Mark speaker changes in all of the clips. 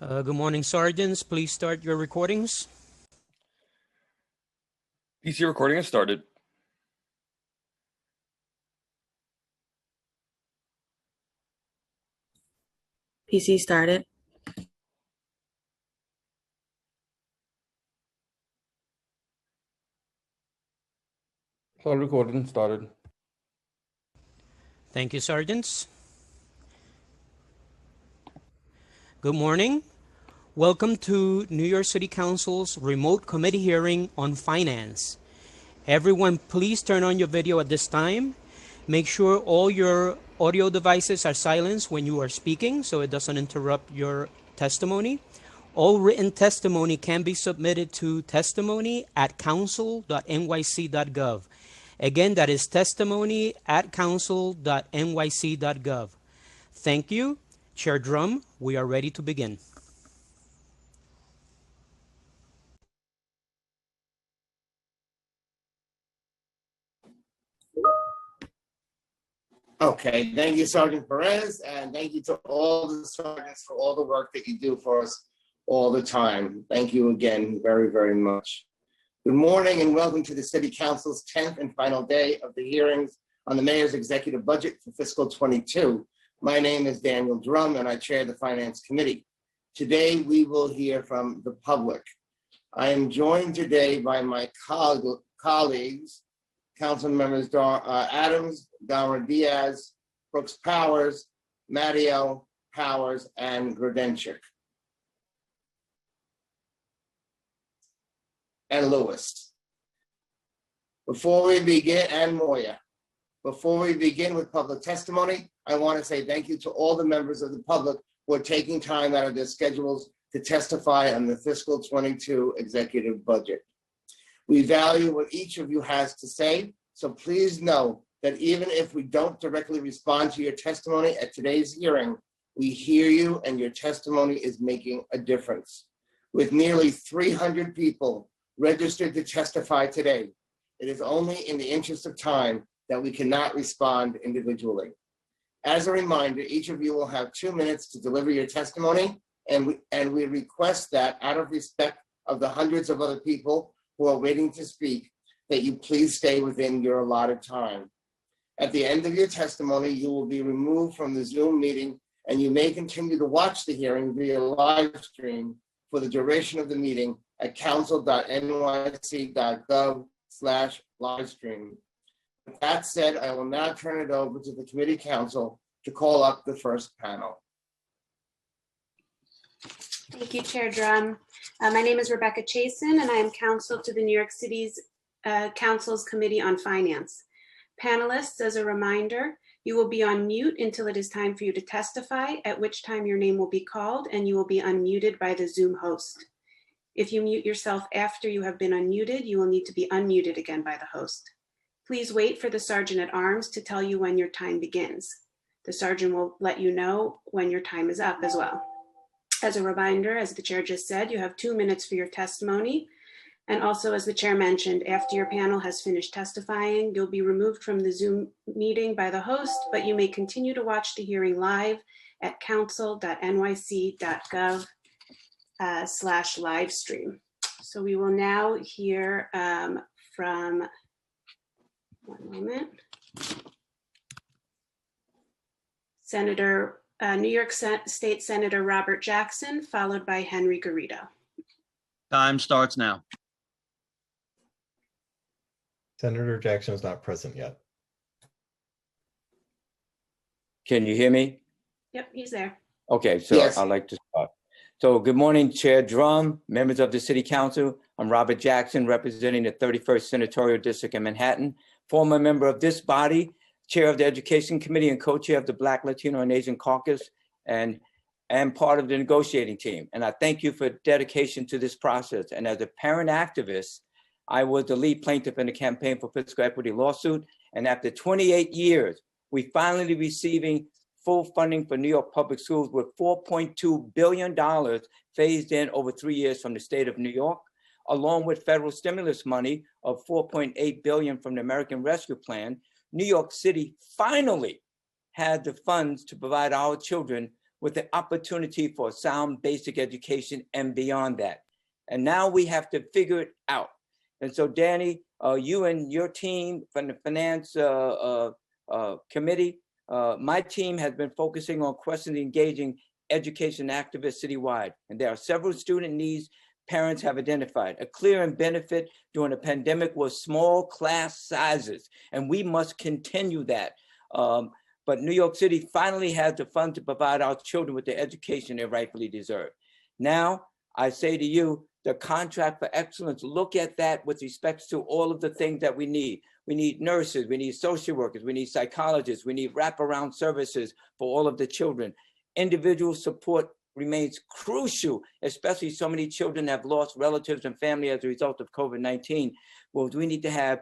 Speaker 1: Good morning, Sergeants. Please start your recordings.
Speaker 2: PC recording has started.
Speaker 3: PC started.
Speaker 2: Call recording started.
Speaker 1: Thank you, Sergeants. Good morning. Welcome to New York City Council's remote committee hearing on finance. Everyone, please turn on your video at this time. Make sure all your audio devices are silenced when you are speaking so it doesn't interrupt your testimony. All written testimony can be submitted to testimony@council.nyc.gov. Again, that is testimony@council.nyc.gov. Thank you. Chair Drum, we are ready to begin.
Speaker 4: Okay, thank you, Sergeant Perez, and thank you to all the sergeants for all the work that you do for us all the time. Thank you again very, very much. Good morning and welcome to the City Council's 10th and final day of the hearings on the Mayor's Executive Budget for fiscal 22. My name is Daniel Drum and I chair the Finance Committee. Today we will hear from the public. I am joined today by my colleagues, Council members Adams, Dara Diaz, Brooks Powers, Matteo Powers, and Grodenchik. And Lewis. Before we begin, and Moya. Before we begin with public testimony, I want to say thank you to all the members of the public who are taking time out of their schedules to testify on the fiscal 22 executive budget. We value what each of you has to say, so please know that even if we don't directly respond to your testimony at today's hearing, we hear you and your testimony is making a difference. With nearly 300 people registered to testify today, it is only in the interest of time that we cannot respond individually. As a reminder, each of you will have 2 minutes to deliver your testimony, and we request that out of respect of the hundreds of other people who are waiting to speak, that you please stay within your allotted time. At the end of your testimony, you will be removed from the Zoom meeting and you may continue to watch the hearing via live stream for the duration of the meeting at council.nyc.gov/livestream. With that said, I will now turn it over to the committee council to call up the first panel.
Speaker 5: Thank you, Chair Drum. My name is Rebecca Chasin, and I am counsel to the New York City's Council's Committee on Finance. Panelists, as a reminder, you will be on mute until it is time for you to testify, at which time your name will be called and you will be unmuted by the Zoom host. If you mute yourself after you have been unmuted, you will need to be unmuted again by the host. Please wait for the Sergeant at Arms to tell you when your time begins. The Sergeant will let you know when your time is up as well. As a reminder, as the Chair just said, you have 2 minutes for your testimony. And also, as the Chair mentioned, after your panel has finished testifying, you'll be removed from the Zoom meeting by the host, but you may continue to watch the hearing live at council.nyc.gov/livestream. So we will now hear from, one moment, New York State Senator Robert Jackson, followed by Henry Garrido.
Speaker 6: Time starts now.
Speaker 7: Senator Jackson is not present yet.
Speaker 2: Can you hear me?
Speaker 5: Yep, he's there.
Speaker 2: Okay, so
Speaker 4: Yes.
Speaker 2: I'd like to start. So good morning, Chair Drum, members of the City Council. I'm Robert Jackson, representing the 31st Senatorial District in Manhattan, former member of this body, chair of the Education Committee and co-chair of the Black, Latino, and Asian Caucus, and part of the negotiating team. And I thank you for dedication to this process. And as a parent activist, I was the lead plaintiff in the Campaign for Fiscal Equity lawsuit. And after 28 years, we finally receiving full funding for New York public schools with $4.2 billion phased in over 3 years from the state of New York, along with federal stimulus money of $4.8 billion from the American Rescue Plan. New York City finally had the funds to provide our children with the opportunity for a sound basic education and beyond that. And now we have to figure it out. And so, Danny, you and your team from the Finance Committee, my team has been focusing on questions engaging education activists citywide. And there are several student needs parents have identified. A clear benefit during the pandemic was small class sizes, and we must continue that. But New York City finally has the funds to provide our children with the education they rightfully deserve. Now, I say to you, the contract for excellence, look at that with respect to all of the things that we need. We need nurses, we need social workers, we need psychologists, we need wraparound services for all of the children. Individual support remains crucial, especially so many children have lost relatives and family as a result of COVID-19. Well, we need to have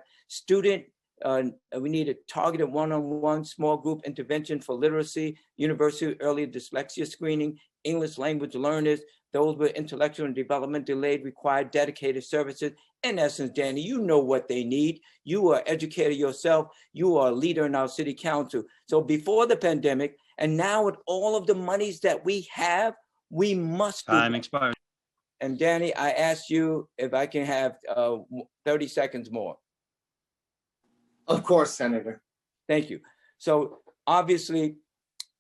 Speaker 2: we need a targeted one-on-one small group intervention for literacy, universal early dyslexia screening, English language learners, those with intellectual and development delayed require dedicated services. In essence, Danny, you know what they need. You are educator yourself. You are a leader in our city council. So before the pandemic, and now with all of the monies that we have, we must do
Speaker 6: Time
Speaker 2: that.
Speaker 6: expired.
Speaker 2: And Danny, I ask you if I can have 30 seconds more.
Speaker 4: Of course, Senator.
Speaker 2: Thank you. So obviously,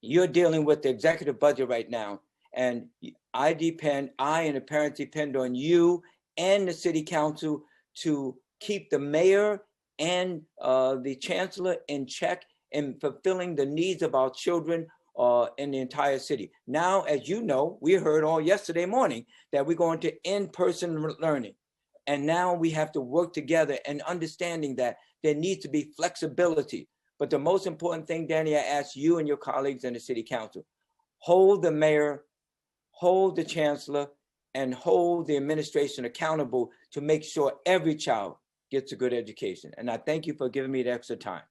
Speaker 2: you're dealing with the executive budget right now, and I and the parents depend on you and the city council to keep the mayor and the chancellor in check in fulfilling the needs of our children in the entire city. Now, as you know, we heard all yesterday morning that we're going to in-person learning. And now we have to work together and understanding that there needs to be flexibility. But the most important thing, Danny, I ask you and your colleagues in the city council, hold the mayor, hold the chancellor, and hold the administration accountable to make sure every child gets a good education. And I thank you for giving me the extra time.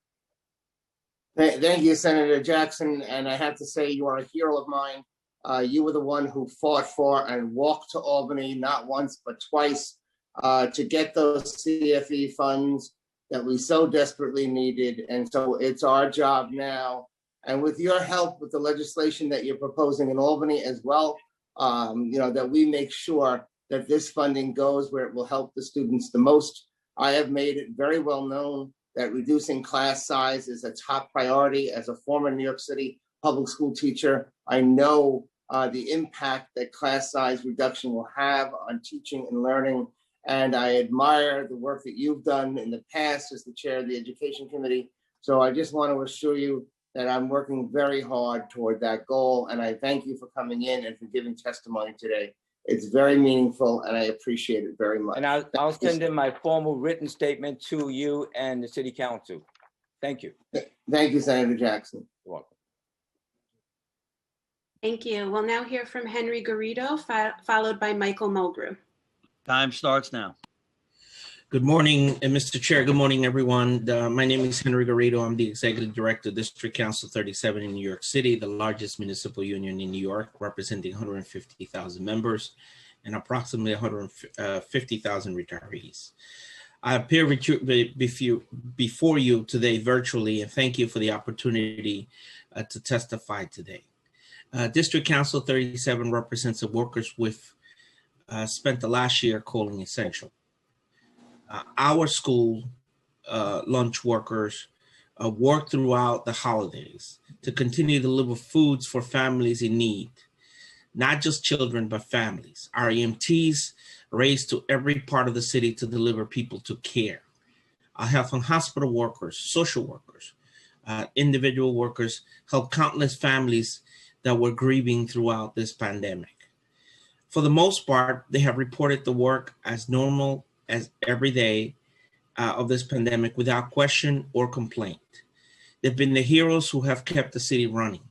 Speaker 4: Thank you, Senator Jackson. And I have to say, you are a hero of mine. You were the one who fought for and walked to Albany, not once, but twice, to get those CFE funds that we so desperately needed. And so it's our job now. And with your help with the legislation that you're proposing in Albany as well, that we make sure that this funding goes where it will help the students the most. I have made it very well known that reducing class size is a top priority. As a former New York City public school teacher, I know the impact that class size reduction will have on teaching and learning. And I admire the work that you've done in the past as the chair of the Education Committee. So I just want to assure you that I'm working very hard toward that goal. And I thank you for coming in and for giving testimony today. It's very meaningful and I appreciate it very much.
Speaker 2: And I'll send in my formal written statement to you and the city council. Thank you.
Speaker 4: Thank you, Senator Jackson.
Speaker 2: You're welcome.
Speaker 5: Thank you. We'll now hear from Henry Garrido, followed by Michael Mulgrew.
Speaker 6: Time starts now.
Speaker 1: Good morning, Mr. Chair. Good morning, everyone. My name is Henry Garrido. I'm the Executive Director of District Council 37 in New York City, the largest municipal union in New York, representing 150,000 members and approximately 150,000 retirees. I appear before you today virtually, and thank you for the opportunity to testify today. District Council 37 represents the workers we've spent the last year calling essential. Our school lunch workers work throughout the holidays to continue to deliver foods for families in need, not just children, but families. Our EMTs race to every part of the city to deliver people to care. Our health and hospital workers, social workers, individual workers help countless families that were grieving throughout this pandemic. For the most part, they have reported the work as normal as every day of this pandemic without question or complaint. They've been the heroes who have kept the city running.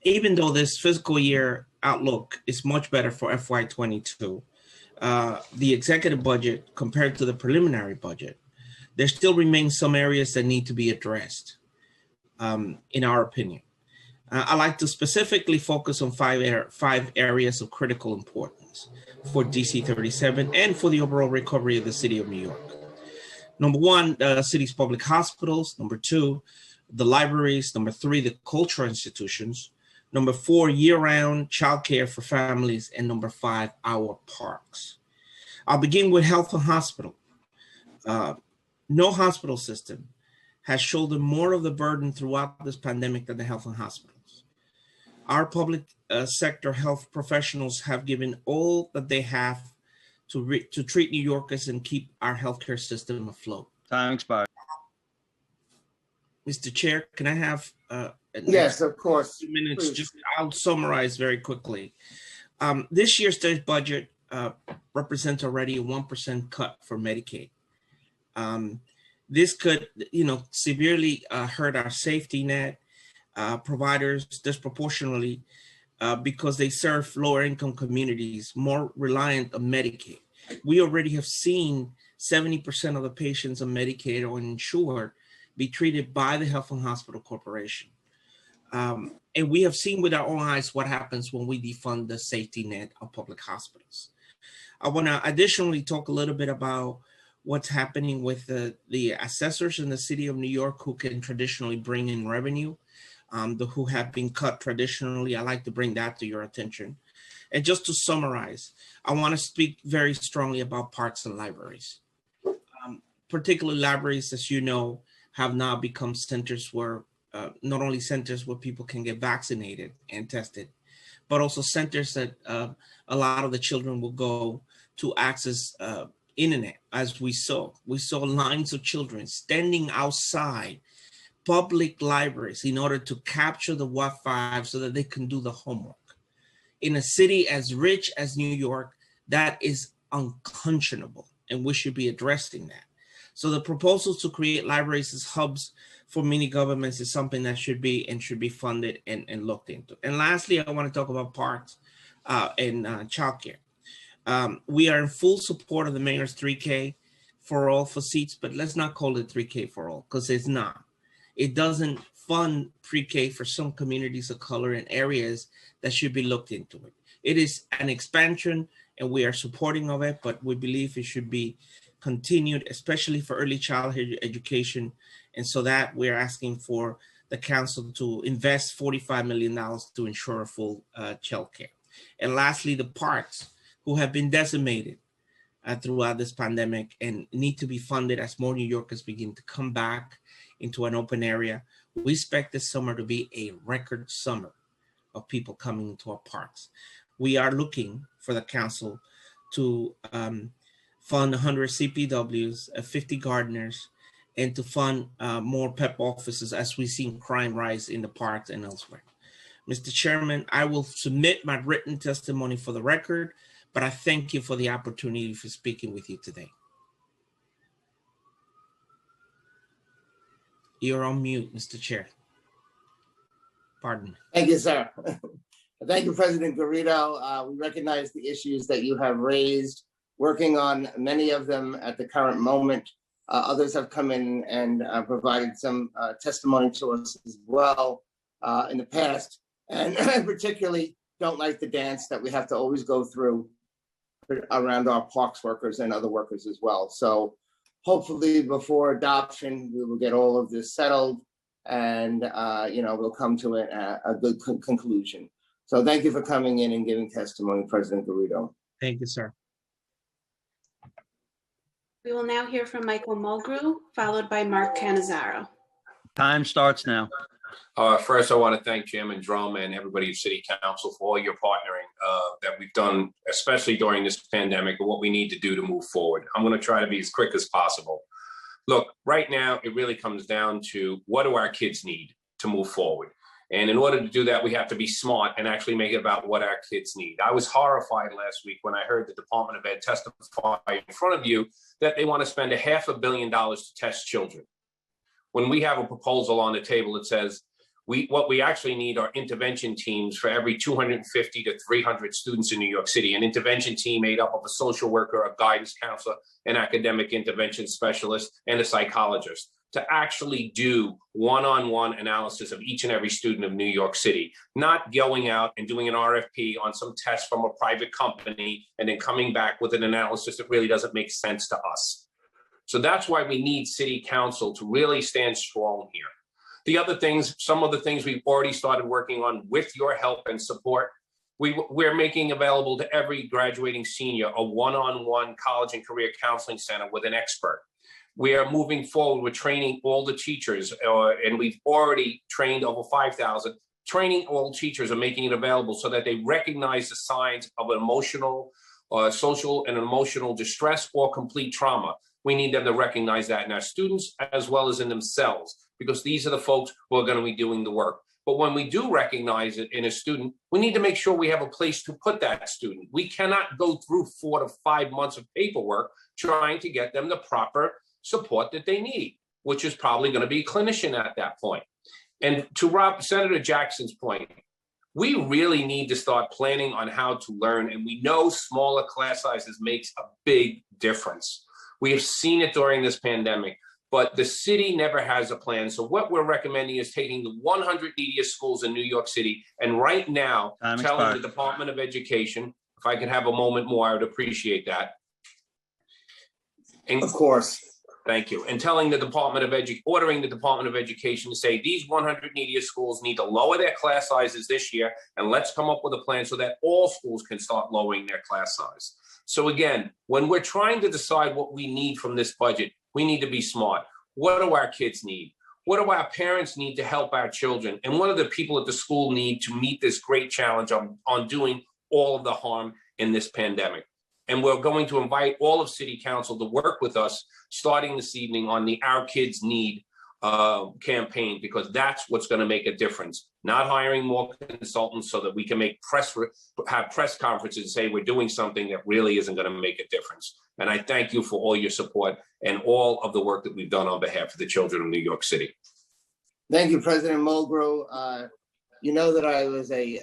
Speaker 1: Even though this fiscal year outlook is much better for FY22, the executive budget compared to the preliminary budget, there still remains some areas that need to be addressed, in our opinion. I like to specifically focus on five areas of critical importance for DC 37 and for the overall recovery of the city of New York. Number one, the city's public hospitals. Number two, the libraries. Number three, the cultural institutions.
Speaker 8: Number 4, year-round childcare for families. And number 5, our parks. I'll begin with health and hospital. No hospital system has shouldered more of the burden throughout this pandemic than the health and hospitals. Our public sector health professionals have given all that they have to treat New Yorkers and keep our healthcare system afloat.
Speaker 6: Time expired.
Speaker 8: Mr. Chair, can I have
Speaker 4: Yes, of course.
Speaker 8: 2 minutes?
Speaker 4: Please.
Speaker 8: I'll summarize very quickly. This year's state budget represents already a 1% cut for Medicaid. This could, severely hurt our safety net providers disproportionately because they serve lower income communities more reliant on Medicaid. We already have seen 70% of the patients on Medicaid or insured be treated by the Health and Hospital Corporation. And we have seen with our own eyes what happens when we defund the safety net of public hospitals. I want to additionally talk a little bit about what's happening with the assessors in the city of New York who can traditionally bring in revenue, who have been cut traditionally. I'd like to bring that to your attention. And just to summarize, I want to speak very strongly about parks and libraries. Particularly libraries, as you know, have now become centers where not only centers where people can get vaccinated and tested, but also centers that a lot of the children will go to access internet. As we saw lines of children standing outside public libraries in order to capture the Wi-Fi so that they can do the homework. In a city as rich as New York, that is unconscionable, and we should be addressing that. So the proposals to create libraries as hubs for mini governments is something that should be funded and looked into. And lastly, I want to talk about parks and childcare. We are in full support of the mayor's 3K for all for seats, but let's not call it 3K for all, because it's not. It doesn't fund pre-K for some communities of color in areas that should be looked into it. It is an expansion and we are supporting of it, but we believe it should be continued, especially for early childhood education. And so that we're asking for the council to invest $45 million to ensure full childcare. And lastly, the parks, who have been decimated throughout this pandemic and need to be funded as more New Yorkers begin to come back into an open area. We expect this summer to be a record summer of people coming into our parks. We are looking for the council to fund 100 CPWs, 50 gardeners, and to fund more PEP offices as we've seen crime rise in the parks and elsewhere. Mr. Chairman, I will submit my written testimony for the record, but I thank you for the opportunity for speaking with you today. You're on mute, Mr. Chair. Pardon me.
Speaker 4: Thank you, sir. Thank you, President Garrido. We recognize the issues that you have raised, working on many of them at the current moment. Others have come in and provided some testimony to us as well in the past. And I particularly don't like the dance that we have to always go through around our parks workers and other workers as well. So hopefully before adoption, we will get all of this settled and we'll come to a good conclusion. So thank you for coming in and giving testimony, President Garrido.
Speaker 8: Thank you, sir.
Speaker 5: We will now hear from Michael Mulgrew, followed by Mark Cannizzaro.
Speaker 6: Time starts now.
Speaker 9: First, I want to thank Jim and Drum and everybody at City Council for all your partnering that we've done, especially during this pandemic, and what we need to do to move forward. I'm going to try to be as quick as possible. Look, right now, it really comes down to what do our kids need to move forward? And in order to do that, we have to be smart and actually make it about what our kids need. I was horrified last week when I heard the Department of Ed testify in front of you that they want to spend $500 million to test children. When we have a proposal on the table that says what we actually need are intervention teams for every 250 to 300 students in New York City, an intervention team made up of a social worker, a guidance counselor, an academic intervention specialist, and a psychologist to actually do one-on-one analysis of each and every student of New York City, not going out and doing an RFP on some test from a private company and then coming back with an analysis that really doesn't make sense to us. So that's why we need City Council to really stand strong here. The other things, some of the things we've already started working on with your help and support, we're making available to every graduating senior a one-on-one college and career counseling center with an expert. We are moving forward with training all the teachers, and we've already trained over 5,000. Training all teachers and making it available so that they recognize the signs of emotional, social and emotional distress or complete trauma. We need them to recognize that in our students as well as in themselves, because these are the folks who are going to be doing the work. But when we do recognize it in a student, we need to make sure we have a place to put that student. We cannot go through 4 to 5 months of paperwork trying to get them the proper support that they need, which is probably going to be a clinician at that point. And to Senator Jackson's point, we really need to start planning on how to learn. And we know smaller class sizes makes a big difference. We have seen it during this pandemic, but the city never has a plan. So what we're recommending is taking the 100 neediest schools in New York City and right now telling the Department of Education, if I could have a moment more, I would appreciate that. And,
Speaker 4: Of course.
Speaker 9: thank you. And telling the Department of ordering the Department of Education to say these 100 neediest schools need to lower their class sizes this year, and let's come up with a plan so that all schools can start lowering their class size. So again, when we're trying to decide what we need from this budget, we need to be smart. What do our kids need? What do our parents need to help our children? And what do the people at the school need to meet this great challenge on doing all of the harm in this pandemic? And we're going to invite all of City Council to work with us starting this evening on the Our Kids Need campaign, because that's what's going to make a difference. Not hiring more consultants so that we can have press conferences and say we're doing something that really isn't going to make a difference. And I thank you for all your support and all of the work that we've done on behalf of the children of New York City.
Speaker 4: Thank you, President Mulgrew. You know that I was a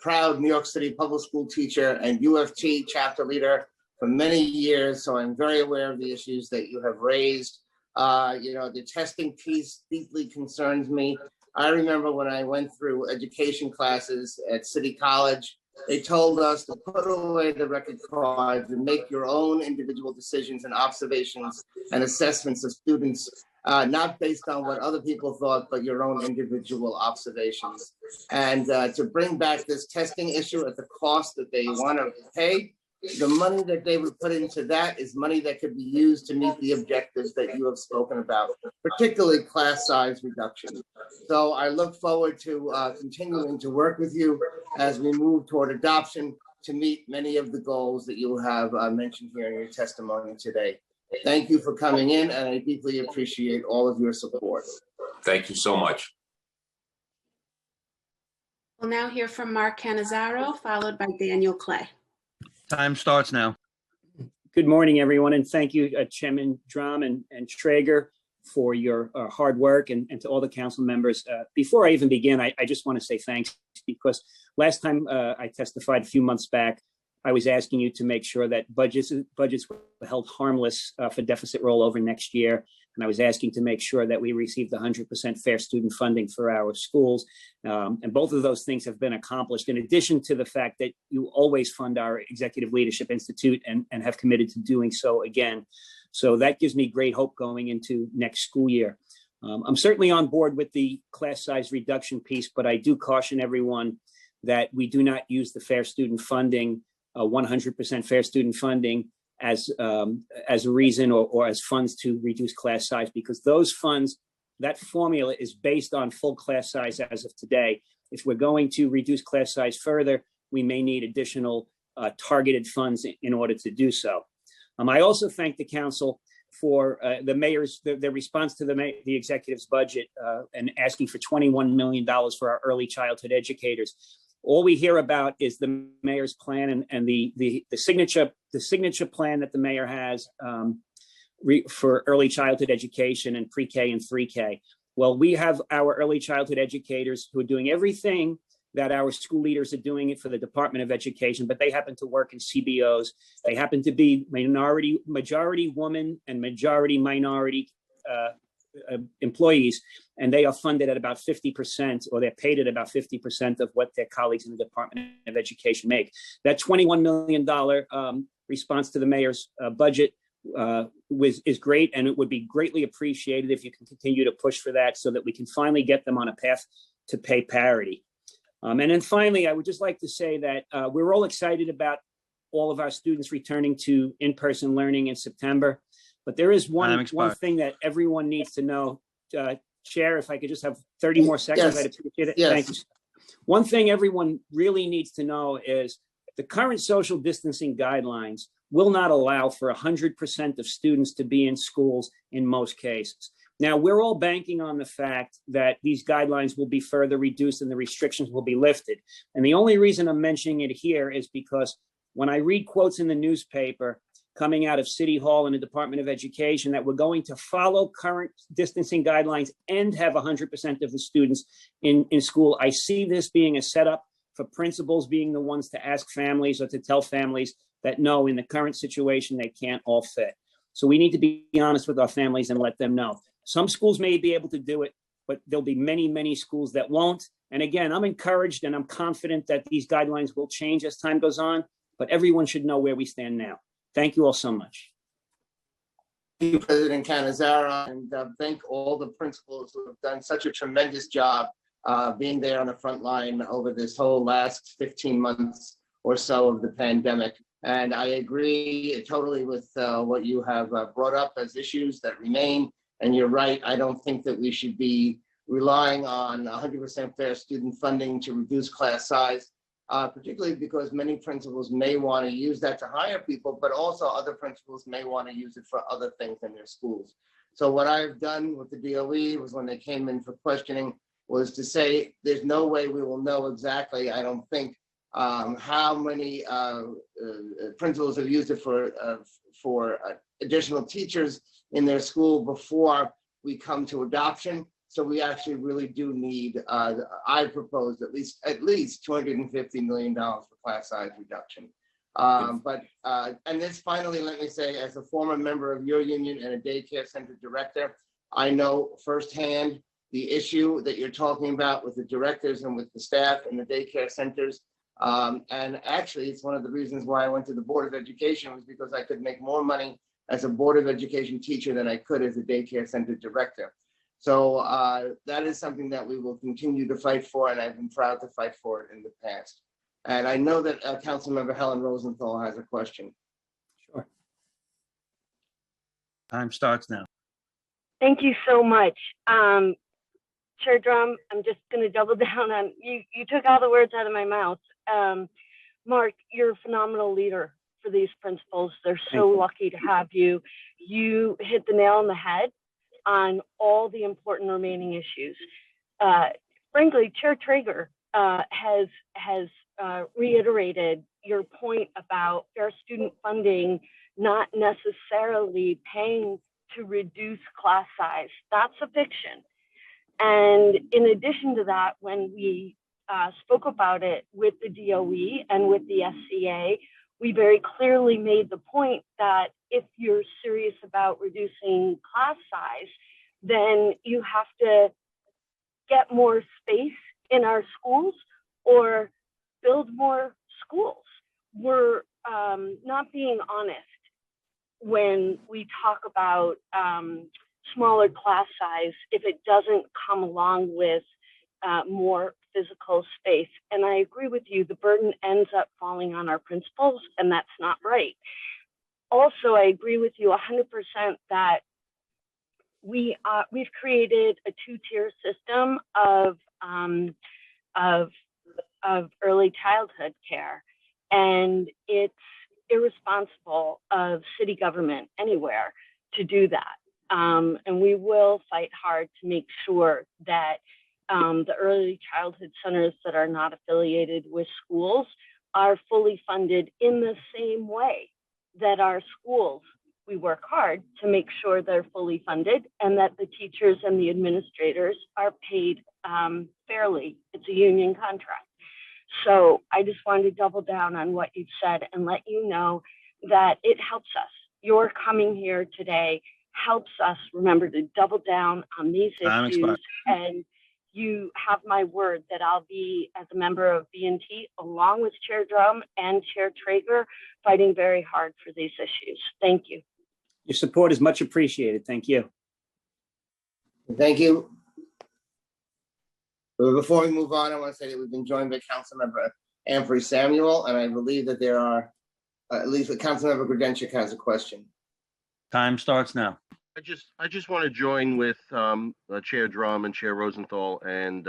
Speaker 4: proud New York City public school teacher and UFT chapter leader for many years, so I'm very aware of the issues that you have raised. The testing piece deeply concerns me. I remember when I went through education classes at City College, they told us to put away the record cards and make your own individual decisions and observations and assessments of students, not based on what other people thought, but your own individual observations. And to bring back this testing issue at the cost that they want to pay, the money that they would put into that is money that could be used to meet the objectives that you have spoken about, particularly class size reduction. So I look forward to continuing to work with you as we move toward adoption to meet many of the goals that you have mentioned here in your testimony today. Thank you for coming in, and I deeply appreciate all of your support.
Speaker 9: Thank you so much.
Speaker 5: We'll now hear from Mark Cannizzaro, followed by Daniel Clay.
Speaker 6: Time starts now.
Speaker 10: Good morning, everyone, and thank you, Chairman Drum and Traeger, for your hard work, and to all the council members. Before I even begin, I just want to say thanks, because last time I testified a few months back, I was asking you to make sure that budgets were held harmless for deficit rollover next year. And I was asking to make sure that we received 100% fair student funding for our schools. And both of those things have been accomplished, in addition to the fact that you always fund our Executive Leadership Institute and have committed to doing so again. So that gives me great hope going into next school year. I'm certainly on board with the class size reduction piece, but I do caution everyone that we do not use the fair student funding, 100% fair student funding, as a reason or as funds to reduce class size, because those funds, that formula is based on full class size as of today. If we're going to reduce class size further, we may need additional targeted funds in order to do so. I also thank the council for the mayor's the response to the executive's budget and asking for $21 million for our early childhood educators. All we hear about is the mayor's plan and the signature plan that the mayor has for early childhood education and pre-K and 3K. Well, we have our early childhood educators who are doing everything that our school leaders are doing it for the Department of Education, but they happen to work in CBOs. They happen to be majority woman and majority minority employees, and they are funded at about 50%, or they're paid at about 50% of what their colleagues in the Department of Education make. That $21 million response to the mayor's budget is great, and it would be greatly appreciated if you can continue to push for that so that we can finally get them on a path to pay parity. And then finally, I would just like to say that we're all excited about all of our students returning to in-person learning in September. But there is one thing that everyone needs to know. Chair, if I could just have 30 more seconds,
Speaker 4: Yes.
Speaker 10: I'd appreciate it.
Speaker 4: Yes.
Speaker 10: Thank you. One thing everyone really needs to know is the current social distancing guidelines will not allow for 100% of students to be in schools in most cases. Now, we're all banking on the fact that these guidelines will be further reduced and the restrictions will be lifted. And the only reason I'm mentioning it here is because when I read quotes in the newspaper coming out of City Hall and the Department of Education that we're going to follow current distancing guidelines and have 100% of the students in school, I see this being a setup for principals being the ones to ask families or to tell families that no, in the current situation, they can't all fit. So we need to be honest with our families and let them know. Some schools may be able to do it, but there'll be many, many schools that won't. And again, I'm encouraged and I'm confident that these guidelines will change as time goes on, but everyone should know where we stand now. Thank you all so much.
Speaker 4: Thank you, President Canizaro, and thank all the principals who have done such a tremendous job being there on the front line over this whole last 15 months or so of the pandemic. And I agree totally with what you have brought up as issues that remain. And you're right, I don't think that we should be relying on 100% fair student funding to reduce class size. Particularly because many principals may want to use that to hire people, but also other principals may want to use it for other things in their schools. So what I've done with the DOE was when they came in for questioning was to say, there's no way we will know exactly, I don't think, how many principals have used it for additional teachers in their school before we come to adoption. So we actually really do need, I proposed at least $250 million for class size reduction. And this finally, let me say, as a former member of your union and a daycare center director, I know firsthand the issue that you're talking about with the directors and with the staff and the daycare centers. And actually, it's one of the reasons why I went to the Board of Education was because I could make more money as a Board of Education teacher than I could as a daycare center director. So that is something that we will continue to fight for, and I've been proud to fight for it in the past. And I know that Councilmember Helen Rosenthal has a question.
Speaker 10: Sure.
Speaker 6: Time starts now.
Speaker 11: Thank you so much. Chair Drum, I'm just going to double down on, you took all the words out of my mouth. Mark, you're a phenomenal leader for these principals. They're so lucky to have you. You hit the nail on the head on all the important remaining issues. Frankly, Chair Traeger has reiterated your point about fair student funding not necessarily paying to reduce class size. That's a fiction. And in addition to that, when we spoke about it with the DOE and with the SCA, we very clearly made the point that if you're serious about reducing class size, then you have to get more space in our schools or build more schools. We're not being honest when we talk about smaller class size if it doesn't come along with more physical space. And I agree with you, the burden ends up falling on our principals, and that's not right. Also, I agree with you 100% that we've created a two-tier system of early childhood care, and it's irresponsible of city government anywhere to do that. And we will fight hard to make sure that the early childhood centers that are not affiliated with schools are fully funded in the same way that our schools. We work hard to make sure they're fully funded and that the teachers and the administrators are paid fairly. It's a union contract. So I just wanted to double down on what you've said and let you know that it helps us. Your coming here today helps us remember to double down on these issues. And you have my word that I'll be, as a member of B&T, along with Chair Drum and Chair Traeger, fighting very hard for these issues. Thank you.
Speaker 10: Your support is much appreciated. Thank you.
Speaker 4: Thank you. But before we move on, I want to say that we've been joined by Councilmember Amphrey Samuel, and I believe that there are, at least Councilmember Grodenchik has a question.
Speaker 6: Time starts now.
Speaker 12: I just want to join with Chair Drum and Chair Rosenthal and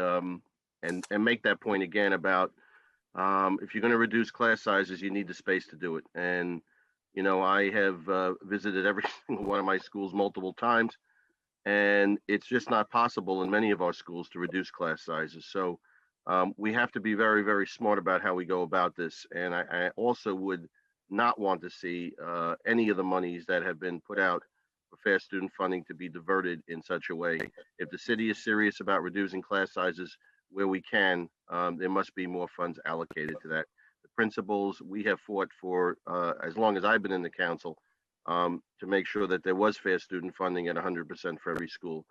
Speaker 12: make that point again about if you're going to reduce class sizes, you need the space to do it. And you know, I have visited every single one of my schools multiple times, and it's just not possible in many of our schools to reduce class sizes. So we have to be very, very smart about how we go about this. And I also would not want to see any of the monies that have been put out for fair student funding to be diverted in such a way. If the city is serious about reducing class sizes where we can, there must be more funds allocated to that. The principals, we have fought for, as long as I've been in the council, to make sure that there was fair student funding at 100% for every school.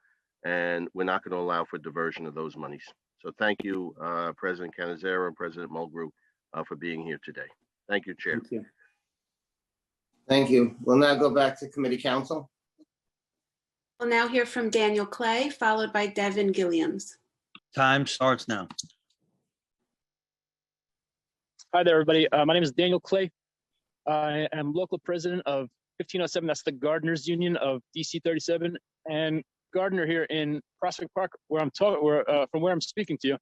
Speaker 12: And we're not going to allow for diversion of those monies. So thank you, President Cannizzaro and President Mulgrew, for being here today. Thank you, Chair.
Speaker 10: Thank you.
Speaker 4: Thank you. We'll now go back to committee council.
Speaker 5: We'll now hear from Daniel Clay, followed by Devin Gilliams.
Speaker 6: Time starts now.
Speaker 13: Hi there, everybody. My name is Daniel Clay. I am local president of 1507. That's the Gardeners Union of DC 37, and gardener here in Prospect Park, where I'm talking, from where I'm speaking to you.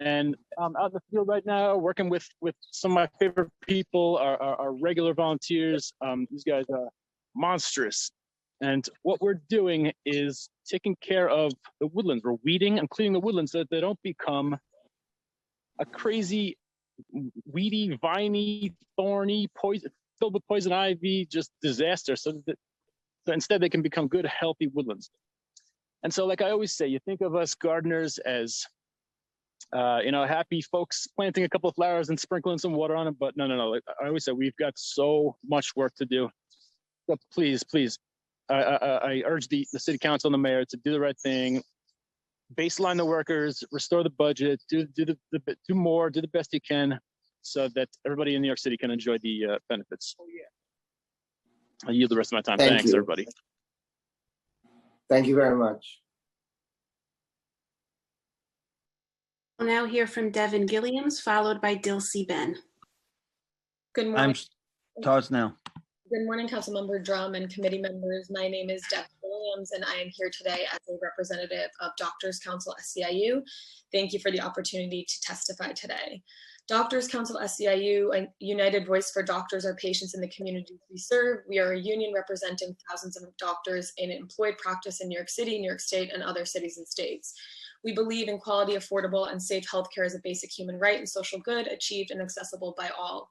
Speaker 13: And I'm out in the field right now, working with some of my favorite people, our regular volunteers. These guys are monstrous. And what we're doing is taking care of the woodlands. We're weeding and cleaning the woodlands so that they don't become a crazy, weedy, viney, thorny, poison, filled with poison ivy, just disaster. So instead they can become good, healthy woodlands. And so, like I always say, you think of us gardeners as, happy folks planting a couple of flowers and sprinkling some water on them. But no. I always say we've got so much work to do. So please, I urge the city council and the mayor to do the right thing, baseline the workers, restore the budget, do more, do the best you can, so that everybody in New York City can enjoy the benefits. I'll yield the rest of my time. Thanks, everybody.
Speaker 4: Thank you very much.
Speaker 5: We'll now hear from Devin Gilliams, followed by Dilsey Ben.
Speaker 14: Good morning.
Speaker 6: Time starts now.
Speaker 14: Good morning, Councilmember Drum and committee members. My name is Devin Williams, and I am here today as a representative of Doctors Council SCIU. Thank you for the opportunity to testify today. Doctors Council SCIU, a united voice for doctors, our patients, in the communities we serve. We are a union representing thousands of doctors in employed practice in New York City, New York State, and other cities and states. We believe in quality, affordable, and safe healthcare as a basic human right and social good, achieved and accessible by all.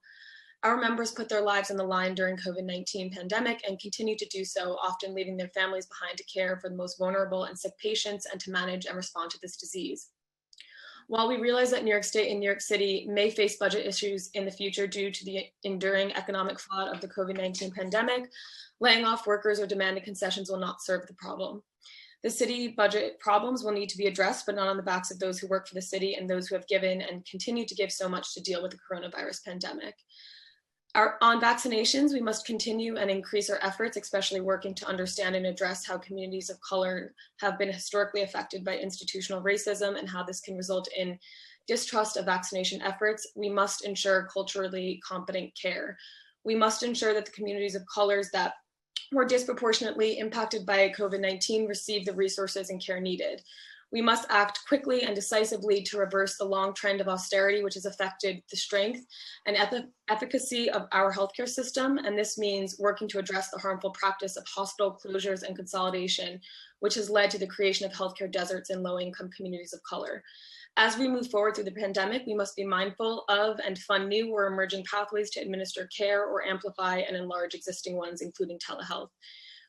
Speaker 14: Our members put their lives on the line during COVID-19 pandemic and continue to do so, often leaving their families behind to care for the most vulnerable and sick patients and to manage and respond to this disease. While we realize that New York State and New York City may face budget issues in the future due to the enduring economic fallout of the COVID-19 pandemic, laying off workers or demanding concessions will not serve the problem. The city budget problems will need to be addressed, but not on the backs of those who work for the city and those who have given and continue to give so much to deal with the coronavirus pandemic. On vaccinations, we must continue and increase our efforts, especially working to understand and address how communities of color have been historically affected by institutional racism and how this can result in distrust of vaccination efforts. We must ensure culturally competent care. We must ensure that the communities of colors that were disproportionately impacted by COVID-19 receive the resources and care needed. We must act quickly and decisively to reverse the long trend of austerity, which has affected the strength and efficacy of our healthcare system. And this means working to address the harmful practice of hospital closures and consolidation, which has led to the creation of healthcare deserts in low-income communities of color. As we move forward through the pandemic, we must be mindful of and fund new or emerging pathways to administer care or amplify and enlarge existing ones, including telehealth.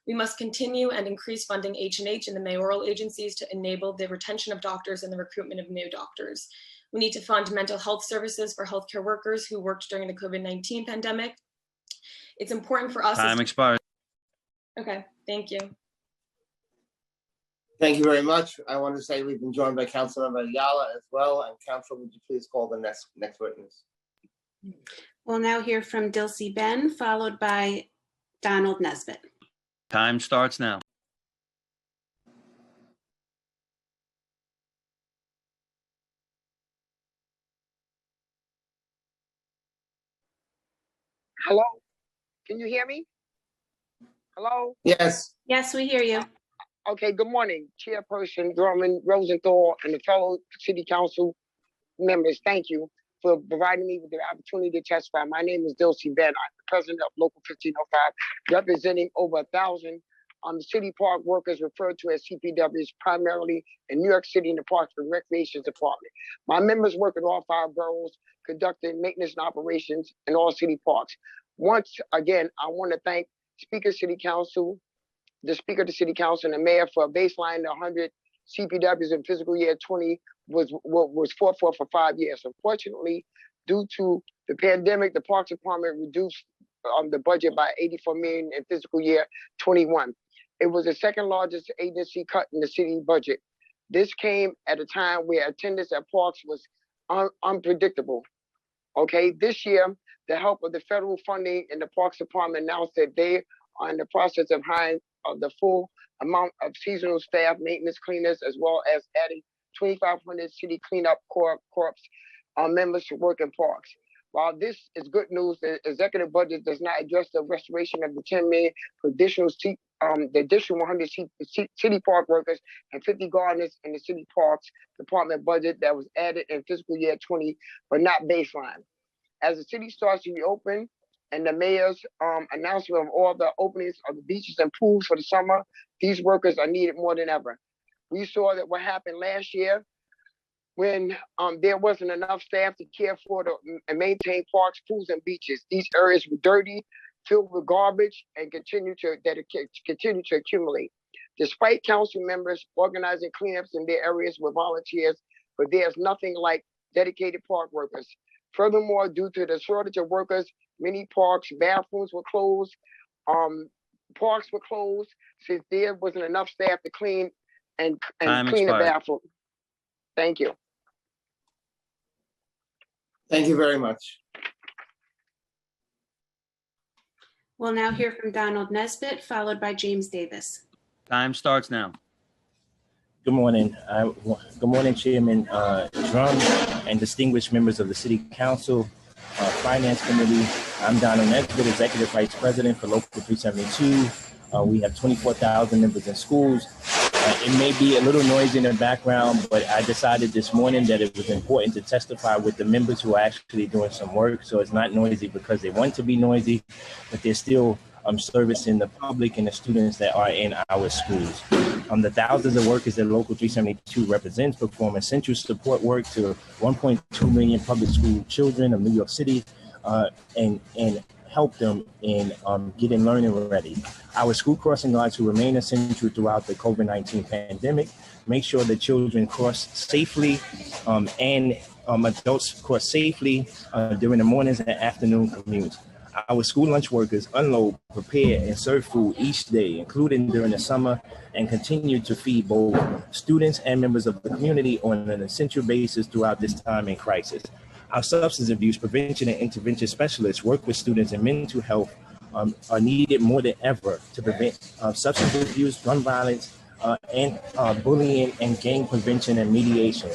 Speaker 14: We must continue and increase funding H&H and the mayoral agencies to enable the retention of doctors and the recruitment of new doctors. We need to fund mental health services for healthcare workers who worked during the COVID-19 pandemic. It's important for us.
Speaker 6: Time expired.
Speaker 14: Okay, thank you.
Speaker 4: Thank you very much. I want to say we've been joined by Councilmember Ayala as well. And Council, would you please call the next witness?
Speaker 5: We'll now hear from Dilsey Ben, followed by Donald Nesbitt.
Speaker 6: Time starts now.
Speaker 15: Hello? Can you hear me? Hello?
Speaker 4: Yes.
Speaker 5: Yes, we hear you.
Speaker 15: Okay, good morning, Chairperson Drummond, Rosenthal, and the fellow City Council members. Thank you for providing me with the opportunity to testify. My name is Dilcy Ben. I'm the president of Local 1505, representing over 1,000 the city park workers referred to as CPWs, primarily in New York City in the Parks and Recreation Department. My members work in all 5 boroughs, conducting maintenance and operations in all city parks. Once again, I want to thank Speaker City Council, the Speaker of the City Council, and the Mayor for baselining the 100 CPWs in fiscal year 20 was fought for 5 years. Unfortunately, due to the pandemic, the Parks Department reduced the budget by $84 million in fiscal year 21. It was the second largest agency cut in the city budget. This came at a time where attendance at parks was unpredictable. Okay, this year, the help of the federal funding in the Parks Department announced that they are in the process of hiring the full amount of seasonal staff, maintenance cleaners, as well as adding 2,500 city cleanup corps members to work in parks. While this is good news, the executive budget does not address the restoration of the 10 million for additional the additional 100 city park workers and 50 gardeners in the city parks department budget that was added in fiscal year 20, but not baseline. As the city starts to reopen and the mayor's announcement of all the openings of the beaches and pools for the summer, these workers are needed more than ever. We saw that what happened last year when there wasn't enough staff to care for and maintain parks, pools, and beaches. These areas were dirty, filled with garbage, and continue to accumulate. Despite council members organizing cleanups in their areas with volunteers, but there's nothing like dedicated park workers. Furthermore, due to the shortage of workers, many parks, bathrooms were closed, parks were closed since there wasn't enough staff to clean and clean the bathroom. Thank you.
Speaker 4: Thank you very much.
Speaker 5: We'll now hear from Donald Nesbitt, followed by James Davis.
Speaker 6: Time starts now.
Speaker 16: Good morning. Good morning, Chairman Drum and distinguished members of the City Council, Finance Committee. I'm Donald Nesbitt, Executive Vice President for Local 372. We have 24,000 members in schools. It may be a little noisy in the background, but I decided this morning that it was important to testify with the members who are actually doing some work. So it's not noisy because they want to be noisy, but they're still servicing the public and the students that are in our schools. The thousands of workers that Local 372 represents perform essential support work to 1.2 million public school children of New York City and help them in getting learning ready. Our school crossing guards who remain essential throughout the COVID-19 pandemic make sure that children cross safely and adults cross safely during the mornings and afternoon commutes. Our school lunch workers unload, prepare, and serve food each day, including during the summer, and continue to feed both students and members of the community on an essential basis throughout this time in crisis. Our substance abuse prevention and intervention specialists work with students in mental health are needed more than ever to prevent substance abuse, gun violence, and bullying and gang prevention and mediation.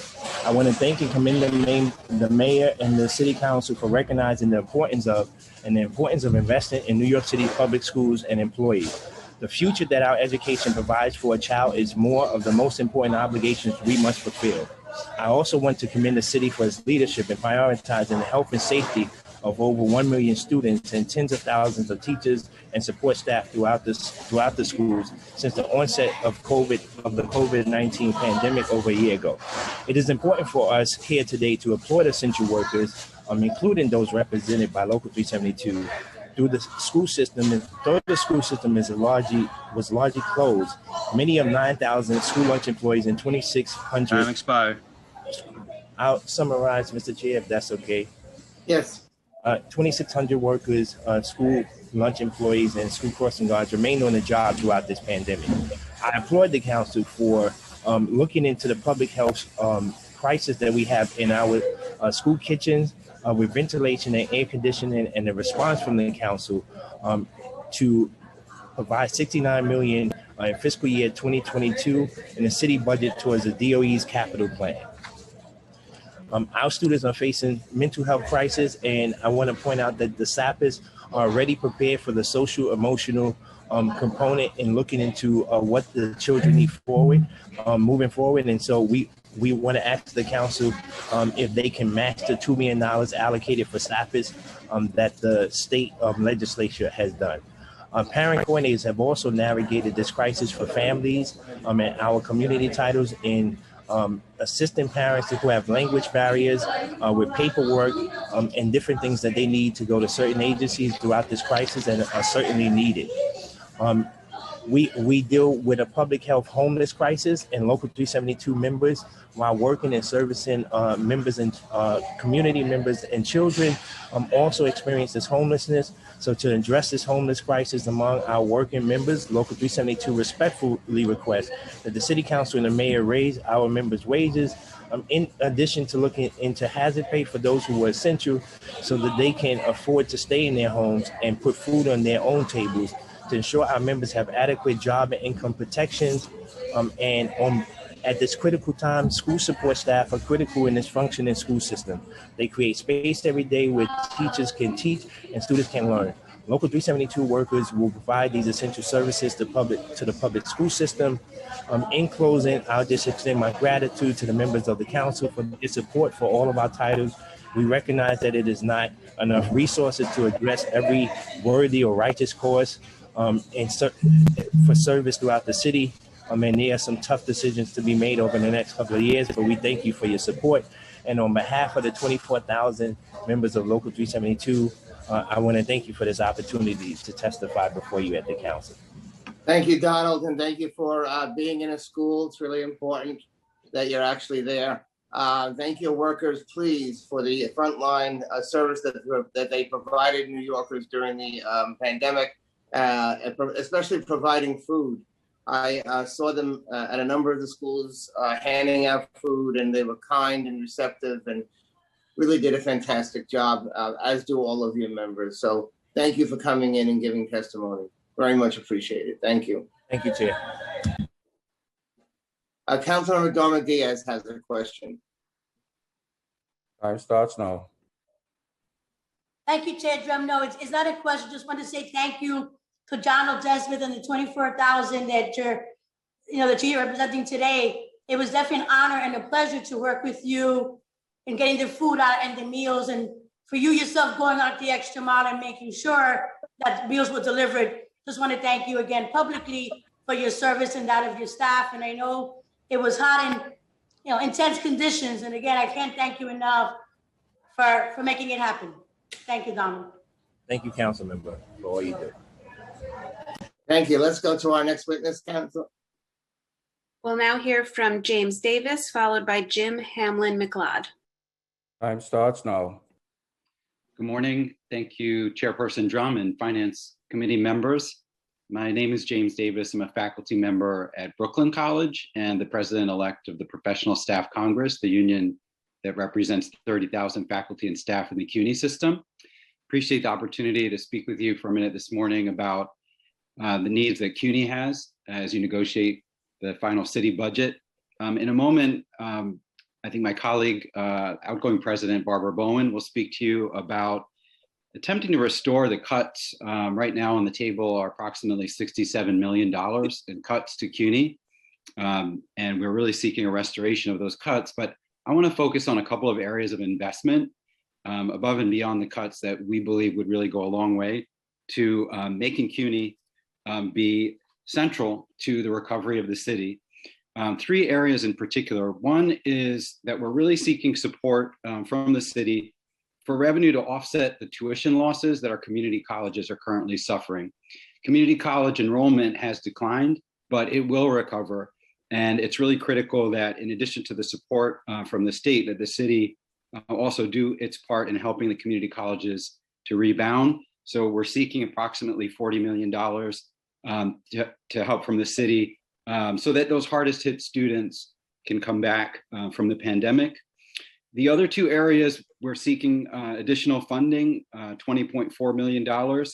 Speaker 16: I want to thank and commend the mayor and the city council for recognizing the importance of investing in New York City public schools and employees. The future that our education provides for a child is more of the most important obligations we must fulfill. I also want to commend the city for its leadership in prioritizing the health and safety of over 1 million students and tens of thousands of teachers and support staff throughout the schools since the onset of the COVID-19 pandemic over a year ago. It is important for us here today to applaud essential workers, including those represented by Local 372. Though the school system was largely closed, many of 9,000 school lunch employees and 2,600.
Speaker 6: Time expired.
Speaker 16: I'll summarize, Mr. Chair, if that's okay.
Speaker 4: Yes.
Speaker 16: 2,600 workers, school lunch employees, and school crossing guards remained on the job throughout this pandemic. I applaud the council for looking into the public health crisis that we have in our school kitchens with ventilation and air conditioning, and the response from the council to provide $69 million in fiscal year 2022 in the city budget towards the DOE's capital plan. Our students are facing mental health crisis, and I want to point out that the SAPers are already prepared for the social emotional component in looking into what the children need forward, moving forward. And so we want to ask the council if they can match the $2 million allocated for SAPers that the state legislature has done. Parent coordinators have also navigated this crisis for families and our community titles in assisting parents who have language barriers with paperwork and different things that they need to go to certain agencies throughout this crisis and are certainly needed. We deal with a public health homeless crisis, and Local 372 members, while working and servicing members and community members and children, also experience this homelessness. So to address this homeless crisis among our working members, Local 372 respectfully requests that the City Council and the Mayor raise our members' wages, in addition to looking into hazard pay for those who are essential, so that they can afford to stay in their homes and put food on their own tables, to ensure our members have adequate job and income protections. At this critical time, school support staff are critical in this functioning school system. They create space every day where teachers can teach and students can learn. Local 372 workers will provide these essential services to the public school system. In closing, I'll just extend my gratitude to the members of the council for their support for all of our titles. We recognize that it is not enough resources to address every worthy or righteous cause for service throughout the city. And there are some tough decisions to be made over the next couple of years, but we thank you for your support. And on behalf of the 24,000 members of Local 372, I want to thank you for this opportunity to testify before you at the council.
Speaker 4: Thank you, Donald, and thank you for being in a school. It's really important that you're actually there. Thank your workers, please, for the frontline service that they provided New Yorkers during the pandemic, especially providing food. I saw them at a number of the schools handing out food, and they were kind and receptive and really did a fantastic job, as do all of your members. So thank you for coming in and giving testimony. Very much appreciated. Thank you.
Speaker 16: Thank you, Chair.
Speaker 4: Councilmember Dharma Diaz has a question.
Speaker 17: Time starts now.
Speaker 18: Thank you, Chair Drum. No, it's not a question. Just want to say thank you to Donald Desmond and the 24,000 that you're here representing today. It was definitely an honor and a pleasure to work with you in getting the food out and the meals, and for you yourself going out the extra mile and making sure that meals were delivered. Just want to thank you again publicly for your service and that of your staff. And I know it was hot and intense conditions. And again, I can't thank you enough for making it happen. Thank you, Donald.
Speaker 16: Thank you, council member, for all you do.
Speaker 4: Thank you. Let's go to our next witness, council.
Speaker 5: We'll now hear from James Davis, followed by Jim Hamlin McLeod.
Speaker 17: Time starts now.
Speaker 19: Good morning. Thank you, Chairperson Drum and Finance Committee members. My name is James Davis. I'm a faculty member at Brooklyn College and the president-elect of the Professional Staff Congress, the union that represents 30,000 faculty and staff in the CUNY system. Appreciate the opportunity to speak with you for a minute this morning about the needs that CUNY has as you negotiate the final city budget. In a moment, I think my colleague, outgoing President Barbara Bowen, will speak to you about attempting to restore the cuts. Right now on the table are approximately $67 million in cuts to CUNY. And we're really seeking a restoration of those cuts. But I want to focus on a couple of areas of investment above and beyond the cuts that we believe would really go a long way to making CUNY be central to the recovery of the city. Three areas in particular. One is that we're really seeking support from the city for revenue to offset the tuition losses that our community colleges are currently suffering. Community college enrollment has declined, but it will recover. And it's really critical that in addition to the support from the state, that the city also do its part in helping the community colleges to rebound. So we're seeking approximately $40 million to help from the city so that those hardest hit students can come back from the pandemic. The other two areas we're seeking additional funding, $20.4 million,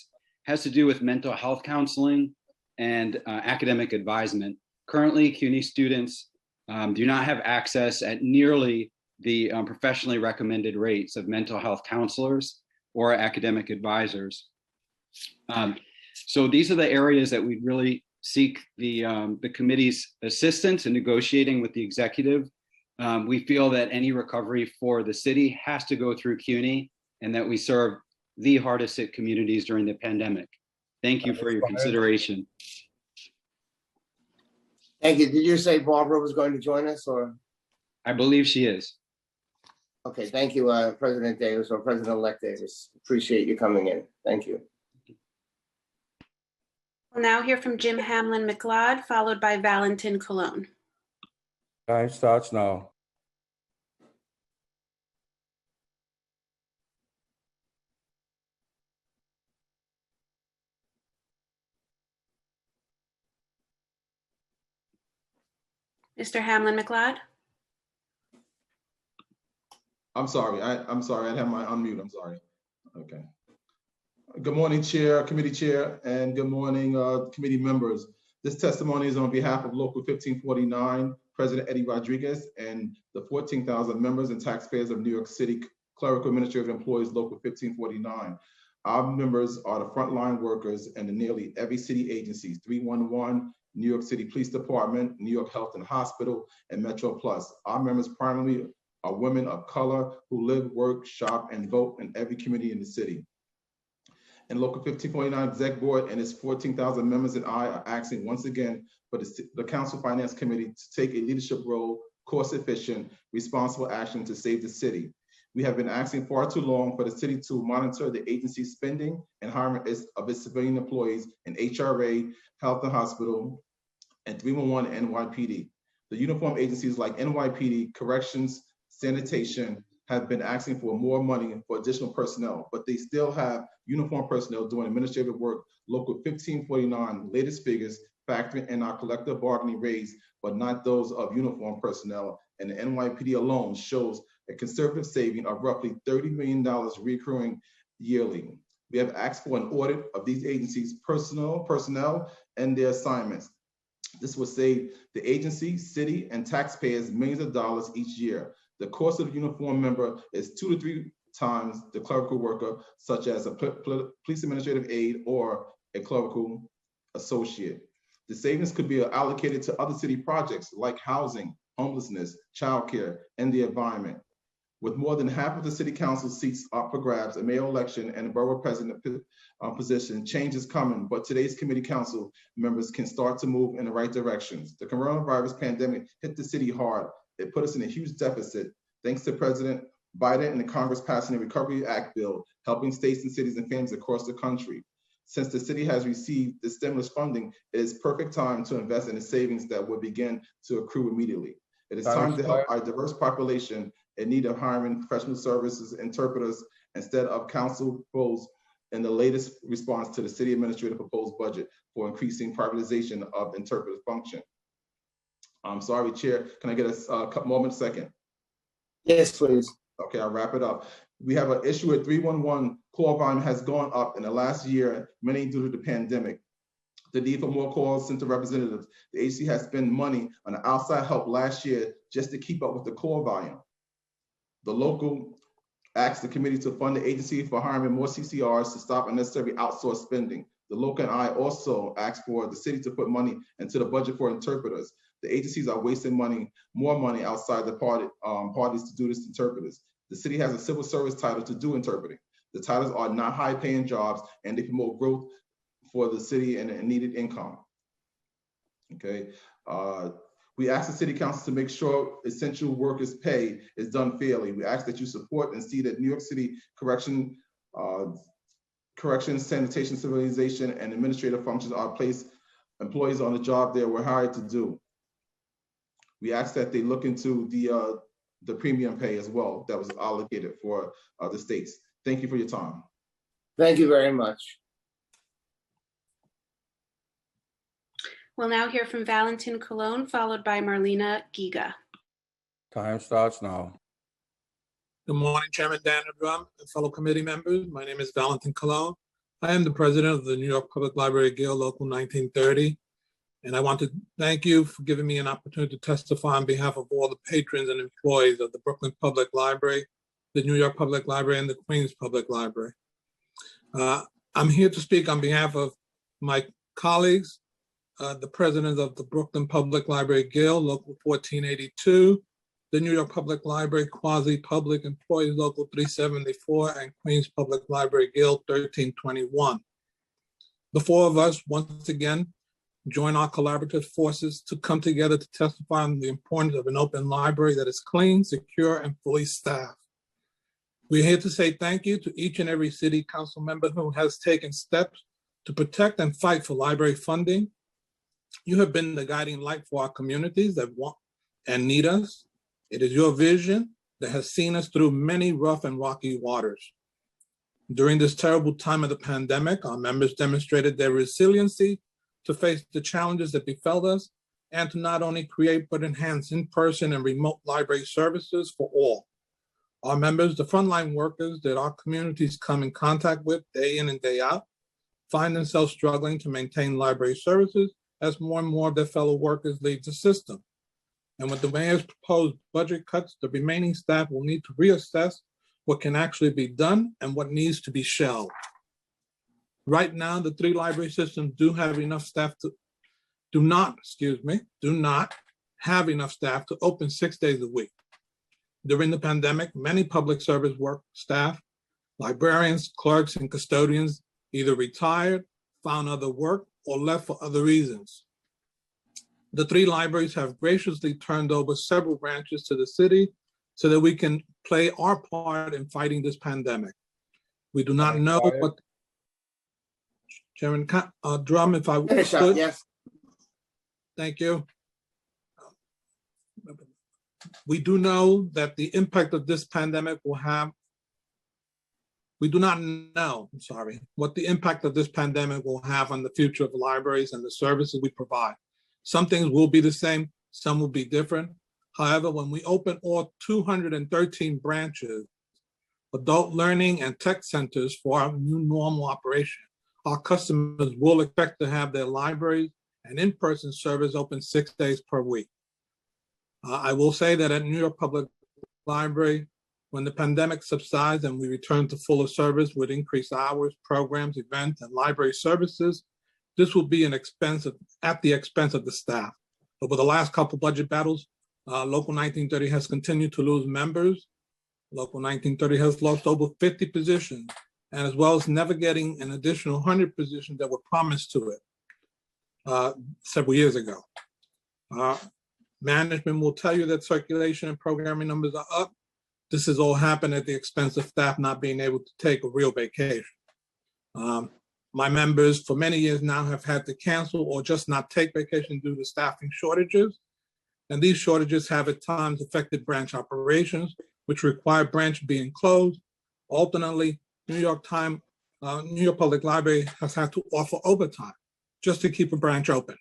Speaker 19: has to do with mental health counseling and academic advisement. Currently, CUNY students do not have access at nearly the professionally recommended rates of mental health counselors or academic advisors. So these are the areas that we really seek the committee's assistance in negotiating with the executive. We feel that any recovery for the city has to go through CUNY and that we serve the hardest hit communities during the pandemic. Thank you for your consideration.
Speaker 4: Thank you. Did you say Barbara was going to join us, or?
Speaker 19: I believe she is.
Speaker 4: Okay, thank you, President Davis, or President-elect Davis. Appreciate you coming in. Thank you.
Speaker 5: We'll now hear from Jim Hamlin McLeod, followed by Valentin Colon.
Speaker 17: Time starts now.
Speaker 5: Mr. Hamlin McLeod.
Speaker 20: I'm sorry. I'm sorry. I have my unmute. I'm sorry. Okay. Good morning, Chair, Committee Chair, and good morning, committee members. This testimony is on behalf of Local 1549, President Eddie Rodriguez, and the 14,000 members and taxpayers of New York City Clerical Administrative Employees, Local 1549. Our members are the frontline workers in the nearly every city agency, 311, New York City Police Department, New York Health and Hospital, and Metro Plus. Our members primarily are women of color who live, work, shop, and vote in every community in the city. And Local 1549 Exec Board and its 14,000 members and I are asking once again for the Council Finance Committee to take a leadership role, cost-efficient, responsible action to save the city. We have been asking far too long for the city to monitor the agency's spending and hiring of its civilian employees in HRA, Health and Hospital, and 311 and NYPD. The uniform agencies like NYPD, Corrections, Sanitation have been asking for more money for additional personnel, but they still have uniform personnel doing administrative work. Local 1549 latest figures factoring in our collective bargaining raise, but not those of uniform personnel. And the NYPD alone shows a conservative saving of roughly $30 million recurring yearly. We have asked for an audit of these agencies' personnel and their assignments. This will save the agency, city, and taxpayers millions of dollars each year. The cost of a uniform member is 2 to 3 times the clerical worker, such as a police administrative aide or a clerical associate. The savings could be allocated to other city projects like housing, homelessness, childcare, and the environment. With more than half of the city council seats up for grabs, a mayor election and a borough president position, change is coming, but today's committee council members can start to move in the right directions. The coronavirus pandemic hit the city hard. It put us in a huge deficit. Thanks to President Biden and the Congress passing the Recovery Act bill, helping states and cities and families across the country. Since the city has received the stimulus funding, it is perfect time to invest in the savings that will begin to accrue immediately. It is time to help our diverse population in need of hiring professional services, interpreters, instead of council proposed in the latest response to the city administrator proposed budget for increasing privatization of interpreter function. I'm sorry, Chair, can I get a moment, second?
Speaker 4: Yes, please.
Speaker 20: Okay, I'll wrap it up. We have an issue with 311 call volume has gone up in the last year, mainly due to the pandemic. The need for more call center representatives. The agency has spent money on outside help last year just to keep up with the call volume. The local asked the committee to fund the agency for hiring more CCRs to stop unnecessary outsourced spending. The local and I also asked for the city to put money into the budget for interpreters. The agencies are wasting money, more money outside the parties to do this interpreters. The city has a civil service title to do interpreting. The titles are not high paying jobs and they promote growth for the city and needed income. Okay. We ask the city council to make sure essential workers' pay is done fairly. We ask that you support and see that New York City Corrections, Sanitation, Civilization, and administrative functions are placed employees on the job they were hired to do. We ask that they look into the premium pay as well that was allocated for the states. Thank you for your time.
Speaker 4: Thank you very much.
Speaker 5: We'll now hear from Valentin Colon, followed by Marlena Giga.
Speaker 17: Time starts now.
Speaker 21: Good morning, Chairman Daniel Drum and fellow committee members. My name is Valentin Colon. I am the president of the New York Public Library Guild Local 1930, and I want to thank you for giving me an opportunity to testify on behalf of all the patrons and employees of the Brooklyn Public Library, the New York Public Library, and the Queens Public Library. I'm here to speak on behalf of my colleagues, the presidents of the Brooklyn Public Library Guild, Local 1482, the New York Public Library Quasi-Public Employees Local 374, and Queens Public Library Guild 1321. The four of us, once again, join our collaborative forces to come together to testify on the importance of an open library that is clean, secure, and fully staffed. We're here to say thank you to each and every city council member who has taken steps to protect and fight for library funding. You have been the guiding light for our communities that want and need us. It is your vision that has seen us through many rough and rocky waters. During this terrible time of the pandemic, our members demonstrated their resiliency to face the challenges that befell us and to not only create but enhance in-person and remote library services for all. Our members, the frontline workers that our communities come in contact with day in and day out, find themselves struggling to maintain library services as more and more of their fellow workers leave the system. And with the mayor's proposed budget cuts, the remaining staff will need to reassess what can actually be done and what needs to be shelved. Right now, the three library systems do not have enough staff to open 6 days a week. During the pandemic, many public service work staff, librarians, clerks, and custodians either retired, found other work, or left for other reasons. The three libraries have graciously turned over several branches to the city so that we can play our part in fighting this pandemic. We do not know what, Chairman Drum, if I could.
Speaker 4: Yes.
Speaker 21: Thank you. We do know that the impact of this pandemic will have, we do not know, what the impact of this pandemic will have on the future of the libraries and the services we provide. Some things will be the same, some will be different. However, when we open all 213 branches, adult learning and tech centers for our new normal operation, our customers will expect to have their libraries and in-person service open 6 days per week. I will say that at New York Public Library, when the pandemic subsides and we return to fuller service with increased hours, programs, events, and library services, this will be at the expense of the staff. Over the last couple budget battles, Local 1930 has continued to lose members. Local 1930 has lost over 50 positions, and as well as never getting an additional 100 positions that were promised to it several years ago. Management will tell you that circulation and programming numbers are up. This has all happened at the expense of staff not being able to take a real vacation. My members for many years now have had to cancel or just not take vacation due to staffing shortages. And these shortages have at times affected branch operations, which require branch being closed. Alternately, New York Public Library has had to offer overtime just to keep a branch open.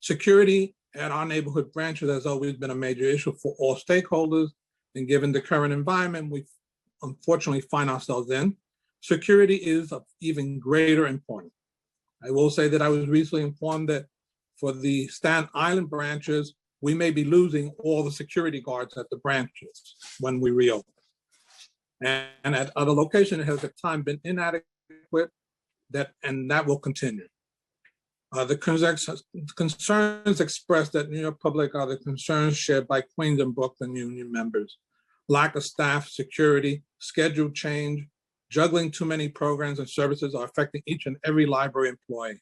Speaker 21: Security at our neighborhood branches has always been a major issue for all stakeholders. And given the current environment we unfortunately find ourselves in, security is of even greater importance. I will say that I was recently informed that for the Staten Island branches, we may be losing all the security guards at the branches when we reopen. And at other locations, it has at times been inadequate, and that will continue. The concerns expressed at New York Public are the concerns shared by Queens and Brooklyn Union members. Lack of staff, security, schedule change, juggling too many programs and services are affecting each and every library employee.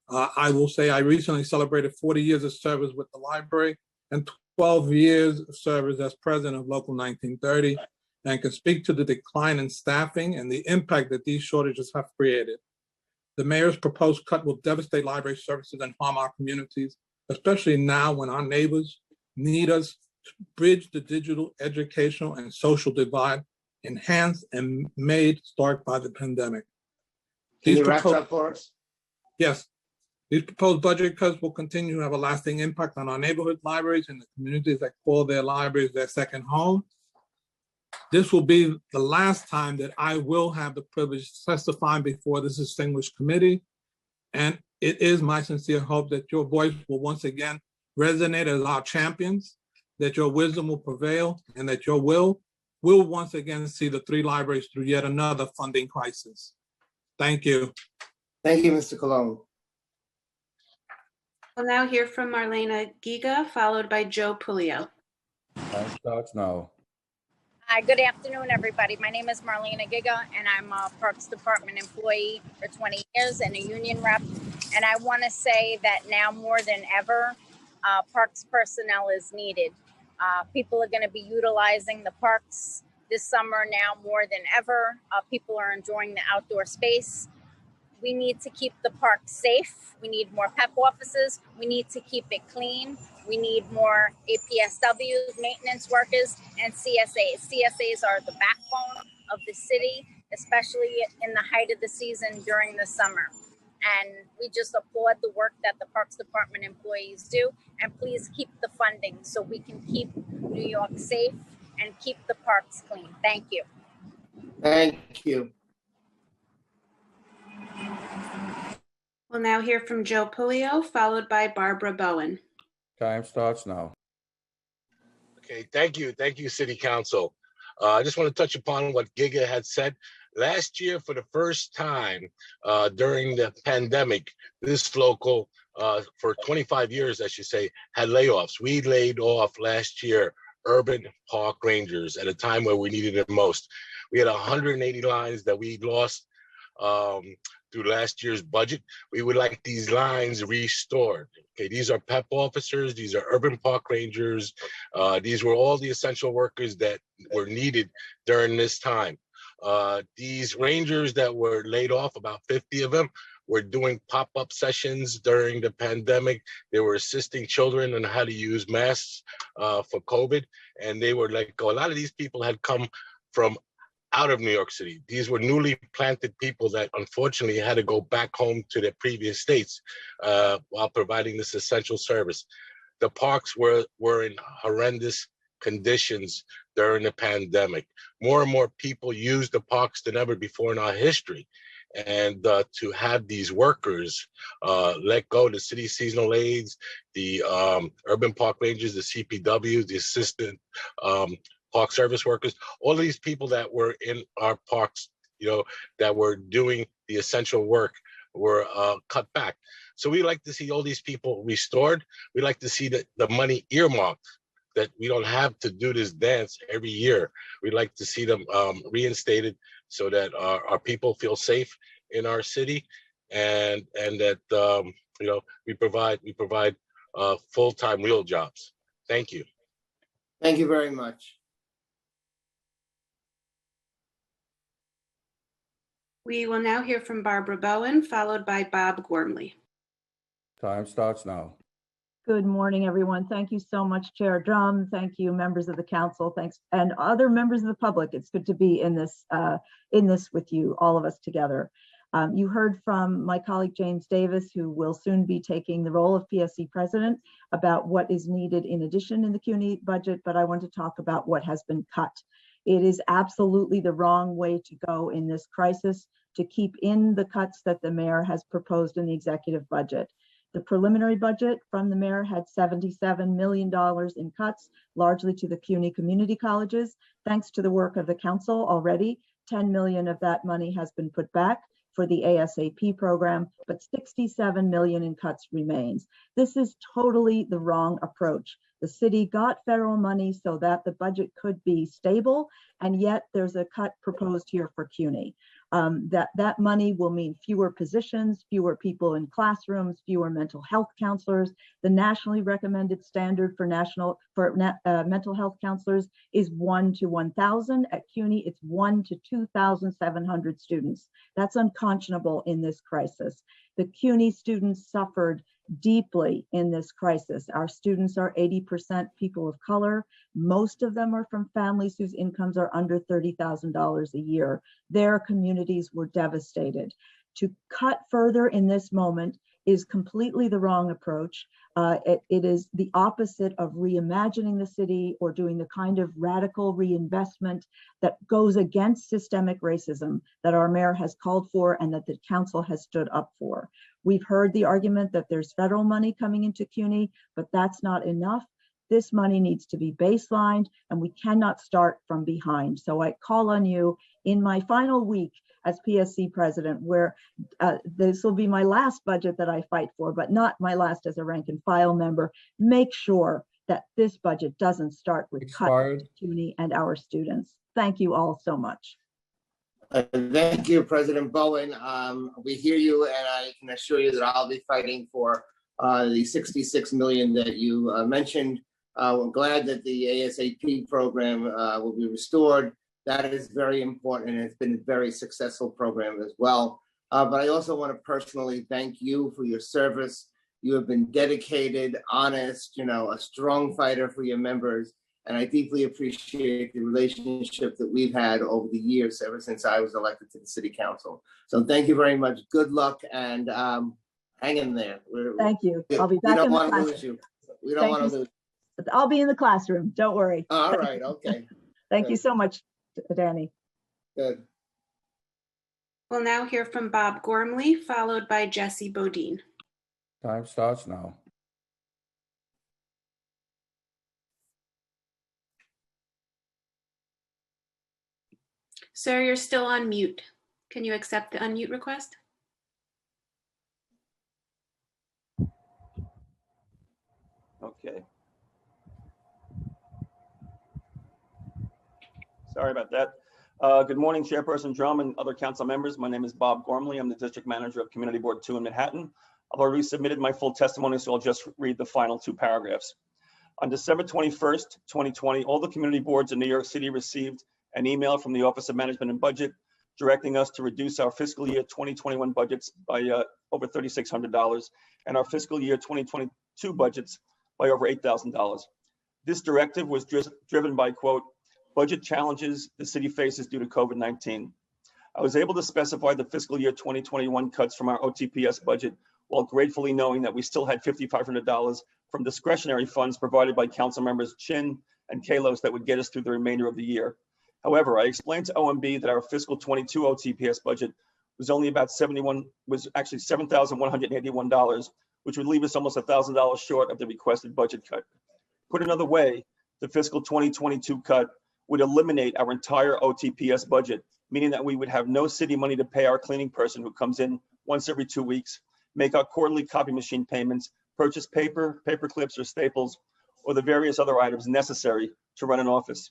Speaker 21: I will say I recently celebrated 40 years of service with the library and 12 years of service as president of Local 1930, and can speak to the decline in staffing and the impact that these shortages have created. The mayor's proposed cut will devastate library services and harm our communities, especially now when our neighbors need us to bridge the digital, educational, and social divide enhanced and made stark by the pandemic.
Speaker 4: Can you wrap up for us?
Speaker 21: Yes. These proposed budget cuts will continue to have a lasting impact on our neighborhood libraries and the communities that call their libraries their second home. This will be the last time that I will have the privilege of testifying before this distinguished committee. And it is my sincere hope that your voice will once again resonate as our champions, that your wisdom will prevail, and that your will once again see the three libraries through yet another funding crisis. Thank you.
Speaker 4: Thank you, Mr. Colon.
Speaker 5: We'll now hear from Marlena Giga, followed by Joe Pulio.
Speaker 17: Time starts now.
Speaker 3: Hi, good afternoon, everybody. My name is Marlena Giga, and I'm a Parks Department employee for 20 years and a union rep. And I want to say that now more than ever, Parks personnel is needed. People are going to be utilizing the parks this summer now more than ever. People are enjoying the outdoor space. We need to keep the park safe. We need more PEP officers. We need to keep it clean. We need more APSWs, maintenance workers, and CSAs. CSAs are the backbone of the city, especially in the height of the season during the summer. And we just applaud the work that the Parks Department employees do. And please keep the funding so we can keep New York safe and keep the parks clean. Thank you.
Speaker 4: Thank you.
Speaker 5: We'll now hear from Joe Pulio, followed by Barbara Bowen.
Speaker 17: Time starts now.
Speaker 22: Okay, thank you. Thank you, City Council. I just want to touch upon what Giga had said. Last year, for the first time during the pandemic, this local, for 25 years, I should say, had layoffs. We laid off last year urban park rangers at a time where we needed it most. We had 180 lines that we lost through last year's budget. We would like these lines restored. Okay, these are PEP officers, these are urban park rangers. These were all the essential workers that were needed during this time. These rangers that were laid off, about 50 of them, were doing pop-up sessions during the pandemic. They were assisting children on how to use masks for COVID. And they were like, a lot of these people had come from out of New York City. These were newly planted people that unfortunately had to go back home to their previous states while providing this essential service. The parks were in horrendous conditions during the pandemic. More and more people use the parks than ever before in our history. And to have these workers let go, the city seasonal aides, the urban park rangers, the CPW, the assistant park service workers, all of these people that were in our parks, that were doing the essential work were cut back. So we like to see all these people restored. We like to see the money earmarked, that we don't have to do this dance every year. We'd like to see them reinstated so that our people feel safe in our city, and that we provide full-time real jobs. Thank you.
Speaker 4: Thank you very much.
Speaker 5: We will now hear from Barbara Bowen, followed by Bob Gormley.
Speaker 17: Time starts now.
Speaker 23: Good morning, everyone. Thank you so much, Chair Drum. Thank you, members of the council. Thanks, and other members of the public. It's good to be in this with you, all of us together. You heard from my colleague James Davis, who will soon be taking the role of PSC president, about what is needed in addition in the CUNY budget, but I want to talk about what has been cut. It is absolutely the wrong way to go in this crisis to keep in the cuts that the mayor has proposed in the executive budget. The preliminary budget from the mayor had $77 million in cuts, largely to the CUNY community colleges. Thanks to the work of the council already, 10 million of that money has been put back for the ASAP program, but 67 million in cuts remains. This is totally the wrong approach. The city got federal money so that the budget could be stable, and yet there's a cut proposed here for CUNY. That money will mean fewer positions, fewer people in classrooms, fewer mental health counselors. The nationally recommended standard for mental health counselors is 1 to 1,000. At CUNY, it's 1 to 2,700 students. That's unconscionable in this crisis. The CUNY students suffered deeply in this crisis. Our students are 80% people of color. Most of them are from families whose incomes are under $30,000 a year. Their communities were devastated. To cut further in this moment is completely the wrong approach. It is the opposite of reimagining the city or doing the kind of radical reinvestment that goes against systemic racism that our mayor has called for and that the council has stood up for. We've heard the argument that there's federal money coming into CUNY, but that's not enough. This money needs to be baselined and we cannot start from behind. So I call on you in my final week as PSC president, where this will be my last budget that I fight for, but not my last as a rank and file member. Make sure that this budget doesn't start with cuts to CUNY and our students. Thank you all so much.
Speaker 4: Thank you, President Bowen. We hear you, and I can assure you that I'll be fighting for the 66 million that you mentioned. We're glad that the ASAP program will be restored. That is very important, and it's been a very successful program as well. But I also want to personally thank you for your service. You have been dedicated, honest, a strong fighter for your members. And I deeply appreciate the relationship that we've had over the years, ever since I was elected to the city council. So thank you very much. Good luck, and hang in there.
Speaker 23: Thank you. I'll be back in the classroom.
Speaker 4: Lose you. We don't want to lose.
Speaker 23: I'll be in the classroom. Don't worry.
Speaker 4: All right. Okay.
Speaker 23: Thank you so much, Danny.
Speaker 4: Good.
Speaker 5: We'll now hear from Bob Gormley, followed by Jesse Bodine.
Speaker 17: Time starts now.
Speaker 5: Sir, you're still on mute. Can you accept the unmute request?
Speaker 1: Okay. Sorry about that. Good morning, Chairperson Drum and other council members. My name is Bob Gormley. I'm the District Manager of Community Board 2 in Manhattan. I've already submitted my full testimony, so I'll just read the final 2 paragraphs. On December 21st, 2020, all the community boards in New York City received an email from the Office of Management and Budget directing us to reduce our fiscal year 2021 budgets by over $3,600 and our fiscal year 2022 budgets by over $8,000. This directive was driven by, quote, budget challenges the city faces due to COVID-19. I was able to specify the fiscal year 2021 cuts from our OTPS budget while gratefully knowing that we still had $5,500 from discretionary funds provided by council members Chin and Kalos that would get us through the remainder of the year. However, I explained to OMB that our fiscal 22 OTPS budget was only about $7,181, which would leave us almost $1,000 short of the requested budget cut. Put another way, the fiscal 2022 cut would eliminate our entire OTPS budget, meaning that we would have no city money to pay our cleaning person who comes in once every 2 weeks, make our quarterly copy machine payments, purchase paper, paper clips or staples, or the various other items necessary to run an office.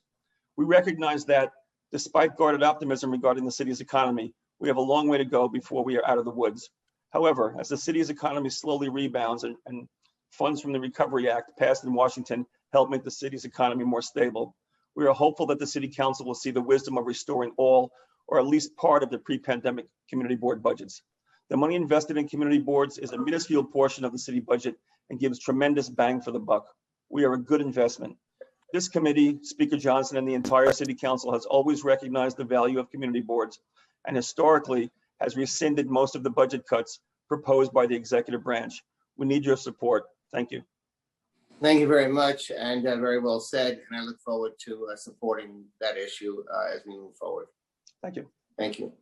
Speaker 1: We recognize that despite guarded optimism regarding the city's economy, we have a long way to go before we are out of the woods. However, as the city's economy slowly rebounds and funds from the Recovery Act passed in Washington help make the city's economy more stable, we are hopeful that the City Council will see the wisdom of restoring all, or at least part of the pre-pandemic community board budgets. The money invested in community boards is a minuscule portion of the city budget and gives tremendous bang for the buck. We are a good investment. This committee, Speaker Johnson, and the entire City Council has always recognized the value of community boards and historically has rescinded most of the budget cuts proposed by the executive branch. We need your support. Thank you.
Speaker 4: Thank you very much, and very well said. And I look forward to supporting that issue as we move forward.
Speaker 1: Thank you.
Speaker 4: Thank you.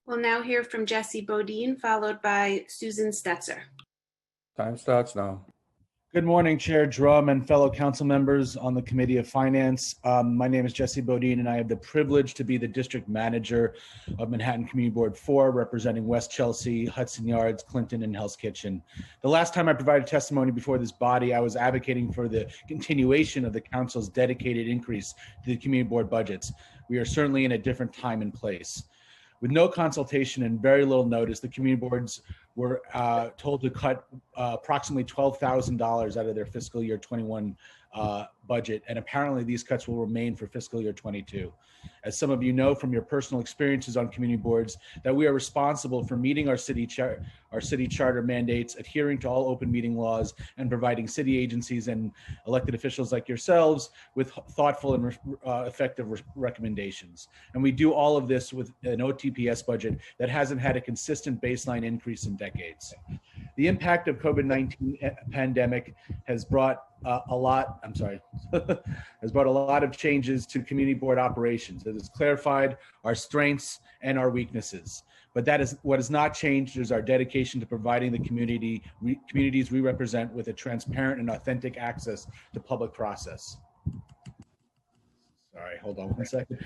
Speaker 5: We'll now hear from Jesse Bodine, followed by Susan Stetzer.
Speaker 17: Time starts now.
Speaker 2: Good morning, Chair Drum and fellow council members on the Committee of Finance. My name is Jesse Bodine, and I have the privilege to be the District Manager of Manhattan Community Board 4, representing West Chelsea, Hudson Yards, Clinton, and Hell's Kitchen. The last time I provided testimony before this body, I was advocating for the continuation of the council's dedicated increase to the community board budgets. We are certainly in a different time and place. With no consultation and very little notice, the community boards were told to cut approximately $12,000 out of their fiscal year 21 budget, and apparently these cuts will remain for fiscal year 22. As some of you know from your personal experiences on community boards, that we are responsible for meeting our city charter mandates, adhering to all open meeting laws, and providing city agencies and elected officials like yourselves with thoughtful and effective recommendations. And we do all of this with an OTPS budget that hasn't had a consistent baseline increase in decades. The impact of COVID-19 pandemic has brought a lot of changes to community board operations. It has clarified our strengths and our weaknesses. But that is what has not changed is our dedication to providing the communities we represent with a transparent and authentic access to public process. Sorry, hold on 1 second.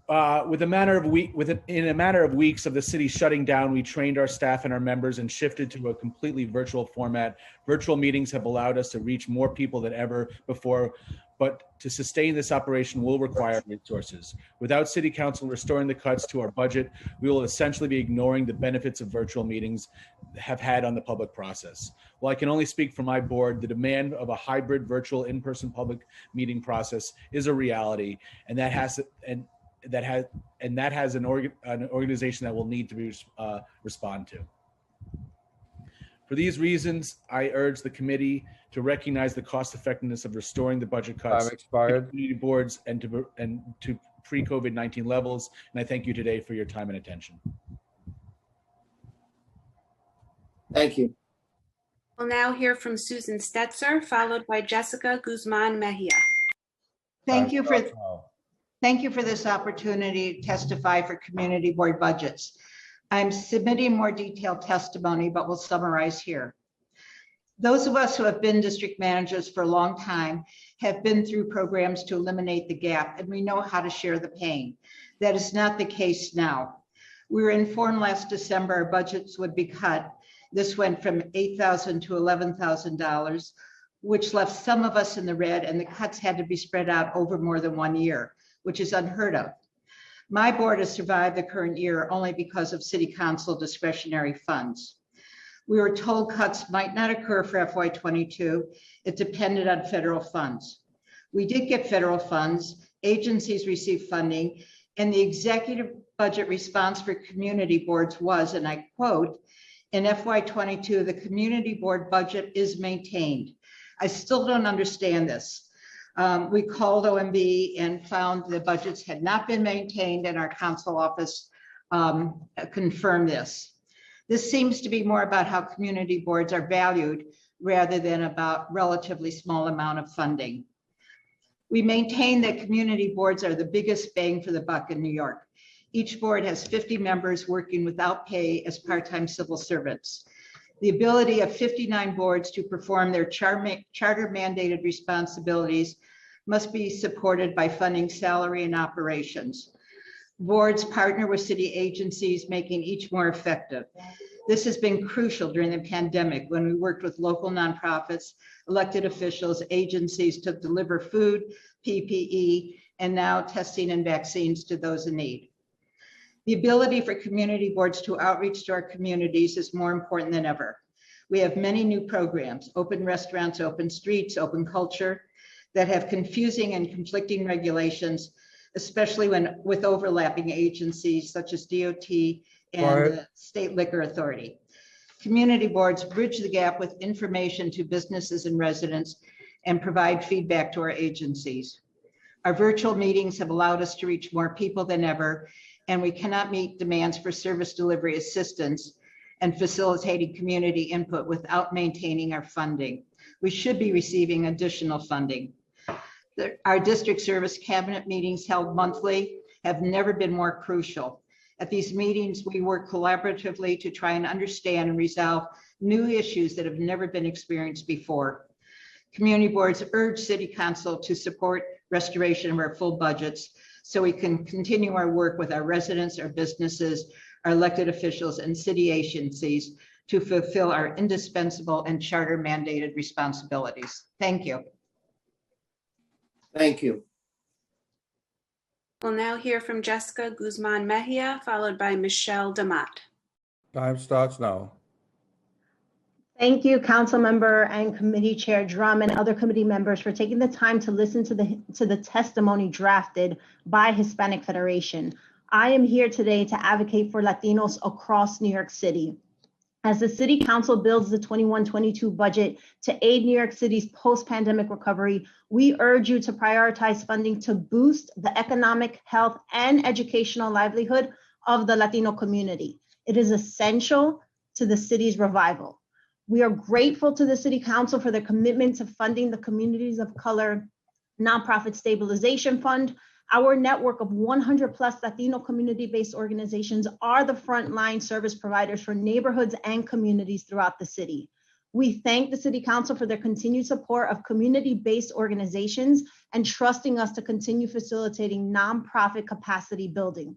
Speaker 2: In a matter of weeks of the city shutting down, we trained our staff and our members and shifted to a completely virtual format. Virtual meetings have allowed us to reach more people than ever before, but to sustain this operation will require resources. Without City Council restoring the cuts to our budget, we will essentially be ignoring the benefits of virtual meetings have had on the public process. While I can only speak for my board, the demand of a hybrid virtual in-person public meeting process is a reality, and that has an organization that will need to be respond to. For these reasons, I urge the committee to recognize the cost effectiveness of restoring the budget cuts to community boards and to pre-COVID-19 levels. And I thank you today for your time and attention.
Speaker 4: Thank you.
Speaker 5: We'll now hear from Susan Stetzer, followed by Jessica Guzman Mejia.
Speaker 7: Thank you for this opportunity to testify for community board budgets. I'm submitting more detailed testimony, but will summarize here. Those of us who have been district managers for a long time have been through programs to eliminate the gap, and we know how to share the pain. That is not the case now. We were informed last December our budgets would be cut. This went from $8,000 to $11,000, which left some of us in the red, and the cuts had to be spread out over more than 1 year, which is unheard of. My board has survived the current year only because of City Council discretionary funds. We were told cuts might not occur for FY22. It depended on federal funds. We did get federal funds, agencies received funding, and the executive budget response for community boards was, and I quote, in FY22, the community board budget is maintained. I still don't understand this. We called OMB and found the budgets had not been maintained, and our council office confirmed this. This seems to be more about how community boards are valued rather than about relatively small amount of funding. We maintain that community boards are the biggest bang for the buck in New York. Each board has 50 members working without pay as part-time civil servants. The ability of 59 boards to perform their charter mandated responsibilities must be supported by funding salary and operations. Boards partner with city agencies, making each more effective. This has been crucial during the pandemic when we worked with local nonprofits, elected officials, agencies to deliver food, PPE, and now testing and vaccines to those in need. The ability for community boards to outreach to our communities is more important than ever. We have many new programs, open restaurants, open streets, open culture, that have confusing and conflicting regulations, especially with overlapping agencies such as DOT and the State Liquor Authority. Community boards bridge the gap with information to businesses and residents and provide feedback to our agencies. Our virtual meetings have allowed us to reach more people than ever, and we cannot meet demands for service delivery assistance and facilitating community input without maintaining our funding. We should be receiving additional funding. Our district service cabinet meetings held monthly have never been more crucial. At these meetings, we work collaboratively to try and understand and resolve new issues that have never been experienced before. Community boards urge City Council to support restoration of our full budgets so we can continue our work with our residents, our businesses, our elected officials, and city agencies to fulfill our indispensable and charter mandated responsibilities. Thank you.
Speaker 4: Thank you.
Speaker 5: We'll now hear from Jessica Guzman Mejia, followed by Michelle Damat.
Speaker 17: Time starts now.
Speaker 8: Thank you, Council Member and Committee Chair Drum and other committee members for taking the time to listen to the testimony drafted by Hispanic Federation. I am here today to advocate for Latinos across New York City. As the City Council builds the 21-22 budget to aid New York City's post-pandemic recovery, we urge you to prioritize funding to boost the economic, health, and educational livelihood of the Latino community. It is essential to the city's revival. We are grateful to the City Council for their commitment to funding the Communities of Color Nonprofit Stabilization Fund. Our network of 100 plus Latino community-based organizations are the frontline service providers for neighborhoods and communities throughout the city. We thank the City Council for their continued support of community-based organizations and trusting us to continue facilitating nonprofit capacity building.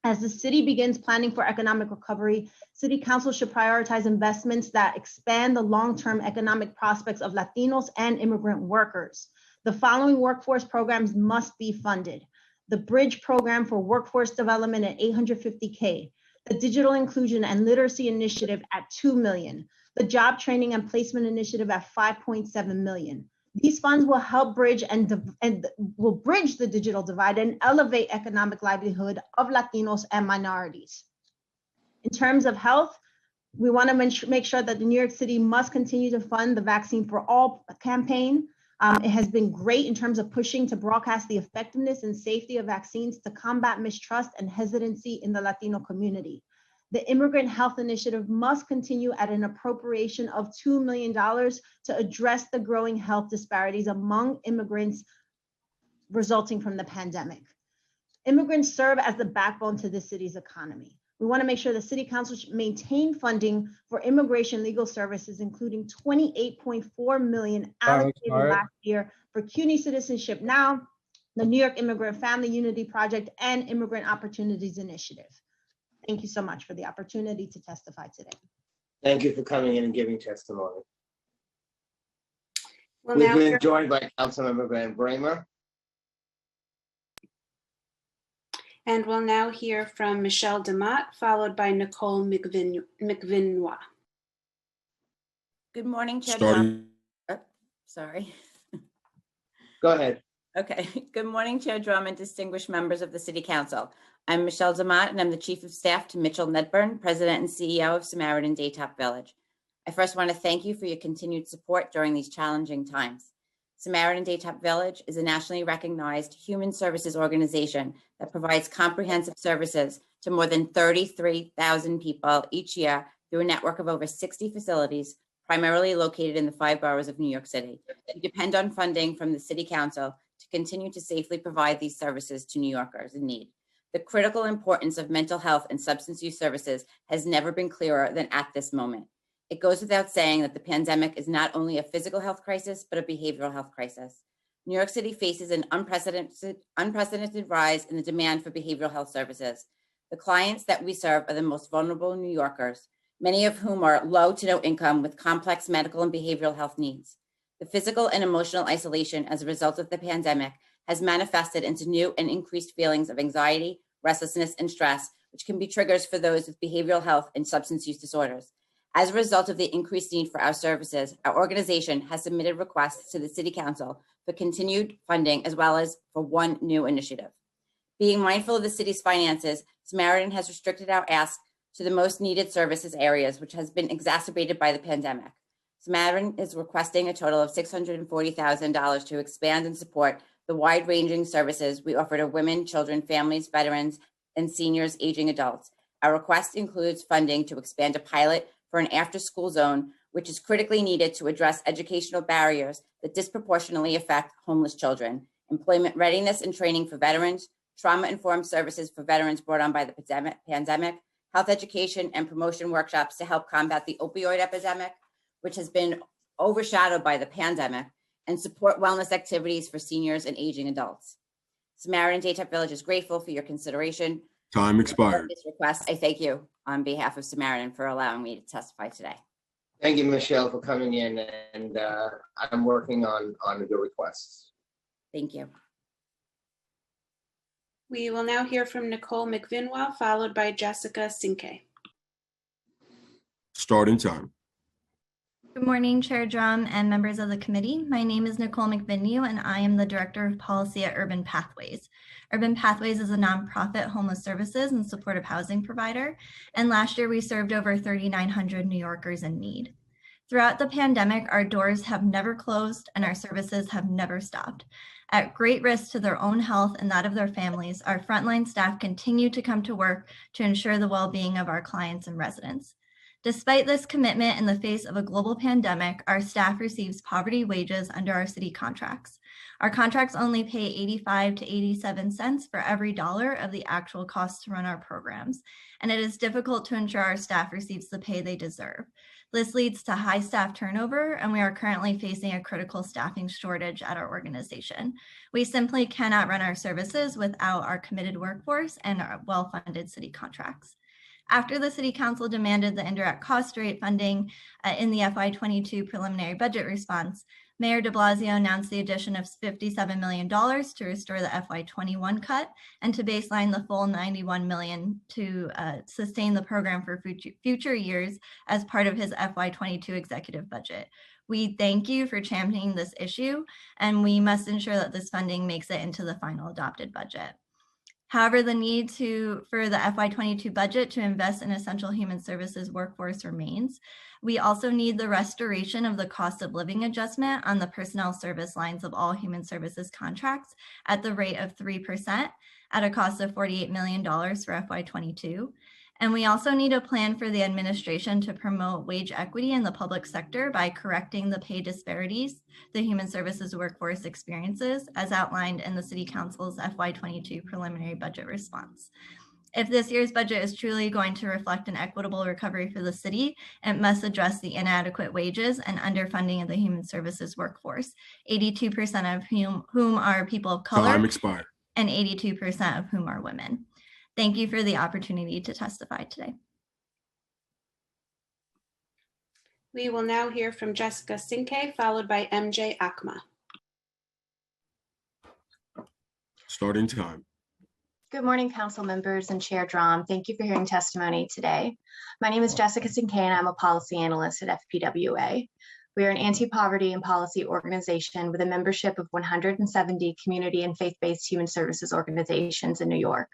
Speaker 8: As the city begins planning for economic recovery, City Council should prioritize investments that expand the long-term economic prospects of Latinos and immigrant workers. The following workforce programs must be funded: the Bridge Program for Workforce Development at $850K, the Digital Inclusion and Literacy Initiative at $2 million, the Job Training and Placement Initiative at $5.7 million. These funds will help bridge and will bridge the digital divide and elevate economic livelihood of Latinos and minorities. In terms of health, we want to make sure that the New York City must continue to fund the Vaccine for All campaign. It has been great in terms of pushing to broadcast the effectiveness and safety of vaccines to combat mistrust and hesitancy in the Latino community. The Immigrant Health Initiative must continue at an appropriation of $2 million to address the growing health disparities among immigrants resulting from the pandemic. Immigrants serve as the backbone to the city's economy. We want to make sure the City Council should maintain funding for immigration legal services, including $28.4 million allocated last year for CUNY Citizenship Now, the New York Immigrant Family Unity Project, and Immigrant Opportunities Initiative. Thank you so much for the opportunity to testify today.
Speaker 4: Thank you for coming in and giving testimony.
Speaker 5: Well,
Speaker 4: We've
Speaker 5: now
Speaker 4: been joined by Councilmember Van Bramer.
Speaker 5: And we'll now hear from Michelle DeMott, followed by Nicole McVinois.
Speaker 9: Good morning, Chair. Sorry.
Speaker 4: Go ahead.
Speaker 9: Okay. Good morning, Chair Drum and distinguished members of the City Council. I'm Michelle DeMott, and I'm the Chief of Staff to Mitchell Nedburn, President and CEO of Samaritan Daytop Village. I first want to thank you for your continued support during these challenging times. Samaritan Daytop Village is a nationally recognized human services organization that provides comprehensive services to more than 33,000 people each year through a network of over 60 facilities, primarily located in the 5 boroughs of New York City. We depend on funding from the City Council to continue to safely provide these services to New Yorkers in need. The critical importance of mental health and substance use services has never been clearer than at this moment. It goes without saying that the pandemic is not only a physical health crisis, but a behavioral health crisis. New York City faces an unprecedented rise in the demand for behavioral health services. The clients that we serve are the most vulnerable New Yorkers, many of whom are low to no income with complex medical and behavioral health needs. The physical and emotional isolation as a result of the pandemic has manifested into new and increased feelings of anxiety, restlessness, and stress, which can be triggers for those with behavioral health and substance use disorders. As a result of the increased need for our services, our organization has submitted requests to the City Council for continued funding as well as for one new initiative. Being mindful of the city's finances, Samaritan has restricted our ask to the most needed services areas, which has been exacerbated by the pandemic. Samaritan is requesting a total of $640,000 to expand and support the wide-ranging services we offer to women, children, families, veterans, and seniors aging adults. Our request includes funding to expand a pilot for an after-school zone, which is critically needed to address educational barriers that disproportionately affect homeless children, employment readiness and training for veterans, trauma-informed services for veterans brought on by the pandemic, health education and promotion workshops to help combat the opioid epidemic, which has been overshadowed by the pandemic, and support wellness activities for seniors and aging adults. Samaritan Daytop Village is grateful for your consideration.
Speaker 11: Time expired.
Speaker 9: This request, I thank you on behalf of Samaritan for allowing me to testify today.
Speaker 4: Thank you, Michelle, for coming in, and I'm working on your requests.
Speaker 9: Thank you.
Speaker 5: We will now hear from Nicole McVinois, followed by Jessica Sinke.
Speaker 11: Starting time.
Speaker 12: Good morning, Chair Drum and members of the committee. My name is Nicole McVinois, and I am the Director of Policy at Urban Pathways. Urban Pathways is a nonprofit homeless services and supportive housing provider, and last year we served over 3,900 New Yorkers in need. Throughout the pandemic, our doors have never closed and our services have never stopped. At great risk to their own health and that of their families, our frontline staff continue to come to work to ensure the well-being of our clients and residents. Despite this commitment in the face of a global pandemic, our staff receives poverty wages under our city contracts. Our contracts only pay 85 to 87 cents for every dollar of the actual cost to run our programs, and it is difficult to ensure our staff receives the pay they deserve. This leads to high staff turnover, and we are currently facing a critical staffing shortage at our organization. We simply cannot run our services without our committed workforce and our well-funded city contracts. After the City Council demanded the indirect cost rate funding in the FY22 preliminary budget response, Mayor de Blasio announced the addition of $57 million to restore the FY21 cut and to baseline the full $91 million to sustain the program for future years as part of his FY22 executive budget. We thank you for championing this issue, and we must ensure that this funding makes it into the final adopted budget. However, the need for the FY22 budget to invest in essential human services workforce remains. We also need the restoration of the cost of living adjustment on the personnel service lines of all human services contracts at the rate of 3% at a cost of $48 million for FY22. And we also need a plan for the administration to promote wage equity in the public sector by correcting the pay disparities the human services workforce experiences, as outlined in the City Council's FY22 preliminary budget response. If this year's budget is truly going to reflect an equitable recovery for the city, it must address the inadequate wages and underfunding of the human services workforce, 82% of whom are people of color.
Speaker 10: Time expired.
Speaker 12: And 82% of whom are women. Thank you for the opportunity to testify today.
Speaker 5: We will now hear from Jessica Sinke, followed by MJ Akma.
Speaker 10: Starting time.
Speaker 11: Good morning, council members and Chair Drum. Thank you for hearing testimony today. My name is Jessica Sinke and I'm a policy analyst at FPWA. We are an anti-poverty and policy organization with a membership of 170 community and faith-based human services organizations in New York.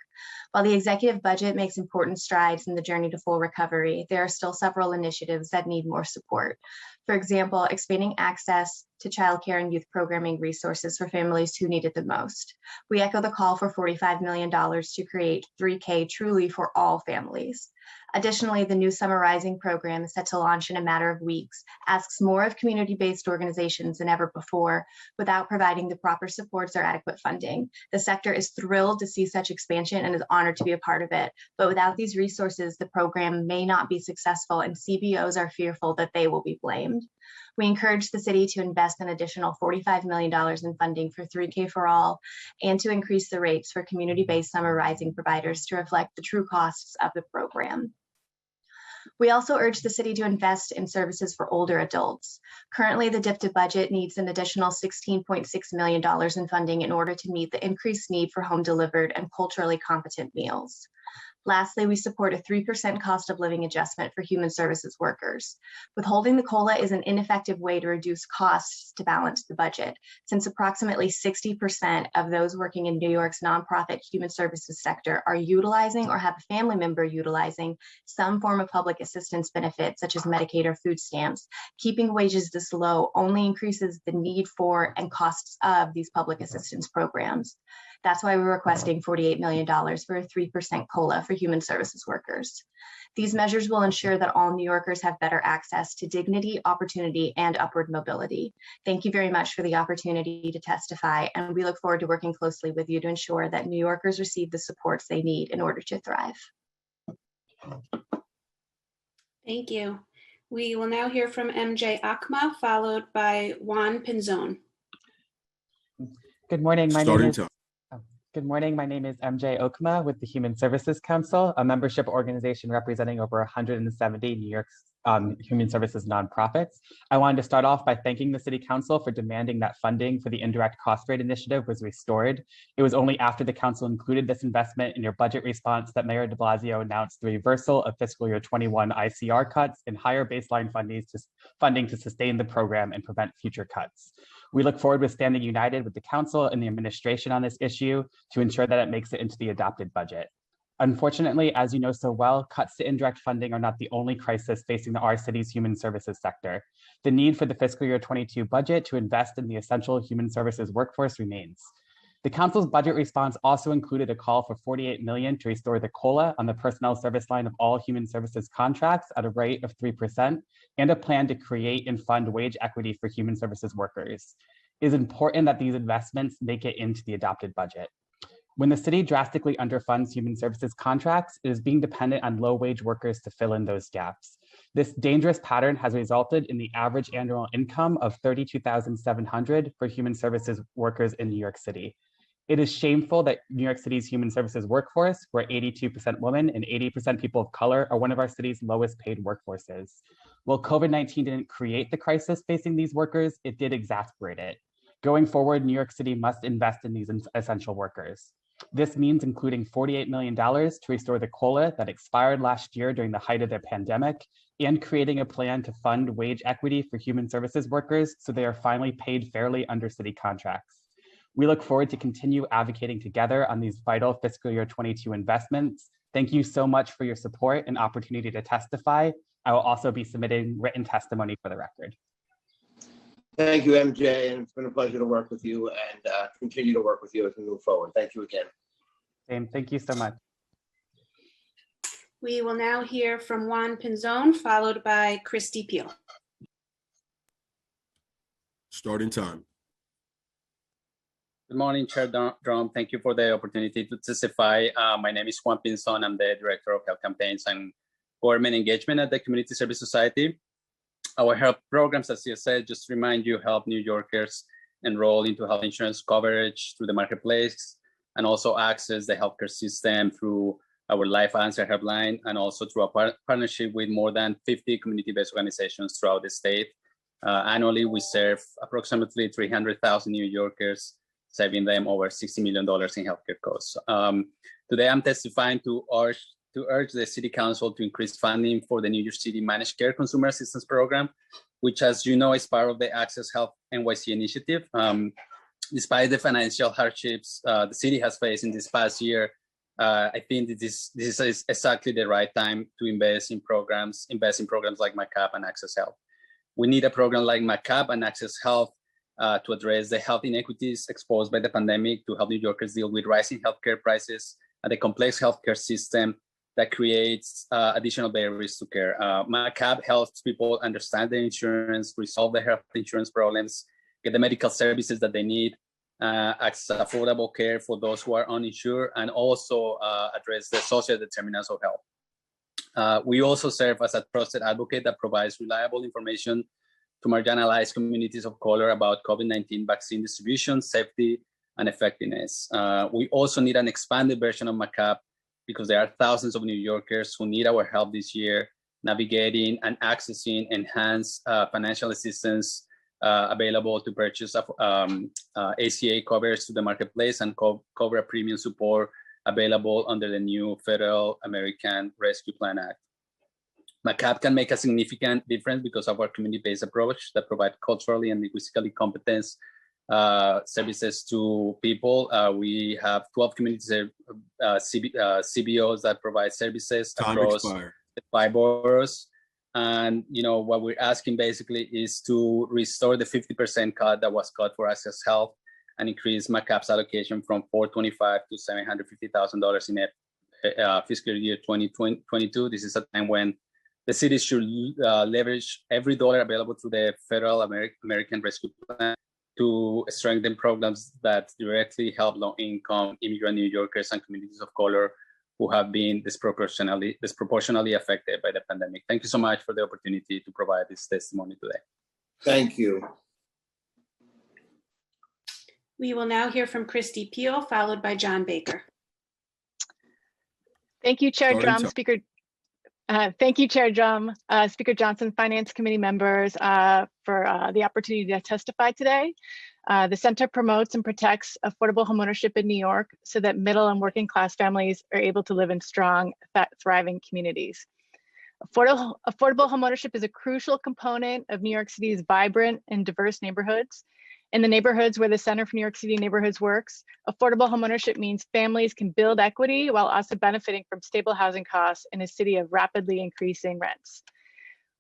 Speaker 11: While the executive budget makes important strides in the journey to full recovery, there are still several initiatives that need more support. For example, expanding access to childcare and youth programming resources for families who need it the most. We echo the call for $45 million to create 3K truly for all families. Additionally, the new Summer Rising program is set to launch in a matter of weeks, asks more of community-based organizations than ever before without providing the proper supports or adequate funding. The sector is thrilled to see such expansion and is honored to be a part of it. But without these resources, the program may not be successful and CBOs are fearful that they will be blamed. We encourage the city to invest an additional $45 million in funding for 3K for all and to increase the rates for community-based Summer Rising providers to reflect the true costs of the program. We also urge the city to invest in services for older adults. Currently, the DIPTA budget needs an additional $16.6 million in funding in order to meet the increased need for home delivered and culturally competent meals. Lastly, we support a 3% cost of living adjustment for human services workers. Withholding the COLA is an ineffective way to reduce costs to balance the budget, since approximately 60% of those working in New York's nonprofit human services sector are utilizing or have a family member utilizing some form of public assistance benefit, such as Medicaid or food stamps. Keeping wages this low only increases the need for and costs of these public assistance programs. That's why we're requesting $48 million for a 3% COLA for human services workers. These measures will ensure that all New Yorkers have better access to dignity, opportunity, and upward mobility. Thank you very much for the opportunity to testify, and we look forward to working closely with you to ensure that New Yorkers receive the supports they need in order to thrive.
Speaker 5: Thank you. We will now hear from MJ Akma, followed by Juan Pinzon.
Speaker 13: Good morning.
Speaker 10: Starting time.
Speaker 13: Good morning. My name is MJ Okma with the Human Services Council, a membership organization representing over 170 New York's human services nonprofits. I wanted to start off by thanking the City Council for demanding that funding for the indirect cost rate initiative was restored. It was only after the Council included this investment in your budget response that Mayor de Blasio announced the reversal of fiscal year 21 ICR cuts and higher baseline funding to sustain the program and prevent future cuts. We look forward with standing united with the Council and the administration on this issue to ensure that it makes it into the adopted budget. Unfortunately, as you know so well, cuts to indirect funding are not the only crisis facing our city's human services sector. The need for the fiscal year 22 budget to invest in the essential human services workforce remains. The council's budget response also included a call for $48 million to restore the COLA on the personnel service line of all human services contracts at a rate of 3%, and a plan to create and fund wage equity for human services workers. It is important that these investments make it into the adopted budget. When the city drastically underfunds human services contracts, it is being dependent on low-wage workers to fill in those gaps. This dangerous pattern has resulted in the average annual income of $32,700 for human services workers in New York City. It is shameful that New York City's human services workforce, where 82% women and 80% people of color, are one of our city's lowest paid workforces. While COVID-19 didn't create the crisis facing these workers, it did exacerbate it. Going forward, New York City must invest in these essential workers. This means including $48 million to restore the COLA that expired last year during the height of the pandemic, and creating a plan to fund wage equity for human services workers so they are finally paid fairly under city contracts. We look forward to continue advocating together on these vital fiscal year 22 investments. Thank you so much for your support and opportunity to testify. I will also be submitting written testimony for the record.
Speaker 4: Thank you, MJ, and it's been a pleasure to work with you and continue to work with you as we move forward. Thank you again.
Speaker 13: Same. Thank you so much.
Speaker 5: We will now hear from Juan Pinzon, followed by Christy Peel.
Speaker 10: Starting time.
Speaker 6: Good morning, Chair Drum. Thank you for the opportunity to testify. My name is Juan Pinzon. I'm the Director of Health Campaigns and Government Engagement at the Community Service Society. Our health programs, as you said, just to remind you, help New Yorkers enroll into health insurance coverage through the marketplace, and also access the healthcare system through our Life Answer Helpline, and also through a partnership with more than 50 community-based organizations throughout the state. Annually, we serve approximately 300,000 New Yorkers, saving them over $60 million in healthcare costs. Today, I'm testifying to urge the City Council to increase funding for the New York City Managed Care Consumer Assistance Program, which, as you know, is part of the Access Health NYC initiative. Despite the financial hardships the city has faced in this past year, I think this is exactly the right time to invest in programs like MACAP and Access Health. We need a program like MACAP and Access Health to address the health inequities exposed by the pandemic, to help New Yorkers deal with rising healthcare prices and the complex healthcare system that creates additional barriers to care. MACAP helps people understand their insurance, resolve their health insurance problems, get the medical services that they need, access affordable care for those who are uninsured, and also address the social determinants of health. We also serve as a trusted advocate that provides reliable information to marginalized communities of color about COVID-19 vaccine distribution, safety, and effectiveness. We also need an expanded version of MACAP because there are thousands of New Yorkers who need our help this year navigating and accessing enhanced financial assistance available to purchase ACA coverage to the marketplace and cover premium support available under the new Federal American Rescue Plan Act. MACAP can make a significant difference because of our community-based approach that provide culturally and linguistically competent services to people. We have 12 community CBOs that provide services across 5 boroughs. And what we're asking basically is to restore the 50% cut that was cut for Access Health and increase MACAP's allocation from $425,000 to $750,000 in fiscal year 2022. This is a time when the city should leverage every dollar available through the Federal American Rescue Plan to strengthen programs that directly help low-income immigrant New Yorkers and communities of color who have been disproportionately affected by the pandemic. Thank you so much for the opportunity to provide this testimony today.
Speaker 4: Thank you.
Speaker 5: We will now hear from Christy Peel, followed by John Baker.
Speaker 14: Thank you, Chair Drum, Speaker. Thank you, Chair Drum, Speaker Johnson, Finance Committee members for the opportunity to testify today. The center promotes and protects affordable homeownership in New York so that middle and working class families are able to live in strong, thriving communities. Affordable homeownership is a crucial component of New York City's vibrant and diverse neighborhoods. In the neighborhoods where the Center for New York City Neighborhoods works, affordable homeownership means families can build equity while also benefiting from stable housing costs in a city of rapidly increasing rents.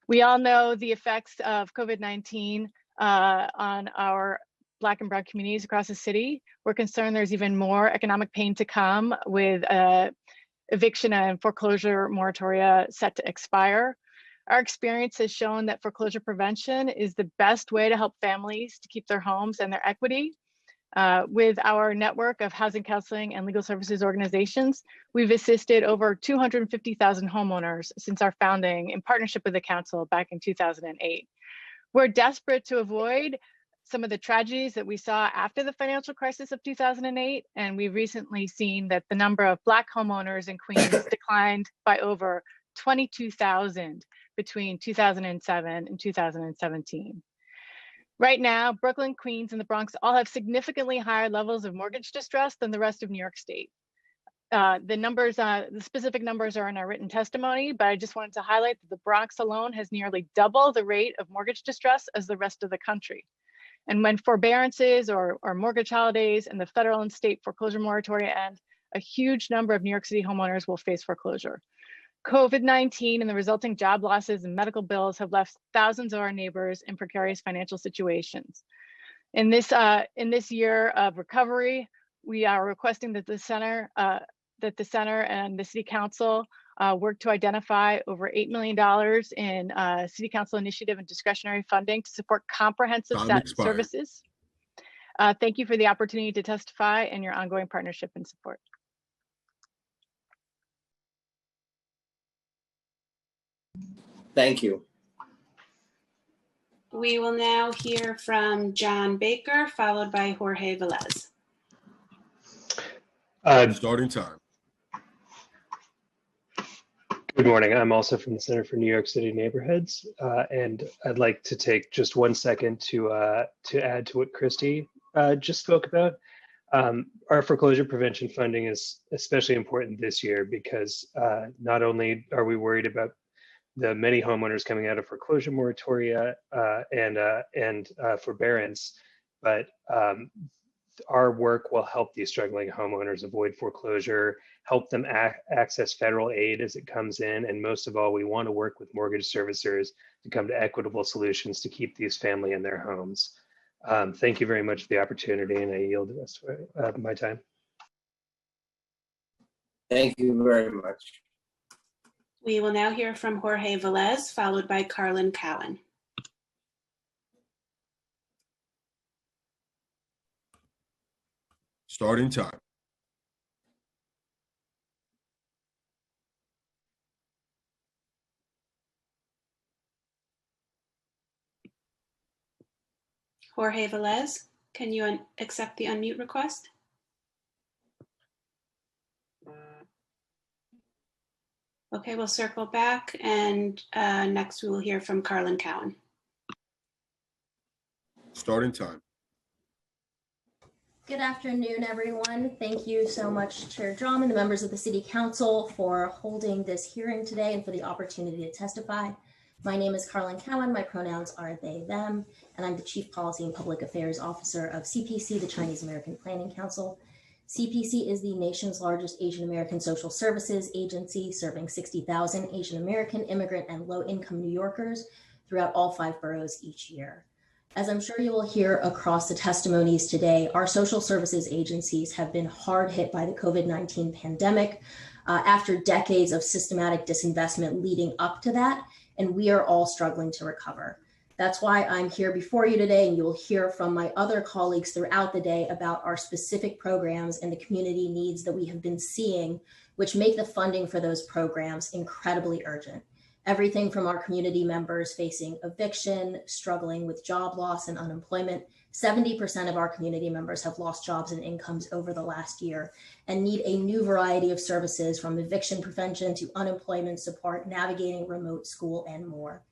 Speaker 14: We all know the effects of COVID-19 on our Black and Brown communities across the city. We're concerned there's even more economic pain to come with eviction and foreclosure moratoria set to expire. Our experience has shown that foreclosure prevention is the best way to help families to keep their homes and their equity. With our network of housing counseling and legal services organizations, we've assisted over 250,000 homeowners since our founding in partnership with the council back in 2008. We're desperate to avoid some of the tragedies that we saw after the financial crisis of 2008, and we've recently seen that the number of Black homeowners in Queens declined by over 22,000 between 2007 and 2017. Right now, Brooklyn, Queens, and the Bronx all have significantly higher levels of mortgage distress than the rest of New York State. The specific numbers are in our written testimony, but I just wanted to highlight that the Bronx alone has nearly double the rate of mortgage distress as the rest of the country. And when forbearances or mortgage holidays and the federal and state foreclosure moratoria end, a huge number of New York City homeowners will face foreclosure. COVID-19 and the resulting job losses and medical bills have left thousands of our neighbors in precarious financial situations. In this year of recovery, we are requesting that the center and the City Council work to identify over $8 million in City Council initiative and discretionary funding to support comprehensive services. Thank you for the opportunity to testify and your ongoing partnership and support.
Speaker 4: Thank you.
Speaker 5: We will now hear from John Baker, followed by Jorge Velez.
Speaker 10: Starting time.
Speaker 15: Good morning. I'm also from the Center for New York City Neighborhoods, and I'd like to take just 1 second to add to what Christy just spoke about. Our foreclosure prevention funding is especially important this year because not only are we worried about the many homeowners coming out of foreclosure moratoria and forbearance, but our work will help these struggling homeowners avoid foreclosure, help them access federal aid as it comes in, and most of all, we want to work with mortgage servicers to come to equitable solutions to keep these family in their homes. Thank you very much for the opportunity, and I yield the rest of my time.
Speaker 4: Thank you very much.
Speaker 5: We will now hear from Jorge Velez, followed by Carlin Cowan.
Speaker 10: Starting time.
Speaker 5: Jorge Velez, can you accept the unmute request? Okay, we'll circle back, and next we will hear from Carlin Cowan.
Speaker 10: Starting time.
Speaker 12: Good afternoon, everyone. Thank you so much, Chair Drum and the members of the City Council for holding this hearing today and for the opportunity to testify. My name is Carlin Cowan. My pronouns are they, them, and I'm the Chief Policy and Public Affairs Officer of CPC, the Chinese American Planning Council. CPC is the nation's largest Asian American social services agency, serving 60,000 Asian American, immigrant, and low-income New Yorkers throughout all 5 boroughs each year. As I'm sure you will hear across the testimonies today, our social services agencies have been hard hit by the COVID-19 pandemic after decades of systematic disinvestment leading up to that, and we are all struggling to recover. That's why I'm here before you today, and you'll hear from my other colleagues throughout the day about our specific programs and the community needs that we have been seeing, which make the funding for those programs incredibly urgent. Everything from our community members facing eviction, struggling with job loss and unemployment. 70% of our community members have lost jobs and incomes over the last year and need a new variety of services, from eviction prevention to unemployment support, navigating remote school, and more.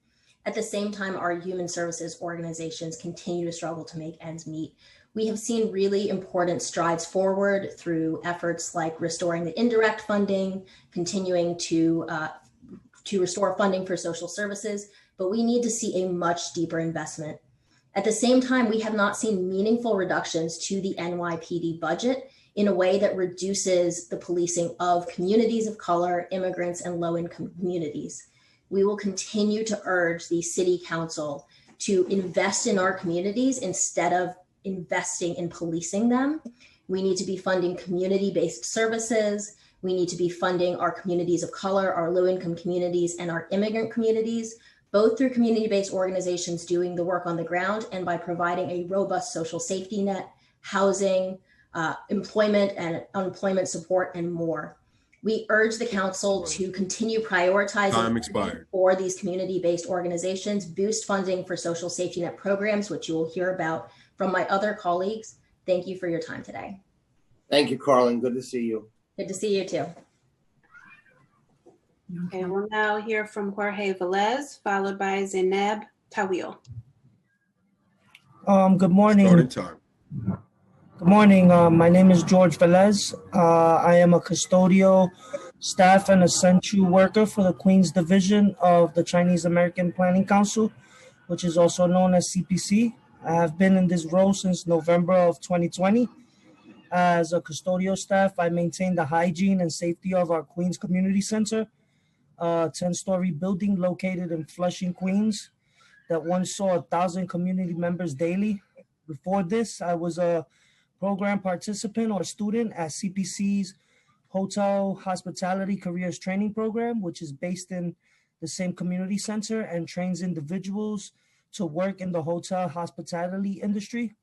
Speaker 12: At the same time, our human services organizations continue to struggle to make ends meet. We have seen really important strides forward through efforts like restoring the indirect funding, continuing to restore funding for social services, but we need to see a much deeper investment. At the same time, we have not seen meaningful reductions to the NYPD budget in a way that reduces the policing of communities of color, immigrants, and low-income communities. We will continue to urge the City Council to invest in our communities instead of
Speaker 16: investing in policing them. We need to be funding community-based services. We need to be funding our communities of color, our low-income communities, and our immigrant communities, both through community-based organizations doing the work on the ground and by providing a robust social safety net, housing, employment and unemployment support, and more. We urge the council to continue prioritizing for these community-based organizations, boost funding for social safety net programs, which you will hear about from my other colleagues. Thank you for your time today.
Speaker 4: Thank you, Carlin. Good to see you.
Speaker 16: Good to see you too.
Speaker 5: Okay, we'll now hear from Jorge Velez, followed by Zainab Tawil.
Speaker 18: Good morning.
Speaker 10: Starting time.
Speaker 18: Good morning. My name is George Velez. I am a custodial staff and essential worker for the Queens Division of the Chinese American Planning Council, which is also known as CPC. I have been in this role since November of 2020. As a custodial staff, I maintain the hygiene and safety of our Queens Community Center, a 10-story building located in Flushing, Queens, that once saw 1,000 community members daily. Before this, I was a program participant or student at CPC's Hotel Hospitality Careers Training Program, which is based in the same community center and trains individuals to work in the hotel hospitality industry.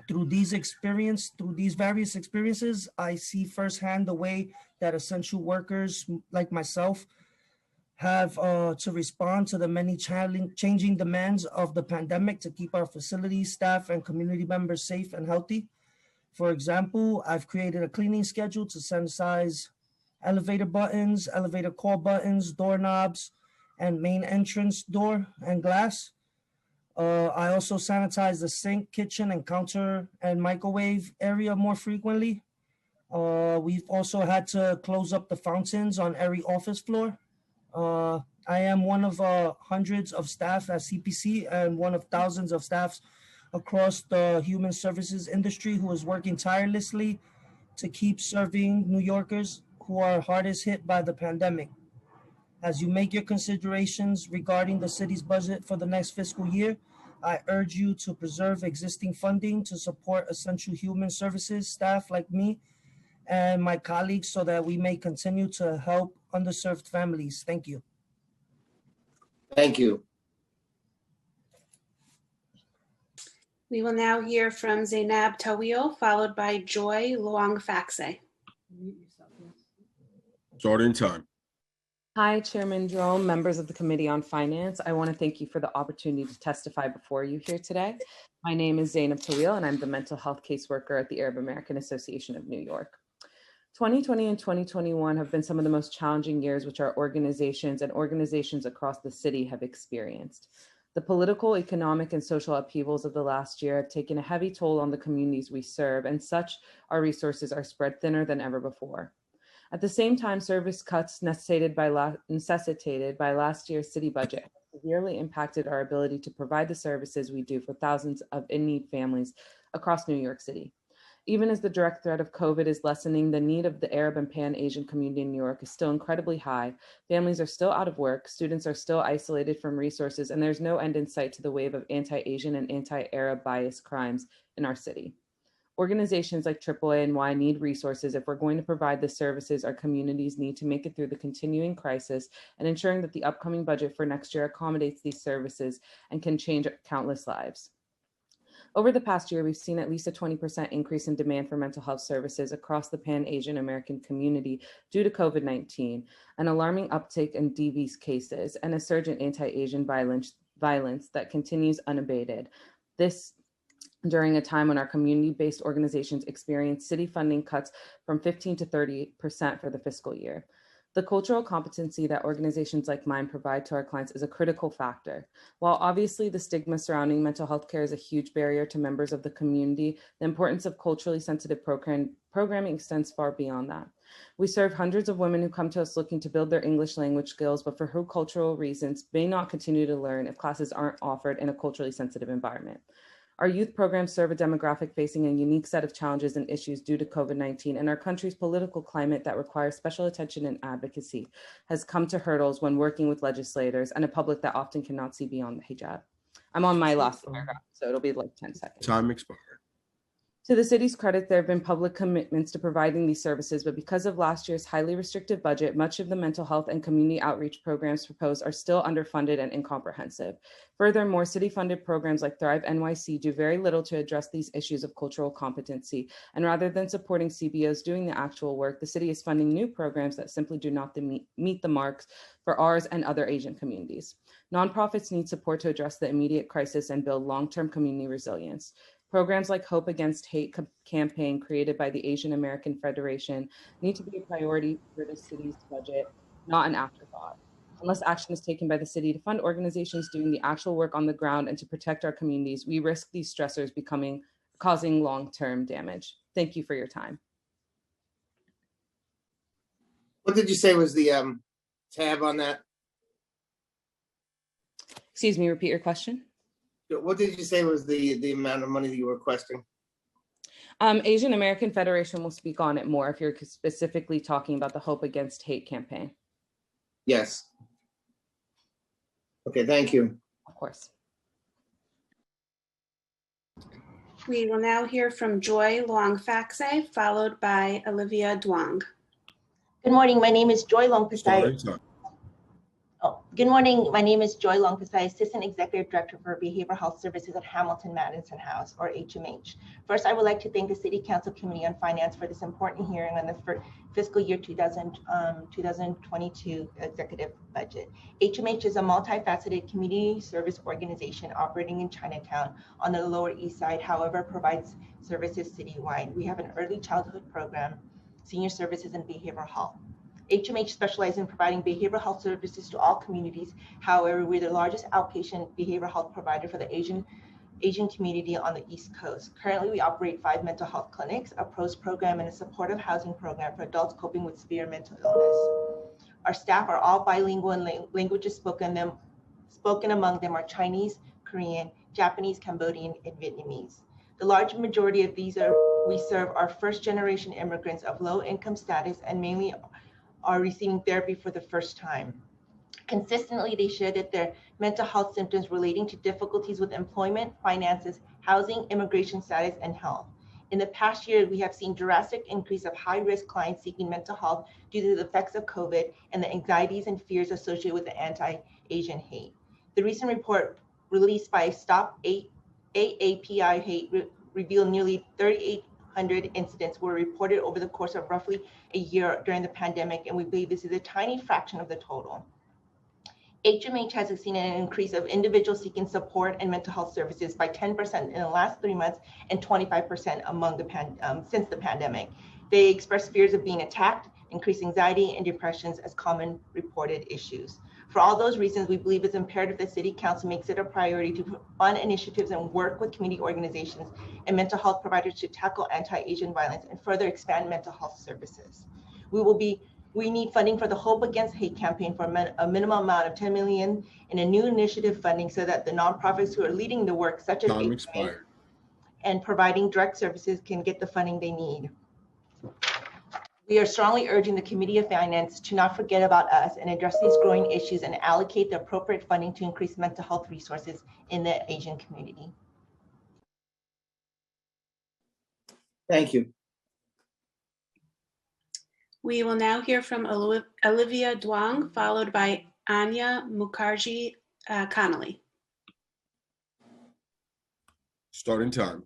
Speaker 18: Through these various experiences, I see firsthand the way that essential workers like myself have to respond to the many changing demands of the pandemic to keep our facilities, staff, and community members safe and healthy. For example, I've created a cleaning schedule to sanitize elevator buttons, elevator call buttons, doorknobs, and main entrance door and glass. I also sanitize the sink, kitchen, and counter and microwave area more frequently. We've also had to close up the fountains on every office floor. I am one of hundreds of staff at CPC and one of thousands of staffs across the human services industry who is working tirelessly to keep serving New Yorkers who are hardest hit by the pandemic. As you make your considerations regarding the city's budget for the next fiscal year, I urge you to preserve existing funding to support essential human services staff like me and my colleagues so that we may continue to help underserved families. Thank you.
Speaker 4: Thank you.
Speaker 5: We will now hear from Zainab Tawil, followed by Joy Luong-Faxe.
Speaker 10: Starting time.
Speaker 19: Hi, Chairman Jerome, members of the Committee on Finance. I want to thank you for the opportunity to testify before you here today. My name is Zainab Tawil, and I'm the mental health caseworker at the Arab American Association of New York. 2020 and 2021 have been some of the most challenging years which our organizations across the city have experienced. The political, economic, and social upheavals of the last year have taken a heavy toll on the communities we serve, and such our resources are spread thinner than ever before. At the same time, service cuts necessitated by last year's city budget have severely impacted our ability to provide the services we do for thousands of in-need families across New York City. Even as the direct threat of COVID is lessening, the need of the Arab and Pan-Asian community in New York is still incredibly high. Families are still out of work, students are still isolated from resources, and there's no end in sight to the wave of anti-Asian and anti-Arab bias crimes in our city. Organizations like AAA-NY need resources if we're going to provide the services our communities need to make it through the continuing crisis, and ensuring that the upcoming budget for next year accommodates these services and can change countless lives. Over the past year, we've seen at least a 20% increase in demand for mental health services across the Pan-Asian American community due to COVID-19, an alarming uptick in DV cases, and a surge in anti-Asian violence that continues unabated. This during a time when our community-based organizations experience city funding cuts from 15 to 30% for the fiscal year. The cultural competency that organizations like mine provide to our clients is a critical factor. While obviously the stigma surrounding mental health care is a huge barrier to members of the community, the importance of culturally sensitive programming extends far beyond that. We serve hundreds of women who come to us looking to build their English language skills, but for who cultural reasons may not continue to learn if classes aren't offered in a culturally sensitive environment. Our youth programs serve a demographic facing a unique set of challenges and issues due to COVID-19, and our country's political climate that requires special attention and advocacy has come to hurdles when working with legislators and a public that often cannot see beyond the hijab. I'm on my last paragraph, so it'll be like 10 seconds.
Speaker 10: Time expired.
Speaker 19: To the city's credit, there have been public commitments to providing these services, but because of last year's highly restrictive budget, much of the mental health and community outreach programs proposed are still underfunded and incomprehensive. Furthermore, city-funded programs like Thrive NYC do very little to address these issues of cultural competency. And rather than supporting CBOs doing the actual work, the city is funding new programs that simply do not meet the marks for ours and other Asian communities. Nonprofits need support to address the immediate crisis and build long-term community resilience. Programs like Hope Against Hate campaign created by the Asian American Federation need to be a priority for the city's budget, not an afterthought. Unless action is taken by the city to fund organizations doing the actual work on the ground and to protect our communities, we risk these stressors causing long-term damage. Thank you for your time.
Speaker 4: What did you say was the tab on that?
Speaker 19: Excuse me, repeat your question.
Speaker 4: What did you say was the amount of money that you were requesting?
Speaker 19: Asian American Federation will speak on it more if you're specifically talking about the Hope Against Hate campaign.
Speaker 4: Yes. Okay, thank you.
Speaker 19: Of course.
Speaker 5: We will now hear from Joy Long-Faxe, followed by Olivia Duong.
Speaker 3: Good morning. My name is Joy Long-Faxe.
Speaker 10: Starting time.
Speaker 3: Good morning. My name is Joy Long-Faxe, Assistant Executive Director for Behavioral Health Services at Hamilton Madison House, or HMH. First, I would like to thank the City Council Committee on Finance for this important hearing on the fiscal year 2022 executive budget. HMH is a multifaceted community service organization operating in Chinatown on the Lower East Side, however, provides services citywide. We have an early childhood program, senior services, and behavioral health. HMH specializes in providing behavioral health services to all communities. However, we're the largest outpatient behavioral health provider for the Asian community on the East Coast. Currently, we operate 5 mental health clinics, a PROS program, and a supportive housing program for adults coping with severe mental illness. Our staff are all bilingual in languages spoken among them are Chinese, Korean, Japanese, Cambodian, and Vietnamese. The large majority of these we serve are first-generation immigrants of low income status and mainly are receiving therapy for the first time. Consistently, they share that their mental health symptoms relating to difficulties with employment, finances, housing, immigration status, and health. In the past year, we have seen drastic increase of high-risk clients seeking mental health due to the effects of COVID and the anxieties and fears associated with the anti-Asian hate. The recent report released by Stop AAPI Hate revealed nearly 3,800 incidents were reported over the course of roughly a year during the pandemic, and we believe this is a tiny fraction of the total. HMH has seen an increase of individuals seeking support and mental health services by 10% in the last 3 months and 25% since the pandemic. They express fears of being attacked, increased anxiety, and depressions as common reported issues. For all those reasons, we believe it's imperative that City Council makes it a priority to fund initiatives and work with community organizations and mental health providers to tackle anti-Asian violence and further expand mental health services. We need funding for the Hope Against Hate campaign for a minimum amount of $10 million and a new initiative funding so that the nonprofits who are leading the work, such as HMH, and providing direct services can get the funding they need. We are strongly urging the Committee of Finance to not forget about us and address these growing issues and allocate the appropriate funding to increase mental health resources in the Asian community.
Speaker 4: Thank you.
Speaker 5: We will now hear from Olivia Duong, followed by Anya Mukherjee Connolly.
Speaker 10: Starting time.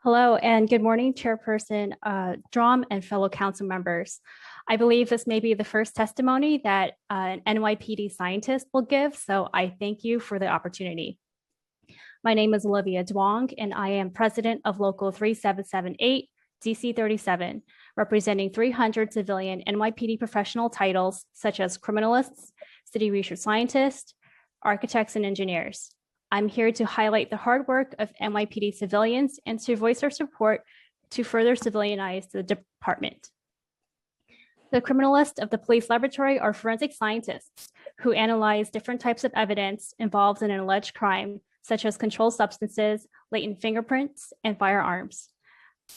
Speaker 20: Hello and good morning, Chairperson Dromm and fellow council members. I believe this may be the first testimony that an NYPD scientist will give, so I thank you for the opportunity. My name is Olivia Duong, and I am president of Local 3778, DC 37, representing 300 civilian NYPD professional titles such as criminalists, city research scientists, architects, and engineers. I'm here to highlight the hard work of NYPD civilians and to voice our support to further civilianize the department. The criminalists of the police laboratory are forensic scientists who analyze different types of evidence involved in an alleged crime, such as controlled substances, latent fingerprints, and firearms.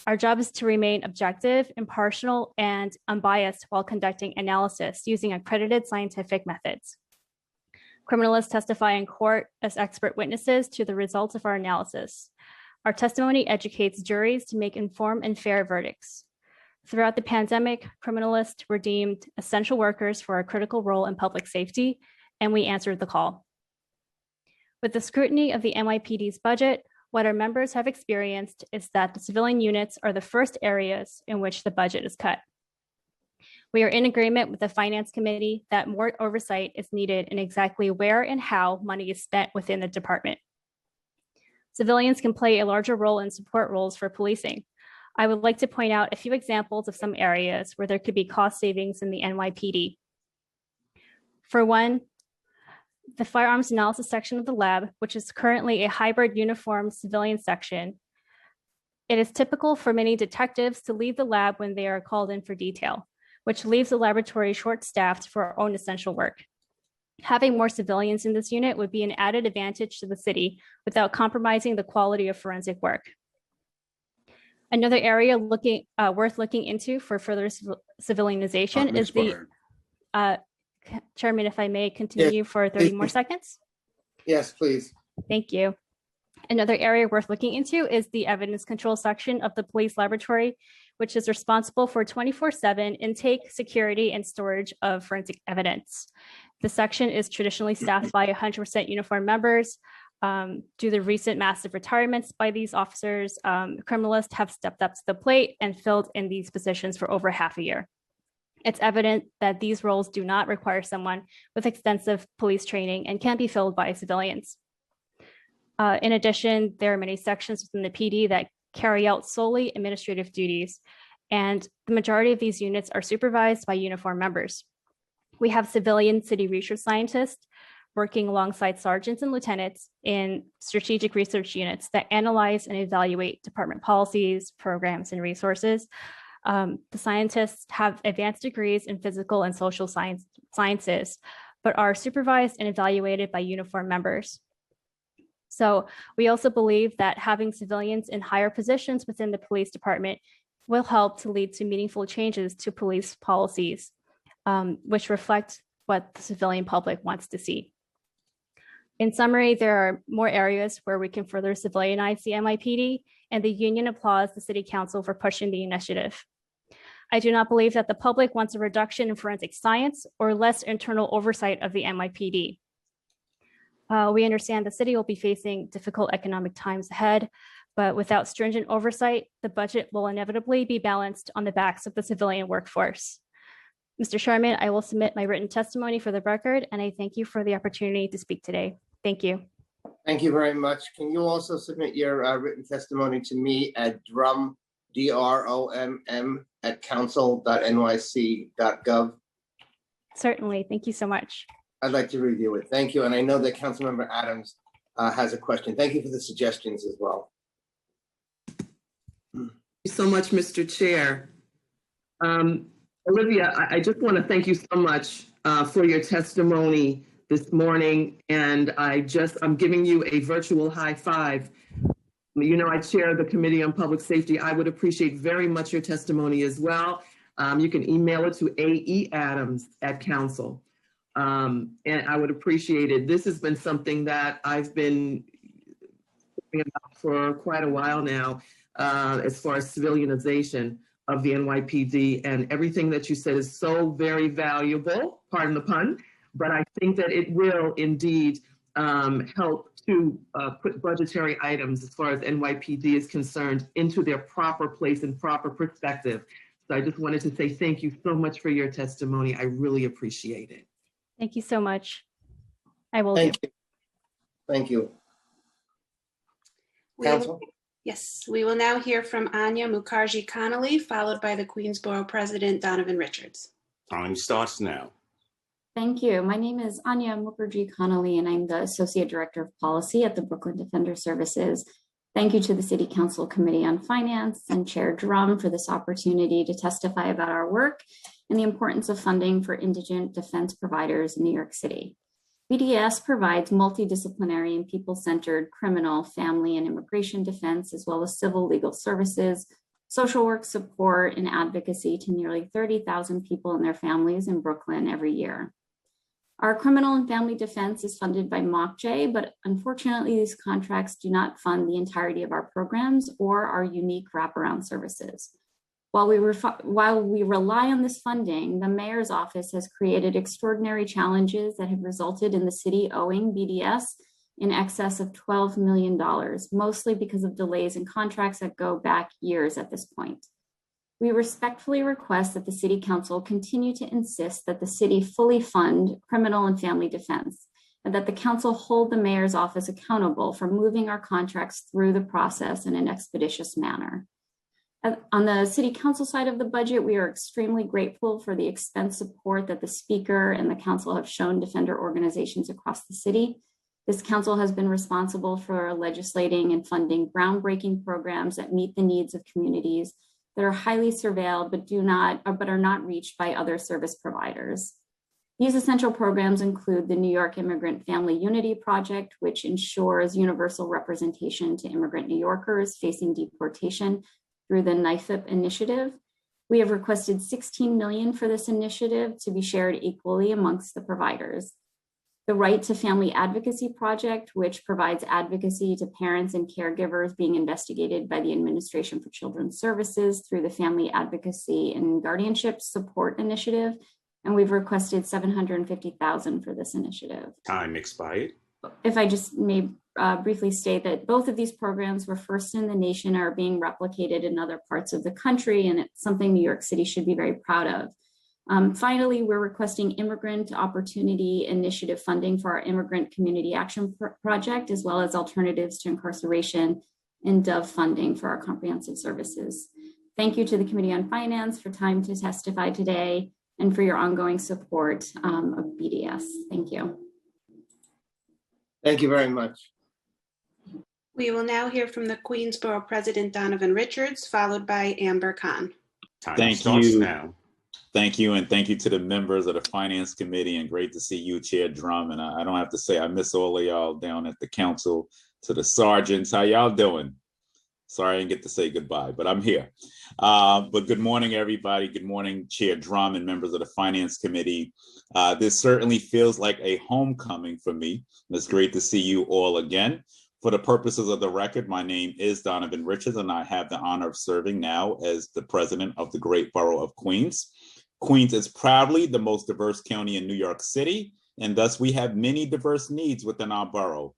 Speaker 20: Our job is to remain objective, impartial, and unbiased while conducting analysis using accredited scientific methods. Criminalists testify in court as expert witnesses to the results of our analysis. Our testimony educates juries to make informed and fair verdicts. Throughout the pandemic, criminalists were deemed essential workers for our critical role in public safety, and we answered the call. With the scrutiny of the NYPD's budget, what our members have experienced is that the civilian units are the first areas in which the budget is cut. We are in agreement with the Finance Committee that more oversight is needed in exactly where and how money is spent within the department. Civilians can play a larger role in support roles for policing. I would like to point out a few examples of some areas where there could be cost savings in the NYPD. For one, the firearms analysis section of the lab, which is currently a hybrid uniformed civilian section. It is typical for many detectives to leave the lab when they are called in for detail, which leaves the laboratory short-staffed for our own essential work. Having more civilians in this unit would be an added advantage to the city without compromising the quality of forensic work. Another area worth looking into for further civilianization is the, Chairman, if I may continue for 30 more seconds.
Speaker 4: Yes, please.
Speaker 20: Thank you. Another area worth looking into is the evidence control section of the police laboratory, which is responsible for 24/7 intake, security, and storage of forensic evidence. The section is traditionally staffed by 100% uniformed members. Due to the recent massive retirements by these officers, criminalists have stepped up to the plate and filled in these positions for over half a year. It's evident that these roles do not require someone with extensive police training and can be filled by civilians. In addition, there are many sections within the PD that carry out solely administrative duties, and the majority of these units are supervised by uniformed members. We have civilian city research scientists working alongside sergeants and lieutenants in strategic research units that analyze and evaluate department policies, programs, and resources. The scientists have advanced degrees in physical and social sciences, but are supervised and evaluated by uniformed members. So we also believe that having civilians in higher positions within the police department will help to lead to meaningful changes to police policies, which reflect what the civilian public wants to see. In summary, there are more areas where we can further civilianize the NYPD, and the union applauds the City Council for pushing the initiative. I do not believe that the public wants a reduction in forensic science or less internal oversight of the NYPD. We understand the city will be facing difficult economic times ahead, but without stringent oversight, the budget will inevitably be balanced on the backs of the civilian workforce. Mr. Chairman, I will submit my written testimony for the record, and I thank you for the opportunity to speak today. Thank you.
Speaker 4: Thank you very much. Can you also submit your written testimony to me at drum, DROMM, at council.nyc.gov?
Speaker 20: Certainly. Thank you so much.
Speaker 4: I'd like to review it. Thank you. And I know that Councilmember Adams has a question. Thank you for the suggestions as well.
Speaker 21: Thank you so much, Mr. Chair. Olivia, I just want to thank you so much for your testimony this morning. And I'm giving you a virtual high five. You know, I chair the Committee on Public Safety. I would appreciate very much your testimony as well. You can email it to aeadams@council. And I would appreciate it. This has been something that I've been thinking about for quite a while now, as far as civilianization of the NYPD, and everything that you said is so very valuable, pardon the pun, but I think that it will indeed help to put budgetary items as far as NYPD is concerned into their proper place and proper perspective. So I just wanted to say thank you so much for your testimony. I really appreciate it.
Speaker 20: Thank you so much. I will.
Speaker 4: Thank you. Thank you. Council?
Speaker 5: Yes, we will now hear from Anya Mukherjee Connolly, followed by the Queensborough President, Donovan Richards.
Speaker 22: Time starts now.
Speaker 23: Thank you. My name is Anya Mukherjee Connolly, and I'm the Associate Director of Policy at the Brooklyn Defender Services. Thank you to the City Council Committee on Finance and Chair Drum for this opportunity to testify about our work and the importance of funding for indigent defense providers in New York City. BDS provides multidisciplinary and people-centered criminal, family, and immigration defense, as well as civil legal services, social work support, and advocacy to nearly 30,000 people and their families in Brooklyn every year. Our criminal and family defense is funded by MOCJ, but unfortunately, these contracts do not fund the entirety of our programs or our unique wraparound services. While we rely on this funding, the mayor's office has created extraordinary challenges that have resulted in the city owing BDS in excess of $12 million, mostly because of delays in contracts that go back years at this point. We respectfully request that the City Council continue to insist that the city fully fund criminal and family defense, and that the council hold the mayor's office accountable for moving our contracts through the process in an expeditious manner. On the City Council side of the budget, we are extremely grateful for the expense support that the Speaker and the Council have shown defender organizations across the city. This council has been responsible for legislating and funding groundbreaking programs that meet the needs of communities that are highly surveilled but are not reached by other service providers. These essential programs include the New York Immigrant Family Unity Project, which ensures universal representation to immigrant New Yorkers facing deportation through the NYFIP initiative. We have requested $16 million for this initiative to be shared equally amongst the providers. The Right to Family Advocacy Project, which provides advocacy to parents and caregivers being investigated by the Administration for Children's Services through the Family Advocacy and Guardianship Support Initiative. And we've requested $750,000 for this initiative.
Speaker 1: Time expired.
Speaker 23: If I just may briefly state that both of these programs were first in the nation, are being replicated in other parts of the country, and it's something New York City should be very proud of. Finally, we're requesting Immigrant Opportunity Initiative funding for our Immigrant Community Action Project, as well as Alternatives to Incarceration and DOVE funding for our comprehensive services. Thank you to the Committee on Finance for time to testify today and for your ongoing support of BDS. Thank you.
Speaker 4: Thank you very much.
Speaker 5: We will now hear from the Queensborough President Donovan Richards, followed by Amber Khan.
Speaker 1: Thank you. Now. Thank you, and thank you to the members of the Finance Committee, and great to see you, Chair Drum. And I don't have to say I miss all of y'all down at the council, to the sergeants. How y'all doing? Sorry I didn't get to say goodbye, but I'm here. But good morning, everybody. Good morning, Chair Drum and members of the Finance Committee. This certainly feels like a homecoming for me. It's great to see you all again. For the purposes of the record, my name is Donovan Richards, and I have the honor of serving now as the president of the Great Borough of Queens. Queens is proudly the most diverse county in New York City, and thus we have many diverse needs within our borough.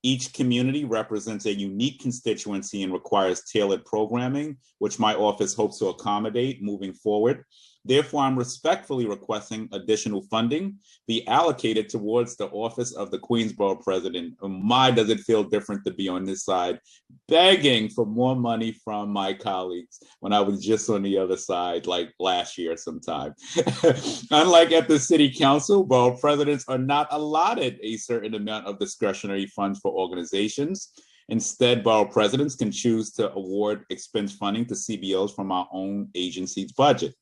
Speaker 1: Each community represents a unique constituency and requires tailored programming, which my office hopes to accommodate moving forward. Therefore, I'm respectfully requesting additional funding be allocated towards the office of the Queensborough President. My, does it feel different to be on this side, begging for more money from my colleagues when I was just on the other side, like last year sometime. Unlike at the City Council, borough presidents are not allotted a certain amount of discretionary funds for organizations. Instead, borough presidents can choose to award expense funding to CBOs from our own agency's budget.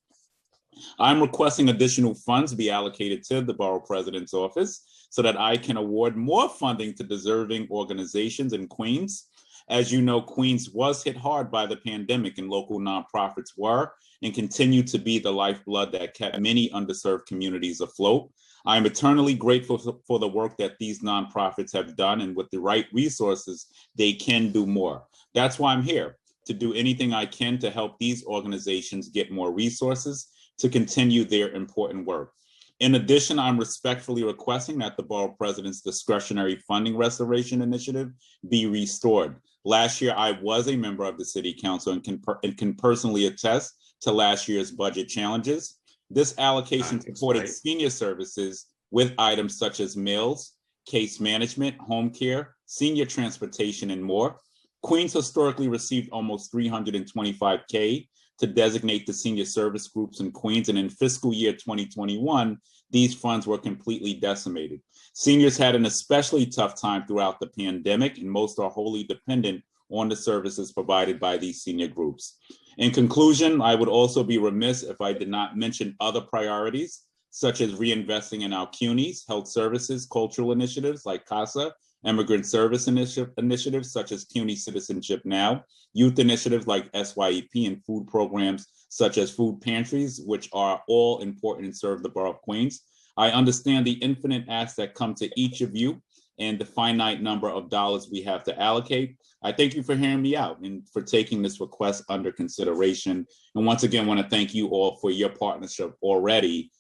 Speaker 1: I'm requesting additional funds be allocated to the borough president's office so that I can award more funding to deserving organizations in Queens. As you know, Queens was hit hard by the pandemic, and local nonprofits were and continue to be the lifeblood that kept many underserved communities afloat. I am eternally grateful for the work that these nonprofits have done, and with the right resources, they can do more. That's why I'm here, to do anything I can to help these organizations get more resources to continue their important work. In addition, I'm respectfully requesting that the borough president's discretionary funding restoration initiative be restored. Last year, I was a member of the City Council and can personally attest to last year's budget challenges. This allocation supported senior services with items such as meals, case management, home care, senior transportation, and more. Queens historically received almost $325K to designate the senior service groups in Queens, and in fiscal year 2021, these funds were completely decimated. Seniors had an especially tough time throughout the pandemic, and most are wholly dependent on the services provided by these senior groups. In conclusion, I would also be remiss if I did not mention other priorities, such as reinvesting in our CUNYs, health services, cultural initiatives like CASA, immigrant service initiatives such as CUNY Citizenship Now, youth initiatives like SYEP, and food programs such as food pantries, which are all important and serve the borough of Queens. I understand the infinite asks that come to each of you and the finite number of dollars we have to allocate. I thank you for hearing me out and for taking this request under consideration. And once again, want to thank you all for your partnership already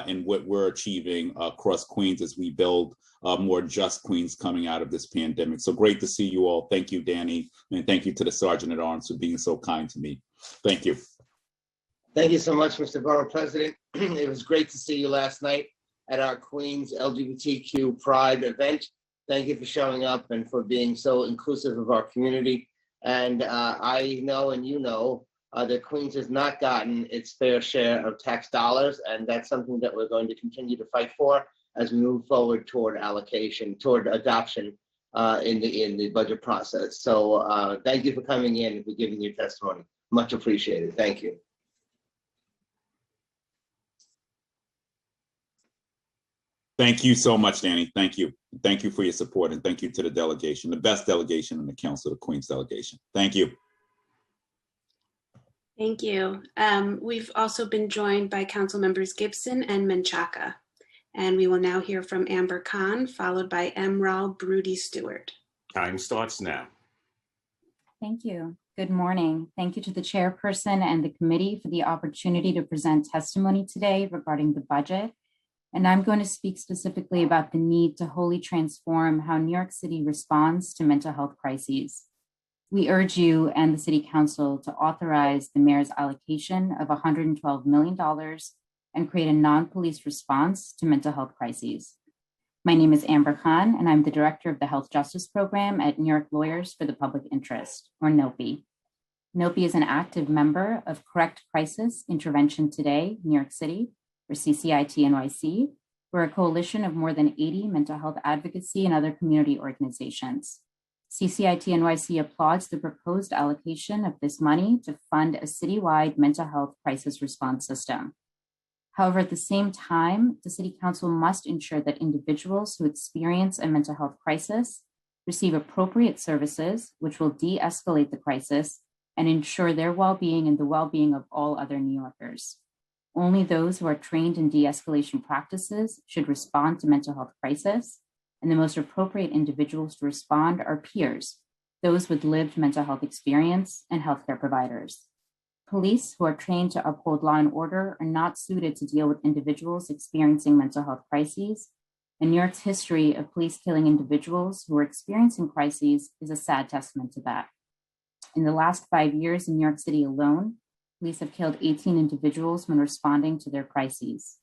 Speaker 1: in what we're achieving across Queens as we build more just Queens coming out of this pandemic. So great to see you all. Thank you, Danny. And thank you to the Sergeant at Arms for being so kind to me. Thank you.
Speaker 4: Thank you so much, Mr. Borough President. It was great to see you last night at our Queens LGBTQ Pride event. Thank you for showing up and for being so inclusive of our community. And I know, and you know, that Queens has not gotten its fair share of tax dollars, and that's something that we're going to continue to fight for as we move forward toward allocation, toward adoption in the budget process. So thank you for coming in and for giving your testimony. Much appreciated. Thank you.
Speaker 1: Thank you so much, Danny. Thank you. Thank you for your support, and thank you to the delegation, the best delegation in the Council, the Queens delegation. Thank you.
Speaker 5: Thank you. We've also been joined by Council Members Gibson and Menchaca. And we will now hear from Amber Khan, followed by Emerald Brody Stewart.
Speaker 2: Time starts now.
Speaker 7: Thank you. Good morning. Thank you to the chairperson and the committee for the opportunity to present testimony today regarding the budget. And I'm going to speak specifically about the need to wholly transform how New York City responds to mental health crises. We urge you and the City Council to authorize the mayor's allocation of $112 million and create a non-police response to mental health crises. My name is Amber Khan, and I'm the director of the Health Justice Program at New York Lawyers for the Public Interest, or NOPI. NOPI is an active member of Correct Crisis Intervention Today, New York City, or CCIT NYC. We're a coalition of more than 80 mental health advocacy and other community organizations. CCIT NYC applauds the proposed allocation of this money to fund a citywide mental health crisis response system. However, at the same time, the City Council must ensure that individuals who experience a mental health crisis receive appropriate services, which will de-escalate the crisis and ensure their well-being and the well-being of all other New Yorkers. Only those who are trained in de-escalation practices should respond to mental health crisis, and the most appropriate individuals to respond are peers, those with lived mental health experience, and healthcare providers. Police who are trained to uphold law and order are not suited to deal with individuals experiencing mental health crises, and New York's history of police killing individuals who are experiencing crises is a sad testament to that. In the last 5 years in New York City alone, police have killed 18 individuals when responding to their crises.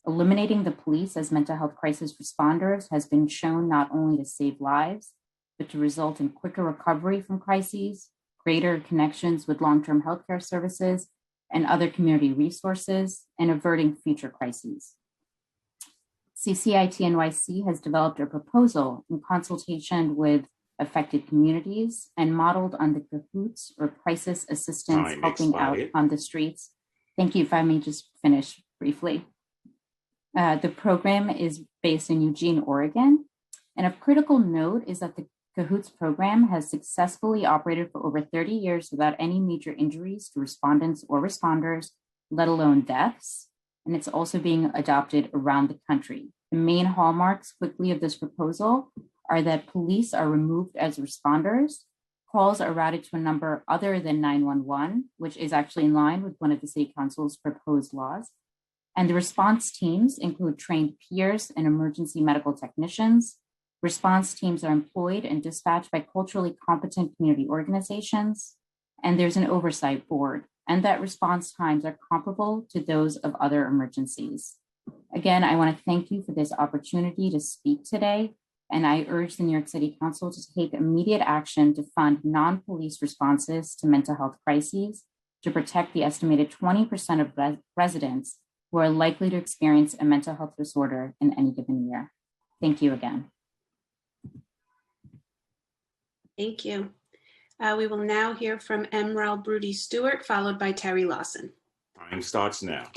Speaker 7: Eliminating the police as mental health crisis responders has been shown not only to save lives, but to result in quicker recovery from crises, greater connections with long-term healthcare services and other community resources, and averting future crises. CCIT NYC has developed a proposal in consultation with affected communities and modeled on the CAHOOTS, or Crisis Assistance
Speaker 2: Time
Speaker 7: Helping Out
Speaker 2: expired.
Speaker 7: on the Streets. Thank you. If I may just finish briefly. The program is based in Eugene, Oregon. And of critical note is that the CAHOOTS program has successfully operated for over 30 years without any major injuries to respondents or responders, let alone deaths. And it's also being adopted around the country. The main hallmarks quickly of this proposal are that police are removed as responders, calls are routed to a number other than 911, which is actually in line with one of the City Council's proposed laws. And the response teams include trained peers and emergency medical technicians. Response teams are employed and dispatched by culturally competent community organizations. And there's an oversight board, and that response times are comparable to those of other emergencies. Again, I want to thank you for this opportunity to speak today. And I urge the New York City Council to take immediate action to fund non-police responses to mental health crises to protect the estimated 20% of residents who are likely to experience a mental health disorder in any given year. Thank you again.
Speaker 5: Thank you. We will now hear from Emerald Brody Stewart, followed by Terry Lawson.
Speaker 2: Time starts now.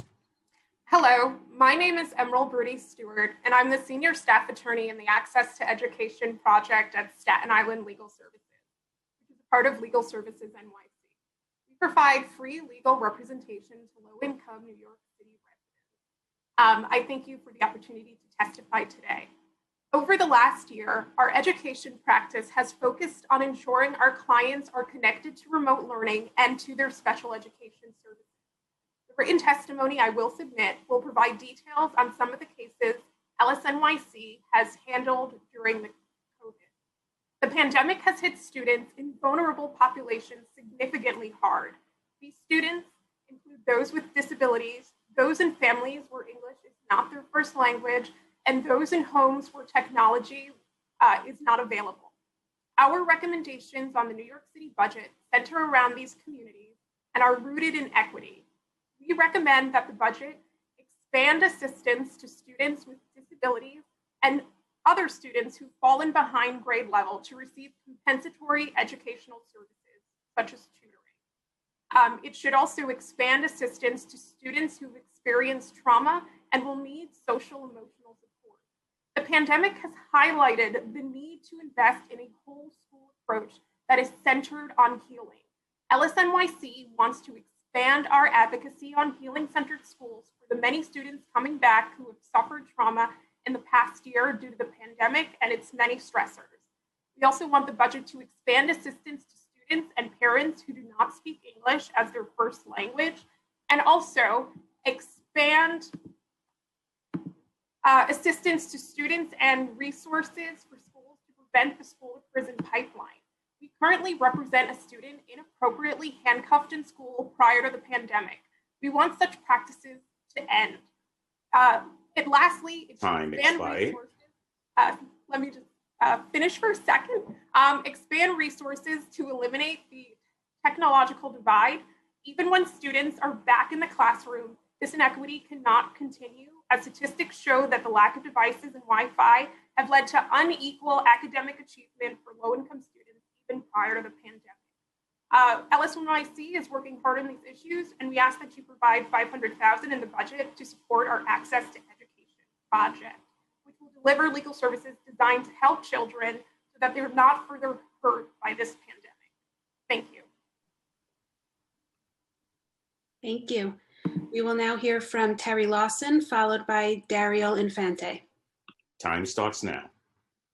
Speaker 22: Hello, my name is Emerald Brody Stewart, and I'm the Senior Staff Attorney in the Access to Education Project at Staten Island Legal Services, which is a part of Legal Services NYC. We provide free legal representation to low-income New York City residents. I thank you for the opportunity to testify today. Over the last year, our education practice has focused on ensuring our clients are connected to remote learning and to their special education services. The written testimony I will submit will provide details on some of the cases LSNYC has handled during the COVID. The pandemic has hit students in vulnerable populations significantly hard. These students include those with disabilities, those in families where English is not their first language, and those in homes where technology is not available. Our recommendations on the New York City budget center around these communities and are rooted in equity. We recommend that the budget expand assistance to students with disabilities and other students who've fallen behind grade level to receive compensatory educational services, such as tutoring. It should also expand assistance to students who've experienced trauma and will need social emotional support. The pandemic has highlighted the need to invest in a whole school approach that is centered on healing. LSNYC wants to expand our advocacy on healing-centered schools for the many students coming back who have suffered trauma in the past year due to the pandemic and its many stressors. We also want the budget to expand assistance to students and parents who do not speak English as their first language, and also expand assistance to students and resources for schools to prevent the school-to-prison pipeline. We currently represent a student inappropriately handcuffed in school prior to the pandemic. We want such practices to end. Lastly, it should expand resources. Let me just finish for a second. Expand resources to eliminate the technological divide. Even when students are back in the classroom, this inequity cannot continue, as statistics show that the lack of devices and Wi-Fi have led to unequal academic achievement for low-income students even prior to the pandemic. LSNYC is working hard on these issues, and we ask that you provide $500,000 in the budget to support our Access to Education project, which will deliver legal services designed to help children so that they're not further hurt by this pandemic. Thank you.
Speaker 5: Thank you. We will now hear from Terry Lawson, followed by Dario Infante.
Speaker 2: Time starts now.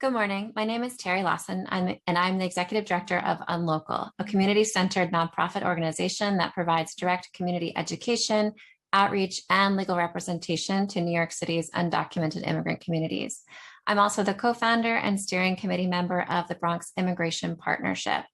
Speaker 8: Good morning. My name is Terry Lawson, and I'm the Executive Director of Unlocal, a community-centered nonprofit organization that provides direct community education, outreach, and legal representation to New York City's undocumented immigrant communities. I'm also the co-founder and steering committee member of the Bronx Immigration Partnership.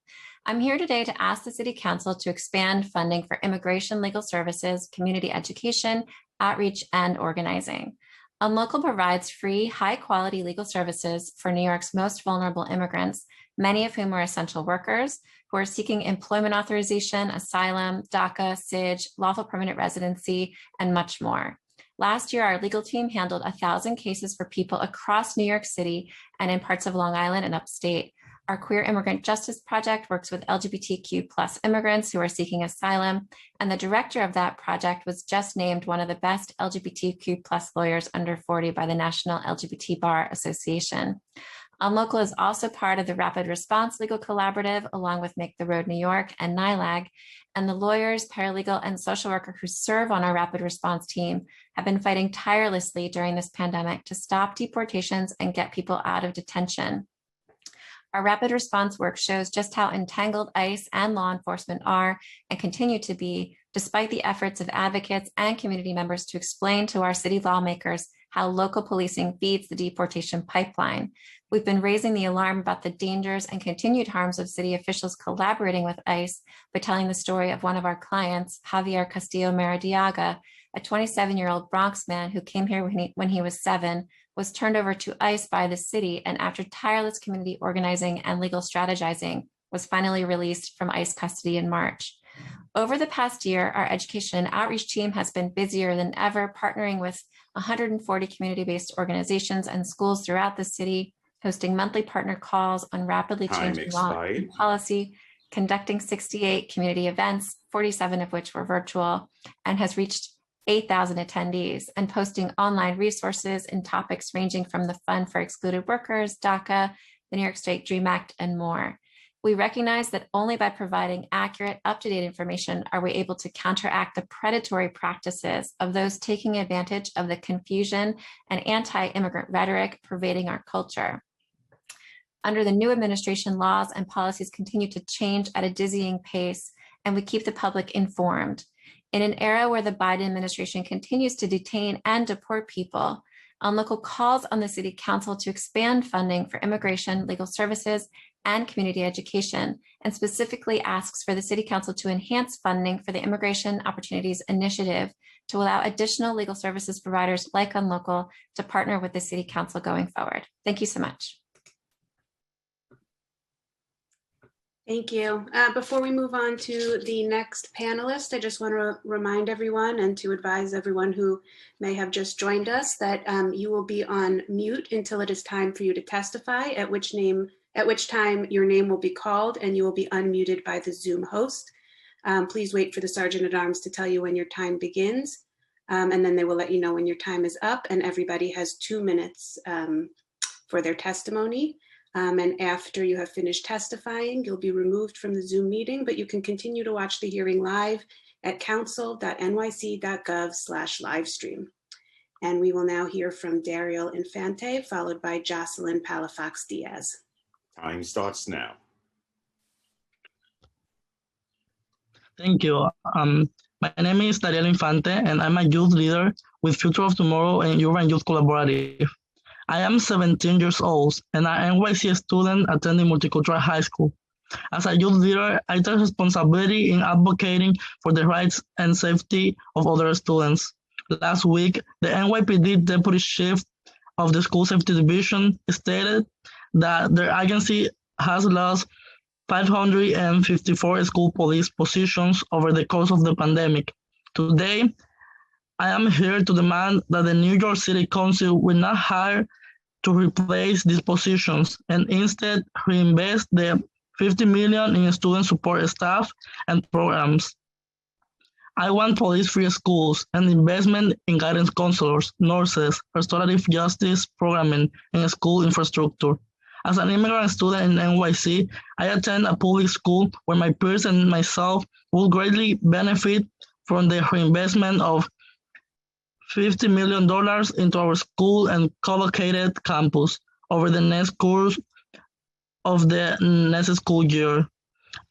Speaker 8: I'm here today to ask the City Council to expand funding for immigration legal services, community education, outreach, and organizing. Unlocal provides free, high-quality legal services for New York's most vulnerable immigrants, many of whom are essential workers who are seeking employment authorization, asylum, DACA, SIJ, lawful permanent residency, and much more. Last year, our legal team handled 1,000 cases for people across New York City and in parts of Long Island and upstate. Our Queer Immigrant Justice Project works with LGBTQ+ immigrants who are seeking asylum, and the director of that project was just named one of the best LGBTQ+ lawyers under 40 by the National LGBT Bar Association. Unlocal is also part of the Rapid Response Legal Collaborative, along with Make the Road New York and NILAG, and the lawyers, paralegal, and social worker who serve on our Rapid Response team have been fighting tirelessly during this pandemic to stop deportations and get people out of detention. Our rapid response work shows just how entangled ICE and law enforcement are and continue to be, despite the efforts of advocates and community members to explain to our city lawmakers how local policing feeds the deportation pipeline. We've been raising the alarm about the dangers and continued harms of city officials collaborating with ICE by telling the story of one of our clients, Javier Castillo Maradiaga, a 27-year-old Bronx man who came here when he was 7, was turned over to ICE by the city, and after tireless community organizing and legal strategizing, was finally released from ICE custody in March. Over the past year, our education and outreach team has been busier than ever, partnering with 140 community-based organizations and schools throughout the city, hosting monthly partner calls on rapidly changing law and policy, conducting 68 community events, 47 of which were virtual, and has reached 8,000 attendees, and posting online resources in topics ranging from the Fund for Excluded Workers, DACA, the New York State DREAM Act, and more. We recognize that only by providing accurate, up-to-date information are we able to counteract the predatory practices of those taking advantage of the confusion and anti-immigrant rhetoric pervading our culture. Under the new administration, laws and policies continue to change at a dizzying pace, and we keep the public informed. In an era where the Biden administration continues to detain and deport people, Unlocal calls on the City Council to expand funding for immigration, legal services, and community education, and specifically asks for the City Council to enhance funding for the Immigration Opportunities Initiative to allow additional legal services providers like Unlocal to partner with the City Council going forward. Thank you so much.
Speaker 5: Thank you. Before we move on to the next panelist, I just want to remind everyone and to advise everyone who may have just joined us that you will be on mute until it is time for you to testify, at which time your name will be called and you will be unmuted by the Zoom host. Please wait for the Sergeant at Arms to tell you when your time begins, and then they will let you know when your time is up, and everybody has 2 minutes for their testimony. And after you have finished testifying, you'll be removed from the Zoom meeting, but you can continue to watch the hearing live at council.nyc.gov/livestream. And we will now hear from Daryl Infante, followed by Jocelyn Palafox Diaz.
Speaker 2: Time starts now.
Speaker 9: Thank you. My name is Daryl Infante, and I'm a youth leader with Future of Tomorrow and Urban Youth Collaborative. I am 17 years old, and I'm an NYC student attending Multicultural High School. As a youth leader, I take responsibility in advocating for the rights and safety of other students. Last week, the NYPD Deputy Chief of the School Safety Division stated that their agency has lost 554 school police positions over the course of the pandemic. Today, I am here to demand that the New York City Council will not hire to replace these positions and instead reinvest the $50 million in student support staff and programs. I want police-free schools and investment in guidance counselors, nurses, restorative justice programming, and school infrastructure. As an immigrant student in NYC, I attend a public school where my peers and myself will greatly benefit from the reinvestment of $50 million into our school and co-located campus over the next course of the next school year.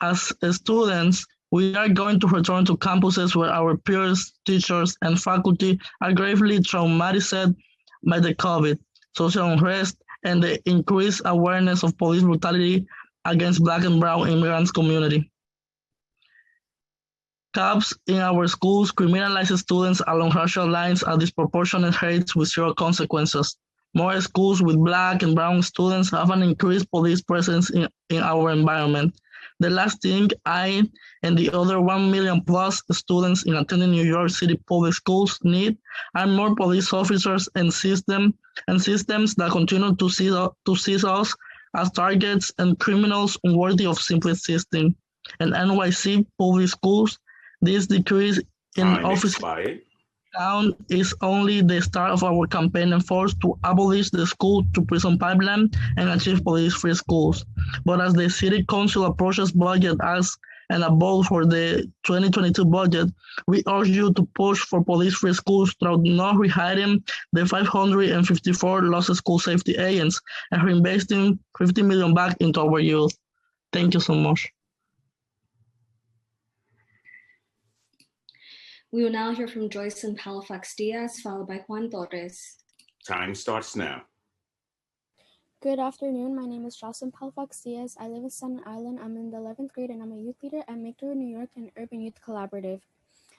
Speaker 9: As students, we are going to return to campuses where our peers, teachers, and faculty are gravely traumatized by the COVID, social unrest, and the increased awareness of police brutality against Black and Brown immigrants community. Cops in our schools criminalize students along racial lines at disproportionate rates with zero consequences. More schools with Black and Brown students have an increased police presence in our environment. The last thing I and the other 1 million plus students in attending New York City public schools need are more police officers and systems that continue to see us as targets and criminals unworthy of simply existing. In NYC public schools, this decrease in officer count is only the start of our campaign efforts to abolish the school-to-prison pipeline and achieve police-free schools. But as the City Council approaches budget asks and above for the 2022 budget, we urge you to push for police-free schools through not rehiring the 554 lost school safety agents and reinvesting $50 million back into our youth. Thank you so much.
Speaker 11: We will now hear from Joycelyn Palafox Diaz, followed by Juan Torres.
Speaker 2: Time starts now.
Speaker 17: Good afternoon. My name is Jocelyn Palafox Diaz. I live in Staten Island. I'm in the 11th grade and I'm a youth leader at Make Through New York and Urban Youth Collaborative.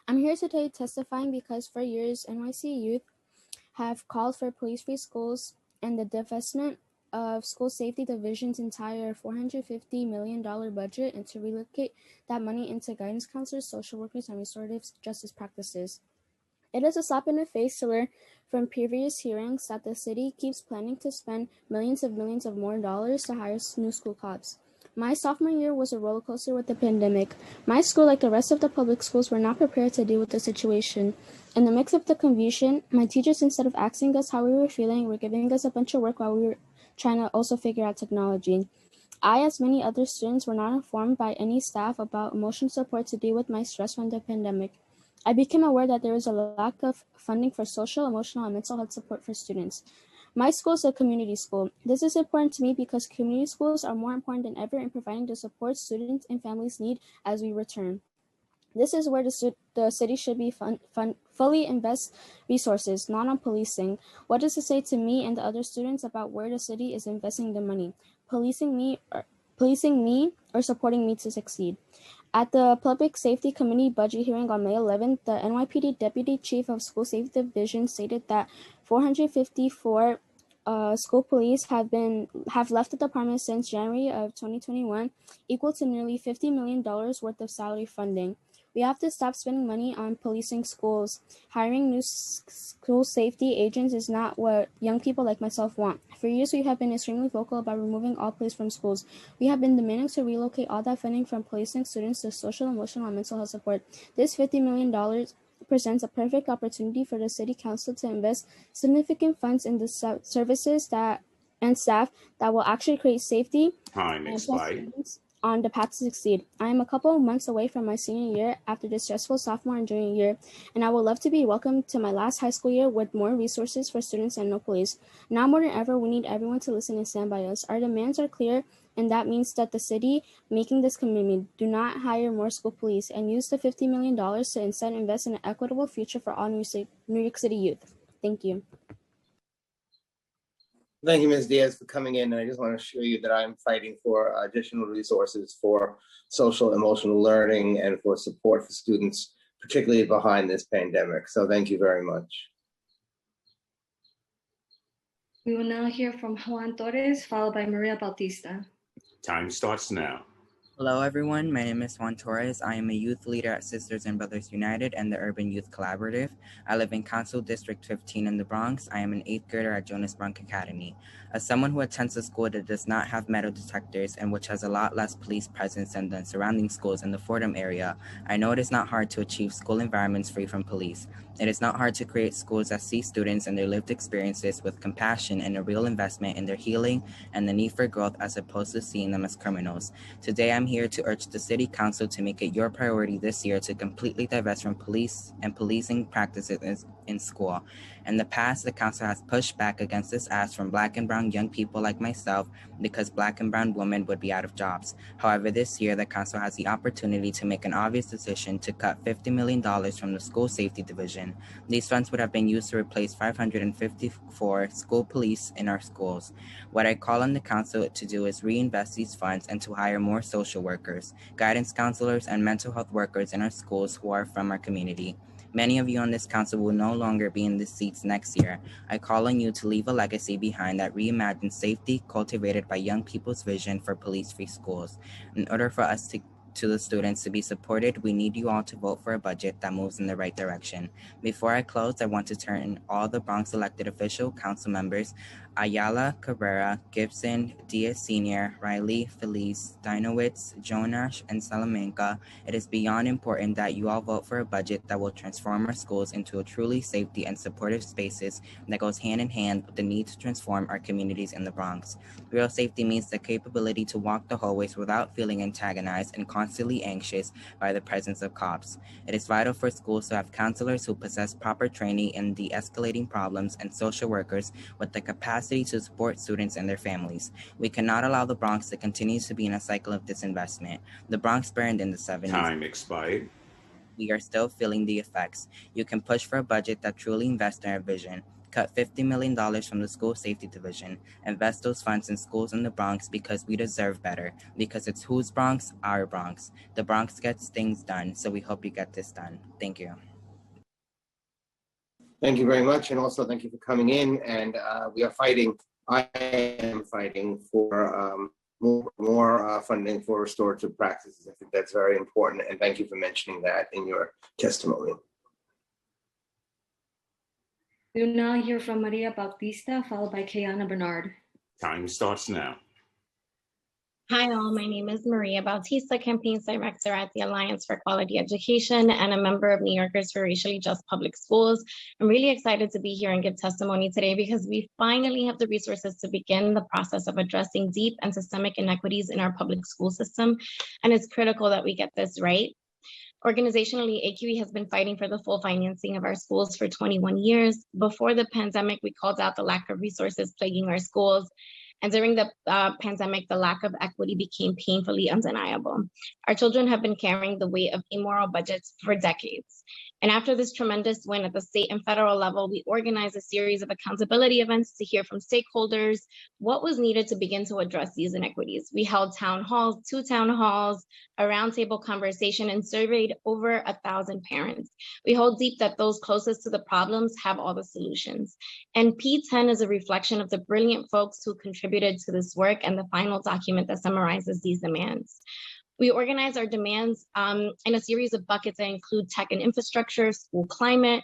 Speaker 17: I'm here today testifying because for years, NYC youth have called for police-free schools and the divestment of School Safety Division's entire $450 million budget and to relocate that money into guidance counselors, social workers, and restorative justice practices. It is a slap in the face to learn from previous hearings that the city keeps planning to spend millions of more dollars to hire new school cops. My sophomore year was a roller coaster with the pandemic. My school, like the rest of the public schools, were not prepared to deal with the situation. In the mix of the confusion, my teachers, instead of asking us how we were feeling, were giving us a bunch of work while we were trying to also figure out technology. I, as many other students, were not informed by any staff about emotional support to deal with my stress from the pandemic. I became aware that there is a lack of funding for social, emotional, and mental health support for students. My school is a community school. This is important to me because community schools are more important than ever in providing the support students and families need as we return. This is where the city should be fully invest resources, not on policing. What does it say to me and the other students about where the city is investing the money? Policing me or supporting me to succeed? At the Public Safety Committee budget hearing on May 11th, the NYPD Deputy Chief of School Safety Division stated that 454 school police have left the department since January of 2021, equal to nearly $50 million worth of salary funding. We have to stop spending money on policing schools. Hiring new school safety agents is not what young people like myself want. For years, we have been extremely vocal about removing all police from schools. We have been demanding to relocate all that funding from policing students to social, emotional, and mental health support. This $50 million presents a perfect opportunity for the City Council to invest significant funds in the services and staff that will actually create safety
Speaker 2: Time
Speaker 17: and
Speaker 2: expired.
Speaker 17: students on the path to succeed. I am a couple of months away from my senior year after the stressful sophomore and junior year, and I would love to be welcomed to my last high school year with more resources for students and no police. Now more than ever, we need everyone to listen and stand by us. Our demands are clear, and that means that the city making this commitment do not hire more school police and use the $50 million to instead invest in an equitable future for all New York City youth. Thank you.
Speaker 4: Thank you, Ms. Diaz, for coming in. And I just want to assure you that I'm fighting for additional resources for social emotional learning and for support for students, particularly behind this pandemic. So thank you very much.
Speaker 11: We will now hear from Juan Torres, followed by Maria Bautista.
Speaker 2: Time starts now.
Speaker 6: Hello, everyone. My name is Juan Torres. I am a youth leader at Sisters and Brothers United and the Urban Youth Collaborative. I live in Council District 15 in the Bronx. I am an 8th grader at Jonas Brunk Academy. As someone who attends a school that does not have metal detectors and which has a lot less police presence than the surrounding schools in the Fordham area, I know it is not hard to achieve school environments free from police. It is not hard to create schools that see students and their lived experiences with compassion and a real investment in their healing and the need for growth as opposed to seeing them as criminals. Today, I'm here to urge the City Council to make it your priority this year to completely divest from police and policing practices in school. In the past, the Council has pushed back against this ask from Black and Brown young people like myself because Black and Brown women would be out of jobs. However, this year, the Council has the opportunity to make an obvious decision to cut $50 million from the School Safety Division. These funds would have been used to replace 554 school police in our schools. What I call on the Council to do is reinvest these funds and to hire more social workers, guidance counselors, and mental health workers in our schools who are from our community. Many of you on this council will no longer be in the seats next year. I call on you to leave a legacy behind that reimagines safety cultivated by young people's vision for police-free schools. In order for us to the students to be supported, we need you all to vote for a budget that moves in the right direction. Before I close, I want to turn all the Bronx elected official council members, Ayala, Cabrera, Gibson, Diaz Sr., Riley, Feliz, Dinowitz, Jonash, and Salamanca. It is beyond important that you all vote for a budget that will transform our schools into a truly safety and supportive spaces that goes hand in hand with the need to transform our communities in the Bronx. Real safety means the capability to walk the hallways without feeling antagonized and constantly anxious by the presence of cops. It is vital for schools to have counselors who possess proper training in de-escalating problems and social workers with the capacity to support students and their families. We cannot allow the Bronx to continue to be in a cycle of disinvestment. The Bronx burned in the 70s.
Speaker 2: Time expired.
Speaker 6: We are still feeling the effects. You can push for a budget that truly invests in our vision. Cut $50 million from the School Safety Division. Invest those funds in schools in the Bronx because we deserve better. Because it's whose Bronx? Our Bronx. The Bronx gets things done, so we hope you get this done. Thank you.
Speaker 4: Thank you very much. And also thank you for coming in. And we are fighting, I am fighting for more funding for restorative practices. I think that's very important. And thank you for mentioning that in your testimony.
Speaker 11: We will now hear from Maria Bautista, followed by Kayana Bernard.
Speaker 2: Time starts now.
Speaker 13: Hi all, my name is Maria Bautista, Campaigns Director at the Alliance for Quality Education and a member of New Yorkers for Racially Just Public Schools. I'm really excited to be here and give testimony today because we finally have the resources to begin the process of addressing deep and systemic inequities in our public school system, and it's critical that we get this right. Organizationally, AQE has been fighting for the full financing of our schools for 21 years. Before the pandemic, we called out the lack of resources plaguing our schools. And during the pandemic, the lack of equity became painfully undeniable. Our children have been carrying the weight of immoral budgets for decades. And after this tremendous win at the state and federal level, we organized a series of accountability events to hear from stakeholders what was needed to begin to address these inequities. We held town halls, 2 town halls, a roundtable conversation, and surveyed over 1,000 parents. We hold deep that those closest to the problems have all the solutions. And P10 is a reflection of the brilliant folks who contributed to this work and the final document that summarizes these demands. We organize our demands in a series of buckets that include tech and infrastructure, school climate,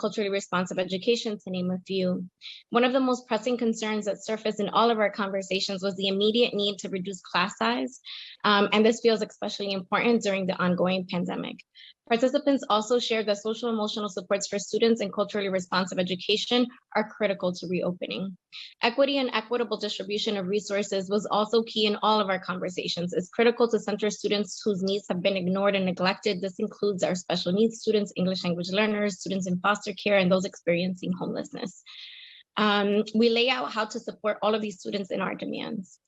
Speaker 13: culturally responsive education, to name a few. One of the most pressing concerns that surfaced in all of our conversations was the immediate need to reduce class size, and this feels especially important during the ongoing pandemic. Participants also shared that social emotional supports for students in culturally responsive education are critical to reopening. Equity and equitable distribution of resources was also key in all of our conversations. It's critical to center students whose needs have been ignored and neglected. This includes our special needs students, English language learners, students in foster care, and those experiencing homelessness. We lay out how to support all of these students in our demands.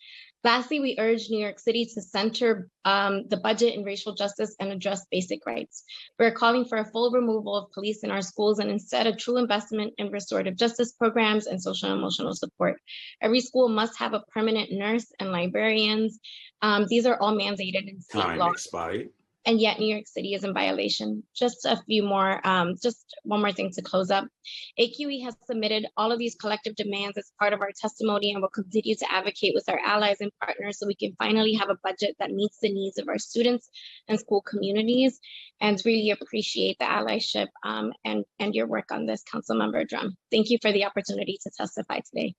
Speaker 13: Lastly, we urge New York City to center the budget in racial justice and address basic rights. We're calling for a full removal of police in our schools and instead a true investment in restorative justice programs and social and emotional support. Every school must have a permanent nurse and librarians. These are all mandated in state
Speaker 2: Time
Speaker 13: law.
Speaker 2: expired.
Speaker 13: And yet New York City is in violation. Just a few more, just one more thing to close up. AQE has submitted all of these collective demands as part of our testimony and will continue to advocate with our allies and partners so we can finally have a budget that meets the needs of our students and school communities, and really appreciate the allyship and your work on this, Councilmember Drum. Thank you for the opportunity to testify today.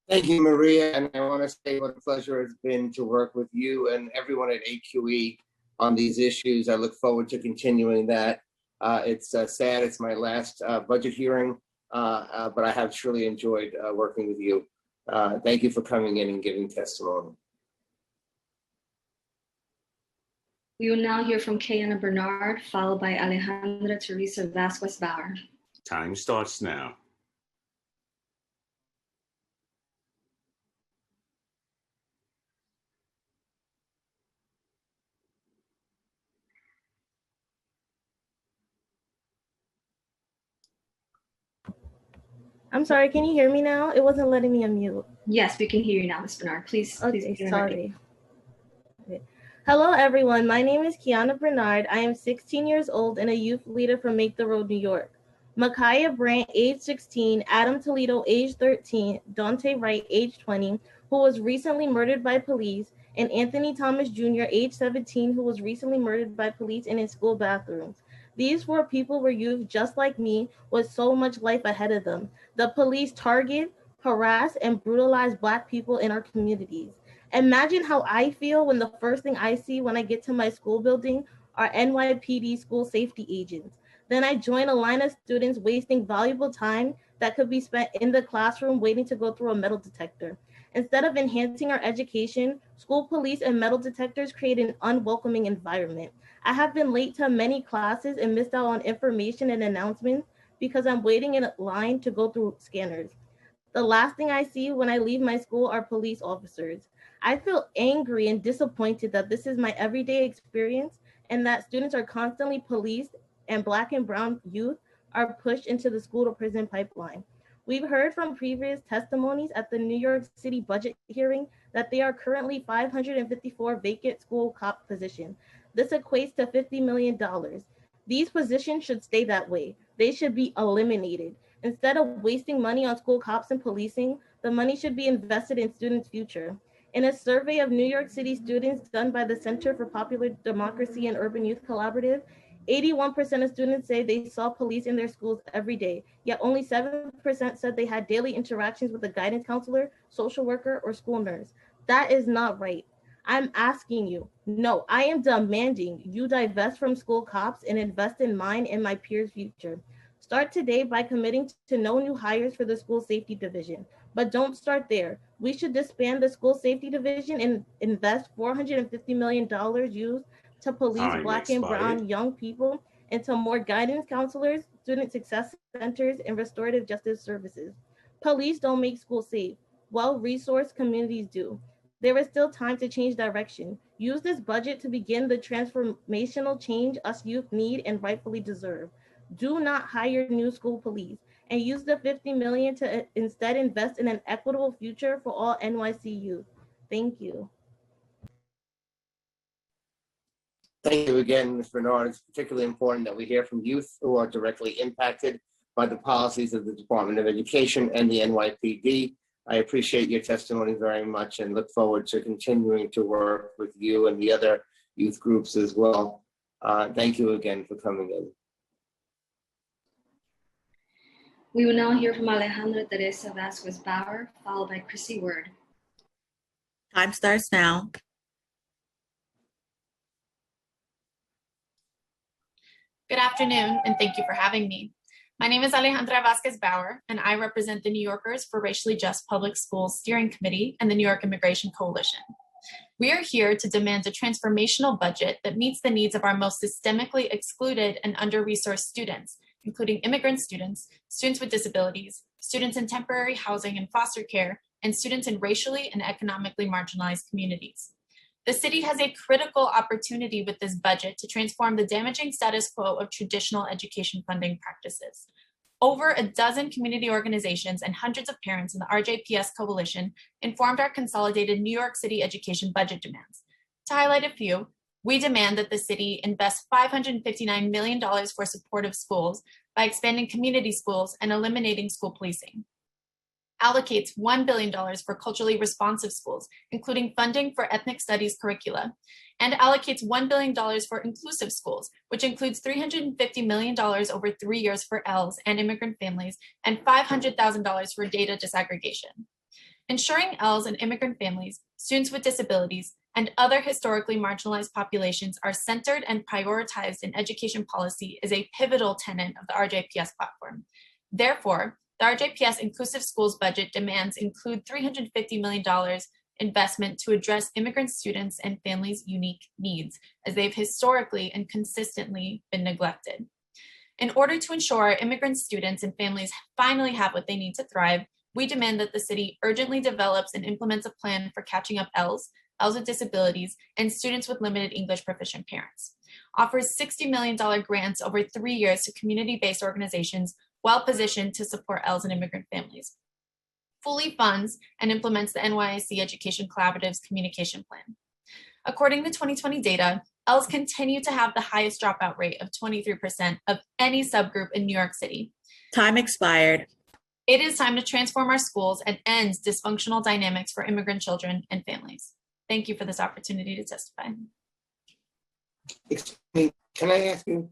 Speaker 4: Thank you, Maria, and I want to say what a pleasure it's been to work with you and everyone at AQE on these issues. I look forward to continuing that. It's sad it's my last budget hearing, but I have truly enjoyed working with you. Thank you for coming in and giving testimony.
Speaker 11: We will now hear from Kayana Bernard, followed by Alejandra Teresa Vasquez Bauer.
Speaker 2: Time starts now.
Speaker 14: I'm sorry, can you hear me now? It wasn't letting me unmute.
Speaker 11: Yes, we can hear you now, Ms. Bernard. Please
Speaker 14: Okay,
Speaker 11: begin
Speaker 14: sorry. Okay. Hello, everyone. My name is Kiana Bernard. I am 16 years old and a youth leader from Make the Road, New York. Micaiah Brandt, age 16, Adam Toledo, age 13, Dante Wright, age 20, who was recently murdered by police, and Anthony Thomas Jr., age 17, who was recently murdered by police in his school bathrooms. These 4 people were youth just like me with so much life ahead of them. The police target, harass, and brutalize Black people in our communities. Imagine how I feel when the first thing I see when I get to my school building are NYPD school safety agents. Then I join a line of students wasting valuable time that could be spent in the classroom waiting to go through a metal detector. Instead of enhancing our education, school police and metal detectors create an unwelcoming environment. I have been late to many classes and missed out on information and announcements because I'm waiting in a line to go through scanners. The last thing I see when I leave my school are police officers. I feel angry and disappointed that this is my everyday experience and that students are constantly policed and Black and brown youth are pushed into the school to prison pipeline. We've heard from previous testimonies at the New York City budget hearing that there are currently 554 vacant school cop positions. This equates to $50 million. These positions should stay that way. They should be eliminated. Instead of wasting money on school cops and policing, the money should be invested in students' future. In a survey of New York City students done by the Center for Popular Democracy and Urban Youth Collaborative, 81% of students say they saw police in their schools every day, yet only 7% said they had daily interactions with a guidance counselor, social worker, or school nurse. That is not right. I'm asking you, no, I am demanding you divest from school cops and invest in mine and my peers' future. Start today by committing to no new hires for the school safety division. But don't start there. We should disband the school safety division and invest $450 million used to police
Speaker 2: Time
Speaker 14: Black and brown
Speaker 2: expired.
Speaker 14: young people into more guidance counselors, student success centers, and restorative justice services. Police don't make schools safe. Well-resourced communities do. There is still time to change direction. Use this budget to begin the transformational change us youth need and rightfully deserve. Do not hire new school police and use the $50 million to instead invest in an equitable future for all NYC youth. Thank you.
Speaker 4: Thank you again, Ms. Bernard. It's particularly important that we hear from youth who are directly impacted by the policies of the Department of Education and the NYPD. I appreciate your testimony very much and look forward to continuing to work with you and the other youth groups as well. Thank you again for coming in.
Speaker 11: We will now hear from Alejandra Teresa Vasquez Bauer, followed by Chrissy Word.
Speaker 12: Time starts now.
Speaker 15: Good afternoon, and thank you for having me. My name is Alejandra Vasquez Bauer, and I represent the New Yorkers for Racially Just Public Schools Steering Committee and the New York Immigration Coalition. We are here to demand a transformational budget that meets the needs of our most systemically excluded and under-resourced students, including immigrant students, students with disabilities, students in temporary housing and foster care, and students in racially and economically marginalized communities. The city has a critical opportunity with this budget to transform the damaging status quo of traditional education funding practices. Over a dozen community organizations and hundreds of parents in the RJPS Coalition informed our consolidated New York City education budget demands. To highlight a few, we demand that the city invest $559 million for supportive schools by expanding community schools and eliminating school policing. Allocates $1 billion for culturally responsive schools, including funding for ethnic studies curricula, and allocates $1 billion for inclusive schools, which includes $350 million over 3 years for ELS and immigrant families, and $500,000 for data disaggregation. Ensuring ELS and immigrant families, students with disabilities, and other historically marginalized populations are centered and prioritized in education policy is a pivotal tenet of the RJPS platform. Therefore, the RJPS Inclusive Schools budget demands include $350 million investment to address immigrant students and families' unique needs, as they've historically and consistently been neglected. In order to ensure immigrant students and families finally have what they need to thrive, we demand that the city urgently develops and implements a plan for catching up ELS with disabilities, and students with limited English proficient parents. Offers $60 million grants over 3 years to community-based organizations well-positioned to support ELS and immigrant families. Fully funds and implements the NYC Education Collaborative's communication plan. According to 2020 data, ELS continue to have the highest dropout rate of 23% of any subgroup in New York City.
Speaker 12: Time expired.
Speaker 15: It is time to transform our schools and end dysfunctional dynamics for immigrant children and families. Thank you for this opportunity to testify.
Speaker 4: Excuse me, can I ask you,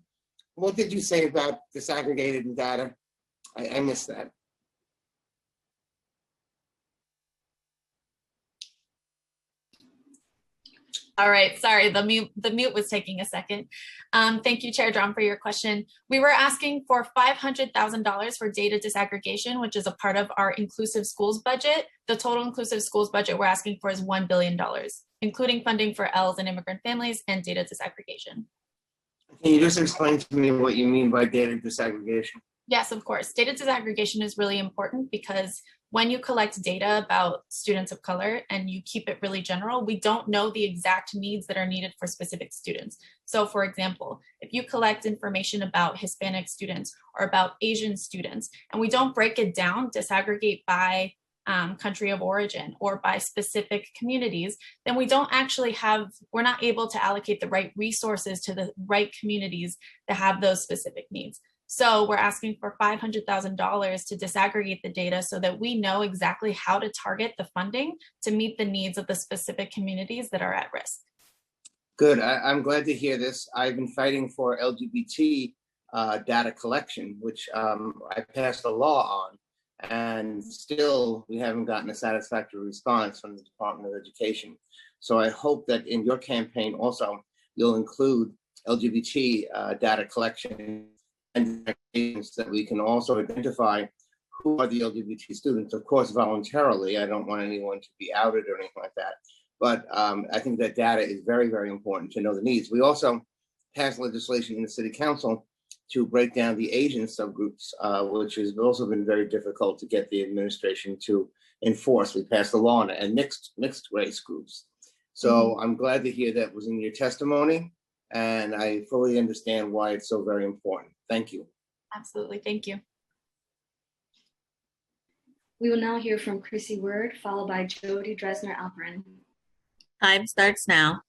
Speaker 4: what did you say about disaggregated data? I missed that.
Speaker 15: All right, sorry, the mute was taking a second. Thank you, Chair Drum, for your question. We were asking for $500,000 for data disaggregation, which is a part of our inclusive schools budget. The total inclusive schools budget we're asking for is $1 billion, including funding for ELS and immigrant families and data disaggregation.
Speaker 4: Can you just explain to me what you mean by data disaggregation?
Speaker 15: Yes, of course. Data disaggregation is really important because when you collect data about students of color and you keep it really general, we don't know the exact needs that are needed for specific students. So for example, if you collect information about Hispanic students or about Asian students, and we don't break it down, disaggregate by country of origin or by specific communities, then we don't actually have, we're not able to allocate the right resources to the right communities that have those specific needs. So we're asking for $500,000 to disaggregate the data so that we know exactly how to target the funding to meet the needs of the specific communities that are at risk.
Speaker 4: Good. I'm glad to hear this. I've been fighting for LGBT data collection, which I passed a law on, and still we haven't gotten a satisfactory response from the Department of Education. So I hope that in your campaign also, you'll include LGBT data collection and that we can also identify who are the LGBT students, of course, voluntarily. I don't want anyone to be outed or anything like that. But I think that data is very, very important to know the needs. We also passed legislation in the City Council to break down the Asian subgroups, which has also been very difficult to get the administration to enforce. We passed a law on it, and mixed race groups. So I'm glad to hear that was in your testimony, and I fully understand why it's so very important. Thank you.
Speaker 15: Absolutely. Thank you.
Speaker 11: We will now hear from Chrissy Word, followed by Jody Dresner-Alperin.
Speaker 12: Time starts now.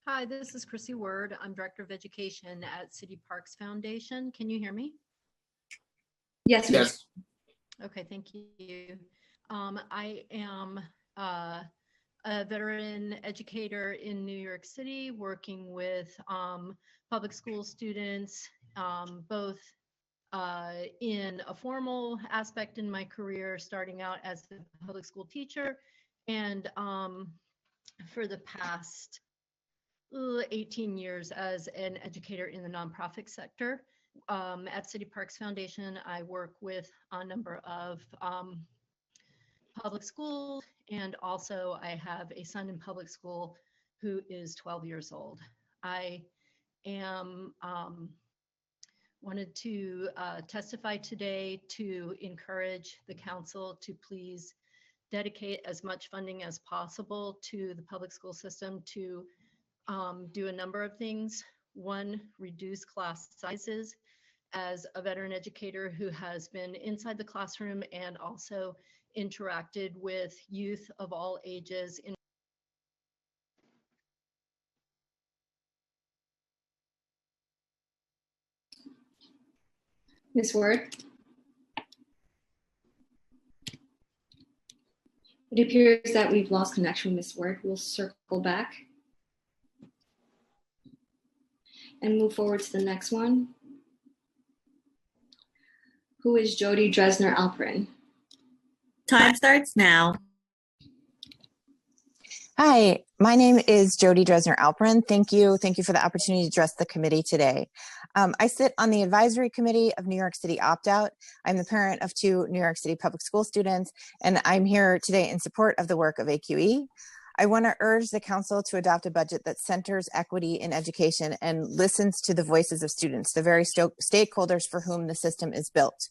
Speaker 16: Hi, this is Chrissy Word. I'm Director of Education at City Parks Foundation. Can you hear me?
Speaker 11: Yes.
Speaker 4: Yes.
Speaker 16: Okay, thank you. I am a veteran educator in New York City, working with public school students, both in a formal aspect in my career, starting out as a public school teacher, and for the past 18 years as an educator in the nonprofit sector. At City Parks Foundation, I work with a number of public schools, and also I have a son in public school who is 12 years old. I am wanted to testify today to encourage the council to please dedicate as much funding as possible to the public school system to do a number of things. One, reduce class sizes. As a veteran educator who has been inside the classroom and also interacted with youth of all ages in
Speaker 11: Ms. Word? It appears that we've lost connection with Ms. Word. We'll circle back and move forward to the next one. Who is Jody Dresner-Alperin?
Speaker 12: Time starts now.
Speaker 18: Hi, my name is Jody Dresner-Alperin. Thank you for the opportunity to address the committee today. I sit on the advisory committee of New York City Opt-Out. I'm the parent of 2 New York City public school students, and I'm here today in support of the work of AQE. I want to urge the council to adopt a budget that centers equity in education and listens to the voices of students, the very stakeholders for whom the system is built.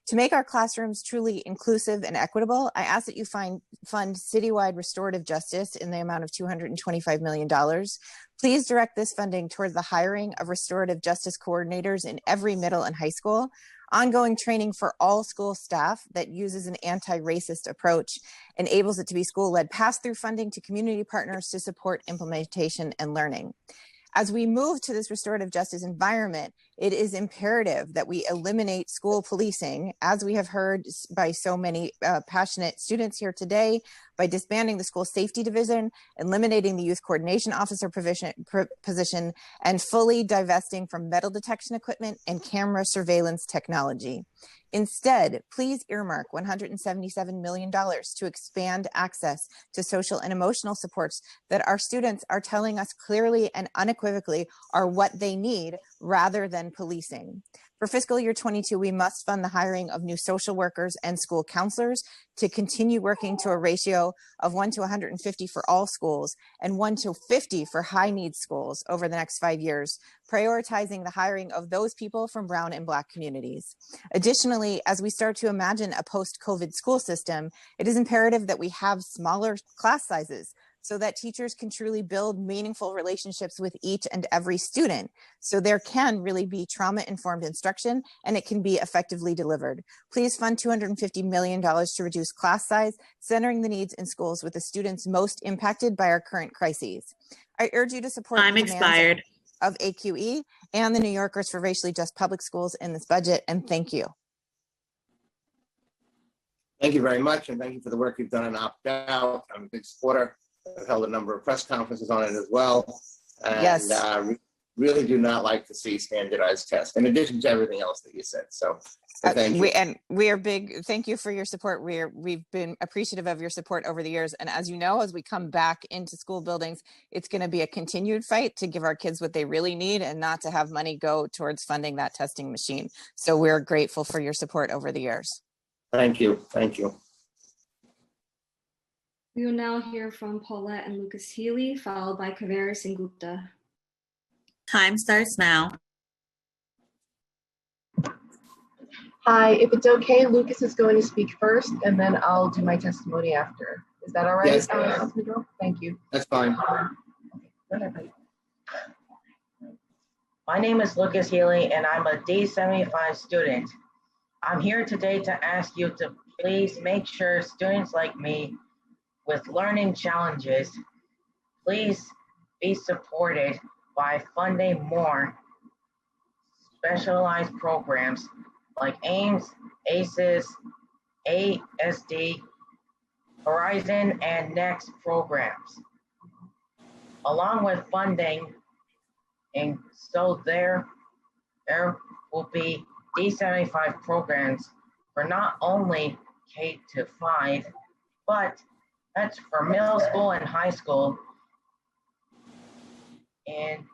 Speaker 18: To make our classrooms truly inclusive and equitable, I ask that you fund citywide restorative justice in the amount of $225 million. Please direct this funding toward the hiring of restorative justice coordinators in every middle and high school, ongoing training for all school staff that uses an anti-racist approach, enables it to be school-led pass-through funding to community partners to support implementation and learning. As we move to this restorative justice environment, it is imperative that we eliminate school policing, as we have heard by so many passionate students here today, by disbanding the school safety division, eliminating the youth coordination officer position, and fully divesting from metal detection equipment and camera surveillance technology. Instead, please earmark $177 million to expand access to social and emotional supports that our students are telling us clearly and unequivocally are what they need rather than policing. For fiscal year 22, we must fund the hiring of new social workers and school counselors to continue working to a ratio of 1 to 150 for all schools and 1 to 50 for high needs schools over the next 5 years, prioritizing the hiring of those people from Brown and Black communities. Additionally, as we start to imagine a post-COVID school system, it is imperative that we have smaller class sizes so that teachers can truly build meaningful relationships with each and every student. So there can really be trauma-informed instruction and it can be effectively delivered. Please fund $250 million to reduce class size, centering the needs in schools with the students most impacted by our current crises. I urge you to support
Speaker 12: Time
Speaker 18: the demands
Speaker 12: expired.
Speaker 18: of AQE and the New Yorkers for Racially Just Public Schools in this budget, and thank you.
Speaker 4: Thank you very much, and thank you for the work you've done on opt-out. I'm a big supporter held a number of press conferences on it as well. And
Speaker 18: Yes.
Speaker 4: Really do not like to see standardized tests, in addition to everything else that you said. So thank you.
Speaker 18: We are big. Thank you for your support. We've been appreciative of your support over the years. And as you know, as we come back into school buildings, it's going to be a continued fight to give our kids what they really need and not to have money go towards funding that testing machine. So we're grateful for your support over the years.
Speaker 4: Thank you. Thank you.
Speaker 11: We will now hear from Paulette and Lucas Healy, followed by Kavaris and Gupta.
Speaker 12: Time starts now.
Speaker 3: Hi, if it's okay, Lucas is going to speak first, and then I'll do my testimony after. Is that all right?
Speaker 4: Yes.
Speaker 3: Thank you.
Speaker 4: That's fine.
Speaker 10: My name is Lucas Healy, and I'm a D75 student. I'm here today to ask you to please make sure students like me with learning challenges, please be supported by funding more specialized programs like AIMS, ACES, ASD, Horizon, and NEXT programs, along with funding. And so there will be D75 programs for not only K-5, but that's for middle school and high school. And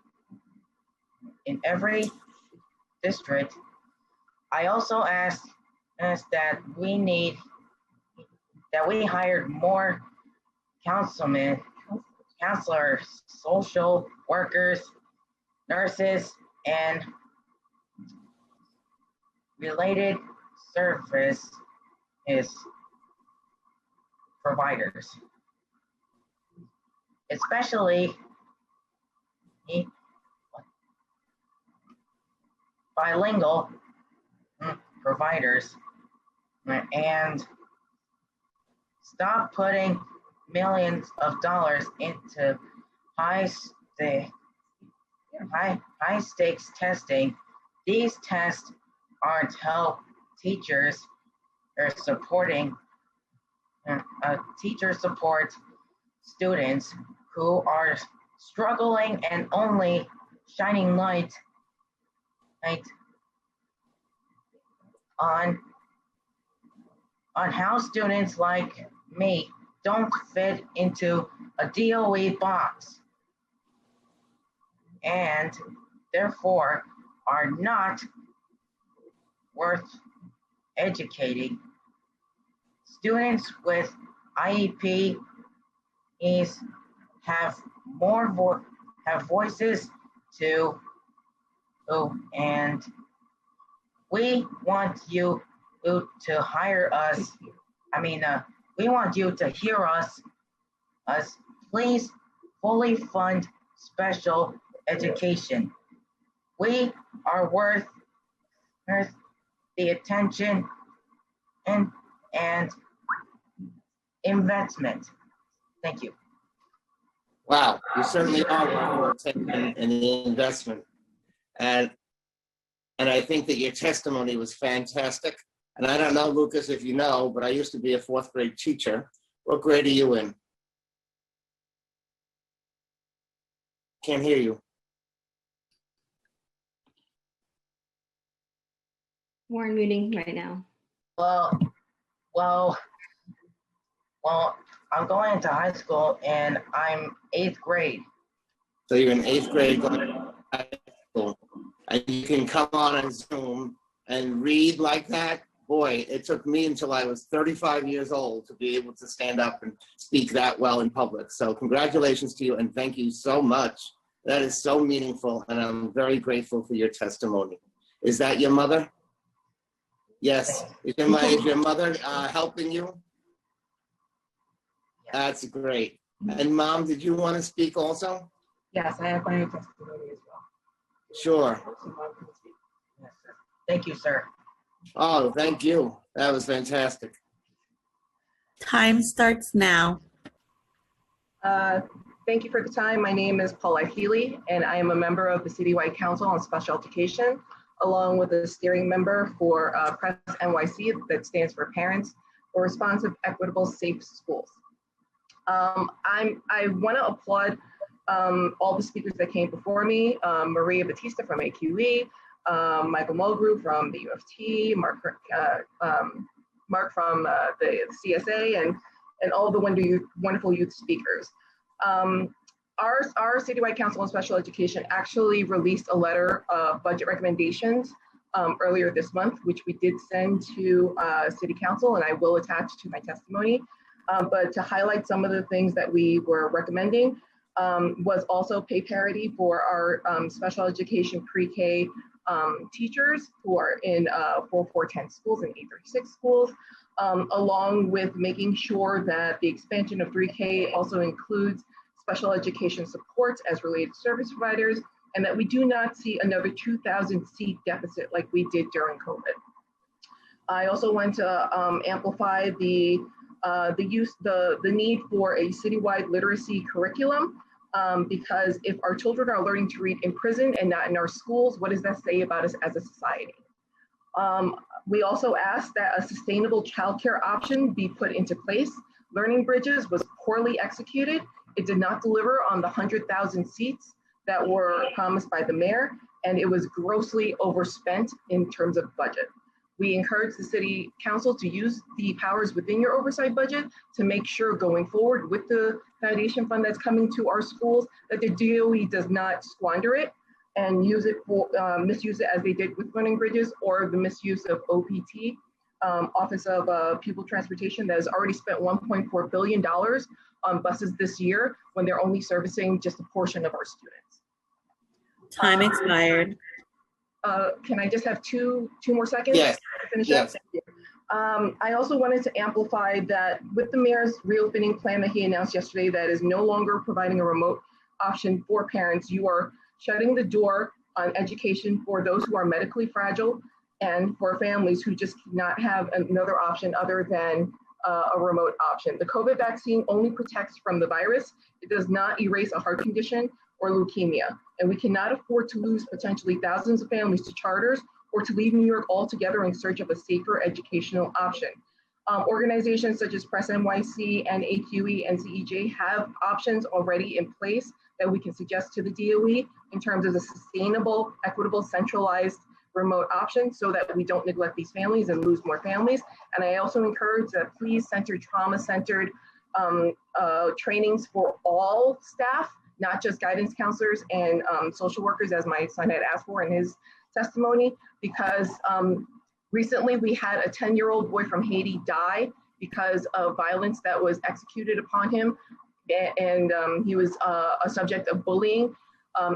Speaker 10: in every district, I also asked that we hired more counselors, social workers, nurses, and related service providers, especially bilingual providers, and stop putting millions of dollars into high stakes testing. These tests aren't help teachers. They're supporting teachers support students who are struggling and only shining light on how students like me don't fit into a DOE box and therefore are not worth educating. Students with IEPs have more voices to, and we want you to hire us. We want you to hear us. Please fully fund special education. We are worth the attention and investment. Thank you.
Speaker 4: Wow, you certainly are worth the attention and the investment. And I think that your testimony was fantastic. And I don't know, Lucas, if you know, but I used to be a 4th grade teacher. What grade are you in? Can't hear you.
Speaker 11: We're muting right now.
Speaker 10: Well, I'm going into high school and I'm 8th grade.
Speaker 4: So you're in 8th grade going to high school, and you can come on Zoom and read like that. Boy, it took me until I was 35 years old to be able to stand up and speak that well in public. So congratulations to you and thank you so much. That is so meaningful, and I'm very grateful for your testimony. Is that your mother? Yes. Is your mother helping you? That's great. And Mom, did you want to speak also?
Speaker 3: Yes, I have my own testimony as well.
Speaker 4: Sure.
Speaker 10: Thank you, sir.
Speaker 4: Oh, thank you. That was fantastic.
Speaker 12: Time starts now.
Speaker 3: Thank you for the time. My name is Paulette Healy, and I am a member of the Citywide Council on Special Education, along with a steering member for PRESS NYC, that stands for Parents for Responsive, Equitable, Safe Schools. I want to applaud all the speakers that came before me, Maria Batista from AQE, Michael Mulgrew from the UFT, Mark from the CSA, and all the wonderful youth speakers. Our Citywide Council on Special Education actually released a letter of budget recommendations earlier this month, which we did send to City Council, and I will attach to my testimony. But to highlight some of the things that we were recommending was also pay parity for our special education pre-K teachers who are in 4410 schools and 836 schools, along with making sure that the expansion of 3K also includes special education supports as related service providers, and that we do not see another 2,000 seat deficit like we did during COVID. I also want to amplify the need for a citywide literacy curriculum, because if our children are learning to read in prison and not in our schools, what does that say about us as a society? We also asked that a sustainable childcare option be put into place. Learning Bridges was poorly executed. It did not deliver on the 100,000 seats that were promised by the mayor, and it was grossly overspent in terms of budget. We encourage the City Council to use the powers within your oversight budget to make sure going forward with the foundation fund that's coming to our schools that the DOE does not squander it and use it for misuse it as they did with Learning Bridges, or the misuse of OPT, Office of Pupil Transportation, that has already spent $1.4 billion on buses this year when they're only servicing just a portion of our students.
Speaker 12: Time expired.
Speaker 3: Can I just have two more seconds
Speaker 4: Yes.
Speaker 3: to finish
Speaker 4: Yes.
Speaker 3: up? Thank you. I also wanted to amplify that with the mayor's reopening plan that he announced yesterday that is no longer providing a remote option for parents, you are shutting the door on education for those who are medically fragile and for families who just cannot have another option other than a remote option. The COVID vaccine only protects from the virus. It does not erase a heart condition or leukemia. And we cannot afford to lose potentially thousands of families to charters or to leave New York altogether in search of a safer educational option. Organizations such as Press NYC and AQE and CEJ have options already in place that we can suggest to the DOE in terms of a sustainable, equitable, centralized remote option so that we don't neglect these families and lose more families. And I also encourage that please center trauma-centered trainings for all staff, not just guidance counselors and social workers, as my son had asked for in his testimony, because recently we had a 10-year-old boy from Haiti die because of violence that was executed upon him. And he was a subject of bullying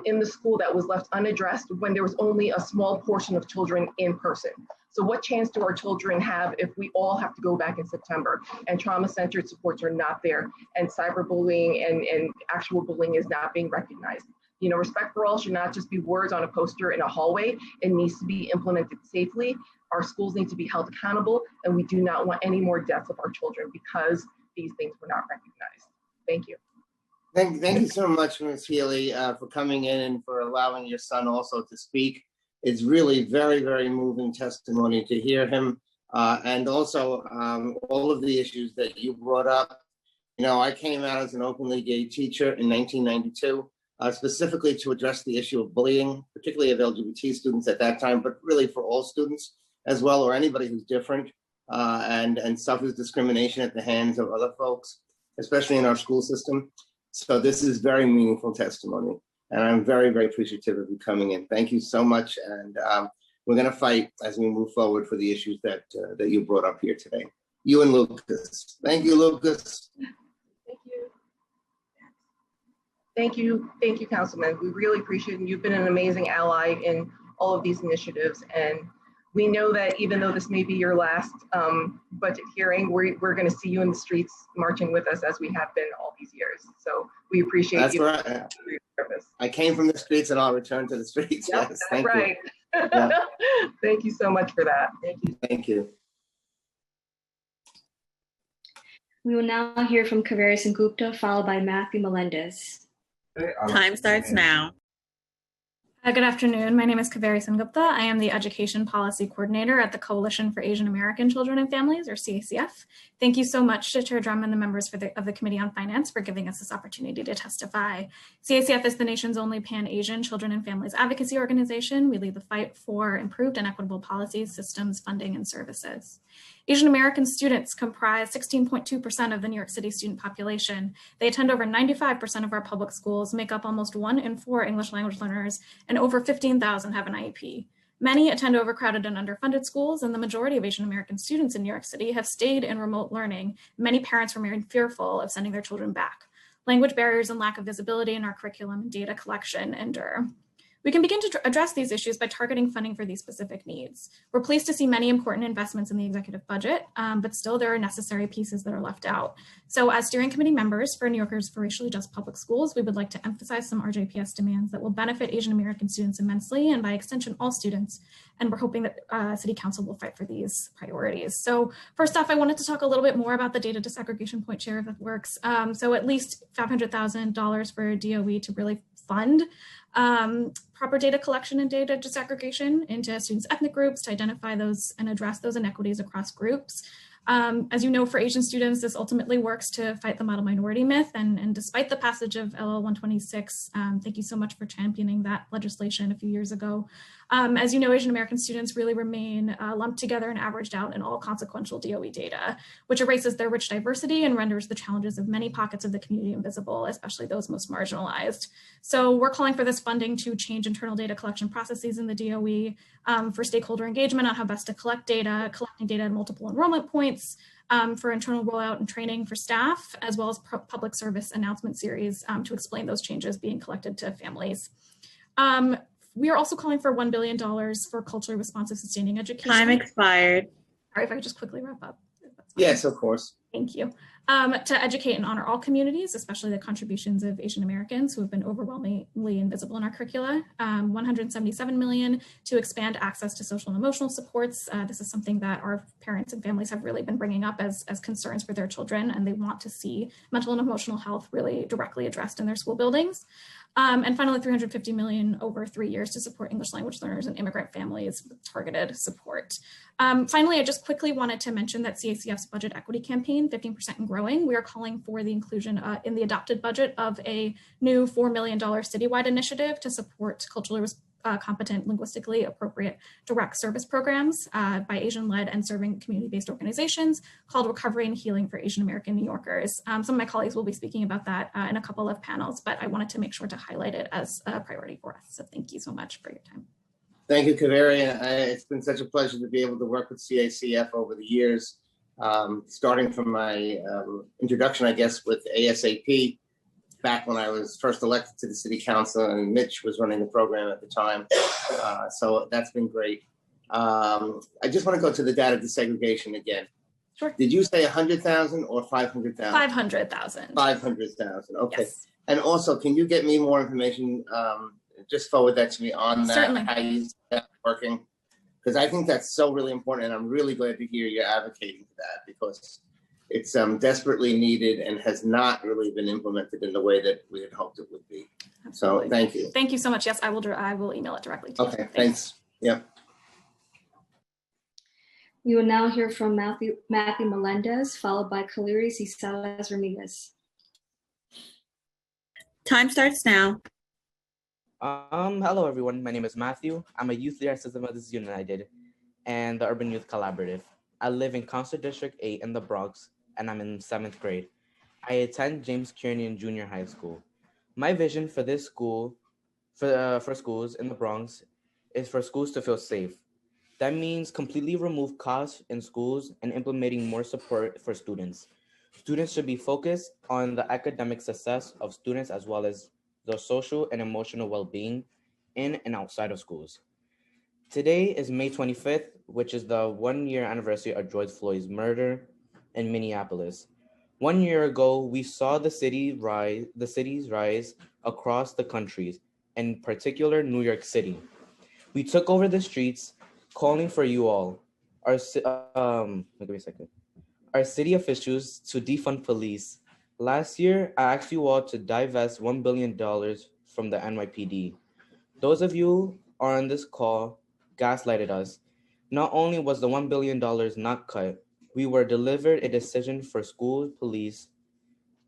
Speaker 3: in the school that was left unaddressed when there was only a small portion of children in person. So what chance do our children have if we all have to go back in September and trauma-centered supports are not there and cyberbullying and actual bullying is not being recognized? You know, respect for all should not just be words on a poster in a hallway. It needs to be implemented safely. Our schools need to be held accountable, and we do not want any more deaths of our children because these things were not recognized. Thank you.
Speaker 4: Thank you so much, Ms. Healy, for coming in and for allowing your son also to speak. It's really very, very moving testimony to hear him, and also all of the issues that you brought up. You know, I came out as an openly gay teacher in 1992, specifically to address the issue of bullying, particularly of LGBT students at that time, but really for all students as well, or anybody who's different and suffers discrimination at the hands of other folks, especially in our school system. So this is very meaningful testimony, and I'm very, very appreciative of you coming in. Thank you so much, and we're going to fight as we move forward for the issues that that you brought up here today. You and Lucas. Thank you, Lucas.
Speaker 3: Thank you. Thank you. Thank you, Councilman. We really appreciate it. You've been an amazing ally in all of these initiatives, and we know that even though this may be your last budget hearing, we're going to see you in the streets marching with us as we have been all these years. So we appreciate
Speaker 4: That's
Speaker 3: you.
Speaker 4: right.
Speaker 3: For your service.
Speaker 4: I came from the streets and I'll return to the streets.
Speaker 3: Yep,
Speaker 4: Yes,
Speaker 3: that's
Speaker 4: thank
Speaker 3: right.
Speaker 4: you. Yeah.
Speaker 3: Thank you so much for that. Thank you.
Speaker 4: Thank you.
Speaker 11: We will now hear from Kaveri Gupta, followed by Matthew Melendez.
Speaker 12: Time starts now.
Speaker 19: Good afternoon. My name is Kaveri Sengupta. I am the Education Policy Coordinator at the Coalition for Asian American Children and Families, or CACF. Thank you so much to Chair Drum and the members of the Committee on Finance for giving us this opportunity to testify. CACF is the nation's only Pan-Asian Children and Families Advocacy Organization. We lead the fight for improved and equitable policies, systems, funding, and services. Asian American students comprise 16.2% of the New York City student population. They attend over 95% of our public schools, make up almost 1 in 4 English language learners, and over 15,000 have an IEP. Many attend overcrowded and underfunded schools, and the majority of Asian American students in New York City have stayed in remote learning. Many parents remain fearful of sending their children back. Language barriers and lack of visibility in our curriculum and data collection endure. We can begin to address these issues by targeting funding for these specific needs. We're pleased to see many important investments in the executive budget, but still there are necessary pieces that are left out. So as steering committee members for New Yorkers for Racially Just Public Schools, we would like to emphasize some RJPS demands that will benefit Asian American students immensely, and by extension, all students. And we're hoping that City Council will fight for these priorities. So first off, I wanted to talk a little bit more about the data disaggregation point share if it works. So at least $500,000 for DOE to really fund proper data collection and data disaggregation into students' ethnic groups to identify those and address those inequities across groups. As you know, for Asian students, this ultimately works to fight the model minority myth. And despite the passage of LL 126, thank you so much for championing that legislation a few years ago. As you know, Asian American students really remain lumped together and averaged out in all consequential DOE data, which erases their rich diversity and renders the challenges of many pockets of the community invisible, especially those most marginalized. So we're calling for this funding to change internal data collection processes in the DOE, for stakeholder engagement on how best to collect data, collecting data at multiple enrollment points, for internal rollout and training for staff, as well as public service announcement series to explain those changes being collected to families. We are also calling for $1 billion for culturally responsive sustaining education.
Speaker 12: Time expired.
Speaker 19: Sorry, if I could just quickly wrap up.
Speaker 4: Yes, of course.
Speaker 19: Thank you. To educate and honor all communities, especially the contributions of Asian Americans who have been overwhelmingly invisible in our curricula. $177 million to expand access to social and emotional supports. This is something that our parents and families have really been bringing up as concerns for their children, and they want to see mental and emotional health really directly addressed in their school buildings. And finally, $350 million over 3 years to support English language learners and immigrant families with targeted support. Finally, I just quickly wanted to mention that CACF's budget equity campaign, 15% and growing, we are calling for the inclusion in the adopted budget of a new $4 million citywide initiative to support culturally competent, linguistically appropriate direct service programs by Asian-led and serving community-based organizations called Recovery and Healing for Asian American New Yorkers. Some of my colleagues will be speaking about that in a couple of panels, but I wanted to make sure to highlight it as a priority for us. So thank you so much for your time.
Speaker 4: Thank you, Kaveri. It's been such a pleasure to be able to work with CACF over the years, starting from my introduction, I guess, with ASAP, back when I was first elected to the city council and Mitch was running the program at the time. So that's been great. I just want to go to the data desegregation again.
Speaker 19: Sure.
Speaker 4: Did you say 100,000 or 500,000?
Speaker 19: 500,000.
Speaker 4: 500,000, okay.
Speaker 19: Yes.
Speaker 4: And also, can you get me more information? Just forward that to me on that,
Speaker 19: Certainly.
Speaker 4: how you see that working? Because I think that's so really important, and I'm really glad to hear you're advocating for that, because it's desperately needed and has not really been implemented in the way that we had hoped it would be.
Speaker 19: Absolutely.
Speaker 4: So thank you.
Speaker 19: Thank you so much. Yes, I will email it directly to you.
Speaker 4: Okay, thanks. Yep.
Speaker 11: We will now hear from Matthew Melendez, followed by Kaliri Cisales Ramirez.
Speaker 12: Time starts now.
Speaker 20: Hello everyone, my name is Matthew. I'm a youth leader at Citizens Mothers United and the Urban Youth Collaborative. I live in Council District 8 in the Bronx, and I'm in 7th grade. I attend James Kiernan Junior High School. My vision for this school, for schools in the Bronx, is for schools to feel safe. That means completely remove costs in schools and implementing more support for students. Students should be focused on the academic success of students as well as the social and emotional well-being in and outside of schools. Today is May 25th, which is the 1-year anniversary of George Floyd's murder in Minneapolis. 1 year ago, we saw the cities rise across the country, in particular New York City. We took over the streets, calling for you all, our city officials, to defund police. Last year, I asked you all to divest $1 billion from the NYPD. Those of you on this call gaslighted us. Not only was the $1 billion not cut, we were delivered a decision for school police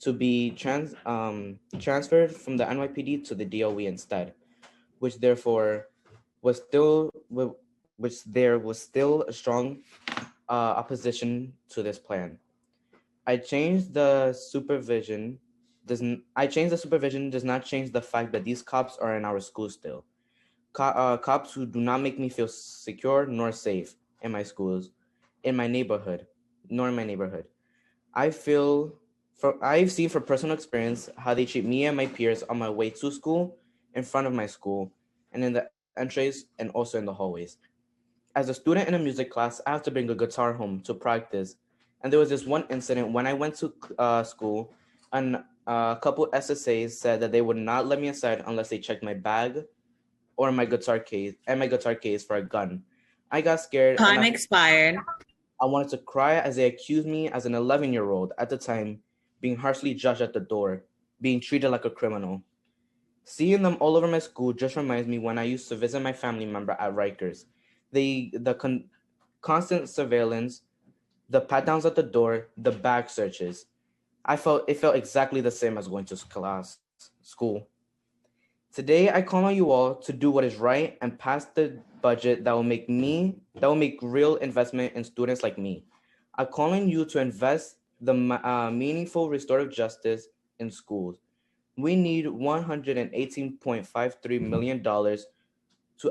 Speaker 20: to be transferred from the NYPD to the DOE instead, which therefore was still, which there was still a strong opposition to this plan. I changed the supervision does not change the fact that these cops are in our school still. Cops who do not make me feel secure nor safe in my schools, in my neighborhood, nor in my neighborhood. I've seen from personal experience how they treat me and my peers on my way to school, in front of my school, and in the entries and also in the hallways. As a student in a music class, I have to bring a guitar home to practice. And there was this one incident when I went to school, and a couple SSAs said that they would not let me inside unless they checked my bag or my guitar case for a gun. I got scared.
Speaker 12: Time expired.
Speaker 20: I wanted to cry as they accused me as an 11-year-old at the time, being harshly judged at the door, being treated like a criminal. Seeing them all over my school just reminds me when I used to visit my family member at Rikers. The constant surveillance, the pat downs at the door, the bag searches. It felt exactly the same as going to school. Today, I call on you all to do what is right and pass the budget that will make real investment in students like me. I call on you to invest the meaningful restorative justice in schools. We need $118.53 million to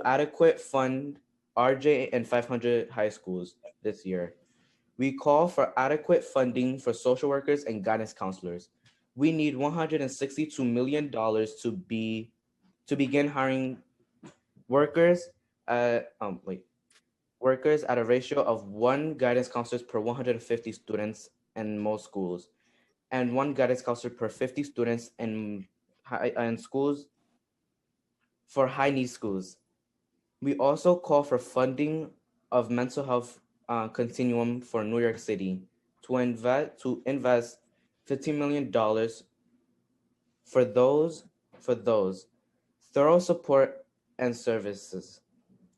Speaker 20: adequate fund RJ and 500 high schools this year. We call for adequate funding for social workers and guidance counselors. We need $162 million to begin hiring workers at a ratio of 1 guidance counselor per 150 students in most schools, and 1 guidance counselor per 50 students in schools for high need schools. We also call for funding of mental health continuum for New York City to invest $15 million for those thorough support and services.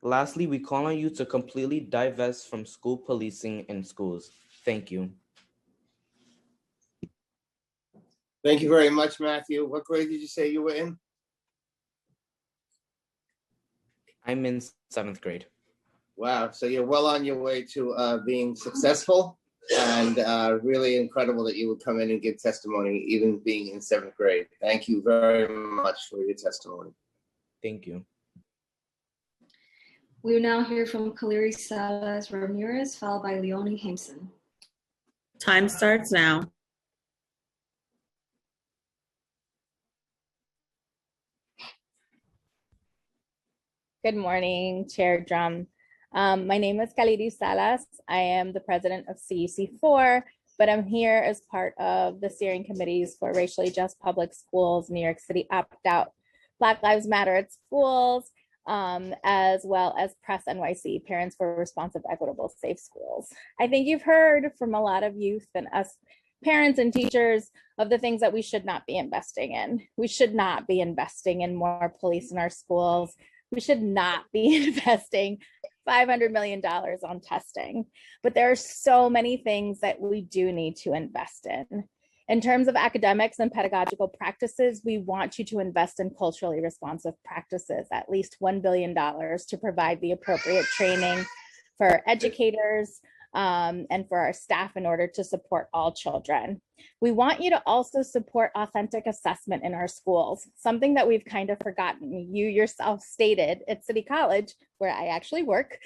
Speaker 20: Lastly, we call on you to completely divest from school policing in schools. Thank you.
Speaker 4: Thank you very much, Matthew. What grade did you say you were in?
Speaker 20: I'm in 7th grade.
Speaker 4: Wow, so you're well on your way to being successful, and really incredible that you would come in and give testimony, even being in 7th grade. Thank you very much for your testimony.
Speaker 20: Thank you.
Speaker 11: We will now hear from Kaliri Salas Ramirez, followed by Leonie Hameson.
Speaker 12: Time starts now.
Speaker 1: Good morning, Chair Drum. My name is Kaliri Salas. I am the president of CUC4, but I'm here as part of the steering committees for Racially Just Public Schools, New York City Opt-Out, Black Lives Matter at Schools, as well as Press NYC, Parents for Responsive, Equitable, Safe Schools. I think you've heard from a lot of youth and us parents and teachers of the things that we should not be investing in. We should not be investing in more police in our schools. We should not be investing $500 million on testing, but there are so many things that we do need to invest in. In terms of academics and pedagogical practices, we want you to invest in culturally responsive practices, at least $1 billion to provide the appropriate training for educators and for our staff in order to support all children. We want you to also support authentic assessment in our schools, something that we've kind of forgotten. You yourself stated at City College, where I actually work,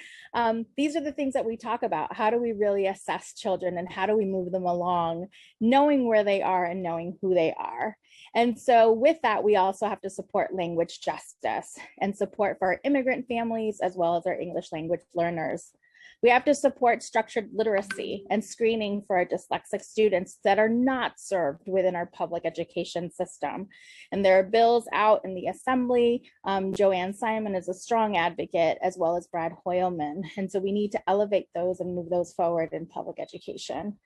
Speaker 1: these are the things that we talk about. How do we really assess children and how do we move them along, knowing where they are and knowing who they are? And so with that, we also have to support language justice and support for our immigrant families as well as our English language learners. We have to support structured literacy and screening for our dyslexic students that are not served within our public education system. And there are bills out in the Assembly. Joanne Simon is a strong advocate, as well as Brad Hoylman. And so we need to elevate those and move those forward in public education.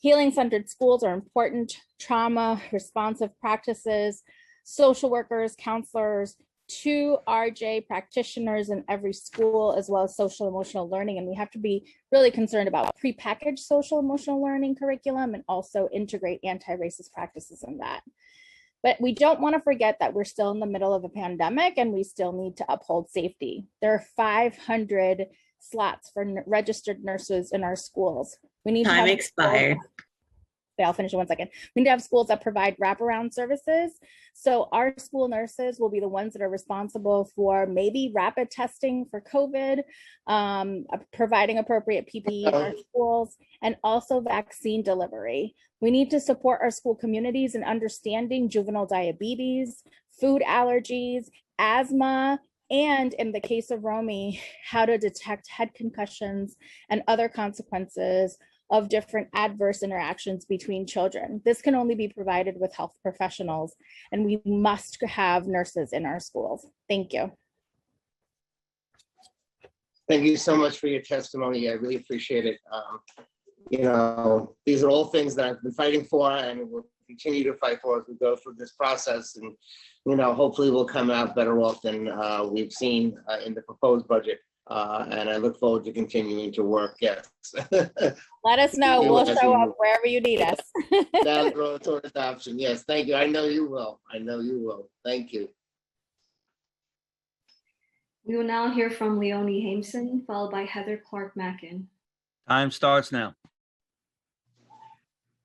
Speaker 1: Healing-centered schools are important. Trauma, responsive practices, social workers, counselors, 2 RJ practitioners in every school, as well as social emotional learning. And we have to be really concerned about prepackaged social emotional learning curriculum and also integrate anti-racist practices in that. But we don't want to forget that we're still in the middle of a pandemic and we still need to uphold safety. There are 500 slots for registered nurses in our schools. We need
Speaker 12: Time
Speaker 1: to have
Speaker 12: expired.
Speaker 1: I'll finish in 1 second. We need to have schools that provide wraparound services. So our school nurses will be the ones that are responsible for maybe rapid testing for COVID, providing appropriate PPE in our schools, and also vaccine delivery. We need to support our school communities in understanding juvenile diabetes, food allergies, asthma, and in the case of Romy, how to detect head concussions and other consequences of different adverse interactions between children. This can only be provided with health professionals, and we must have nurses in our schools. Thank you.
Speaker 4: Thank you so much for your testimony. I really appreciate it. You know, these are all things that I've been fighting for and will continue to fight for as we go through this process. And, you know, hopefully we'll come out better off than we've seen in the proposed budget. And I look forward to continuing to work. Yes.
Speaker 1: Let us know. We'll show up wherever you need us.
Speaker 4: Down the road toward adoption. Yes, thank you. I know you will. I know you will. Thank you.
Speaker 11: We will now hear from Leonie Hameson, followed by Heather Clark-Mackin.
Speaker 7: Time starts now.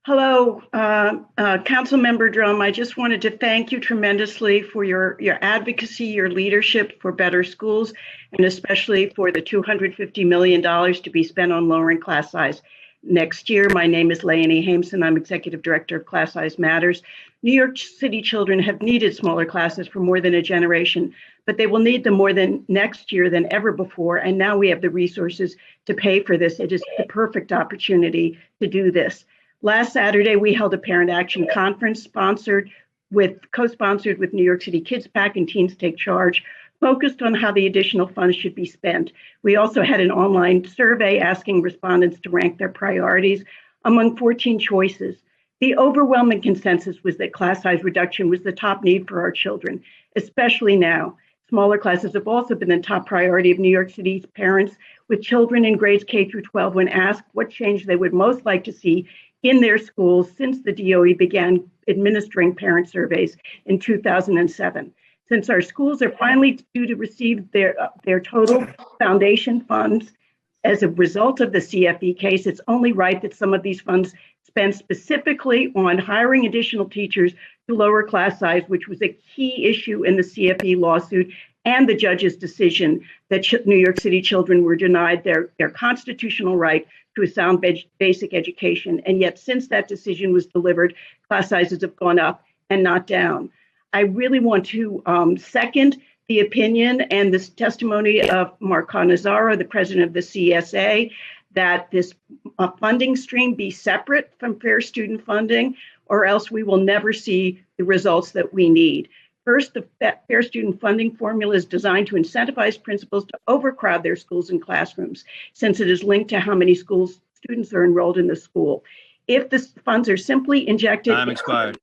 Speaker 21: Hello, Councilmember Drum. I just wanted to thank you tremendously for your advocacy, your leadership for better schools, and especially for the $250 million to be spent on lowering class size next year. My name is Leonie Hameson. I'm Executive Director of Class Size Matters. New York City children have needed smaller classes for more than a generation, but they will need them more than next year than ever before. And now we have the resources to pay for this. It is the perfect opportunity to do this. Last Saturday, we held a parent action conference co-sponsored with New York City Kids PAC and Teens Take Charge, focused on how the additional funds should be spent. We also had an online survey asking respondents to rank their priorities among 14 choices. The overwhelming consensus was that class size reduction was the top need for our children, especially now. Smaller classes have also been the top priority of New York City's parents with children in grades K through 12 when asked what change they would most like to see in their schools since the DOE began administering parent surveys in 2007. Since our schools are finally due to receive their total foundation funds as a result of the CFE case, it's only right that some of these funds spent specifically on hiring additional teachers to lower class size, which was a key issue in the CFE lawsuit and the judge's decision that New York City children were denied their constitutional right to a sound basic education. And yet since that decision was delivered, class sizes have gone up and not down. I really want to second the opinion and this testimony of Mark Cannizzaro, the president of the CSA, that this funding stream be separate from fair student funding, or else we will never see the results that we need. First, the fair student funding formula is designed to incentivize principals to overcrowd their schools and classrooms, since it is linked to how many students are enrolled in the school. If the funds are simply injected—
Speaker 7: Time expired.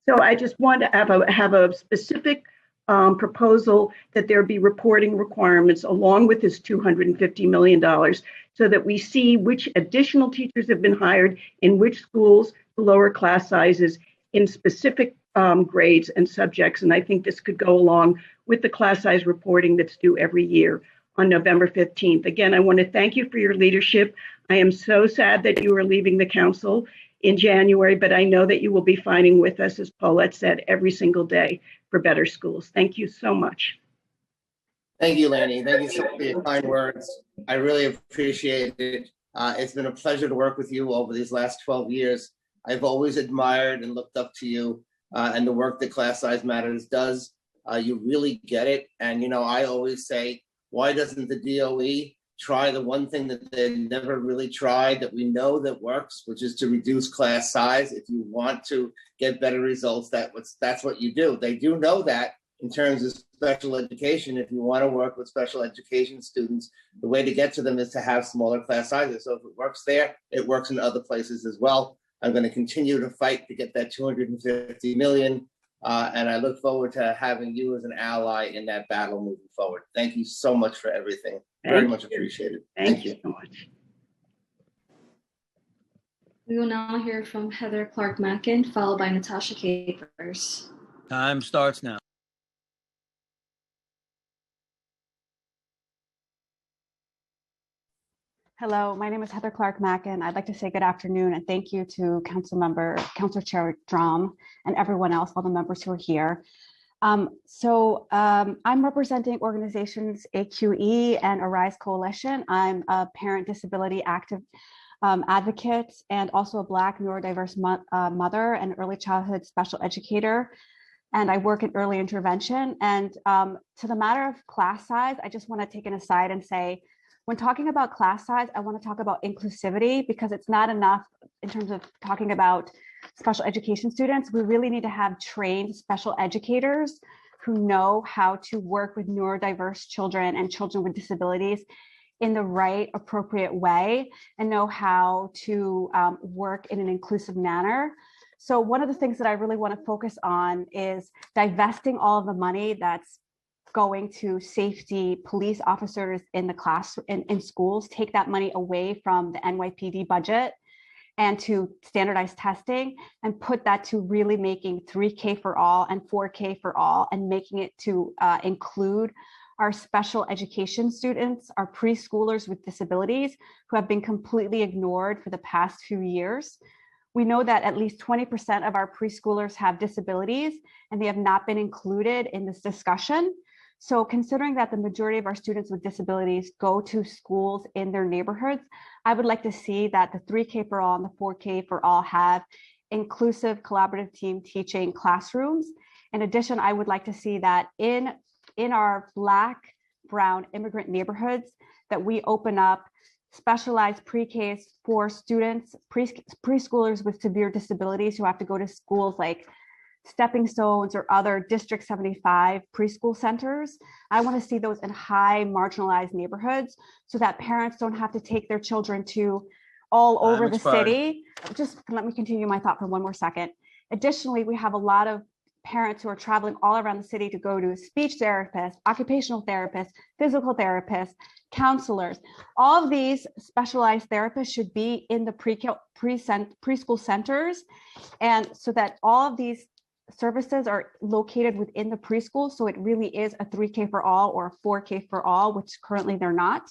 Speaker 21: So I just want to have a specific proposal that there be reporting requirements along with this $250 million so that we see which additional teachers have been hired in which schools to lower class sizes in specific grades and subjects. And I think this could go along with the class size reporting that's due every year on November 15th. Again, I want to thank you for your leadership. I am so sad that you are leaving the council in January, but I know that you will be fighting with us, as Paulette said, every single day for better schools. Thank you so much.
Speaker 4: Thank you, Lanny. Thank you so much for your kind words. I really appreciate it. It's been a pleasure to work with you over these last 12 years. I've always admired and looked up to you and the work that Class Size Matters does. You really get it. And, you know, I always say, why doesn't the DOE try the one thing that they never really tried that we know that works, which is to reduce class size? If you want to get better results, that's what you do. They do know that in terms of special education. If you want to work with special education students, the way to get to them is to have smaller class sizes. So if it works there, it works in other places as well. I'm going to continue to fight to get that $250 million And I look forward to having you as an ally in that battle moving forward. Thank you so much for everything. Very
Speaker 21: Thank
Speaker 4: much
Speaker 21: you.
Speaker 4: appreciated.
Speaker 21: Thank you so much.
Speaker 11: We will now hear from Heather Clark Mackin, followed by Natasha Capers.
Speaker 7: Time starts now.
Speaker 22: Hello, my name is Heather Clark Mackin. I'd like to say good afternoon and thank you to Council Chair Drum and everyone else, all the members who are here. I'm representing organizations AQE and Arise Coalition. I'm a parent disability active advocate and also a Black neurodiverse mother and early childhood special educator. And I work in early intervention. And to the matter of class size, I just want to take an aside and say, when talking about class size, I want to talk about inclusivity because it's not enough in terms of talking about special education students. We really need to have trained special educators who know how to work with neurodiverse children and children with disabilities in the right, appropriate way and know how to work in an inclusive manner. So one of the things that I really want to focus on is divesting all of the money that's going to safety police officers in the class in schools, take that money away from the NYPD budget and to standardized testing and put that to really making 3K for all and 4K for all and making it to include our special education students, our preschoolers with disabilities who have been completely ignored for the past few years. We know that at least 20% of our preschoolers have disabilities and they have not been included in this discussion. So considering that the majority of our students with disabilities go to schools in their neighborhoods, I would like to see that the 3K for all and the 4K for all have inclusive collaborative team teaching classrooms. In addition, I would like to see that in our Black, Brown, immigrant neighborhoods, that we open up specialized pre-Ks for students, preschoolers with severe disabilities who have to go to schools like Stepping Stones or other District 75 preschool centers. I want to see those in high marginalized neighborhoods so that parents don't have to take their children to all over the city. Just let me continue my thought for one more second. Additionally, we have a lot of parents who are traveling all around the city to go to speech therapists, occupational therapists, physical therapists, counselors. All of these specialized therapists should be in the preschool centers, and so that all of these services are located within the preschool. So it really is a 3K for all or a 4K for all, which currently they're not.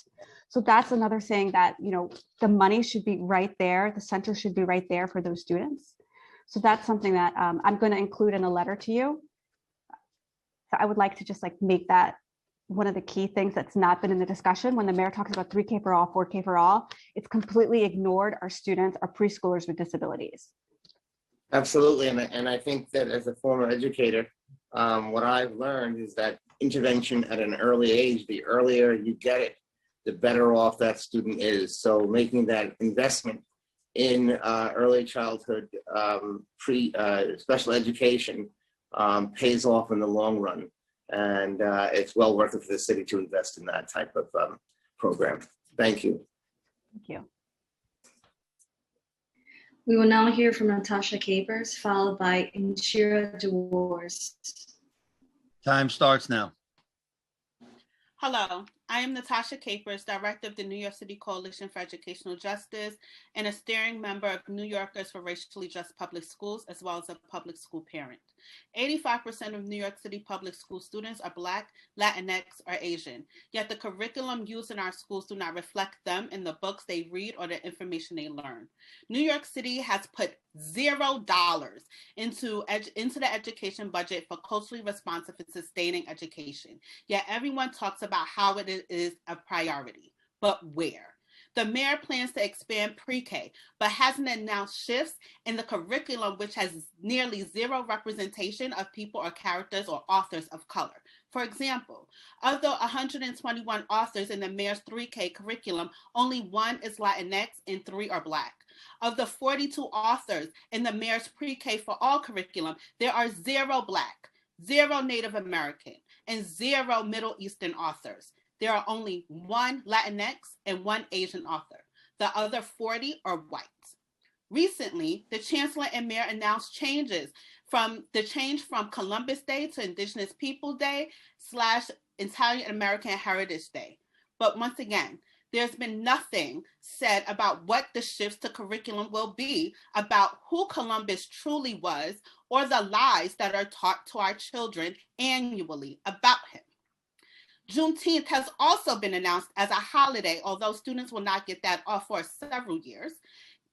Speaker 22: So that's another thing that, you know, the money should be right there. The center should be right there for those students. So that's something that I'm going to include in a letter to you. So I would like to just like make that one of the key things that's not been in the discussion. When the mayor talks about 3K for all, 4K for all, it's completely ignored our students, our preschoolers with disabilities.
Speaker 4: Absolutely, and I think that as a former educator, what I've learned is that intervention at an early age, the earlier you get it, the better off that student is. So making that investment in early childhood special education pays off in the long run, and it's well worth it for the city to invest in that type of program. Thank you.
Speaker 22: Thank you.
Speaker 11: We will now hear from Natasha Capers, followed by Inshira DeWars.
Speaker 7: Time starts now.
Speaker 23: Hello, I am Natasha Capers, Director of the New York City Coalition for Educational Justice and a steering member of New Yorkers for Racially Just Public Schools, as well as a public school parent. 85% of New York City public school students are Black, Latinx, or Asian, yet the curriculum used in our schools do not reflect them in the books they read or the information they learn. New York City has put $0 into the education budget for culturally responsive and sustaining education, yet everyone talks about how it is a priority, but where? The mayor plans to expand pre-K, but hasn't announced shifts in the curriculum, which has nearly zero representation of people or characters or authors of color. For example, of the 121 authors in the mayor's 3K curriculum, only 1 is Latinx and 3 are Black. Of the 42 authors in the mayor's pre-K for all curriculum, there are 0 Black, 0 Native American, and 0 Middle Eastern authors. There are only 1 Latinx and 1 Asian author. The other 40 are white. Recently, the Chancellor and Mayor announced change from Columbus Day to Indigenous People Day / Italian American Heritage Day. But once again, there's been nothing said about what the shifts to curriculum will be, about who Columbus truly was, or the lies that are taught to our children annually about him. Juneteenth has also been announced as a holiday, although students will not get that off for several years,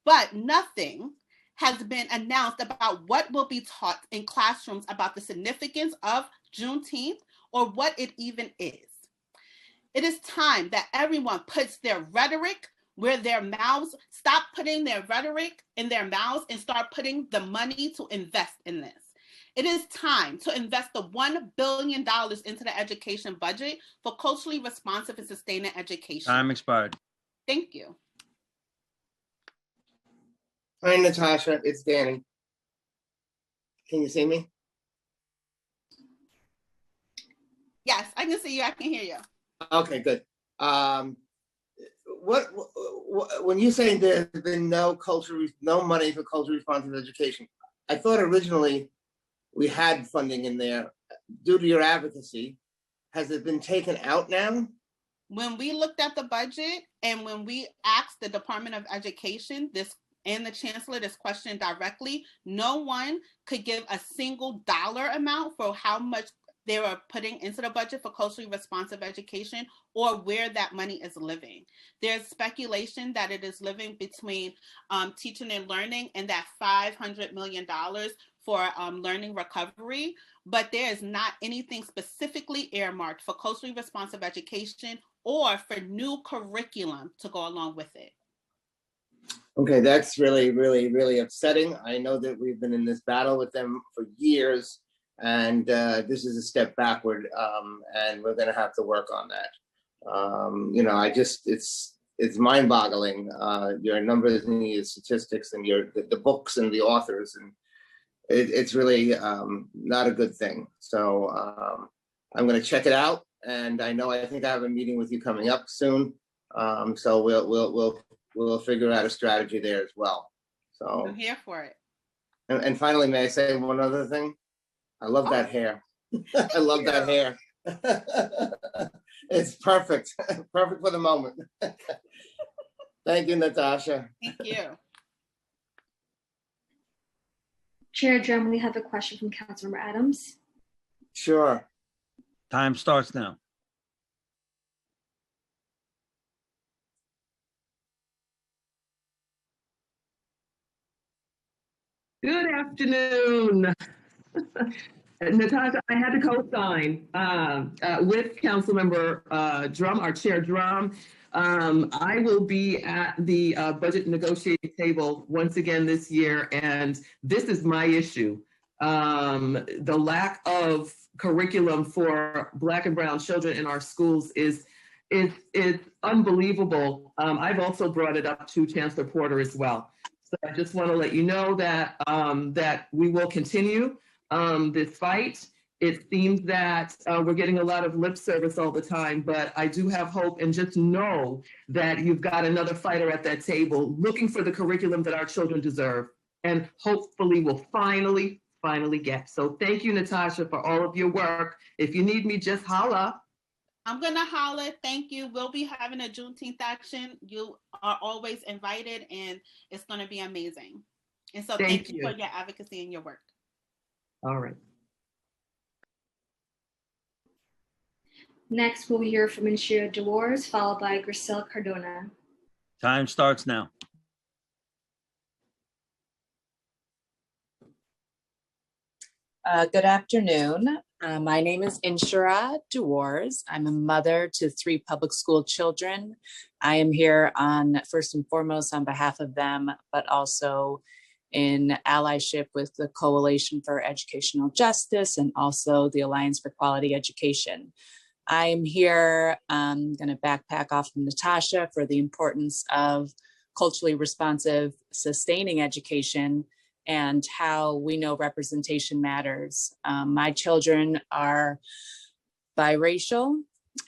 Speaker 23: but nothing has been announced about what will be taught in classrooms about the significance of Juneteenth or what it even is. It is time that everyone puts their rhetoric where their mouths, stop putting their rhetoric in their mouths and start putting the money to invest in this. It is time to invest the $1 billion into the education budget for culturally responsive and sustaining education.
Speaker 7: Time expired.
Speaker 23: Thank you.
Speaker 4: Hi, Natasha, it's Danny. Can you see me?
Speaker 23: Yes, I can see you, I can hear you.
Speaker 4: Okay, good. When you say there's been no money for culturally responsive education, I thought originally we had funding in there due to your advocacy. Has it been taken out now?
Speaker 23: When we looked at the budget and when we asked the Department of Education and the Chancellor this question directly, no one could give a single dollar amount for how much they were putting into the budget for culturally responsive education or where that money is living. There's speculation that it is living between teaching and learning and that $500 million for learning recovery, but there is not anything specifically earmarked for culturally responsive education or for new curriculum to go along with it.
Speaker 4: Okay, that's really, really, really upsetting. I know that we've been in this battle with them for years, and this is a step backward, and we're going to have to work on that. It's mind-boggling. Your numbers and your statistics and the books and the authors, and it's really not a good thing. So I'm going to check it out, and I think I have a meeting with you coming up soon. So we'll figure out a strategy there as well. So
Speaker 23: I'm here for it.
Speaker 4: And finally, may I say one other thing? I love that hair. I love that hair. It's perfect. Perfect for the moment. Thank you, Natasha.
Speaker 23: Thank you.
Speaker 11: Chair Drum, we have a question from Councilmember Adams.
Speaker 4: Sure.
Speaker 7: Time starts now.
Speaker 5: Good afternoon. Natasha, I had to co-sign with Councilmember Drum, our Chair Drum. I will be at the budget negotiating table once again this year, and this is my issue. The lack of curriculum for Black and Brown children in our schools is unbelievable. I've also brought it up to Chancellor Porter as well. So I just want to let you know that that we will continue this fight. It seems that we're getting a lot of lip service all the time, but I do have hope, and just know that you've got another fighter at that table looking for the curriculum that our children deserve and hopefully will finally get. So thank you, Natasha, for all of your work. If you need me, just holla.
Speaker 23: I'm going to holler. Thank you. We'll be having a Juneteenth action. You are always invited, and it's going to be amazing. And so thank you for your advocacy and your work.
Speaker 5: All right.
Speaker 11: Next, we'll hear from Inshira DeWars, followed by Grisel Cardona.
Speaker 7: Time starts now.
Speaker 8: Good afternoon. My name is Inshira DeWars. I'm a mother to 3 public school children. I am here first and foremost on behalf of them, but also in allyship with the Coalition for Educational Justice and also the Alliance for Quality Education. I'm here, I'm going to backpack off from Natasha for the importance of culturally responsive, sustaining education and how we know representation matters. My children are biracial,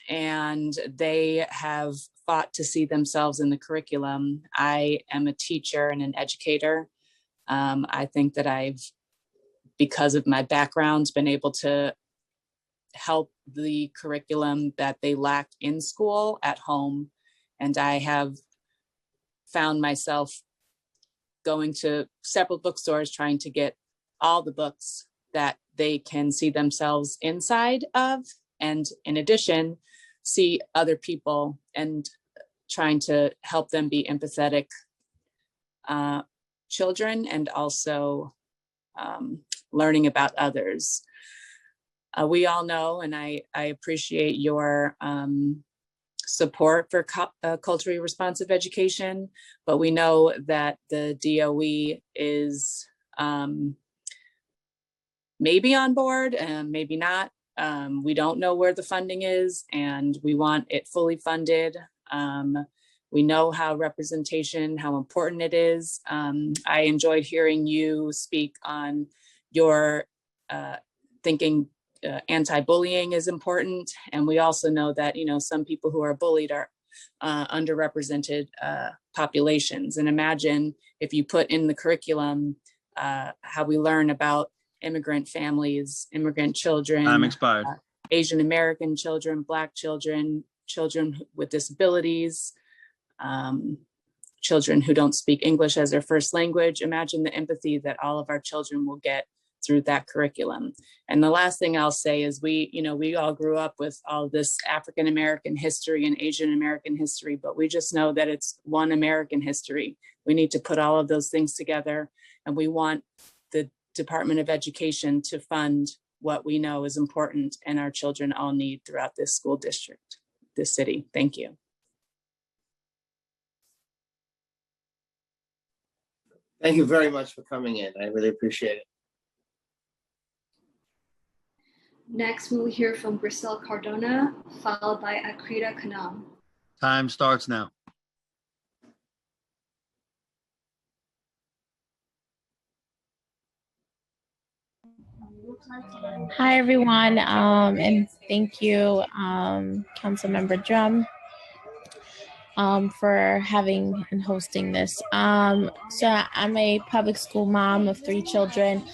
Speaker 8: and they have fought to see themselves in the curriculum. I am a teacher and an educator. I think that I've, because of my background, been able to help the curriculum that they lack in school at home. And I have found myself going to several bookstores trying to get all the books that they can see themselves inside of. And in addition, see other people and trying to help them be empathetic children, and also learning about others. We all know, and I appreciate your support for culturally responsive education, but we know that the DOE is maybe on board and maybe not. We don't know where the funding is, and we want it fully funded. We know how representation, how important it is. I enjoyed hearing you speak on your thinking anti-bullying is important. And we also know that, some people who are bullied are underrepresented populations. And imagine if you put in the curriculum how we learn about immigrant families, immigrant children,
Speaker 7: Time expired.
Speaker 8: Asian American children, Black children, children with disabilities, children who don't speak English as their first language. Imagine the empathy that all of our children will get through that curriculum. And the last thing I'll say is we all grew up with all this African American history and Asian American history, but we just know that it's one American history. We need to put all of those things together, and we want the Department of Education to fund what we know is important and our children all need throughout this school district, this city. Thank you.
Speaker 4: Thank you very much for coming in. I really appreciate it.
Speaker 11: Next, we will hear from Grisel Cardona, followed by Akrita Kanam.
Speaker 7: Time starts now.
Speaker 1: Hi, everyone, and thank you, Councilmember Drum, for having and hosting this. So I'm a public school mom of 3 children,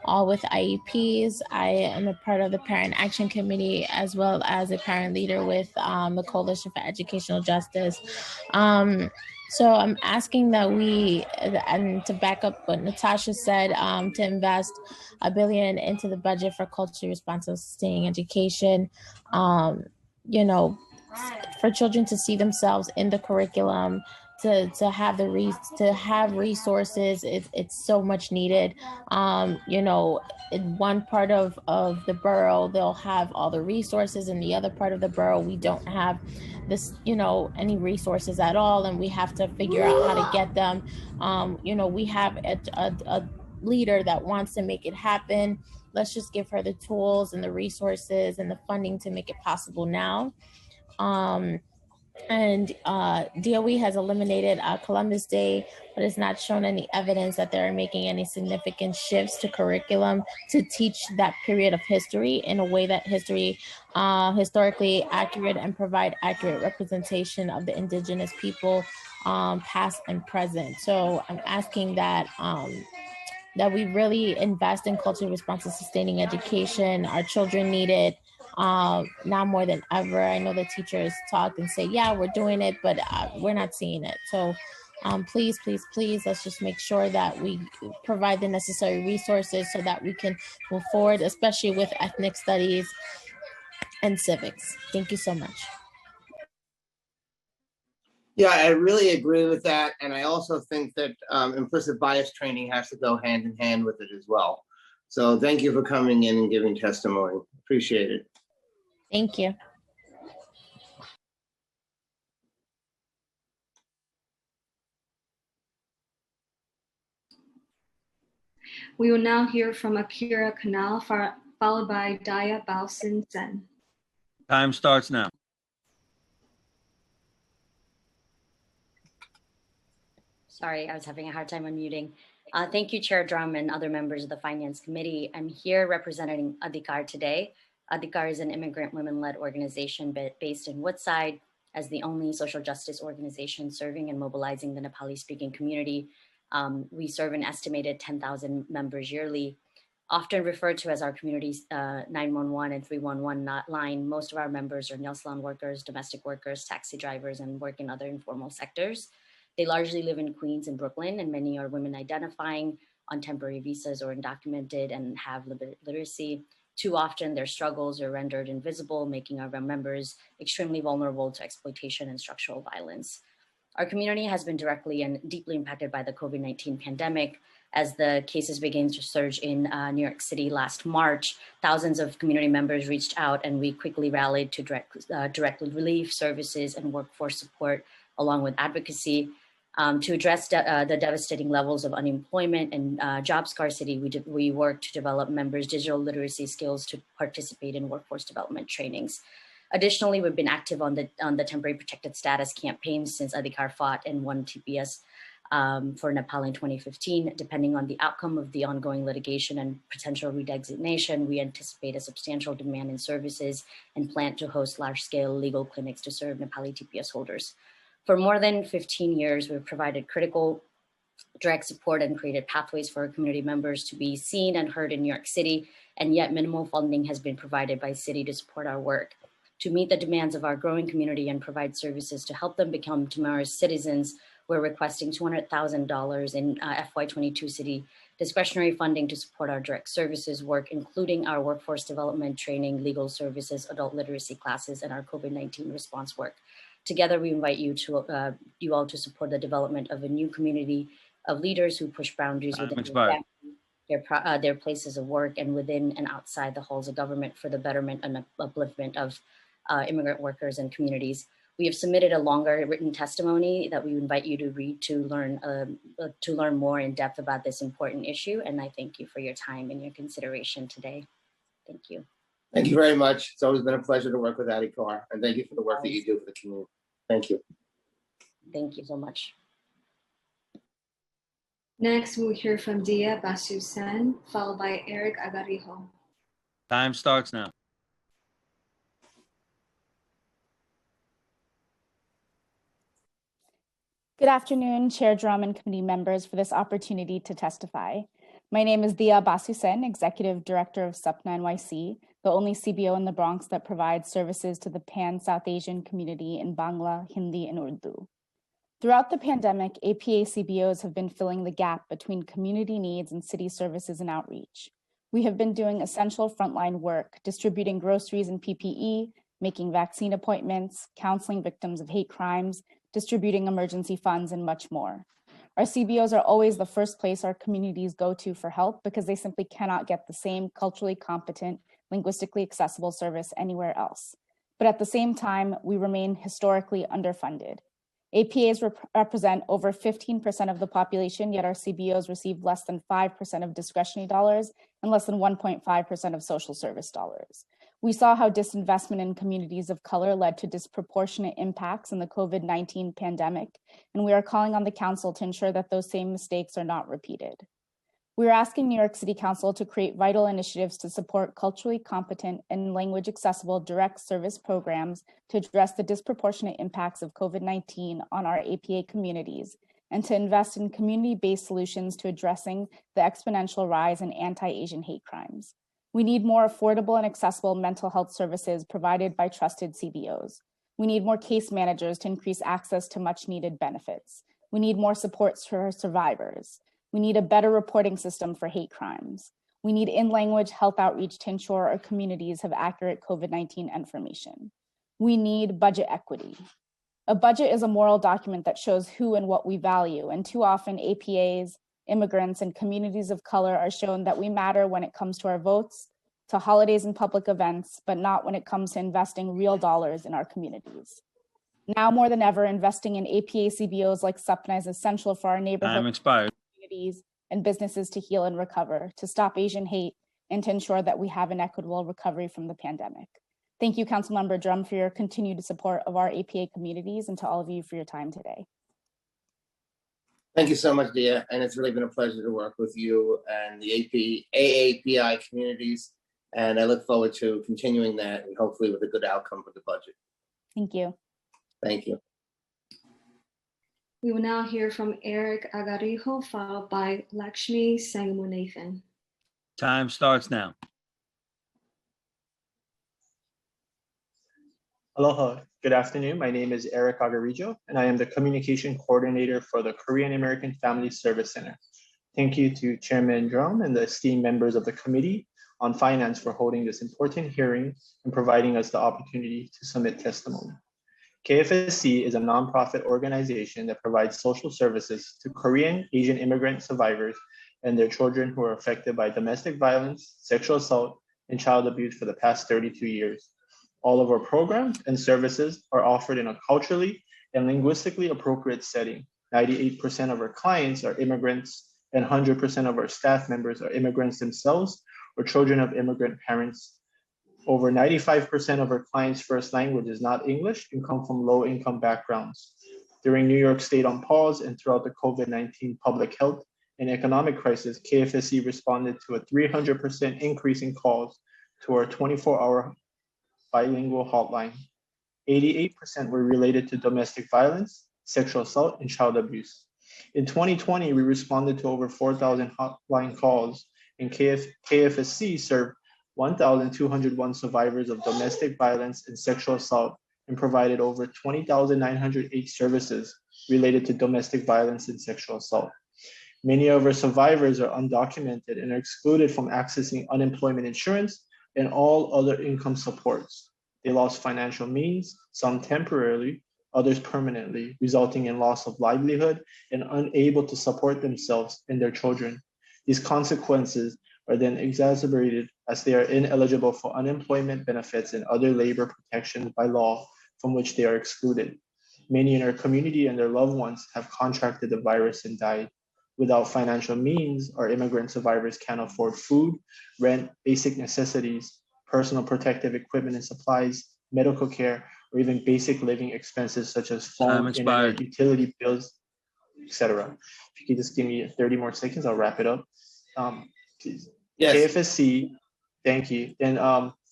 Speaker 1: all with IEPs. I am a part of the Parent Action Committee, as well as a parent leader with the Coalition for Educational Justice. So I'm asking that we, and to back up what Natasha said, to invest $1 billion into the budget for culturally responsive sustaining education, for children to see themselves in the curriculum, to have resources. It's so much needed. In one part of the borough, they'll have all the resources. In the other part of the borough, we don't have this, any resources at all, and we have to figure out how to get them. We have a leader that wants to make it happen. Let's just give her the tools and the resources and the funding to make it possible now. DOE has eliminated Columbus Day, but has not shown any evidence that they're making any significant shifts to curriculum to teach that period of history in a way that historically accurate and provide accurate representation of the indigenous people, past and present. So I'm asking that that we really invest in culturally responsive sustaining education. Our children need it. Now more than ever. I know the teachers talk and say, yeah, we're doing it, but we're not seeing it. So please, let's just make sure that we provide the necessary resources so that we can move forward, especially with ethnic studies and civics. Thank you so much.
Speaker 4: Yeah, I really agree with that. And I also think that implicit bias training has to go hand in hand with it as well. So thank you for coming in and giving testimony. Appreciate it.
Speaker 1: Thank you.
Speaker 11: We will now hear from Akira Kanal, followed by Daya Balsin Sen.
Speaker 7: Time starts now.
Speaker 6: Sorry, I was having a hard time unmuting. Thank you, Chair Drum and other members of the Finance Committee. I'm here representing Adhikar today. Adhikar is an immigrant women-led organization based in Woodside. as the only social justice organization serving and mobilizing the Nepali-speaking community. We serve an estimated 10,000 members yearly, often referred to as our community's 911 and 311 line. Most of our members are nail salon workers, domestic workers, taxi drivers, and work in other informal sectors. They largely live in Queens and Brooklyn, and many are women identifying on temporary visas or undocumented and have limited literacy. Too often, their struggles are rendered invisible, making our members extremely vulnerable to exploitation and structural violence. Our community has been directly and deeply impacted by the COVID-19 pandemic. As the cases began to surge in New York City last March, thousands of community members reached out, and we quickly rallied to direct relief services and workforce support, along with advocacy. To address the devastating levels of unemployment and job scarcity, we worked to develop members' digital literacy skills to participate in workforce development trainings. Additionally, we've been active on the temporary protected status campaign since Adhikar fought and won TPS for Nepal in 2015. Depending on the outcome of the ongoing litigation and potential redesignation, we anticipate a substantial demand in services and plan to host large-scale legal clinics to serve Nepali TPS holders. For more than 15 years, we've provided critical direct support and created pathways for our community members to be seen and heard in New York City, and yet minimal funding has been provided by city to support our work. To meet the demands of our growing community and provide services to help them become tomorrow's citizens, we're requesting $200,000 in FY22 city discretionary funding to support our direct services work, including our workforce development training, legal services, adult literacy classes, and our COVID-19 response work. Together, we invite you all to support the development of a new community of leaders who push boundaries within their places of work and within and outside the halls of government for the betterment and upliftment of immigrant workers and communities. We have submitted a longer written testimony that we invite you to read to learn more in depth about this important issue. And I thank you for your time and your consideration today. Thank you.
Speaker 4: Thank you very much. It's always been a pleasure to work with Adhikar, and thank you for the work that you do for the community. Thank you.
Speaker 6: Thank you so much.
Speaker 11: Next, we'll hear from Dia Basu Sen, followed by Eric Agarijo.
Speaker 7: Time starts now.
Speaker 1: Good afternoon, Chair Drum and committee members, for this opportunity to testify. My name is Dia Basu Sen, Executive Director of SUPNA NYC, the only CBO in the Bronx that provides services to the Pan-South Asian community in Bangla, Hindi, and Urdu. Throughout the pandemic, APA CBOs have been filling the gap between community needs and city services and outreach. We have been doing essential frontline work, distributing groceries and PPE, making vaccine appointments, counseling victims of hate crimes, distributing emergency funds, and much more. Our CBOs are always the first place our communities go to for help because they simply cannot get the same culturally competent, linguistically accessible service anywhere else. But at the same time, we remain historically underfunded. APAs represent over 15% of the population, yet our CBOs receive less than 5% of discretionary dollars and less than 1.5% of social service dollars. We saw how disinvestment in communities of color led to disproportionate impacts in the COVID-19 pandemic, and we are calling on the council to ensure that those same mistakes are not repeated. We are asking New York City Council to create vital initiatives to support culturally competent and language accessible direct service programs to address the disproportionate impacts of COVID-19 on our APA communities, and to invest in community-based solutions to addressing the exponential rise in anti-Asian hate crimes. We need more affordable and accessible mental health services provided by trusted CBOs. We need more case managers to increase access to much needed benefits. We need more supports for survivors. We need a better reporting system for hate crimes. We need in-language health outreach to ensure our communities have accurate COVID-19 information. We need budget equity. A budget is a moral document that shows who and what we value, and too often APAs, immigrants, and communities of color are shown that we matter when it comes to our votes, to holidays and public events, but not when it comes to investing real dollars in our communities. Now more than ever, investing in APA CBOs like SUPNA is essential for our neighborhoods, communities, and businesses to heal and recover, to stop Asian hate, and to ensure that we have an equitable recovery from the pandemic. Thank you, Councilmember Drum, for your continued support of our APA communities, and to all of you for your time today.
Speaker 4: Thank you so much, Dia, and it's really been a pleasure to work with you and the AAPI communities, and I look forward to continuing that and hopefully with a good outcome with the budget.
Speaker 1: Thank you.
Speaker 4: Thank you.
Speaker 11: We will now hear from Eric Agarijo, followed by Lakshmi Sangamunathan.
Speaker 7: Time starts now.
Speaker 9: Aloha, good afternoon. My name is Eric Agarijo, and I am the Communication Coordinator for the Korean American Family Service Center. Thank you to Chairman Drum and the esteemed members of the Committee on Finance for holding this important hearing and providing us the opportunity to submit testimony. KFSC is a nonprofit organization that provides social services to Korean Asian immigrant survivors and their children who are affected by domestic violence, sexual assault, and child abuse for the past 32 years. All of our programs and services are offered in a culturally and linguistically appropriate setting. 98% of our clients are immigrants, and 100% of our staff members are immigrants themselves or children of immigrant parents. Over 95% of our clients' first language is not English and come from low-income backgrounds. During New York State on pause and throughout the COVID-19 public health and economic crisis, KFSC responded to a 300% increase in calls to our 24-hour bilingual hotline. 88% were related to domestic violence, sexual assault, and child abuse. In 2020, we responded to over 4,000 hotline calls, and KFSC served 1,201 survivors of domestic violence and sexual assault and provided over 20,908 services related to domestic violence and sexual assault. Many of our survivors are undocumented and are excluded from accessing unemployment insurance and all other income supports. They lost financial means, some temporarily, others permanently, resulting in loss of livelihood and unable to support themselves and their children. These consequences are then exacerbated as they are ineligible for unemployment benefits and other labor protections by law from which they are excluded. Many in our community and their loved ones have contracted the virus and died. Without financial means, our immigrant survivors can't afford food, rent, basic necessities, personal protective equipment and supplies, medical care, or even basic living expenses such as phone, internet, utility bills, etc. If you could just give me 30 more seconds, I'll wrap it up. Please. Yes. KFSC, thank you. In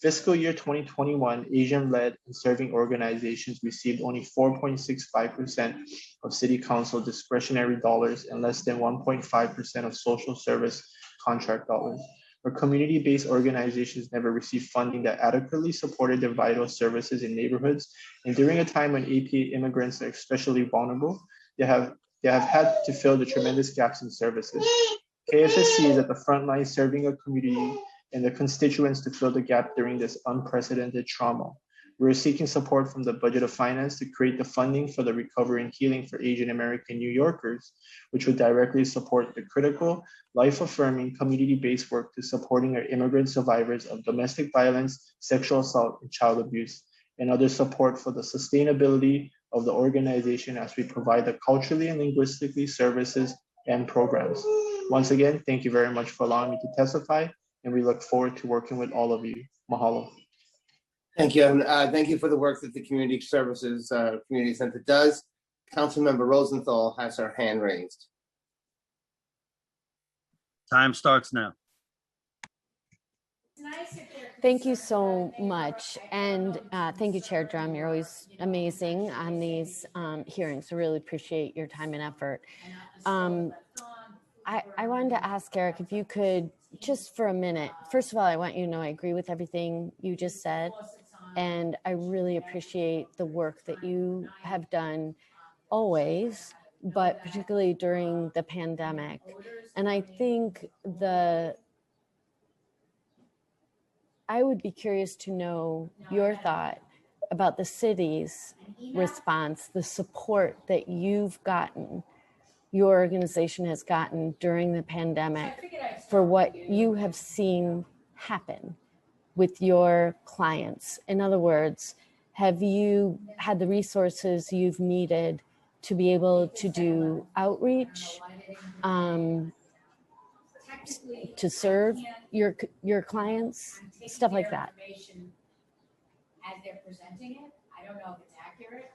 Speaker 9: fiscal year 2021, Asian-led and serving organizations received only 4.65% of City Council discretionary dollars and less than 1.5% of social service contract dollars. Our community-based organizations never received funding that adequately supported their vital services in neighborhoods. And during a time when APA immigrants are especially vulnerable, they have had to fill the tremendous gaps in services. KFSC is at the front line serving a community and the constituents to fill the gap during this unprecedented trauma. We're seeking support from the budget of finance to create the funding for the recovery and healing for Asian American New Yorkers, which would directly support the critical, life-affirming, community-based work to supporting our immigrant survivors of domestic violence, sexual assault, and child abuse, and other support for the sustainability of the organization as we provide the culturally and linguistically services and programs. Once again, thank you very much for allowing me to testify, and we look forward to working with all of you. Mahalo.
Speaker 4: Thank you. And thank you for the work that the Community Services Community Center does. Councilmember Rosenthal has her hand raised.
Speaker 7: Time starts now.
Speaker 13: Thank you so much. And thank you, Chair Drum. You're always amazing on these hearings. I really appreciate your time and effort. I wanted to ask Eric if you could, just for a minute, first of all, I want you to know I agree with everything you just said. And I really appreciate the work that you have done always, but particularly during the pandemic. And I think I would be curious to know your thought about the city's response, the support that you've gotten, your organization has gotten during the pandemic for what you have seen happen with your clients. In other words, have you had the resources you've needed to be able to do outreach, to serve your clients, stuff like that? As they're presenting it, I don't know if it's accurate.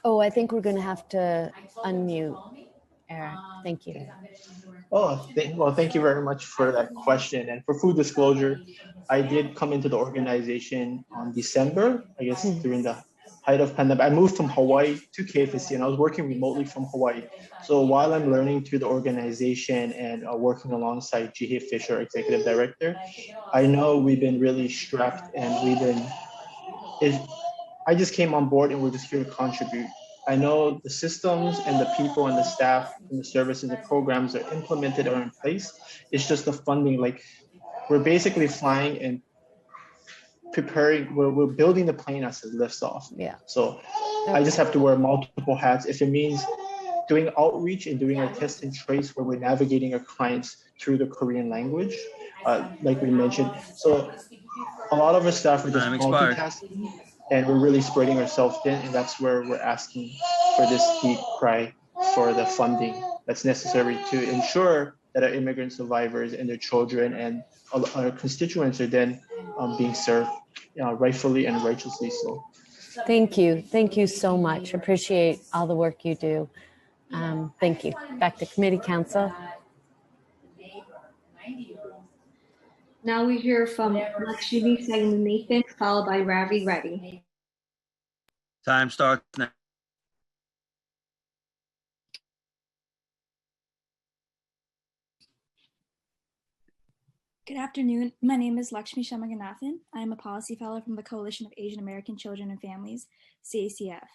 Speaker 13: Oh, I think we're going to have to unmute Eric. Thank you.
Speaker 9: Oh, well, thank you very much for that question. And for full disclosure, I did come into the organization on December, I guess, during the height of pandemic, I moved from Hawaii to KFSC and I was working remotely from Hawaii. So while I'm learning through the organization and working alongside Jihei Fisher, Executive Director, I know we've been really strapped and I just came on board and we're just here to contribute. I know the systems and the people and the staff and the services and programs are implemented or in place. It's just the funding, like we're basically flying and preparing, we're building the plane as it lifts off.
Speaker 13: Yeah.
Speaker 9: So I just have to wear multiple hats. If it means doing outreach and doing a test and trace where we're navigating our clients through the Korean language, like we mentioned. So a lot of our staff are just multitasking and we're really spreading ourselves thin, and that's where we're asking for this deep cry for the funding that's necessary to ensure that our immigrant survivors and their children and our constituents are then being served rightfully and righteously so.
Speaker 13: Thank you. Thank you so much. Appreciate all the work you do. Thank you. Back to committee council.
Speaker 11: Now we hear from Lakshmi Nathan, followed by Ravi Reddy.
Speaker 7: Time starts now.
Speaker 2: Good afternoon. My name is Lakshmi Shamaganathan. I am a policy fellow from the Coalition of Asian American Children and Families, CACF.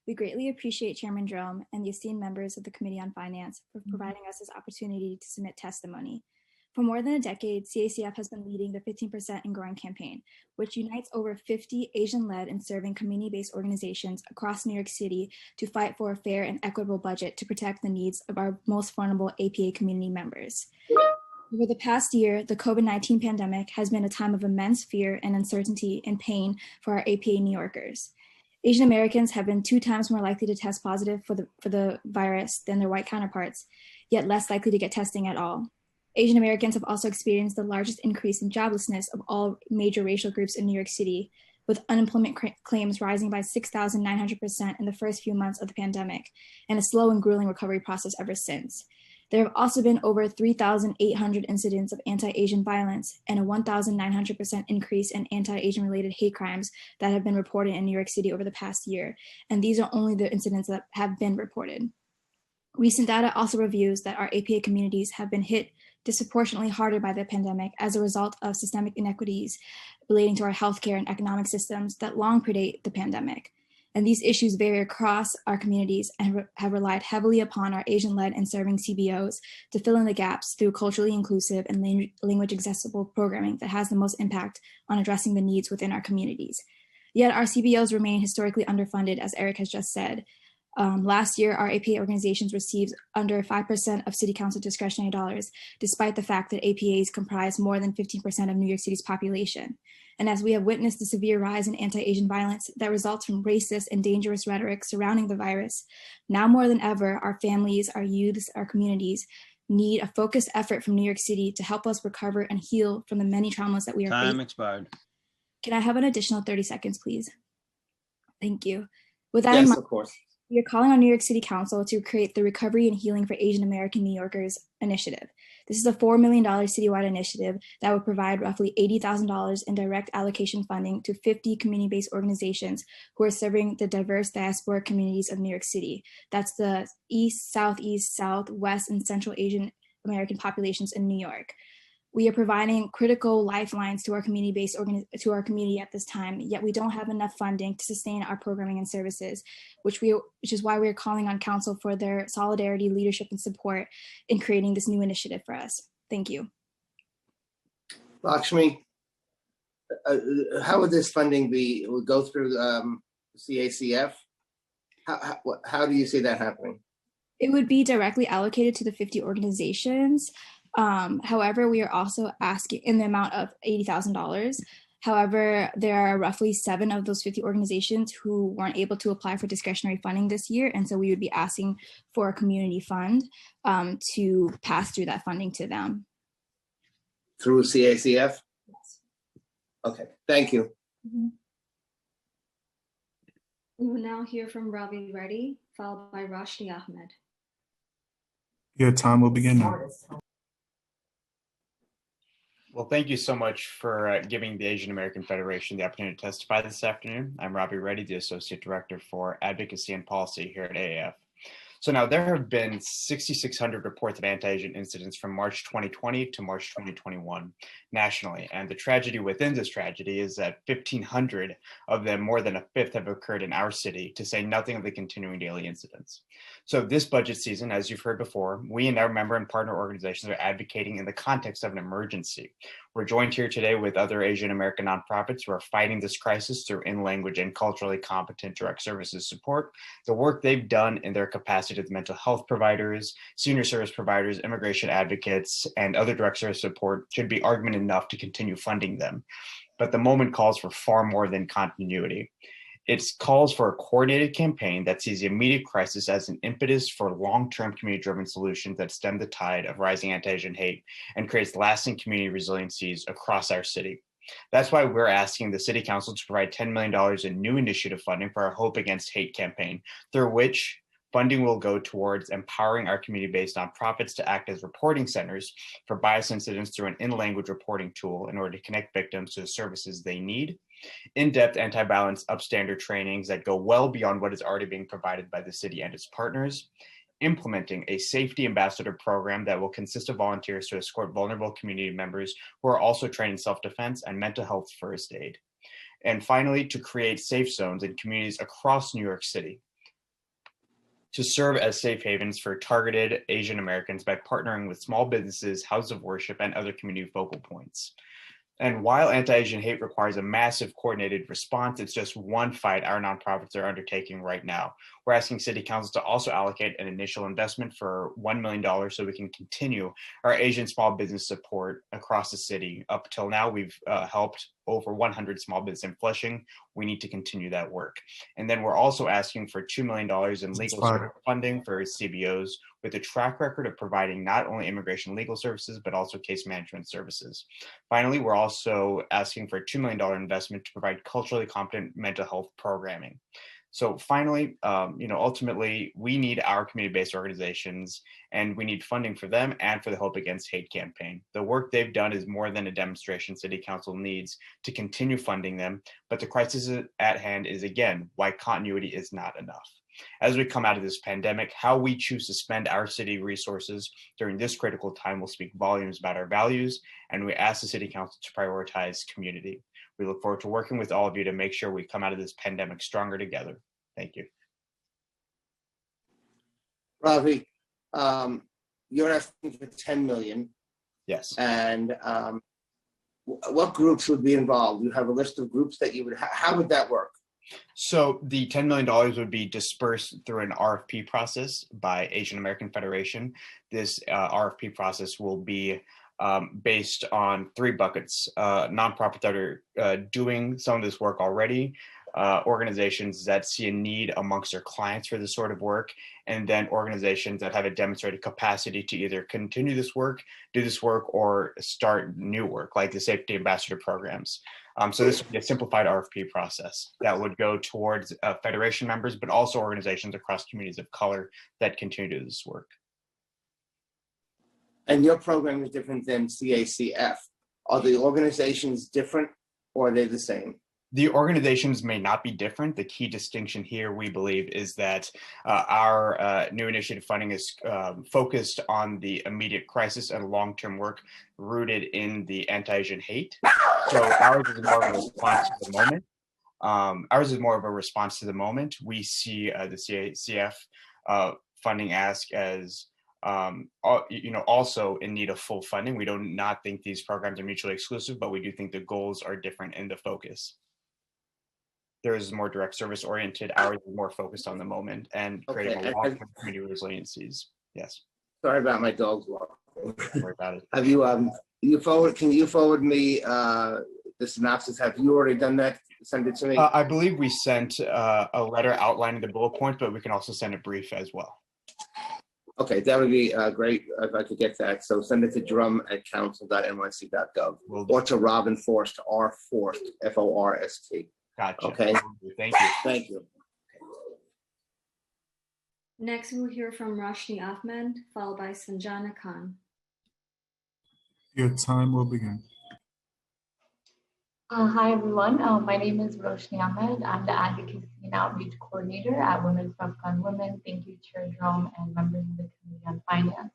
Speaker 2: We greatly appreciate Chairman Jerome and the esteemed members of the Committee on Finance for providing us this opportunity to submit testimony. For more than a decade, CACF has been leading the 15% and Growing campaign, which unites over 50 Asian-led and serving community-based organizations across New York City to fight for a fair and equitable budget to protect the needs of our most vulnerable APA community members. Over the past year, the COVID-19 pandemic has been a time of immense fear and uncertainty and pain for our APA New Yorkers. Asian Americans have been 2 times more likely to test positive for the virus than their white counterparts, yet less likely to get testing at all. Asian Americans have also experienced the largest increase in joblessness of all major racial groups in New York City, with unemployment claims rising by 6,900% in the first few months of the pandemic, and a slow and grueling recovery process ever since. There have also been over 3,800 incidents of anti-Asian violence and a 1,900% increase in anti-Asian related hate crimes that have been reported in New York City over the past year, and these are only the incidents that have been reported. Recent data also reviews that our APA communities have been hit disproportionately harder by the pandemic as a result of systemic inequities relating to our healthcare and economic systems that long predate the pandemic. And these issues vary across our communities and have relied heavily upon our Asian-led and serving CBOs to fill in the gaps through culturally inclusive and language accessible programming that has the most impact on addressing the needs within our communities. Yet our CBOs remain historically underfunded, as Eric has just said. Last year, our APA organizations received under 5% of City Council discretionary dollars, despite the fact that APAs comprise more than 15% of New York City's population. And as we have witnessed the severe rise in anti-Asian violence that results from racist and dangerous rhetoric surrounding the virus, now more than ever, our families, our youths, our communities need a focused effort from New York City to help us recover and heal from the many traumas that we are facing.
Speaker 7: Time expired.
Speaker 2: Can I have an additional 30 seconds, please? Thank you. With that in
Speaker 4: Yes,
Speaker 2: mind,
Speaker 4: of course.
Speaker 2: we are calling on New York City Council to create the Recovery and Healing for Asian American New Yorkers initiative. This is a $4 million citywide initiative that would provide roughly $80,000 in direct allocation funding to 50 community-based organizations who are serving the diverse diaspora communities of New York City. That's the East, Southeast, South, West, and Central Asian American populations in New York. We are providing critical lifelines to our community at this time, yet we don't have enough funding to sustain our programming and services, which is why we're calling on Council for their solidarity, leadership, and support in creating this new initiative for us. Thank you.
Speaker 4: Lakshmi, how would this funding be? It would go through CACF? How do you see that happening?
Speaker 2: It would be directly allocated to the 50 organizations. However, we are also asking in the amount of $80,000. However, there are roughly 7 of those 50 organizations who weren't able to apply for discretionary funding this year. And so we would be asking for a community fund to pass through that funding to them.
Speaker 4: Through CACF?
Speaker 2: Yes.
Speaker 4: Okay, thank you.
Speaker 11: Mm-hmm. We will now hear from Ravi Reddy, followed by Rashni Ahmed.
Speaker 14: Your time will begin now. Well, thank you so much for giving the Asian American Federation the opportunity to testify this afternoon. I'm Robbie Reddy, the Associate Director for Advocacy and Policy here at AAF. So now there have been 6,600 reports of anti-Asian incidents from March 2020 to March 2021 nationally. And the tragedy within this tragedy is that 1,500 of them, more than a fifth, have occurred in our city, to say nothing of the continuing daily incidents. So this budget season, as you've heard before, we and our member and partner organizations are advocating in the context of an emergency. We're joined here today with other Asian American nonprofits who are fighting this crisis through in-language and culturally competent direct services support. The work they've done in their capacity as mental health providers, senior service providers, immigration advocates, and other direct service support should be argument enough to continue funding them. But the moment calls for far more than continuity. It calls for a coordinated campaign that sees the immediate crisis as an impetus for long-term community-driven solutions that stem the tide of rising anti-Asian hate and creates lasting community resiliencies across our city. That's why we're asking the City Council to provide $10 million in new initiative funding for our Hope Against Hate campaign, through which funding will go towards empowering our community-based nonprofits to act as reporting centers for bias incidents through an in-language reporting tool in order to connect victims to the services they need, in-depth anti-violence upstander trainings that go well beyond what is already being provided by the city and its partners, implementing a safety ambassador program that will consist of volunteers to escort vulnerable community members who are also trained in self-defense and mental health first aid. And finally, to create safe zones in communities across New York City to serve as safe havens for targeted Asian Americans by partnering with small businesses, houses of worship, and other community focal points. And while anti-Asian hate requires a massive coordinated response, it's just one fight our nonprofits are undertaking right now. We're asking City Council to also allocate an initial investment for $1 million so we can continue our Asian small business support across the city. Up till now, we've helped over 100 small business in Flushing. We need to continue that work. And then we're also asking for $2 million in legal service funding for CBOs with a track record of providing not only immigration legal services, but also case management services. Finally, we're also asking for a $2 million investment to provide culturally competent mental health programming. So finally, ultimately, we need our community-based organizations, and we need funding for them and for the Hope Against Hate campaign. The work they've done is more than a demonstration City Council needs to continue funding them, but the crisis at hand is, again, why continuity is not enough. As we come out of this pandemic, how we choose to spend our city resources during this critical time will speak volumes about our values, and we ask the City Council to prioritize community. We look forward to working with all of you to make sure we come out of this pandemic stronger together. Thank you.
Speaker 4: Ravi, you're asking for 10 million.
Speaker 14: Yes.
Speaker 4: And what groups would be involved? You have a list of groups that you would, how would that work?
Speaker 14: So the $10 million would be dispersed through an RFP process by Asian American Federation. This RFP process will be based on 3 buckets: nonprofits that are doing some of this work already, organizations that see a need amongst their clients for this sort of work, and then organizations that have a demonstrated capacity to either continue this work, do this work, or start new work, like the safety ambassador programs. So this would be a simplified RFP process that would go towards Federation members, but also organizations across communities of color that continue to do this work.
Speaker 4: And your program is different than CACF. Are the organizations different, or are they the same?
Speaker 14: The organizations may not be different. The key distinction here, we believe, is that our new initiative funding is focused on the immediate crisis and long-term work rooted in the anti-Asian hate. So ours is more of a response to the moment. Ours is more of a response to the moment. We see the CACF funding ask as also in need of full funding. We do not think these programs are mutually exclusive, but we do think the goals are different in the focus. There is more direct service oriented. Ours is more focused on the moment and creating a long-term community resiliencies. Yes.
Speaker 4: Sorry about my dog's walk.
Speaker 14: Don't worry about it.
Speaker 4: Have can you forward me the synopsis? Have you already done that? Send it to me.
Speaker 14: I believe we sent a letter outlining the bullet points, but we can also send a brief as well.
Speaker 4: Okay, that would be great if I could get that. So send it to drum@council.nyc.gov or to Robin Forst, R. Forst, F-O-R-S-T.
Speaker 14: Gotcha.
Speaker 4: Okay.
Speaker 14: Thank you.
Speaker 4: Thank you.
Speaker 11: Next, we'll hear from Roshni Ahmed, followed by Sanjana Khan.
Speaker 15: Your time will begin. Hi everyone, my name is Roshni Ahmed. I'm the Advocacy and Outreach Coordinator at Women for Afghan Women. Thank you, Chair Jerome and members of the Committee on Finance.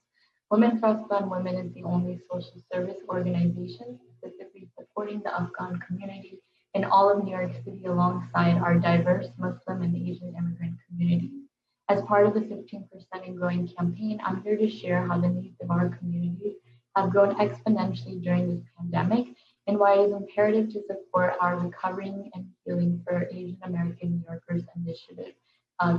Speaker 15: Women for Afghan Women is the only social service organization specifically supporting the Afghan community in all of New York City alongside our diverse Muslim and Asian immigrant communities. As part of the 15% and Growing campaign, I'm here to share how the needs of our communities have grown exponentially during this pandemic and why it is imperative to support our Recovering and Healing for Asian American New Yorkers initiative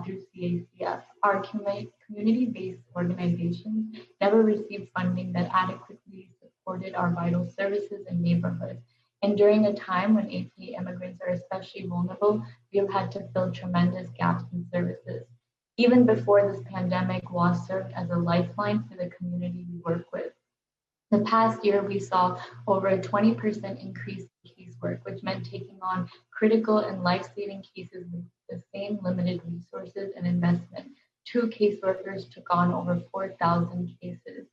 Speaker 15: through CACF. Our community-based organizations never received funding that adequately supported our vital services and neighborhoods. And during a time when APA immigrants are especially vulnerable, we have had to fill tremendous gaps in services. Even before this pandemic, WAS served as a lifeline for the community we work with. The past year, we saw over a 20% increase in casework, which meant taking on critical and life-saving cases with the same limited resources and investment. 2 caseworkers took on over 4,000 cases.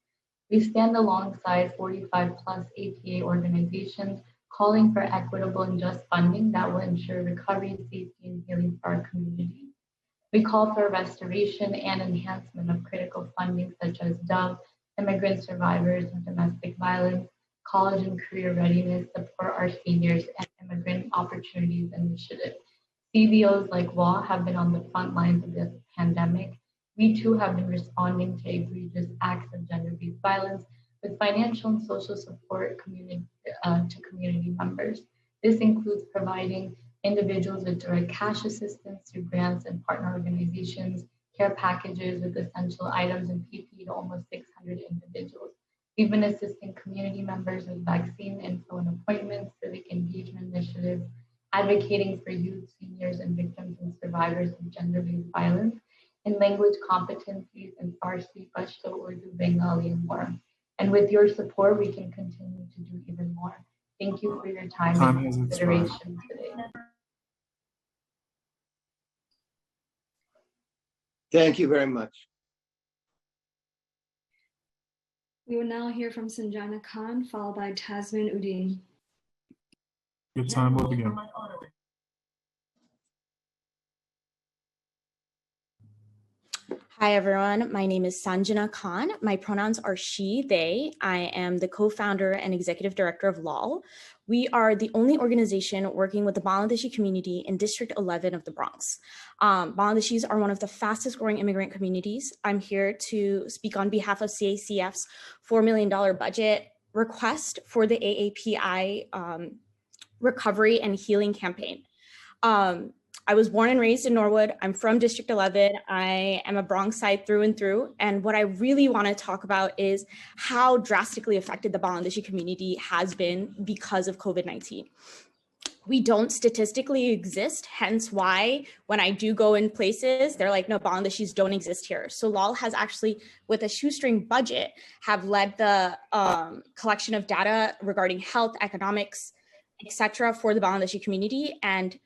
Speaker 15: We stand alongside 45 plus APA organizations calling for equitable and just funding that will ensure recovery, safety, and healing for our community. We call for restoration and enhancement of critical funding such as DOVE, immigrant survivors of domestic violence, college and career readiness, support our seniors, and immigrant opportunities initiative. CBOs like WA have been on the front lines of this pandemic. We too have been responding to egregious acts of gender-based violence with financial and social support to community members. This includes providing individuals with direct cash assistance through grants and partner organizations, care packages with essential items and PPE to almost 600 individuals. We've been assisting community members with vaccine info and appointments, civic engagement initiatives, advocating for youth, seniors, and victims and survivors of gender-based violence, and language competencies in Farsi, Pashto, Urdu, Bengali, and more. And with your support, we can continue to do even more. Thank you for your time and consideration today.
Speaker 4: Thank you very much.
Speaker 11: We will now hear from Sanjana Khan, followed by Tasmin Udin.
Speaker 16: Your time will begin.
Speaker 17: Hi, everyone. My name is Sanjana Khan. My pronouns are she, they. I am the co-founder and executive director of LOL. We are the only organization working with the Bangladeshi community in District 11 of the Bronx. Bangladeshis are one of the fastest growing immigrant communities. I'm here to speak on behalf of CACF's $4 million budget request for the AAPI Recovery and Healing campaign. I was born and raised in Norwood. I'm from District 11. I am a Bronxite through and through. And what I really want to talk about is how drastically affected the Bangladeshi community has been because of COVID-19. We don't statistically exist, hence why when I do go in places, they're like, no, Bangladeshis don't exist here. So LOL has actually, with a shoestring budget, have led the collection of data regarding health, economics, etc. for the Bangladeshi community. And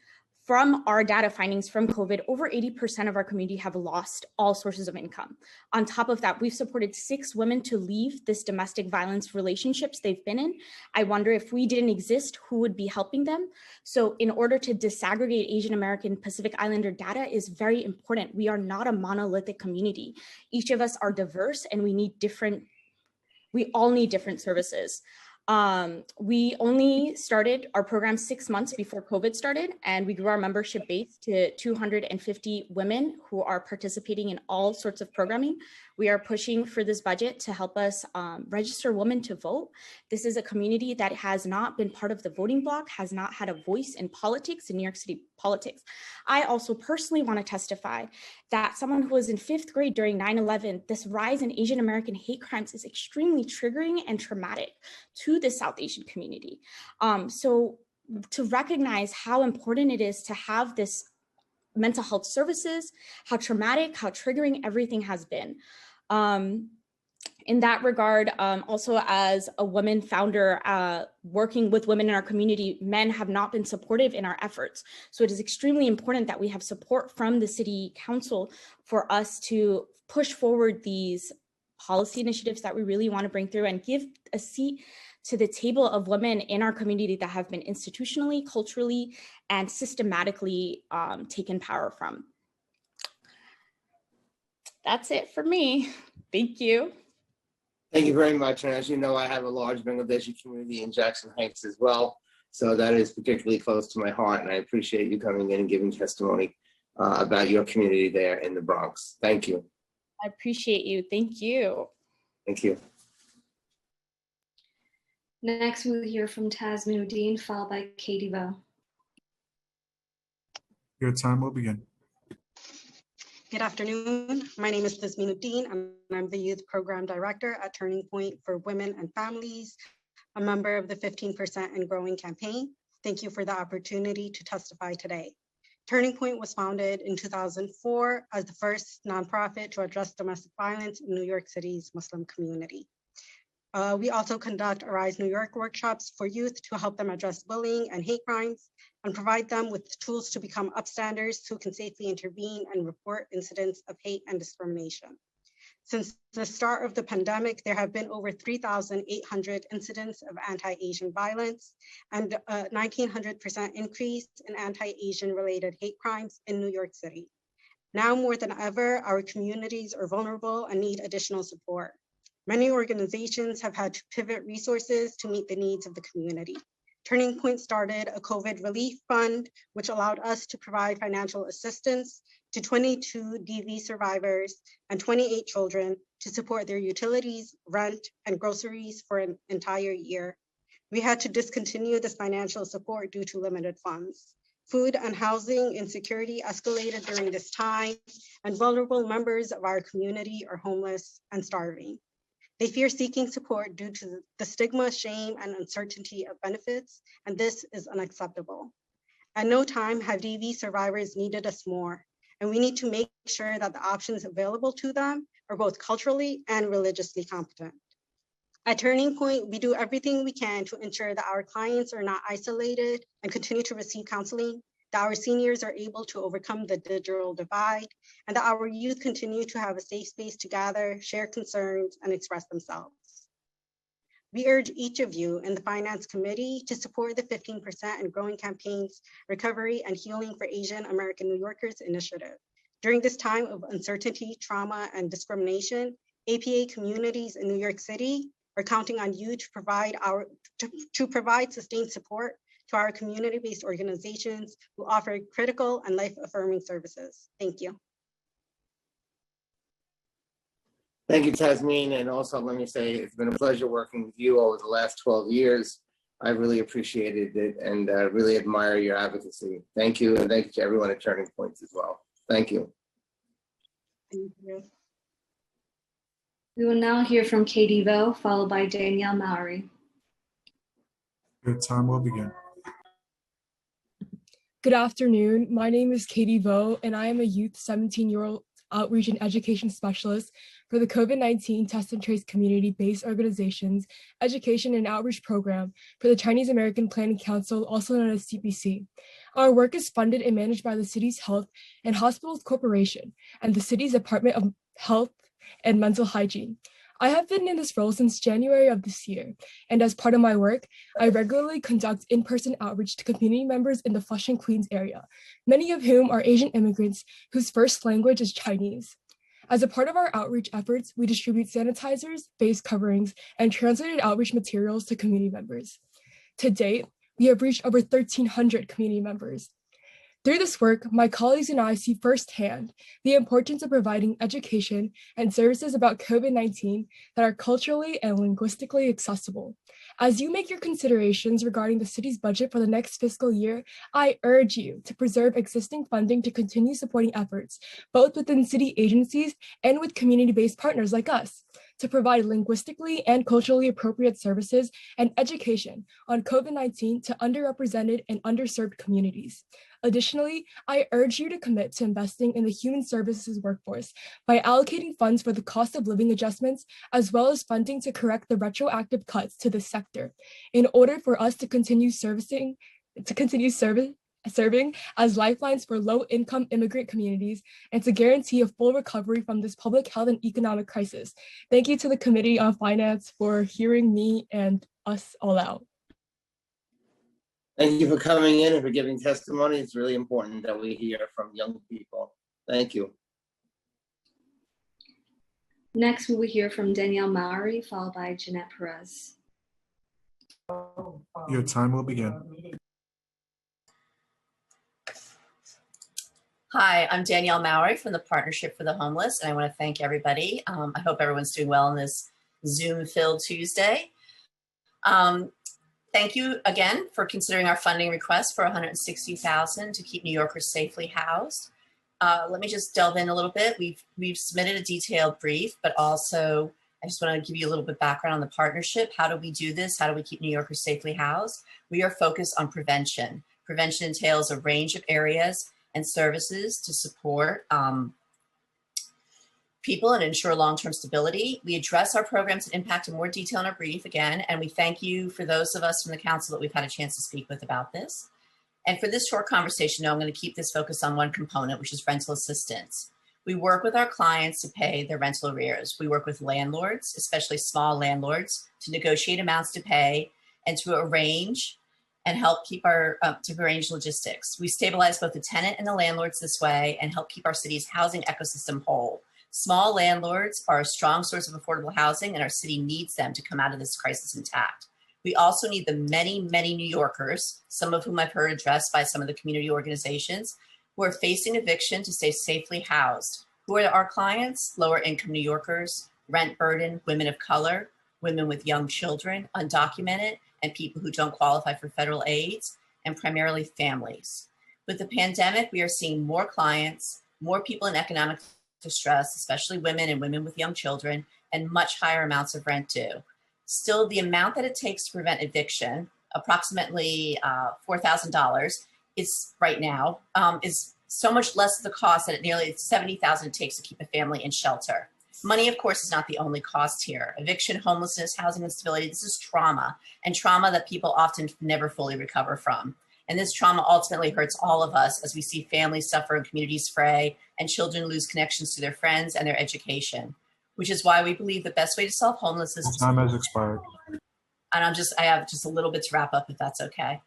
Speaker 17: from our data findings from COVID, over 80% of our community have lost all sources of income. On top of that, we've supported 6 women to leave this domestic violence relationships they've been in. I wonder if we didn't exist, who would be helping them? So in order to disaggregate Asian American Pacific Islander data is very important. We are not a monolithic community. Each of us are diverse and we all need different services. We only started our program 6 months before COVID started, and we grew our membership base to 250 women who are participating in all sorts of programming. We are pushing for this budget to help us register women to vote. This is a community that has not been part of the voting bloc, has not had a voice in politics, in New York City politics. I also personally want to testify that someone who was in 5th grade during 9/11, this rise in Asian American hate crimes is extremely triggering and traumatic to the South Asian community. So to recognize how important it is to have this mental health services, how traumatic, how triggering everything has been. In that regard, also as a woman founder working with women in our community, men have not been supportive in our efforts. So it is extremely important that we have support from the city council for us to push forward these policy initiatives that we really want to bring through and give a seat to the table of women in our community that have been institutionally, culturally, and systematically taken power from. That's it for me. Thank you.
Speaker 4: Thank you very much. And as you know, I have a large Bangladeshi community in Jackson Heights as well. So that is particularly close to my heart. And I appreciate you coming in and giving testimony about your community there in the Bronx. Thank you.
Speaker 17: I appreciate you. Thank you.
Speaker 4: Thank you.
Speaker 11: Next, we'll hear from Tasmin Uddin, followed by Katie Vo.
Speaker 16: Your time will begin.
Speaker 3: Good afternoon. My name is Tasmin Uddin, and I'm the Youth Program Director at Turning Point for Women and Families, a member of the 15% and Growing campaign. Thank you for the opportunity to testify today. Turning Point was founded in 2004 as the first nonprofit to address domestic violence in New York City's Muslim community. We also conduct Arise New York workshops for youth to help them address bullying and hate crimes and provide them with tools to become upstanders who can safely intervene and report incidents of hate and discrimination. Since the start of the pandemic, there have been over 3,800 incidents of anti-Asian violence and a 1,900% increase in anti-Asian related hate crimes in New York City. Now more than ever, our communities are vulnerable and need additional support. Many organizations have had to pivot resources to meet the needs of the community. Turning Point started a COVID relief fund, which allowed us to provide financial assistance to 22 DV survivors and 28 children to support their utilities, rent, and groceries for an entire year. We had to discontinue this financial support due to limited funds. Food and housing insecurity escalated during this time, and vulnerable members of our community are homeless and starving. They fear seeking support due to the stigma, shame, and uncertainty of benefits, and this is unacceptable. At no time have DV survivors needed us more, and we need to make sure that the options available to them are both culturally and religiously competent. At Turning Point, we do everything we can to ensure that our clients are not isolated and continue to receive counseling, that our seniors are able to overcome the digital divide, and that our youth continue to have a safe space to gather, share concerns, and express themselves. We urge each of you in the Finance Committee to support the 15% and Growing campaign's Recovery and Healing for Asian American New Yorkers initiative. During this time of uncertainty, trauma, and discrimination, APA communities in New York City are counting on you to provide sustained support to our community-based organizations who offer critical and life-affirming services. Thank you.
Speaker 4: Thank you, Tasmin. And also let me say, it's been a pleasure working with you over the last 12 years. I really appreciated it and really admire your advocacy. Thank you. And thank you to everyone at Turning Points as well. Thank you.
Speaker 11: Thank you. We will now hear from Katie Vo, followed by Danielle Mowry.
Speaker 16: Your time will begin.
Speaker 10: Good afternoon. My name is Katie Vo, and I am a youth 17-year-old outreach and education specialist for the COVID-19 Test and Trace community-based organizations education and outreach program for the Chinese American Planning Council, also known as CPC. Our work is funded and managed by the city's Health and Hospitals Corporation and the city's Department of Health and Mental Hygiene. I have been in this role since January of this year, and as part of my work, I regularly conduct in-person outreach to community members in the Flushing, Queens area, many of whom are Asian immigrants whose first language is Chinese. As a part of our outreach efforts, we distribute sanitizers, face coverings, and translated outreach materials to community members. To date, we have reached over 1,300 community members. Through this work, my colleagues and I see firsthand the importance of providing education and services about COVID-19 that are culturally and linguistically accessible. As you make your considerations regarding the city's budget for the next fiscal year, I urge you to preserve existing funding to continue supporting efforts, both within city agencies and with community-based partners like us, to provide linguistically and culturally appropriate services and education on COVID-19 to underrepresented and underserved communities. Additionally, I urge you to commit to investing in the human services workforce by allocating funds for the cost of living adjustments, as well as funding to correct the retroactive cuts to this sector in order for us to continue serving serving as lifelines for low-income immigrant communities and to guarantee a full recovery from this public health and economic crisis. Thank you to the Committee on Finance for hearing me and us all out.
Speaker 4: Thank you for coming in and for giving testimony. It's really important that we hear from young people. Thank you.
Speaker 11: Next, we will hear from Danielle Mowry, followed by Jeanette Perez.
Speaker 16: Your time will begin.
Speaker 18: Hi, I'm Danielle Mowry from the Partnership for the Homeless, and I want to thank everybody. I hope everyone's doing well on this Zoom-filled Tuesday. Thank you again for considering our funding request for $160,000 to keep New Yorkers safely housed. Let me just delve in a little bit. We've submitted a detailed brief, but also I just want to give you a little bit background on the partnership. How do we do this? How do we keep New Yorkers safely housed? We are focused on prevention. Prevention entails a range of areas and services to support people and ensure long-term stability. We address our programs and impact in more detail in our brief again, and we thank you for those of us from the council that we've had a chance to speak with about this. And for this short conversation, I'm going to keep this focused on one component, which is rental assistance. We work with our clients to pay their rental arrears. We work with landlords, especially small landlords, to negotiate amounts to pay and to arrange and help keep to arrange logistics. We stabilize both the tenant and the landlords this way and help keep our city's housing ecosystem whole. Small landlords are a strong source of affordable housing, and our city needs them to come out of this crisis intact. We also need the many, many New Yorkers, some of whom I've heard addressed by some of the community organizations, who are facing eviction to stay safely housed. Who are our clients? Lower income New Yorkers, rent burden, women of color, women with young children, undocumented, and people who don't qualify for federal aids, and primarily families. With the pandemic, we are seeing more clients, more people in economic distress, especially women and women with young children, and much higher amounts of rent due. Still, the amount that it takes to prevent eviction, approximately $4,000, is right now, is so much less of the cost that it nearly $70,000 takes to keep a family in shelter. Money, of course, is not the only cost here. Eviction, homelessness, housing instability, this is trauma, and trauma that people often never fully recover from. And this trauma ultimately hurts all of us as we see families suffer and communities fray and children lose connections to their friends and their education, which is why we believe the best way to solve homelessness is
Speaker 16: Time has expired.
Speaker 18: and I have just a little bit to wrap up, if that's okay.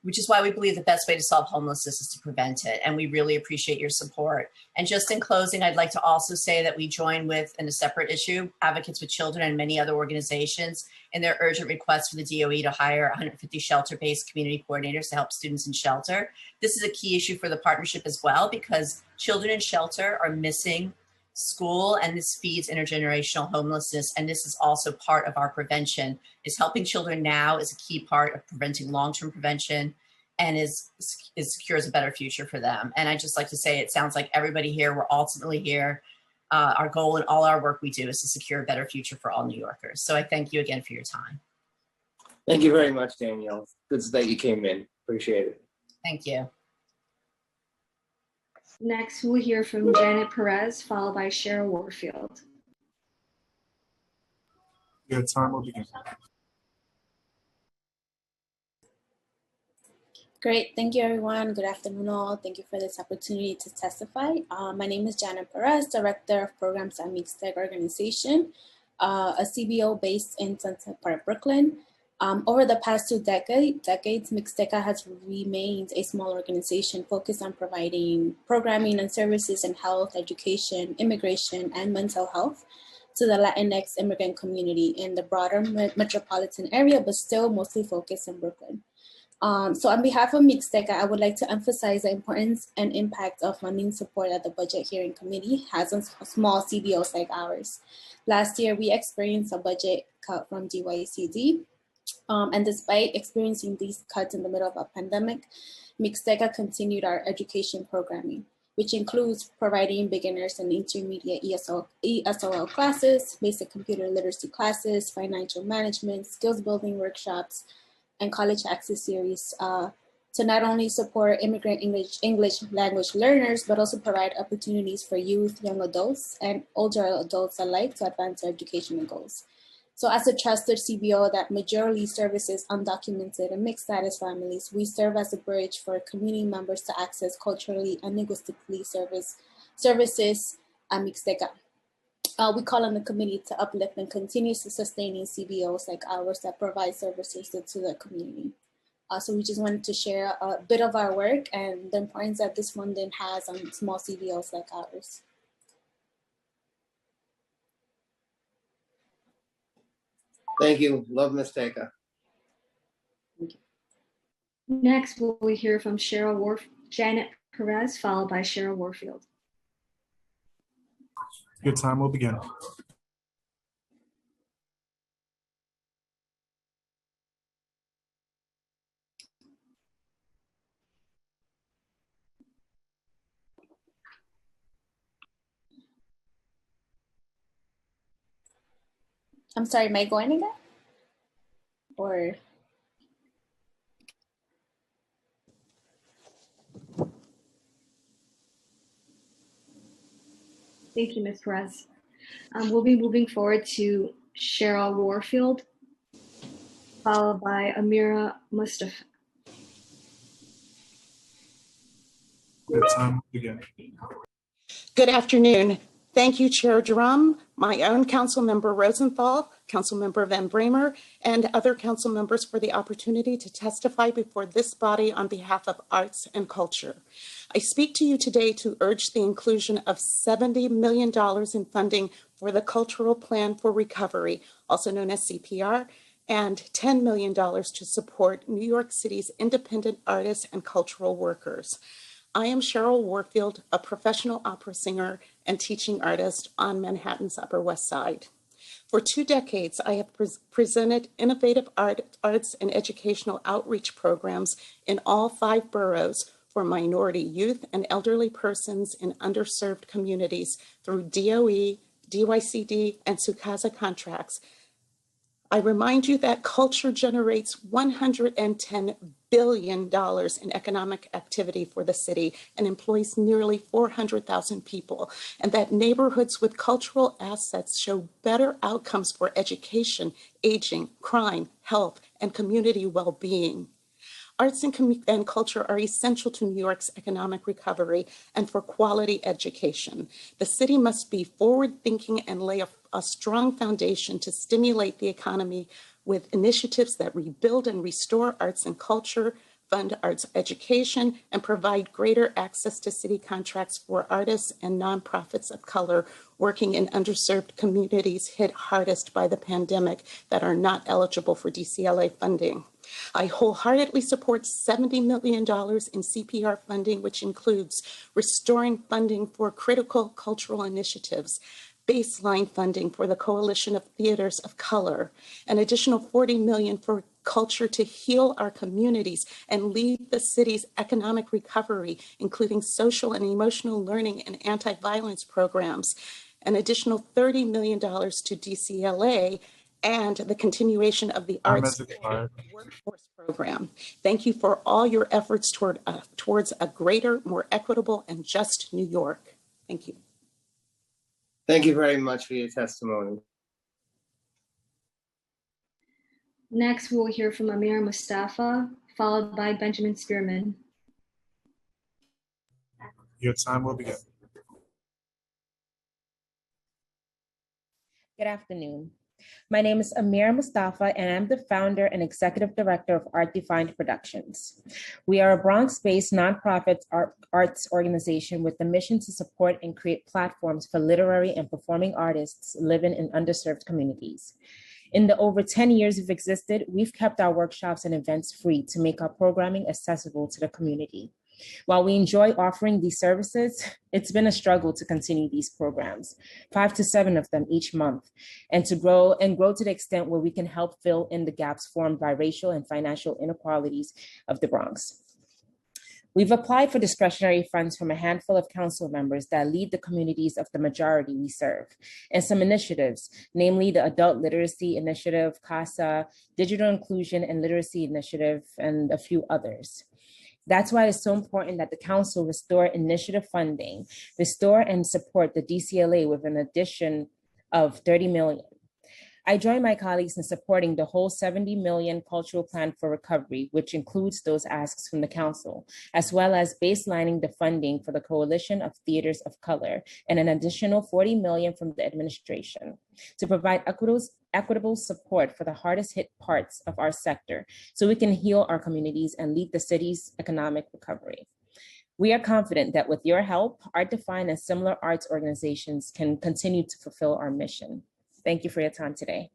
Speaker 18: Which is why we believe the best way to solve homelessness is to prevent it. And we really appreciate your support. And just in closing, I'd like to also say that we join with, in a separate issue, Advocates with Children and many other organizations in their urgent request for the DOE to hire 150 shelter-based community coordinators to help students in shelter. This is a key issue for the partnership as well, because children in shelter are missing school, and this feeds intergenerational homelessness. And this is also part of our prevention. Is helping children now is a key part of preventing long-term prevention, and is secures a better future for them. And I just like to say, it sounds like everybody here, we're ultimately here. Our goal in all our work we do is to secure a better future for all New Yorkers. So I thank you again for your time.
Speaker 4: Thank you very much, Danielle. Good that you came in. Appreciate it.
Speaker 18: Thank you.
Speaker 11: Next, we'll hear from Janet Perez, followed by Cheryl Warfield.
Speaker 16: Your time will begin.
Speaker 19: Great, thank you everyone. Good afternoon all. Thank you for this opportunity to testify. My name is Janet Perez, Director of Programs at Mixtec Organization, a CBO based in Sunset Park, Brooklyn. Over the past 2 decades, Mixteca has remained a small organization focused on providing programming and services in health, education, immigration, and mental health to the Latinx immigrant community in the broader metropolitan area, but still mostly focused in Brooklyn. So on behalf of Mixteca, I would like to emphasize the importance and impact of funding support that the Budget Hearing Committee has on small CBOs like ours. Last year, we experienced a budget cut from DYCD. And despite experiencing these cuts in the middle of a pandemic, Mixteca continued our education programming, which includes providing beginners and intermediate ESOL classes, basic computer literacy classes, financial management, skills building workshops, and college access series to not only support immigrant English language learners, but also provide opportunities for youth, young adults, and older adults alike to advance their educational goals. So as a trusted CBO that majorly services undocumented and mixed status families, we serve as a bridge for community members to access culturally and linguistically services at Mixteca. We call on the committee to uplift and continue to sustaining CBOs like ours that provide services to the community. So we just wanted to share a bit of our work and the importance that this funding has on small CBOs like ours.
Speaker 4: Thank you. Love Mixteca.
Speaker 11: Next, will we hear from Janet Perez, followed by Cheryl Warfield.
Speaker 16: Your time will begin.
Speaker 19: I'm sorry, am I going again? Or?
Speaker 11: Thank you, Ms. Perez. We'll be moving forward to Cheryl Warfield, followed by Amira Mustafa.
Speaker 16: Your time will begin.
Speaker 12: Good afternoon. Thank you, Chair Drum, my own council member Rosenthal, council member Van Bramer, and other council members for the opportunity to testify before this body on behalf of arts and culture. I speak to you today to urge the inclusion of $70 million in funding for the Cultural Plan for Recovery, also known as CPR, and $10 million to support New York City's independent artists and cultural workers. I am Cheryl Warfield, a professional opera singer and teaching artist on Manhattan's Upper West Side. For 2 decades, I have presented innovative arts and educational outreach programs in all 5 boroughs for minority youth and elderly persons in underserved communities through DOE, DYCD, and Sukasa contracts. I remind you that culture generates $110 billion in economic activity for the city and employs nearly 400,000 people, and that neighborhoods with cultural assets show better outcomes for education, aging, crime, health, and community well-being. Arts and culture are essential to New York's economic recovery and for quality education. The city must be forward-thinking and lay a strong foundation to stimulate the economy with initiatives that rebuild and restore arts and culture, fund arts education, and provide greater access to city contracts for artists and nonprofits of color working in underserved communities hit hardest by the pandemic that are not eligible for DCLA funding. I wholeheartedly support $70 million in CPR funding, which includes restoring funding for critical cultural initiatives, baseline funding for the Coalition of Theaters of Color, an additional $40 million for culture to heal our communities and lead the city's economic recovery, including social and emotional learning and anti-violence programs, an additional $30 million to DCLA, and the continuation of the Arts Workforce Program. Thank you for all your efforts towards a greater, more equitable, and just New York. Thank you.
Speaker 4: Thank you very much for your testimony.
Speaker 11: Next, we'll hear from Amira Mustafa, followed by Benjamin Spearman.
Speaker 16: Your time will begin.
Speaker 20: Good afternoon. My name is Amira Mustafa, and I'm the founder and executive director of Art Defined Productions. We are a Bronx-based nonprofit arts organization with the mission to support and create platforms for literary and performing artists living in underserved communities. In the over 10 years we've existed, we've kept our workshops and events free to make our programming accessible to the community. While we enjoy offering these services, it's been a struggle to continue these programs, 5 to 7 of them each month, and to grow to the extent where we can help fill in the gaps formed by racial and financial inequalities of the Bronx. We've applied for discretionary funds from a handful of council members that lead the communities of the majority we serve, and some initiatives, namely the Adult Literacy Initiative, CASA, Digital Inclusion and Literacy Initiative, and a few others. That's why it's so important that the council restore initiative funding, restore and support the DCLA with an addition of $30 million. I join my colleagues in supporting the whole 70 million cultural plan for recovery, which includes those asks from the council, as well as baselining the funding for the Coalition of Theaters of Color and an additional 40 million from the administration to provide equitable support for the hardest hit parts of our sector so we can heal our communities and lead the city's economic recovery. We are confident that with your help, Art Defined and similar arts organizations can continue to fulfill our mission. Thank you for your time today.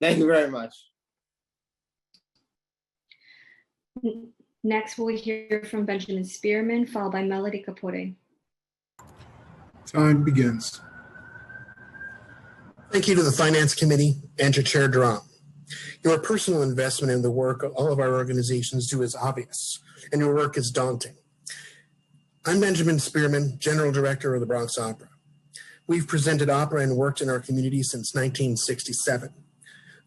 Speaker 4: Thank you very much.
Speaker 11: Next, we'll hear from Benjamin Spearman, followed by Melody Capote.
Speaker 16: Time begins.
Speaker 21: Thank you to the Finance Committee and to Chair Drum. Your personal investment in the work all of our organizations do is obvious, and your work is daunting. I'm Benjamin Spearman, General Director of the Bronx Opera. We've presented opera and worked in our community since 1967.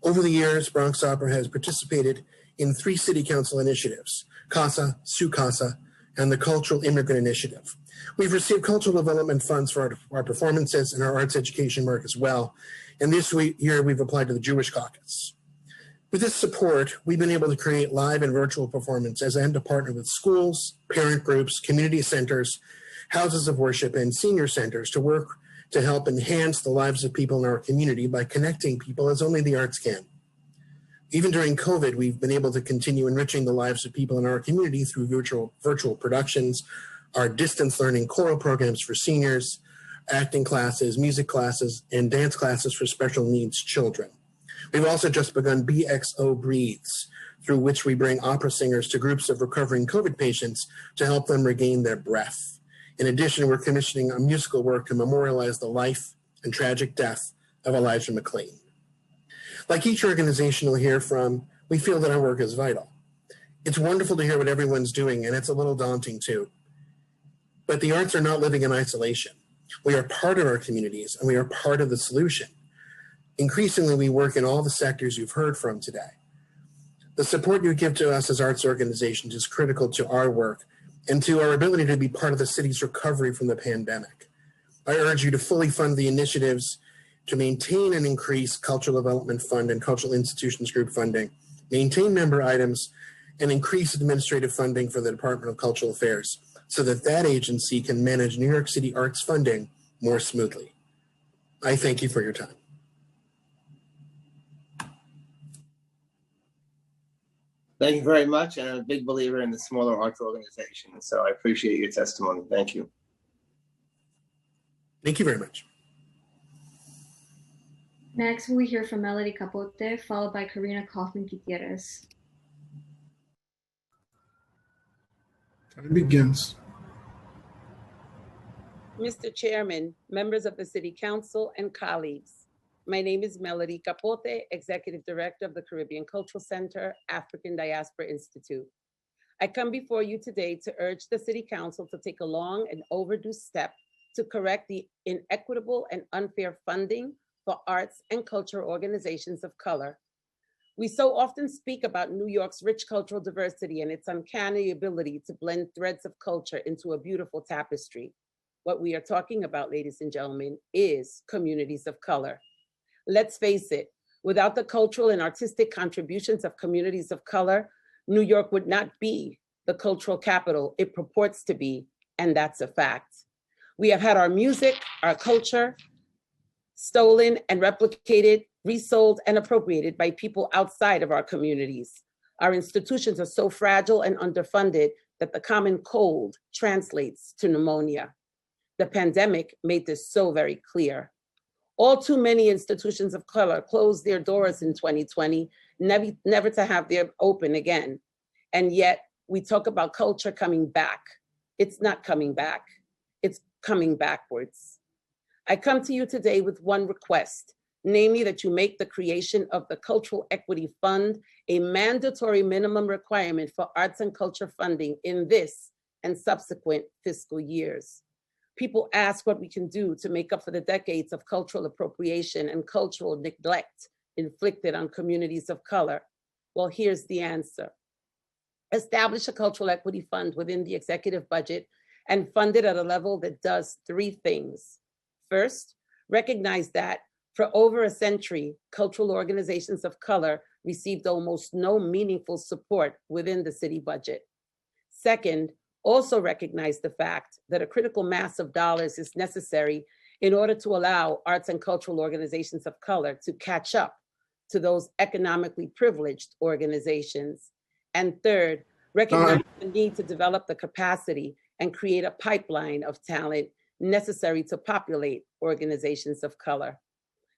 Speaker 21: Over the years, Bronx Opera has participated in 3 City Council initiatives, CASA, Su Casa, and the Cultural Immigrant Initiative. We've received cultural development funds for our performances and our arts education work as well. And this year, we've applied to the Jewish Caucus. With this support, we've been able to create live and virtual performances and to partner with schools, parent groups, community centers, houses of worship, and senior centers to work to help enhance the lives of people in our community by connecting people as only the arts can. Even during COVID, we've been able to continue enriching the lives of people in our community through virtual productions, our distance learning choral programs for seniors, acting classes, music classes, and dance classes for special needs children. We've also just begun BXO Breathes, through which we bring opera singers to groups of recovering COVID patients to help them regain their breath. In addition, we're commissioning a musical work to memorialize the life and tragic death of Elijah McClain. Like each organization you'll hear from, we feel that our work is vital. It's wonderful to hear what everyone's doing, and it's a little daunting too. But the arts are not living in isolation. We are part of our communities, and we are part of the solution. Increasingly, we work in all the sectors you've heard from today. The support you give to us as arts organizations is critical to our work and to our ability to be part of the city's recovery from the pandemic. I urge you to fully fund the initiatives to maintain and increase Cultural Development Fund and Cultural Institutions Group funding, maintain member items, and increase administrative funding for the Department of Cultural Affairs so that that agency can manage New York City arts funding more smoothly. I thank you for your time.
Speaker 4: Thank you very much. And I'm a big believer in the smaller arts organizations, so I appreciate your testimony. Thank you.
Speaker 21: Thank you very much.
Speaker 11: Next, we'll hear from Melody Capote, followed by Karina Kaufman-Gutierrez.
Speaker 16: Time begins.
Speaker 22: Mr. Chairman, members of the City Council, and colleagues. My name is Melody Capote, Executive Director of the Caribbean Cultural Center, African Diaspora Institute. I come before you today to urge the City Council to take a long and overdue step to correct the inequitable and unfair funding for arts and cultural organizations of color. We so often speak about New York's rich cultural diversity and its uncanny ability to blend threads of culture into a beautiful tapestry. What we are talking about, ladies and gentlemen, is communities of color. Let's face it, without the cultural and artistic contributions of communities of color, New York would not be the cultural capital it purports to be, and that's a fact. We have had our music, our culture, stolen and replicated, resold and appropriated by people outside of our communities. Our institutions are so fragile and underfunded that the common cold translates to pneumonia. The pandemic made this so very clear. All too many institutions of color closed their doors in 2020, never to have them open again. And yet we talk about culture coming back. It's not coming back, it's coming backwards. I come to you today with one request, namely that you make the creation of the Cultural Equity Fund a mandatory minimum requirement for arts and culture funding in this and subsequent fiscal years. People ask what we can do to make up for the decades of cultural appropriation and cultural neglect inflicted on communities of color. Well, here's the answer. Establish a Cultural Equity Fund within the executive budget and fund it at a level that does 3 things. First, recognize that for over a century, cultural organizations of color received almost no meaningful support within the city budget. Second, also recognize the fact that a critical mass of dollars is necessary in order to allow arts and cultural organizations of color to catch up to those economically privileged organizations. And third, recognize the need to develop the capacity and create a pipeline of talent necessary to populate organizations of color.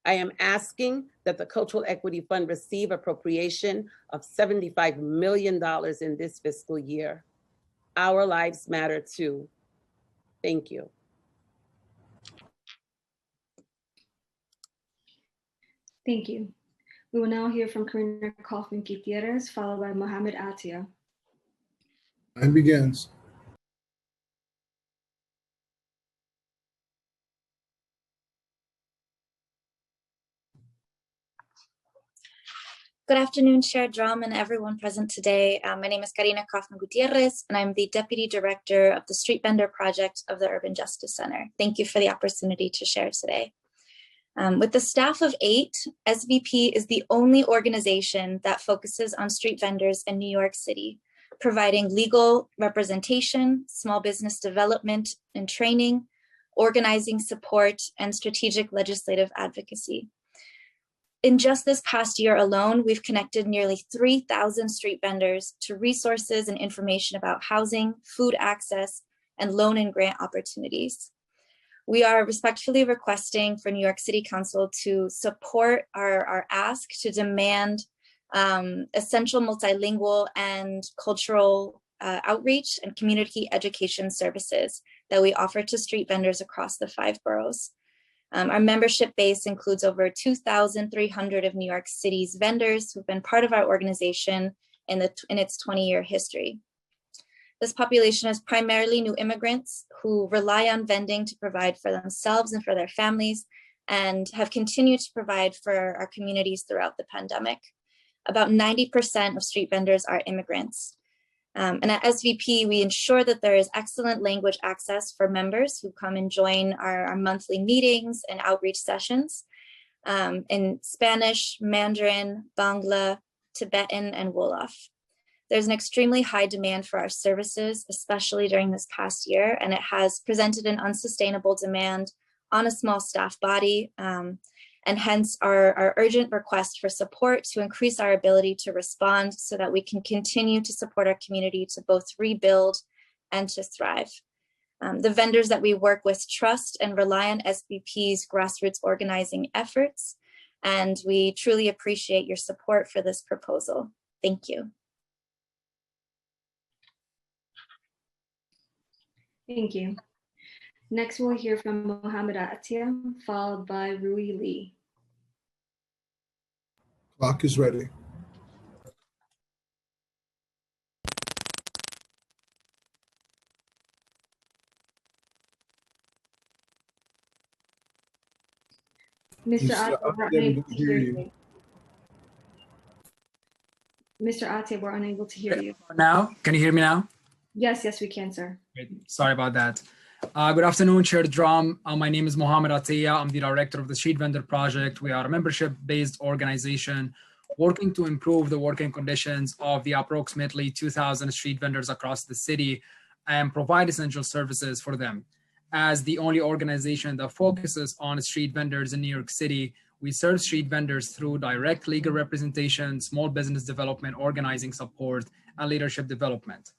Speaker 22: I am asking that the Cultural Equity Fund receive appropriation of $75 million in this fiscal year. Our lives matter too. Thank you.
Speaker 11: Thank you. We will now hear from Karina Kaufman Gutierrez, followed by Mohammed Atia.
Speaker 16: Time begins.
Speaker 5: Good afternoon, Chair Drum and everyone present today. My name is Karina Kaufman Gutierrez, and I'm the Deputy Director of the Street Vendor Project of the Urban Justice Center. Thank you for the opportunity to share today. With the staff of 8, SVP is the only organization that focuses on street vendors in New York City, providing legal representation, small business development and training, organizing support, and strategic legislative advocacy. In just this past year alone, we've connected nearly 3,000 street vendors to resources and information about housing, food access, and loan and grant opportunities. We are respectfully requesting for New York City Council to support our ask to demand essential multilingual and cultural outreach and community education services that we offer to street vendors across the 5 boroughs. Our membership base includes over 2,300 of New York City's vendors who've been part of our organization in its 20-year history. This population is primarily new immigrants who rely on vending to provide for themselves and for their families, and have continued to provide for our communities throughout the pandemic. About 90% of street vendors are immigrants. And at SVP, we ensure that there is excellent language access for members who come and join our monthly meetings and outreach sessions in Spanish, Mandarin, Bangla, Tibetan, and Wolof. There's an extremely high demand for our services, especially during this past year, and it has presented an unsustainable demand on a small staff body, and hence our urgent request for support to increase our ability to respond so that we can continue to support our community to both rebuild and to thrive. The vendors that we work with trust and rely on SVP's grassroots organizing efforts, and we truly appreciate your support for this proposal. Thank you.
Speaker 11: Thank you. Next, we'll hear from Mohammed Atia, followed by Rui Lee.
Speaker 16: Clock is ready.
Speaker 11: Mr. Atia, we're unable to hear you. Mr. Atia, we're unable to hear you.
Speaker 8: Now, can you hear me now?
Speaker 11: Yes, we can, sir.
Speaker 8: Great. Sorry about that. Good afternoon, Chair Drum. My name is Mohammed Atia. I'm the director of the Street Vendor Project. We are a membership-based organization working to improve the working conditions of the approximately 2,000 street vendors across the city and provide essential services for them. As the only organization that focuses on street vendors in New York City, we serve street vendors through direct legal representation, small business development, organizing support, and leadership development.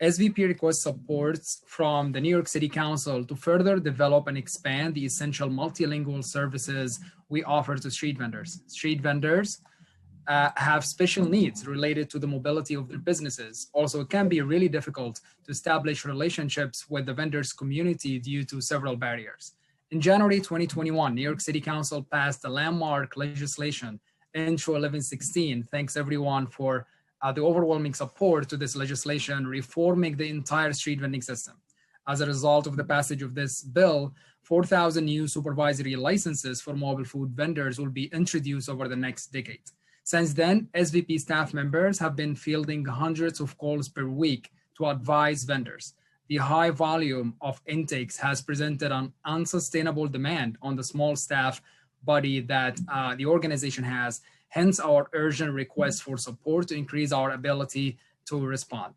Speaker 8: SVP requests support from the New York City Council to further develop and expand the essential multilingual services we offer to street vendors. Street vendors have special needs related to the mobility of their businesses. Also, it can be really difficult to establish relationships with the vendors community due to several barriers. In January 2021, New York City Council passed a landmark legislation, Intro 1116. Thanks everyone for the overwhelming support to this legislation, reforming the entire street vending system. As a result of the passage of this bill, 4,000 new supervisory licenses for mobile food vendors will be introduced over the next decade. Since then, SVP staff members have been fielding hundreds of calls per week to advise vendors. the high volume of intakes has presented an unsustainable demand on the small staff body that the organization has, hence our urgent request for support to increase our ability to respond.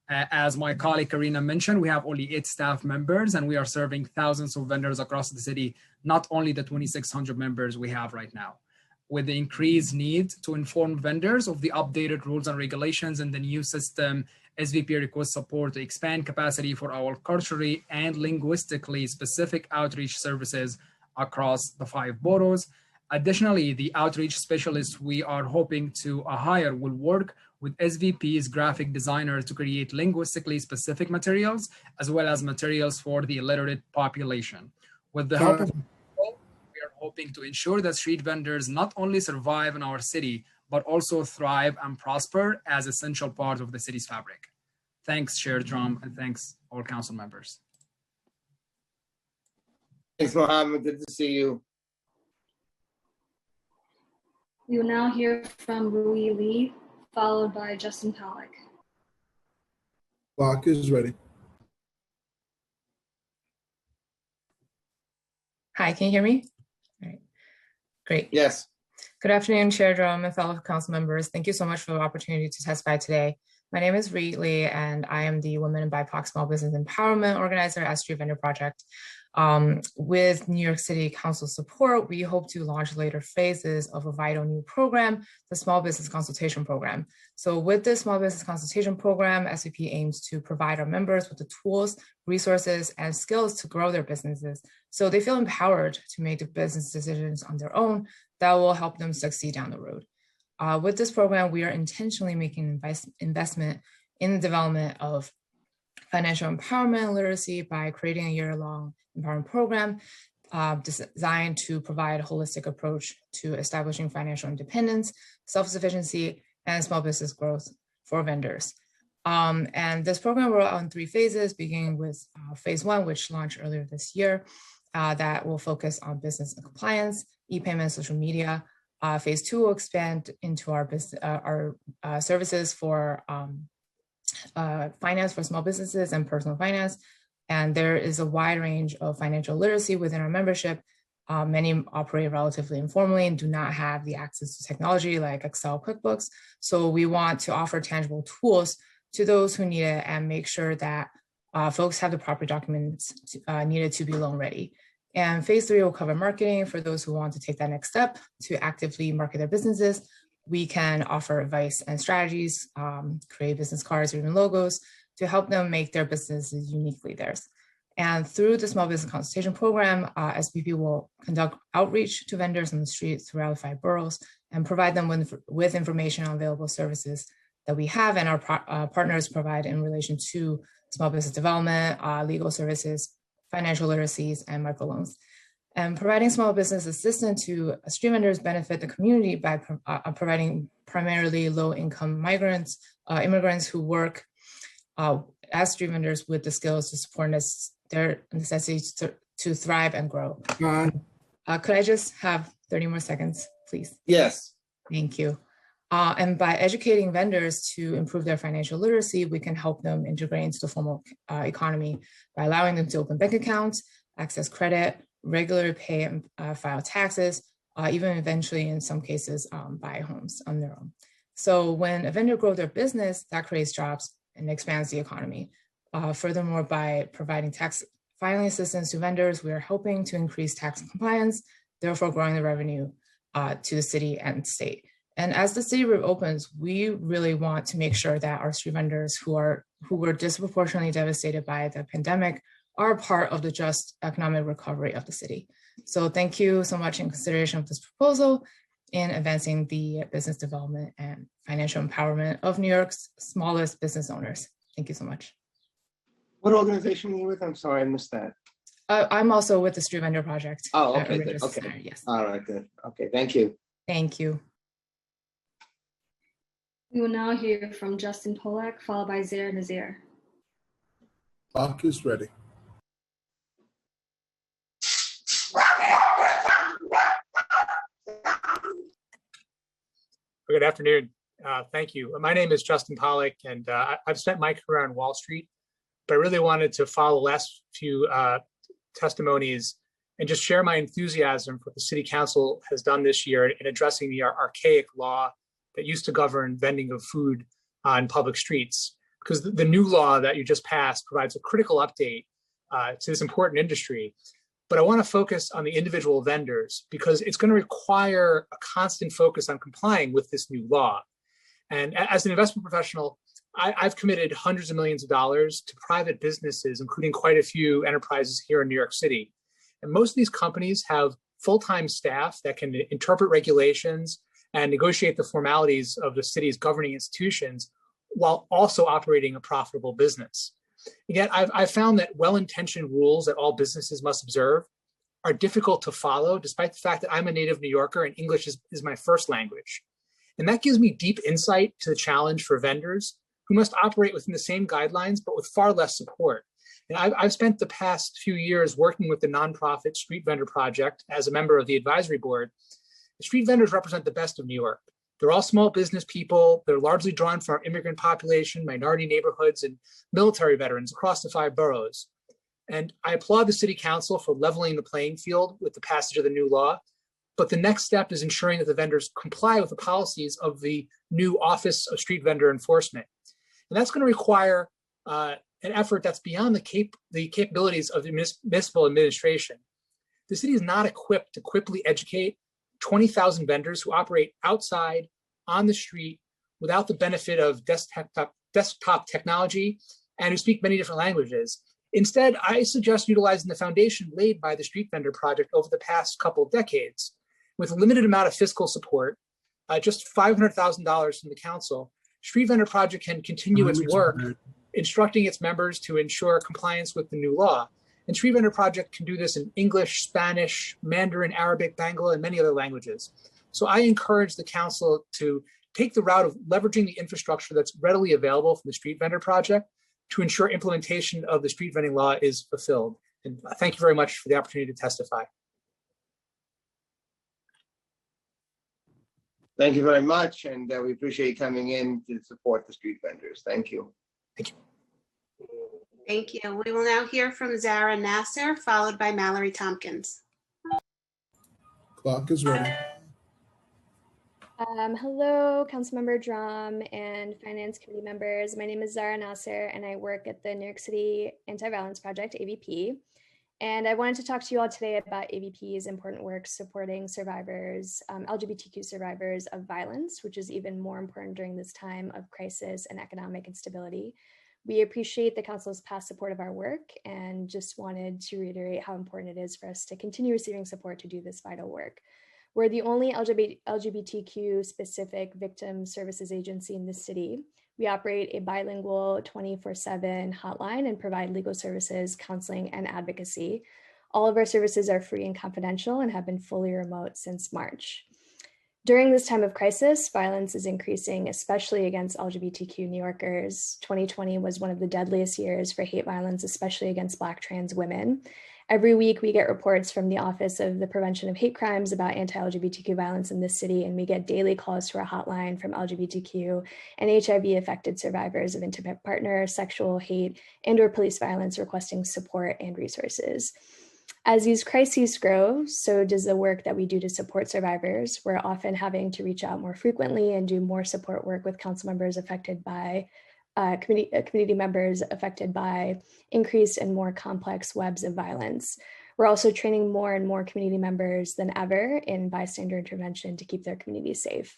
Speaker 8: As my colleague Karina mentioned, we have only 8 staff members and we are serving thousands of vendors across the city, not only the 2,600 members we have right now. With the increased need to inform vendors of the updated rules and regulations in the new system, SVP requests support to expand capacity for our culturally and linguistically specific outreach services across the 5 boroughs. Additionally, the outreach specialists we are hoping to hire will work with SVP's graphic designers to create linguistically specific materials, as well as materials for the illiterate population. With the help of we are hoping to ensure that street vendors not only survive in our city, but also thrive and prosper as an essential part of the city's fabric. Thanks, Chair Drum, and thanks all council members.
Speaker 4: Thanks, Mohammed. Good to see you.
Speaker 11: We will now hear from Rui Lee, followed by Justin Pollock.
Speaker 16: Clock is ready.
Speaker 1: Hi, can you hear me? All right, great.
Speaker 4: Yes.
Speaker 1: Good afternoon, Chair Drum and fellow council members. Thank you so much for the opportunity to testify today. My name is Reed Lee, and I am the Women in BIPOC Small Business Empowerment Organizer at Street Vendor Project. With New York City Council support, we hope to launch later phases of a vital new program, the Small Business Consultation Program. So with this Small Business Consultation Program, SVP aims to provide our members with the tools, resources, and skills to grow their businesses so they feel empowered to make the business decisions on their own that will help them succeed down the road. With this program, we are intentionally making investment in the development of financial empowerment and literacy by creating a year-long empowerment program designed to provide a holistic approach to establishing financial independence, self-sufficiency, and small business growth for vendors. And this program will roll out in 3 phases, beginning with phase 1, which launched earlier this year, that will focus on business and compliance, e-payment, social media. Phase 2 will expand into our services for finance for small businesses and personal finance. And there is a wide range of financial literacy within our membership. Many operate relatively informally and do not have the access to technology like Excel, QuickBooks. So we want to offer tangible tools to those who need it and make sure that folks have the proper documents needed to be loan ready. And phase 3 will cover marketing for those who want to take that next step to actively market their businesses. We can offer advice and strategies, create business cards or even logos to help them make their businesses uniquely theirs. And through the Small Business Consultation Program, SVP will conduct outreach to vendors on the street throughout the 5 boroughs and provide them with information on available services that we have and our partners provide in relation to small business development, legal services, financial literacies, and microloans. And providing small business assistance to street vendors benefit the community by providing primarily low-income immigrants who work as street vendors with the skills to support their necessities to thrive and grow. Could I just have 30 more seconds, please?
Speaker 4: Yes.
Speaker 1: Thank you. And by educating vendors to improve their financial literacy, we can help them integrate into the formal economy by allowing them to open bank accounts, access credit, regularly pay and file taxes, even eventually in some cases buy homes on their own. So when a vendor grows their business, that creates jobs and expands the economy. Furthermore, by providing tax filing assistance to vendors, we are helping to increase tax compliance, therefore growing the revenue to the city and state. And as the city reopens, we really want to make sure that our street vendors who were disproportionately devastated by the pandemic are part of the just economic recovery of the city. So thank you so much in consideration of this proposal in advancing the business development and financial empowerment of New York's smallest business owners. Thank you so much.
Speaker 4: What organization are you with? I'm sorry, I missed that.
Speaker 1: I'm also with the Street Vendor Project.
Speaker 4: Oh, okay, good. Okay.
Speaker 1: Center, yes.
Speaker 4: All right, good. Okay, thank you.
Speaker 1: Thank you.
Speaker 11: We will now hear from Justin Polak, followed by Zaire Nazir.
Speaker 16: Clock is ready.
Speaker 6: Good afternoon. Thank you. My name is Justin Pollock, and I've spent my career on Wall Street, but I really wanted to follow the last few testimonies and just share my enthusiasm for what the City Council has done this year in addressing the archaic law that used to govern vending of food on public streets. Because the new law that you just passed provides a critical update to this important industry. But I want to focus on the individual vendors because it's going to require a constant focus on complying with this new law. And as an investment professional, I've committed hundreds of millions of dollars to private businesses, including quite a few enterprises here in New York City. And most of these companies have full-time staff that can interpret regulations and negotiate the formalities of the city's governing institutions while also operating a profitable business. Yet I've found that well-intentioned rules that all businesses must observe are difficult to follow, despite the fact that I'm a native New Yorker and English is my first language. And that gives me deep insight to the challenge for vendors who must operate within the same guidelines, but with far less support. And I've spent the past few years working with the nonprofit Street Vendor Project as a member of the advisory board. The street vendors represent the best of New York. They're all small business people. They're largely drawn from our immigrant population, minority neighborhoods, and military veterans across the 5 boroughs. And I applaud the City Council for leveling the playing field with the passage of the new law. But the next step is ensuring that the vendors comply with the policies of the new Office of Street Vendor Enforcement. And that's going to require an effort that's beyond the capabilities of the municipal administration. The city is not equipped to quickly educate 20,000 vendors who operate outside on the street without the benefit of desktop technology and who speak many different languages. Instead, I suggest utilizing the foundation laid by the Street Vendor Project over the past couple of decades. With a limited amount of fiscal support, just $500,000 from the council, Street Vendor Project can continue its work instructing its members to ensure compliance with the new law. And Street Vendor Project can do this in English, Spanish, Mandarin, Arabic, Bangla, and many other languages. So I encourage the council to take the route of leveraging the infrastructure that's readily available from the Street Vendor Project to ensure implementation of the street vending law is fulfilled. And thank you very much for the opportunity to testify.
Speaker 4: Thank you very much, and we appreciate you coming in to support the street vendors. Thank you.
Speaker 6: Thank you.
Speaker 9: Thank you. We will now hear from Zara Nasser, followed by Mallory Tompkins.
Speaker 16: Clock is ready.
Speaker 23: Hello, Councilmember Drum and Finance Committee members. My name is Zara Nasser, and I work at the New York City Anti-Violence Project, AVP. And I wanted to talk to you all today about AVP's important work supporting survivors, LGBTQ survivors of violence, which is even more important during this time of crisis and economic instability. We appreciate the Council's past support of our work and just wanted to reiterate how important it is for us to continue receiving support to do this vital work. We're the only LGBTQ specific victim services agency in the city. We operate a bilingual 24/7 hotline and provide legal services, counseling, and advocacy. All of our services are free and confidential and have been fully remote since March. During this time of crisis, violence is increasing, especially against LGBTQ New Yorkers. 2020 was one of the deadliest years for hate violence, especially against Black trans women. Every week, we get reports from the Office of the Prevention of Hate Crimes about anti-LGBTQ violence in this city, and we get daily calls to our hotline from LGBTQ and HIV-affected survivors of intimate partner, sexual hate, and/or police violence requesting support and resources. As these crises grow, so does the work that we do to support survivors. We're often having to reach out more frequently and do more support work with council members affected by community members affected by increased and more complex webs of violence. We're also training more and more community members than ever in bystander intervention to keep their communities safe.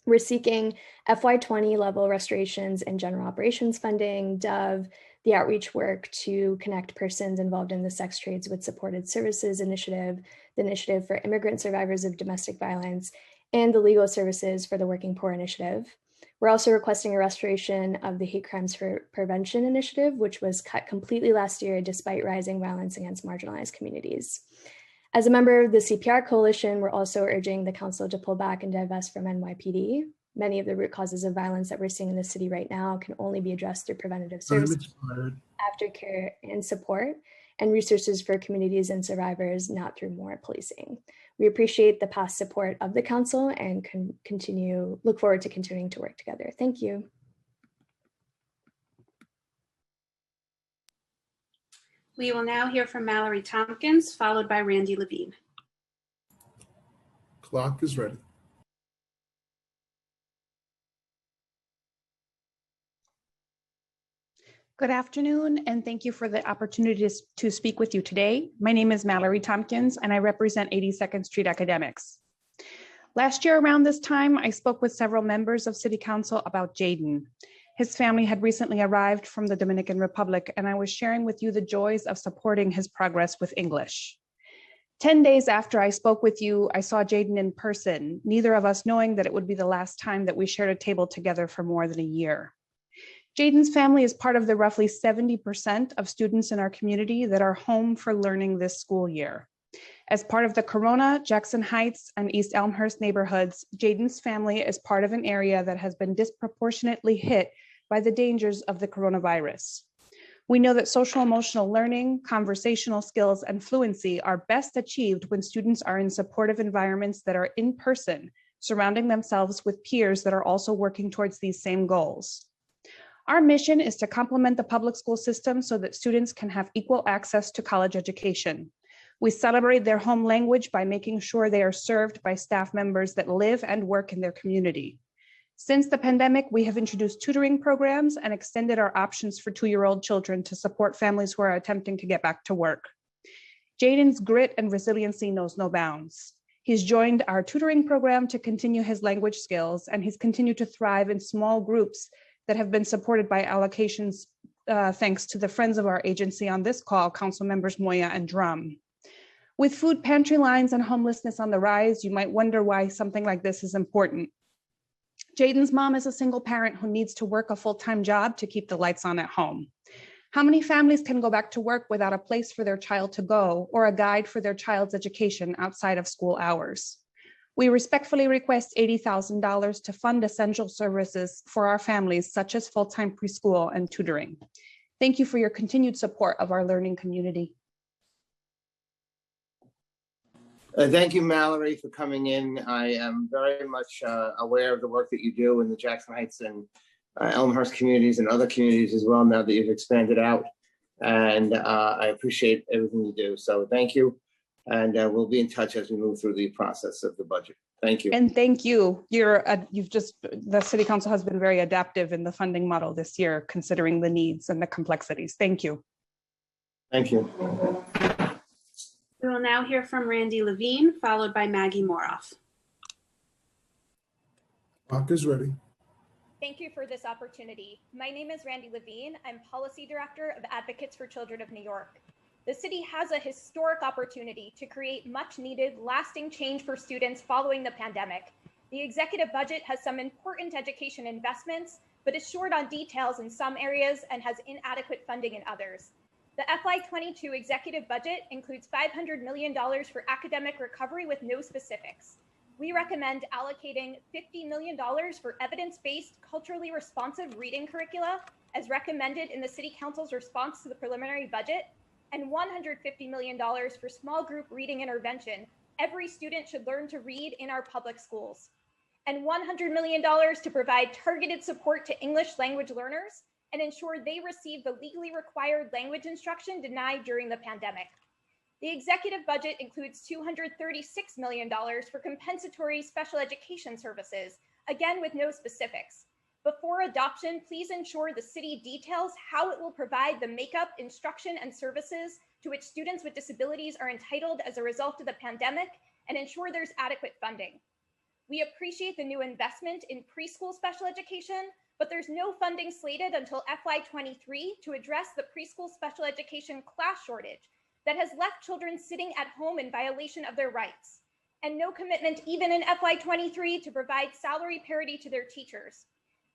Speaker 23: We're seeking FY20 level restorations and general operations funding, DOVE, the outreach work to connect persons involved in the sex trades with supported services initiative, the initiative for immigrant survivors of domestic violence, and the legal services for the Working Poor initiative. We're also requesting a restoration of the Hate Crimes for Prevention initiative, which was cut completely last year despite rising violence against marginalized communities. As a member of the CPR Coalition, we're also urging the council to pull back and divest from NYPD. Many of the root causes of violence that we're seeing in the city right now can only be addressed through preventative services, aftercare, and support, and resources for communities and survivors, not through more policing. We appreciate the past support of the council and look forward to continuing to work together. Thank you.
Speaker 9: We will now hear from Mallory Tompkins, followed by Randy Levine.
Speaker 16: Clock is ready.
Speaker 2: Good afternoon, and thank you for the opportunity to speak with you today. My name is Mallory Tompkins, and I represent 82nd Street Academics. Last year around this time, I spoke with several members of City Council about Jaden. His family had recently arrived from the Dominican Republic, and I was sharing with you the joys of supporting his progress with English. 10 days after I spoke with you, I saw Jaden in person, neither of us knowing that it would be the last time that we shared a table together for more than a year. Jaden's family is part of the roughly 70% of students in our community that are home for learning this school year. As part of the Corona, Jackson Heights, and East Elmhurst neighborhoods, Jaden's family is part of an area that has been disproportionately hit by the dangers of the coronavirus. We know that social emotional learning, conversational skills, and fluency are best achieved when students are in supportive environments that are in person, surrounding themselves with peers that are also working towards these same goals. Our mission is to complement the public school system so that students can have equal access to college education. We celebrate their home language by making sure they are served by staff members that live and work in their community. Since the pandemic, we have introduced tutoring programs and extended our options for 2-year-old children to support families who are attempting to get back to work. Jaden's grit and resiliency knows no bounds. He's joined our tutoring program to continue his language skills, and he's continued to thrive in small groups that have been supported by allocations thanks to the friends of our agency on this call, Council Members Moya and Drum. With food pantry lines and homelessness on the rise, you might wonder why something like this is important. Jaden's mom is a single parent who needs to work a full-time job to keep the lights on at home. How many families can go back to work without a place for their child to go or a guide for their child's education outside of school hours? We respectfully request $80,000 to fund essential services for our families, such as full-time preschool and tutoring. Thank you for your continued support of our learning community.
Speaker 4: Thank you, Mallory, for coming in. I am very much aware of the work that you do in the Jackson Heights and Elmhurst communities and other communities as well, now that you've expanded out. And I appreciate everything you do. So thank you. And we'll be in touch as we move through the process of the budget. Thank you.
Speaker 2: And thank you. The City Council has been very adaptive in the funding model this year, considering the needs and the complexities. Thank you.
Speaker 4: Thank you.
Speaker 9: We will now hear from Randy Levine, followed by Maggie Moroff.
Speaker 16: Clock is ready.
Speaker 7: Thank you for this opportunity. My name is Randy Levine. I'm Policy Director of Advocates for Children of New York. The city has a historic opportunity to create much needed, lasting change for students following the pandemic. The executive budget has some important education investments, but is short on details in some areas and has inadequate funding in others. The FY22 executive budget includes $500 million for academic recovery with no specifics. We recommend allocating $50 million for evidence-based, culturally responsive reading curricula, as recommended in the City Council's response to the preliminary budget, and $150 million for small group reading intervention. Every student should learn to read in our public schools. And $100 million to provide targeted support to English language learners and ensure they receive the legally required language instruction denied during the pandemic. The executive budget includes $236 million for compensatory special education services, again with no specifics. Before adoption, please ensure the city details how it will provide the makeup, instruction, and services to which students with disabilities are entitled as a result of the pandemic, and ensure there's adequate funding. We appreciate the new investment in preschool special education, but there's no funding slated until FY23 to address the preschool special education class shortage that has left children sitting at home in violation of their rights, and no commitment even in FY23 to provide salary parity to their teachers.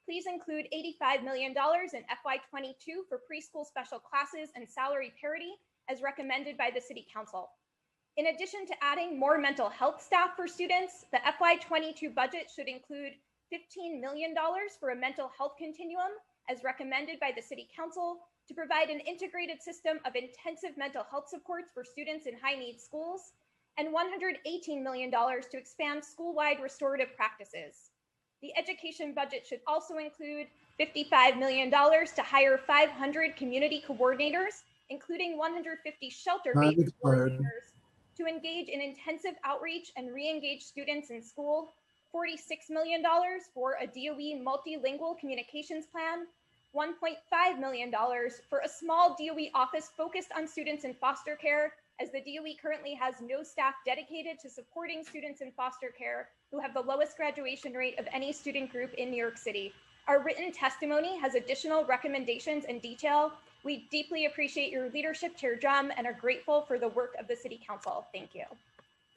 Speaker 7: Please include $85 million in FY22 for preschool special classes and salary parity as recommended by the City Council. In addition to adding more mental health staff for students, the FY22 budget should include $15 million for a mental health continuum as recommended by the City Council to provide an integrated system of intensive mental health supports for students in high-need schools, and $118 million to expand school-wide restorative practices. The education budget should also include $55 million to hire 500 community coordinators including 150 shelter-based
Speaker 16: Time expired.
Speaker 7: coordinators to engage in intensive outreach and re-engage students in school, $46 million for a DOE multilingual communications plan, $1.5 million for a small DOE office focused on students in foster care, as the DOE currently has no staff dedicated to supporting students in foster care who have the lowest graduation rate of any student group in New York City. Our written testimony has additional recommendations and detail. We deeply appreciate your leadership, Chair Drum, and are grateful for the work of the City Council. Thank you.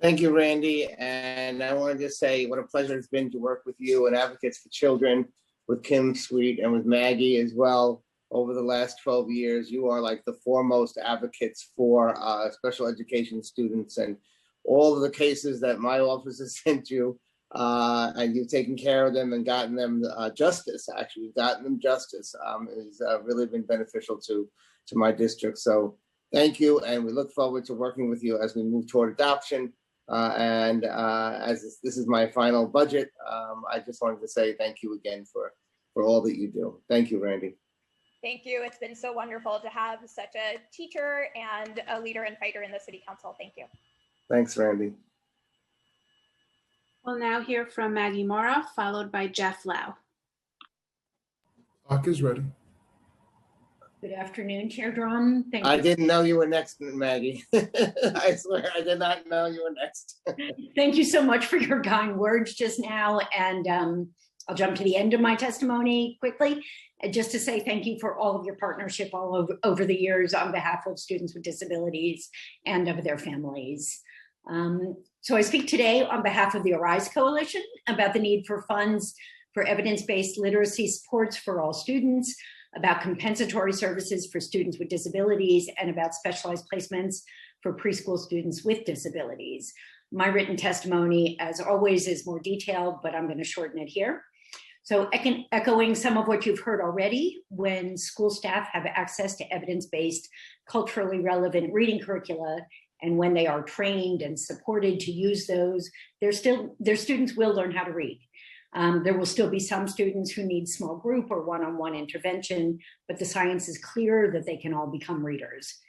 Speaker 4: Thank you, Randy. And I want to just say what a pleasure it's been to work with you and Advocates for Children, with Kim Sweet and with Maggie as well over the last 12 years. You are like the foremost advocates for special education students, and all of the cases that my office has sent you, and you've taken care of them and gotten them justice, actually, gotten them justice, has really been beneficial to my district. So thank you, and we look forward to working with you as we move toward adoption. And as this is my final budget, I just wanted to say thank you again for all that you do. Thank you, Randy.
Speaker 7: Thank you. It's been so wonderful to have such a teacher and a leader and fighter in the City Council. Thank you.
Speaker 4: Thanks, Randy.
Speaker 9: We'll now hear from Maggie Mora, followed by Jeff Lau.
Speaker 16: Clock is ready.
Speaker 13: Good afternoon, Chair Drum. Thank
Speaker 4: I
Speaker 13: you.
Speaker 4: didn't know you were next, Maggie. I swear I did not know you were next.
Speaker 13: Thank you so much for your kind words just now. And I'll jump to the end of my testimony quickly, just to say thank you for all of your partnership all over the years on behalf of students with disabilities and of their families. So I speak today on behalf of the Arise Coalition about the need for funds for evidence-based literacy supports for all students, about compensatory services for students with disabilities, and about specialized placements for preschool students with disabilities. My written testimony, as always, is more detailed, but I'm going to shorten it here. So echoing some of what you've heard already, when school staff have access to evidence-based, culturally relevant reading curricula, and when they are trained and supported to use those, their students will learn how to read. There will still be some students who need small group or one-on-one intervention, but the science is clear that they can all become readers.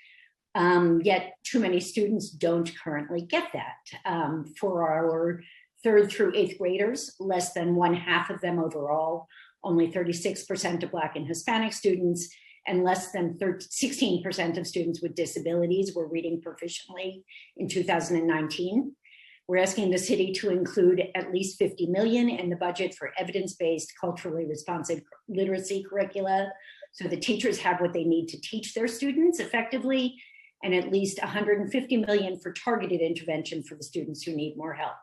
Speaker 13: Yet too many students don't currently get that. For our 3rd through 8th graders, less than 1/2 of them overall, only 36% of Black and Hispanic students, and less than 16% of students with disabilities were reading proficiently in 2019. We're asking the city to include at least $50 million in the budget for evidence-based, culturally responsive literacy curricula, so the teachers have what they need to teach their students effectively, and at least $150 million for targeted intervention for the students who need more help.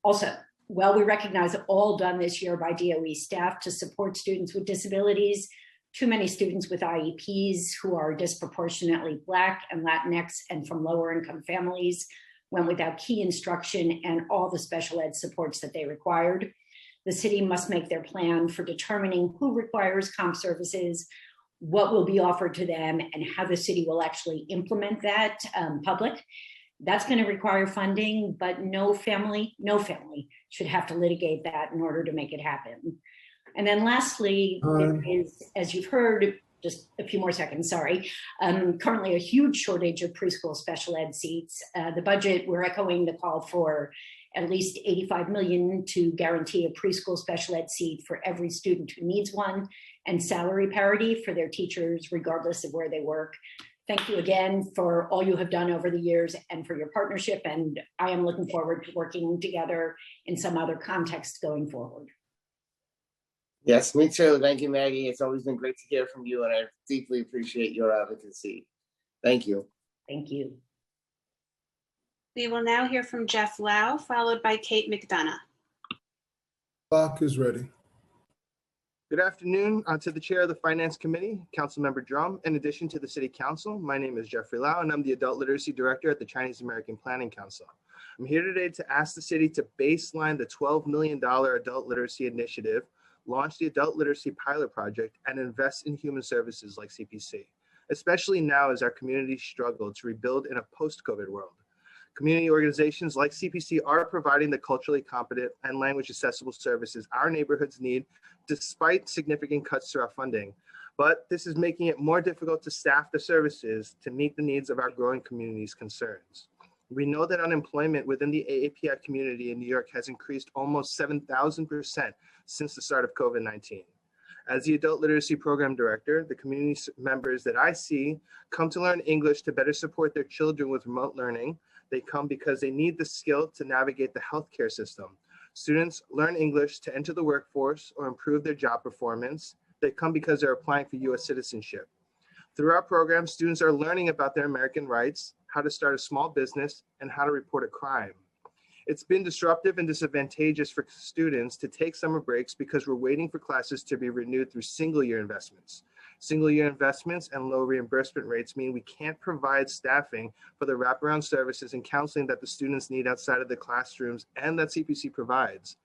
Speaker 13: Also, while we recognize all done this year by DOE staff to support students with disabilities, too many students with IEPs who are disproportionately Black and Latinx and from lower income families went without key instruction and all the special ed supports that they required. The city must make their plan for determining who requires comp services, what will be offered to them, and how the city will actually implement that public. That's going to require funding, but no family should have to litigate that in order to make it happen. And then lastly, there is, as you've heard, just a few more seconds, sorry, currently a huge shortage of preschool special ed seats. The budget, we're echoing the call for at least $85 million to guarantee a preschool special ed seat for every student who needs one, and salary parity for their teachers, regardless of where they work. Thank you again for all you have done over the years and for your partnership. And I am looking forward to working together in some other context going forward.
Speaker 4: Yes, me too. Thank you, Maggie. It's always been great to hear from you, and I deeply appreciate your advocacy. Thank you.
Speaker 13: Thank you.
Speaker 9: We will now hear from Jeff Lau, followed by Kate McDonough.
Speaker 16: Clock is ready.
Speaker 14: Good afternoon to the Chair of the Finance Committee, Councilmember Drum. In addition to the City Council, my name is Jeffrey Lau, and I'm the Adult Literacy Director at the Chinese American Planning Council. I'm here today to ask the city to baseline the $12 million Adult Literacy Initiative, launch the Adult Literacy Pilot Project, and invest in human services like CPC, especially now as our communities struggle to rebuild in a post-COVID world. Community organizations like CPC are providing the culturally competent and language accessible services our neighborhoods need, despite significant cuts to our funding. but this is making it more difficult to staff the services to meet the needs of our growing community's concerns. We know that unemployment within the AAPI community in New York has increased almost 7,000% since the start of COVID-19. As the Adult Literacy Program Director, the community members that I see come to learn English to better support their children with remote learning. They come because they need the skill to navigate the healthcare system. Students learn English to enter the workforce or improve their job performance. They come because they're applying for U.S. citizenship. Through our program, students are learning about their American rights, how to start a small business, and how to report a crime. It's been disruptive and disadvantageous for students to take summer breaks because we're waiting for classes to be renewed through single-year investments. Single-year investments and low reimbursement rates mean we can't provide staffing for the wraparound services and counseling that the students need outside of the classrooms and that CPC provides.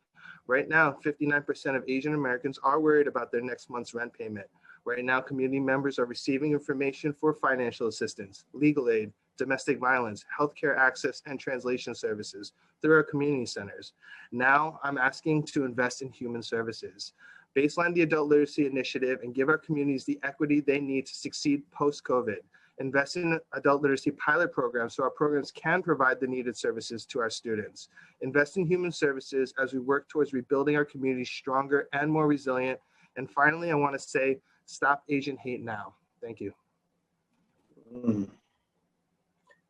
Speaker 14: Right now, 59% of Asian Americans are worried about their next month's rent payment. Right now, community members are receiving information for financial assistance, legal aid, domestic violence, healthcare access, and translation services through our community centers. Now I'm asking to invest in human services. Baseline the Adult Literacy Initiative and give our communities the equity they need to succeed post-COVID. Invest in adult literacy pilot programs so our programs can provide the needed services to our students. Invest in human services as we work towards rebuilding our communities stronger and more resilient. And finally, I want to say, stop Asian hate now. Thank you.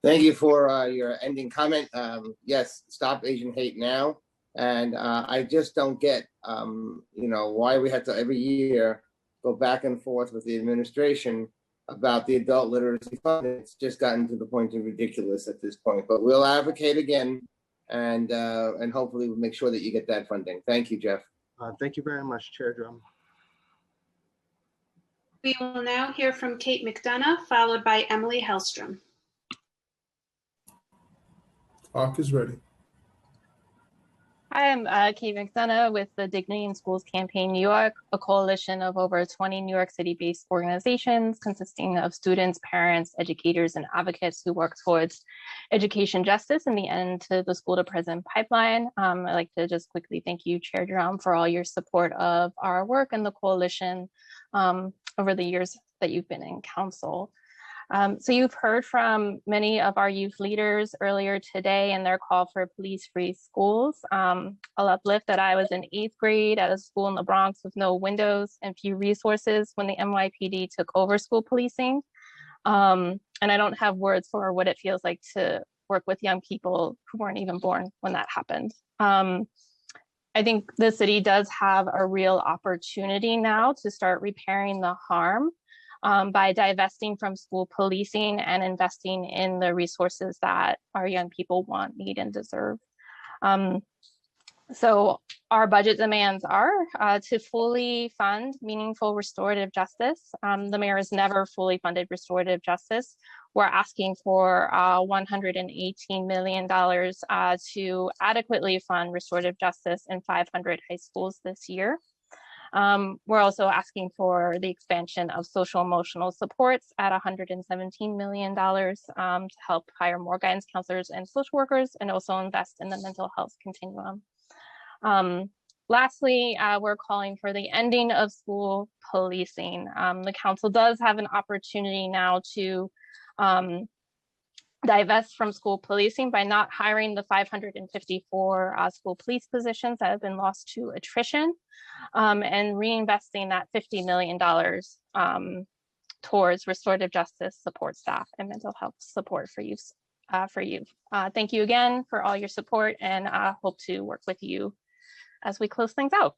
Speaker 4: Thank you for your ending comment. Yes, stop Asian hate now. And I just don't get, why we have to every year go back and forth with the administration about the adult literacy fund. It's just gotten to the point of ridiculous at this point. But we'll advocate again, and hopefully we'll make sure that you get that funding. Thank you, Jeff.
Speaker 14: Thank you very much, Chair Drum.
Speaker 9: We will now hear from Kate McDonough, followed by Emily Hellstrom.
Speaker 16: Clock is ready.
Speaker 3: Hi, I'm Kate McDonough with the Dignity in Schools Campaign New York, a coalition of over 20 New York City-based organizations consisting of students, parents, educators, and advocates who work towards education justice and the end to the school to prison pipeline. I'd like to just quickly thank you, Chair Drum, for all your support of our work and the coalition over the years that you've been in council. So you've heard from many of our youth leaders earlier today in their call for police-free schools. I'll uplift that I was in 8th grade at a school in the Bronx with no windows and few resources when the NYPD took over school policing. And I don't have words for what it feels like to work with young people who weren't even born when that happened. I think the city does have a real opportunity now to start repairing the harm by divesting from school policing and investing in the resources that our young people want, need, and deserve. So our budget demands are to fully fund meaningful restorative justice. The mayor has never fully funded restorative justice. We're asking for $118 million to adequately fund restorative justice in 500 high schools this year. We're also asking for the expansion of social emotional supports at $117 million to help hire more guidance counselors and social workers, and also invest in the mental health continuum. Lastly, we're calling for the ending of school policing. The council does have an opportunity now to divest from school policing by not hiring the 554 school police positions that have been lost to attrition, and reinvesting that $50 million towards restorative justice support staff and mental health support for youth. Thank you again for all your support, and I hope to work with you as we close things out.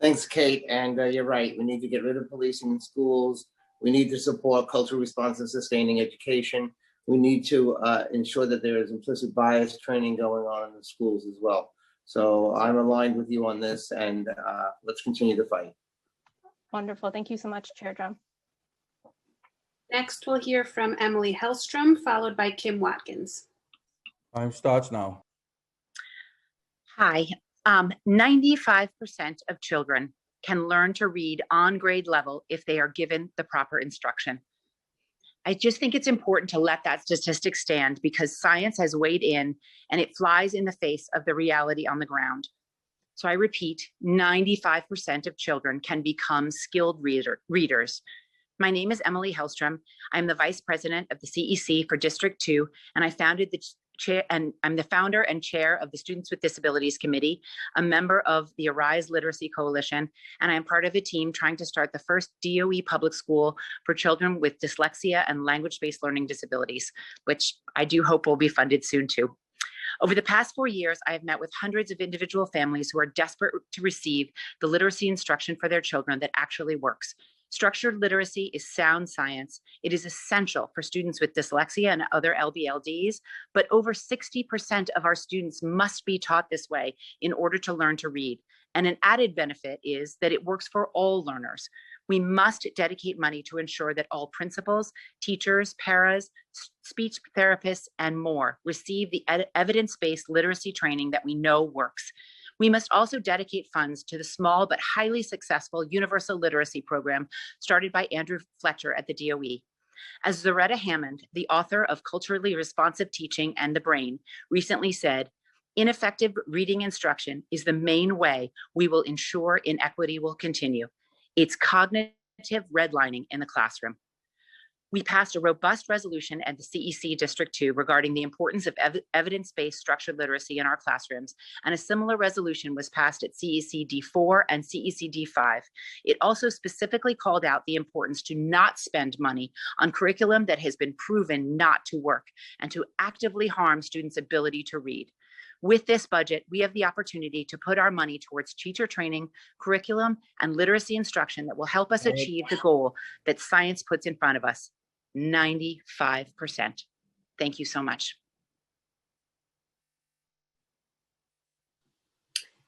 Speaker 4: Thanks, Kate. And you're right. We need to get rid of policing in schools. We need to support culturally responsive, sustaining education. We need to ensure that there is implicit bias training going on in the schools as well. So I'm aligned with you on this, and let's continue the fight.
Speaker 3: Wonderful. Thank you so much, Chair Drum.
Speaker 9: Next, we'll hear from Emily Hellstrom, followed by Kim Watkins.
Speaker 15: Time starts now.
Speaker 17: Hi. 95% of children can learn to read on grade level if they are given the proper instruction. I just think it's important to let that statistic stand because science has weighed in and it flies in the face of the reality on the ground. So I repeat, 95% of children can become skilled readers. My name is Emily Hellstrom. I'm the Vice President of the CEC for District 2, and I founded the chair, and I'm the founder and chair of the Students with Disabilities Committee, a member of the Arise Literacy Coalition, and I'm part of a team trying to start the first DOE public school for children with dyslexia and language-based learning disabilities, which I do hope will be funded soon too. Over the past 4 years, I have met with hundreds of individual families who are desperate to receive the literacy instruction for their children that actually works. Structured literacy is sound science. It is essential for students with dyslexia and other LBLDs, but over 60% of our students must be taught this way in order to learn to read. And an added benefit is that it works for all learners. We must dedicate money to ensure that all principals, teachers, paras, speech therapists, and more receive the evidence-based literacy training that we know works. We must also dedicate funds to the small but highly successful Universal Literacy Program started by Andrew Fletcher at the DOE. As Zaretta Hammond, the author of Culturally Responsive Teaching and the Brain, recently said, ineffective reading instruction is the main way we will ensure inequity will continue. It's cognitive redlining in the classroom. We passed a robust resolution at the CEC District 2 regarding the importance of evidence-based structured literacy in our classrooms, and a similar resolution was passed at CEC D4 and CEC D5. It also specifically called out the importance to not spend money on curriculum that has been proven not to work and to actively harm students' ability to read. With this budget, we have the opportunity to put our money towards teacher training, curriculum, and literacy instruction that will help us achieve the goal that science puts in front of us, 95%. Thank you so much.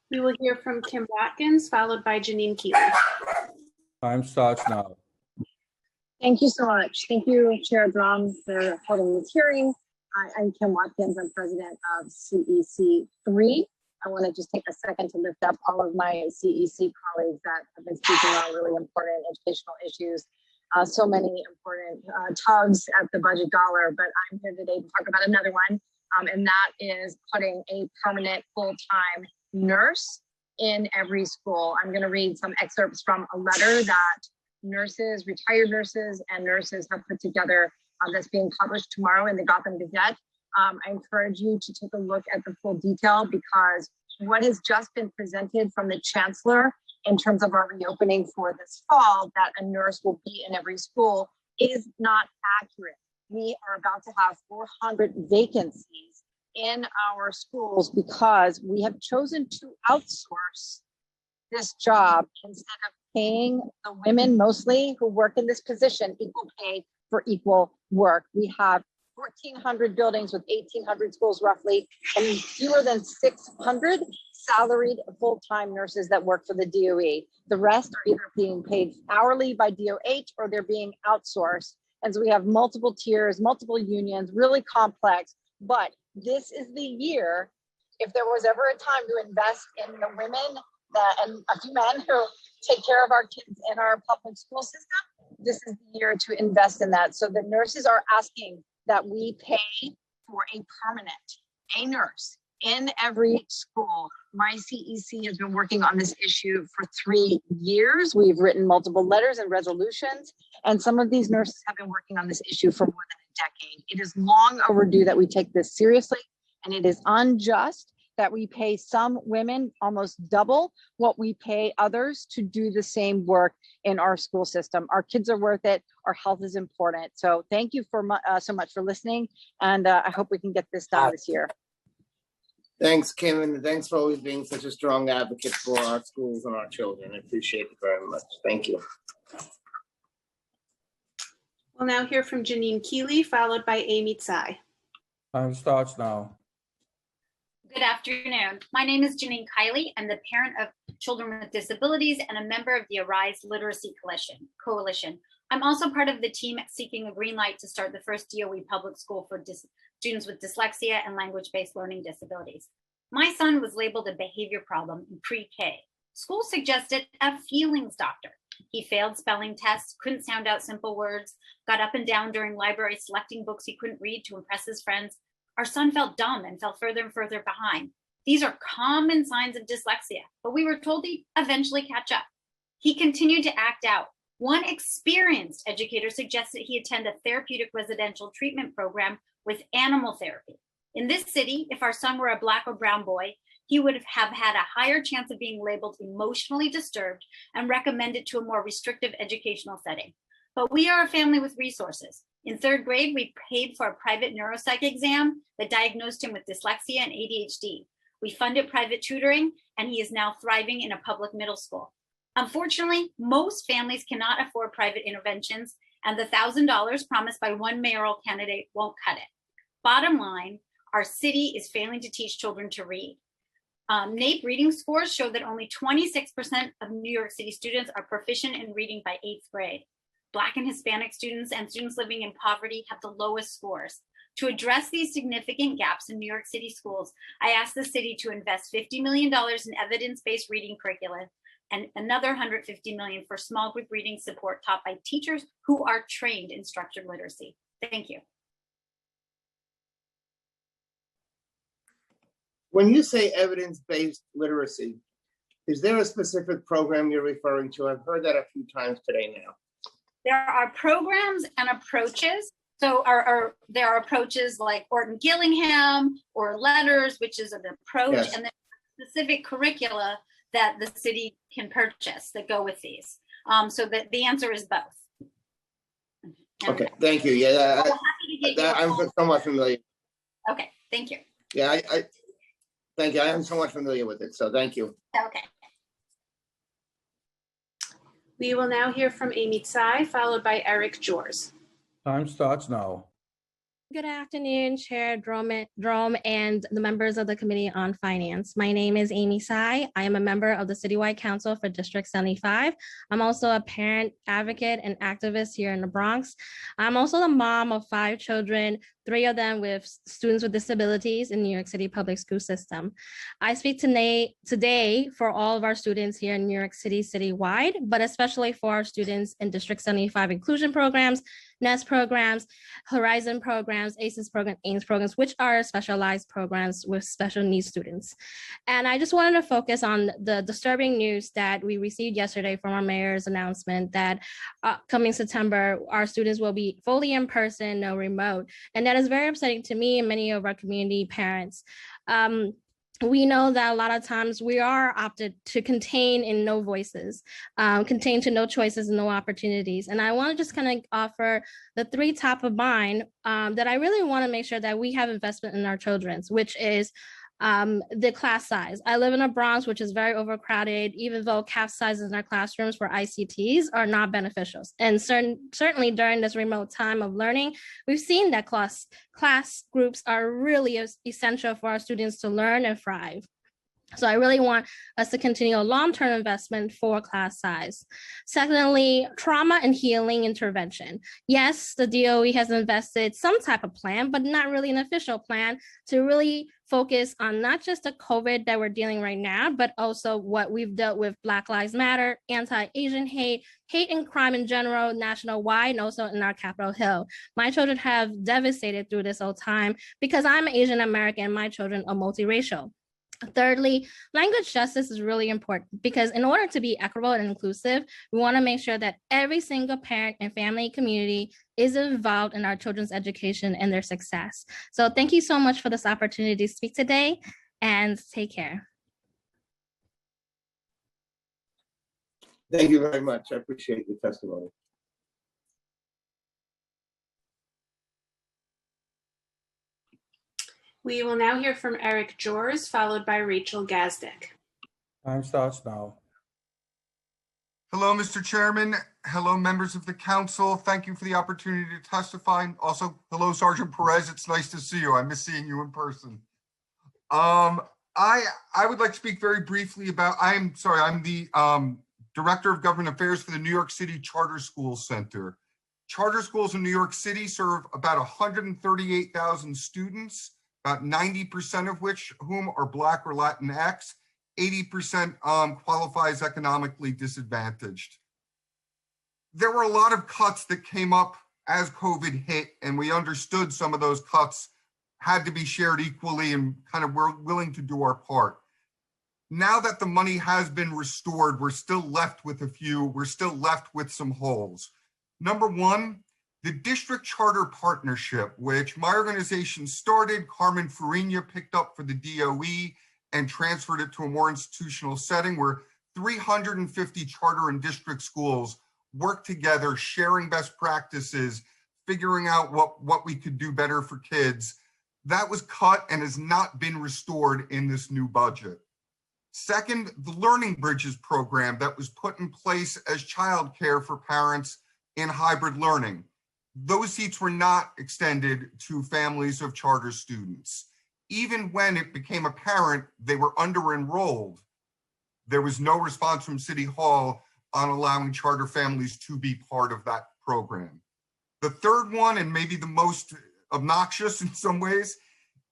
Speaker 9: We will hear from Kim Watkins, followed by Janine Keeley.
Speaker 15: Time starts now.
Speaker 10: Thank you so much. Thank you, Chair Drum, for holding this hearing. I'm Kim Watkins. I'm president of CEC 3. I want to just take a second to lift up all of my CEC colleagues that have been speaking on really important educational issues. So many important tugs at the budget dollar, but I'm here today to talk about another one, and that is putting a permanent full-time nurse in every school. I'm going to read some excerpts from a letter that nurses, retired nurses, and nurses have put together that's being published tomorrow in the Gotham Gazette. I encourage you to take a look at the full detail, because what has just been presented from the chancellor in terms of our reopening for this fall, that a nurse will be in every school, is not accurate. We are about to have 400 vacancies in our schools because we have chosen to outsource this job instead of paying the women mostly who work in this position equal pay for equal work. We have 1,400 buildings with 1,800 schools roughly, and fewer than 600 salaried full-time nurses that work for the DOE. The rest are either being paid hourly by DOH or they're being outsourced. And so we have multiple tiers, multiple unions, really complex. But this is the year, if there was ever a time to invest in the women and a few men who take care of our kids in our public school system, this is the year to invest in that. So the nurses are asking that we pay for a nurse in every school. My CEC has been working on this issue for 3 years. We've written multiple letters and resolutions, and some of these nurses have been working on this issue for more than a decade. It is long overdue that we take this seriously, and it is unjust that we pay some women almost double what we pay others to do the same work in our school system. Our kids are worth it. Our health is important. So thank you for so much for listening. And I hope we can get this done this year.
Speaker 4: Thanks, Kim, and thanks for always being such a strong advocate for our schools and our children. I appreciate it very much. Thank you.
Speaker 9: We'll now hear from Janine Keeley, followed by Amy Tsai.
Speaker 15: Time starts now.
Speaker 18: Good afternoon. My name is Janine Kiley. I'm the parent of children with disabilities and a member of the Arise Literacy Coalition. I'm also part of the team seeking a green light to start the first DOE public school for students with dyslexia and language-based learning disabilities. My son was labeled a behavior problem in pre-K. School suggested a feelings doctor. He failed spelling tests, couldn't sound out simple words, got up and down during library selecting books he couldn't read to impress his friends. Our son felt dumb and fell further and further behind. These are common signs of dyslexia, but we were told he'd eventually catch up. He continued to act out. One experienced educator suggested he attend a therapeutic residential treatment program with animal therapy. In this city, if our son were a Black or brown boy, he would have had a higher chance of being labeled emotionally disturbed and recommended to a more restrictive educational setting. But we are a family with resources. In 3rd grade, we paid for a private neuropsych exam that diagnosed him with dyslexia and ADHD. We funded private tutoring, and he is now thriving in a public middle school. Unfortunately, most families cannot afford private interventions, and the $1,000 promised by one mayoral candidate won't cut it. Bottom line, our city is failing to teach children to read. NAEP reading scores show that only 26% of New York City students are proficient in reading by 8th grade. Black and Hispanic students and students living in poverty have the lowest scores. To address these significant gaps in New York City schools, I asked the city to invest $50 million in evidence-based reading curriculum and another $150 million for small group reading support taught by teachers who are trained in structured literacy. Thank you.
Speaker 4: When you say evidence-based literacy, is there a specific program you're referring to? I've heard that a few times today now.
Speaker 18: There are programs and approaches. So there are approaches like Orton Gillingham or Letters, which is an approach,
Speaker 4: Yes.
Speaker 18: and then specific curricula that the city can purchase that go with these. So that the answer is both.
Speaker 4: Okay, thank you. Yeah,
Speaker 18: I'm happy to get you
Speaker 4: I'm
Speaker 18: all.
Speaker 4: somewhat familiar.
Speaker 18: Okay, thank you.
Speaker 4: Yeah, I thank you. I am somewhat familiar with it, so thank you.
Speaker 18: Okay.
Speaker 9: We will now hear from Amy Tsai, followed by Eric Jors.
Speaker 15: Time starts now.
Speaker 12: Good afternoon, Chair Drum and the members of the Committee on Finance. My name is Amy Tsai. I am a member of the Citywide Council for District 75. I'm also a parent, advocate, and activist here in the Bronx. I'm also the mom of 5 children, 3 of them with students with disabilities in New York City public school system. I speak today for all of our students here in New York City citywide, but especially for our students in District 75 inclusion programs, NEST programs, Horizon programs, ACES programs, AIMS programs, which are specialized programs with special needs students. And I just wanted to focus on the disturbing news that we received yesterday from our mayor's announcement that coming September, our students will be fully in person, no remote. And that is very upsetting to me and many of our community parents. We know that a lot of times we are opted to contain in no voices, contain to no choices and no opportunities. And I want to just kind of offer the 3 top of mind that I really want to make sure that we have investment in our children's, which is the class size. I live in a Bronx, which is very overcrowded, even though class sizes in our classrooms for ICTs are not beneficial. And certainly during this remote time of learning, we've seen that class groups are really essential for our students to learn and thrive. So I really want us to continue a long-term investment for class size. Secondly, trauma and healing intervention. Yes, the DOE has invested some type of plan, but not really an official plan to really focus on not just the COVID that we're dealing right now, but also what we've dealt with Black Lives Matter, anti-Asian hate and crime in general, national-wide, and also in our Capitol Hill. My children have devastated through this whole time because I'm Asian American and my children are multiracial. Thirdly, language justice is really important because in order to be equitable and inclusive, we want to make sure that every single parent and family community is involved in our children's education and their success. So thank you so much for this opportunity to speak today, and take care.
Speaker 4: Thank you very much. I appreciate your testimony.
Speaker 9: We will now hear from Eric Jors, followed by Rachel Gazdick.
Speaker 15: Time starts now.
Speaker 19: Hello, Mr. Chairman. Hello, members of the council. Thank you for the opportunity to testify. Also, hello, Sergeant Perez. It's nice to see you. I miss seeing you in person. I would like to speak very briefly about, I'm the Director of Government Affairs for the New York City Charter Schools Center. Charter schools in New York City serve about 138,000 students, about 90% of whom are Black or Latinx. 80% qualify as economically disadvantaged. There were a lot of cuts that came up as COVID hit, and we understood some of those cuts had to be shared equally and kind of we're willing to do our part. Now that the money has been restored, we're still left with some holes. Number one, the district charter partnership, which my organization started, Carmen Farina picked up for the DOE and transferred it to a more institutional setting where 350 charter and district schools work together, sharing best practices, figuring out what we could do better for kids. That was cut and has not been restored in this new budget. Second, the Learning Bridges program that was put in place as childcare for parents in hybrid learning. Those seats were not extended to families of charter students. Even when it became apparent they were under-enrolled, there was no response from City Hall on allowing charter families to be part of that program. The third one, and maybe the most obnoxious in some ways,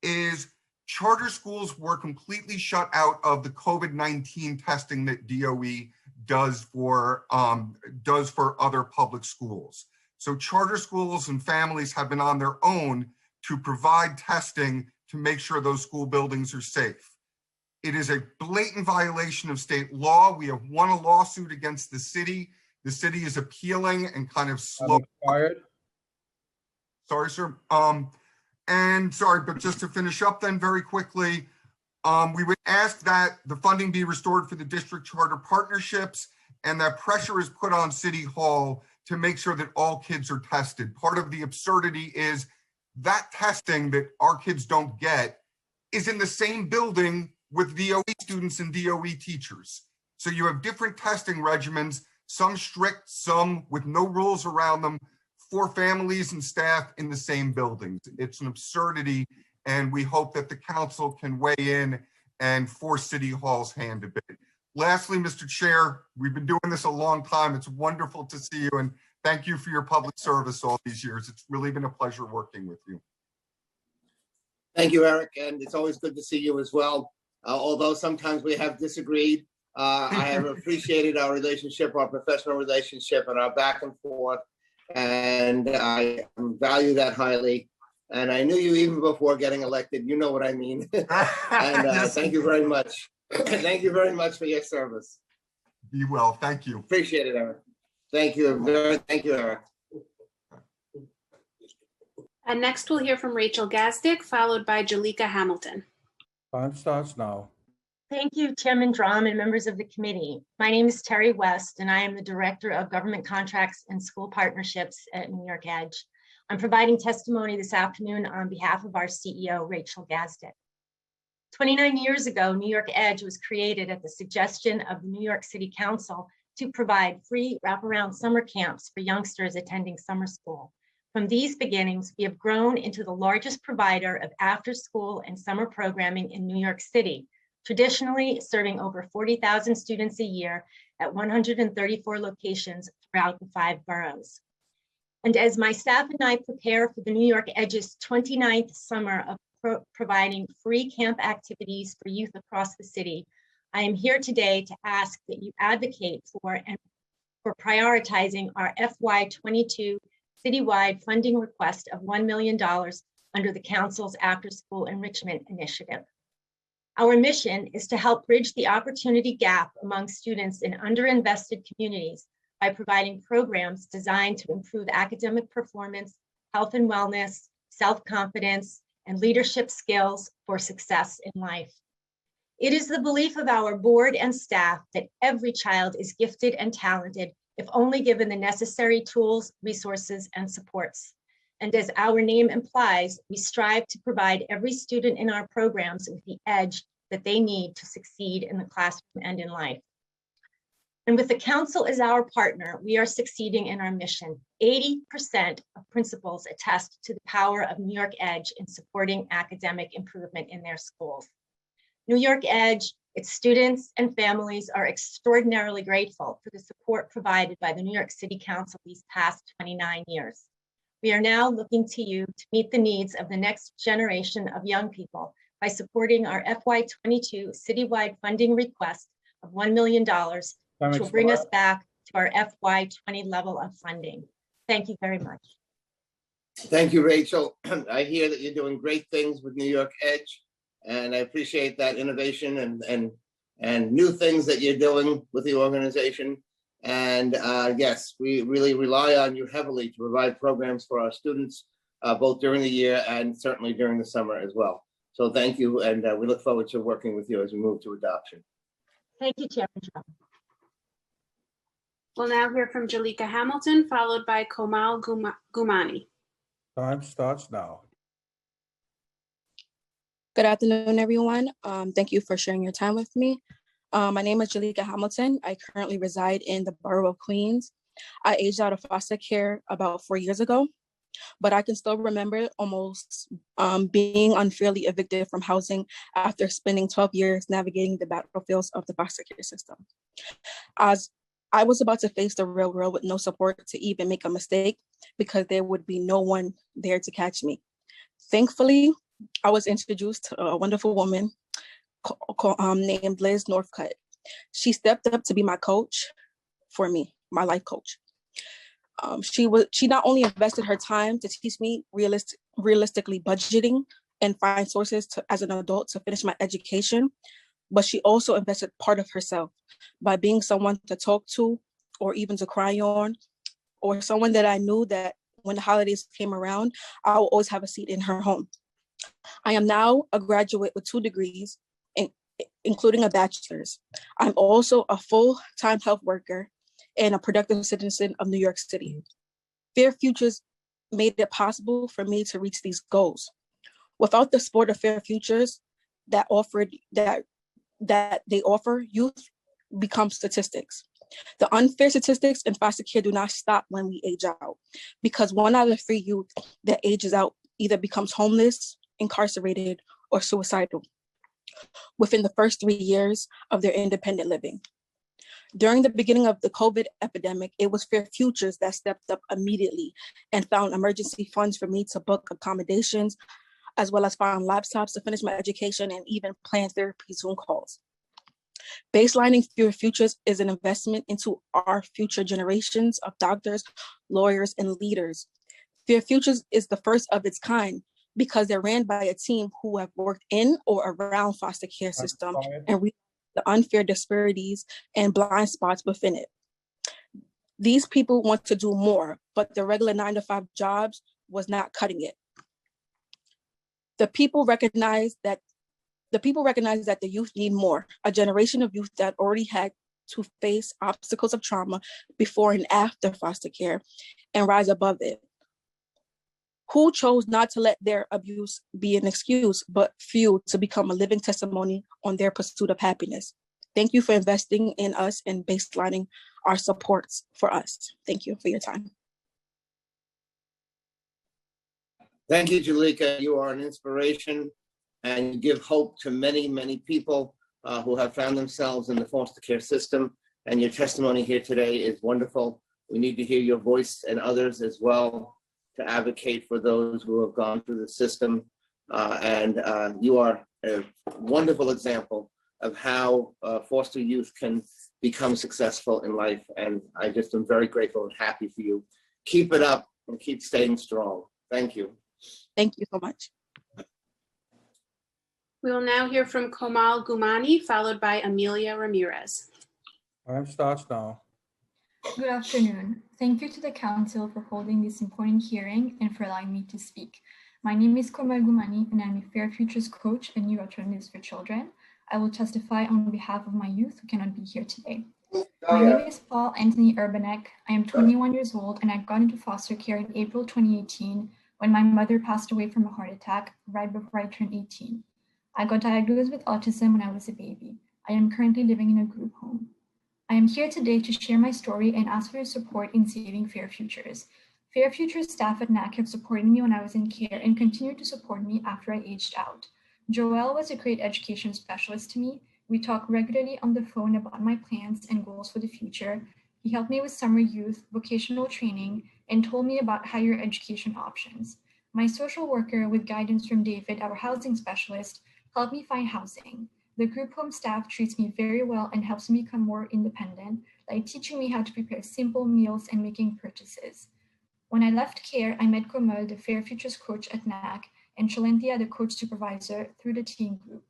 Speaker 19: is charter schools were completely shut out of the COVID-19 testing that DOE does for other public schools. So charter schools and families have been on their own to provide testing to make sure those school buildings are safe. It is a blatant violation of state law. We have won a lawsuit against the city. The city is appealing and kind of slow. Sorry, sir. And sorry, but just to finish up then very quickly, we would ask that the funding be restored for the district charter partnerships and that pressure is put on City Hall to make sure that all kids are tested. Part of the absurdity is that testing that our kids don't get is in the same building with DOE students and DOE teachers. So you have different testing regimens, some strict, some with no rules around them, for families and staff in the same buildings. It's an absurdity, and we hope that the council can weigh in and force City Hall's hand a bit. Lastly, Mr. Chair, we've been doing this a long time. It's wonderful to see you, and thank you for your public service all these years. It's really been a pleasure working with you.
Speaker 4: Thank you, Eric, and it's always good to see you as well. Although sometimes we have disagreed, I have appreciated our relationship, our professional relationship, and our back and forth. And I value that highly. And I knew you even before getting elected. You know what I mean. And
Speaker 19: Yes.
Speaker 4: Thank you very much. Thank you very much for your service.
Speaker 19: Be well. Thank you.
Speaker 4: Appreciate it, Eric. Thank you. Thank you, Eric.
Speaker 9: And next we'll hear from Rachel Gazdick, followed by Jalika Hamilton.
Speaker 15: Time starts now.
Speaker 20: Thank you, Chairman Drum and members of the committee. My name is Terry West, and I am the Director of Government Contracts and School Partnerships at New York Edge. I'm providing testimony this afternoon on behalf of our CEO, Rachel Gazdick. 29 years ago, New York Edge was created at the suggestion of the New York City Council to provide free wraparound summer camps for youngsters attending summer school. From these beginnings, we have grown into the largest provider of after-school and summer programming in New York City, traditionally serving over 40,000 students a year at 134 locations throughout the 5 boroughs. And as my staff and I prepare for the New York Edge's 29th summer of providing free camp activities for youth across the city, I am here today to ask that you advocate for prioritizing our FY22 citywide funding request of $1 million under the Council's After School Enrichment Initiative. Our mission is to help bridge the opportunity gap among students in underinvested communities by providing programs designed to improve academic performance, health and wellness, self-confidence, and leadership skills for success in life. It is the belief of our board and staff that every child is gifted and talented if only given the necessary tools, resources, and supports. And as our name implies, we strive to provide every student in our programs with the edge that they need to succeed in the classroom and in life. And with the council as our partner, we are succeeding in our mission. 80% of principals attest to the power of New York Edge in supporting academic improvement in their schools. New York Edge, its students and families are extraordinarily grateful for the support provided by the New York City Council these past 29 years. We are now looking to you to meet the needs of the next generation of young people by supporting our FY22 citywide funding request of $1 million, which will bring us back to our FY20 level of funding. Thank you very much.
Speaker 4: Thank you, Rachel. I hear that you're doing great things with New York Edge, and I appreciate that innovation and new things that you're doing with the organization. And yes, we really rely on you heavily to provide programs for our students, both during the year and certainly during the summer as well. So thank you, and we look forward to working with you as we move to adoption.
Speaker 20: Thank you, Chairman Drum.
Speaker 9: We'll now hear from Jalika Hamilton, followed by Komal Gumani.
Speaker 15: Time starts now.
Speaker 5: Good afternoon, everyone. Thank you for sharing your time with me. My name is Jalika Hamilton. I currently reside in the borough of Queens. I aged out of foster care about 4 years ago, but I can still remember almost being unfairly evicted from housing after spending 12 years navigating the battlefields of the foster care system. As I was about to face the real world with no support to even make a mistake because there would be no one there to catch me. Thankfully, I was introduced to a wonderful woman named Liz Northcutt. She stepped up to be my coach for me, my life coach. She not only invested her time to teach me realistically budgeting and find sources as an adult to finish my education, but she also invested part of herself by being someone to talk to or even to cry on, or someone that I knew that when the holidays came around, I will always have a seat in her home. I am now a graduate with 2 degrees, including a bachelor's. I'm also a full-time health worker and a productive citizen of New York City. Fair Futures made it possible for me to reach these goals. Without the support of Fair Futures that they offer, youth become statistics. The unfair statistics in foster care do not stop when we age out, because 1 out of 3 youth that ages out either becomes homeless, incarcerated, or suicidal within the first 3 years of their independent living. During the beginning of the COVID epidemic, it was Fair Futures that stepped up immediately and found emergency funds for me to book accommodations, as well as find laptops to finish my education and even plan therapy Zoom calls. Baselining Fair Futures is an investment into our future generations of doctors, lawyers, and leaders. Fair Futures is the first of its kind because they're ran by a team who have worked in or around foster care system and realize the unfair disparities and blind spots within it. These people want to do more, but the regular 9-to-5 jobs was not cutting it. The people recognize that the youth need more, a generation of youth that already had to face obstacles of trauma before and after foster care and rise above it, who chose not to let their abuse be an excuse, but fuel to become a living testimony on their pursuit of happiness. Thank you for investing in us and baselining our supports for us. Thank you for your time.
Speaker 4: Thank you, Jalika. You are an inspiration and you give hope to many, many people who have found themselves in the foster care system. And your testimony here today is wonderful. We need to hear your voice and others as well to advocate for those who have gone through the system. You are a wonderful example of how foster youth can become successful in life. And I just am very grateful and happy for you. Keep it up and keep staying strong. Thank you.
Speaker 5: Thank you so much.
Speaker 9: We will now hear from Komal Gumani, followed by Amelia Ramirez.
Speaker 15: Time starts now.
Speaker 21: Good afternoon. Thank you to the Council for holding this important hearing and for allowing me to speak. My name is Komal Gumani and I'm a Fair Futures coach and New Alternatives for Children. I will testify on behalf of my youth who cannot be here today. My name is Paul Anthony Urbanek. I am 21 years old and I got into foster care in April 2018 when my mother passed away from a heart attack right before I turned 18. I got diagnosed with autism when I was a baby. I am currently living in a group home. I am here today to share my story and ask for your support in saving Fair Futures. Fair Futures staff at NAC have supported me when I was in care and continue to support me after I aged out. Joel was a great education specialist to me. We talk regularly on the phone about my plans and goals for the future. He helped me with summer youth, vocational training, and told me about higher education options. My social worker, with guidance from David, our housing specialist, helped me find housing. The group home staff treats me very well and helps me become more independent, like teaching me how to prepare simple meals and making purchases. When I left care, I met Komal, the Fair Futures coach at NAC, and Chalentia, the coach supervisor, through the teen group.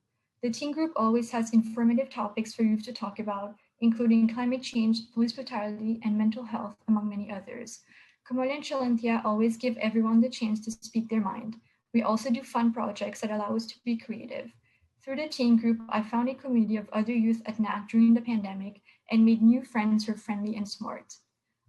Speaker 21: The teen group always has informative topics for youth to talk about, including climate change, police brutality, and mental health, among many others. Komal and Chalentia always give everyone the chance to speak their mind. We also do fun projects that allow us to be creative. Through the teen group, I found a community of other youth at NAC during the pandemic and made new friends who are friendly and smart.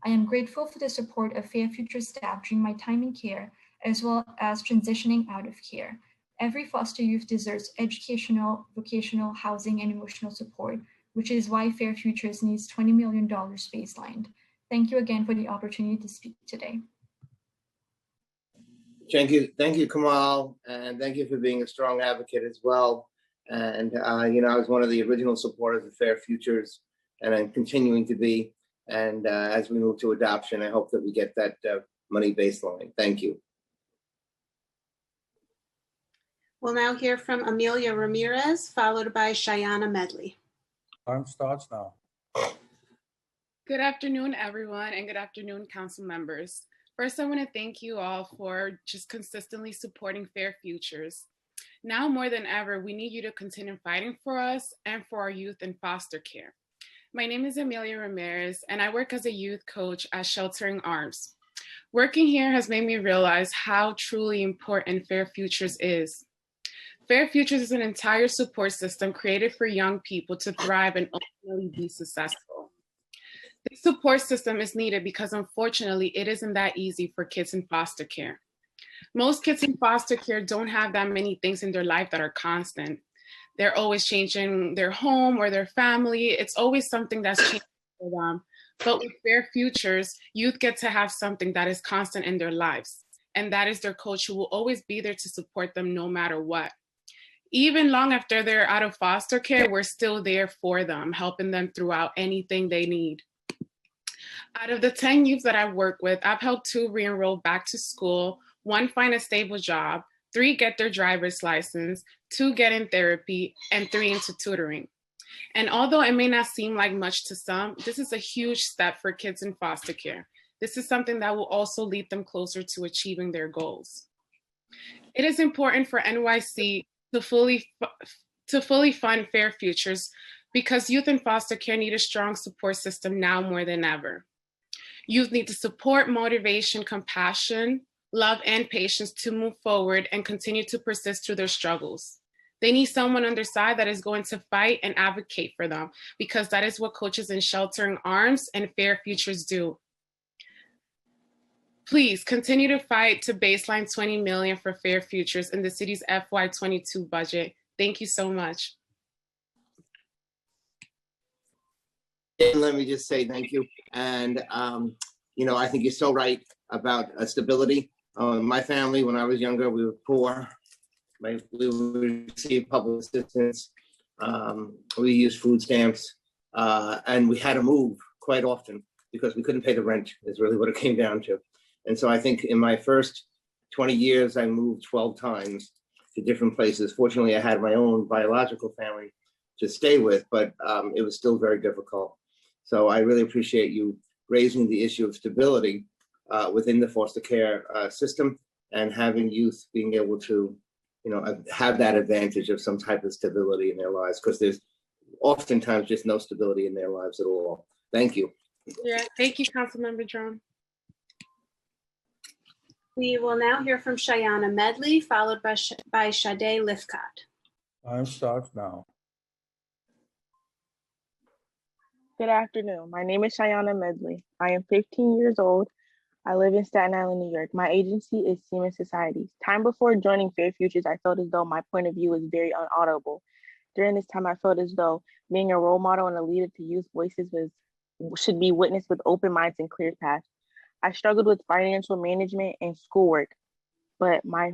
Speaker 21: I am grateful for the support of Fair Futures staff during my time in care, as well as transitioning out of care. Every foster youth deserves educational, vocational, housing, and emotional support, which is why Fair Futures needs $20 million baseline. Thank you again for the opportunity to speak today.
Speaker 4: Thank you, Kamal, and thank you for being a strong advocate as well. And I was one of the original supporters of Fair Futures, and I'm continuing to be. And as we move to adoption, I hope that we get that money baseline. Thank you.
Speaker 9: We'll now hear from Amelia Ramirez, followed by Cheyenne Medley.
Speaker 15: Time starts now.
Speaker 1: Good afternoon, everyone, and good afternoon, council members. First, I want to thank you all for just consistently supporting Fair Futures. Now more than ever, we need you to continue fighting for us and for our youth in foster care. My name is Amelia Ramirez, and I work as a youth coach at Sheltering Arms. Working here has made me realize how truly important Fair Futures is. Fair Futures is an entire support system created for young people to thrive and ultimately be successful. This support system is needed because unfortunately, it isn't that easy for kids in foster care. Most kids in foster care don't have that many things in their life that are constant. They're always changing their home or their family. It's always something that's changing for them. But with Fair Futures, youth get to have something that is constant in their lives. And that is their coach who will always be there to support them no matter what. Even long after they're out of foster care, we're still there for them, helping them throughout anything they need. Out of the 10 youth that I work with, I've helped 2 re-enroll back to school, 1 find a stable job, 3 get their driver's license, 2 get in therapy, and 3 into tutoring. And although it may not seem like much to some, this is a huge step for kids in foster care. This is something that will also lead them closer to achieving their goals. It is important for NYC to fully fund Fair Futures because youth in foster care need a strong support system now more than ever. Youth need the support, motivation, compassion, love, and patience to move forward and continue to persist through their struggles. They need someone on their side that is going to fight and advocate for them because that is what coaches in Sheltering Arms and Fair Futures do. Please continue to fight to baseline $20 million for Fair Futures in the city's FY22 budget. Thank you so much.
Speaker 4: And let me just say thank you. And, I think you're so right about stability. My family, when I was younger, we were poor. We received public assistance. We used food stamps. And we had to move quite often because we couldn't pay the rent, is really what it came down to. And so I think in my first 20 years, I moved 12 times to different places. Fortunately, I had my own biological family to stay with, but it was still very difficult. So I really appreciate you raising the issue of stability within the foster care system and having youth being able to, have that advantage of some type of stability in their lives, because there's oftentimes just no stability in their lives at all. Thank you.
Speaker 1: Yeah, thank you, Councilmember Drum.
Speaker 9: We will now hear from Cheyenne Medley, followed by Sade Lifcott.
Speaker 15: Time starts now.
Speaker 8: Good afternoon. My name is Cheyenne Medley. I am 15 years old. I live in Staten Island, New York. My agency is Seaman Societies. Time before joining Fair Futures, I felt as though my point of view was very unaudible. During this time, I felt as though being a role model and a leader to youth voices should be witnessed with open minds and clear paths. I struggled with financial management and schoolwork, but my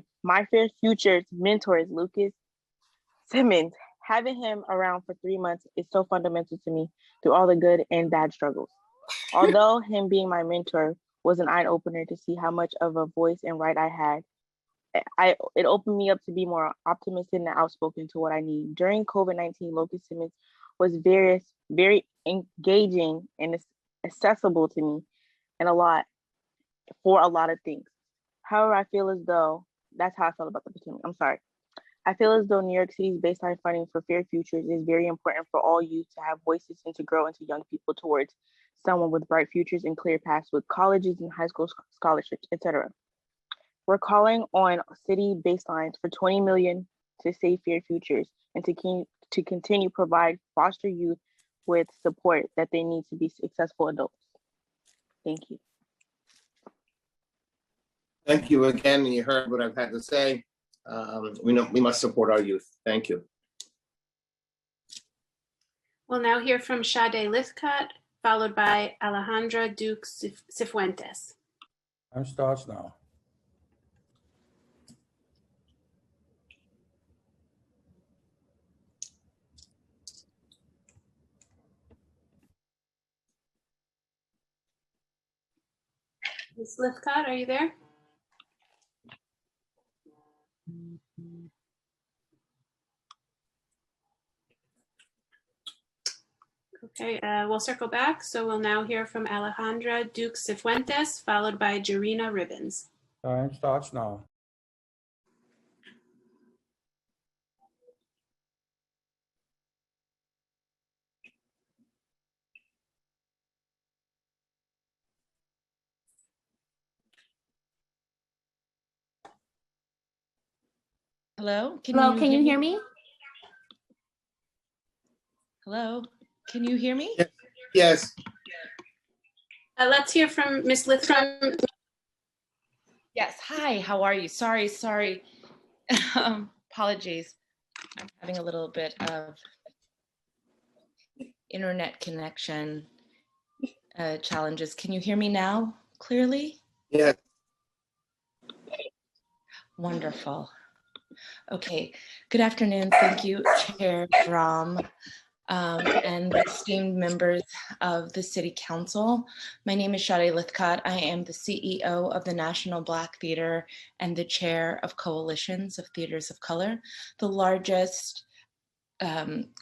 Speaker 8: Fair Futures mentor is Lucas Simmons. Having him around for 3 months is so fundamental to me through all the good and bad struggles. Although him being my mentor was an eye-opener to see how much of a voice and right I had, it opened me up to be more optimistic and outspoken to what I need. During COVID-19, Lucas Simmons was very engaging and accessible to me and a lot. for a lot of things. However, I feel as though that's how I felt about the opportunity. I'm sorry. I feel as though New York City's baseline funding for Fair Futures is very important for all youth to have voices and to grow into young people towards someone with bright futures and clear paths with colleges and high school scholarships, etc. We're calling on city baselines for 20 million to save Fair Futures and to continue provide foster youth with support that they need to be successful adults. Thank you.
Speaker 4: Thank you again. You heard what I've had to say. We know we must support our youth. Thank you.
Speaker 6: We'll now hear from Sade Lithcott, followed by Alejandra Duke Cifuentes.
Speaker 15: Time starts now.
Speaker 6: Ms. Lithcott, are you there? Okay, we'll circle back. So we'll now hear from Alejandra Duke Cifuentes, followed by Jarena Ribbons.
Speaker 15: Time starts now.
Speaker 11: Hello,
Speaker 22: Hello, can you hear me?
Speaker 11: Hello, can you hear me?
Speaker 4: Yes.
Speaker 6: Let's hear from Ms. Lithcott.
Speaker 11: Yes, hi, how are you? Sorry. Apologies. I'm having a little bit of internet connection challenges. Can you hear me now clearly?
Speaker 4: Yes.
Speaker 11: Wonderful. Okay, good afternoon. Thank you, Chair Drum, and esteemed members of the City Council. My name is Sade Lithcott. I am the CEO of the National Black Theater and the chair of Coalitions of Theaters of Color, the largest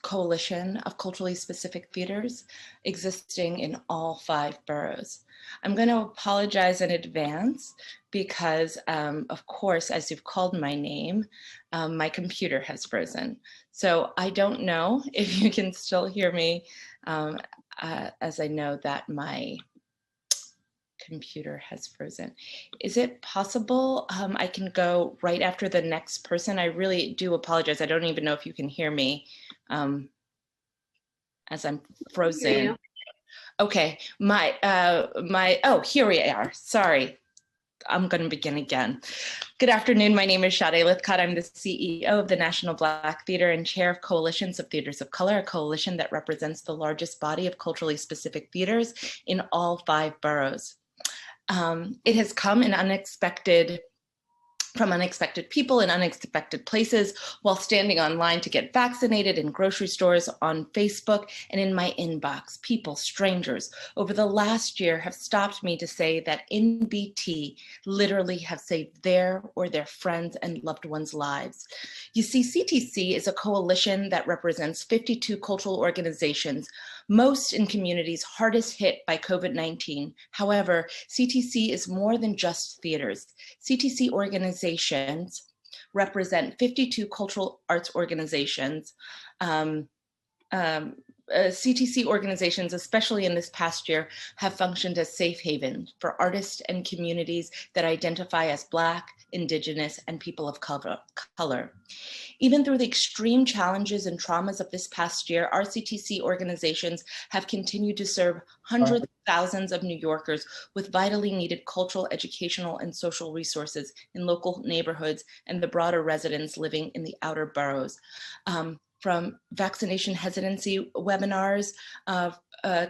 Speaker 11: coalition of culturally specific theaters existing in all 5 boroughs. I'm going to apologize in advance because, of course, as you've called my name, my computer has frozen. So I don't know if you can still hear me, as I know that my computer has frozen. Is it possible I can go right after the next person? I really do apologize. I don't even know if you can hear me as I'm frozen. Okay, oh, here we are. Sorry. I'm going to begin again. Good afternoon. My name is Sade Lithcott. I'm the CEO of the National Black Theater and chair of Coalitions of Theaters of Color, a coalition that represents the largest body of culturally specific theaters in all 5 boroughs. It has come in from unexpected people in unexpected places, while standing online to get vaccinated, in grocery stores, on Facebook, and in my inbox. People, strangers, over the last year have stopped me to say that NBT literally have saved their or their friends and loved ones' lives. You see, CTC is a coalition that represents 52 cultural organizations, most in communities hardest hit by COVID-19. However, CTC is more than just theaters. CTC organizations represent 52 cultural arts organizations. CTC organizations, especially in this past year, have functioned as safe havens for artists and communities that identify as Black, Indigenous, and people of color. Even through the extreme challenges and traumas of this past year, our CTC organizations have continued to serve hundreds of thousands of New Yorkers with vitally needed cultural, educational, and social resources in local neighborhoods and the broader residents living in the outer boroughs. From vaccination hesitancy webinars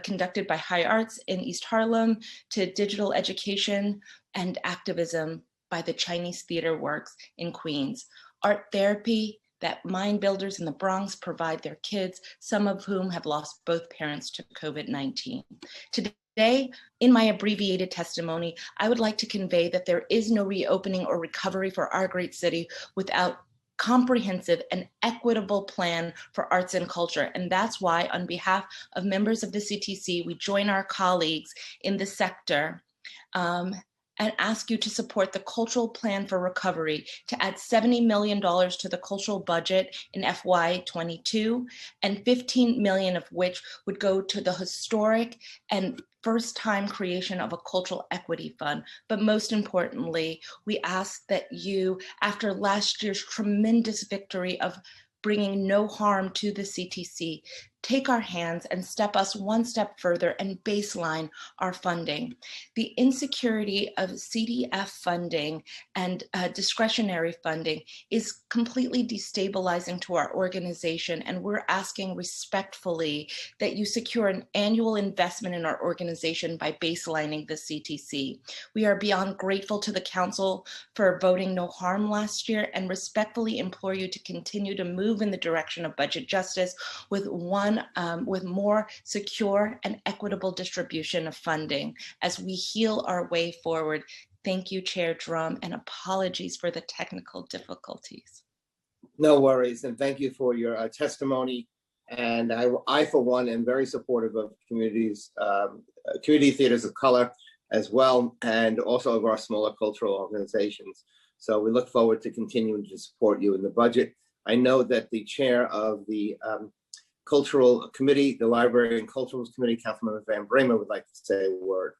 Speaker 11: conducted by High Arts in East Harlem to digital education and activism by the Chinese Theater Works in Queens. Art therapy that mind builders in the Bronx provide their kids, some of whom have lost both parents to COVID-19. Today, in my abbreviated testimony, I would like to convey that there is no reopening or recovery for our great city without comprehensive and equitable plan for arts and culture. And that's why, on behalf of members of the CTC, we join our colleagues in the sector and ask you to support the Cultural Plan for Recovery to add $70 million to the cultural budget in FY22, and $15 million of which would go to the historic and first-time creation of a cultural equity fund. But most importantly, we ask that you, after last year's tremendous victory of bringing no harm to the CTC, take our hands and step us one step further and baseline our funding. The insecurity of CDF funding and discretionary funding is completely destabilizing to our organization, and we're asking respectfully that you secure an annual investment in our organization by baselining the CTC. We are beyond grateful to the council for voting no harm last year, and respectfully implore you to continue to move in the direction of budget justice with more secure and equitable distribution of funding as we heal our way forward. Thank you, Chair Drum, and apologies for the technical difficulties.
Speaker 4: No worries, and thank you for your testimony. And I, for one, am very supportive of communities, community theaters of color as well, and also of our smaller cultural organizations. So we look forward to continuing to support you in the budget. I know that the chair of the Cultural Committee, the Library and Cultural Committee, Councilmember Van Bramer, would like to say a word.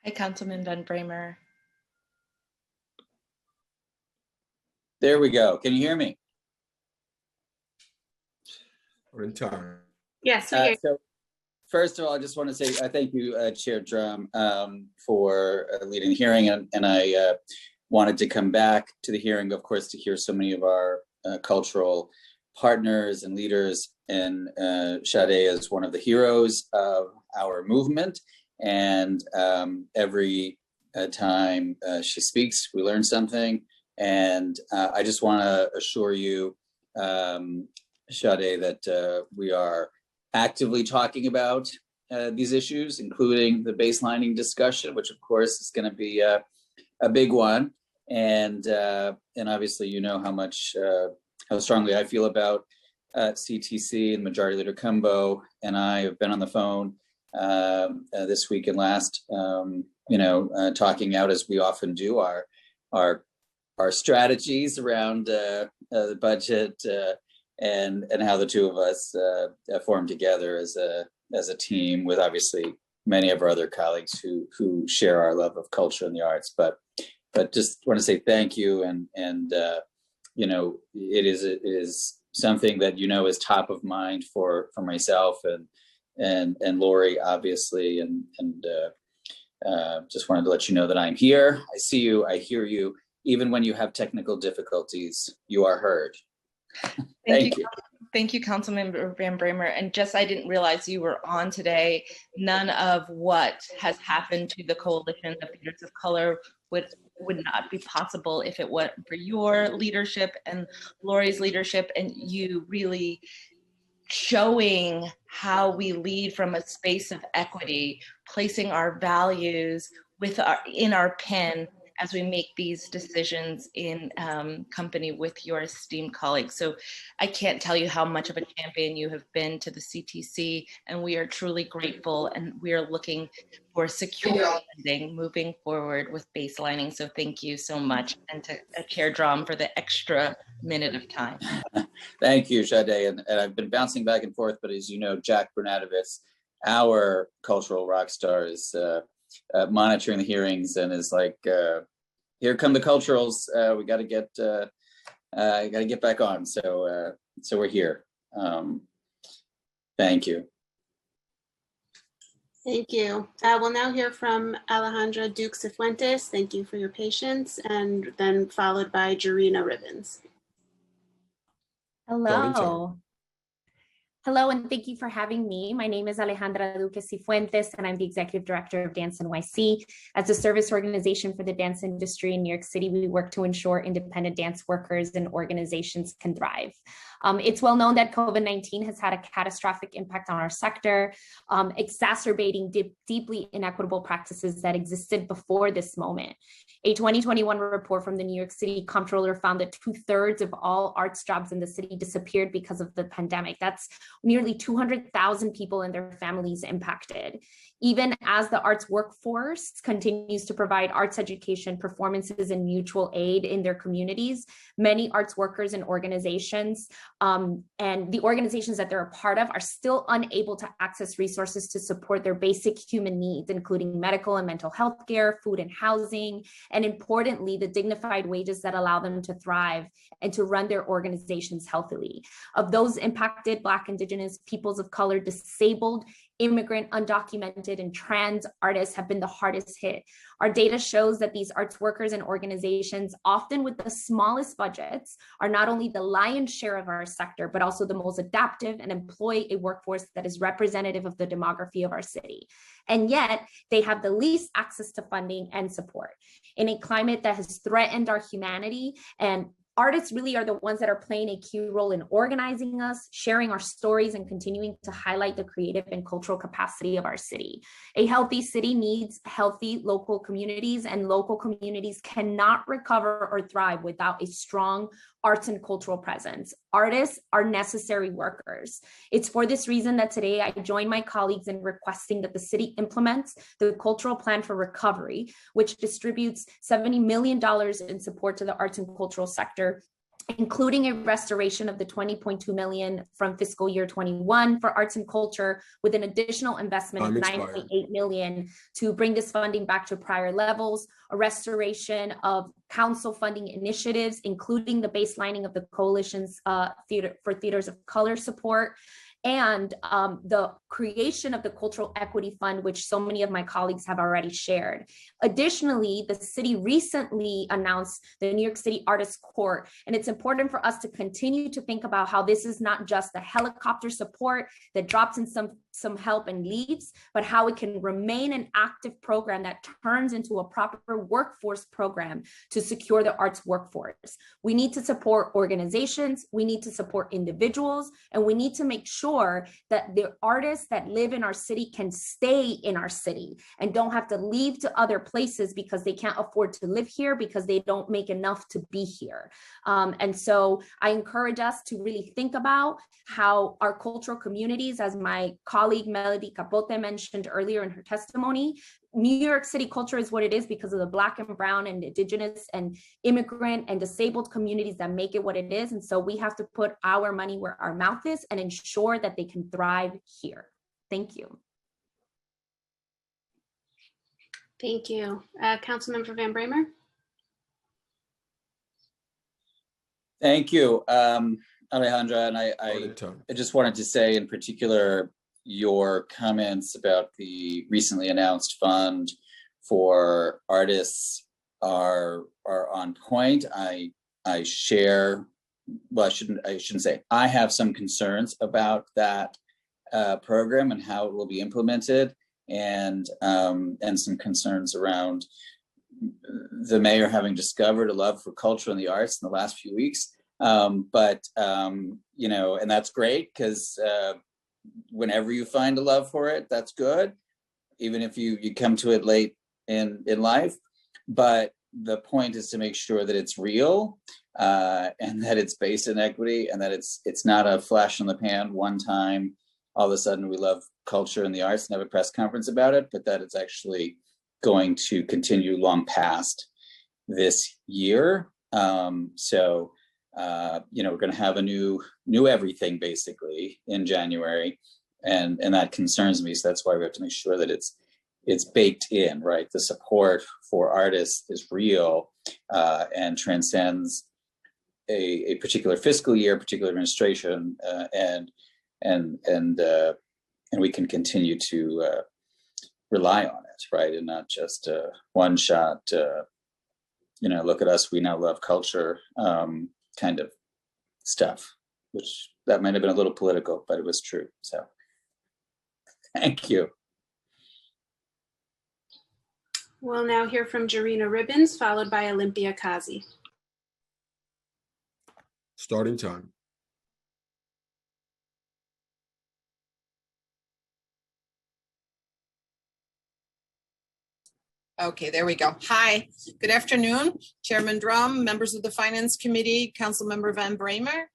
Speaker 11: Hi, Councilman Van Bramer.
Speaker 2: There we go. Can you hear me?
Speaker 16: We're in time.
Speaker 6: Yes.
Speaker 2: So first of all, I just want to say thank you, Chair Drum, for leading the hearing. And I wanted to come back to the hearing, of course, to hear so many of our cultural partners and leaders. And Sade is one of the heroes of our movement. And every time she speaks, we learn something. And I just want to assure you, Sade, that we are actively talking about these issues, including the baselining discussion, which of course is going to be a big one. And obviously, you know how strongly I feel about CTC, and Majority Leader Cumbo and I have been on the phone this week and last, talking out, as we often do, our strategies around the budget and how the two of us form together as a team, with obviously many of our other colleagues who share our love of culture and the arts. But just want to say thank you, and it is something that is top of mind for myself and Lori, obviously, and just wanted to let you know that I'm here. I see you, I hear you. Even when you have technical difficulties, you are heard. Thank you.
Speaker 11: Thank you, Councilman Van Bramer. And just, I didn't realize you were on today. None of what has happened to the Coalition of Theaters of Color would not be possible if it weren't for your leadership and Lori's leadership, and you really showing how we lead from a space of equity, placing our values in our pen as we make these decisions in company with your esteemed colleagues. So I can't tell you how much of a champion you have been to the CTC, and we are truly grateful, and we are looking for secure funding moving forward with baselining. So thank you so much, and to Chair Drum for the extra minute of time.
Speaker 2: Thank you, Sade. And I've been bouncing back and forth, but as you know, Jack Bernadovitz, our cultural rock star, is monitoring the hearings and is like, here come the culturals. We got to get back on. So we're here. Thank you.
Speaker 9: Thank you. We'll now hear from Alejandra Duke Cifuentes. Thank you for your patience, and then followed by Jarena Ribbons.
Speaker 22: Hello. Hello, and thank you for having me. My name is Alejandra Duque Cifuentes, and I'm the Executive Director of Dance NYC. As a service organization for the dance industry in New York City, we work to ensure independent dance workers and organizations can thrive. It's well known that COVID-19 has had a catastrophic impact on our sector, exacerbating deeply inequitable practices that existed before this moment. A 2021 report from the New York City Comptroller found that 2/3 of all arts jobs in the city disappeared because of the pandemic. That's nearly 200,000 people and their families impacted. Even as the arts workforce continues to provide arts education, performances, and mutual aid in their communities, many arts workers and organizations and the organizations that they're a part of are still unable to access resources to support their basic human needs, including medical and mental health care, food and housing, and importantly, the dignified wages that allow them to thrive and to run their organizations healthily. Of those impacted, Black, Indigenous, peoples of color, disabled, immigrant, undocumented, and trans artists have been the hardest hit. Our data shows that these arts workers and organizations, often with the smallest budgets, are not only the lion's share of our sector, but also the most adaptive and employ a workforce that is representative of the demography of our city. And yet they have the least access to funding and support. In a climate that has threatened our humanity, and artists really are the ones that are playing a key role in organizing us, sharing our stories, and continuing to highlight the creative and cultural capacity of our city. A healthy city needs healthy local communities, and local communities cannot recover or thrive without a strong arts and cultural presence. Artists are necessary workers. It's for this reason that today I join my colleagues in requesting that the city implements the Cultural Plan for Recovery, which distributes $70 million in support to the arts and cultural sector, including a restoration of the $20.2 million from fiscal year 21 for arts and culture, with an additional investment of $9.8 million to bring this funding back to prior levels, a restoration of council funding initiatives, including the baselining of the coalition's Theaters of Color support, and the creation of the Cultural Equity Fund, which so many of my colleagues have already shared. Additionally, the city recently announced the New York City Artists Court, and it's important for us to continue to think about how this is not just a helicopter support that drops in some help and leaves, but how it can remain an active program that turns into a proper workforce program to secure the arts workforce. We need to support organizations, we need to support individuals, and we need to make sure that the artists that live in our city can stay in our city and don't have to leave to other places because they can't afford to live here, because they don't make enough to be here. And so I encourage us to really think about how our cultural communities, as my colleague Melody Capote mentioned earlier in her testimony, New York City culture is what it is because of the Black and Brown and Indigenous and immigrant and disabled communities that make it what it is. And so we have to put our money where our mouth is and ensure that they can thrive here. Thank you.
Speaker 6: Thank you. Councilmember Van Bramer.
Speaker 2: Thank you, Alejandra. And I just wanted to say in particular, your comments about the recently announced fund for artists are on point. I share, well, I shouldn't say, I have some concerns about that program and how it will be implemented, and some concerns around the mayor having discovered a love for culture and the arts in the last few weeks. But you know, and that's great, because whenever you find a love for it, that's good, even if you come to it late in life. But the point is to make sure that it's real, and that it's based in equity, and that it's not a flash in the pan one time, all of a sudden we love culture and the arts and have a press conference about it, but that it's actually going to continue long past this year. You know, we're going to have a new everything basically in January, and that concerns me. So that's why we have to make sure that it's baked in, right? The support for artists is real, and transcends a particular fiscal year, particular administration, and we can continue to rely on it, right? And not just one shot, you know, look at us, we now love culture, kind of stuff, which that might have been a little political, but it was true. So thank you.
Speaker 6: We'll now hear from Jarena Ribbons, followed by Olympia Kazi.
Speaker 16: Starting time.
Speaker 7: Okay, there we go. Hi, good afternoon, Chairman Drum, members of the Finance Committee, Councilmember Van Bramer.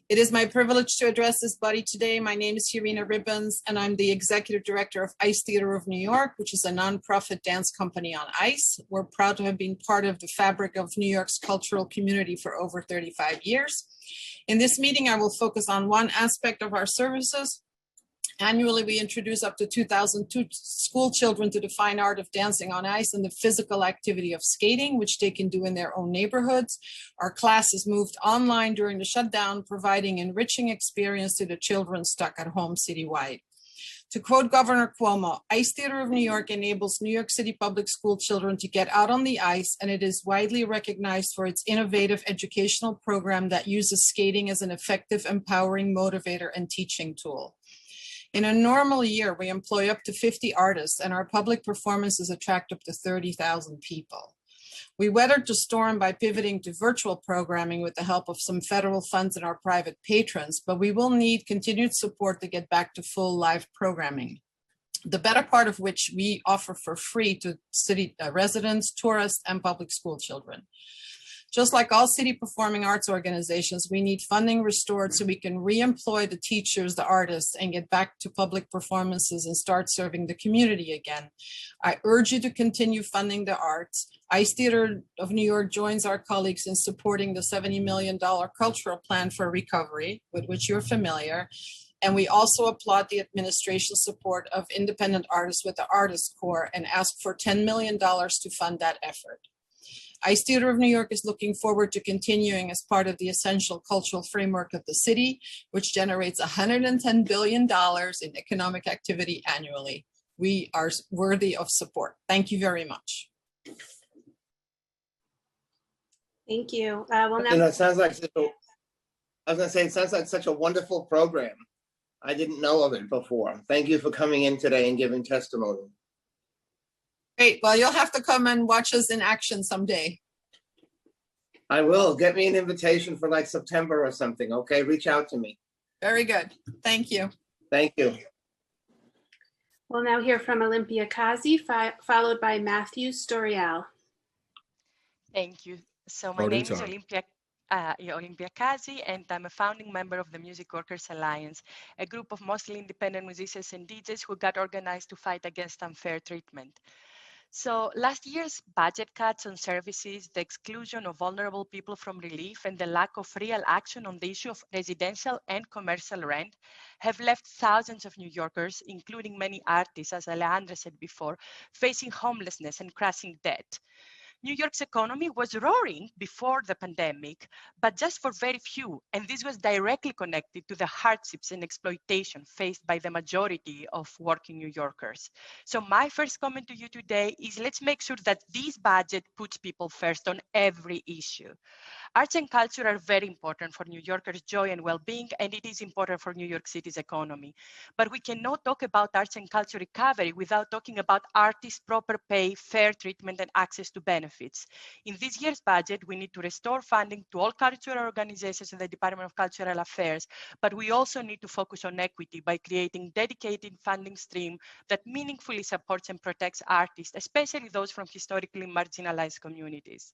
Speaker 13: It is my privilege to address this body today. My name is Irina Ribbons, and I'm the Executive Director of ICE Theater of New York, which is a nonprofit dance company on ICE. We're proud to have been part of the fabric of New York's cultural community for over 35 years. In this meeting, I will focus on one aspect of our services. Annually, we introduce up to 2,000 school children to the fine art of dancing on ice and the physical activity of skating, which they can do in their own neighborhoods. Our classes moved online during the shutdown, providing enriching experience to the children stuck at home citywide. To quote Governor Cuomo, ICE Theater of New York enables New York City public school children to get out on the ice, and it is widely recognized for its innovative educational program that uses skating as an effective, empowering motivator and teaching tool. In a normal year, we employ up to 50 artists, and our public performances attract up to 30,000 people. We weathered the storm by pivoting to virtual programming with the help of some federal funds and our private patrons, but we will need continued support to get back to full live programming, the better part of which we offer for free to city residents, tourists, and public school children. Just like all city performing arts organizations, we need funding restored so we can re-employ the teachers, the artists, and get back to public performances and start serving the community again. I urge you to continue funding the arts. ICE Theater of New York joins our colleagues in supporting the $70 million cultural plan for recovery, with which you're familiar. And we also applaud the administration's support of independent artists with the Artist Corps and ask for $10 million to fund that effort. ICE Theater of New York is looking forward to continuing as part of the essential cultural framework of the city, which generates $110 billion in economic activity annually. We are worthy of support. Thank you very much.
Speaker 9: Thank you. Well, now,
Speaker 4: You know, it sounds like I was gonna say, it sounds like such a wonderful program. I didn't know of it before. Thank you for coming in today and giving testimony.
Speaker 13: Great. Well, you'll have to come and watch us in action someday.
Speaker 4: I will. Get me an invitation for like September or something, okay? Reach out to me.
Speaker 13: Very good. Thank you.
Speaker 4: Thank you.
Speaker 9: we'll now hear from Olympia Kazi, followed by Matthew Storial.
Speaker 14: Thank you. So my
Speaker 16: Voting
Speaker 14: name is
Speaker 16: time.
Speaker 14: Olympia Kazi, and I'm a founding member of the Music Workers Alliance, a group of mostly independent musicians and DJs who got organized to fight against unfair treatment. So last year's budget cuts on services, the exclusion of vulnerable people from relief, and the lack of real action on the issue of residential and commercial rent have left thousands of New Yorkers, including many artists, as Alejandra said before, facing homelessness and crushing debt. New York's economy was roaring before the pandemic, but just for very few, and this was directly connected to the hardships and exploitation faced by the majority of working New Yorkers. So my first comment to you today is let's make sure that this budget puts people first on every issue. Arts and culture are very important for New Yorkers' joy and well-being, and it is important for New York City's economy. But we cannot talk about arts and culture recovery without talking about artists' proper pay, fair treatment, and access to benefits. In this year's budget, we need to restore funding to all cultural organizations in the Department of Cultural Affairs, but we also need to focus on equity by creating dedicated funding stream that meaningfully supports and protects artists, especially those from historically marginalized communities.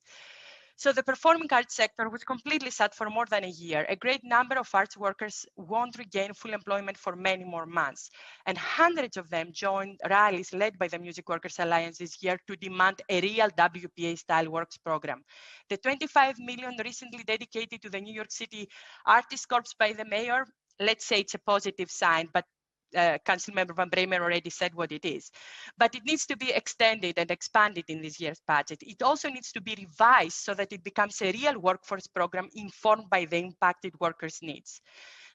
Speaker 14: So the performing arts sector was completely shut for more than a year. A great number of arts workers won't regain full employment for many more months. And hundreds of them joined rallies led by the Music Workers Alliance this year to demand a real WPA-style works program. The $25 million recently dedicated to the New York City Artists Corps by the mayor, let's say it's a positive sign, but Councilmember Van Bremer already said what it is, but it needs to be extended and expanded in this year's budget. It also needs to be revised so that it becomes a real workforce program informed by the impacted workers' needs.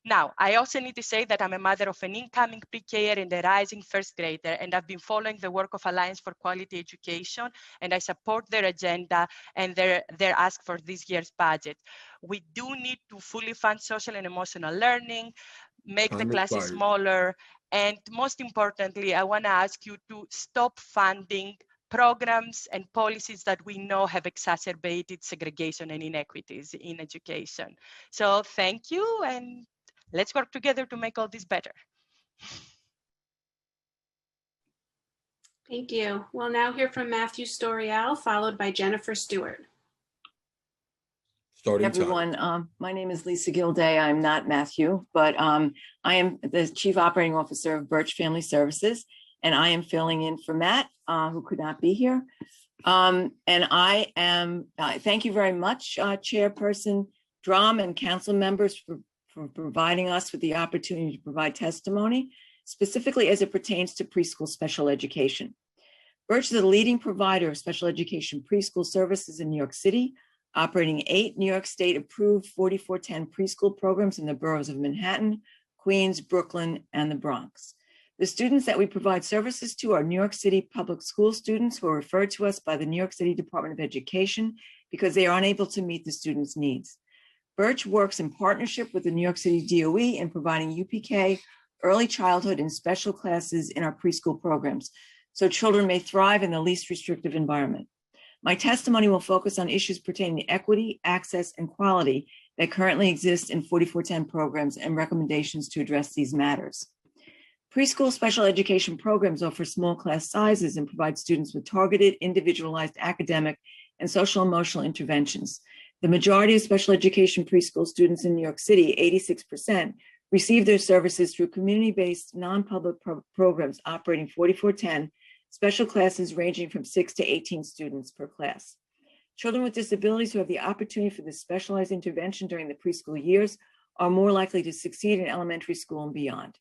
Speaker 14: Now, I also need to say that I'm a mother of an incoming pre-K and a rising first grader, and I've been following the work of Alliance for Quality Education, and I support their agenda and their ask for this year's budget. We do need to fully fund social and emotional learning, make the classes smaller, and most importantly, I want to ask you to stop funding programs and policies that we know have exacerbated segregation and inequities in education. So thank you, and let's work together to make all this better.
Speaker 9: Thank you. We'll now hear from Matthew Storial, followed by Jennifer Stewart.
Speaker 16: Starting time.
Speaker 3: Everyone, my name is Lisa Gilday. I'm not Matthew, but I am the Chief Operating Officer of Birch Family Services, and I am filling in for Matt, who could not be here. And I am, thank you very much, Chairperson Drum and council members for providing us with the opportunity to provide testimony, specifically as it pertains to preschool special education. Birch is a leading provider of special education preschool services in New York City, operating 8 New York State approved 4410 preschool programs in the boroughs of Manhattan, Queens, Brooklyn, and the Bronx. The students that we provide services to are New York City public school students who are referred to us by the New York City Department of Education because they are unable to meet the students' needs. Birch works in partnership with the New York City DOE in providing UPK, early childhood, and special classes in our preschool programs, so children may thrive in the least restrictive environment. My testimony will focus on issues pertaining to equity, access, and quality that currently exist in 4410 programs and recommendations to address these matters. Preschool special education programs offer small class sizes and provide students with targeted, individualized academic and social emotional interventions. The majority of special education preschool students in New York City, 86%, receive their services through community-based non-public programs operating 4410, special classes ranging from 6 to 18 students per class. Children with disabilities who have the opportunity for this specialized intervention during the preschool years are more likely to succeed in elementary school and beyond.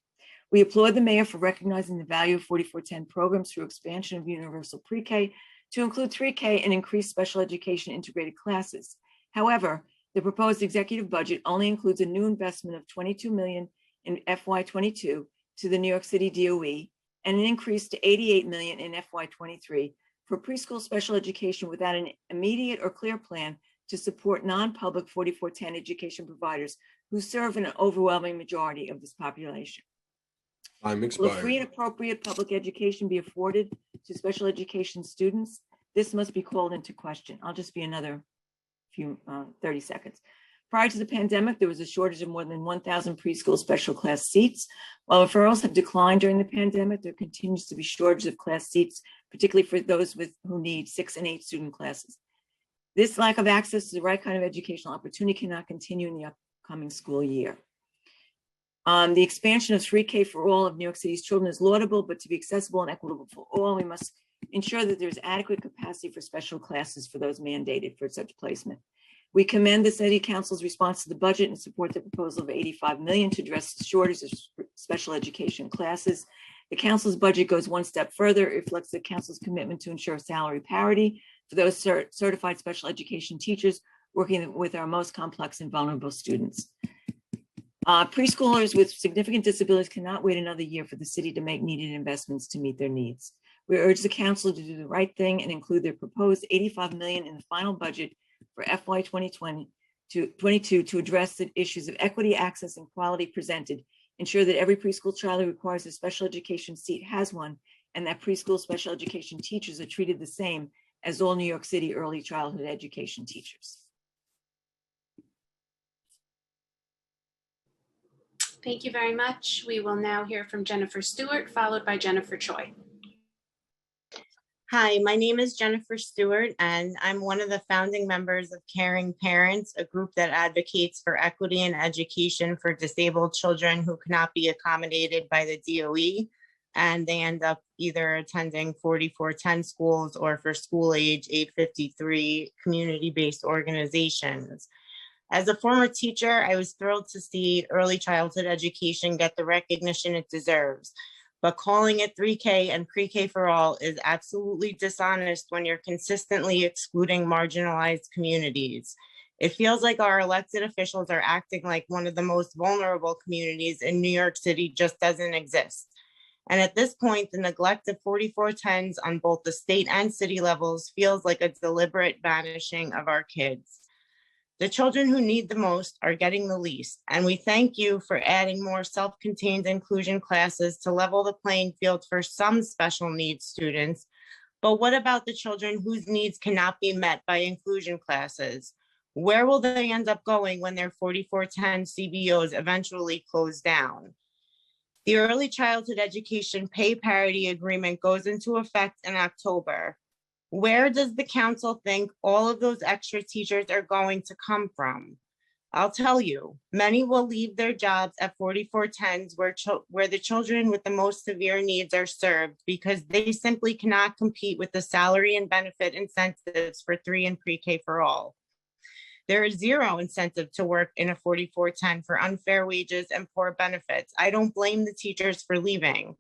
Speaker 3: We applaud the mayor for recognizing the value of 4410 programs through expansion of universal pre-K to include 3K and increased special education integrated classes. However, the proposed executive budget only includes a new investment of $22 million in FY22 to the New York City DOE and an increase to $88 million in FY23 for preschool special education without an immediate or clear plan to support non-public 4410 education providers who serve an overwhelming majority of this population.
Speaker 16: I'm
Speaker 3: Will
Speaker 16: expired.
Speaker 3: free and appropriate public education be afforded to special education students? This must be called into question. I'll just be another 30 seconds. Prior to the pandemic, there was a shortage of more than 1,000 preschool special class seats. While referrals have declined during the pandemic, there continues to be shortage of class seats, particularly for those who need 6 and 8 student classes. This lack of access to the right kind of educational opportunity cannot continue in the upcoming school year. The expansion of 3K for all of New York City's children is laudable, but to be accessible and equitable for all, we must ensure that there's adequate capacity for special classes for those mandated for such placement. We commend the City Council's response to the budget and support the proposal of $85 million to address the shortage of special education classes. The Council's budget goes one step further. It reflects the Council's commitment to ensure salary parity for those certified special education teachers working with our most complex and vulnerable students. Preschoolers with significant disabilities cannot wait another year for the city to make needed investments to meet their needs. We urge the council to do the right thing and include their proposed $85 million in the final budget for FY 2022 to address the issues of equity, access, and quality presented, ensure that every preschool child who requires a special education seat has one, and that preschool special education teachers are treated the same as all New York City early childhood education teachers.
Speaker 6: Thank you very much. We will now hear from Jennifer Stewart, followed by Jennifer Choi.
Speaker 17: Hi, my name is Jennifer Stewart, and I'm one of the founding members of Caring Parents, a group that advocates for equity in education for disabled children who cannot be accommodated by the DOE, and they end up either attending 4410 schools or for school age 853 community-based organizations. As a former teacher, I was thrilled to see early childhood education get the recognition it deserves. But calling it 3K and pre-K for all is absolutely dishonest when you're consistently excluding marginalized communities. It feels like our elected officials are acting like one of the most vulnerable communities in New York City just doesn't exist. And at this point, the neglect of 4410s on both the state and city levels feels like a deliberate vanishing of our kids. The children who need the most are getting the least, and we thank you for adding more self-contained inclusion classes to level the playing field for some special needs students. But what about the children whose needs cannot be met by inclusion classes? Where will they end up going when their 4410 CBOs eventually close down? The Early Childhood Education Pay Parity Agreement goes into effect in October. Where does the council think all of those extra teachers are going to come from? I'll tell you, many will leave their jobs at 4410s where the children with the most severe needs are served because they simply cannot compete with the salary and benefit incentives for 3 and pre-K for all. There is zero incentive to work in a 4410 for unfair wages and poor benefits. I don't blame the teachers for leaving,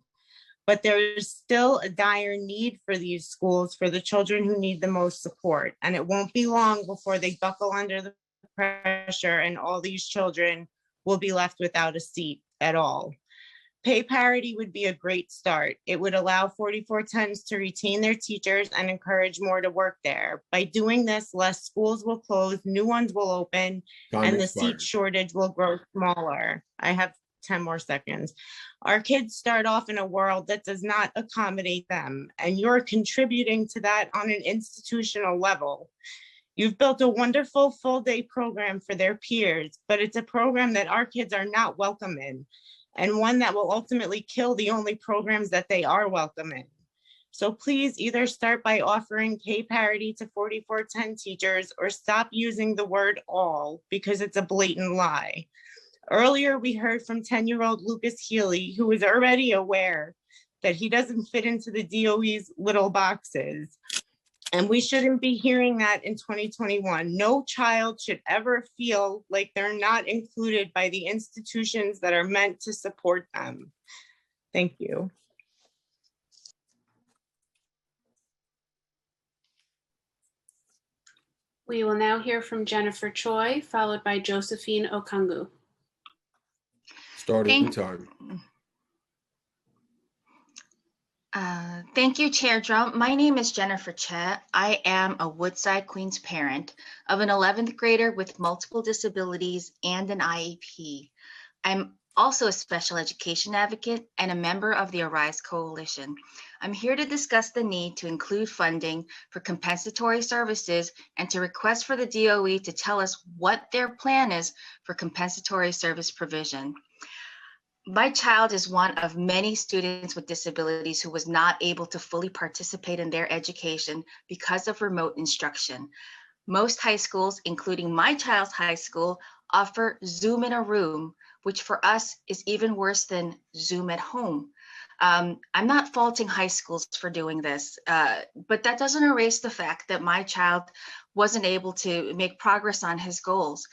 Speaker 17: but there is still a dire need for these schools for the children who need the most support. And it won't be long before they buckle under the pressure and all these children will be left without a seat at all. Pay parity would be a great start. It would allow 4410s to retain their teachers and encourage more to work there. By doing this, less schools will close, new ones will open, and the seat shortage will grow smaller. I have 10 more seconds. Our kids start off in a world that does not accommodate them, and you're contributing to that on an institutional level. You've built a wonderful full-day program for their peers, but it's a program that our kids are not welcome in, and one that will ultimately kill the only programs that they are welcome in. So please either start by offering pay parity to 4410 teachers or stop using the word all because it's a blatant lie. Earlier, we heard from 10-year-old Lucas Healy, who is already aware that he doesn't fit into the DOE's little boxes. And we shouldn't be hearing that in 2021. No child should ever feel like they're not included by the institutions that are meant to support them. Thank you.
Speaker 9: We will now hear from Jennifer Choi, followed by Josephine Okongu.
Speaker 16: Starting time.
Speaker 10: Thank you, Chair Drum. My name is Jennifer Che. I am a Woodside Queens parent of an 11th grader with multiple disabilities and an IEP. I'm also a special education advocate and a member of the Arise Coalition. I'm here to discuss the need to include funding for compensatory services and to request for the DOE to tell us what their plan is for compensatory service provision. My child is one of many students with disabilities who was not able to fully participate in their education because of remote instruction. Most high schools, including my child's high school, offer Zoom in a room, which for us is even worse than Zoom at home. I'm not faulting high schools for doing this, but that doesn't erase the fact that my child wasn't able to make progress on his goals.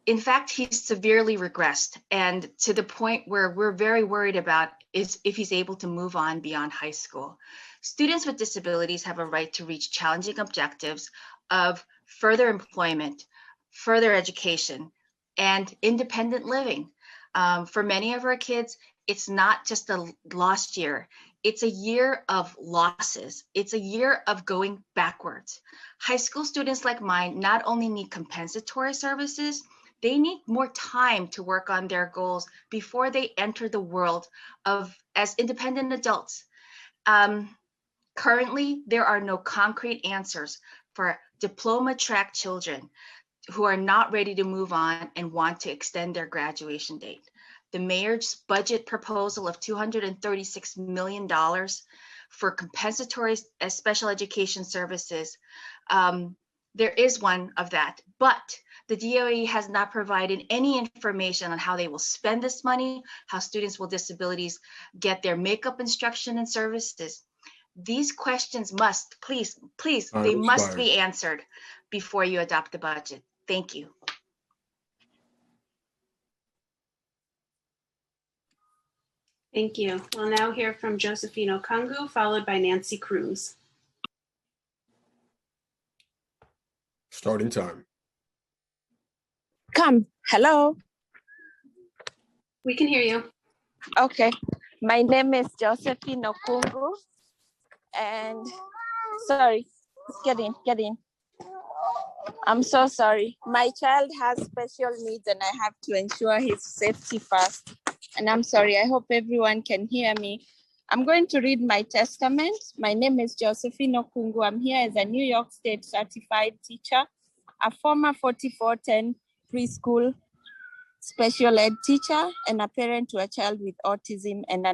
Speaker 10: In fact, he's severely regressed, and to the point where we're very worried about is if he's able to move on beyond high school. Students with disabilities have a right to reach challenging objectives of further employment, further education, and independent living. For many of our kids, it's not just a lost year. It's a year of losses. It's a year of going backwards. High school students like mine not only need compensatory services, they need more time to work on their goals before they enter the world as independent adults. Currently, there are no concrete answers for diploma track children who are not ready to move on and want to extend their graduation date. The mayor's budget proposal of $236 million for compensatory special education services, there is one of that, but the DOE has not provided any information on how they will spend this money, how students with disabilities get their makeup instruction and services. These questions must, please, they must be answered before you adopt the budget. Thank you.
Speaker 9: Thank you. We'll now hear from Josephine Okongu, followed by Nancy Cruz.
Speaker 16: Starting time.
Speaker 18: Hello.
Speaker 9: We can hear you.
Speaker 18: Okay. My name is Josephine Okongu. And sorry, get in. I'm so sorry. My child has special needs and I have to ensure his safety first. And I'm sorry, I hope everyone can hear me. I'm going to read my testament. My name is Josephine Okongu. I'm here as a New York State certified teacher, a former 4410 preschool special ed teacher, and a parent to a child with autism and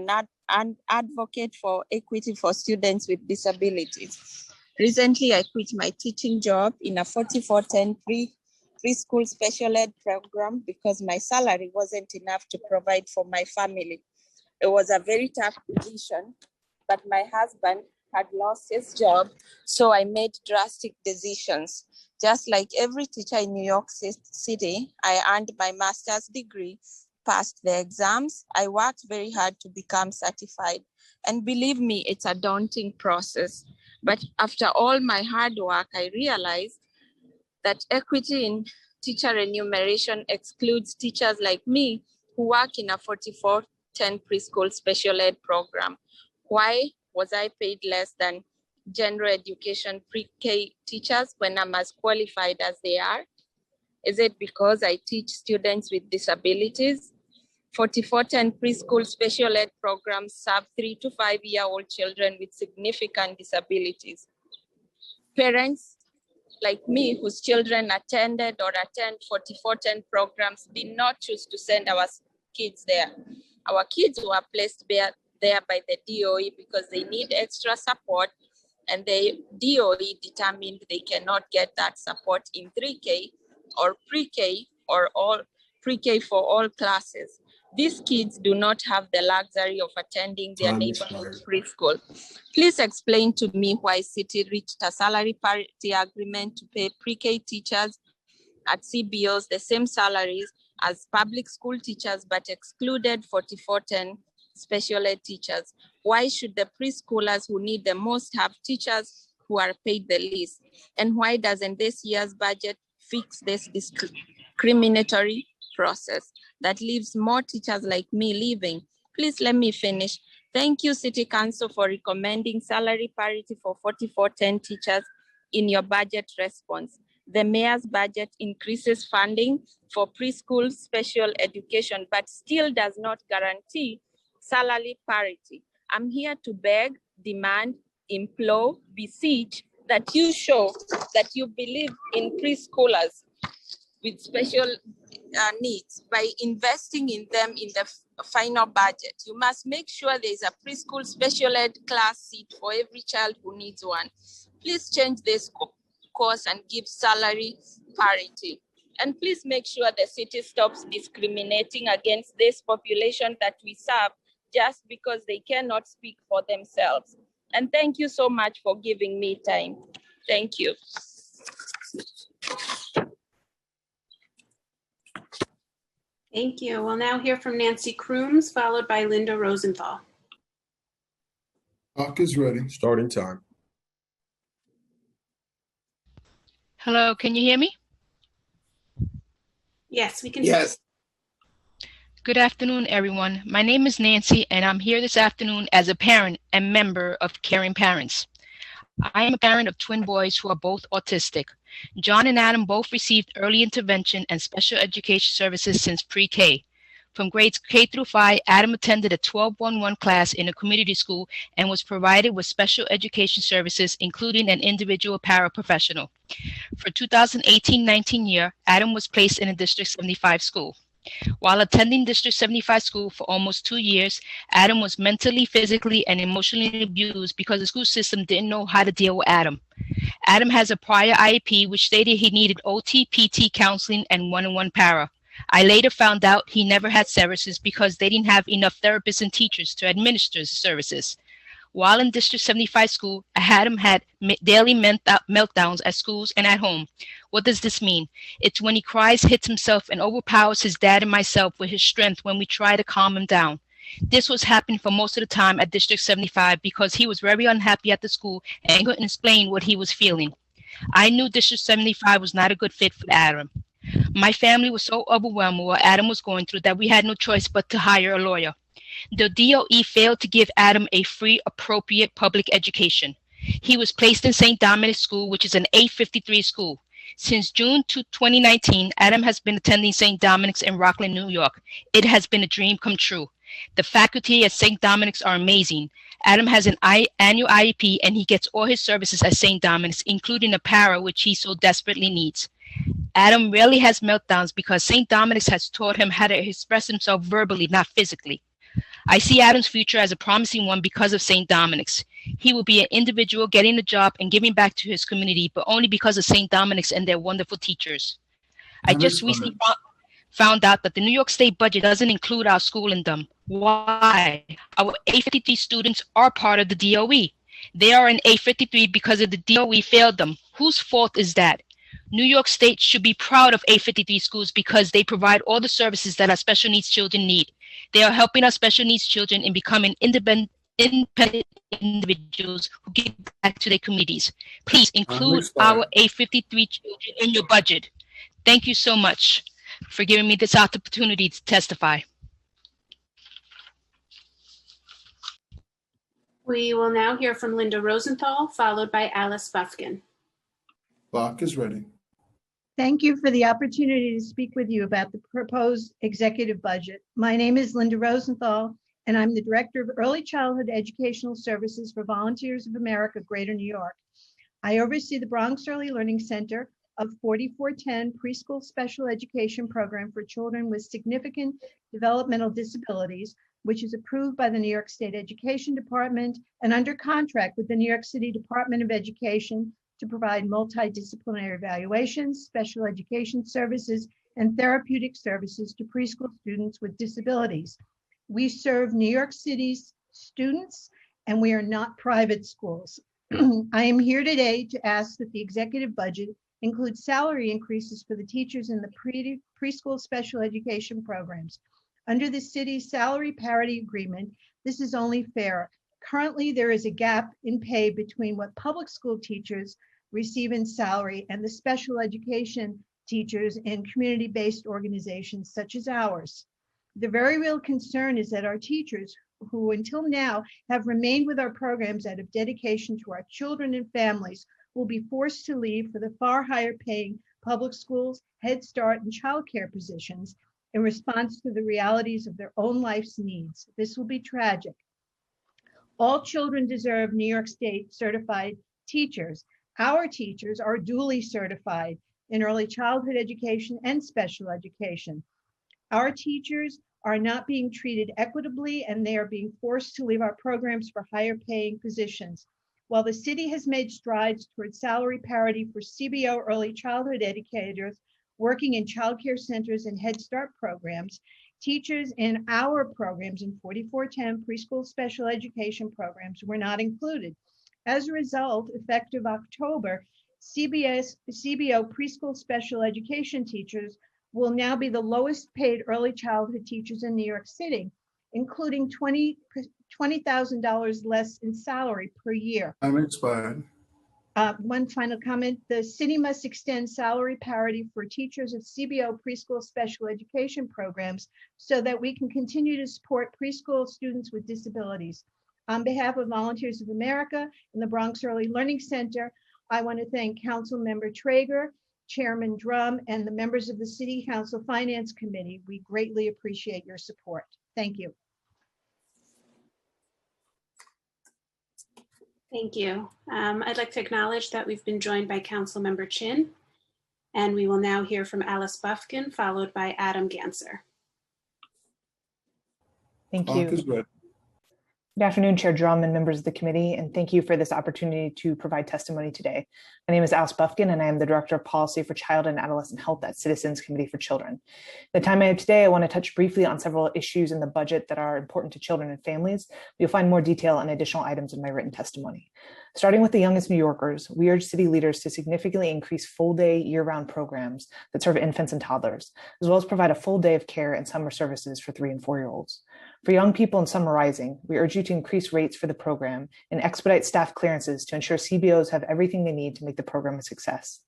Speaker 18: and advocate for equity for students with disabilities. Recently, I quit my teaching job in a 4410 preschool special ed program because my salary wasn't enough to provide for my family. It was a very tough decision, but my husband had lost his job, so I made drastic decisions. Just like every teacher in New York City, I earned my master's degree, passed the exams. I worked very hard to become certified. And believe me, it's a daunting process. But after all my hard work, I realized that equity in teacher remuneration excludes teachers like me who work in a 4410 preschool special ed program. Why was I paid less than general education pre-K teachers when I'm as qualified as they are? Is it because I teach students with disabilities? 4410 preschool special ed programs serve 3 to 5 year old children with significant disabilities. Parents like me whose children attended or attend 4410 programs did not choose to send our kids there. Our kids were placed there by the DOE because they need extra support, and the DOE determined they cannot get that support in 3K or pre-K or all pre-K for all classes. These kids do not have the luxury of attending their neighborhood preschool. Please explain to me why City reached a salary parity agreement to pay pre-K teachers at CBOs the same salaries as public school teachers, but excluded 4410 special ed teachers. Why should the preschoolers who need the most have teachers who are paid the least? And why doesn't this year's budget fix this discriminatory process that leaves more teachers like me leaving? Please let me finish. Thank you, City Council, for recommending salary parity for 4410 teachers in your budget response. The mayor's budget increases funding for preschool special education, but still does not guarantee salary parity. I'm here to beg, demand, implore, beseech that you show that you believe in preschoolers with special needs by investing in them in the final budget. You must make sure there is a preschool special ed class seat for every child who needs one. Please change this course and give salary parity. And please make sure the city stops discriminating against this population that we serve just because they cannot speak for themselves. And thank you so much for giving me time. Thank you.
Speaker 9: Thank you. We'll now hear from Nancy Crooms, followed by Linda Rosenthal.
Speaker 16: Clock is ready. Starting time.
Speaker 12: Hello, can you hear me?
Speaker 9: Yes, we can.
Speaker 4: Yes.
Speaker 12: Good afternoon, everyone. My name is Nancy, and I'm here this afternoon as a parent and member of Caring Parents. I am a parent of twin boys who are both autistic. John and Adam both received early intervention and special education services since pre-K. From grades K through 5, Adam attended a 12-1-1 class in a community school and was provided with special education services, including an individual paraprofessional. For 2018-19 year, Adam was placed in a District 75 school. While attending District 75 school for almost 2 years, Adam was mentally, physically, and emotionally abused because the school system didn't know how to deal with Adam. Adam has a prior IEP which stated he needed OT, PT, counseling, and one-on-one para. I later found out he never had services because they didn't have enough therapists and teachers to administer the services. While in District 75 school, Adam had daily meltdowns at schools and at home. What does this mean? It's when he cries, hits himself, and overpowers his dad and myself with his strength when we try to calm him down. This was happening for most of the time at District 75 because he was very unhappy at the school and couldn't explain what he was feeling. I knew District 75 was not a good fit for Adam. My family was so overwhelmed with what Adam was going through that we had no choice but to hire a lawyer. The DOE failed to give Adam a free, appropriate public education. He was placed in St. Dominic's School, which is an 853 school. Since June 2019, Adam has been attending St. Dominic's in Rockland, New York. It has been a dream come true. The faculty at St. Dominic's are amazing. Adam has an annual IEP and he gets all his services at St. Dominic's, including a para, which he so desperately needs. Adam rarely has meltdowns because St. Dominic's has taught him how to express himself verbally, not physically. I see Adam's future as a promising one because of St. Dominic's. He will be an individual getting a job and giving back to his community, but only because of St. Dominic's and their wonderful teachers. I just recently found out that the New York State budget doesn't include our school in them. Why? Our 853 students are part of the DOE. They are in 853 because of the DOE failed them. Whose fault is that? New York State should be proud of 853 schools because they provide all the services that our special needs children need. They are helping our special needs children in becoming independent individuals who give back to their communities. Please include our 853 children in your budget. Thank you so much for giving me this opportunity to testify.
Speaker 9: We will now hear from Linda Rosenthal, followed by Alice Bufkin.
Speaker 16: Clock is ready.
Speaker 19: Thank you for the opportunity to speak with you about the proposed executive budget. My name is Linda Rosenthal, and I'm the Director of Early Childhood Educational Services for Volunteers of America, Greater New York. I oversee the Bronx Early Learning Center of 4410 Preschool Special Education Program for children with significant developmental disabilities, which is approved by the New York State Education Department and under contract with the New York City Department of Education to provide multidisciplinary evaluations, special education services, and therapeutic services to preschool students with disabilities. We serve New York City's students, and we are not private schools. I am here today to ask that the executive budget includes salary increases for the teachers in the preschool special education programs. Under the city's salary parity agreement, this is only fair. Currently, there is a gap in pay between what public school teachers receive in salary and the special education teachers in community-based organizations such as ours. The very real concern is that our teachers, who until now have remained with our programs out of dedication to our children and families, will be forced to leave for the far higher paying public schools, Head Start, and childcare positions in response to the realities of their own life's needs. This will be tragic. All children deserve New York State certified teachers. Our teachers are duly certified in early childhood education and special education. Our teachers are not being treated equitably, and they are being forced to leave our programs for higher paying positions. While the city has made strides towards salary parity for CBO early childhood educators working in childcare centers and Head Start programs, teachers in our programs in 4410 preschool special education programs were not included. As a result, effective October, CBO preschool special education teachers will now be the lowest paid early childhood teachers in New York City, including $20,000 less in salary per year.
Speaker 16: Time expired.
Speaker 19: One final comment, the city must extend salary parity for teachers at CBO preschool special education programs so that we can continue to support preschool students with disabilities. On behalf of Volunteers of America and the Bronx Early Learning Center, I want to thank Council Member Traeger, Chairman Drum, and the members of the City Council Finance Committee. We greatly appreciate your support. Thank you.
Speaker 9: Thank you. I'd like to acknowledge that we've been joined by Council Member Chin, and we will now hear from Alice Bufkin, followed by Adam Ganser.
Speaker 20: Thank you. Good afternoon, Chair Drum and members of the committee, and thank you for this opportunity to provide testimony today. My name is Alice Bufkin, and I am the Director of Policy for Child and Adolescent Health at Citizens Committee for Children. The time I have today, I want to touch briefly on several issues in the budget that are important to children and families. You'll find more detail on additional items in my written testimony. Starting with the youngest New Yorkers, we urge city leaders to significantly increase full-day, year-round programs that serve infants and toddlers, as well as provide a full day of care and summer services for 3- and 4-year-olds. For young people in Summer Rising, we urge you to increase rates for the program and expedite staff clearances to ensure CBOs have everything they need to make the program a success.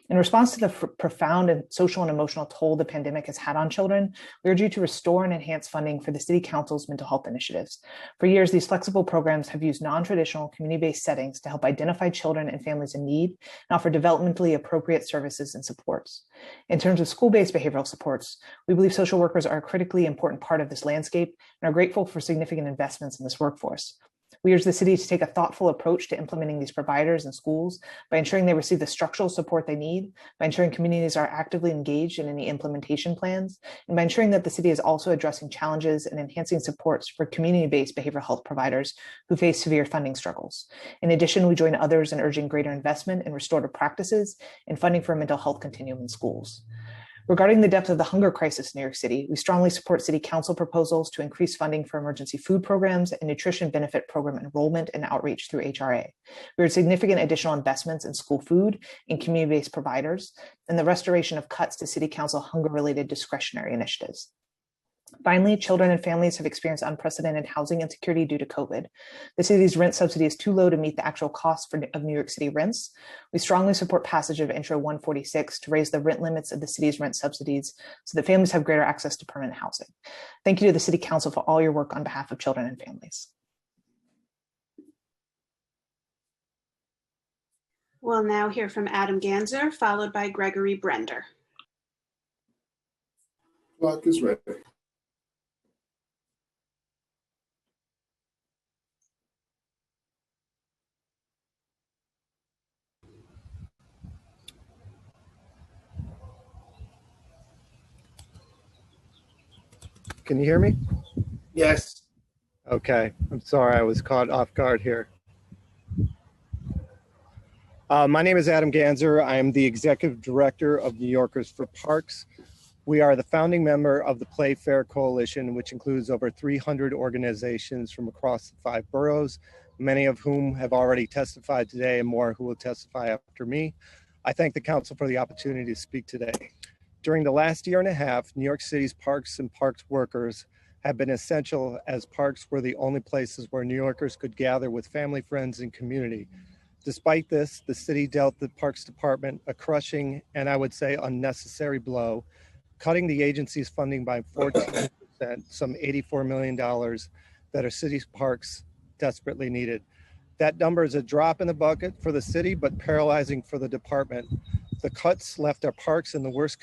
Speaker 20: In response to the profound and social and emotional toll the pandemic has had on children, we urge you to restore and enhance funding for the City Council's mental health initiatives. For years, these flexible programs have used non-traditional community-based settings to help identify children and families in need and offer developmentally appropriate services and supports. In terms of school-based behavioral supports, we believe social workers are a critically important part of this landscape and are grateful for significant investments in this workforce. We urge the city to take a thoughtful approach to implementing these providers in schools by ensuring they receive the structural support they need, by ensuring communities are actively engaged in any implementation plans, and by ensuring that the city is also addressing challenges and enhancing supports for community-based behavioral health providers who face severe funding struggles. In addition, we join others in urging greater investment in restorative practices and funding for a mental health continuum in schools. Regarding the depth of the hunger crisis in New York City, we strongly support City Council proposals to increase funding for emergency food programs and nutrition benefit program enrollment and outreach through HRA. We urge significant additional investments in school food and community-based providers, and the restoration of cuts to City Council hunger-related discretionary initiatives. Finally, children and families have experienced unprecedented housing insecurity due to COVID. The city's rent subsidy is too low to meet the actual costs of New York City rents. We strongly support passage of Intro 146 to raise the rent limits of the city's rent subsidies so that families have greater access to permanent housing. Thank you to the City Council for all your work on behalf of children and families.
Speaker 9: We'll now hear from Adam Ganzer, followed by Gregory Brender.
Speaker 16: Clock is ready.
Speaker 5: Can you hear me?
Speaker 4: Yes.
Speaker 5: Okay, I'm sorry, I was caught off guard here. My name is Adam Ganzer. I am the Executive Director of New Yorkers for Parks. We are the founding member of the Play Fair Coalition, which includes over 300 organizations from across the 5 boroughs, many of whom have already testified today and more who will testify after me. I thank the council for the opportunity to speak today. During the last year and a half, New York City's parks and parks workers have been essential, as parks were the only places where New Yorkers could gather with family, friends, and community. Despite this, the city dealt the Parks Department a crushing and, I would say, unnecessary blow, cutting the agency's funding by 14%, some $84 million that our city's parks desperately needed. That number is a drop in the bucket for the city, but paralyzing for the department. The cuts left our parks in the worst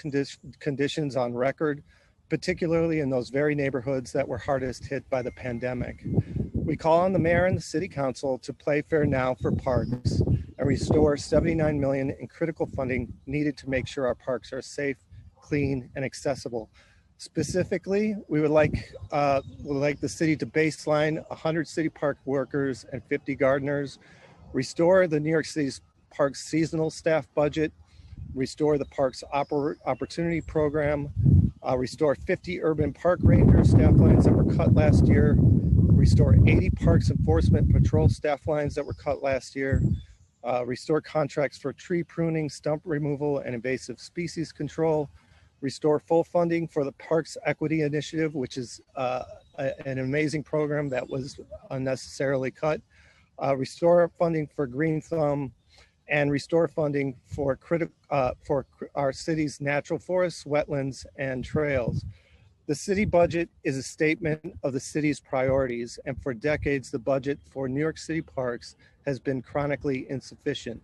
Speaker 5: conditions on record, particularly in those very neighborhoods that were hardest hit by the pandemic. We call on the mayor and the city council to play fair now for parks and restore $79 million in critical funding needed to make sure our parks are safe, clean, and accessible. Specifically, we would like the city to baseline 100 city park workers and 50 gardeners, restore the New York City's parks seasonal staff budget, restore the parks opportunity program, restore 50 urban park ranger staff lines that were cut last year, restore 80 parks enforcement patrol staff lines that were cut last year, restore contracts for tree pruning, stump removal, and invasive species control, restore full funding for the Parks Equity Initiative, which is an amazing program that was unnecessarily cut, restore funding for Green Thumb, and restore funding for our city's natural forests, wetlands, and trails. The city budget is a statement of the city's priorities, and for decades, the budget for New York City parks has been chronically insufficient.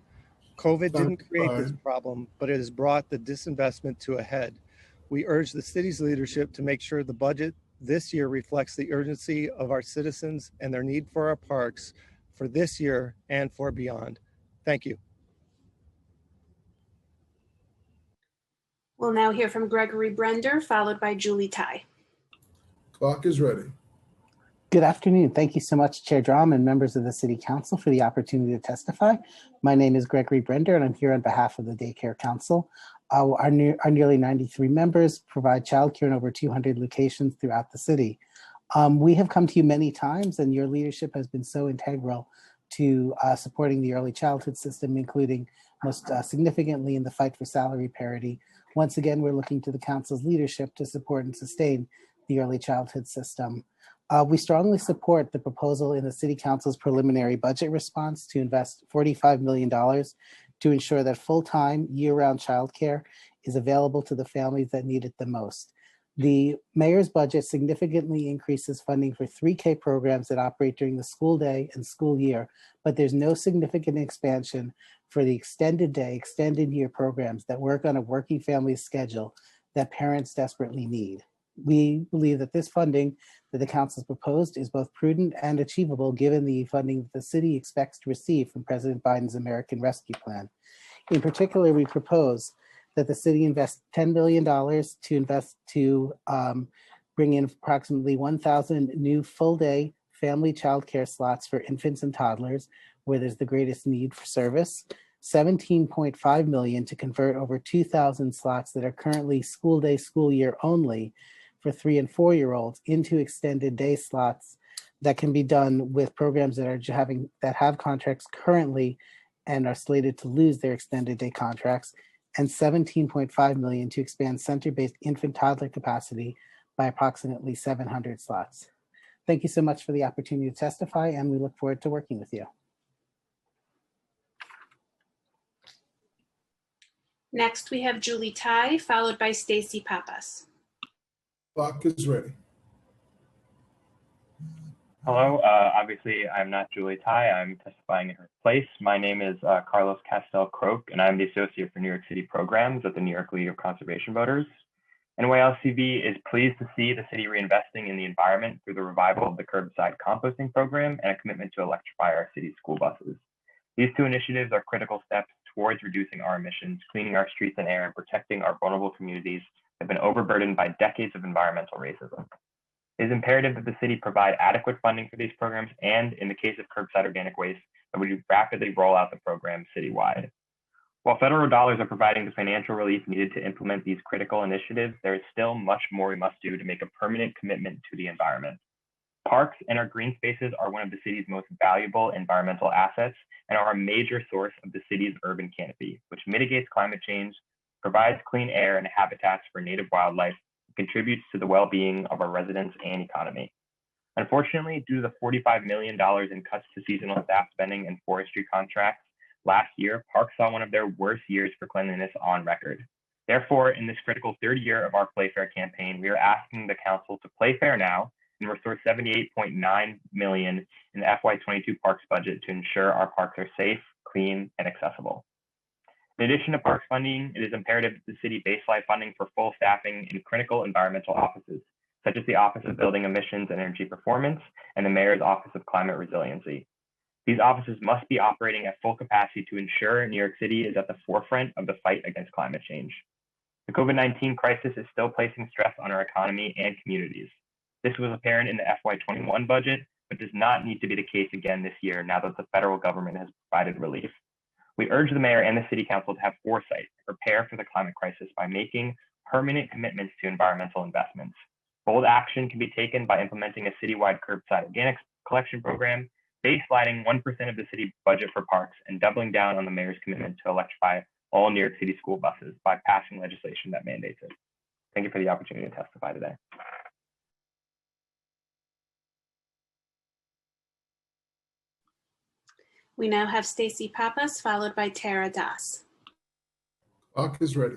Speaker 5: COVID didn't create this problem, but it has brought the disinvestment to a head. We urge the city's leadership to make sure the budget this year reflects the urgency of our citizens and their need for our parks for this year and for beyond. Thank you.
Speaker 9: We'll now hear from Gregory Brender, followed by Julie Tai.
Speaker 16: Clock is ready.
Speaker 21: Good afternoon. Thank you so much, Chair Drum and members of the City Council for the opportunity to testify. My name is Gregory Brender, and I'm here on behalf of the Daycare Council. Our nearly 93 members provide childcare in over 200 locations throughout the city. We have come to you many times, and your leadership has been so integral to supporting the early childhood system, including most significantly in the fight for salary parity. Once again, we're looking to the council's leadership to support and sustain the early childhood system. We strongly support the proposal in the City Council's preliminary budget response to invest $45 million to ensure that full-time, year-round childcare is available to the families that need it the most. The mayor's budget significantly increases funding for 3K programs that operate during the school day and school year, but there's no significant expansion for the extended day, extended year programs that work on a working family schedule that parents desperately need. We believe that this funding that the council has proposed is both prudent and achievable given the funding that the city expects to receive from President Biden's American Rescue Plan. In particular, we propose that the city invest $10 billion to bring in approximately 1,000 new full-day family childcare slots for infants and toddlers where there's the greatest need for service, $17.5 million to convert over 2,000 slots that are currently school day, school year only for 3 and 4-year-olds into extended day slots that can be done with programs that have contracts currently and are slated to lose their extended day contracts, and $17.5 million to expand center-based infant toddler capacity by approximately 700 slots. Thank you so much for the opportunity to testify, and we look forward to working with you.
Speaker 9: Next, we have Julie Tai, followed by Stacy Pappas.
Speaker 16: Clock is ready.
Speaker 1: Hello, obviously I'm not Julie Tai, I'm testifying in her place. My name is Carlos Castel-Croak, and I'm the Associate for New York City Programs at the New York League of Conservation Voters. NYLCV is pleased to see the city reinvesting in the environment through the revival of the curbside composting program and a commitment to electrify our city's school buses. These two initiatives are critical steps towards reducing our emissions, cleaning our streets and air, and protecting our vulnerable communities that have been overburdened by decades of environmental racism. It is imperative that the city provide adequate funding for these programs and, in the case of curbside organic waste, that we rapidly roll out the program citywide. While federal dollars are providing the financial relief needed to implement these critical initiatives, there is still much more we must do to make a permanent commitment to the environment. Parks and our green spaces are one of the city's most valuable environmental assets and are a major source of the city's urban canopy, which mitigates climate change, provides clean air and habitats for native wildlife, and contributes to the well-being of our residents and economy. Unfortunately, due to the $45 million in cuts to seasonal staff spending and forestry contracts last year, parks saw one of their worst years for cleanliness on record. Therefore, in this critical third year of our Play Fair campaign, we are asking the council to play fair now and restore $78.9 million in the FY22 parks budget to ensure our parks are safe, clean, and accessible. In addition to parks funding, it is imperative that the city baseline funding for full staffing in critical environmental offices, such as the Office of Building Emissions and Energy Performance and the Mayor's Office of Climate Resiliency. These offices must be operating at full capacity to ensure New York City is at the forefront of the fight against climate change. The COVID-19 crisis is still placing stress on our economy and communities. This was apparent in the FY21 budget, but does not need to be the case again this year now that the federal government has provided relief. We urge the mayor and the city council to have foresight to prepare for the climate crisis by making permanent commitments to environmental investments. Bold action can be taken by implementing a citywide curbside organics collection program, baselining 1% of the city budget for parks, and doubling down on the mayor's commitment to electrify all New York City school buses by passing legislation that mandates it. Thank you for the opportunity to testify today.
Speaker 9: We now have Stacy Pappas, followed by Tara Das.
Speaker 16: Clock is ready.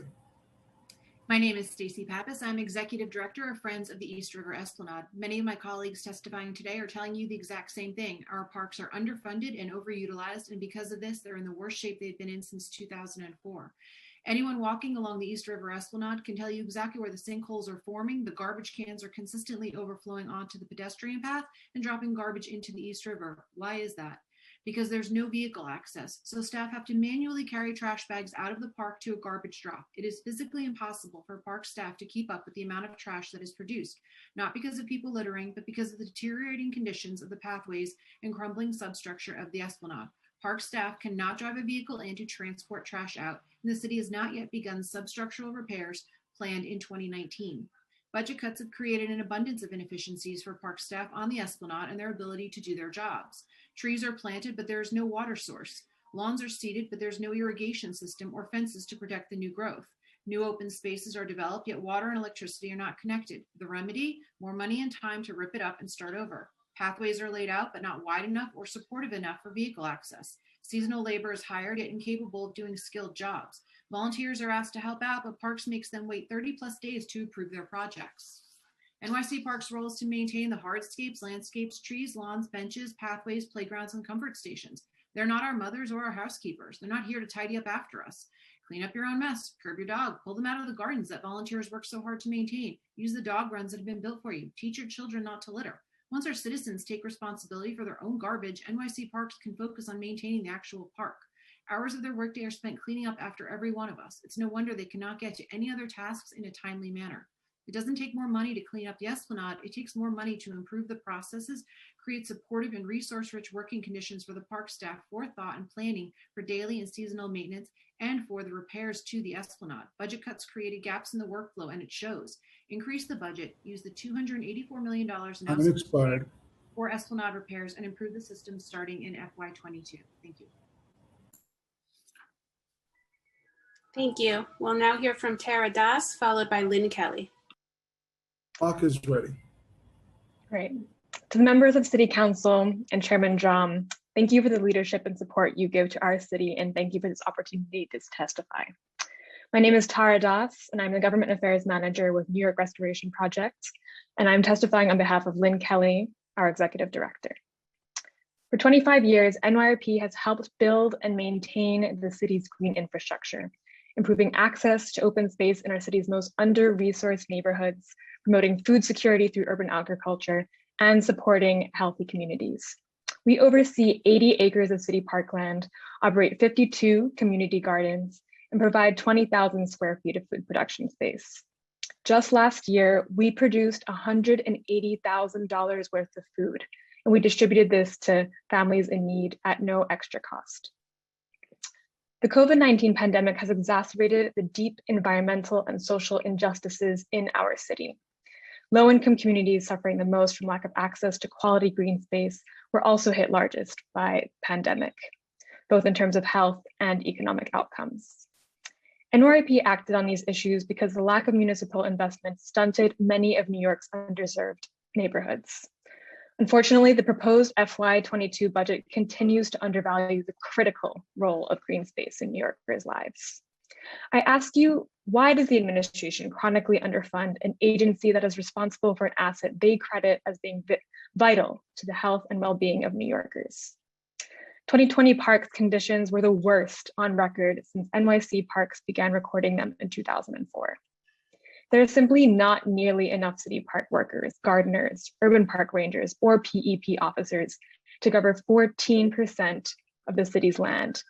Speaker 8: My name is Stacy Pappas. I'm Executive Director of Friends of the East River Esplanade. Many of my colleagues testifying today are telling you the exact same thing. Our parks are underfunded and overutilized, and because of this, they're in the worst shape they've been in since 2004. Anyone walking along the East River Esplanade can tell you exactly where the sinkholes are forming. The garbage cans are consistently overflowing onto the pedestrian path and dropping garbage into the East River. Why is that? Because there's no vehicle access, so staff have to manually carry trash bags out of the park to a garbage drop. It is physically impossible for park staff to keep up with the amount of trash that is produced, not because of people littering, but because of the deteriorating conditions of the pathways and crumbling substructure of the Esplanade. Park staff cannot drive a vehicle in to transport trash out, and the city has not yet begun substructural repairs planned in 2019. Budget cuts have created an abundance of inefficiencies for park staff on the Esplanade and their ability to do their jobs. Trees are planted, but there is no water source. Lawns are seeded, but there's no irrigation system or fences to protect the new growth. New open spaces are developed, yet water and electricity are not connected. The remedy? More money and time to rip it up and start over. Pathways are laid out, but not wide enough or supportive enough for vehicle access. Seasonal labor is hired, yet incapable of doing skilled jobs. Volunteers are asked to help out, but Parks makes them wait 30+ days to approve their projects. NYC Parks' role is to maintain the hardscapes, landscapes, trees, lawns, benches, pathways, playgrounds, and comfort stations. They're not our mothers or our housekeepers. They're not here to tidy up after us. Clean up your own mess, curb your dog, pull them out of the gardens that volunteers work so hard to maintain. Use the dog runs that have been built for you. Teach your children not to litter. Once our citizens take responsibility for their own garbage, NYC Parks can focus on maintaining the actual park. Hours of their workday are spent cleaning up after every one of us. It's no wonder they cannot get to any other tasks in a timely manner. It doesn't take more money to clean up the Esplanade. It takes more money to improve the processes, create supportive and resource-rich working conditions for the park staff, forethought and planning for daily and seasonal maintenance, and for the repairs to the Esplanade. Budget cuts created gaps in the workflow, and it shows. Increase the budget, use the $284 million now
Speaker 16: Unexpired.
Speaker 8: for Esplanade repairs, and improve the system starting in FY22. Thank you.
Speaker 9: Thank you. We'll now hear from Tara Das, followed by Lynn Kelly.
Speaker 16: Clock is ready.
Speaker 11: Great. To the members of City Council and Chairman Drum, thank you for the leadership and support you give to our city, and thank you for this opportunity to testify. My name is Tara Das, and I'm the Government Affairs Manager with New York Restoration Project, and I'm testifying on behalf of Lynn Kelly, our Executive Director. For 25 years, NYRP has helped build and maintain the city's green infrastructure, improving access to open space in our city's most under-resourced neighborhoods, promoting food security through urban agriculture, and supporting healthy communities. We oversee 80 acres of city parkland, operate 52 community gardens, and provide 20,000 square feet of food production space. Just last year, we produced $180,000 worth of food, and we distributed this to families in need at no extra cost. The COVID-19 pandemic has exacerbated the deep environmental and social injustices in our city. Low-income communities suffering the most from lack of access to quality green space were also hit largest by pandemic, both in terms of health and economic outcomes. NYRP acted on these issues because the lack of municipal investment stunted many of New York's underserved neighborhoods. Unfortunately, the proposed FY22 budget continues to undervalue the critical role of green space in New Yorkers' lives. I ask you, why does the administration chronically underfund an agency that is responsible for an asset they credit as being vital to the health and well-being of New Yorkers? 2020 parks conditions were the worst on record since NYC Parks began recording them in 2004. There is simply not nearly enough city park workers, gardeners, urban park rangers, or PEP officers to cover 14% of the city's land.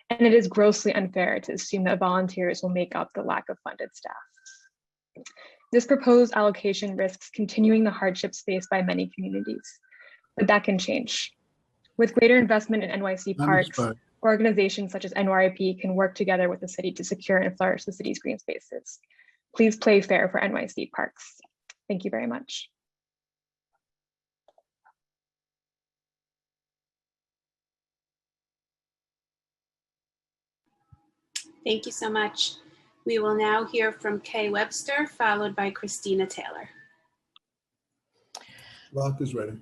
Speaker 11: And it is grossly unfair to assume that volunteers will make up the lack of funded staff. This proposed allocation risks continuing the hardships faced by many communities, but that can change. With greater investment in NYC Parks, organizations such as NYRP can work together with the city to secure and flourish the city's green spaces. Please play fair for NYC Parks. Thank you very much.
Speaker 9: Thank you so much. We will now hear from Kay Webster, followed by Christina Taylor.
Speaker 16: Clock is ready.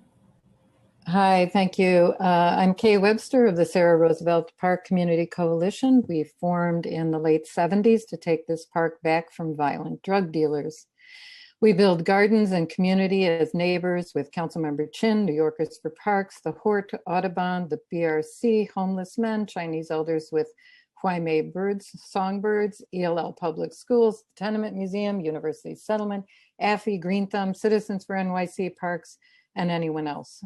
Speaker 15: Hi, thank you. I'm Kay Webster of the Sarah Roosevelt Park Community Coalition. We formed in the late 70s to take this park back from violent drug dealers. We build gardens and community as neighbors with Councilmember Chin, New Yorkers for Parks, the Hort, Audubon, the BRC, Homeless Men, Chinese elders with Huaimei Birds, Songbirds, ELL Public Schools, the Tenement Museum, University Settlement, AFI, Green Thumb, Citizens for NYC Parks, and anyone else.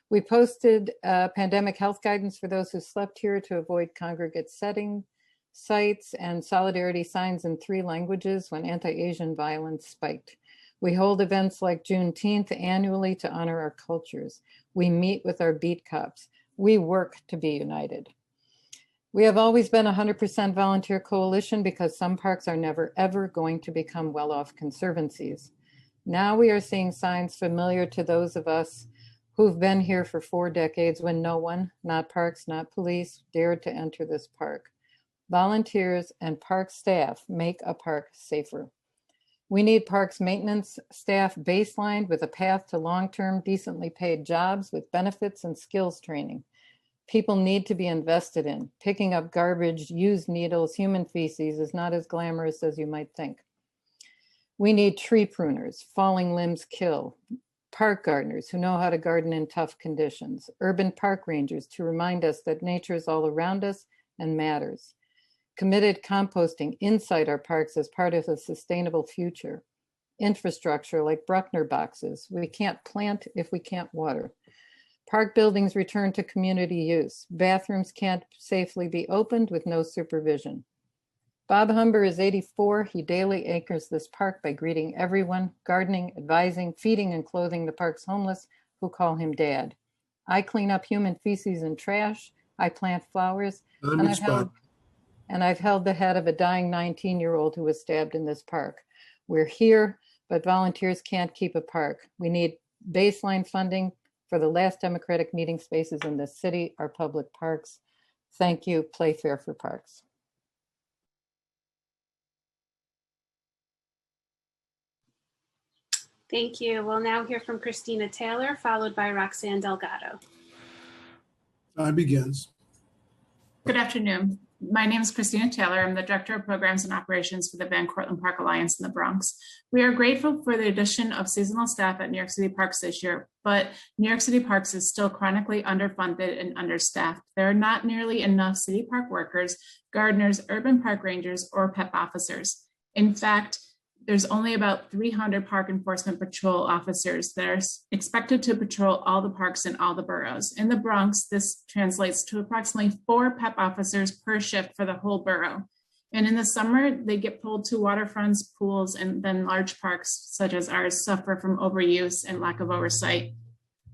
Speaker 15: We posted pandemic health guidance for those who slept here to avoid congregate setting sites and solidarity signs in 3 languages when anti-Asian violence spiked. We hold events like Juneteenth annually to honor our cultures. We meet with our beat cops. We work to be united. We have always been a 100% volunteer coalition because some parks are never, ever going to become well-off conservancies. Now we are seeing signs familiar to those of us who've been here for 4 decades when no one, not parks, not police, dared to enter this park. Volunteers and park staff make a park safer. We need parks maintenance staff baselined with a path to long-term, decently paid jobs with benefits and skills training. People need to be invested in. Picking up garbage, used needles, human feces is not as glamorous as you might think. We need tree pruners, falling limbs kill, park gardeners who know how to garden in tough conditions, urban park rangers to remind us that nature is all around us and matters. committed composting inside our parks as part of a sustainable future, infrastructure like Bruckner boxes. We can't plant if we can't water. Park buildings return to community use. Bathrooms can't safely be opened with no supervision. Bob Humber is 84. He daily anchors this park by greeting everyone, gardening, advising, feeding, and clothing the park's homeless who call him Dad. I clean up human feces and trash. I plant flowers. And I've held the head of a dying 19-year-old who was stabbed in this park. We're here, but volunteers can't keep a park. We need baseline funding for the last democratic meeting spaces in the city, our public parks. Thank you, Playfair for Parks.
Speaker 9: Thank you. We'll now hear from Christina Taylor, followed by Roxanne Delgado.
Speaker 16: Time begins.
Speaker 2: Good afternoon. My name is Christina Taylor. I'm the Director of Programs and Operations for the Van Cortlandt Park Alliance in the Bronx. We are grateful for the addition of seasonal staff at New York City Parks this year, but New York City Parks is still chronically underfunded and understaffed. There are not nearly enough city park workers, gardeners, urban park rangers, or PEP officers. In fact, there's only about 300 park enforcement patrol officers that are expected to patrol all the parks in all the boroughs. In the Bronx, this translates to approximately 4 PEP officers per shift for the whole borough. And in the summer, they get pulled to waterfronts, pools, and then large parks such as ours suffer from overuse and lack of oversight.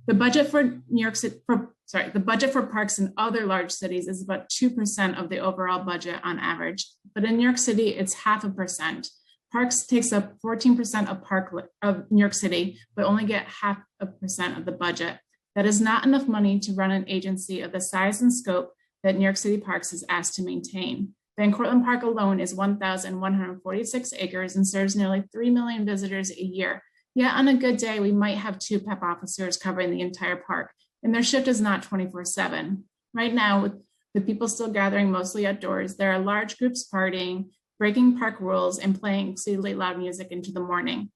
Speaker 2: The budget for New York City, the budget for parks in other large cities is about 2% of the overall budget on average. But in New York City, it's 0.5%. Parks takes up 14% of New York City, but only get 0.5% of the budget. That is not enough money to run an agency of the size and scope that New York City Parks is asked to maintain. Van Cortlandt Park alone is 1,146 acres and serves nearly 3 million visitors a year. Yet on a good day, we might have 2 PEP officers covering the entire park, and their shift is not 24/7. Right now, with people still gathering mostly outdoors, there are large groups partying, breaking park rules, and playing exceedingly loud music into the morning.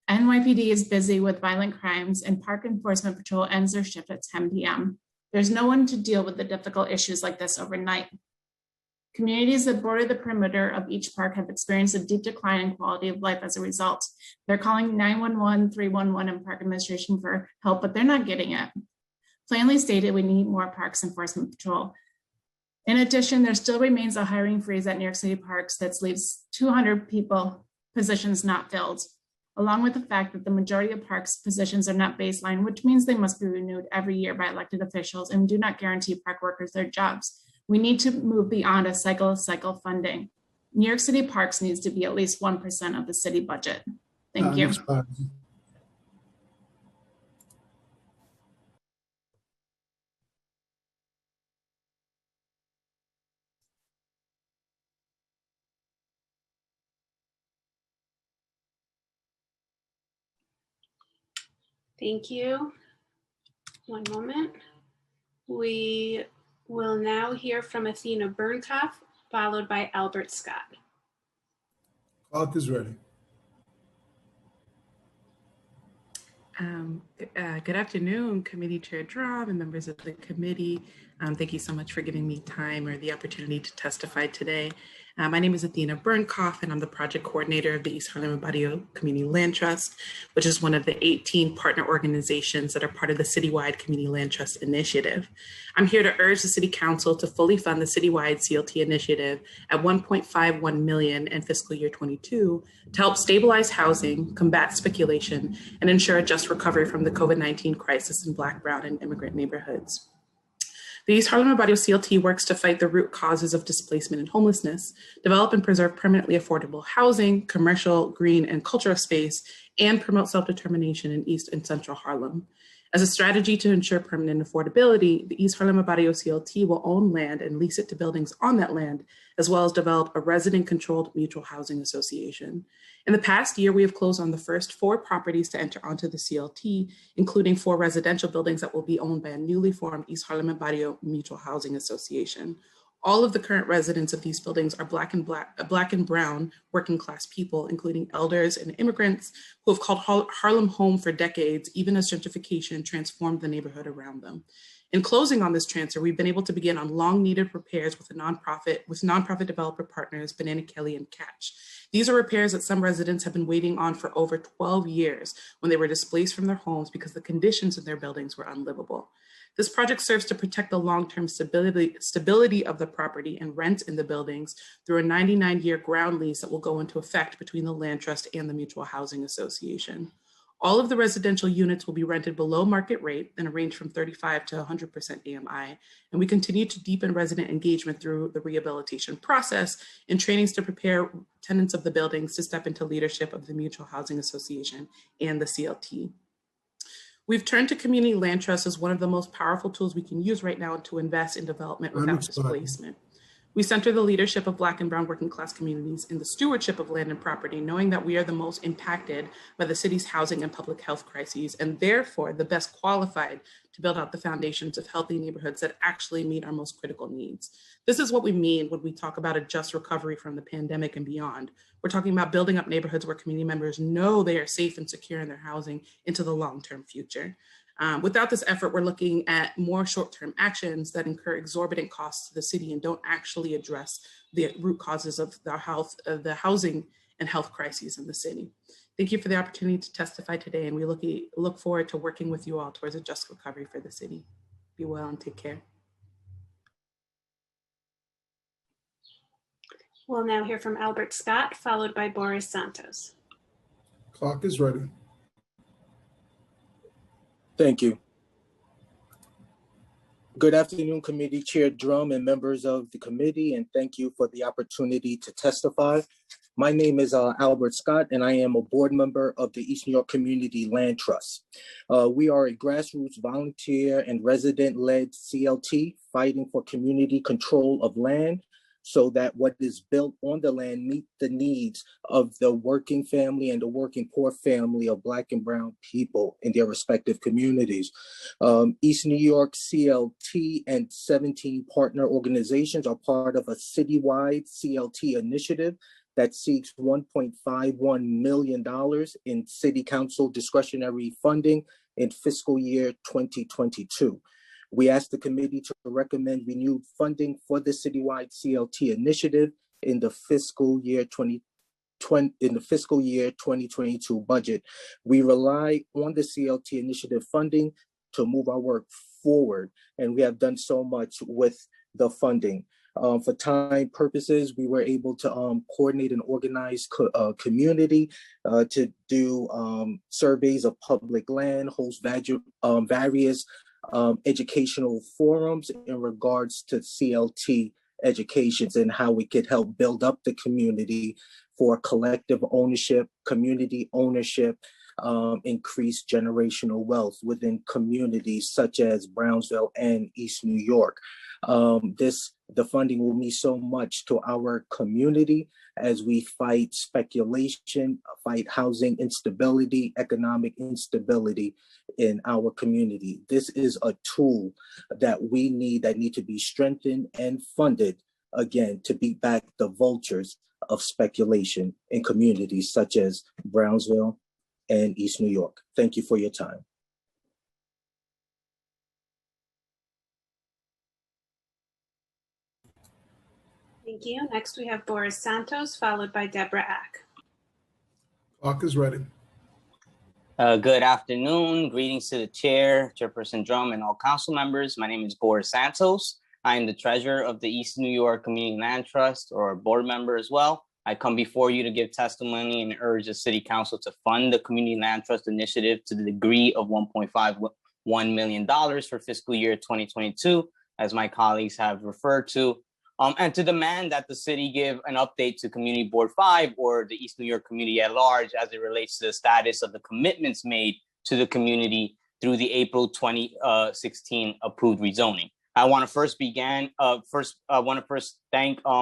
Speaker 2: NYPD is busy with violent crimes, and Park Enforcement Patrol ends their shift at 10 p.m. There's no one to deal with the difficult issues like this overnight. Communities that border the perimeter of each park have experienced a deep decline in quality of life as a result. They're calling 911, 311, and Park Administration for help, but they're not getting it. Plainly stated, we need more Parks Enforcement Patrol. In addition, there still remains a hiring freeze at New York City Parks that leaves 200 positions not filled, along with the fact that the majority of parks positions are not baseline, which means they must be renewed every year by elected officials and do not guarantee park workers their jobs. We need to move beyond a cycle funding. New York City Parks needs to be at least 1% of the city budget. Thank you.
Speaker 9: Thank you. One moment. We will now hear from Athena Burnkoff, followed by Albert Scott.
Speaker 16: Clock is ready.
Speaker 22: Good afternoon, Committee Chair Drum and members of the committee. Thank you so much for giving me time or the opportunity to testify today. My name is Athena Burnkoff, and I'm the project coordinator of the East Harlem and Barrio Community Land Trust, which is one of the 18 partner organizations that are part of the citywide Community Land Trust initiative. I'm here to urge the City Council to fully fund the citywide CLT initiative at $1.51 million in fiscal year 22 to help stabilize housing, combat speculation, and ensure a just recovery from the COVID-19 crisis in Black, Brown, and immigrant neighborhoods. The East Harlem and Barrio CLT works to fight the root causes of displacement and homelessness, develop and preserve permanently affordable housing, commercial, green, and cultural space, and promote self-determination in East and Central Harlem. As a strategy to ensure permanent affordability, the East Harlem and Barrio CLT will own land and lease it to buildings on that land, as well as develop a resident-controlled mutual housing association. In the past year, we have closed on the first 4 properties to enter onto the CLT, including 4 residential buildings that will be owned by a newly formed East Harlem and Barrio Mutual Housing Association. All of the current residents of these buildings are Black and Brown working class people, including elders and immigrants who have called Harlem home for decades, even as gentrification transformed the neighborhood around them. In closing on this transfer, we've been able to begin on long-needed repairs with nonprofit developer partners, Banana Kelly and Catch. These are repairs that some residents have been waiting on for over 12 years when they were displaced from their homes because the conditions in their buildings were unlivable. This project serves to protect the long-term stability of the property and rent in the buildings through a 99-year ground lease that will go into effect between the Land Trust and the Mutual Housing Association. All of the residential units will be rented below market rate and range from 35 to 100% AMI. And we continue to deepen resident engagement through the rehabilitation process and trainings to prepare tenants of the buildings to step into leadership of the Mutual Housing Association and the CLT. We've turned to community land trust as one of the most powerful tools we can use right now to invest in development without displacement. We center the leadership of Black and Brown working class communities in the stewardship of land and property, knowing that we are the most impacted by the city's housing and public health crises, and therefore the best qualified to build out the foundations of healthy neighborhoods that actually meet our most critical needs. This is what we mean when we talk about a just recovery from the pandemic and beyond. We're talking about building up neighborhoods where community members know they are safe and secure in their housing into the long-term future. Without this effort, we're looking at more short-term actions that incur exorbitant costs to the city and don't actually address the root causes of the housing and health crises in the city. Thank you for the opportunity to testify today, and we look forward to working with you all towards a just recovery for the city. Be well and take care.
Speaker 9: We'll now hear from Albert Scott, followed by Boris Santos.
Speaker 16: Clock is ready.
Speaker 7: Thank you. Good afternoon, Committee Chair Drum and members of the committee, and thank you for the opportunity to testify. My name is Albert Scott, and I am a board member of the East New York Community Land Trust. We are a grassroots volunteer and resident-led CLT fighting for community control of land so that what is built on the land meet the needs of the working family and the working poor family of Black and Brown people in their respective communities. East New York CLT and 17 partner organizations are part of a citywide CLT initiative that seeks $1.51 million in city council discretionary funding in fiscal year 2022. We asked the committee to recommend renewed funding for the citywide CLT initiative in the fiscal year 2022 budget. We rely on the CLT initiative funding to move our work forward, and we have done so much with the funding. For time purposes, we were able to coordinate and organize community to do surveys of public land, host various educational forums in regards to CLT educations and how we could help build up the community for collective ownership, community ownership, increase generational wealth within communities such as Brownsville and East New York. The funding will mean so much to our community as we fight speculation, fight housing instability, economic instability in our community. This is a tool that we need to be strengthened and funded, again, to beat back the vultures of speculation in communities such as Brownsville and East New York. Thank you for your time.
Speaker 9: Thank you. Next, we have Boris Santos, followed by Deborah Ack.
Speaker 16: Clock is ready.
Speaker 13: Good afternoon. Greetings to the chair, Chairperson Drum, and all council members. My name is Boris Santos. I am the treasurer of the East New York Community Land Trust, or a board member as well. I come before you to give testimony and urge the City Council to fund the Community Land Trust initiative to the degree of $1.51 million for fiscal year 2022, as my colleagues have referred to. And to demand that the city give an update to Community Board 5 or the East New York community at large as it relates to the status of the commitments made to the community through the April 2016 approved rezoning. I want to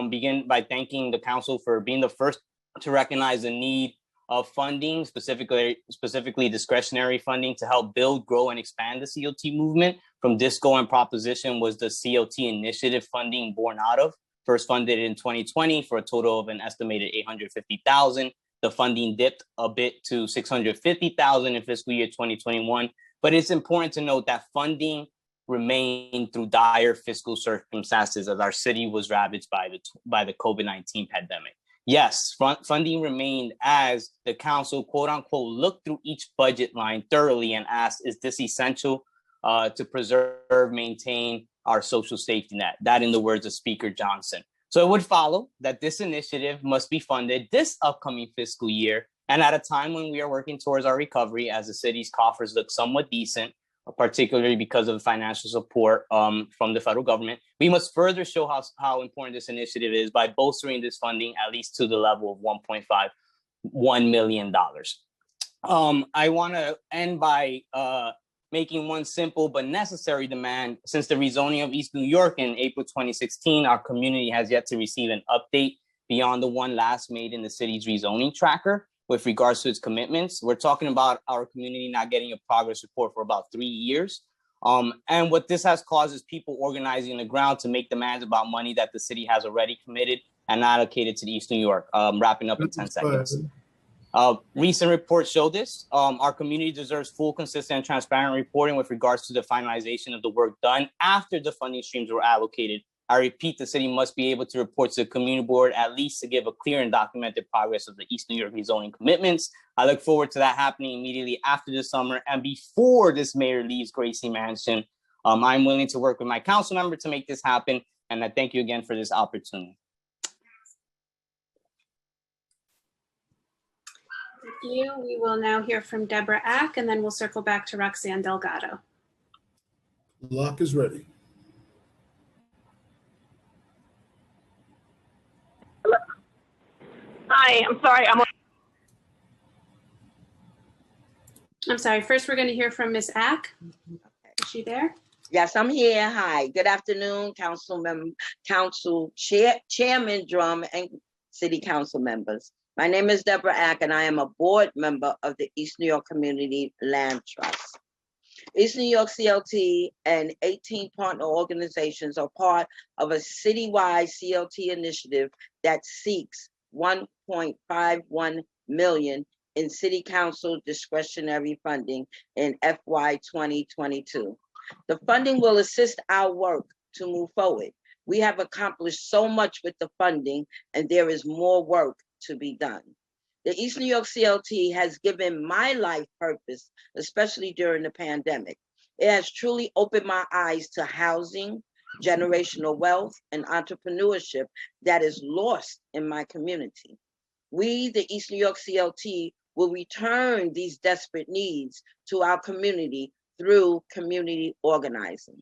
Speaker 13: begin by thanking the council for being the first to recognize the need of funding, specifically discretionary funding, to help build, grow, and expand the CLT movement. From DISCO and Proposition was the CLT initiative funding born out of. First funded in 2020 for a total of an estimated $850,000. The funding dipped a bit to $650,000 in fiscal year 2021. But it's important to note that funding remain through dire fiscal circumstances as our city was ravaged by the COVID-19 pandemic. Yes, funding remained as the council, quote unquote, looked through each budget line thoroughly and asked, is this essential to preserve, maintain our social safety net? That in the words of Speaker Johnson. So it would follow that this initiative must be funded this upcoming fiscal year, and at a time when we are working towards our recovery as the city's coffers look somewhat decent, particularly because of financial support from the federal government. We must further show how important this initiative is by bolstering this funding at least to the level of $1.51 million. I want to end by making one simple but necessary demand. Since the rezoning of East New York in April 2016, our community has yet to receive an update beyond the one last made in the city's rezoning tracker with regards to its commitments. We're talking about our community not getting a progress report for about 3 years. And what this has caused is people organizing on the ground to make demands about money that the city has already committed and allocated to the East New York. Wrapping up in 10 seconds. Recent reports show this. Our community deserves full, consistent, and transparent reporting with regards to the finalization of the work done after the funding streams were allocated. I repeat, the city must be able to report to the community board at least to give a clear and documented progress of the East New York rezoning commitments. I look forward to that happening immediately after the summer and before this mayor leaves Gracie Mansion. I'm willing to work with my council member to make this happen, and I thank you again for this opportunity.
Speaker 9: Thank you. We will now hear from Deborah Ack, and then we'll circle back to Roxanne Delgado.
Speaker 16: Clock is ready.
Speaker 3: Hi, I'm sorry.
Speaker 9: I'm sorry. First, we're going to hear from Ms. Ack. Is she there?
Speaker 3: Yes, I'm here. Hi. Good afternoon, Chairman Drum and City Council members. My name is Deborah Ack, and I am a board member of the East New York Community Land Trust. East New York CLT and 18 partner organizations are part of a citywide CLT initiative that seeks $1.51 million in City Council discretionary funding in FY 2022. The funding will assist our work to move forward. We have accomplished so much with the funding, and there is more work to be done. The East New York CLT has given my life purpose, especially during the pandemic. It has truly opened my eyes to housing, generational wealth, and entrepreneurship that is lost in my community. We, the East New York CLT, will return these desperate needs to our community through community organizing.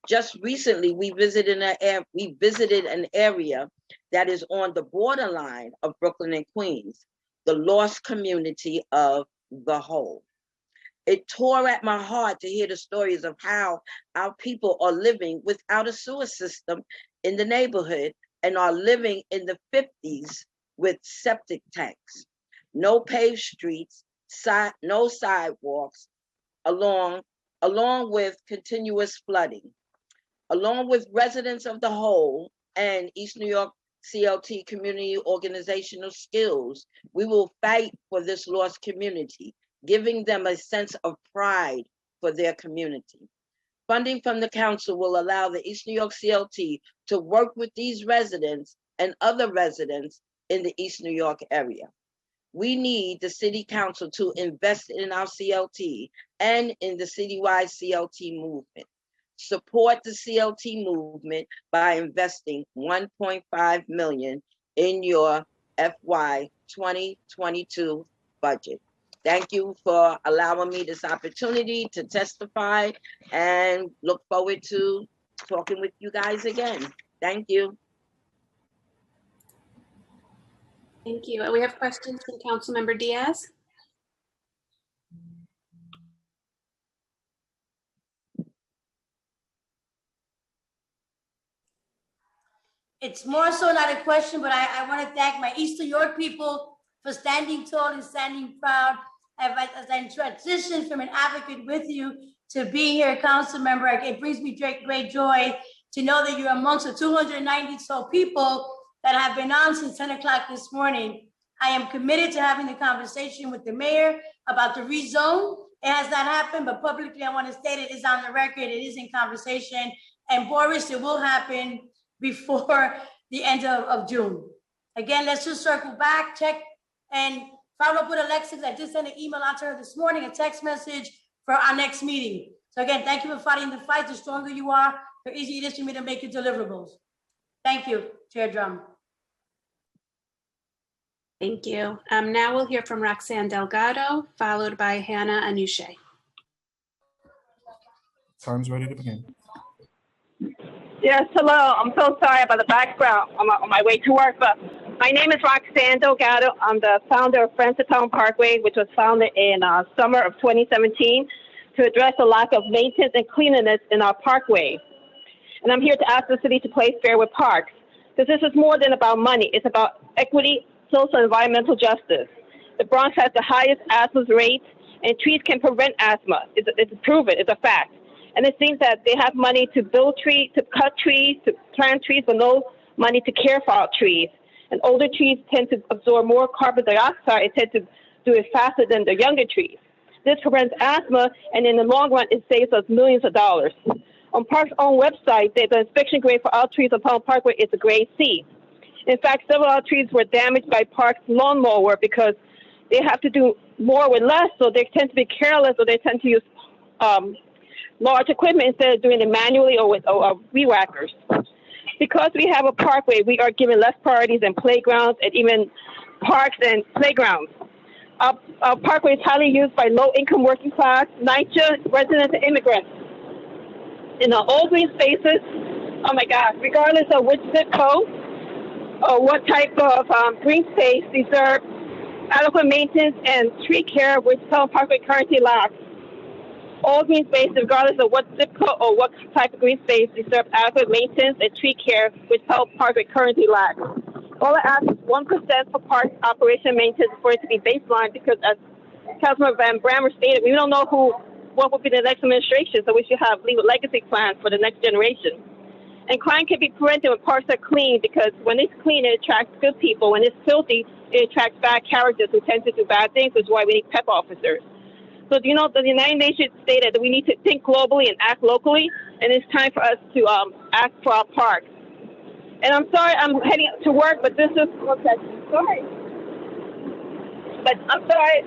Speaker 3: Just recently, we visited an area that is on the borderline of Brooklyn and Queens, the lost community of The Hole. It tore at my heart to hear the stories of how our people are living without a sewer system in the neighborhood and are living in the 50s with septic tanks, no paved streets, no sidewalks, along with continuous flooding. Along with residents of The Hole and East New York CLT community organizational skills, we will fight for this lost community, giving them a sense of pride for their community. Funding from the council will allow the East New York CLT to work with these residents and other residents in the East New York area. We need the city council to invest in our CLT and in the citywide CLT movement. Support the CLT movement by investing $1.5 million in your FY 2022 budget. Thank you for allowing me this opportunity to testify and look forward to talking with you guys again. Thank you.
Speaker 9: Thank you. We have questions from Councilmember Diaz.
Speaker 14: It's more so not a question, but I want to thank my East New York people for standing tall and standing proud. As I transition from an advocate with you to being here a council member, it brings me great joy to know that you're amongst the 290 so people that have been on since 10 o'clock this morning. I am committed to having the conversation with the mayor about the rezone It has not happened, but publicly I want to state it is on the record. It is in conversation. And Boris, it will happen before the end of June. Again, let's just circle back, check, and follow up with Alexis. I just sent an email out to her this morning, a text message for our next meeting. So again, thank you for fighting the fight. The stronger you are, the easier it is for me to make your deliverables. Thank you, Chair Drum.
Speaker 9: Thank you. Now we'll hear from Roxanne Delgado, followed by Hannah Anousheh.
Speaker 16: Time's ready to begin.
Speaker 6: Yes, hello. I'm so sorry about the background. I'm on my way to work, but my name is Roxanne Delgado. I'm the founder of Friends of Town Parkway, which was founded in summer of 2017 to address the lack of maintenance and cleanliness in our parkway. And I'm here to ask the city to play fair with parks, because this is more than about money. It's about equity, social and environmental justice. The Bronx has the highest asthma rate, and trees can prevent asthma. It's proven. It's a fact. And it seems that they have money to build trees, to cut trees, to plant trees, but no money to care for our trees. And older trees tend to absorb more carbon dioxide and tend to do it faster than the younger trees. This prevents asthma, and in the long run, it saves us millions of dollars. On Park's own website, the inspection grade for our trees on Palm Parkway is a grade C. In fact, several of our trees were damaged by Park's lawnmower because they have to do more with less, so they tend to be careless, or they tend to use large equipment instead of doing it manually or with weed whackers. Because we have a parkway, we are given less priorities than playgrounds and even parks and playgrounds. Our parkway is highly used by low-income working class, NYCHA residents, and immigrants. In our all green spaces, oh my God, regardless of which zip code or what type of green space, deserve adequate maintenance and tree care, which Palm Parkway currently lacks. All green spaces, regardless of what zip code or what type of green space, deserve adequate maintenance and tree care, which Palm Parkway currently lacks. All I ask is 1% for park operation and maintenance for it to be baseline, because as Councilman Van Brammer stated, we don't know what will be the next administration, so we should leave a legacy plan for the next generation. And crime can be prevented when parks are clean, because when it's clean, it attracts good people. When it's filthy, it attracts bad characters who tend to do bad things, which is why we need PEP officers. So do you know that the United Nations stated that we need to think globally and act locally, and it's time for us to act for our parks. And I'm sorry I'm heading to work, but this is, sorry. But I'm sorry,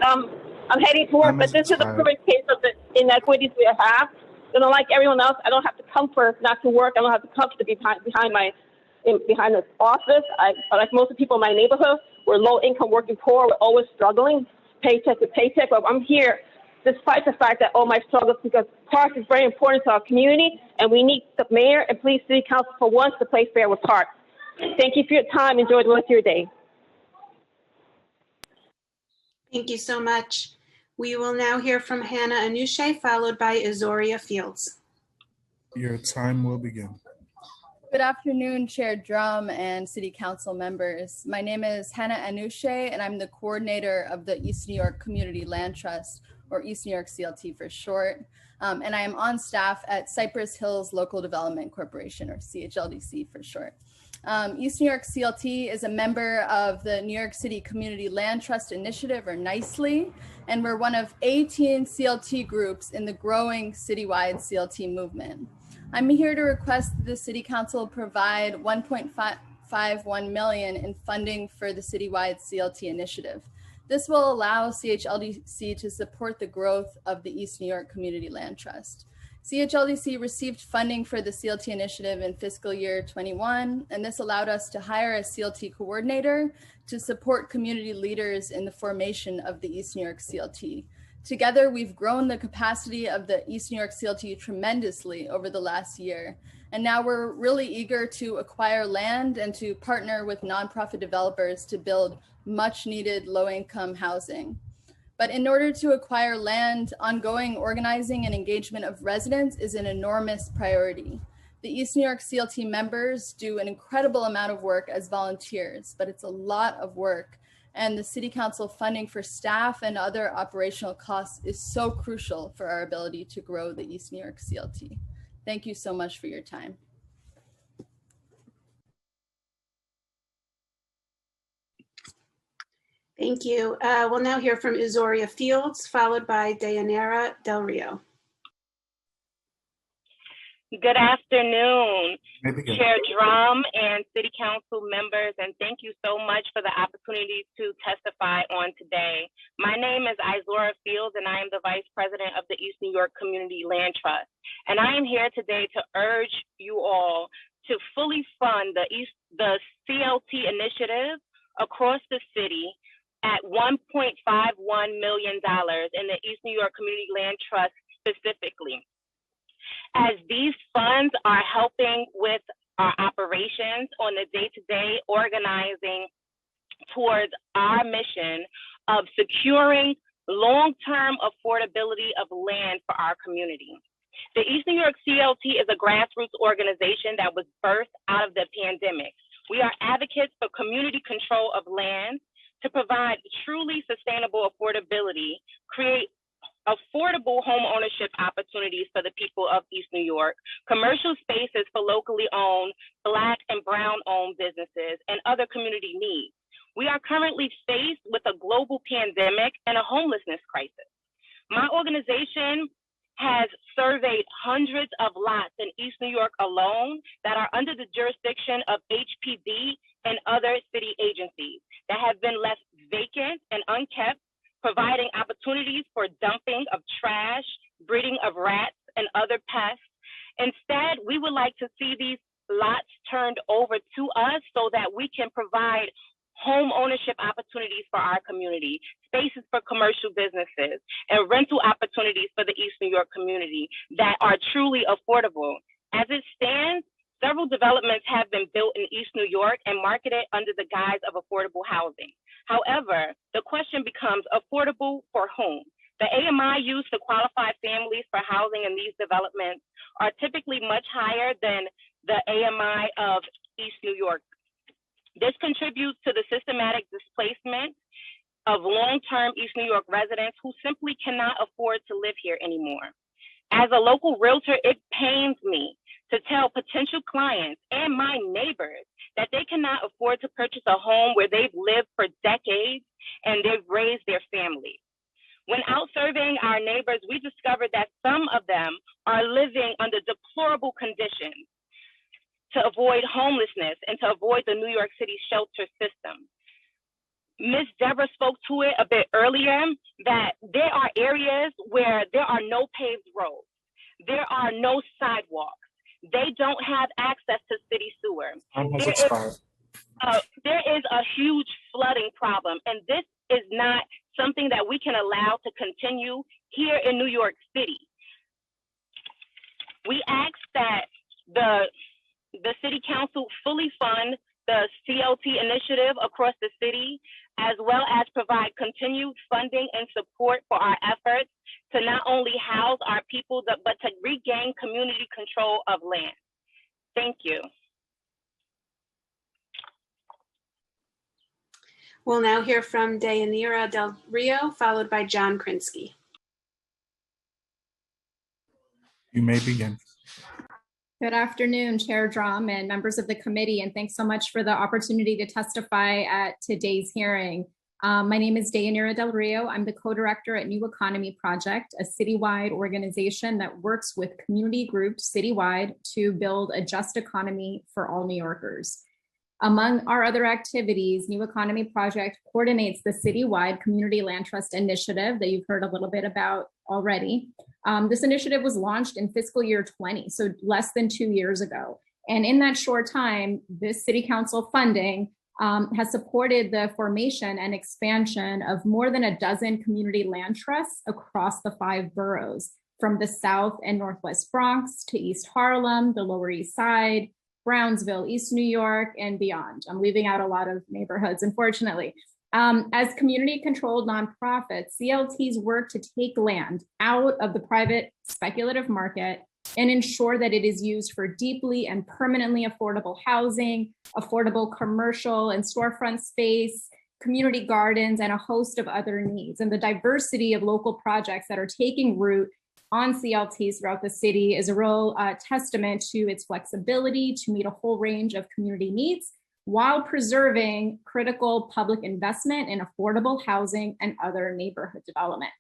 Speaker 6: I'm heading to work, but this is a perfect case of the inequities we have. And unlike everyone else, I don't have to comfort not to work. I don't have to comfort to be behind the office. But like most of the people in my neighborhood, we're low income, working poor. We're always struggling, paycheck to paycheck. But I'm here despite the fact that all my struggles, because parks is very important to our community, and we need the mayor and police city council for once to play fair with parks. Thank you for your time. Enjoy the rest of your day.
Speaker 9: Thank you so much. We will now hear from Hannah Anousheh, followed by Azoria Fields.
Speaker 16: Your time will begin.
Speaker 17: Good afternoon, Chair Drum and City Council members. My name is Hannah Anousheh, and I'm the coordinator of the East New York Community Land Trust, or East New York CLT for short. And I am on staff at Cypress Hills Local Development Corporation, or CHLDC for short. East New York CLT is a member of the New York City Community Land Trust Initiative, or NYSLI, and we're one of 18 CLT groups in the growing citywide CLT movement. I'm here to request that the City Council provide $1.51 million in funding for the citywide CLT initiative. This will allow CHLDC to support the growth of the East New York Community Land Trust. CHLDC received funding for the CLT initiative in fiscal year 21, and this allowed us to hire a CLT coordinator to support community leaders in the formation of the East New York CLT. Together, we've grown the capacity of the East New York CLT tremendously over the last year. And now we're really eager to acquire land and to partner with nonprofit developers to build much needed low-income housing. But in order to acquire land, ongoing organizing and engagement of residents is an enormous priority. The East New York CLT members do an incredible amount of work as volunteers, but it's a lot of work. And the City Council funding for staff and other operational costs is so crucial for our ability to grow the East New York CLT. Thank you so much for your time.
Speaker 9: Thank you. We'll now hear from Uzoria Fields, followed by Dayanara Del Rio.
Speaker 10: Good afternoon,
Speaker 16: Maybe
Speaker 10: Chair Drum and City Council members, and thank you so much for the opportunity to testify on today. My name is Izora Fields, and I am the Vice President of the East New York Community Land Trust. And I am here today to urge you all to fully fund the CLT initiative across the city at $1.51 million in the East New York Community Land Trust specifically, as these funds are helping with our operations on the day-to-day, organizing towards our mission of securing long-term affordability of land for our community. The East New York CLT is a grassroots organization that was birthed out of the pandemic. We are advocates for community control of land to provide truly sustainable affordability, create affordable home ownership opportunities for the people of East New York, commercial spaces for locally owned Black and Brown owned businesses, and other community needs. We are currently faced with a global pandemic and a homelessness crisis. My organization has surveyed hundreds of lots in East New York alone that are under the jurisdiction of HPD and other city agencies that have been left vacant and unkept, providing opportunities for dumping of trash, breeding of rats, and other pests. Instead, we would like to see these lots turned over to us so that we can provide home ownership opportunities for our community, spaces for commercial businesses, and rental opportunities for the East New York community that are truly affordable. As it stands, several developments have been built in East New York and marketed under the guise of affordable housing. However, the question becomes affordable for whom? The AMI used to qualify families for housing in these developments are typically much higher than the AMI of East New York. This contributes to the systematic displacement of long-term East New York residents who simply cannot afford to live here anymore. As a local realtor, it pains me to tell potential clients and my neighbors that they cannot afford to purchase a home where they've lived for decades and they've raised their families. When out surveying our neighbors, we discovered that some of them are living under deplorable conditions to avoid homelessness and to avoid the New York City shelter system. Ms. Deborah spoke to it a bit earlier, that there are areas where there are no paved roads, there are no sidewalks, they don't have access to city sewer. There is a huge flooding problem, and this is not something that we can allow to continue here in New York City. We ask that the City Council fully fund the CLT initiative across the city, as well as provide continued funding and support for our efforts to not only house our people, but to regain community control of land. Thank you.
Speaker 9: We'll now hear from Dayanira Del Rio, followed by John Krinsky.
Speaker 16: You may begin.
Speaker 18: Good afternoon, Chair Drum and members of the committee, and thanks so much for the opportunity to testify at today's hearing. My name is Dayanira Del Rio. I'm the co-director at New Economy Project, a citywide organization that works with community groups citywide to build a just economy for all New Yorkers. Among our other activities, New Economy Project coordinates the citywide Community Land Trust initiative that you've heard a little bit about already. This initiative was launched in fiscal year 20, so less than 2 years ago. And in that short time, this City Council funding has supported the formation and expansion of more than a dozen community land trusts across the 5 boroughs, from the South and Northwest Bronx to East Harlem, the Lower East Side, Brownsville, East New York, and beyond. I'm leaving out a lot of neighborhoods, unfortunately. As community-controlled nonprofits, CLTs work to take land out of the private speculative market and ensure that it is used for deeply and permanently affordable housing, affordable commercial and storefront space, community gardens, and a host of other needs. And the diversity of local projects that are taking root on CLTs throughout the city is a real testament to its flexibility to meet a whole range of community needs, while preserving critical public investment in affordable housing and other neighborhood development.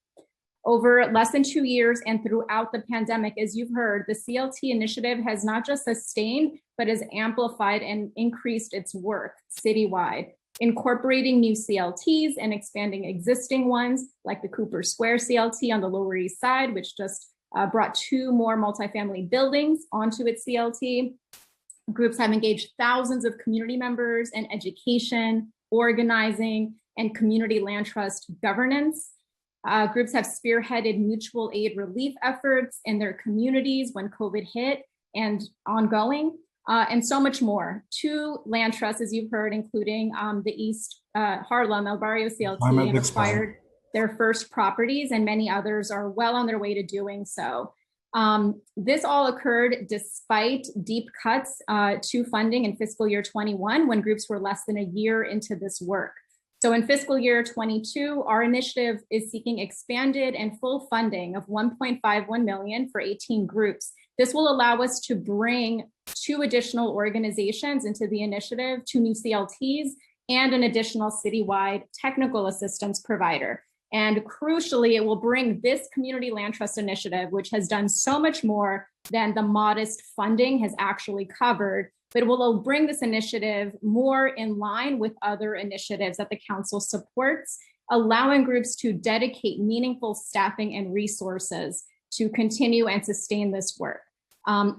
Speaker 18: Over less than 2 years and throughout the pandemic, as you've heard, the CLT initiative has not just sustained, but has amplified and increased its work citywide, incorporating new CLTs and expanding existing ones like the Cooper Square CLT on the Lower East Side, which just brought 2 more multifamily buildings onto its CLT. Groups have engaged thousands of community members in education, organizing, and community land trust governance. Groups have spearheaded mutual aid relief efforts in their communities when COVID hit and ongoing, and so much more. 2 land trusts, as you've heard, including the East Harlem El Barrio CLT, have acquired their first properties, and many others are well on their way to doing so. This all occurred despite deep cuts to funding in fiscal year 21 when groups were less than a year into this work. So in fiscal year 22, our initiative is seeking expanded and full funding of $1.51 million for 18 groups. This will allow us to bring 2 additional organizations into the initiative, 2 new CLTs, and an additional citywide technical assistance provider. And crucially, it will bring this community land trust initiative, which has done so much more than the modest funding has actually covered, but it will bring this initiative more in line with other initiatives that the council supports, allowing groups to dedicate meaningful staffing and resources to continue and sustain this work.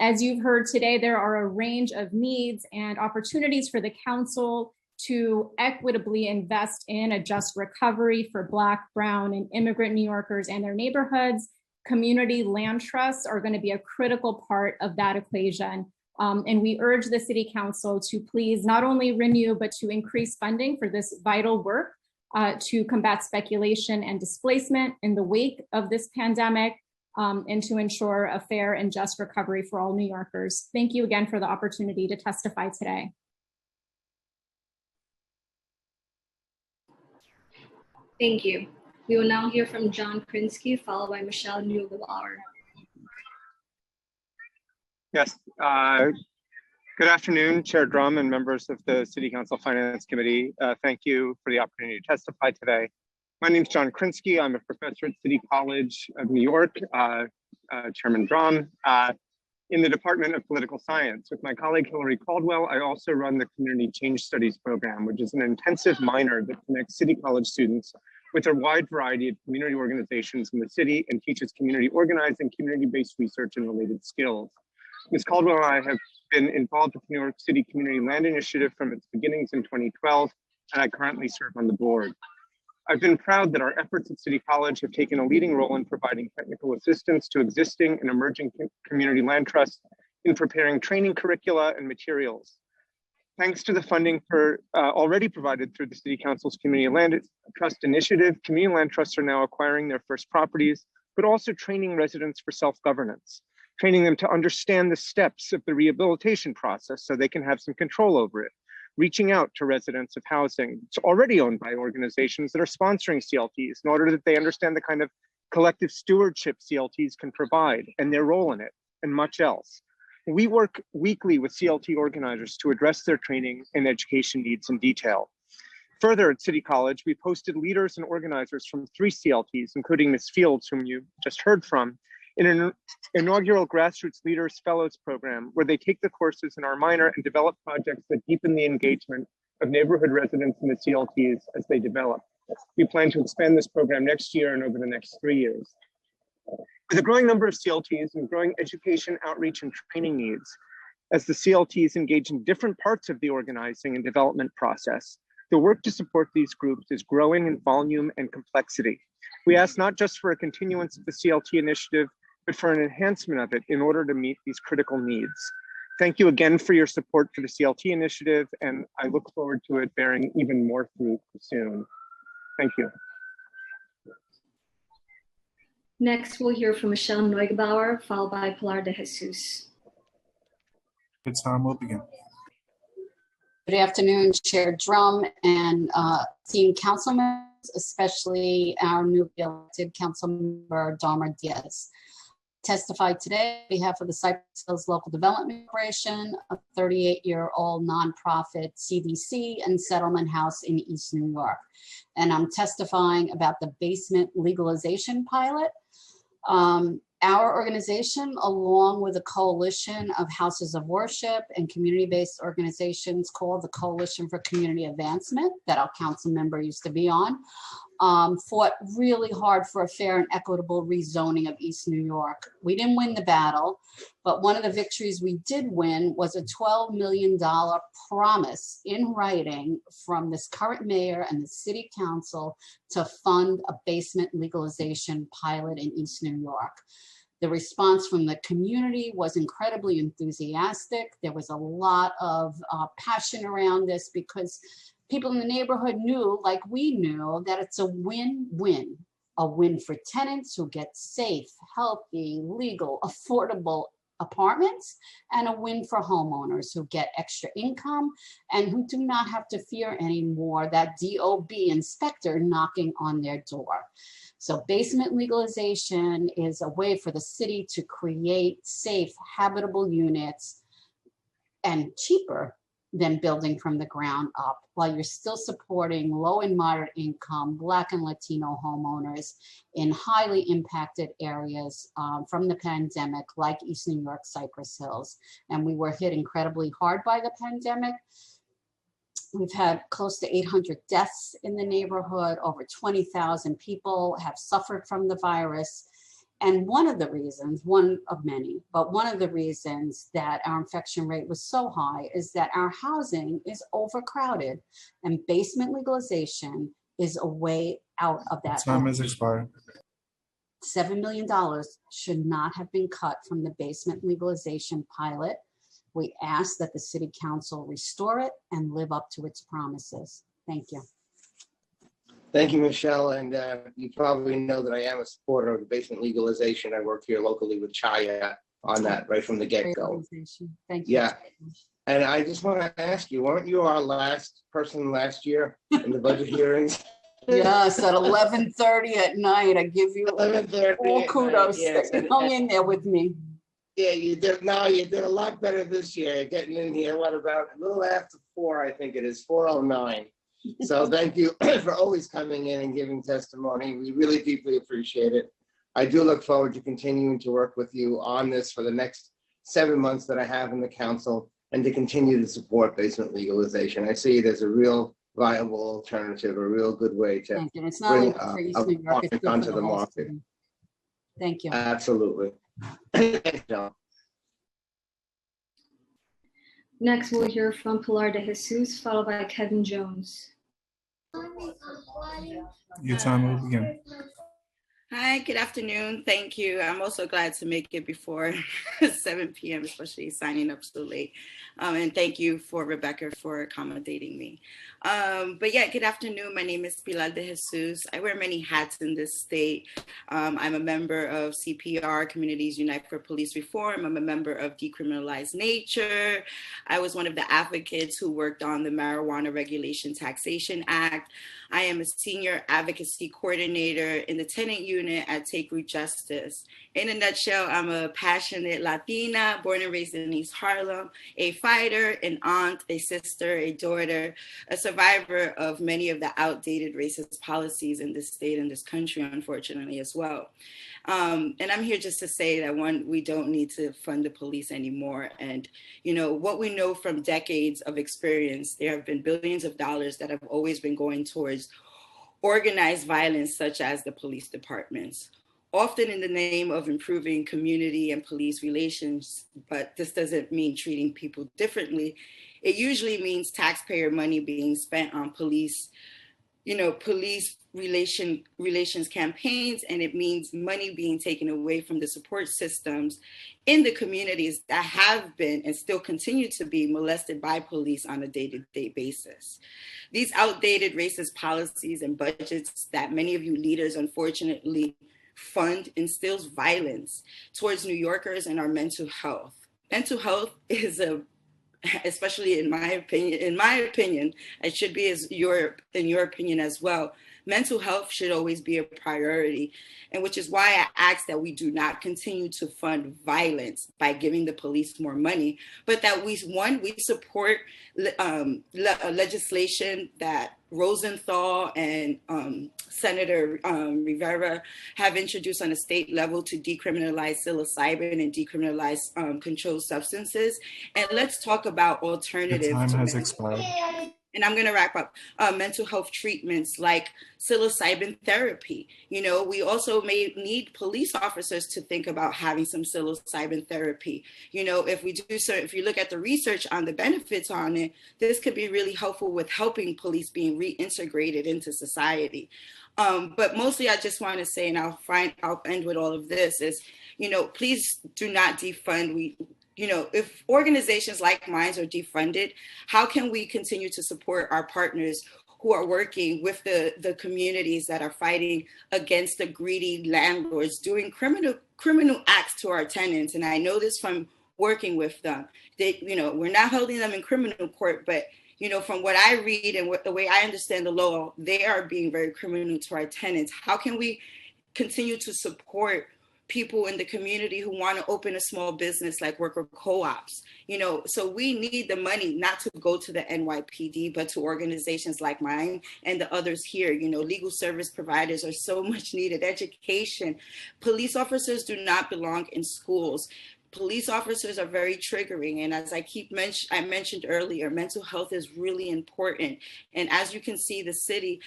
Speaker 18: As you've heard today, there are a range of needs and opportunities for the council to equitably invest in a just recovery for Black, Brown, and immigrant New Yorkers and their neighborhoods. Community land trusts are going to be a critical part of that equation. And we urge the City Council to please not only renew, but to increase funding for this vital work to combat speculation and displacement in the wake of this pandemic, and to ensure a fair and just recovery for all New Yorkers. Thank you again for the opportunity to testify today.
Speaker 12: Thank you. We will now hear from John Krinsky, followed by Michelle Neugebauer.
Speaker 19: Yes. Good afternoon, Chair Drum and members of the City Council Finance Committee. Thank you for the opportunity to testify today. My name is John Krinsky. I'm a professor at City College of New York, Chairman Drum, in the Department of Political Science. With my colleague Hillary Caldwell, I also run the Community Change Studies program, which is an intensive minor that connects City College students with a wide variety of community organizations in the city and teaches community organizing, community-based research, and related skills. Ms. Caldwell and I have been involved with the New York City Community Land Initiative from its beginnings in 2012, and I currently serve on the board. I've been proud that our efforts at City College have taken a leading role in providing technical assistance to existing and emerging community land trusts in preparing training curricula and materials. Thanks to the funding already provided through the City Council's Community Land Trust Initiative, community land trusts are now acquiring their first properties, but also training residents for self-governance, training them to understand the steps of the rehabilitation process so they can have some control over it, reaching out to residents of housing that's already owned by organizations that are sponsoring CLTs in order that they understand the kind of collective stewardship CLTs can provide and their role in it, and much else. We work weekly with CLT organizers to address their training and education needs in detail. Further, at City College, we've hosted leaders and organizers from 3 CLTs, including Ms. Fields, whom you just heard from, in an inaugural Grassroots Leaders Fellows program, where they take the courses in our minor and develop projects that deepen the engagement of neighborhood residents in the CLTs as they develop. We plan to expand this program next year and over the next 3 years. With a growing number of CLTs and growing education, outreach, and training needs, as the CLTs engage in different parts of the organizing and development process, the work to support these groups is growing in volume and complexity. We ask not just for a continuance of the CLT initiative, but for an enhancement of it in order to meet these critical needs. Thank you again for your support for the CLT initiative, and I look forward to it bearing even more fruit soon. Thank you.
Speaker 12: Next, we'll hear from Michelle Neugebauer, followed by Pilar de Jesus.
Speaker 16: Good time, we'll begin.
Speaker 23: Good afternoon, Chair Drum and team council members, especially our newly elected council member, Dharma Diaz. testify today on behalf of the Cypress Hills Local Development Corporation, a 38-year-old nonprofit CDC and settlement house in East New York. And I'm testifying about the basement legalization pilot. Our organization, along with a coalition of houses of worship and community-based organizations called the Coalition for Community Advancement, that our council member used to be on, fought really hard for a fair and equitable rezoning of East New York. We didn't win the battle, but one of the victories we did win was a $12 million promise in writing from this current mayor and the city council to fund a basement legalization pilot in East New York. The response from the community was incredibly enthusiastic. There was a lot of passion around this because people in the neighborhood knew, like we knew, that it's a win-win. A win for tenants who get safe, healthy, legal, affordable apartments, and a win for homeowners who get extra income and who do not have to fear anymore that DOB inspector knocking on their door. So basement legalization is a way for the city to create safe, habitable units and cheaper than building from the ground up, while you're still supporting low and moderate income Black and Latino homeowners in highly impacted areas from the pandemic, like East New York, Cypress Hills. And we were hit incredibly hard by the pandemic. We've had close to 800 deaths in the neighborhood. Over 20,000 people have suffered from the virus. And one of the reasons, one of many, but one of the reasons that our infection rate was so high is that our housing is overcrowded, and basement legalization is a way out of that.
Speaker 16: Time has expired.
Speaker 23: $7 million should not have been cut from the basement legalization pilot. We ask that the city council restore it and live up to its promises. Thank you.
Speaker 4: Thank you, Michelle. And you probably know that I am a supporter of the basement legalization. I work here locally with Chaya on that right from the get-go.
Speaker 23: Thank you.
Speaker 4: Yeah. And I just want to ask you, weren't you our last person last year in the budget hearings?
Speaker 23: Yes, at 11:30 at night. I give you
Speaker 4: 11:30
Speaker 23: all
Speaker 4: at
Speaker 23: kudos.
Speaker 4: night, yes.
Speaker 23: You hung in there with me.
Speaker 4: Yeah, you did. No, you did a lot better this year. Getting in here, what about a little after 4, I think it is, 4:09. So thank you for always coming in and giving testimony. We really deeply appreciate it. I do look forward to continuing to work with you on this for the next 7 months that I have in the council and to continue to support basement legalization. I see it as a real viable alternative, a real good way to
Speaker 23: Thank you. It's not only
Speaker 4: bring
Speaker 23: for East New York, it's good for
Speaker 4: onto
Speaker 23: the
Speaker 4: the
Speaker 23: whole
Speaker 4: market.
Speaker 23: city. Thank you.
Speaker 4: Absolutely. Thanks, John.
Speaker 12: Next, we'll hear from Pilar de Jesus, followed by Kevin Jones.
Speaker 16: Your time will begin.
Speaker 5: Hi, good afternoon. Thank you. I'm also glad to make it before 7 p.m., especially signing up so late. And thank you for Rebecca for accommodating me. But yeah, good afternoon. My name is Pilar de Jesus. I wear many hats in this state. I'm a member of CPR, Communities Unite for Police Reform. I'm a member of Decriminalize Nature. I was one of the advocates who worked on the Marijuana Regulation Taxation Act. I am a senior advocacy coordinator in the tenant unit at Take Root Justice. In a nutshell, I'm a passionate Latina, born and raised in East Harlem, a fighter, an aunt, a sister, a daughter, a survivor of many of the outdated racist policies in this state and this country, unfortunately, as well. And I'm here just to say that, one, we don't need to fund the police anymore. And, you know, what we know from decades of experience, there have been billions of dollars that have always been going towards organized violence, such as the police departments, often in the name of improving community and police relations. But this doesn't mean treating people differently. It usually means taxpayer money being spent on police, police relations campaigns, and it means money being taken away from the support systems in the communities that have been and still continue to be molested by police on a day-to-day basis. These outdated racist policies and budgets that many of you leaders unfortunately fund instills violence towards New Yorkers and our mental health. Mental health is especially in my opinion, it should be in your opinion as well. mental health should always be a priority, and which is why I ask that we do not continue to fund violence by giving the police more money, but that we support legislation that Rosenthal and Senator Rivera have introduced on a state level to decriminalize psilocybin and decriminalize controlled substances. And let's talk about alternatives.
Speaker 16: Your time has expired.
Speaker 5: And I'm going to wrap up. Mental health treatments like psilocybin therapy. You know, we also may need police officers to think about having some psilocybin therapy. You know, if you look at the research on the benefits on it, this could be really helpful with helping police being reintegrated into society. But mostly I just want to say, and I'll end with all of this, is, you know, please do not defund. You know, if organizations like mine are defunded, how can we continue to support our partners who are working with the communities that are fighting against the greedy landlords doing criminal acts to our tenants? And I know this from working with them. You know, we're not holding them in criminal court, but, you know, from what I read and the way I understand the law, they are being very criminal to our tenants. How can we continue to support people in the community who want to open a small business like worker co-ops? You know, so we need the money not to go to the NYPD, but to organizations like mine and the others here. You know, legal service providers are so much needed. Education. Police officers do not belong in schools. Police officers are very triggering. And as I mentioned earlier, mental health is really important. And as you can see, the city,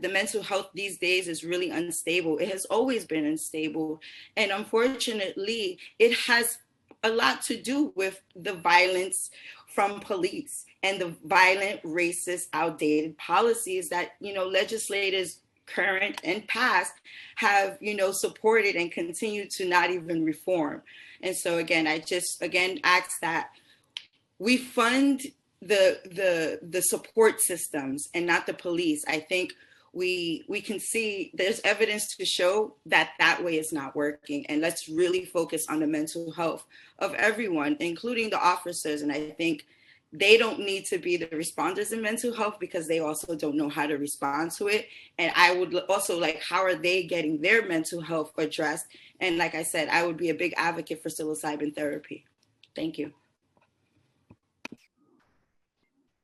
Speaker 5: the mental health these days is really unstable. It has always been unstable. And unfortunately, it has a lot to do with the violence from police and the violent, racist, outdated policies that, you know, legislators current and past have, you know, supported and continue to not even reform. And so again, I just ask that we fund the support systems and not the police. I think we can see there's evidence to show that way is not working. And let's really focus on the mental health of everyone, including the officers. And I think they don't need to be the responders in mental health because they also don't know how to respond to it. And I would also how are they getting their mental health addressed? And like I said, I would be a big advocate for psilocybin therapy. Thank you.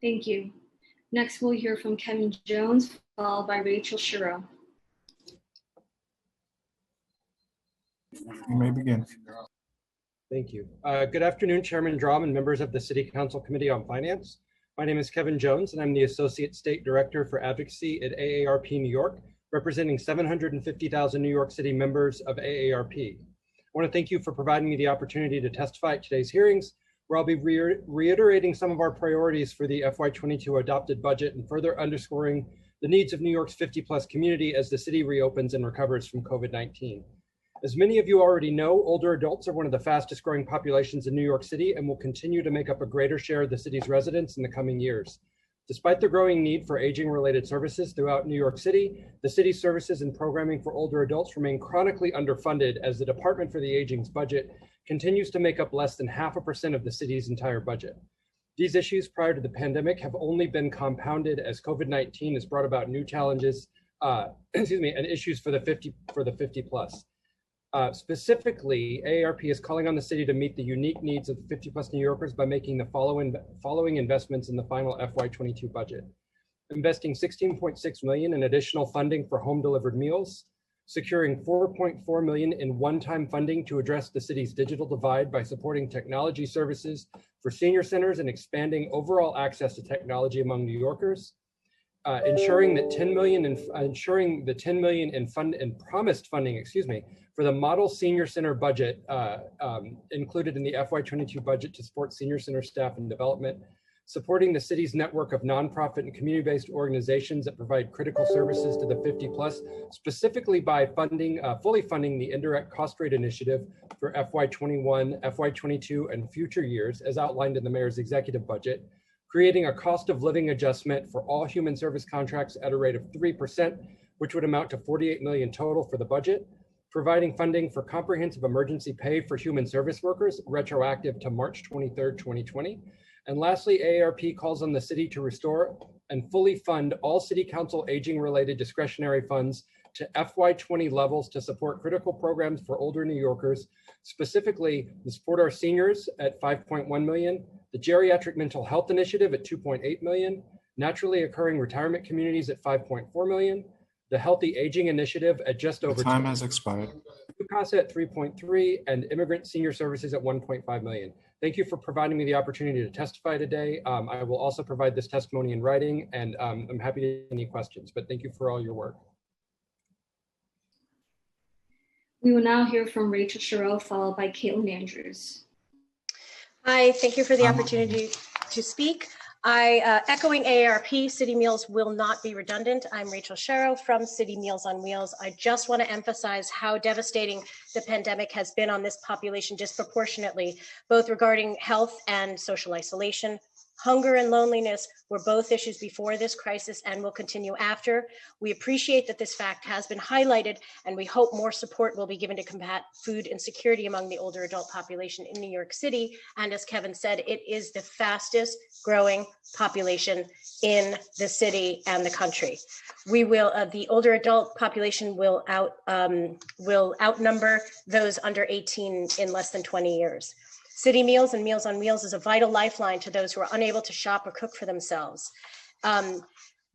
Speaker 12: Thank you. Next, we'll hear from Kevin Jones, followed by Rachel Shiro.
Speaker 16: You may begin.
Speaker 1: Thank you. Good afternoon, Chairman Drum and members of the City Council Committee on Finance. My name is Kevin Jones, and I'm the Associate State Director for Advocacy at AARP New York, representing 750,000 New York City members of AARP. I want to thank you for providing me the opportunity to testify at today's hearings, where I'll be reiterating some of our priorities for the FY22 adopted budget and further underscoring the needs of New York's 50+ community as the city reopens and recovers from COVID-19. As many of you already know, older adults are one of the fastest growing populations in New York City and will continue to make up a greater share of the city's residents in the coming years. Despite the growing need for aging-related services throughout New York City, the city's services and programming for older adults remain chronically underfunded as the Department for the Aging's budget continues to make up less than 0.5% of the city's entire budget. These issues prior to the pandemic have only been compounded as COVID-19 has brought about new challenges, and issues for the 50+. Specifically, AARP is calling on the city to meet the unique needs of 50+ New Yorkers by making the following investments in the final FY22 budget. Investing $16.6 million in additional funding for home delivered meals, securing $4.4 million in one-time funding to address the city's digital divide by supporting technology services for senior centers and expanding overall access to technology among New Yorkers, ensuring the $10 million in promised funding, for the model senior center budget included in the FY22 budget to support senior center staff and development, supporting the city's network of nonprofit and community-based organizations that provide critical services to the 50+, specifically by fully funding the indirect cost rate initiative for FY21, FY22, and future years, as outlined in the mayor's executive budget, creating a cost of living adjustment for all human service contracts at a rate of 3%, which would amount to $48 million total for the budget, providing funding for comprehensive emergency pay for human service workers, retroactive to March 23rd, 2020. And lastly, AARP calls on the city to restore and fully fund all City Council aging-related discretionary funds to FY20 levels to support critical programs for older New Yorkers, specifically to support our seniors at $5.1 million, the Geriatric Mental Health Initiative at $2.8 million, naturally occurring retirement communities at $5.4 million, the Healthy Aging Initiative at just over
Speaker 16: Time has expired.
Speaker 1: UCASA at 3.3, and Immigrant Senior Services at 1.5 million. Thank you for providing me the opportunity to testify today. I will also provide this testimony in writing, and I'm happy to take any questions, but thank you for all your work.
Speaker 12: We will now hear from Rachel Sherrill, followed by Caitlin Andrews.
Speaker 8: Hi, thank you for the opportunity to speak. Echoing AARP, City Meals will not be redundant. I'm Rachel Sherrill from City Meals on Wheels. I just want to emphasize how devastating the pandemic has been on this population disproportionately, both regarding health and social isolation. Hunger and loneliness were both issues before this crisis and will continue after. We appreciate that this fact has been highlighted, and we hope more support will be given to combat food insecurity among the older adult population in New York City. And as Kevin said, it is the fastest growing population in the city and the country. We will, the older adult population will outnumber those under 18 in less than 20 years. City Meals and Meals on Wheels is a vital lifeline to those who are unable to shop or cook for themselves.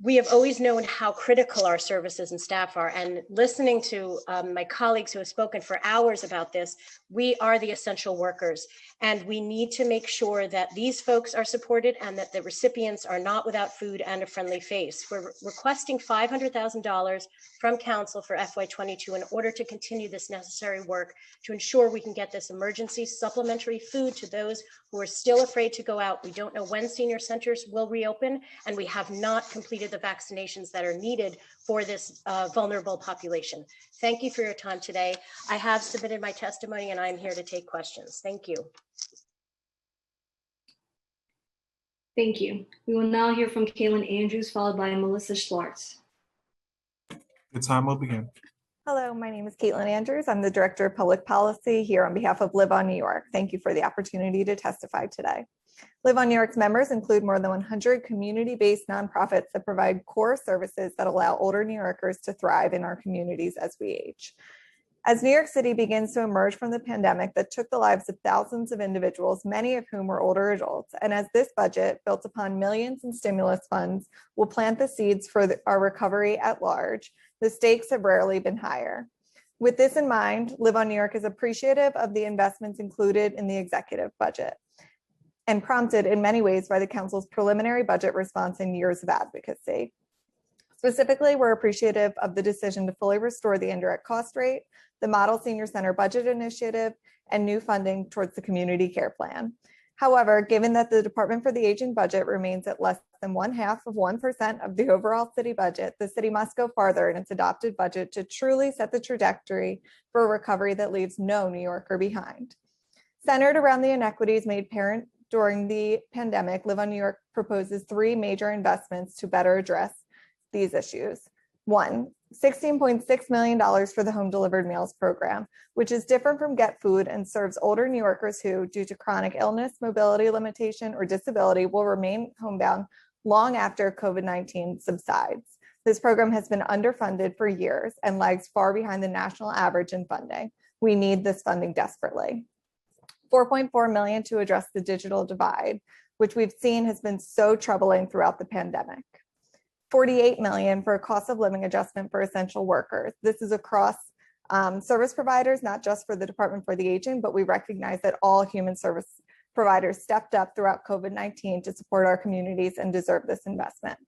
Speaker 8: We have always known how critical our services and staff are, and listening to my colleagues who have spoken for hours about this, we are the essential workers, and we need to make sure that these folks are supported and that the recipients are not without food and a friendly face. We're requesting $500,000 from Council for FY22 in order to continue this necessary work to ensure we can get this emergency supplementary food to those who are still afraid to go out. We don't know when senior centers will reopen, and we have not completed the vaccinations that are needed for this vulnerable population. Thank you for your time today. I have submitted my testimony and I'm here to take questions. Thank you.
Speaker 12: Thank you. We will now hear from Caitlin Andrews, followed by Melissa Schwartz.
Speaker 16: The time will begin.
Speaker 20: Hello, my name is Caitlin Andrews. I'm the Director of Public Policy here on behalf of Live on New York. Thank you for the opportunity to testify today. Live on New York's members include more than 100 community-based nonprofits that provide core services that allow older New Yorkers to thrive in our communities as we age. As New York City begins to emerge from the pandemic that took the lives of thousands of individuals, many of whom were older adults, and as this budget, built upon millions in stimulus funds, will plant the seeds for our recovery at large, the stakes have rarely been higher. With this in mind, Live on New York is appreciative of the investments included in the executive budget, and prompted in many ways by the Council's preliminary budget response and years of advocacy. Specifically, we're appreciative of the decision to fully restore the indirect cost rate, the Model Senior Center Budget Initiative, and new funding towards the Community Care Plan. However, given that the Department for the Aging budget remains at less than 0.5% of the overall city budget, the city must go farther in its adopted budget to truly set the trajectory for a recovery that leaves no New Yorker behind. Centered around the inequities made apparent during the pandemic, Live on New York proposes 3 major investments to better address these issues. 1, $16.6 million for the home delivered meals program, which is different from Get Food and serves older New Yorkers who, due to chronic illness, mobility limitation, or disability, will remain homebound long after COVID-19 subsides. This program has been underfunded for years and lags far behind the national average in funding. We need this funding desperately. $4.4 million to address the digital divide, which we've seen has been so troubling throughout the pandemic. $48 million for a cost of living adjustment for essential workers. This is across service providers, not just for the Department for the Aging, but we recognize that all human service providers stepped up throughout COVID-19 to support our communities and deserve this investment.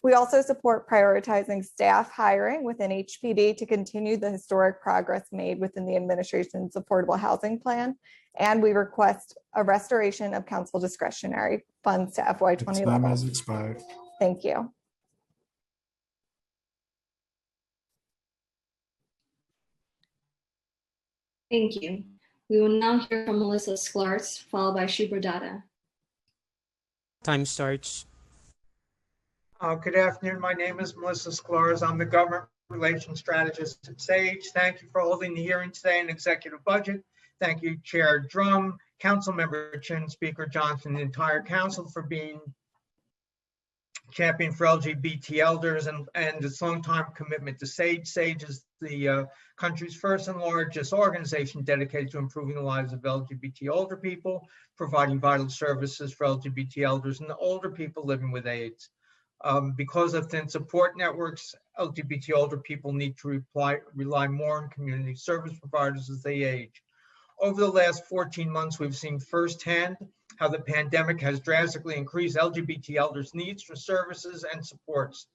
Speaker 20: We also support prioritizing staff hiring within HPD to continue the historic progress made within the administration's affordable housing plan. And we request a restoration of council discretionary funds to FY20
Speaker 16: Time
Speaker 20: levels.
Speaker 16: has expired.
Speaker 20: Thank you.
Speaker 12: Thank you. We will now hear from Melissa Sklarz, followed by Shubra Dada.
Speaker 21: Time starts.
Speaker 24: Good afternoon. My name is Melissa Sklarz. I'm the Government Relations Strategist at SAGE. Thank you for holding the hearing today in executive budget. Thank you, Chair Drum, Council Member Chin, Speaker Johnson, and the entire council for being champion for LGBT elders, and its longtime commitment to SAGE. SAGE is the country's first and largest organization dedicated to improving the lives of LGBT older people, providing vital services for LGBT elders and older people living with AIDS. Because of thin support networks, LGBT older people need to rely more on community service providers as they age. Over the last 14 months, we've seen firsthand how the pandemic has drastically increased LGBT elders' needs for services and supports.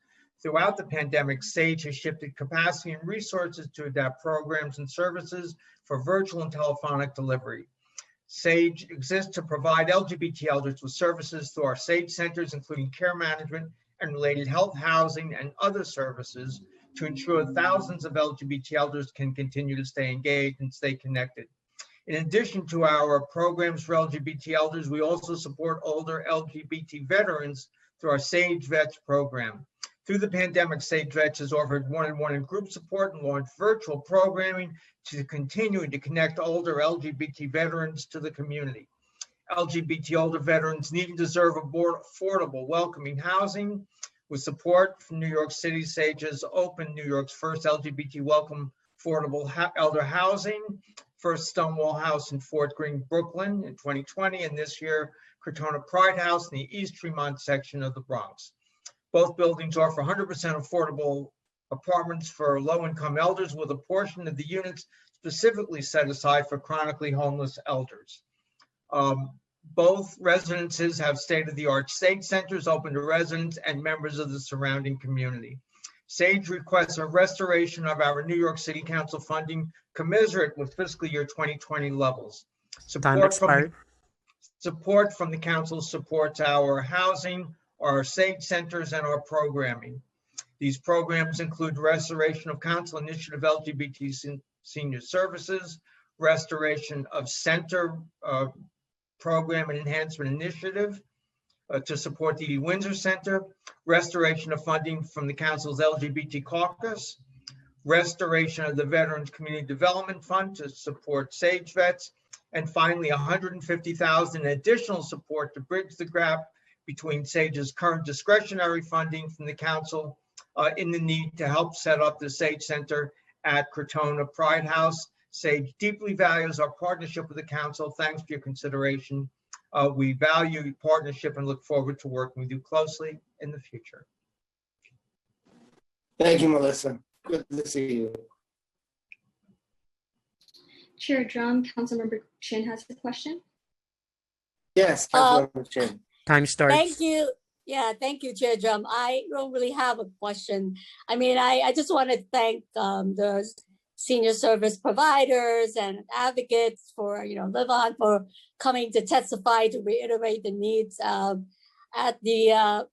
Speaker 24: Throughout the pandemic, SAGE has shifted capacity and resources to adapt programs and services for virtual and telephonic delivery. SAGE exists to provide LGBT elders with services through our SAGE centers, including care management and related health, housing, and other services to ensure thousands of LGBT elders can continue to stay engaged and stay connected. In addition to our programs for LGBT elders, we also support older LGBT veterans through our SAGE Vets program. Through the pandemic, SAGE Vets has offered one-on-one and group support and launched virtual programming to continue to connect older LGBT veterans to the community. LGBT older veterans need and deserve affordable, welcoming housing. With support from New York City, SAGE has opened New York's first LGBT welcome affordable elder housing, first Stonewall House in Fort Greene, Brooklyn in 2020, and this year, Crotona Pride House in the East Tremont section of the Bronx. Both buildings offer 100% affordable apartments for low-income elders, with a portion of the units specifically set aside for chronically homeless elders. Both residences have state-of-the-art SAGE centers open to residents and members of the surrounding community. SAGE requests a restoration of our New York City Council funding commensurate with fiscal year 2020 levels. Support from the council supports our housing, our SAGE centers, and our programming. These programs include restoration of Council Initiative LGBT Senior Services, restoration of Center Program and Enhancement Initiative to support the Windsor Center, restoration of funding from the Council's LGBT Caucus, restoration of the Veterans Community Development Fund to support SAGE Vets, and finally $150,000 additional support to bridge the gap between SAGE's current discretionary funding from the Council in the need to help set up the SAGE Center at Crotona Pride House. SAGE deeply values our partnership with the Council. Thanks for your consideration. We value your partnership and look forward to working with you closely in the future.
Speaker 4: Thank you, Melissa. Good to see you.
Speaker 12: Chair Drum, Councilmember Chin has a question.
Speaker 4: Yes, Councilmember Chin.
Speaker 21: Time starts.
Speaker 2: Thank you. Yeah, thank you, Chair Drum. I don't really have a question. I mean, I just want to thank the senior service providers and advocates for, Live On for coming to testify to reiterate the needs. At the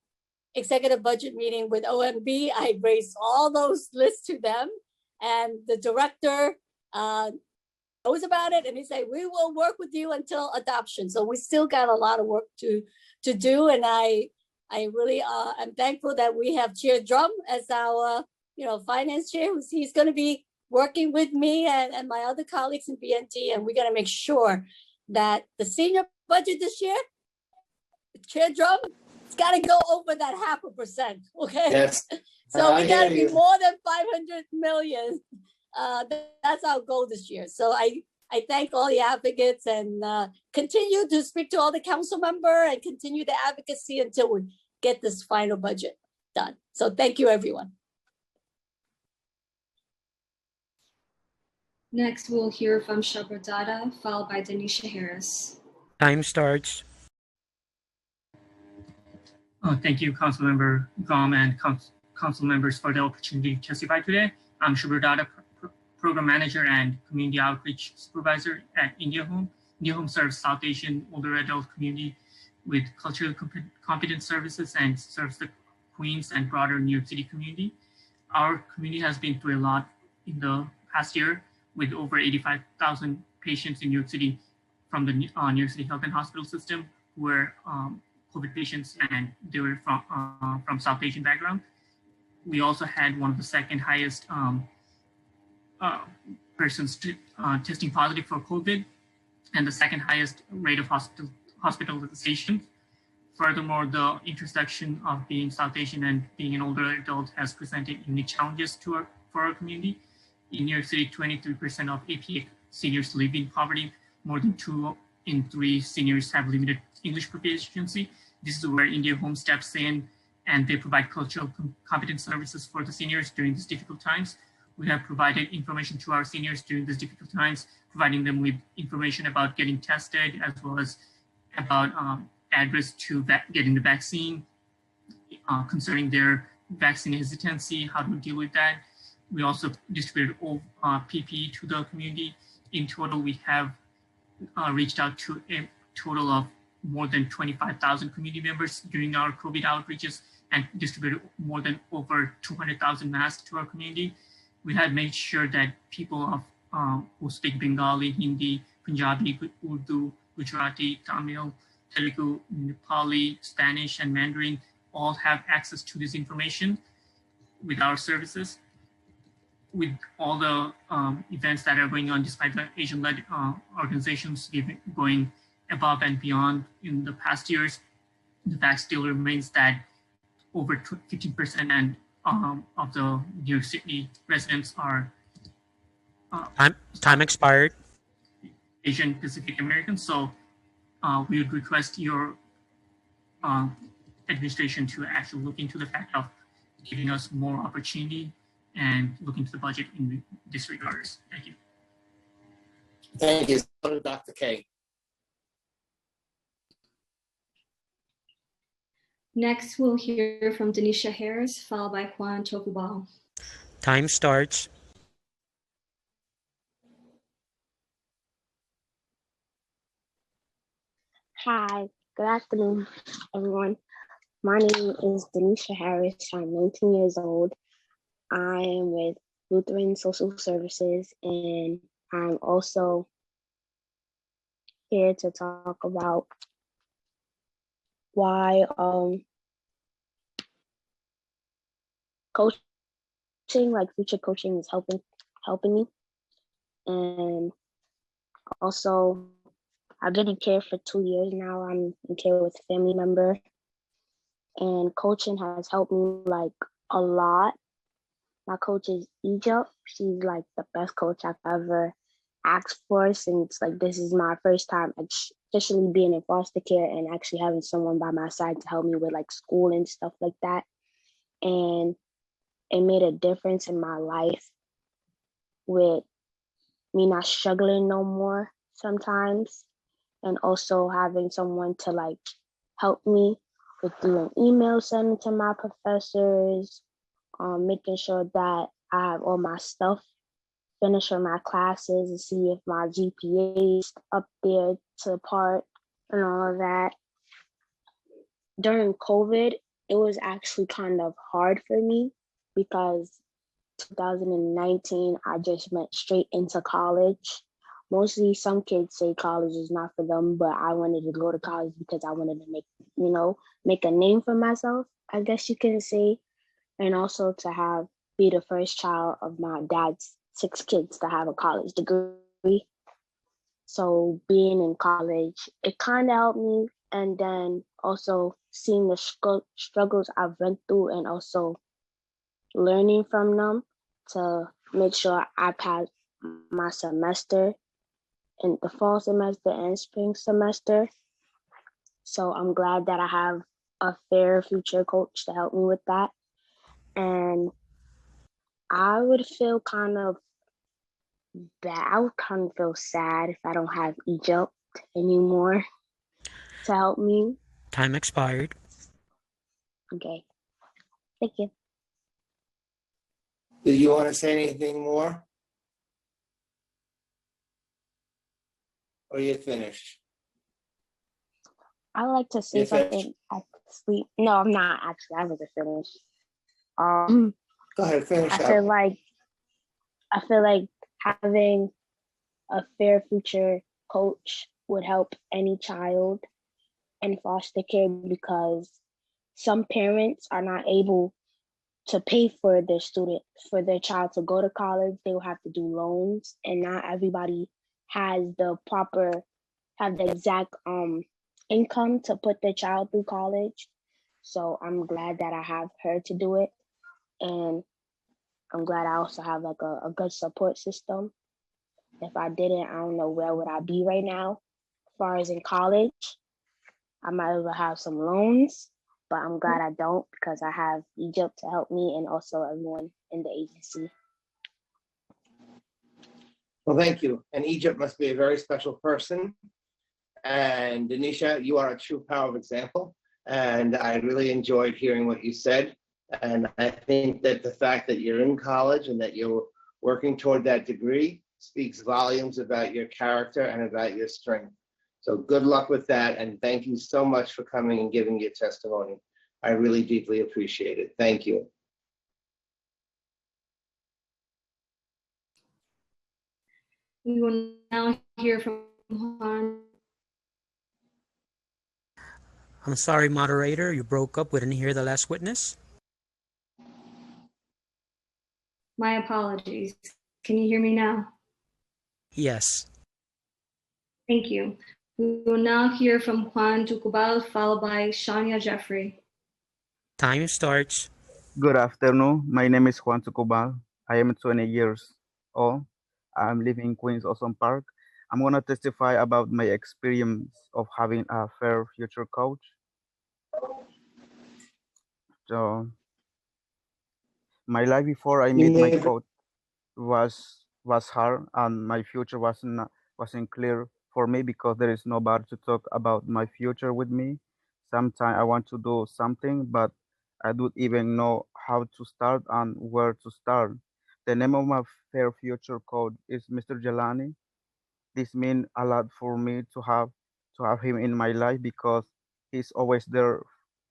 Speaker 2: executive budget meeting with OMB, I raised all those lists to them, and the director knows about it, and he said, we will work with you until adoption. So we still got a lot of work to do, and I really am thankful that we have Chair Drum as our finance chair. He's going to be working with me and my other colleagues in BNT, and we're going to make sure that the senior budget this year, Chair Drum, it's got to go over that 0.5%. Okay.
Speaker 4: Yes.
Speaker 2: So we got to be more than 500 million. That's our goal this year. So I thank all the advocates and continue to speak to all the council member and continue the advocacy until we get this final budget done. So thank you, everyone.
Speaker 12: Next, we'll hear from Shabra Dada, followed by Denisha Harris.
Speaker 21: Time starts.
Speaker 11: Thank you, Councilmember Gom and council members for the opportunity to testify today. I'm Shabra Dada, Program Manager and Community Outreach Supervisor at India Home. India Home serves South Asian older adult community with cultural competence services and serves the Queens and broader New York City community. Our community has been through a lot in the past year, with over 85,000 patients in New York City from the New York City Health and Hospital System who were COVID patients, and they were from South Asian background. We also had one of the second highest persons testing positive for COVID, and the second highest rate of hospitalization. Furthermore, the intersection of being South Asian and being an older adult has presented unique challenges for our community. In New York City, 23% of APA seniors live in poverty. More than 2 in 3 seniors have limited English proficiency. This is where India Home steps in, and they provide cultural competence services for the seniors during these difficult times. We have provided information to our seniors during these difficult times, providing them with information about getting tested, as well as about address to getting the vaccine, concerning their vaccine hesitancy, how to deal with that. We also distributed all PPE to the community. In total, we have reached out to a total of more than 25,000 community members during our COVID outreaches and distributed more than over 200,000 masks to our community. We have made sure that people who speak Bengali, Hindi, Punjabi, Urdu, Gujarati, Tamil, Telugu, Nepali, Spanish, and Mandarin all have access to this information with our services. With all the events that are going on, despite the Asian-led organizations going above and beyond in the past years, the fact still remains that over 15% and of the New York City residents are
Speaker 21: Time expired.
Speaker 11: Asian Pacific Americans. So we would request your administration to actually look into the fact of giving us more opportunity and look into the budget in this regards. Thank you.
Speaker 4: Thank you. Dr. K.
Speaker 12: Next, we'll hear from Denisha Harris, followed by Juan Tokubal.
Speaker 21: Time starts.
Speaker 7: Hi, good afternoon, everyone. My name is Denisha Harris. I'm 19 years old. I am with Lutheran Social Services, and I'm also here to talk about why coaching, like future coaching, is helping me. And also, I've been in care for 2 years now. I'm in care with a family member, and coaching has helped me like a lot. My coach is Egypt. She's like the best coach I've ever asked for, since like this is my first time officially being in foster care and actually having someone by my side to help me with like school and stuff like that. And it made a difference in my life with me not struggling no more sometimes, and also having someone to like help me with doing emails sending to my professors, making sure that I have all my stuff, finishing my classes and see if my GPA is up there to part and all of that. During COVID, it was actually kind of hard for me because 2019, I just went straight into college. Mostly some kids say college is not for them, but I wanted to go to college because I wanted to make a name for myself, I guess you can say. And also to be the first child of my dad's 6 kids to have a college degree. So being in college, it kind of helped me. And then also seeing the struggles I've went through and also learning from them to make sure I pass my semester, in the fall semester and spring semester. So I'm glad that I have a fair future coach to help me with that. And I would feel kind of bad. I would kind of feel sad if I don't have Egypt anymore to help me.
Speaker 21: Time expired.
Speaker 7: Okay. Thank you.
Speaker 4: Do you want to say anything more? Or you finished?
Speaker 7: I would like to say
Speaker 4: You finished?
Speaker 7: something actually. No, I'm not actually. I wasn't finished.
Speaker 4: Go ahead, finish
Speaker 7: I
Speaker 4: up.
Speaker 7: feel like having a fair future coach would help any child in foster care, because some parents are not able to pay for their child to go to college. They will have to do loans, and not everybody has the exact income to put the child through college. So I'm glad that I have her to do it. And I'm glad I also have like a good support system. If I didn't, I don't know where would I be right now. As far as in college, I might even have some loans, but I'm glad I don't because I have Egypt to help me and also everyone in the agency.
Speaker 4: Well, thank you. And Egypt must be a very special person. And Denisha, you are a true power of example. And I really enjoyed hearing what you said. And I think that the fact that you're in college and that you're working toward that degree speaks volumes about your character and about your strength. So good luck with that. And thank you so much for coming and giving your testimony. I really deeply appreciate it. Thank you.
Speaker 12: We will now hear from Juan.
Speaker 21: I'm sorry, moderator, you broke up. We didn't hear the last witness.
Speaker 12: My apologies. Can you hear me now?
Speaker 21: Yes.
Speaker 12: Thank you. We will now hear from Juan Tucubal, followed by Shania Jeffrey.
Speaker 21: Time starts.
Speaker 3: Good afternoon. My name is Juan Tucubal. I am 20 years old. I'm living in Queens Ocean Park. I'm going to testify about my experience of having a fair future coach. So, my life before I met my coach was hard, and my future wasn't clear for me because there is nobody to talk about my future with me. Sometimes I want to do something, but I don't even know how to start and where to start. The name of my fair future coach is Mr. Jelani. This means a lot for me to have him in my life because he's always there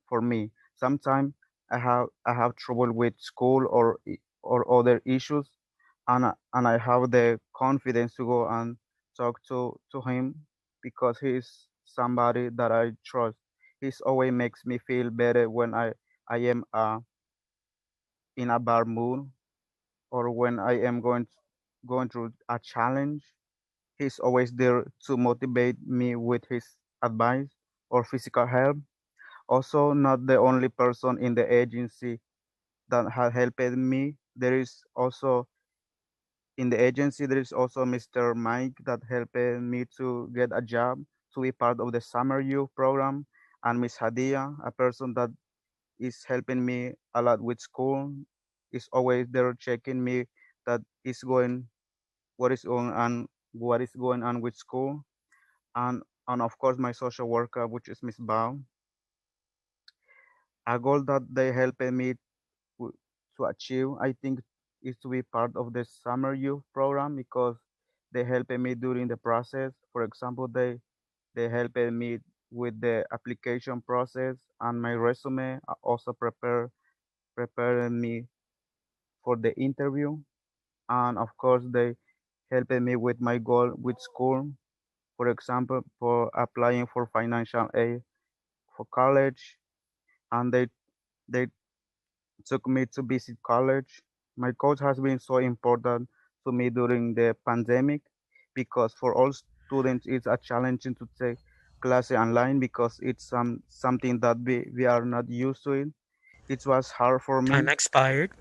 Speaker 3: for me. Sometimes I have trouble with school or other issues, and I have the confidence to go and talk to him because he's somebody that I trust. He's always makes me feel better when I am in a bad mood or when I am going through a challenge. He's always there to motivate me with his advice or physical help. Also, not the only person in the agency that has helped me. There is also in the agency, there is also Mr. Mike that helped me to get a job, to be part of the summer youth program, and Miss Hadia, a person that is helping me a lot with school, is always there checking me that is going what is going on with school, and of course my social worker, which is Miss Bao. A goal that they helped me to achieve, I think, is to be part of the summer youth program because they helped me during the process. For example, they helped me with the application process and my resume. Also prepared me for the interview, and of course they helped me with my goal with school. For example, for applying for financial aid for college, and they took me to visit college. My coach has been so important to me during the pandemic because for all students it's a challenging to take classes online because it's something that we are not used to it. It was hard for me
Speaker 21: Time expired.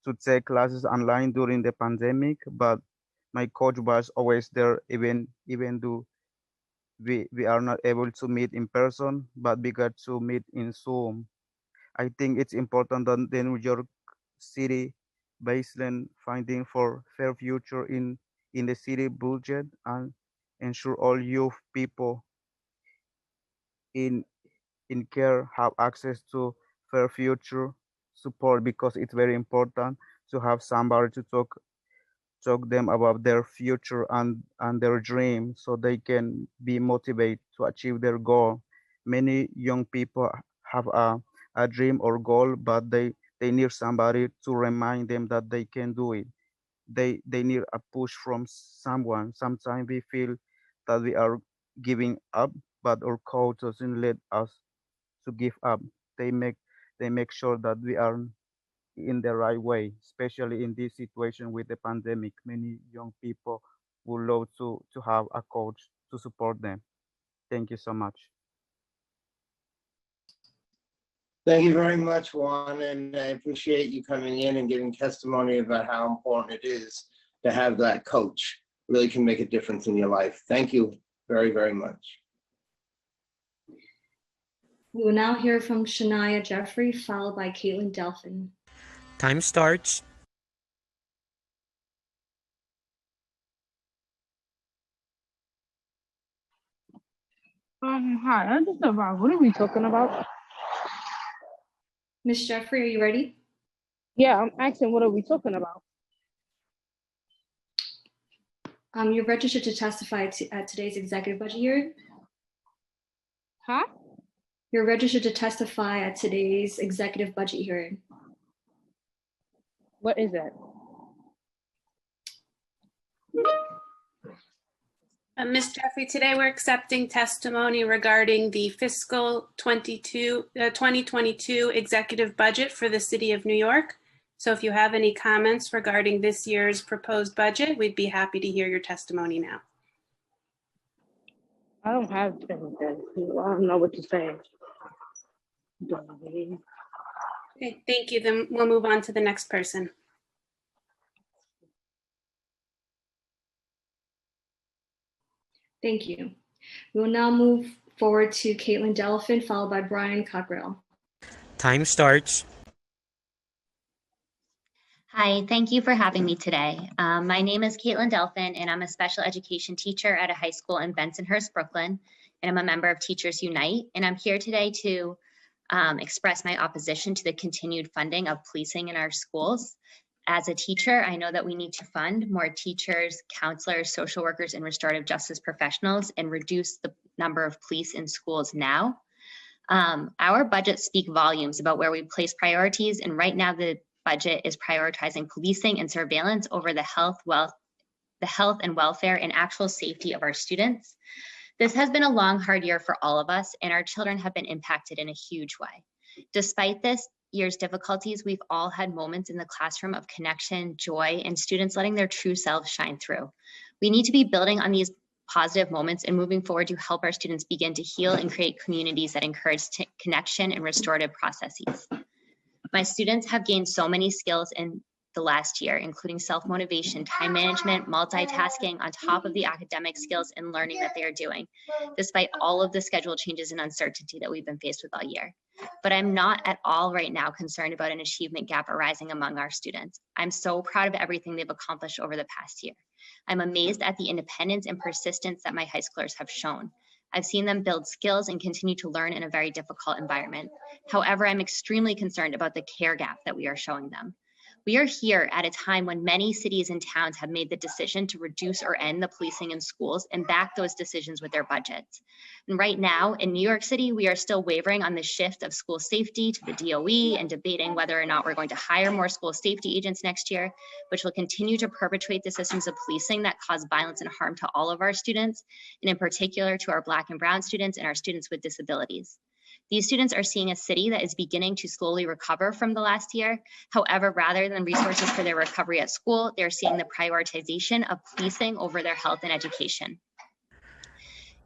Speaker 3: to take classes online during the pandemic, but my coach was always there even though we are not able to meet in person, but we got to meet in Zoom. I think it's important that the New York City baseline finding for fair future in the city budget and ensure all youth people in care have access to fair future support because it's very important to have somebody to talk them about their future and their dream so they can be motivated to achieve their goal. Many young people have a dream or goal, but they need somebody to remind them that they can do it. They need a push from someone. Sometimes we feel that we are giving up, but our coach doesn't let us to give up. They make sure that we are in the right way, especially in this situation with the pandemic. Many young people would love to have a coach to support them. Thank you so much.
Speaker 4: Thank you very much, Juan, and I appreciate you coming in and giving testimony about how important it is to have that coach. Really can make a difference in your life. Thank you very, very much.
Speaker 12: We will now hear from Shania Jeffrey, followed by Caitlin Delphin.
Speaker 21: Time starts.
Speaker 13: Hi, I just about what are we talking about?
Speaker 12: Ms. Jeffrey, are you ready?
Speaker 13: Yeah, I'm asking what are we talking about?
Speaker 12: You're registered to testify at today's executive budget hearing.
Speaker 13: Huh?
Speaker 12: You're registered to testify at today's executive budget hearing.
Speaker 13: What is that?
Speaker 9: Ms. Jeffrey, today we're accepting testimony regarding the fiscal 2022 executive budget for the City of New York. So if you have any comments regarding this year's proposed budget, we'd be happy to hear your testimony now.
Speaker 13: I don't have anything. I don't know what to say.
Speaker 9: Okay, thank you. Then we'll move on to the next person.
Speaker 12: Thank you. We will now move forward to Caitlin Delphin, followed by Brian Cockrell.
Speaker 21: Time starts.
Speaker 14: Hi, thank you for having me today. My name is Caitlin Delphin, and I'm a special education teacher at a high school in Bensonhurst, Brooklyn, and I'm a member of Teachers Unite. And I'm here today to express my opposition to the continued funding of policing in our schools. As a teacher, I know that we need to fund more teachers, counselors, social workers, and restorative justice professionals and reduce the number of police in schools now. Our budgets speak volumes about where we place priorities, and right now the budget is prioritizing policing and surveillance over the health and welfare and actual safety of our students. This has been a long, hard year for all of us, and our children have been impacted in a huge way. Despite this year's difficulties, we've all had moments in the classroom of connection, joy, and students letting their true selves shine through. We need to be building on these positive moments and moving forward to help our students begin to heal and create communities that encourage connection and restorative processes. My students have gained so many skills in the last year, including self-motivation, time management, multitasking, on top of the academic skills and learning that they are doing, despite all of the schedule changes and uncertainty that we've been faced with all year. But I'm not at all right now concerned about an achievement gap arising among our students. I'm so proud of everything they've accomplished over the past year. I'm amazed at the independence and persistence that my high schoolers have shown. I've seen them build skills and continue to learn in a very difficult environment. However, I'm extremely concerned about the care gap that we are showing them. We are here at a time when many cities and towns have made the decision to reduce or end the policing in schools and back those decisions with their budgets. And right now in New York City, we are still wavering on the shift of school safety to the DOE and debating whether or not we're going to hire more school safety agents next year, which will continue to perpetuate the systems of policing that cause violence and harm to all of our students, and in particular to our Black and Brown students and our students with disabilities. These students are seeing a city that is beginning to slowly recover from the last year. However, rather than resources for their recovery at school, they're seeing the prioritization of policing over their health and education.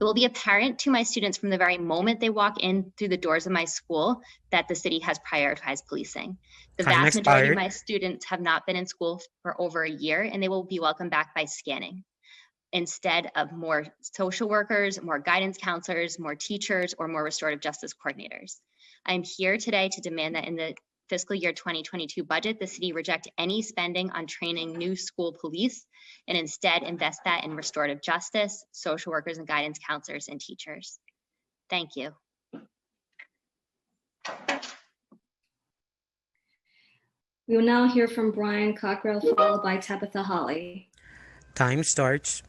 Speaker 14: It will be apparent to my students from the very moment they walk in through the doors of my school that the city has prioritized policing. The vast majority of my students have not been in school for over a year, and they will be welcomed back by scanning, instead of more social workers, more guidance counselors, more teachers, or more restorative justice coordinators. I'm here today to demand that in the fiscal year 2022 budget, the city reject any spending on training new school police and instead invest that in restorative justice, social workers, and guidance counselors and teachers. Thank you.
Speaker 12: We will now hear from Brian Cockrell, followed by Tabitha Holly.
Speaker 21: Time starts.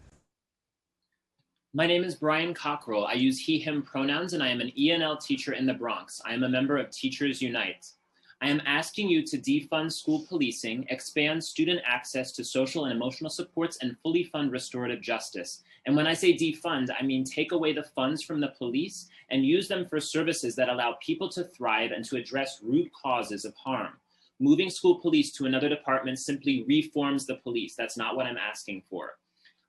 Speaker 15: My name is Brian Cockrell. I use he, him pronouns, and I am an ENL teacher in the Bronx. I am a member of Teachers Unite. I am asking you to defund school policing, expand student access to social and emotional supports, and fully fund restorative justice. And when I say defund, I mean take away the funds from the police and use them for services that allow people to thrive and to address root causes of harm. Moving school police to another department simply reforms the police. That's not what I'm asking for.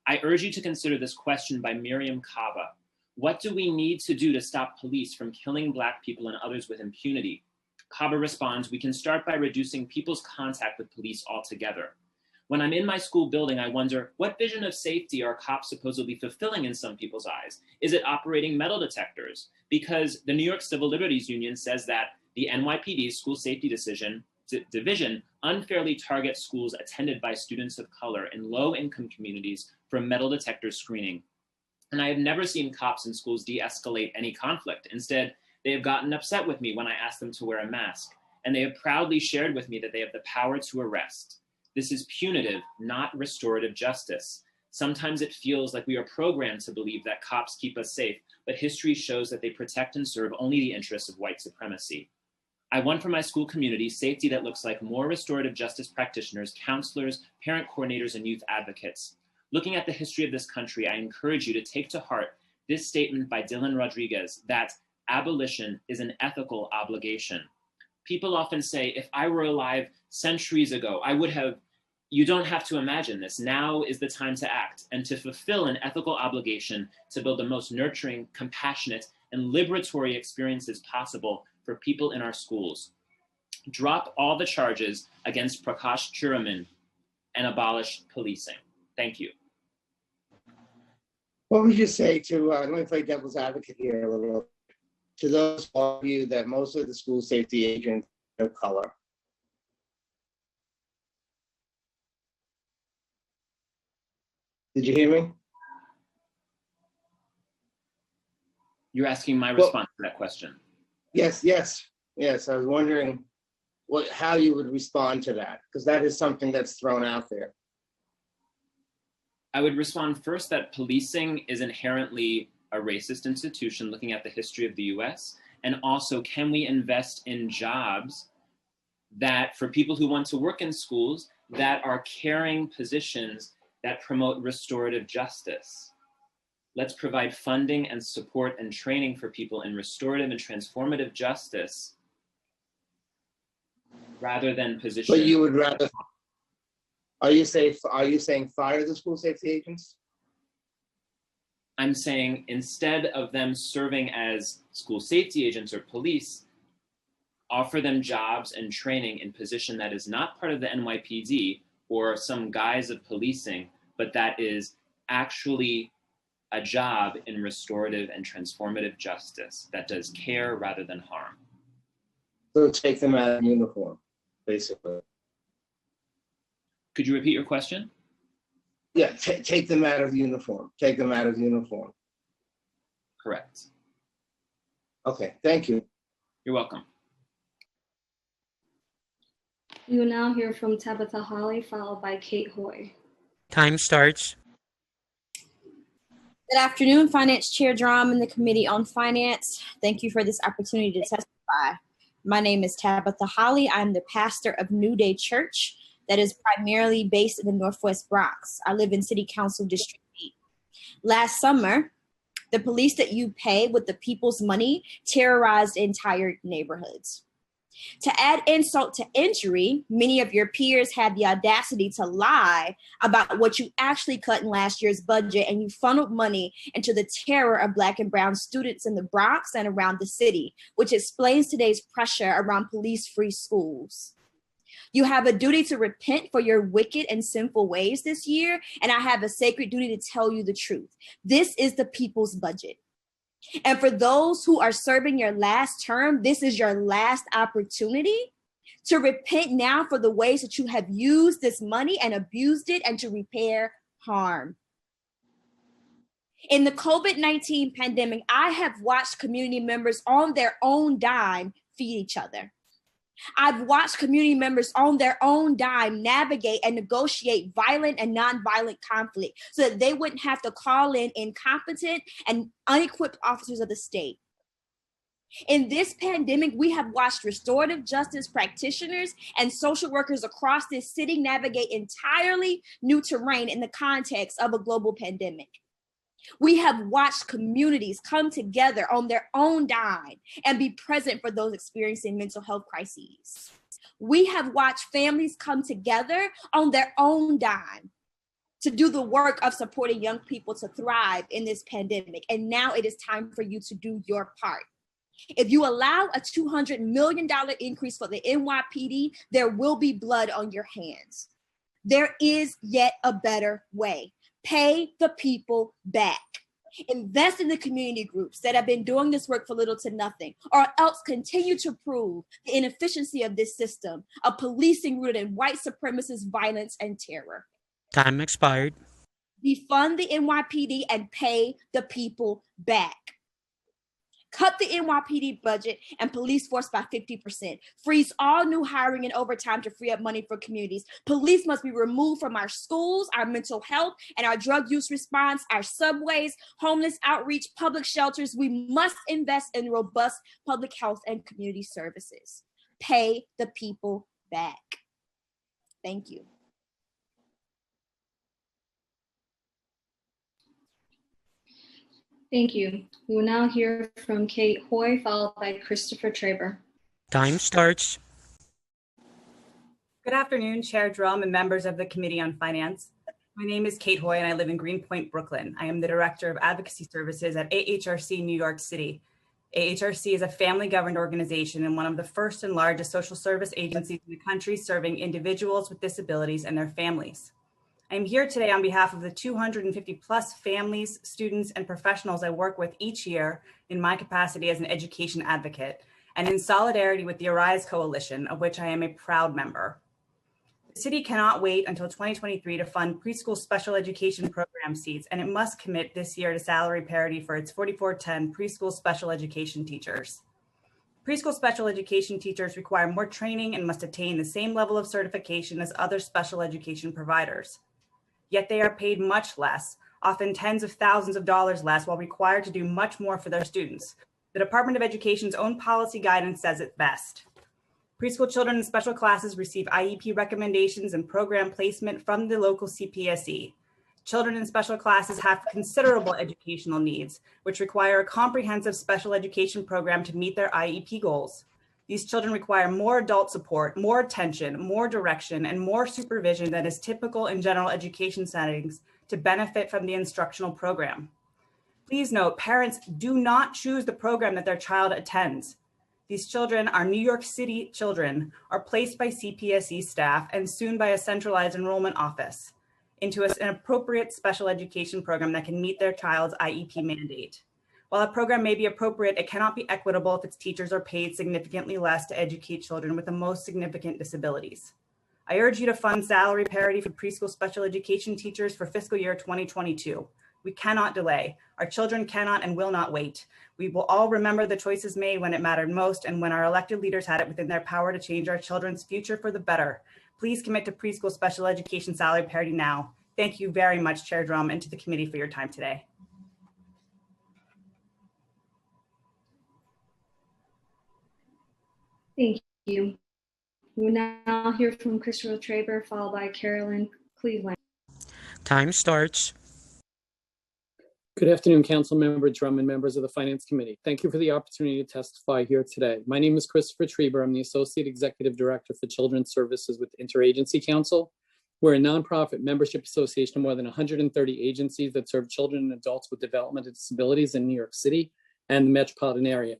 Speaker 15: I urge you to consider this question by Miriam Kava. What do we need to do to stop police from killing Black people and others with impunity? CABA responds, we can start by reducing people's contact with police altogether. When I'm in my school building, I wonder, what vision of safety are cops supposedly fulfilling in some people's eyes? Is it operating metal detectors? Because the New York Civil Liberties Union says that the NYPD's school safety division unfairly targets schools attended by students of color in low-income communities for metal detector screening. And I have never seen cops in schools de-escalate any conflict. Instead, they have gotten upset with me when I ask them to wear a mask, and they have proudly shared with me that they have the power to arrest. This is punitive, not restorative justice. Sometimes it feels like we are programmed to believe that cops keep us safe, but history shows that they protect and serve only the interests of white supremacy. I want for my school community safety that looks like more restorative justice practitioners, counselors, parent coordinators, and youth advocates. Looking at the history of this country, I encourage you to take to heart this statement by Dylan Rodriguez that abolition is an ethical obligation. People often say, if I were alive centuries ago, I would have. You don't have to imagine this. Now is the time to act and to fulfill an ethical obligation to build the most nurturing, compassionate, and liberatory experiences possible for people in our schools. Drop all the charges against Prakash Churaman and abolish policing. Thank you.
Speaker 4: What would you say to, let me play devil's advocate here a little, to those who argue that most of the school safety agents are of color? Did you hear me?
Speaker 15: You're asking my response to that question.
Speaker 4: Yes. I was wondering how you would respond to that, because that is something that's thrown out there.
Speaker 15: I would respond first that policing is inherently a racist institution looking at the history of the US, and also can we invest in jobs that for people who want to work in schools that are caring positions that promote restorative justice. Let's provide funding and support and training for people in restorative and transformative justice rather than positions.
Speaker 4: But you would rather, are you saying fire the school safety agents?
Speaker 15: I'm saying instead of them serving as school safety agents or police, offer them jobs and training in position that is not part of the NYPD or some guise of policing, but that is actually a job in restorative and transformative justice that does care rather than harm.
Speaker 4: So take them out of uniform, basically.
Speaker 15: Could you repeat your question?
Speaker 4: Yeah, take them out of uniform. Take them out of uniform.
Speaker 15: Correct.
Speaker 4: Okay, thank you.
Speaker 15: You're welcome.
Speaker 12: We will now hear from Tabitha Holly, followed by Kate Hoy.
Speaker 21: Time starts.
Speaker 6: Good afternoon, Finance Chair Drum and the Committee on Finance. Thank you for this opportunity to testify. My name is Tabitha Holly. I'm the pastor of New Day Church that is primarily based in the Northwest Bronx. I live in City Council District 8. Last summer, the police that you pay with the people's money terrorized entire neighborhoods. To add insult to injury, many of your peers had the audacity to lie about what you actually cut in last year's budget, and you funneled money into the terror of Black and Brown students in the Bronx and around the city, which explains today's pressure around police-free schools. You have a duty to repent for your wicked and sinful ways this year, and I have a sacred duty to tell you the truth. This is the people's budget. And for those who are serving your last term, this is your last opportunity to repent now for the ways that you have used this money and abused it, and to repair harm. In the COVID-19 pandemic, I have watched community members on their own dime feed each other. I've watched community members on their own dime navigate and negotiate violent and nonviolent conflict so that they wouldn't have to call in incompetent and unequipped officers of the state. In this pandemic, we have watched restorative justice practitioners and social workers across this city navigate entirely new terrain in the context of a global pandemic. We have watched communities come together on their own dime and be present for those experiencing mental health crises. We have watched families come together on their own dime to do the work of supporting young people to thrive in this pandemic. And now it is time for you to do your part. If you allow a $200 million increase for the NYPD, there will be blood on your hands. There is yet a better way. Pay the people back. Invest in the community groups that have been doing this work for little to nothing, or else continue to prove the inefficiency of this system of policing rooted in white supremacist violence and terror.
Speaker 21: Time expired.
Speaker 6: Defund the NYPD and pay the people back. Cut the NYPD budget and police force by 50%. Freeze all new hiring and overtime to free up money for communities. Police must be removed from our schools, our mental health, and our drug use response, our subways, homeless outreach, public shelters. We must invest in robust public health and community services. Pay the people back. Thank you.
Speaker 12: Thank you. We will now hear from Kate Hoy, followed by Christopher Traber.
Speaker 21: Time starts.
Speaker 10: Good afternoon, Chair Drum and members of the Committee on Finance. My name is Kate Hoy and I live in Greenpoint, Brooklyn. I am the Director of Advocacy Services at AHRC New York City. AHRC is a family-governed organization and one of the first and largest social service agencies in the country serving individuals with disabilities and their families. I'm here today on behalf of the 250 plus families, students, and professionals I work with each year in my capacity as an education advocate and in solidarity with the Arise Coalition, of which I am a proud member. The city cannot wait until 2023 to fund preschool special education program seats, and it must commit this year to salary parity for its 4410 preschool special education teachers. Preschool special education teachers require more training and must attain the same level of certification as other special education providers. Yet they are paid much less, often tens of thousands of dollars less, while required to do much more for their students. The Department of Education's own policy guidance says it best. Preschool children in special classes receive IEP recommendations and program placement from the local CPSE. Children in special classes have considerable educational needs, which require a comprehensive special education program to meet their IEP goals. These children require more adult support, more attention, more direction, and more supervision than is typical in general education settings to benefit from the instructional program. Please note, parents do not choose the program that their child attends. These children are New York City children, are placed by CPSE staff and soon by a centralized enrollment office into an appropriate special education program that can meet their child's IEP mandate. While a program may be appropriate, it cannot be equitable if its teachers are paid significantly less to educate children with the most significant disabilities. I urge you to fund salary parity for preschool special education teachers for fiscal year 2022. We cannot delay. Our children cannot and will not wait. We will all remember the choices made when it mattered most and when our elected leaders had it within their power to change our children's future for the better. Please commit to preschool special education salary parity now. Thank you very much, Chair Drum, and to the committee for your time today.
Speaker 12: Thank you. We will now hear from Christopher Traber, followed by Carolyn Cleveland.
Speaker 21: Time starts.
Speaker 17: Good afternoon, Council Member Drum and members of the Finance Committee. Thank you for the opportunity to testify here today. My name is Christopher Traber. I'm the Associate Executive Director for Children's Services with Interagency Council. We're a nonprofit membership association of more than 130 agencies that serve children and adults with developmental disabilities in New York City and the metropolitan area.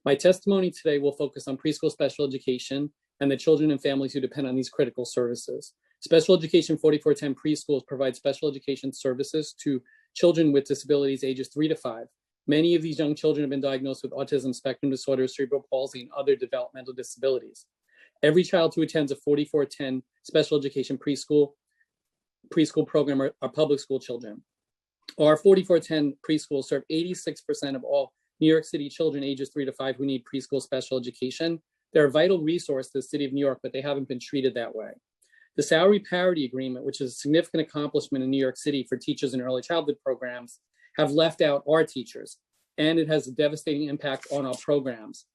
Speaker 17: My testimony today will focus on preschool special education and the children and families who depend on these critical services. Special Education 4410 preschools provide special education services to children with disabilities ages 3 to 5. Many of these young children have been diagnosed with autism spectrum disorder, cerebral palsy, and other developmental disabilities. Every child who attends a 4410 special education preschool program are public school children. Our 4410 preschools serve 86% of all New York City children ages 3 to 5 who need preschool special education. They're a vital resource to the city of New York, but they haven't been treated that way. The salary parity agreement, which is a significant accomplishment in New York City for teachers in early childhood programs, have left out our teachers, and it has a devastating impact on our programs.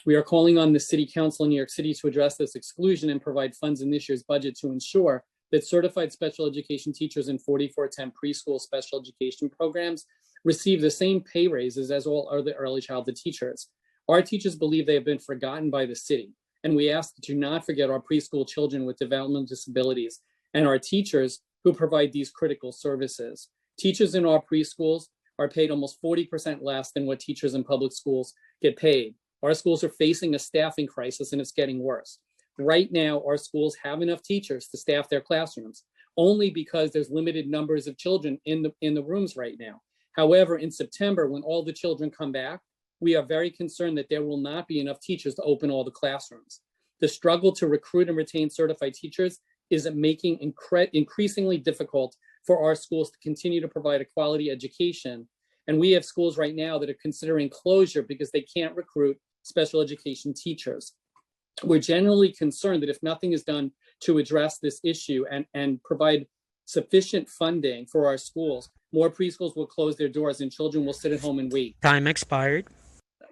Speaker 17: We are calling on the City Council in New York City to address this exclusion and provide funds in this year's budget to ensure that certified special education teachers in 4410 preschool special education programs receive the same pay raises as all other early childhood teachers. Our teachers believe they have been forgotten by the city, and we ask that you not forget our preschool children with developmental disabilities and our teachers who provide these critical services. Teachers in our preschools are paid almost 40% less than what teachers in public schools get paid. Our schools are facing a staffing crisis, and it's getting worse. Right now, our schools have enough teachers to staff their classrooms, only because there's limited numbers of children in the rooms right now. However, in September, when all the children come back, we are very concerned that there will not be enough teachers to open all the classrooms. The struggle to recruit and retain certified teachers is making increasingly difficult for our schools to continue to provide a quality education. And we have schools right now that are considering closure because they can't recruit special education teachers. We're generally concerned that if nothing is done to address this issue and provide sufficient funding for our schools, more preschools will close their doors and children will sit at home and wait.
Speaker 21: Time expired.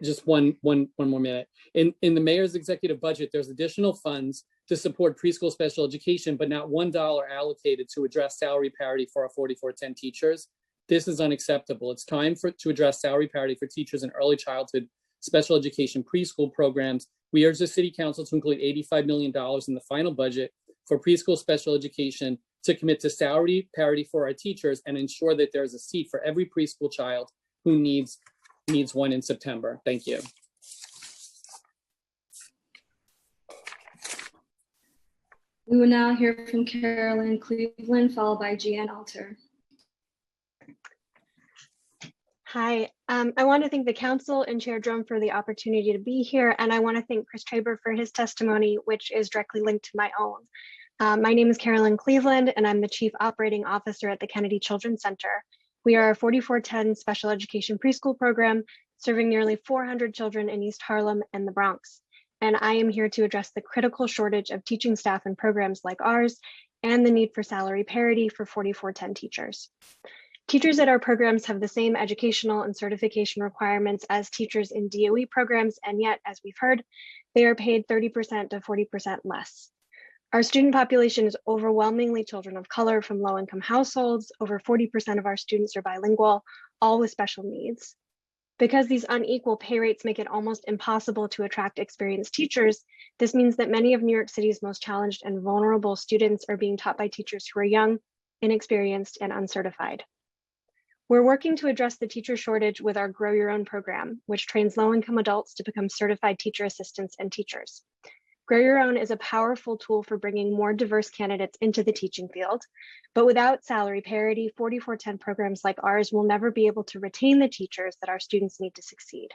Speaker 17: Just one more minute. In the mayor's executive budget, there's additional funds to support preschool special education, but not $1 allocated to address salary parity for our 4410 teachers. This is unacceptable. It's time to address salary parity for teachers in early childhood special education preschool programs. We urge the City Council to include $85 million in the final budget for preschool special education to commit to salary parity for our teachers and ensure that there's a seat for every preschool child who needs one in September. Thank you.
Speaker 12: We will now hear from Carolyn Cleveland, followed by Gian Alter.
Speaker 18: Hi, I want to thank the council and Chair Drum for the opportunity to be here, and I want to thank Chris Traber for his testimony, which is directly linked to my own. My name is Carolyn Cleveland, and I'm the Chief Operating Officer at the Kennedy Children's Center. We are a 4410 special education preschool program serving nearly 400 children in East Harlem and the Bronx. And I am here to address the critical shortage of teaching staff in programs like ours and the need for salary parity for 4410 teachers. Teachers at our programs have the same educational and certification requirements as teachers in DOE programs, and yet, as we've heard, they are paid 30% to 40% less. Our student population is overwhelmingly children of color from low-income households. Over 40% of our students are bilingual, all with special needs. Because these unequal pay rates make it almost impossible to attract experienced teachers, this means that many of New York City's most challenged and vulnerable students are being taught by teachers who are young, inexperienced, and uncertified. We're working to address the teacher shortage with our Grow Your Own program, which trains low-income adults to become certified teacher assistants and teachers. Grow Your Own is a powerful tool for bringing more diverse candidates into the teaching field, but without salary parity, 4410 programs like ours will never be able to retain the teachers that our students need to succeed.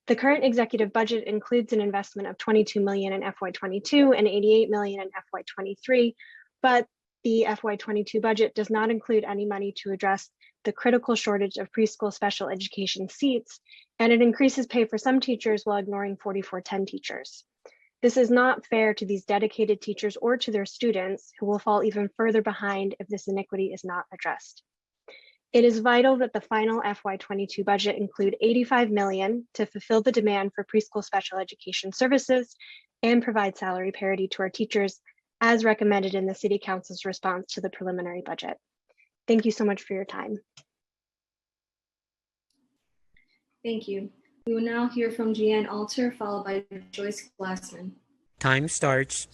Speaker 18: The current executive budget includes an investment of $22 million in FY22 and $88 million in FY23, but the FY22 budget does not include any money to address the critical shortage of preschool special education seats, and it increases pay for some teachers while ignoring 4410 teachers. This is not fair to these dedicated teachers or to their students, who will fall even further behind if this iniquity is not addressed. It is vital that the final FY22 budget include $85 million to fulfill the demand for preschool special education services and provide salary parity to our teachers, as recommended in the City Council's response to the preliminary budget. Thank you so much for your time.
Speaker 12: Thank you. We will now hear from Gian Alter, followed by Joyce Glassman.
Speaker 21: Time starts.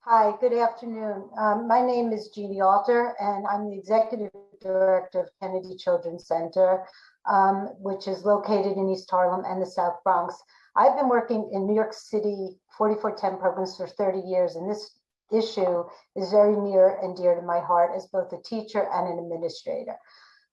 Speaker 19: Hi, good afternoon. My name is Jeannie Alter, and I'm the Executive Director of Kennedy Children's Center, which is located in East Harlem and the South Bronx. I've been working in New York City 4410 programs for 30 years, and this issue is very near and dear to my heart as both a teacher and an administrator.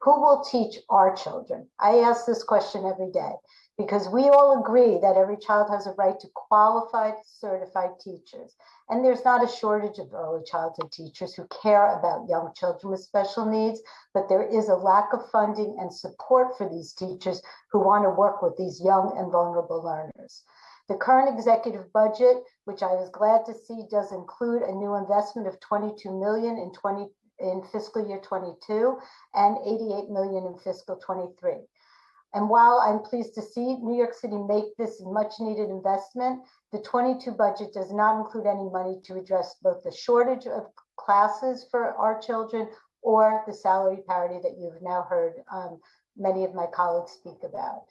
Speaker 19: Who will teach our children? I ask this question every day because we all agree that every child has a right to qualified, certified teachers. And there's not a shortage of early childhood teachers who care about young children with special needs, but there is a lack of funding and support for these teachers who want to work with these young and vulnerable learners. The current executive budget, which I was glad to see, does include a new investment of $22 million in fiscal year 22 and $88 million in fiscal 23. And while I'm pleased to see New York City make this much needed investment, the 22 budget does not include any money to address both the shortage of classes for our children or the salary parity that you've now heard many of my colleagues speak about.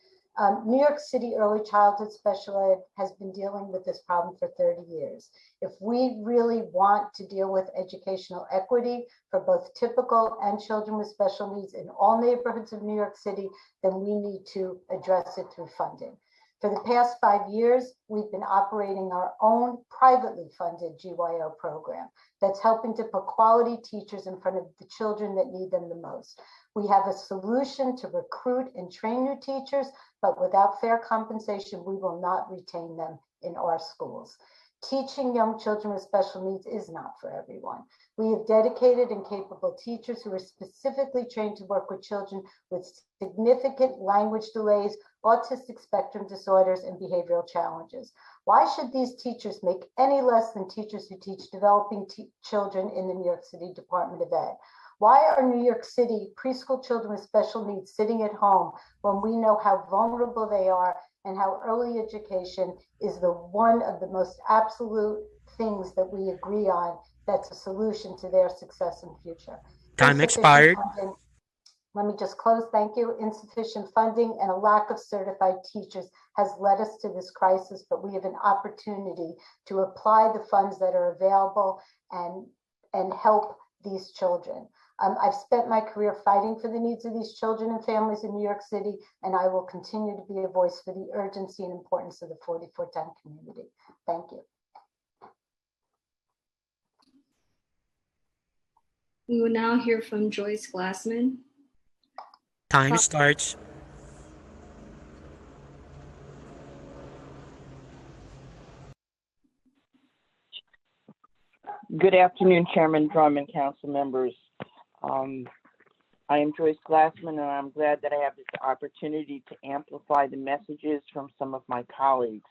Speaker 19: New York City Early Childhood Special Ed has been dealing with this problem for 30 years. If we really want to deal with educational equity for both typical and children with special needs in all neighborhoods of New York City, then we need to address it through funding. For the past 5 years, we've been operating our own privately funded GYO program that's helping to put quality teachers in front of the children that need them the most. We have a solution to recruit and train new teachers, but without fair compensation, we will not retain them in our schools. Teaching young children with special needs is not for everyone. We have dedicated and capable teachers who are specifically trained to work with children with significant language delays, autistic spectrum disorders, and behavioral challenges. Why should these teachers make any less than teachers who teach developing children in the New York City Department of Ed? Why are New York City preschool children with special needs sitting at home when we know how vulnerable they are and how early education is the one of the most absolute things that we agree on that's a solution to their success and future?
Speaker 21: Time expired.
Speaker 19: Funding, let me just close, thank you. Insufficient funding and a lack of certified teachers has led us to this crisis, but we have an opportunity to apply the funds that are available and help these children. I've spent my career fighting for the needs of these children and families in New York City, and I will continue to be a voice for the urgency and importance of the 4410 community. Thank you.
Speaker 12: We will now hear from Joyce Glassman.
Speaker 21: Time starts.
Speaker 1: Good afternoon, Chairman Drum and council members. I am Joyce Glassman, and I'm glad that I have this opportunity to amplify the messages from some of my colleagues.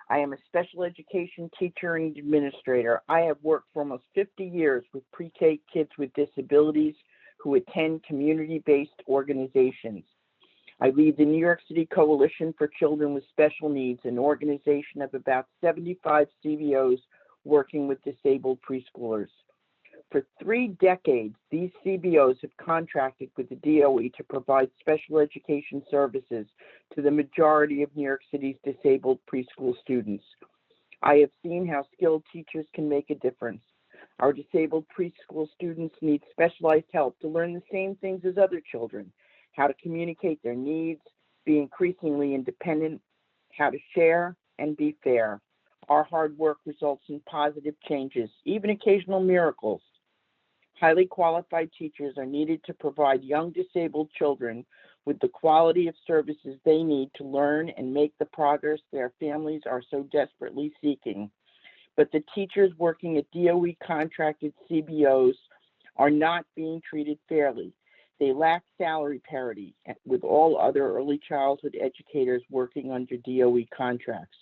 Speaker 1: I am a special education teacher and administrator. I have worked for almost 50 years with pre-K kids with disabilities who attend community-based organizations. I lead the New York City Coalition for Children with Special Needs, an organization of about 75 CBOs working with disabled preschoolers. For 3 decades, these CBOs have contracted with the DOE to provide special education services to the majority of New York City's disabled preschool students. I have seen how skilled teachers can make a difference. Our disabled preschool students need specialized help to learn the same things as other children, how to communicate their needs, be increasingly independent, how to share, and be fair. Our hard work results in positive changes, even occasional miracles. Highly qualified teachers are needed to provide young disabled children with the quality of services they need to learn and make the progress their families are so desperately seeking. But the teachers working at DOE contracted CBOs are not being treated fairly. They lack salary parity with all other early childhood educators working under DOE contracts.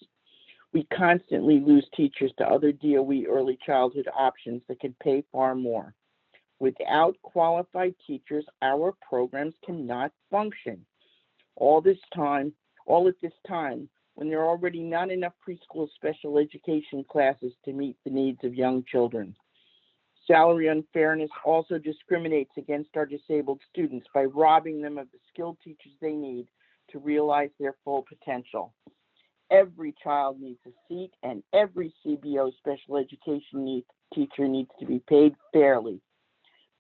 Speaker 1: We constantly lose teachers to other DOE early childhood options that can pay far more. Without qualified teachers, our programs cannot function. All at this time, when there are already not enough preschool special education classes to meet the needs of young children. Salary unfairness also discriminates against our disabled students by robbing them of the skilled teachers they need to realize their full potential. Every child needs a seat, and every CBO special education teacher needs to be paid fairly.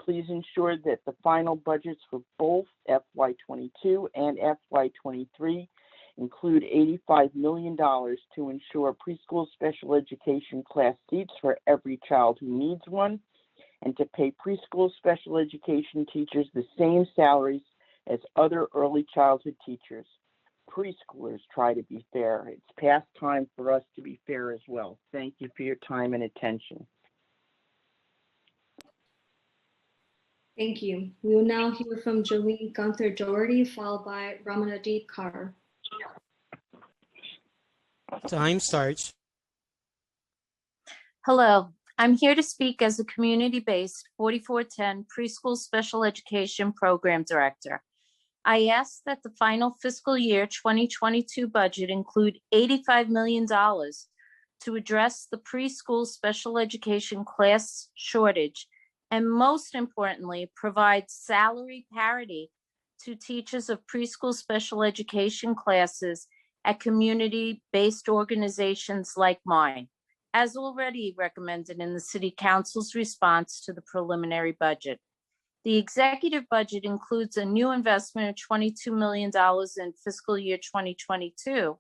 Speaker 1: Please ensure that the final budgets for both FY22 and FY23 include $85 million to ensure preschool special education class seats for every child who needs one, and to pay preschool special education teachers the same salaries as other early childhood teachers. Preschoolers try to be fair. It's past time for us to be fair as well. Thank you for your time and attention.
Speaker 12: Thank you. We will now hear from Jolene Gunther Doherty, followed by Ramanadeep Kaur.
Speaker 21: Time starts.
Speaker 5: Hello, I'm here to speak as a community-based 4410 preschool special education program director. I ask that the final fiscal year 2022 budget include $85 million to address the preschool special education class shortage, and most importantly, provide salary parity to teachers of preschool special education classes at community-based organizations like mine, as already recommended in the City Council's response to the preliminary budget. The executive budget includes a new investment of $22 million in fiscal year 2022,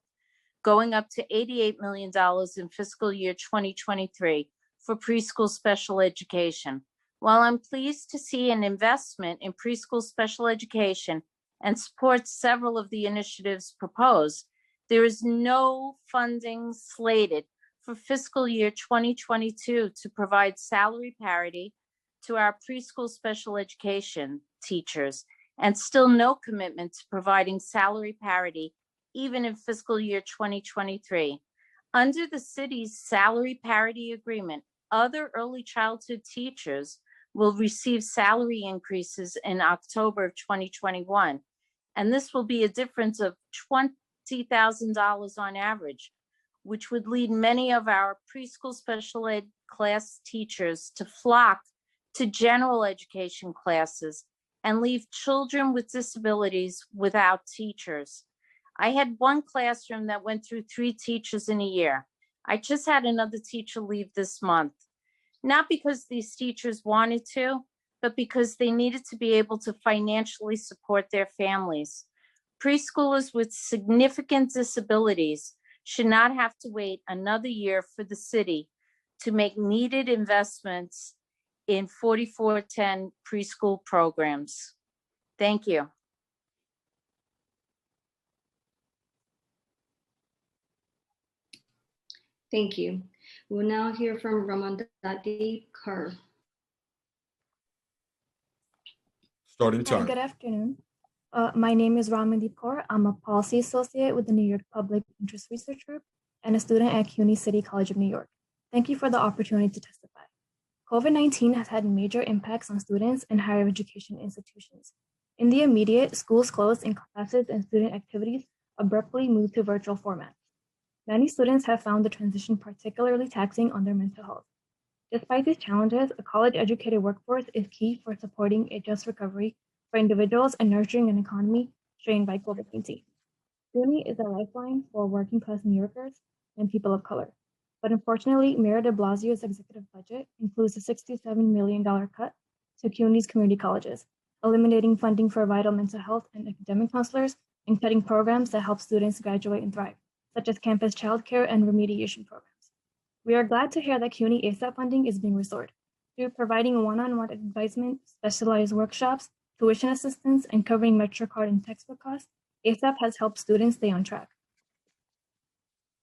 Speaker 5: going up to $88 million in fiscal year 2023 for preschool special education. While I'm pleased to see an investment in preschool special education and support several of the initiatives proposed, there is no funding slated for fiscal year 2022 to provide salary parity to our preschool special education teachers, and still no commitment to providing salary parity even in fiscal year 2023. Under the city's salary parity agreement, other early childhood teachers will receive salary increases in October of 2021, and this will be a difference of $20,000 on average, which would lead many of our preschool special ed class teachers to flock to general education classes and leave children with disabilities without teachers. I had one classroom that went through 3 teachers in a year. I just had another teacher leave this month, not because these teachers wanted to, but because they needed to be able to financially support their families. Preschoolers with significant disabilities should not have to wait another year for the city to make needed investments in 4410 preschool programs. Thank you.
Speaker 12: Thank you. We'll now hear from Ramandati Kaur.
Speaker 8: Starting
Speaker 16: Hi,
Speaker 8: time.
Speaker 16: good afternoon. My name is Ramandeep Kaur. I'm a policy associate with the New York Public Interest Research Group and a student at CUNY City College of New York. Thank you for the opportunity to testify. COVID-19 has had major impacts on students and higher education institutions. In the immediate, schools closed and classes and student activities abruptly moved to virtual formats. Many students have found the transition particularly taxing on their mental health. Despite these challenges, a college-educated workforce is key for supporting a just recovery for individuals and nurturing an economy strained by COVID-19. CUNY is a lifeline for working-class New Yorkers and people of color. But unfortunately, Mayor de Blasio's executive budget includes a $67 million cut to CUNY's community colleges, eliminating funding for vital mental health and academic counselors, and cutting programs that help students graduate and thrive, such as campus childcare and remediation programs. We are glad to hear that CUNY ASAP funding is being restored. Through providing one-on-one advisement, specialized workshops, tuition assistance, and covering MetroCard and textbook costs, ASAP has helped students stay on track.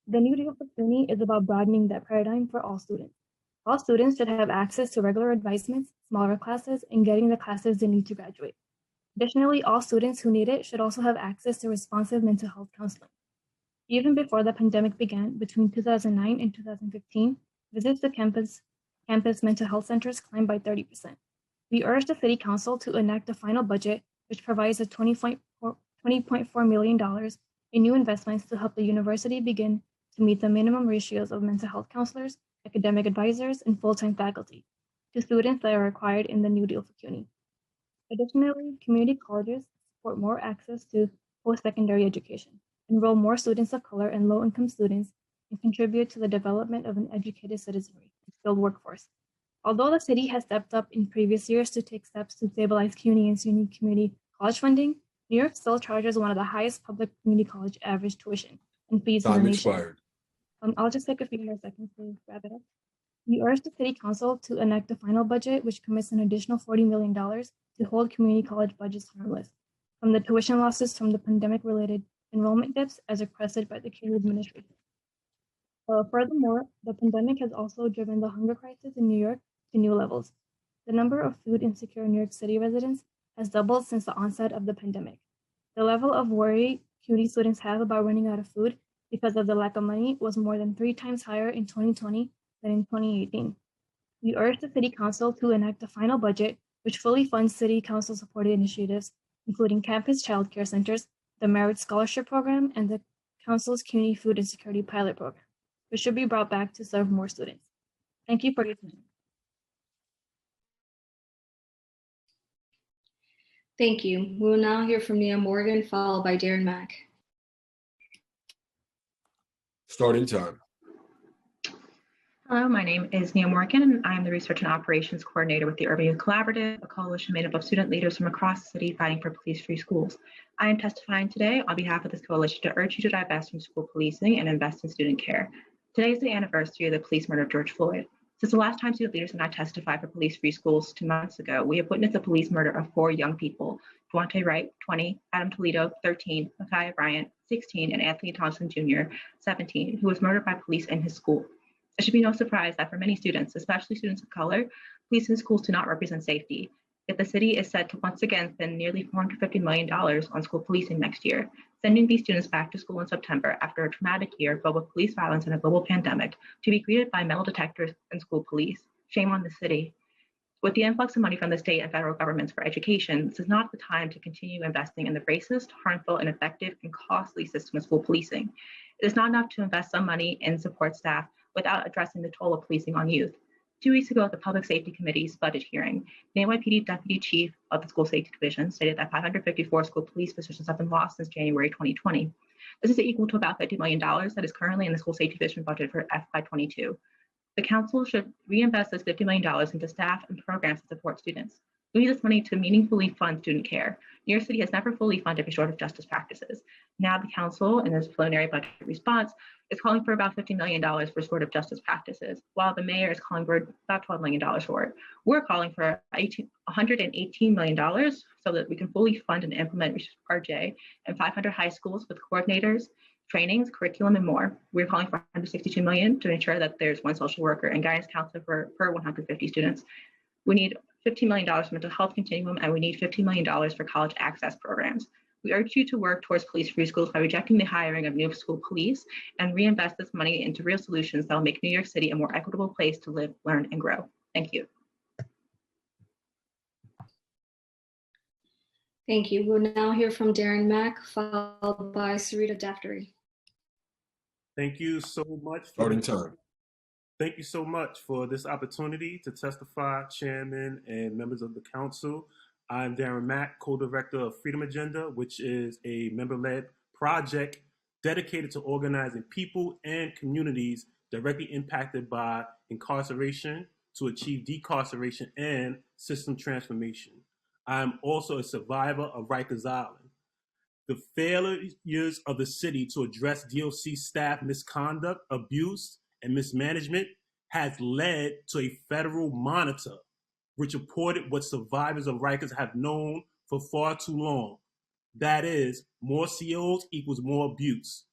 Speaker 16: The new deal for CUNY is about broadening that paradigm for all students. All students should have access to regular advisements, smaller classes, and getting the classes they need to graduate. Additionally, all students who need it should also have access to responsive mental health counseling. Even before the pandemic began, between 2009 and 2015, visits to campus mental health centers climbed by 30%. We urge the City Council to enact a final budget which provides a $20.4 million in new investments to help the university begin to meet the minimum ratios of mental health counselors, academic advisors, and full-time faculty to students that are required in the new deal for CUNY. Additionally, community colleges support more access to post-secondary education, enroll more students of color and low-income students, and contribute to the development of an educated citizenry and skilled workforce. Although the city has stepped up in previous years to take steps to stabilize CUNY and SUNY community college funding, New York still charges one of the highest public community college average tuition and fees in the
Speaker 8: Time
Speaker 16: nation.
Speaker 8: expired.
Speaker 16: I'll just take a few more seconds to wrap it up. We urge the City Council to enact a final budget which commits an additional $40 million to hold community college budgets harmless from the tuition losses from the pandemic-related enrollment dips as requested by the CUNY administration. Furthermore, the pandemic has also driven the hunger crisis in New York to new levels. The number of food insecure New York City residents has doubled since the onset of the pandemic. The level of worry CUNY students have about running out of food because of the lack of money was more than 3 times higher in 2020 than in 2018. We urge the City Council to enact a final budget which fully funds City Council supported initiatives, including campus childcare centers, the Merit Scholarship Program, and the Council's CUNY Food Insecurity Pilot Program, which should be brought back to serve more students. Thank you for your time.
Speaker 12: Thank you. We will now hear from Nia Morgan, followed by Darren Mack.
Speaker 8: Starting time.
Speaker 20: Hello, my name is Nia Morgan, and I'm the Research and Operations Coordinator with the Urban Youth Collaborative, a coalition made up of student leaders from across the city fighting for police-free schools. I am testifying today on behalf of this coalition to urge you to divest from school policing and invest in student care. Today is the anniversary of the police murder of George Floyd. Since the last time student leaders and I testified for police-free schools 2 months ago, we have witnessed the police murder of 4 young people: Devontae Wright, 20, Adam Toledo, 13, Micaiah Bryant, 16, and Anthony Thompson Jr., 17, who was murdered by police in his school. It should be no surprise that for many students, especially students of color, police in schools do not represent safety. Yet the city is set to once again spend nearly $450 million on school policing next year, sending these students back to school in September after a traumatic year filled with police violence and a global pandemic to be greeted by metal detectors and school police. Shame on the city. With the influx of money from the state and federal governments for education, this is not the time to continue investing in the racist, harmful, ineffective, and costly system of school policing. It is not enough to invest some money in support staff without addressing the toll of policing on youth. 2 weeks ago at the Public Safety Committee's budget hearing, the NYPD Deputy Chief of the School Safety Division stated that 554 school police positions have been lost since January 2020. This is equal to about $50 million that is currently in the School Safety Division budget for FY22. The council should reinvest this $50 million into staff and programs to support students. We need this money to meaningfully fund student care. New York City has never fully funded restorative justice practices. Now the council, in this preliminary budget response, is calling for about $50 million for restorative justice practices, while the mayor is calling for about $12 million for it. We're calling for $118 million so that we can fully fund and implement RJ in 500 high schools with coordinators, trainings, curriculum, and more. We're calling for $162 million to ensure that there's one social worker and guidance counselor per 150 students. We need $15 million for mental health continuum, and we need $15 million for college access programs. We urge you to work towards police-free schools by rejecting the hiring of new school police and reinvest this money into real solutions that will make New York City a more equitable place to live, learn, and grow. Thank you.
Speaker 12: Thank you. We'll now hear from Darren Mack, followed by Sarita Daftery.
Speaker 22: Thank you so much.
Speaker 8: Starting time.
Speaker 22: Thank you so much for this opportunity to testify, Chairman and members of the council. I'm Darren Mack, co-director of Freedom Agenda, which is a member-led project dedicated to organizing people and communities directly impacted by incarceration to achieve decarceration and system transformation. I'm also a survivor of Rikers Island. The failures of the city to address DOC staff misconduct, abuse, and mismanagement has led to a federal monitor which reported what survivors of Rikers have known for far too long. That is, more COs equals more abuse.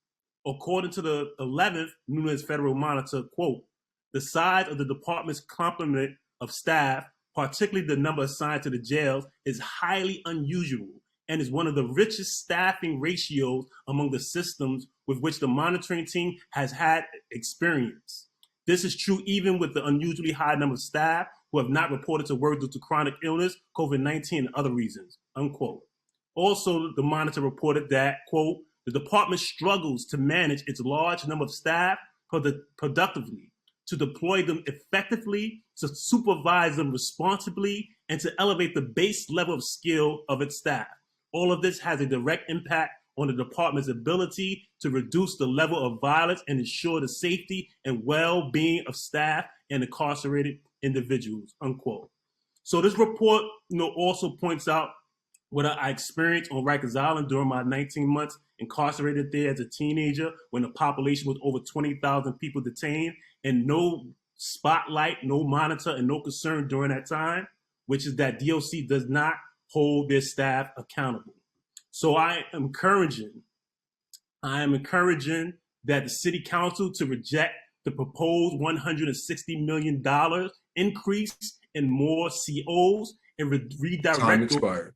Speaker 22: According to the 11th Nunes Federal Monitor, quote, the size of the department's complement of staff, particularly the number assigned to the jails, is highly unusual and is one of the richest staffing ratios among the systems with which the monitoring team has had experience. This is true even with the unusually high number of staff who have not reported to work due to chronic illness, COVID-19, and other reasons, unquote. Also, the monitor reported that, quote, the department struggles to manage its large number of staff productively, to deploy them effectively, to supervise them responsibly, and to elevate the base level of skill of its staff. All of this has a direct impact on the department's ability to reduce the level of violence and ensure the safety and well-being of staff and incarcerated individuals, unquote. So this report, also points out what I experienced on Rikers Island during my 19 months incarcerated there as a teenager when the population was over 20,000 people detained and no spotlight, no monitor, and no concern during that time, which is that DOC does not hold their staff accountable. So I am encouraging that the city council to reject the proposed $160 million increase in more COs and redirect
Speaker 8: Time expired.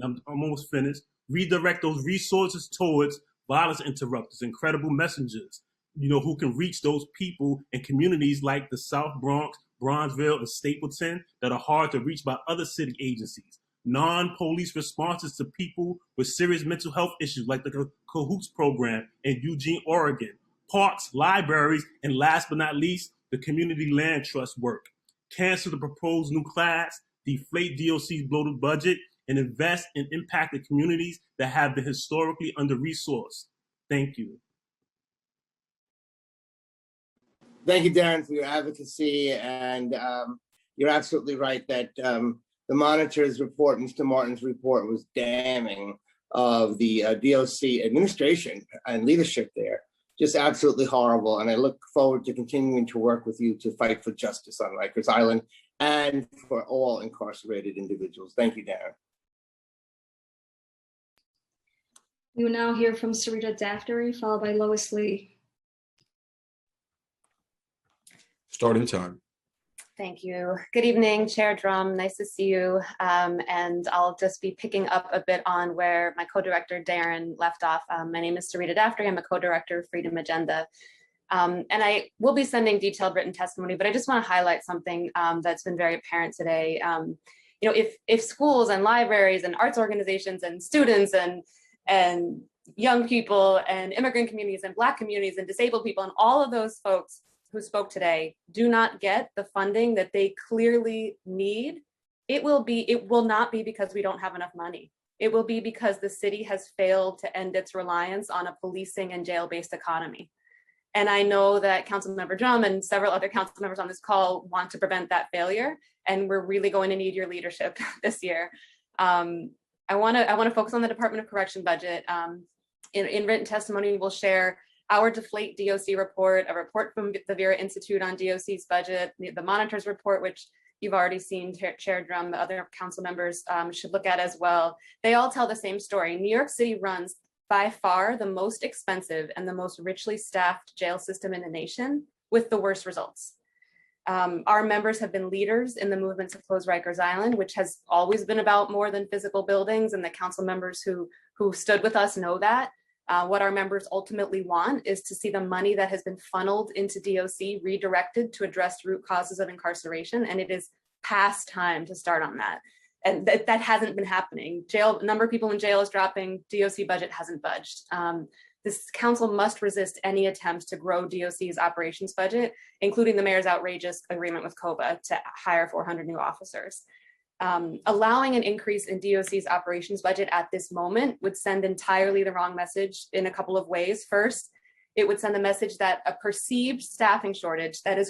Speaker 22: I'm almost finished. Redirect those resources towards violence interrupters, incredible messengers, who can reach those people in communities like the South Bronx, Bronzeville, and Stapleton that are hard to reach by other city agencies. Non-police responses to people with serious mental health issues like the Cahoots program in Eugene, Oregon, parks, libraries, and last but not least, the Community Land Trust work. Cancel the proposed new class, deflate DOC's bloated budget, and invest in impacted communities that have been historically under-resourced. Thank you.
Speaker 4: Thank you, Darren, for your advocacy. And you're absolutely right that the monitor's report, Mr. Martin's report, was damning of the DOC administration and leadership there. Just absolutely horrible. And I look forward to continuing to work with you to fight for justice on Rikers Island and for all incarcerated individuals. Thank you, Darren.
Speaker 12: We will now hear from Sarita Daftery, followed by Lois Lee.
Speaker 8: Starting time.
Speaker 2: Thank you. Good evening, Chair Drum. Nice to see you. And I'll just be picking up a bit on where my co-director Darren left off. My name is Sarita Daftery. I'm a co-director of Freedom Agenda. And I will be sending detailed written testimony, but I just want to highlight something that's been very apparent today. You know, if schools and libraries and arts organizations and students and young people and immigrant communities and Black communities and disabled people and all of those folks who spoke today do not get the funding that they clearly need, it will not be because we don't have enough money. It will be because the city has failed to end its reliance on a policing and jail-based economy. And I know that Councilmember Drum and several other council members on this call want to prevent that failure, and we're really going to need your leadership this year. I want to focus on the Department of Correction budget. In written testimony, we'll share our Deflate DOC report, a report from the Vera Institute on DOC's budget, the monitor's report, which you've already seen, Chair Drum, the other council members should look at as well. They all tell the same story. New York City runs by far the most expensive and the most richly staffed jail system in the nation with the worst results. Our members have been leaders in the movement to close Rikers Island, which has always been about more than physical buildings, and the council members who stood with us know that. What our members ultimately want is to see the money that has been funneled into DOC redirected to address root causes of incarceration, and it is past time to start on that. And that hasn't been happening. Number of people in jail is dropping, DOC budget hasn't budged. This council must resist any attempts to grow DOC's operations budget, including the mayor's outrageous agreement with COBA to hire 400 new officers. Allowing an increase in DOC's operations budget at this moment would send entirely the wrong message in a couple of ways. First, it would send the message that a perceived staffing shortage that is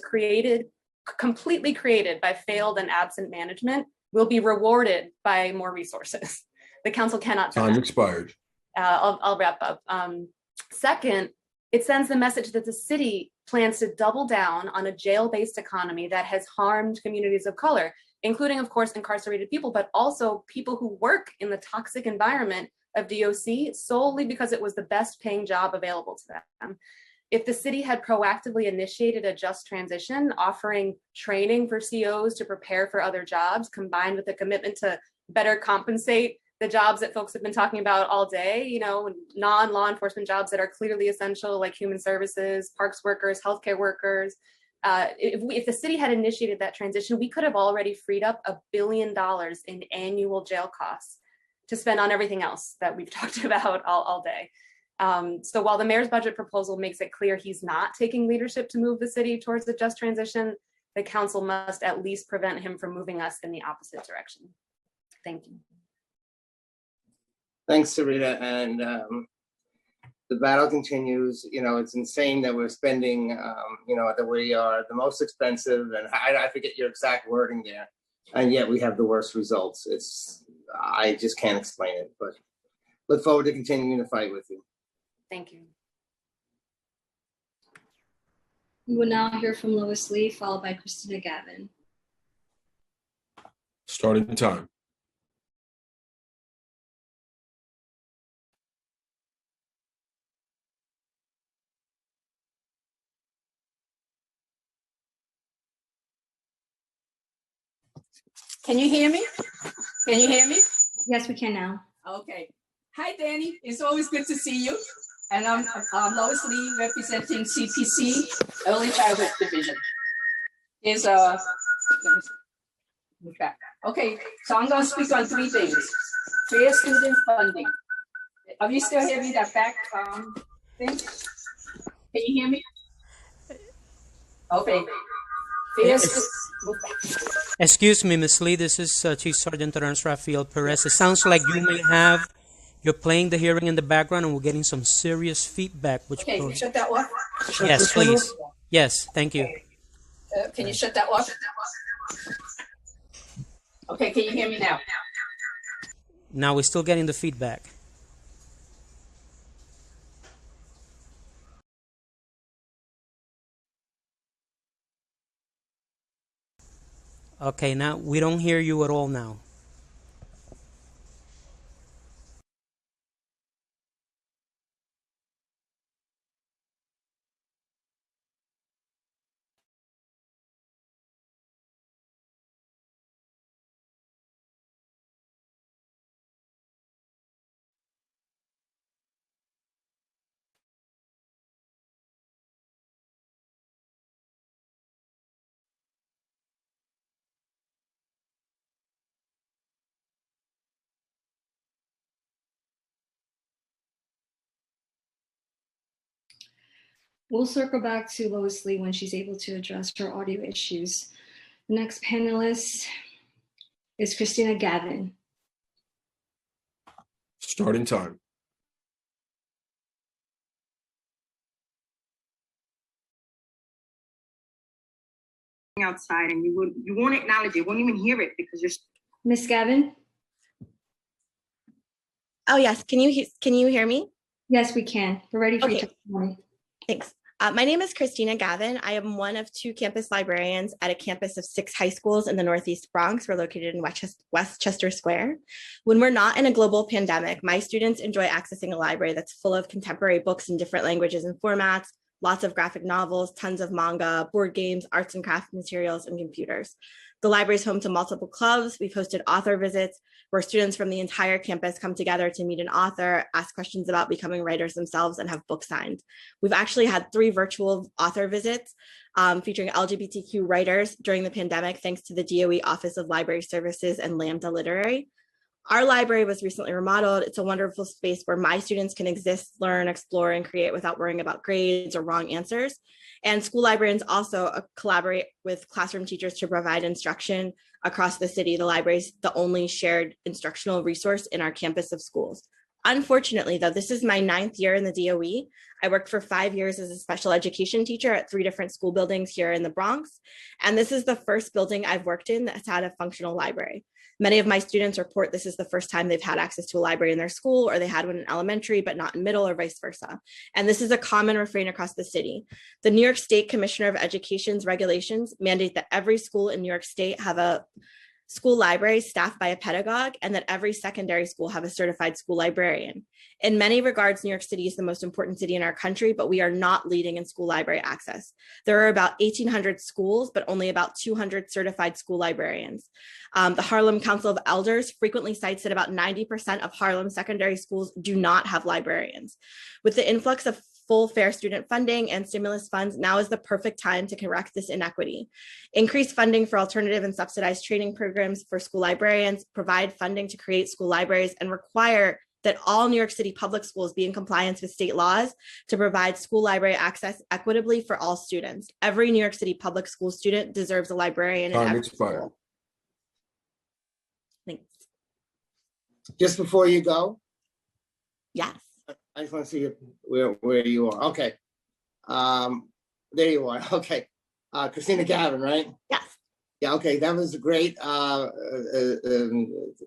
Speaker 2: completely created by failed and absent management will be rewarded by more resources. The council cannot.
Speaker 8: Time expired.
Speaker 2: I'll wrap up. Second, it sends the message that the city plans to double down on a jail-based economy that has harmed communities of color, including, of course, incarcerated people, but also people who work in the toxic environment of DOC solely because it was the best paying job available to them. If the city had proactively initiated a just transition, offering training for COs to prepare for other jobs, combined with a commitment to better compensate the jobs that folks have been talking about all day, you know, non-law enforcement jobs that are clearly essential, like human services, parks workers, healthcare workers. If the city had initiated that transition, we could have already freed up $1 billion in annual jail costs to spend on everything else that we've talked about all day. So while the mayor's budget proposal makes it clear he's not taking leadership to move the city towards a just transition, the council must at least prevent him from moving us in the opposite direction. Thank you.
Speaker 4: Thanks, Sarita. And the battle continues. You know, it's insane that we're spending, you know, that we are the most expensive, and I forget your exact wording there, and yet we have the worst results. I just can't explain it, but look forward to continuing to fight with you.
Speaker 2: Thank you.
Speaker 12: We will now hear from Lois Lee, followed by Christina Gavin.
Speaker 8: Starting time.
Speaker 11: Can you hear me? Can you hear me?
Speaker 12: Yes, we can now.
Speaker 11: Okay. Hi, Danny. It's always good to see you. And I'm Lois Lee, representing CPC, Early Childhood Division. Let me move back. Okay, so I'm going to speak on 3 things. Fair student funding. Are you still hearing that back thing? Can you hear me? Okay.
Speaker 21: Excuse me, Ms. Lee, this is Chief Sergeant Terence Rafael Perez. It sounds like you're playing the hearing in the background and we're getting some serious feedback.
Speaker 11: Okay, you shut that off?
Speaker 21: Yes, please. Yes, thank you.
Speaker 11: Can you shut that off? Okay, can you hear me now?
Speaker 21: Now we're still getting the feedback. Okay, now we don't hear you at all now.
Speaker 12: We'll circle back to Lois Lee when she's able to address her audio issues. The next panelist is Christina Gavin.
Speaker 8: Starting time.
Speaker 3: Outside and you won't acknowledge it, won't even hear it because you're.
Speaker 12: Miss Gavin?
Speaker 7: Oh, yes. Can you hear me?
Speaker 12: Yes, we can. We're ready for your testimony.
Speaker 7: Thanks. My name is Christina Gavin. I am one of 2 campus librarians at a campus of 6 high schools in the Northeast Bronx. We're located in Westchester Square. When we're not in a global pandemic, my students enjoy accessing a library that's full of contemporary books in different languages and formats, lots of graphic novels, tons of manga, board games, arts and craft materials, and computers. The library is home to multiple clubs. We've hosted author visits where students from the entire campus come together to meet an author, ask questions about becoming writers themselves, and have books signed. We've actually had 3 virtual author visits featuring LGBTQ writers during the pandemic, thanks to the DOE Office of Library Services and Lambda Literary. Our library was recently remodeled. It's a wonderful space where my students can exist, learn, explore, and create without worrying about grades or wrong answers. And school librarians also collaborate with classroom teachers to provide instruction across the city. The library is the only shared instructional resource in our campus of schools. Unfortunately, though, this is my 9th year in the DOE. I worked for 5 years as a special education teacher at 3 different school buildings here in the Bronx. And this is the first building I've worked in that's had a functional library. Many of my students report this is the first time they've had access to a library in their school, or they had one in elementary, but not in middle, or vice versa. And this is a common refrain across the city. The New York State Commissioner of Education's regulations mandate that every school in New York State have a school library staffed by a pedagogue, and that every secondary school have a certified school librarian. In many regards, New York City is the most important city in our country, but we are not leading in school library access. There are about 1,800 schools, but only about 200 certified school librarians. The Harlem Council of Elders frequently cites that about 90% of Harlem secondary schools do not have librarians. With the influx of full fair student funding and stimulus funds, now is the perfect time to correct this inequity. Increase funding for alternative and subsidized training programs for school librarians, provide funding to create school libraries, and require that all New York City public schools be in compliance with state laws to provide school library access equitably for all students. Every New York City public school student deserves a librarian in
Speaker 8: Time
Speaker 7: every
Speaker 8: expired.
Speaker 7: school. Thanks.
Speaker 4: Just before you go,
Speaker 7: Yes.
Speaker 4: I just want to see where you are. Okay. There you are. Okay. Christina Gavin, right?
Speaker 7: Yes.
Speaker 4: Yeah, okay. That was a great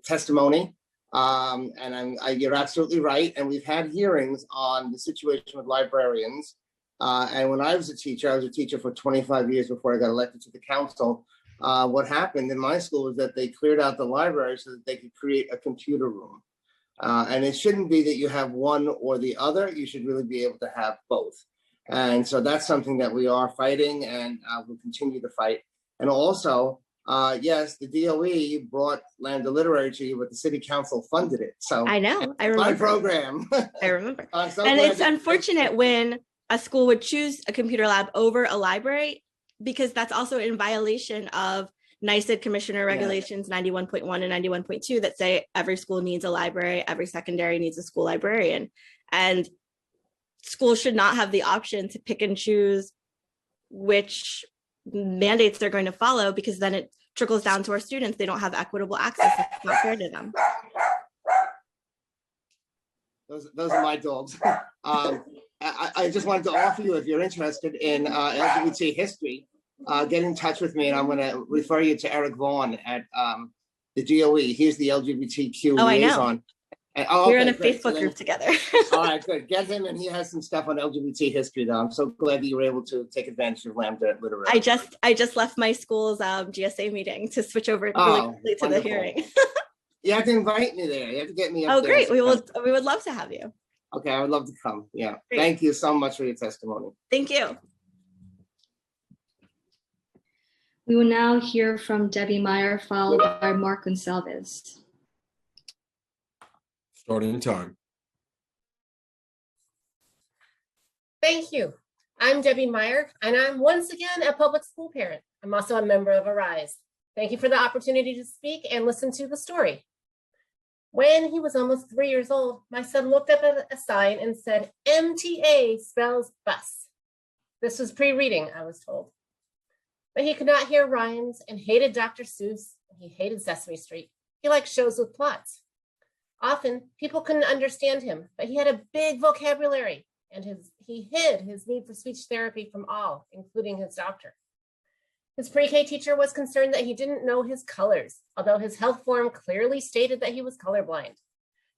Speaker 4: testimony. And you're absolutely right. And we've had hearings on the situation with librarians. And when I was a teacher for 25 years before I got elected to the council. What happened in my school was that they cleared out the library so that they could create a computer room. And it shouldn't be that you have one or the other. You should really be able to have both. And so that's something that we are fighting, and we'll continue to fight. And also, yes, the DOE brought Lambda Literary to you, but the city council funded it. So
Speaker 7: I know. I remember.
Speaker 4: My program.
Speaker 7: I remember.
Speaker 4: So
Speaker 7: And
Speaker 4: glad
Speaker 7: it's
Speaker 4: that-
Speaker 7: unfortunate when a school would choose a computer lab over a library, because that's also in violation of NYSED Commissioner Regulations 91.1 and 91.2 that say every school needs a library, every secondary needs a school librarian. And schools should not have the option to pick and choose which mandates they're going to follow, because then it trickles down to our students. They don't have equitable access. It's not fair to them.
Speaker 4: Those are my dogs. I just wanted to offer you, if you're interested in LGBT history, get in touch with me, and I'm going to refer you to Eric Vaughn at the DOE. He's the LGBTQ liaison.
Speaker 7: We're in a Facebook group together.
Speaker 4: All right, good. Get him, and he has some stuff on LGBT history, though. I'm so glad that you were able to take advantage of Lambda Literary.
Speaker 7: I just left my school's GSA meeting to switch over really quickly to the hearing.
Speaker 4: You have to invite me there. You have to get me up there.
Speaker 7: Great. We would love to have you.
Speaker 4: Okay, I would love to come. Yeah.
Speaker 7: Great.
Speaker 4: Thank you so much for your testimony.
Speaker 7: Thank you.
Speaker 12: We will now hear from Debbie Meyer, followed by Mark Gonsalves.
Speaker 8: Starting time.
Speaker 9: Thank you. I'm Debbie Meyer, and I'm once again a public school parent. I'm also a member of Arise. Thank you for the opportunity to speak and listen to the story. When he was almost 3 years old, my son looked up at a sign and said, MTA spells bus. This was pre-reading, I was told. But he could not hear rhymes and hated Dr. Seuss. He hated Sesame Street. He liked shows with plots. Often, people couldn't understand him, but he had a big vocabulary, and he hid his need for speech therapy from all, including his doctor. His pre-K teacher was concerned that he didn't know his colors, although his health form clearly stated that he was colorblind.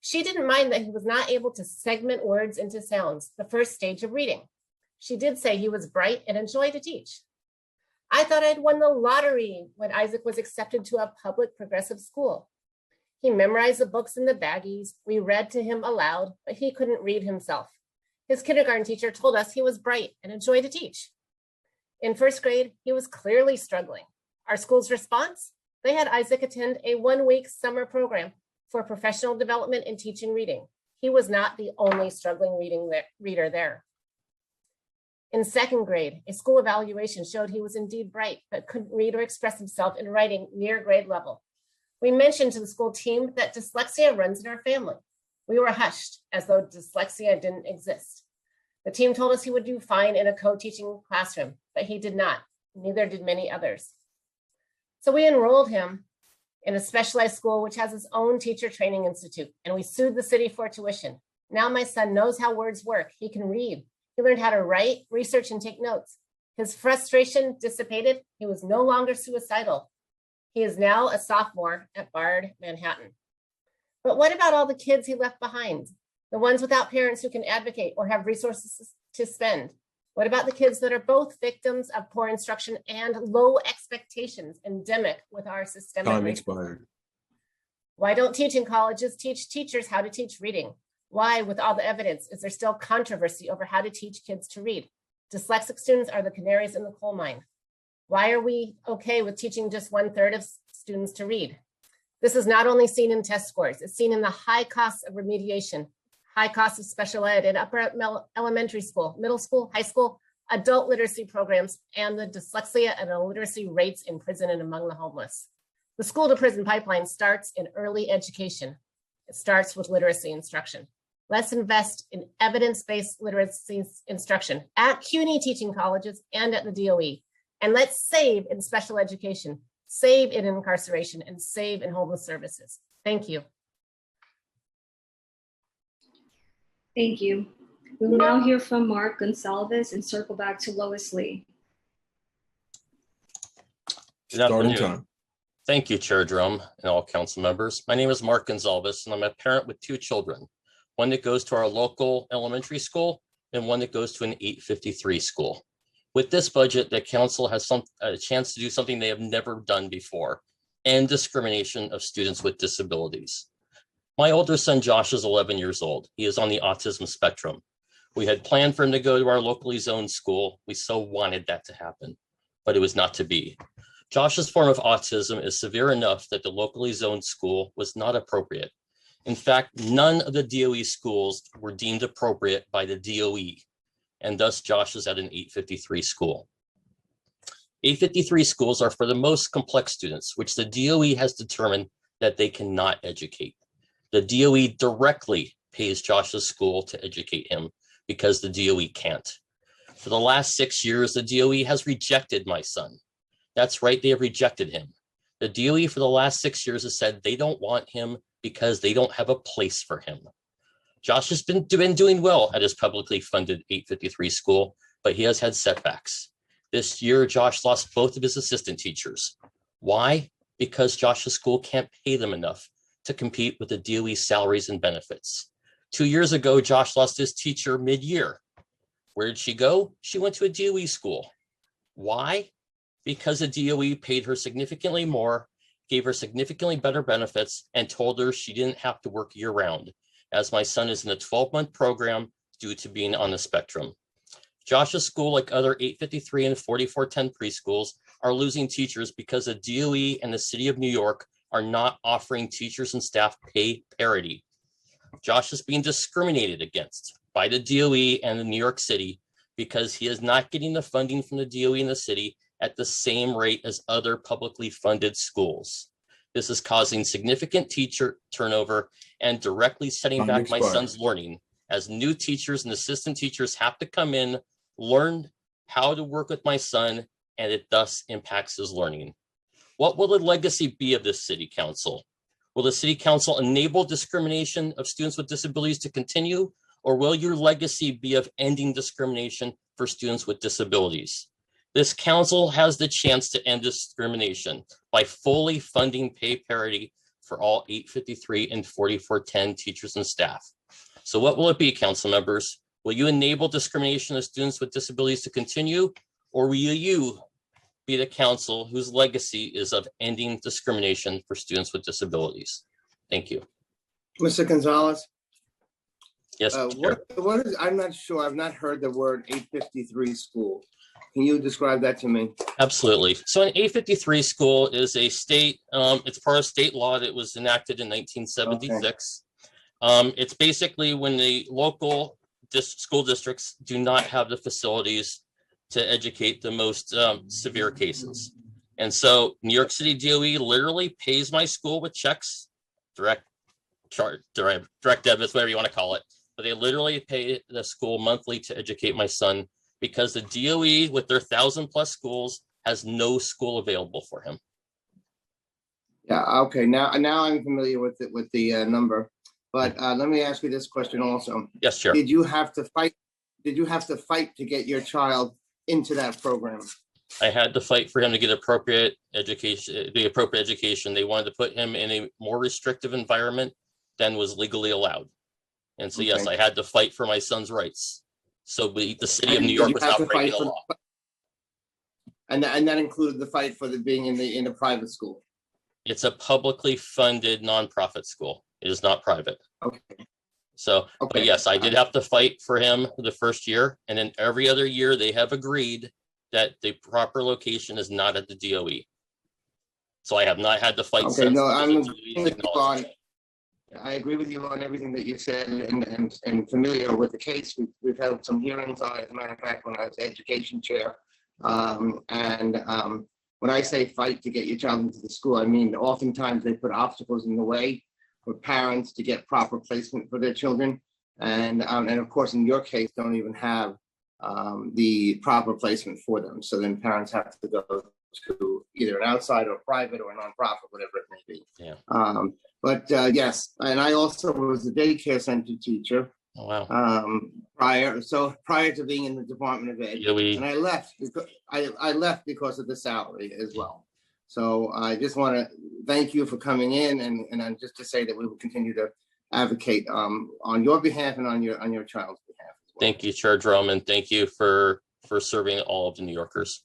Speaker 9: She didn't mind that he was not able to segment words into sounds, the first stage of reading. She did say he was bright and enjoyed to teach. I thought I'd won the lottery when Isaac was accepted to a public progressive school. He memorized the books in the baggies. We read to him aloud, but he couldn't read himself. His kindergarten teacher told us he was bright and enjoyed to teach. In first grade, he was clearly struggling. Our school's response? They had Isaac attend a 1-week summer program for professional development in teaching reading. He was not the only struggling reader there. In second grade, a school evaluation showed he was indeed bright, but couldn't read or express himself in writing near grade level. We mentioned to the school team that dyslexia runs in our family. We were hushed, as though dyslexia didn't exist. The team told us he would do fine in a co-teaching classroom, but he did not. Neither did many others. So we enrolled him in a specialized school, which has its own teacher training institute, and we sued the city for tuition. Now my son knows how words work. He can read. He learned how to write, research, and take notes. His frustration dissipated. He was no longer suicidal. He is now a sophomore at Bard, Manhattan. But what about all the kids he left behind? The ones without parents who can advocate or have resources to spend? What about the kids that are both victims of poor instruction and low expectations, endemic with our systemic
Speaker 8: Time
Speaker 9: racism?
Speaker 8: expired.
Speaker 9: Why don't teaching colleges teach teachers how to teach reading? Why, with all the evidence, is there still controversy over how to teach kids to read? Dyslexic students are the canaries in the coal mine. Why are we okay with teaching just 1/3 of students to read? This is not only seen in test scores, it's seen in the high costs of remediation, high costs of special ed in upper elementary school, middle school, high school, adult literacy programs, and the dyslexia and illiteracy rates in prison and among the homeless. The school to prison pipeline starts in early education. It starts with literacy instruction. Let's invest in evidence-based literacy instruction at CUNY teaching colleges and at the DOE. And let's save in special education, save in incarceration, and save in homeless services. Thank you.
Speaker 12: Thank you. We will now hear from Mark Gonsalves and circle back to Lois Lee.
Speaker 13: Good
Speaker 8: Starting
Speaker 13: afternoon.
Speaker 8: time.
Speaker 13: Thank you, Chair Drum and all council members. My name is Mark Gonsalves, and I'm a parent with 2 children, one that goes to our local elementary school and one that goes to an 853 school. With this budget, the council has a chance to do something they have never done before, end discrimination of students with disabilities. My older son, Josh, is 11 years old. He is on the autism spectrum. We had planned for him to go to our locally zoned school. We so wanted that to happen, but it was not to be. Josh's form of autism is severe enough that the locally zoned school was not appropriate. In fact, none of the DOE schools were deemed appropriate by the DOE, and thus Josh is at an 853 school. 853 schools are for the most complex students, which the DOE has determined that they cannot educate. The DOE directly pays Josh's school to educate him because the DOE can't. For the last 6 years, the DOE has rejected my son. That's right, they have rejected him. The DOE for the last 6 years has said they don't want him because they don't have a place for him. Josh has been doing well at his publicly funded 853 school, but he has had setbacks. This year, Josh lost both of his assistant teachers. Why? Because Josh's school can't pay them enough to compete with the DOE salaries and benefits. 2 years ago, Josh lost his teacher mid-year. Where did she go? She went to a DOE school. Why? Because the DOE paid her significantly more, gave her significantly better benefits, and told her she didn't have to work year-round, as my son is in a 12-month program due to being on the spectrum. Josh's school, like other 853 and 4410 preschools, are losing teachers because the DOE and the City of New York are not offering teachers and staff pay parity. Josh is being discriminated against by the DOE and the New York City because he is not getting the funding from the DOE and the city at the same rate as other publicly funded schools. This is causing significant teacher turnover and directly setting back my son's learning, as new teachers and assistant teachers have to come in, learn how to work with my son, and it thus impacts his learning. What will the legacy be of this city council? Will the city council enable discrimination of students with disabilities to continue, or will your legacy be of ending discrimination for students with disabilities? This council has the chance to end discrimination by fully funding pay parity for all 853 and 4410 teachers and staff. So what will it be, council members? Will you enable discrimination of students with disabilities to continue, or will you be the council whose legacy is of ending discrimination for students with disabilities? Thank you.
Speaker 4: Mr. Gonzalez?
Speaker 13: Yes,
Speaker 4: what is, I'm not sure, I've not heard the word 853 school. Can you describe that to me?
Speaker 13: Absolutely. So an 853 school is a state, it's part of state law that was enacted in 1976. Okay. It's basically when the local school districts do not have the facilities to educate the most severe cases. And so New York City DOE literally pays my school with checks, direct debits, whatever you want to call it. But they literally pay the school monthly to educate my son because the DOE with their 1,000+ schools has no school available for him.
Speaker 4: Yeah, okay, now I'm familiar with the number. But let me ask you this question also.
Speaker 13: Yes, Chair.
Speaker 4: Did you have to fight to get your child into that program?
Speaker 13: I had to fight for him to get appropriate education, the appropriate education. They wanted to put him in a more restrictive environment than was legally allowed. And so, yes, I had to fight for my son's rights. So the city of New York was not breaking the law.
Speaker 4: And that included the fight for being in a private school.
Speaker 13: It's a publicly funded nonprofit school. It is not private.
Speaker 4: Okay.
Speaker 13: So, but yes, I did have to fight for him the first year. And then every other year they have agreed that the proper location is not at the DOE. So I have not had to fight.
Speaker 4: Okay, no, I agree with you on everything that you said and familiar with the case. We've had some hearings on it, as a matter of fact, when I was education chair. When I say fight to get your child into the school, I mean, oftentimes they put obstacles in the way for parents to get proper placement for their children. And of course, in your case, don't even have the proper placement for them. So then parents have to go to either an outside or private or a nonprofit, whatever it may be.
Speaker 13: Yeah.
Speaker 4: Yes, and I also was a daycare center teacher.
Speaker 13: Oh, wow.
Speaker 4: Prior to being in the Department of Ed, and I left because I left because of the salary as well. So I just want to thank you for coming in, and just to say that we will continue to advocate on your behalf and on your child's behalf as well.
Speaker 13: Thank you, Chair Drum, and thank you for serving all of the New Yorkers.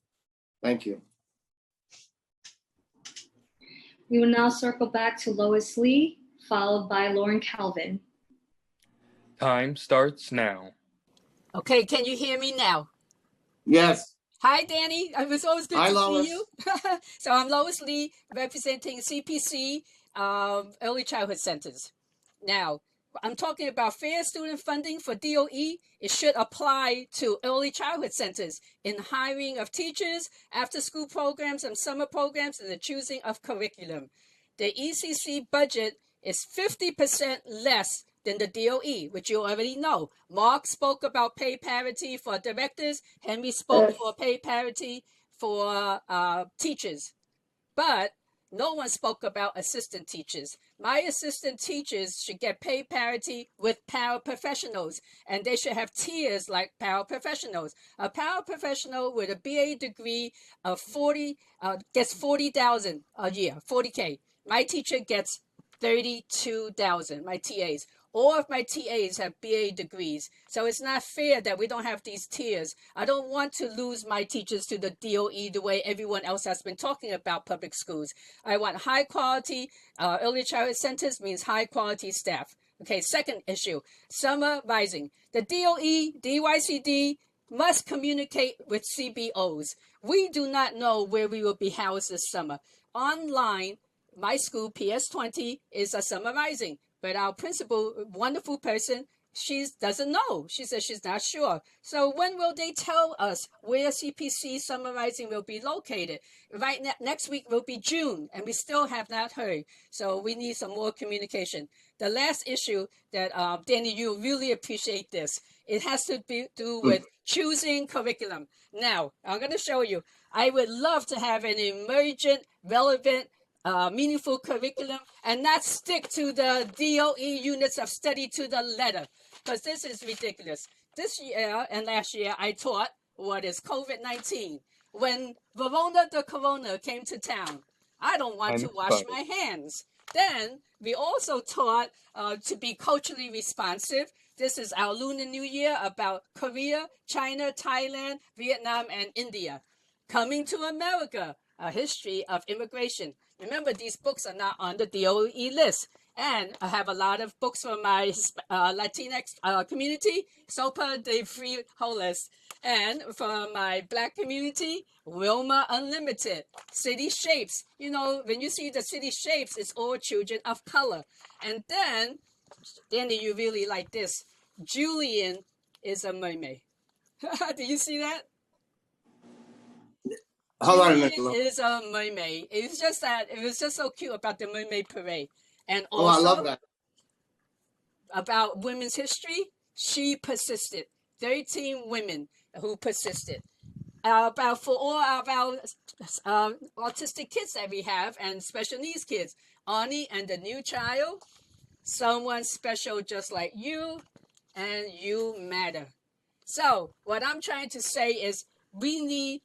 Speaker 4: Thank you.
Speaker 12: We will now circle back to Lois Lee, followed by Lauren Calvin.
Speaker 14: Time starts now.
Speaker 15: Okay, can you hear me now?
Speaker 4: Yes.
Speaker 15: Hi, Danny. It was always good to
Speaker 4: Lois.
Speaker 15: see you. So I'm Lois Lee, representing CPC Early Childhood Centers. Now, I'm talking about fair student funding for DOE. It should apply to early childhood centers in hiring of teachers, after-school programs, and summer programs, and the choosing of curriculum. The ECC budget is 50% less than the DOE, which you already know. Mark spoke about pay parity for directors. Henry spoke for pay parity for teachers. But no one spoke about assistant teachers. My assistant teachers should get pay parity with paraprofessionals, and they should have tiers like paraprofessionals. A paraprofessional with a BA degree of 40 gets 40,000 a year, 40K. My teacher gets 32,000, my TAs. All of my TAs have BA degrees. So it's not fair that we don't have these tiers. I don't want to lose my teachers to the DOE the way everyone else has been talking about public schools. I want high quality early childhood centers means high quality staff. Okay, second issue, summer rising. The DOE, DYCD must communicate with CBOs. We do not know where we will be housed this summer. Online, my school, PS20, is a summer rising. But our principal, wonderful person, she doesn't know. She says she's not sure. So when will they tell us where CPC summarizing will be located? Right next week will be June, and we still have not heard. So we need some more communication. The last issue that, Danny, you really appreciate this. It has to do with choosing curriculum. Now, I'm going to show you. I would love to have an emergent, relevant, meaningful curriculum and not stick to the DOE units of study to the letter, because this is ridiculous. This year and last year, I taught what is COVID-19. When Verona the Corona came to town, I don't want to wash my hands. Then we also taught to be culturally responsive. This is our Lunar New Year about Korea, China, Thailand, Vietnam, and India. Coming to America, a history of immigration. Remember, these books are not on the DOE list. And I have a lot of books from my Latinx community, Sopa de Frijoles. And from my Black community, Wilma Unlimited, City Shapes. You know, when you see the City Shapes, it's all children of color. And then, Danny, you really like this. Julian is a mermaid. Do you see that?
Speaker 4: Hold on a minute.
Speaker 15: Julian is a mermaid. It's just that it was just so cute about the mermaid parade. And
Speaker 4: Oh,
Speaker 15: also
Speaker 4: I love that.
Speaker 15: about women's history, she persisted. 13 women who persisted. About for all of our autistic kids that we have and special needs kids, Ani and the new child, someone special just like you, and you matter. So what I'm trying to say is we need,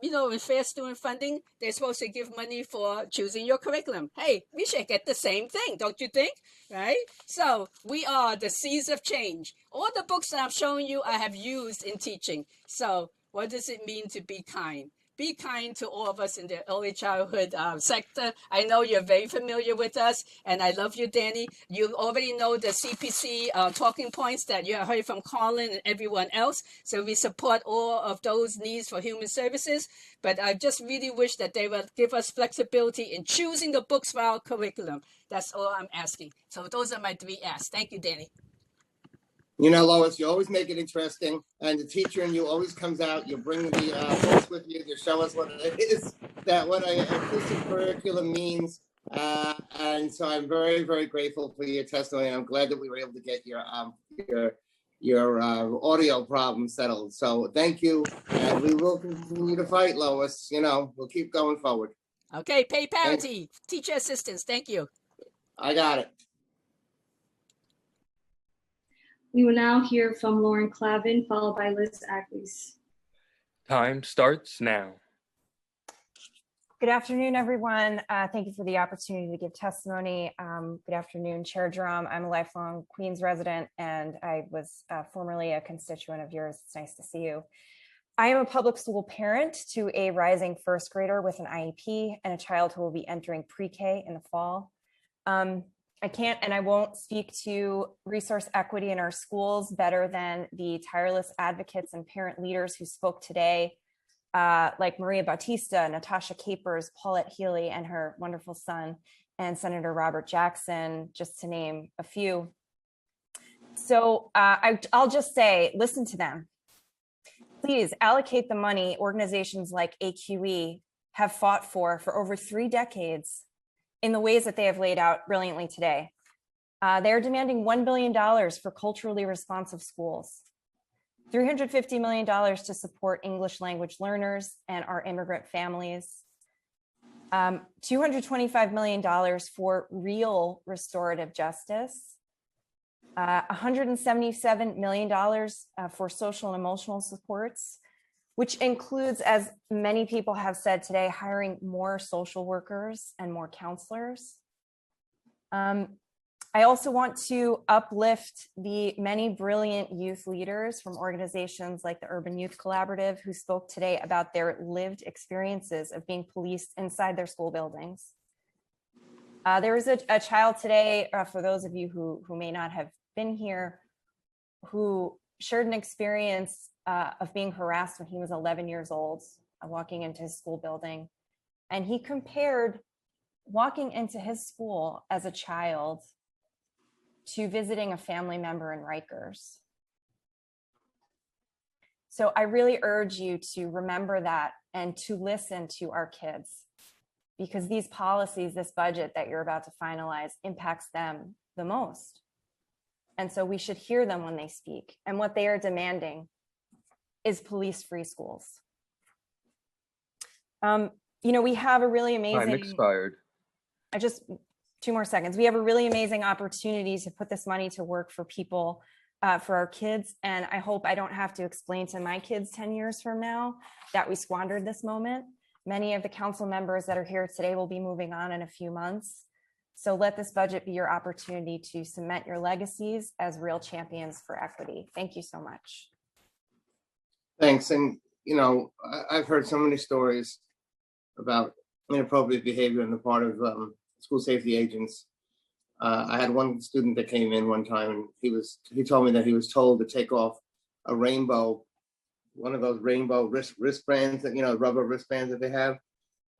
Speaker 15: you know, in fair student funding, they're supposed to give money for choosing your curriculum. Hey, we should get the same thing, don't you think? Right? So we are the seeds of change. All the books that I'm showing you, I have used in teaching. So what does it mean to be kind? Be kind to all of us in the early childhood sector. I know you're very familiar with us, and I love you, Danny. You already know the CPC talking points that you have heard from Colin and everyone else. So we support all of those needs for human services. But I just really wish that they would give us flexibility in choosing the books for our curriculum. That's all I'm asking. So those are my 3 asks. Thank you, Danny.
Speaker 4: You know, Lois, you always make it interesting, and the teacher in you always comes out. You bring the books with you to show us what it is, that what an inclusive curriculum means. And so I'm very, very grateful for your testimony. I'm glad that we were able to get your audio problem settled. So thank you, and we will continue to fight, Lois. You know, we'll keep going forward.
Speaker 15: Okay, pay parity, teacher assistants. Thank you.
Speaker 4: I got it.
Speaker 12: We will now hear from Lauren Clavin, followed by Liz Aglees.
Speaker 14: Time starts now.
Speaker 6: Good afternoon, everyone. Thank you for the opportunity to give testimony. Good afternoon, Chair Drum. I'm a lifelong Queens resident, and I was formerly a constituent of yours. It's nice to see you. I am a public school parent to a rising first grader with an IEP and a child who will be entering pre-K in the fall. I can't and I won't speak to resource equity in our schools better than the tireless advocates and parent leaders who spoke today, like Maria Bautista, Natasha Capers, Paulette Healy and her wonderful son, and Senator Robert Jackson, just to name a few. So I'll just say, listen to them. Please allocate the money organizations like AQE have fought for over 3 decades in the ways that they have laid out brilliantly today. They're demanding $1 billion for culturally responsive schools, $350 million to support English language learners and our immigrant families, $225 million for real restorative justice, $177 million for social and emotional supports, which includes, as many people have said today, hiring more social workers and more counselors. I also want to uplift the many brilliant youth leaders from organizations like the Urban Youth Collaborative who spoke today about their lived experiences of being policed inside their school buildings. There was a child today, for those of you who may not have been here, who shared an experience of being harassed when he was 11 years old, walking into his school building. And he compared walking into his school as a child to visiting a family member in Rikers. So I really urge you to remember that and to listen to our kids, because these policies, this budget that you're about to finalize impacts them the most. And so we should hear them when they speak. And what they are demanding is police-free schools. We have a really amazing—
Speaker 14: Time expired.
Speaker 6: Just 2 more seconds. We have a really amazing opportunity to put this money to work for people, for our kids. And I hope I don't have to explain to my kids 10 years from now that we squandered this moment. Many of the council members that are here today will be moving on in a few months. So let this budget be your opportunity to cement your legacies as real champions for equity. Thank you so much.
Speaker 4: Thanks. And, I've heard so many stories about inappropriate behavior on the part of school safety agents. I had one student that came in one time and he told me that he was told to take off a rainbow, one of those rainbow wristbands that, rubber wristbands that they have.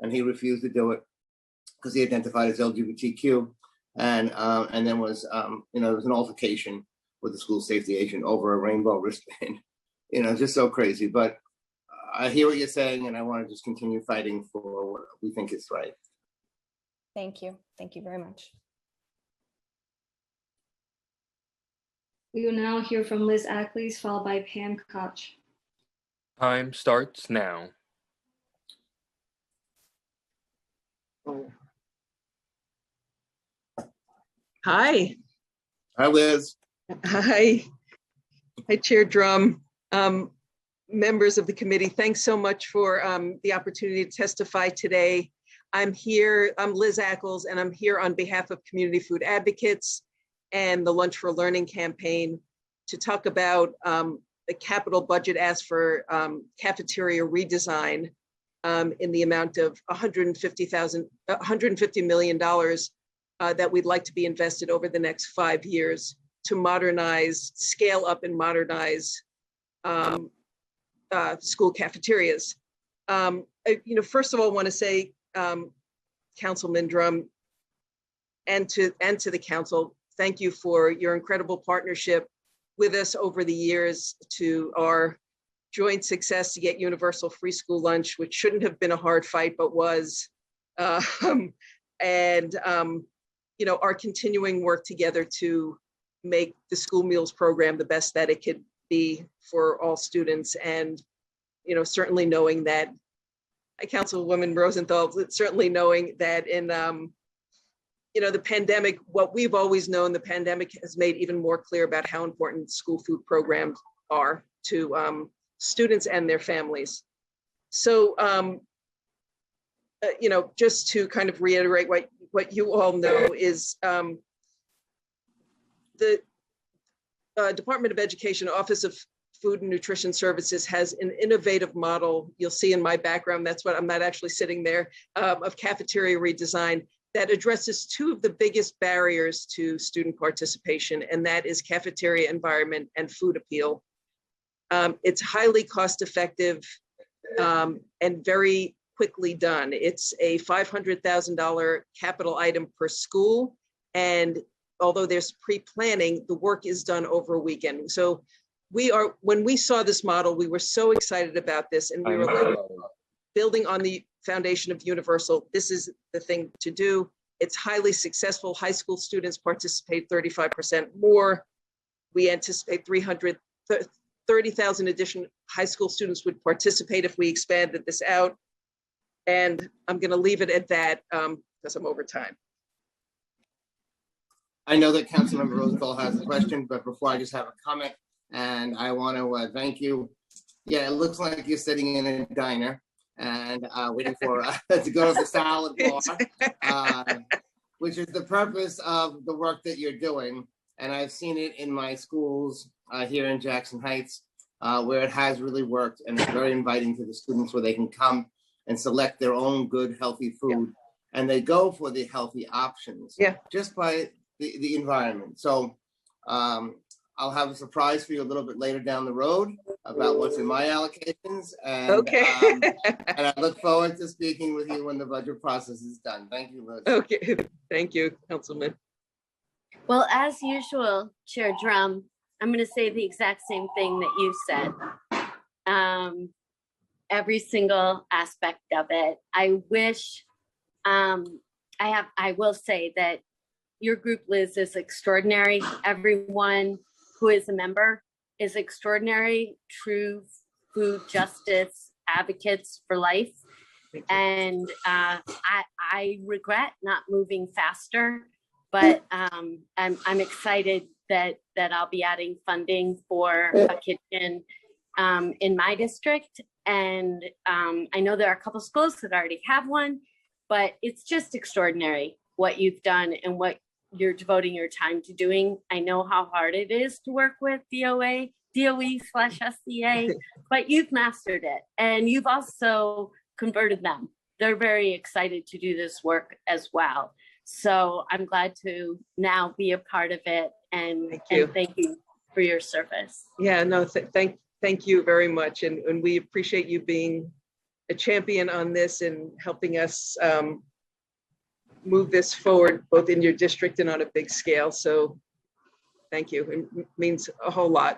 Speaker 4: And he refused to do it because he identified as LGBTQ. And then was, there was an altercation with the school safety agent over a rainbow wristband. Just so crazy. But I hear what you're saying, and I want to just continue fighting for what we think is right.
Speaker 6: Thank you. Thank you very much.
Speaker 12: We will now hear from Liz Ackleys, followed by Pam Koch.
Speaker 14: Time starts now.
Speaker 10: Hi.
Speaker 4: Hi, Liz.
Speaker 10: Hi. Hi, Chair Drum. Members of the committee, thanks so much for the opportunity to testify today. I'm Liz Ackles, and I'm here on behalf of Community Food Advocates and the Lunch for Learning campaign to talk about the capital budget ask for cafeteria redesign in the amount of $150 million that we'd like to be invested over the next 5 years to modernize, scale up and modernize school cafeterias. First of all, I want to say, Councilman Drum, and to the council, thank you for your incredible partnership with us over the years to our joint success to get universal free school lunch, which shouldn't have been a hard fight, but was, our continuing work together to make the school meals program the best that it could be for all students. And, certainly knowing that, Councilwoman Rosenthal, certainly knowing that in, the pandemic, what we've always known, the pandemic has made even more clear about how important school food programs are to students and their families. So, just to kind of reiterate what you all know is the Department of Education Office of Food and Nutrition Services has an innovative model. You'll see in my background, that's what I'm not actually sitting there, of cafeteria redesign that addresses two of the biggest barriers to student participation, and that is cafeteria environment and food appeal. It's highly cost effective and very quickly done. It's a $500,000 capital item per school. And although there's pre-planning, the work is done over a weekend. So when we saw this model, we were so excited about this, and we were like, building on the foundation of Universal, this is the thing to do. It's highly successful. High school students participate 35% more. We anticipate 30,000 additional high school students would participate if we expanded this out. And I'm going to leave it at that because I'm over time.
Speaker 4: I know that Councilmember Rosenthal has a question, but before I just have a comment, and I want to thank you. Yeah, it looks like you're sitting in a diner and waiting for to go to the salad bar, which is the purpose of the work that you're doing. And I've seen it in my schools here in Jackson Heights, where it has really worked, and it's very inviting to the students where they can come and select their own good, healthy food, and they go for the healthy options just by the environment. So I'll have a surprise for you a little bit later down the road about what's in my allocations. And, and I look forward to speaking with you when the budget process is done. Thank you, Liz.
Speaker 10: Okay, thank you, Councilman.
Speaker 17: Well, as usual, Chair Drum, I'm going to say the exact same thing that you said. Every single aspect of it. I wish, I will say that your group, Liz, is extraordinary. Everyone who is a member is extraordinary, true food justice advocates for life. And I regret not moving faster, but I'm excited that I'll be adding funding for a kitchen in my district. And I know there are a couple schools that already have one, but it's just extraordinary what you've done and what you're devoting your time to doing. I know how hard it is to work with DOE/SCA, but you've mastered it, and you've also converted them. They're very excited to do this work as well. So I'm glad to now be a part of it, and thank you for your service.
Speaker 10: Yeah, no, thank you very much. And we appreciate you being a champion on this and helping us move this forward, both in your district and on a big scale. So thank you. It means a whole lot.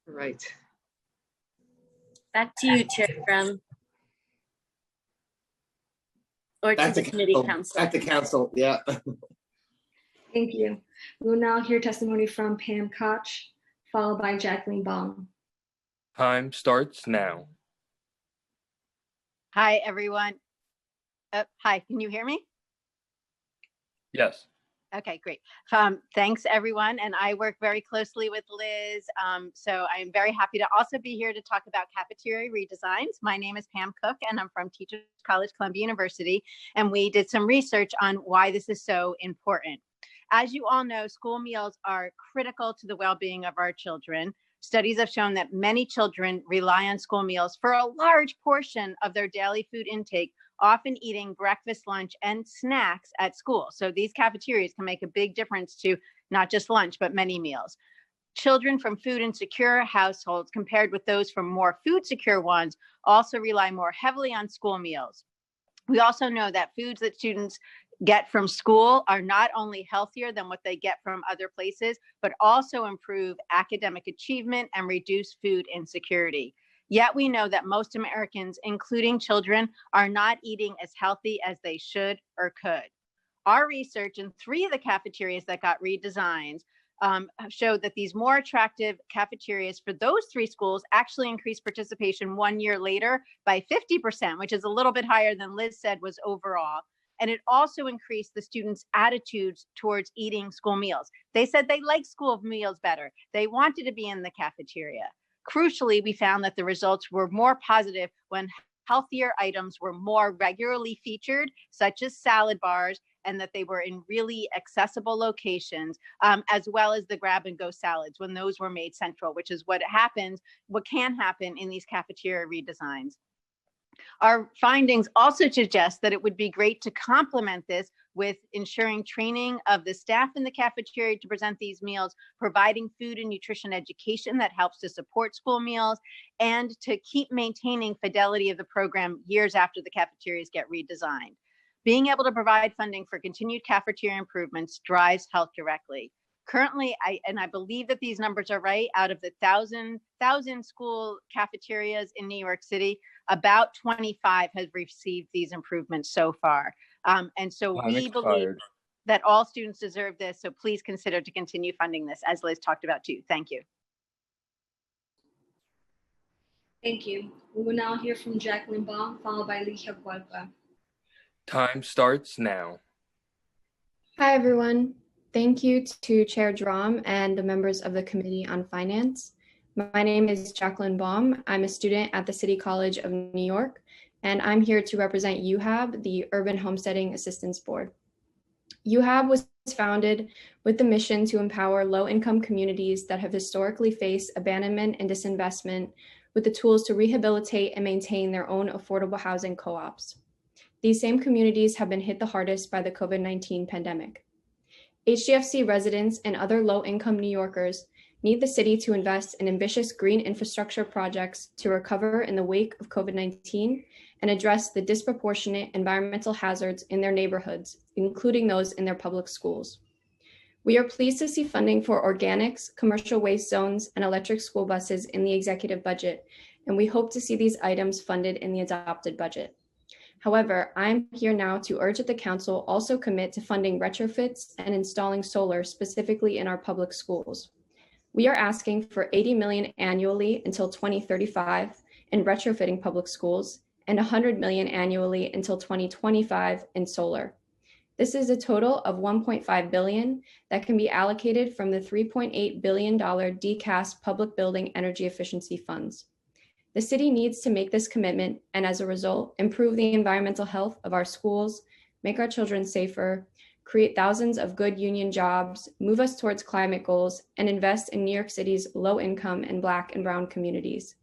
Speaker 10: Right.
Speaker 17: Back to you, Chair Drum. Or to the committee council.
Speaker 4: At the council, yeah.
Speaker 12: Thank you. We will now hear testimony from Pam Koch, followed by Jacqueline Bong.
Speaker 14: Time starts now.
Speaker 18: Hi, everyone. Hi, can you hear me?
Speaker 14: Yes.
Speaker 18: Okay, great. Thanks, everyone. And I work very closely with Liz. So I am very happy to also be here to talk about cafeteria redesigns. My name is Pam Cook, and I'm from Teachers College, Columbia University. And we did some research on why this is so important. As you all know, school meals are critical to the well-being of our children. Studies have shown that many children rely on school meals for a large portion of their daily food intake, often eating breakfast, lunch, and snacks at school. So these cafeterias can make a big difference to not just lunch, but many meals. Children from food insecure households compared with those from more food secure ones also rely more heavily on school meals. We also know that foods that students get from school are not only healthier than what they get from other places, but also improve academic achievement and reduce food insecurity. Yet we know that most Americans, including children, are not eating as healthy as they should or could. Our research in 3 of the cafeterias that got redesigned showed that these more attractive cafeterias for those 3 schools actually increased participation 1 year later by 50%, which is a little bit higher than Liz said was overall. And it also increased the students' attitudes towards eating school meals. They said they liked school meals better. They wanted to be in the cafeteria. Crucially, we found that the results were more positive when healthier items were more regularly featured, such as salad bars, and that they were in really accessible locations, as well as the grab and go salads when those were made central, which is what can happen in these cafeteria redesigns. Our findings also suggest that it would be great to complement this with ensuring training of the staff in the cafeteria to present these meals, providing food and nutrition education that helps to support school meals, and to keep maintaining fidelity of the program years after the cafeterias get redesigned. Being able to provide funding for continued cafeteria improvements drives health directly. Currently, I believe that these numbers are right, out of the thousand school cafeterias in New York City, about 25 have received these improvements so far. And so
Speaker 14: Time
Speaker 18: we believe
Speaker 14: expired.
Speaker 18: that all students deserve this. So please consider to continue funding this, as Liz talked about too. Thank you.
Speaker 12: Thank you. We will now hear from Jacqueline Baum, followed by Ligia Gualpa.
Speaker 14: Time starts now.
Speaker 1: Hi, everyone. Thank you to Chair Drum and the members of the Committee on Finance. My name is Jacqueline Baum. I'm a student at the City College of New York, and I'm here to represent UHAB, the Urban Homesteading Assistance Board. UHAB was founded with the mission to empower low-income communities that have historically faced abandonment and disinvestment with the tools to rehabilitate and maintain their own affordable housing co-ops. These same communities have been hit the hardest by the COVID-19 pandemic. HDFC residents and other low-income New Yorkers need the city to invest in ambitious green infrastructure projects to recover in the wake of COVID-19 and address the disproportionate environmental hazards in their neighborhoods, including those in their public schools. We are pleased to see funding for organics, commercial waste zones, and electric school buses in the executive budget, and we hope to see these items funded in the adopted budget. However, I'm here now to urge that the council also commit to funding retrofits and installing solar specifically in our public schools. We are asking for $80 million annually until 2035 in retrofitting public schools and $100 million annually until 2025 in solar. This is a total of $1.5 billion that can be allocated from the $3.8 billion DCAS public building energy efficiency funds. The city needs to make this commitment and as a result, improve the environmental health of our schools, make our children safer, create thousands of good union jobs, move us towards climate goals, and invest in New York City's low-income and Black and Brown communities.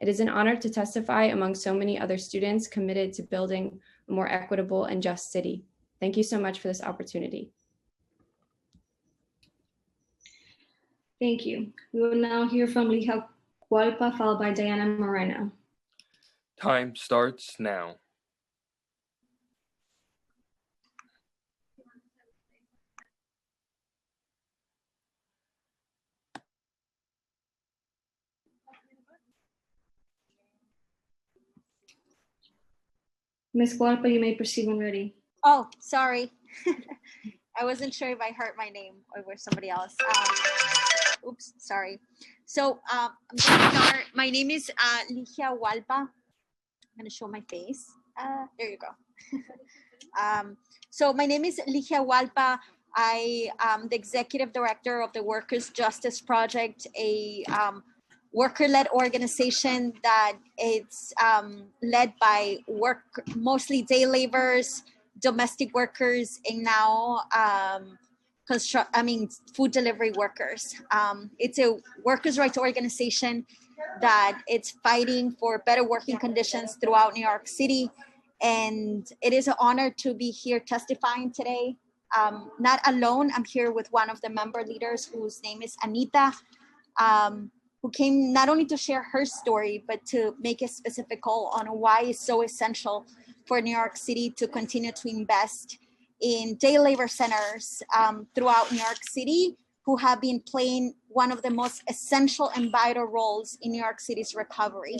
Speaker 1: It is an honor to testify among so many other students committed to building a more equitable and just city. Thank you so much for this opportunity.
Speaker 12: Thank you. We will now hear from Ligia Gualpa, followed by Diana Moreno.
Speaker 14: Time starts now.
Speaker 12: Ms. Gualpa, you may proceed when ready.
Speaker 19: Oh, sorry. I wasn't sure if I heard my name or was somebody else. Oops, sorry. So I'm going to start. My name is Ligia Gualpa. I'm going to show my face. There you go. So my name is Ligia Gualpa. I am the executive director of the Workers' Justice Project, a worker-led organization that it's led by mostly day laborers, domestic workers, and now food delivery workers. It's a workers' rights organization that it's fighting for better working conditions throughout New York City. And it is an honor to be here testifying today. Not alone, I'm here with one of the member leaders whose name is Anita, who came not only to share her story, but to make a specific call on why it's so essential for New York City to continue to invest in day labor centers throughout New York City, who have been playing one of the most essential and vital roles in New York City's recovery.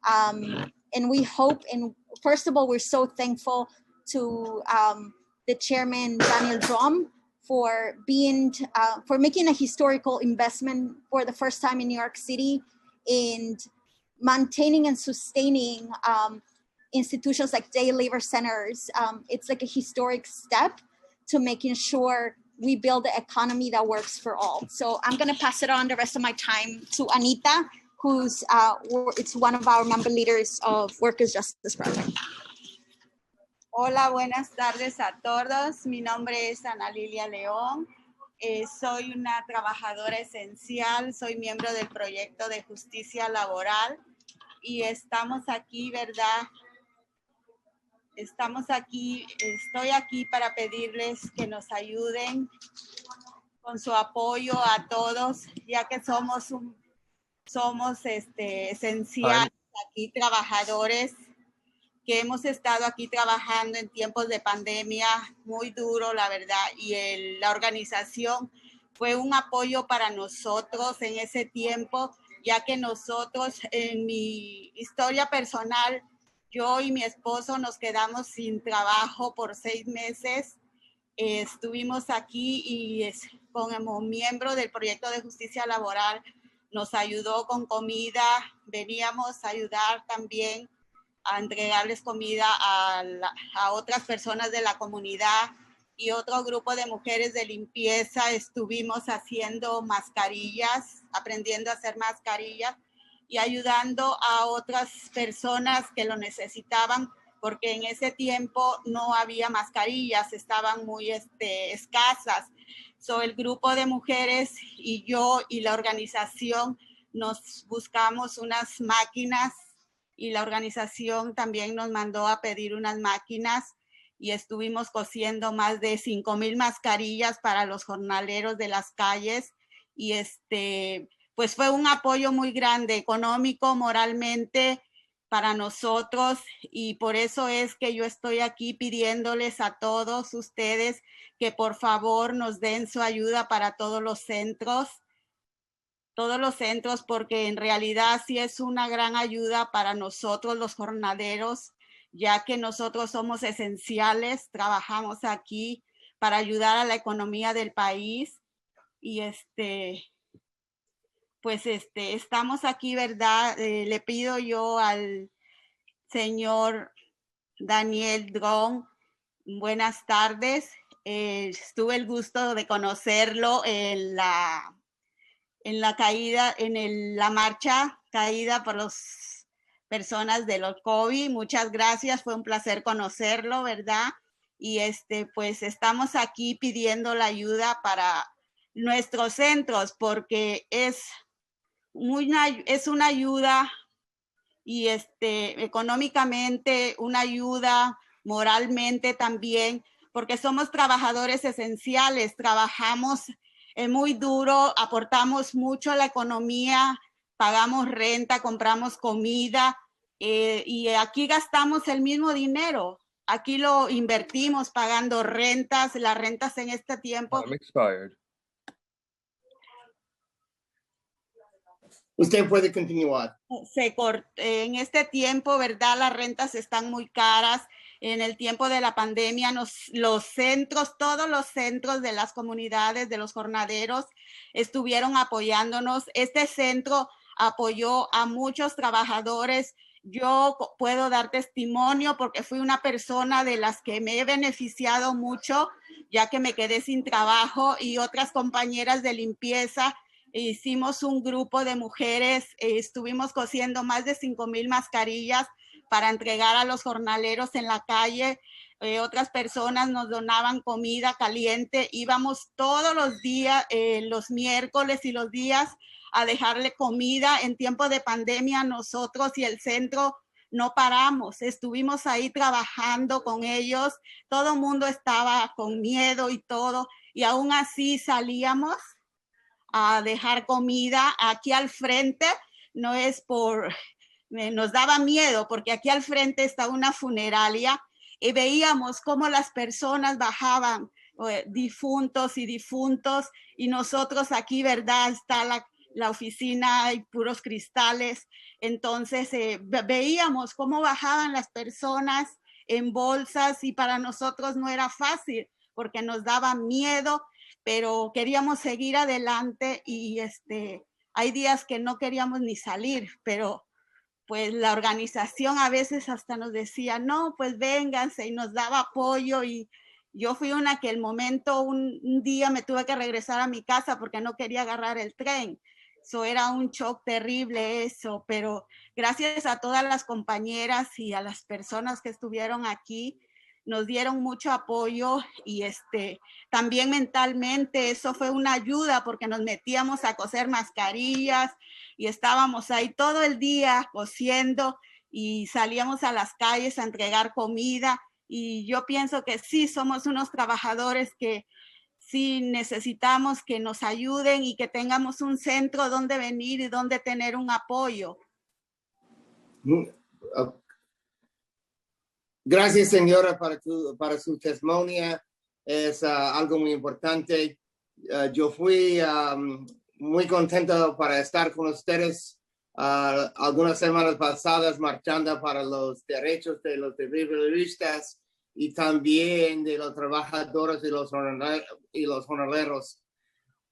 Speaker 19: And we hope, and first of all, we're so thankful to the chairman, Daniel Drum, for making a historical investment for the first time in New York City in maintaining and sustaining institutions like day labor centers. It's like a historic step to making sure we build an economy that works for all. So I'm gonna pass it on the rest of my time to Anita, who's it's one of our member leaders of Workers' Justice Project.
Speaker 23: Hola, buenas tardes a todos. Mi nombre es Ana Lilia León. Soy una trabajadora esencial, soy miembro del proyecto de justicia laboral y estamos aquí, ¿verdad? Estoy aquí para pedirles que nos ayuden con su apoyo a todos, ya que somos esenciales aquí, trabajadores que hemos estado aquí trabajando en tiempos de pandemia muy duro, la verdad, y la organización fue un apoyo para nosotros en ese tiempo, ya que nosotros, en mi historia personal, yo y mi esposo nos quedamos sin trabajo por 6 meses. Estuvimos aquí y como miembro del proyecto de justicia laboral nos ayudó con comida. Veníamos a ayudar también a entregarles comida a otras personas de la comunidad, y otro grupo de mujeres de limpieza estuvimos haciendo mascarillas, aprendiendo a hacer mascarillas y ayudando a otras personas que lo necesitaban, porque en ese tiempo no había mascarillas, estaban muy escasas. El grupo de mujeres y yo y la organización nos buscamos unas máquinas, y la organización también nos mandó a pedir unas máquinas, y estuvimos cosiendo más de 5,000 mascarillas para los jornaleros de las calles. Y pues fue un apoyo muy grande, económico, moralmente, para nosotros, y por eso es que yo estoy aquí pidiéndoles a todos ustedes que por favor nos den su ayuda para todos los centros, porque en realidad sí es una gran ayuda para nosotros los jornaleros, ya que nosotros somos esenciales, trabajamos aquí para ayudar a la economía del país. Y pues estamos aquí, ¿verdad? Le pido yo al señor Daniel Dron, buenas tardes. Tuve el gusto de conocerlo en la caída, la marcha caída por las personas de los COVID. Muchas gracias, fue un placer conocerlo, ¿verdad? Y pues estamos aquí pidiendo la ayuda para nuestros centros, porque es una ayuda, y económicamente una ayuda, moralmente también, porque somos trabajadores esenciales, trabajamos muy duro, aportamos mucho a la economía, pagamos renta, compramos comida, y aquí gastamos el mismo dinero. Aquí lo invertimos pagando rentas, las rentas en este tiempo.
Speaker 14: Time expired.
Speaker 4: Usted puede continuar.
Speaker 23: En este tiempo, ¿verdad? Las rentas están muy caras. En el tiempo de la pandemia, los centros, todos los centros de las comunidades, de los jornaleros, estuvieron apoyándonos. Este centro apoyó a muchos trabajadores. Yo puedo dar testimonio porque fui una persona de las que me he beneficiado mucho, ya que me quedé sin trabajo, y otras compañeras de limpieza. Hicimos un grupo de mujeres, estuvimos cosiendo más de 5,000 mascarillas para entregar a los jornaleros en la calle. Otras personas nos donaban comida caliente. Íbamos todos los días, los miércoles y los días, a dejarle comida. En tiempo de pandemia, nosotros y el centro no paramos. Estuvimos ahí trabajando con ellos. Todo el mundo estaba con miedo y todo, y aún así salíamos a dejar comida aquí al frente. No es nos daba miedo, porque aquí al frente está una funeraria, y veíamos cómo las personas bajaban, difuntos y difuntos, y nosotros aquí, ¿verdad? Está la oficina, hay puros cristales. Entonces veíamos cómo bajaban las personas en bolsas, y para nosotros no era fácil porque nos daba miedo, pero queríamos seguir adelante. Y hay días que no queríamos ni salir, pero pues la organización a veces hasta nos decía, no, pues vénganse, y nos daba apoyo. Y yo fui una que un día me tuve que regresar a mi casa porque no quería agarrar el tren. Eso era un shock terrible eso, pero gracias a todas las compañeras y a las personas que estuvieron aquí, nos dieron mucho apoyo. Y también mentalmente eso fue una ayuda, porque nos metíamos a coser mascarillas y estábamos ahí todo el día cosiendo, y salíamos a las calles a entregar comida. Y yo pienso que sí, somos unos trabajadores que sí necesitamos que nos ayuden y que tengamos un centro donde venir y donde tener un apoyo.
Speaker 4: Gracias, señora, para su testimonio. Es algo muy importante. Yo fui muy contento para estar con ustedes algunas semanas pasadas marchando para los derechos de los deliveristas y también de los trabajadores y los jornaleros.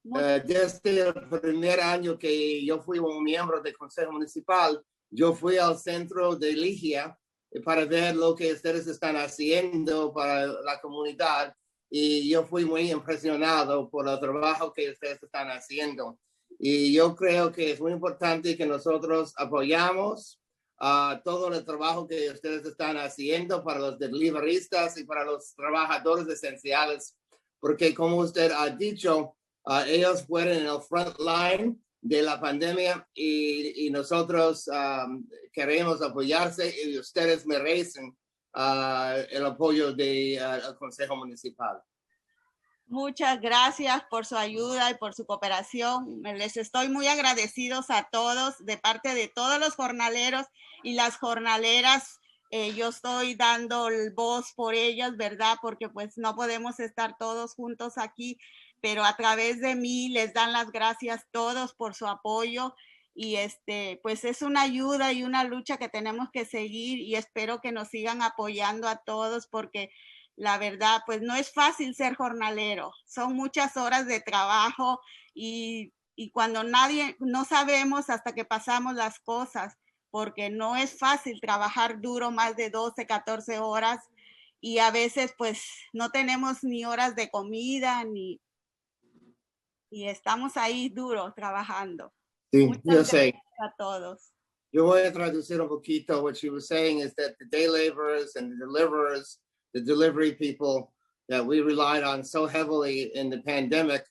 Speaker 4: Desde el primer año que yo fui un miembro del Consejo Municipal, yo fui al centro de Ligia para ver lo que ustedes están haciendo para la comunidad y yo fui muy impresionado por el trabajo que ustedes están haciendo. Y yo creo que es muy importante que nosotros apoyamos todo el trabajo que ustedes están haciendo para los deliveristas y para los trabajadores esenciales, porque como usted ha dicho, ellos fueron en el front line de la pandemia y nosotros queremos apoyarse y ustedes merecen el apoyo del Consejo Municipal.
Speaker 23: Muchas gracias por su ayuda y por su cooperación. Les estoy muy agradecidos a todos de parte de todos los jornaleros y las jornaleras. Yo estoy dando voz por ellas, ¿verdad? Porque pues no podemos estar todos juntos aquí, pero a través de mí les dan las gracias todos por su apoyo y pues es una ayuda y una lucha que tenemos que seguir y espero que nos sigan apoyando a todos porque la verdad, pues no es fácil ser jornalero, son muchas horas de trabajo y cuando no sabemos hasta que pasamos las cosas, porque no es fácil trabajar duro más de 12, 14 horas y a veces pues no tenemos ni horas de comida y estamos ahí duro trabajando.
Speaker 4: Sí,
Speaker 23: Muchas
Speaker 4: yo sé.
Speaker 23: gracias a todos.
Speaker 4: Yo voy a traducir un poquito. What she was saying is that the day laborers and the deliverers, the delivery people that we relied on so heavily in the pandemic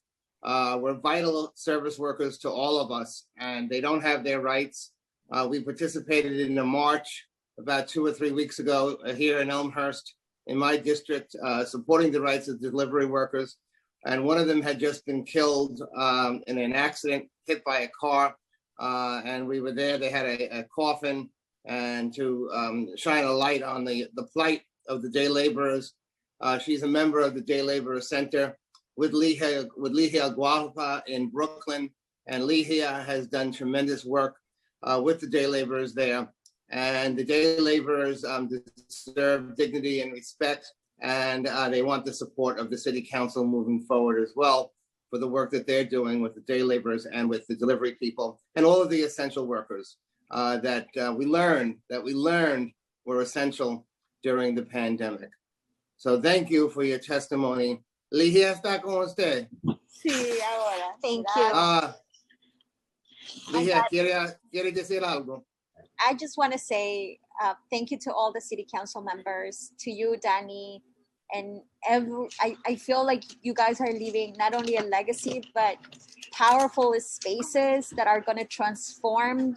Speaker 4: were vital service workers to all of us, and they don't have their rights. We participated in a march about 2 or 3 weeks ago here in Elmhurst, in my district, supporting the rights of delivery workers. And one of them had just been killed in an accident, hit by a car. And we were there. They had a coffin and to shine a light on the plight of the day laborers. She's a member of the Day Laborer Center with Ligia Guapa in Brooklyn. And Ligia has done tremendous work with the day laborers there. And the day laborers deserve dignity and respect. And they want the support of the city council moving forward as well for the work that they're doing with the day laborers and with the delivery people and all of the essential workers that we learned were essential during the pandemic. So thank you for your testimony. Ligia está con usted.
Speaker 23: Sí, ahora.
Speaker 19: Thank you.
Speaker 4: Ligia, ¿quiere decir algo?
Speaker 19: I just want to say thank you to all the city council members, to you, Danny, and I feel like you guys are leaving not only a legacy, but powerful spaces that are going to transform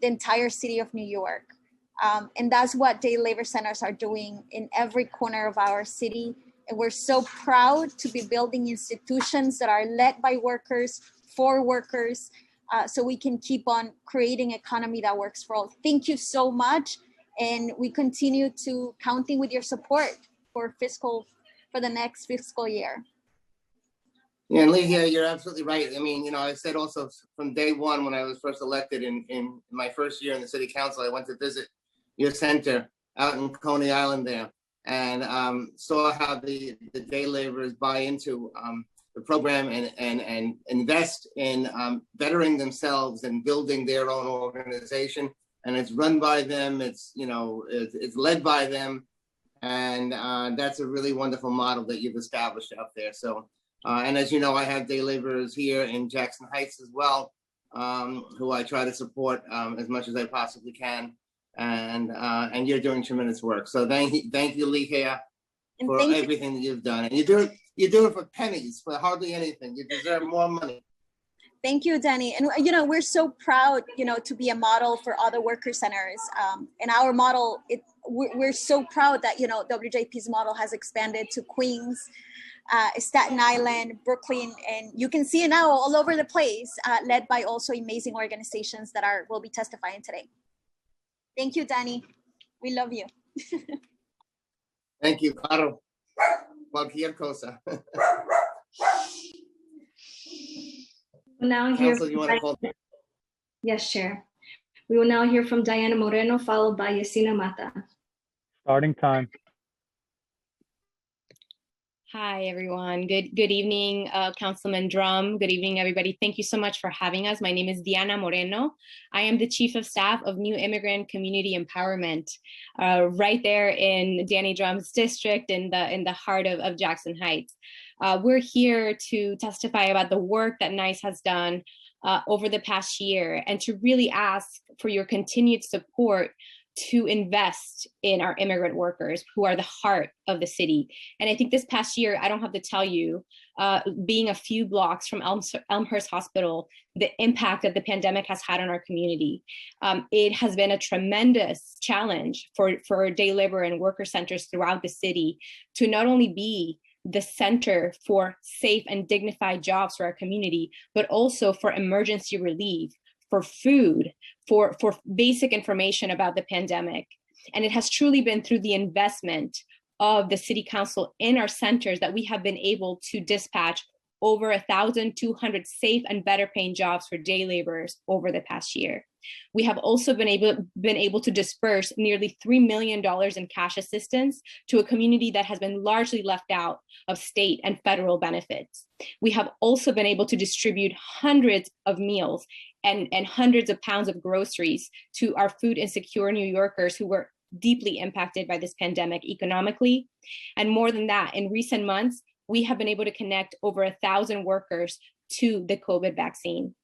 Speaker 19: the entire city of New York. And that's what day labor centers are doing in every corner of our city. And we're so proud to be building institutions that are led by workers, for workers, so we can keep on creating economy that works for all. Thank you so much. And we continue to counting with your support for the next fiscal year.
Speaker 4: Yeah, and Ligia, you're absolutely right. I mean, I said also from day one when I was first elected in my first year in the city council, I went to visit your center out in Coney Island there and saw how the day laborers buy into the program and invest in bettering themselves and building their own organization. And it's run by them. It's led by them. And that's a really wonderful model that you've established out there. So, and as you know, I have day laborers here in Jackson Heights as well, who I try to support as much as I possibly can. And you're doing tremendous work. So thank you, Ligia, for everything that you've done. And you do it for pennies, for hardly anything. You deserve more money.
Speaker 19: Thank you, Danny. And, we're so proud, to be a model for other worker centers. And our model, we're so proud that, WJP's model has expanded to Queens, Staten Island, Brooklyn, and you can see it now all over the place, led by also amazing organizations that will be testifying today. Thank you, Danny. We love you.
Speaker 4: Thank you, Caro. Cualquier cosa.
Speaker 12: We'll now hear
Speaker 4: Council, you want to call?
Speaker 12: Yes, Chair. We will now hear from Diana Moreno, followed by Yesina Mata.
Speaker 5: Starting time.
Speaker 16: Hi, everyone. Good evening, Councilman Drum. Good evening, everybody. Thank you so much for having us. My name is Diana Moreno. I am the Chief of Staff of New Immigrant Community Empowerment, right there in Danny Drum's district in the heart of Jackson Heights. We're here to testify about the work that NICE has done over the past year and to really ask for your continued support to invest in our immigrant workers who are the heart of the city. And I think this past year, I don't have to tell you, being a few blocks from Elmhurst Hospital, the impact that the pandemic has had on our community. It has been a tremendous challenge for day labor and worker centers throughout the city to not only be the center for safe and dignified jobs for our community, but also for emergency relief, for food, for basic information about the pandemic. And it has truly been through the investment of the City Council in our centers that we have been able to dispatch over 1,200 safe and better paying jobs for day laborers over the past year. We have also been able to disperse nearly $3 million in cash assistance to a community that has been largely left out of state and federal benefits. We have also been able to distribute hundreds of meals and hundreds of pounds of groceries to our food insecure New Yorkers who were deeply impacted by this pandemic economically. And more than that, in recent months, we have been able to connect over 1,000 workers to the COVID vaccine.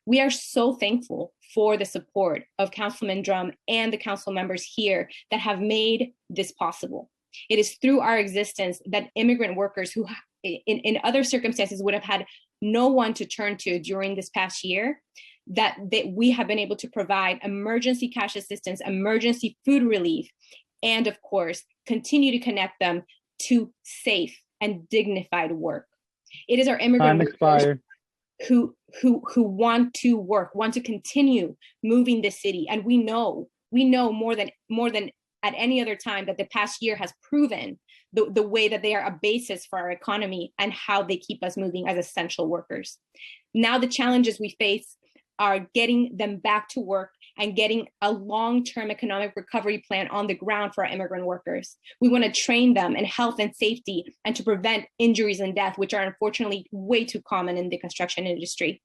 Speaker 16: We are so thankful for the support of Councilman Drum and the council members here that have made this possible. It is through our existence that immigrant workers who in other circumstances would have had no one to turn to during this past year, that we have been able to provide emergency cash assistance, emergency food relief, and of course, continue to connect them to safe and dignified work. It is our immigrant workers who want to work, want to continue moving the city. And we know more than at any other time that the past year has proven the way that they are a basis for our economy and how they keep us moving as essential workers. Now the challenges we face are getting them back to work and getting a long-term economic recovery plan on the ground for our immigrant workers. We want to train them in health and safety and to prevent injuries and death, which are unfortunately way too common in the construction industry.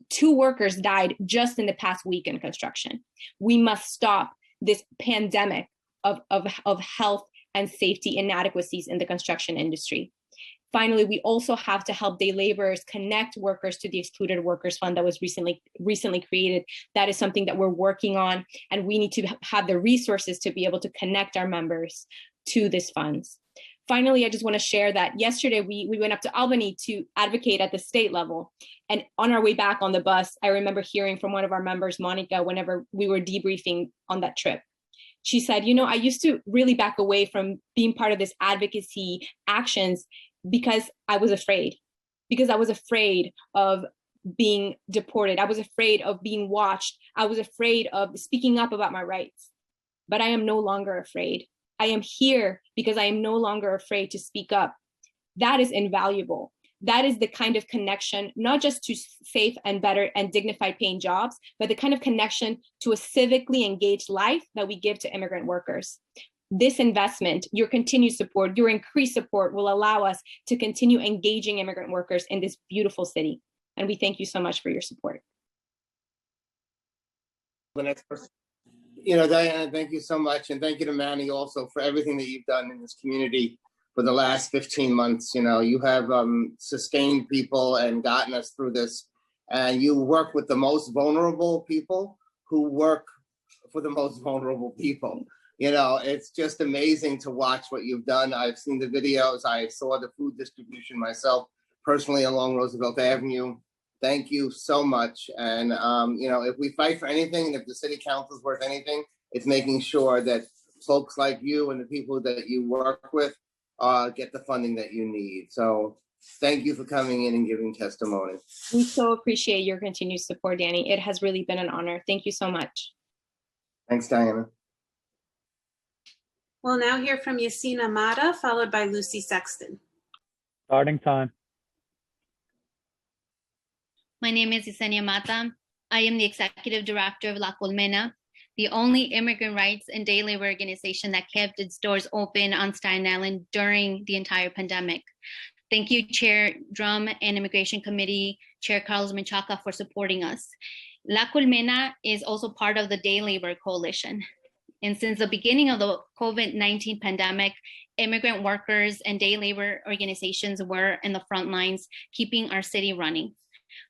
Speaker 16: 2 workers died just in the past week in construction. We must stop this pandemic of health and safety inadequacies in the construction industry. Finally, we also have to help day laborers connect workers to the Excluded Workers Fund that was recently created. That is something that we're working on, and we need to have the resources to be able to connect our members to this funds. Finally, I just want to share that yesterday we went up to Albany to advocate at the state level. And on our way back on the bus, I remember hearing from one of our members, Monica, whenever we were debriefing on that trip. She said, you know, I used to really back away from being part of this advocacy actions because I was afraid of being deported. I was afraid of being watched. I was afraid of speaking up about my rights, but I am no longer afraid. I am here because I am no longer afraid to speak up. That is invaluable. That is the kind of connection, not just to safe and better and dignified paying jobs, but the kind of connection to a civically engaged life that we give to immigrant workers. This investment, your continued support, your increased support will allow us to continue engaging immigrant workers in this beautiful city. And we thank you so much for your support.
Speaker 4: The next person. You know, Diana, thank you so much. And thank you to Manny also for everything that you've done in this community for the last 15 months. You know, you have sustained people and gotten us through this. And you work with the most vulnerable people who work for the most vulnerable people. You know, it's just amazing to watch what you've done. I've seen the videos. I saw the food distribution myself personally along Roosevelt Avenue. Thank you so much. And, you know, if we fight for anything, and if the city council is worth anything, it's making sure that folks like you and the people that you work with get the funding that you need. So thank you for coming in and giving testimony.
Speaker 16: We so appreciate your continued support, Danny. It has really been an honor. Thank you so much.
Speaker 4: Thanks, Diana.
Speaker 20: We'll now hear from Yesina Mata, followed by Lucy Sexton.
Speaker 5: Starting time.
Speaker 2: My name is Yesenia Mata. I am the Executive Director of La Colmena, the only immigrant rights and day labor organization that kept its doors open on Staten Island during the entire pandemic. Thank you, Chair Drum and Immigration Committee Chair Carlos Menchaca for supporting us. La Colmena is also part of the Day Labor Coalition. And since the beginning of the COVID-19 pandemic, immigrant workers and day labor organizations were in the front lines, keeping our city running.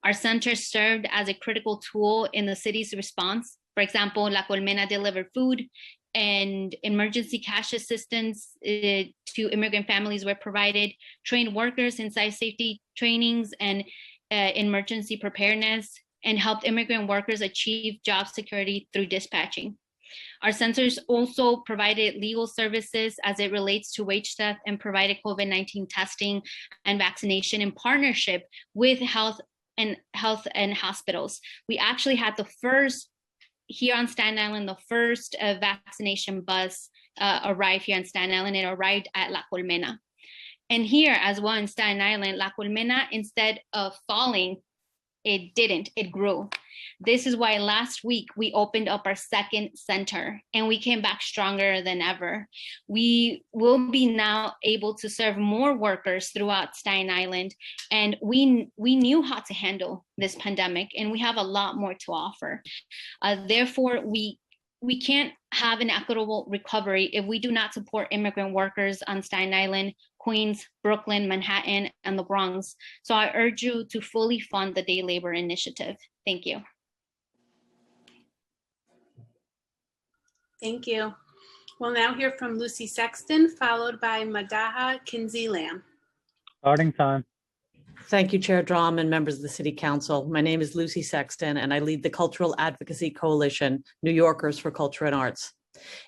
Speaker 2: Our center served as a critical tool in the city's response. For example, La Colmena delivered food and emergency cash assistance to immigrant families were provided, trained workers in site safety trainings and emergency preparedness, and helped immigrant workers achieve job security through dispatching. Our centers also provided legal services as it relates to wage theft and provided COVID-19 testing and vaccination in partnership with health and hospitals. We actually had the first, here on Staten Island, the first vaccination bus arrived here on Staten Island. It arrived at La Colmena. And here as well in Staten Island, La Colmena, instead of falling, it didn't, it grew. This is why last week we opened up our second center and we came back stronger than ever. We will be now able to serve more workers throughout Staten Island, and we knew how to handle this pandemic and we have a lot more to offer. Therefore, we can't have an equitable recovery if we do not support immigrant workers on Staten Island, Queens, Brooklyn, Manhattan, and the Bronx. So I urge you to fully fund the Day Labor Initiative. Thank you.
Speaker 20: Thank you. We'll now hear from Lucy Sexton, followed by Madaha Kinsey-Lamb.
Speaker 5: Starting time.
Speaker 11: Thank you, Chair Drum and members of the City Council. My name is Lucy Sexton, and I lead the Cultural Advocacy Coalition, New Yorkers for Culture and Arts.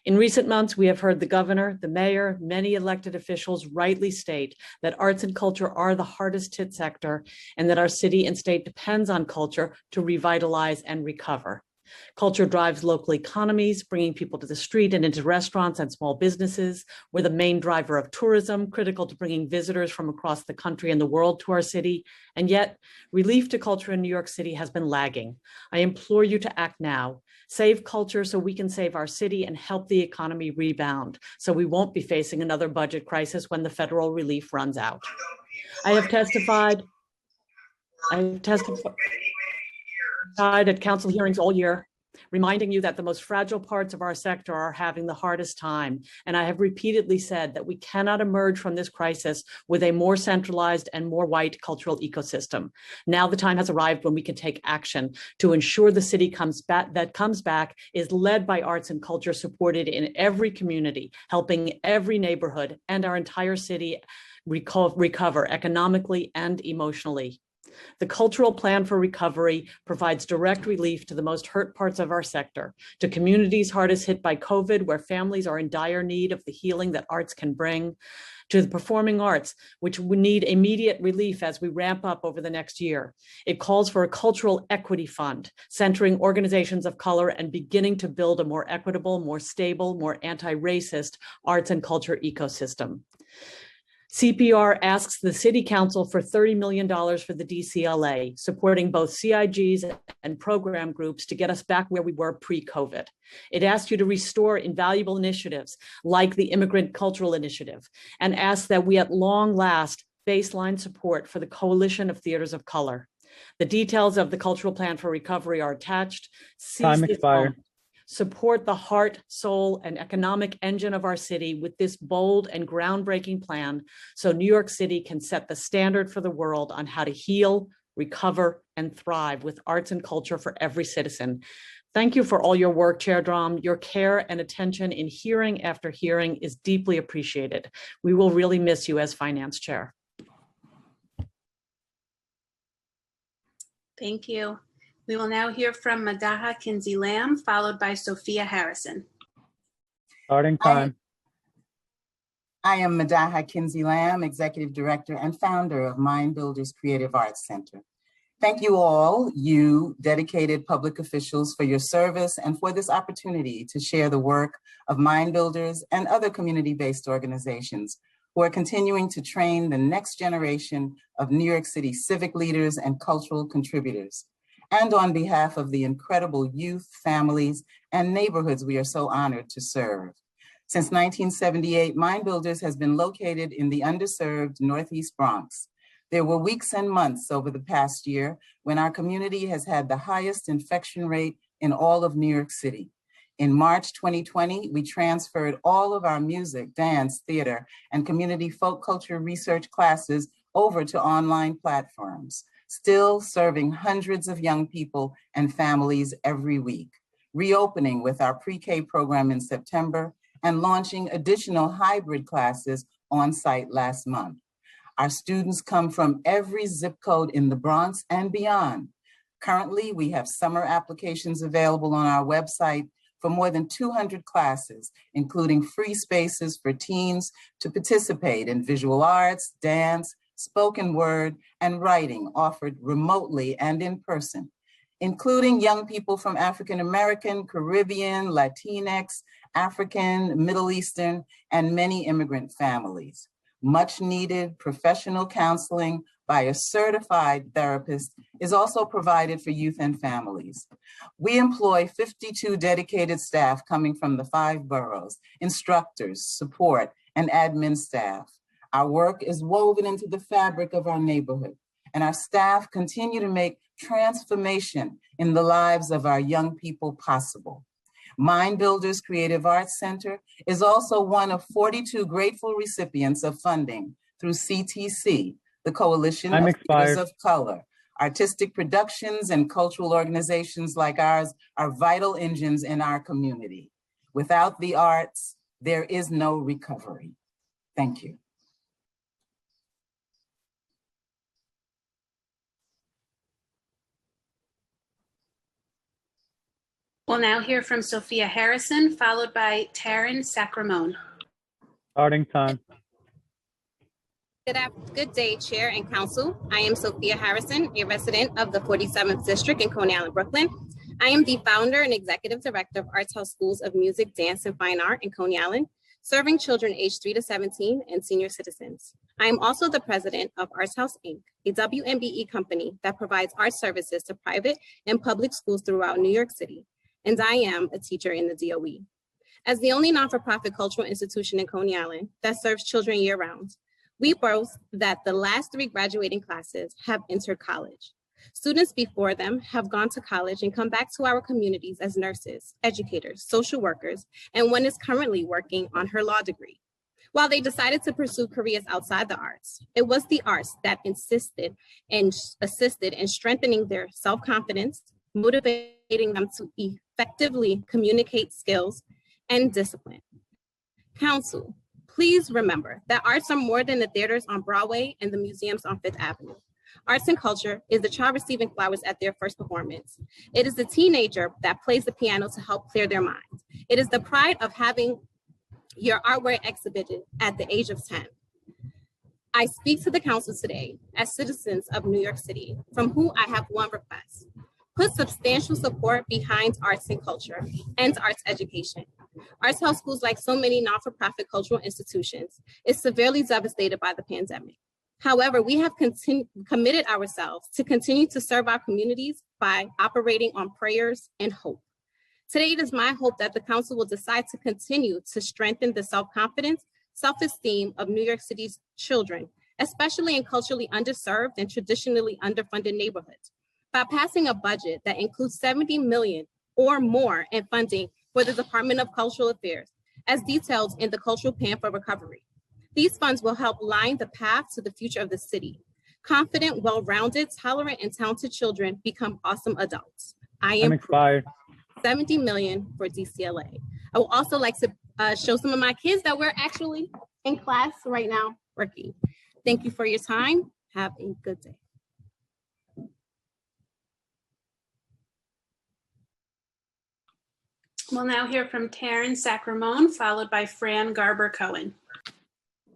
Speaker 11: In recent months, we have heard the governor, the mayor, many elected officials rightly state that arts and culture are the hardest hit sector and that our city and state depends on culture to revitalize and recover. Culture drives local economies, bringing people to the street and into restaurants and small businesses. We're the main driver of tourism, critical to bringing visitors from across the country and the world to our city. And yet, relief to culture in New York City has been lagging. I implore you to act now. Save culture so we can save our city and help the economy rebound, so we won't be facing another budget crisis when the federal relief runs out. I have testified at council hearings all year, reminding you that the most fragile parts of our sector are having the hardest time. And I have repeatedly said that we cannot emerge from this crisis with a more centralized and more white cultural ecosystem. Now the time has arrived when we can take action to ensure the city comes back is led by arts and culture, supported in every community, helping every neighborhood and our entire city recover economically and emotionally. The Cultural Plan for Recovery provides direct relief to the most hurt parts of our sector, to communities hardest hit by COVID, where families are in dire need of the healing that arts can bring, to the performing arts, which would need immediate relief as we ramp up over the next year. It calls for a cultural equity fund, centering organizations of color and beginning to build a more equitable, more stable, more anti-racist arts and culture ecosystem. CPR asks the City Council for $30 million for the DCLA, supporting both CIGs and program groups to get us back where we were pre-COVID. It asks you to restore invaluable initiatives like the Immigrant Cultural Initiative, and asks that we at long last baseline support for the Coalition of Theaters of Color. The details of the Cultural Plan for Recovery are attached.
Speaker 5: Time expired.
Speaker 11: Support the heart, soul, and economic engine of our city with this bold and groundbreaking plan so New York City can set the standard for the world on how to heal, recover, and thrive with arts and culture for every citizen. Thank you for all your work, Chair Drum. Your care and attention in hearing after hearing is deeply appreciated. We will really miss you as Finance Chair.
Speaker 20: Thank you. We will now hear from Madaha Kinsey-Lamb, followed by Sophia Harrison.
Speaker 5: Starting time.
Speaker 22: I am Madaha Kinsey-Lamb, Executive Director and founder of Mind Builders Creative Arts Center. Thank you all, you dedicated public officials, for your service and for this opportunity to share the work of Mind Builders and other community-based organizations who are continuing to train the next generation of New York City civic leaders and cultural contributors, and on behalf of the incredible youth, families, and neighborhoods we are so honored to serve. Since 1978, Mind Builders has been located in the underserved Northeast Bronx. There were weeks and months over the past year when our community has had the highest infection rate in all of New York City. In March 2020, we transferred all of our music, dance, theater, and community folk culture research classes over to online platforms, still serving hundreds of young people and families every week, reopening with our pre-K program in September, and launching additional hybrid classes on site last month. Our students come from every zip code in the Bronx and beyond. Currently, we have summer applications available on our website for more than 200 classes, including free spaces for teens to participate in visual arts, dance, spoken word, and writing offered remotely and in person, including young people from African American, Caribbean, Latinx, African, Middle Eastern, and many immigrant families. Much needed professional counseling by a certified therapist is also provided for youth and families. We employ 52 dedicated staff coming from the 5 boroughs, instructors, support, and admin staff. Our work is woven into the fabric of our neighborhood, and our staff continue to make transformation in the lives of our young people possible. Mind Builders Creative Arts Center is also one of 42 grateful recipients of funding through CTC, the Coalition of Theaters of Color. Artistic productions and cultural organizations like ours are vital engines in our community. Without the arts, there is no recovery. Thank you.
Speaker 20: We'll now hear from Sophia Harrison, followed by Taryn Sacramone.
Speaker 5: Starting time.
Speaker 3: Good day, Chair and Council. I am Sophia Harrison, a resident of the 47th District in Coney Island, Brooklyn. I am the founder and executive director of Arts House Schools of Music, Dance, and Fine Art in Coney Island, serving children aged 3 to 17 and senior citizens. I am also the president of Arts House, Inc., a WMBE company that provides art services to private and public schools throughout New York City. And I am a teacher in the DOE. As the only non-for-profit cultural institution in Coney Island that serves children year-round, we boast that the last 3 graduating classes have entered college. Students before them have gone to college and come back to our communities as nurses, educators, social workers, and one is currently working on her law degree. While they decided to pursue careers outside the arts, it was the arts that insisted and assisted in strengthening their self-confidence, motivating them to effectively communicate skills and discipline. Council, please remember that arts are more than the theaters on Broadway and the museums on Fifth Avenue. Arts and culture is the child receiving flowers at their first performance. It is the teenager that plays the piano to help clear their mind. It is the pride of having your artwork exhibited at the age of 10. I speak to the council today as citizens of New York City, from whom I have one request. Put substantial support behind arts and culture and arts education. Arts House Schools, like so many non-for-profit cultural institutions, is severely devastated by the pandemic. However, we have committed ourselves to continue to serve our communities by operating on prayers and hope. Today, it is my hope that the council will decide to continue to strengthen the self-confidence, self-esteem of New York City's children, especially in culturally underserved and traditionally underfunded neighborhoods, by passing a budget that includes $70 million or more in funding for the Department of Cultural Affairs, as detailed in the Cultural Plan for Recovery. These funds will help line the path to the future of the city. Confident, well-rounded, tolerant, and talented children become awesome adults. I am
Speaker 5: expired.
Speaker 3: $70 million for DCLA. I would also like to show some of my kids that we're actually in class right now working. Thank you for your time. Have a good day.
Speaker 20: We'll now hear from Taryn Sacramone, followed by Fran Garber-Cohen.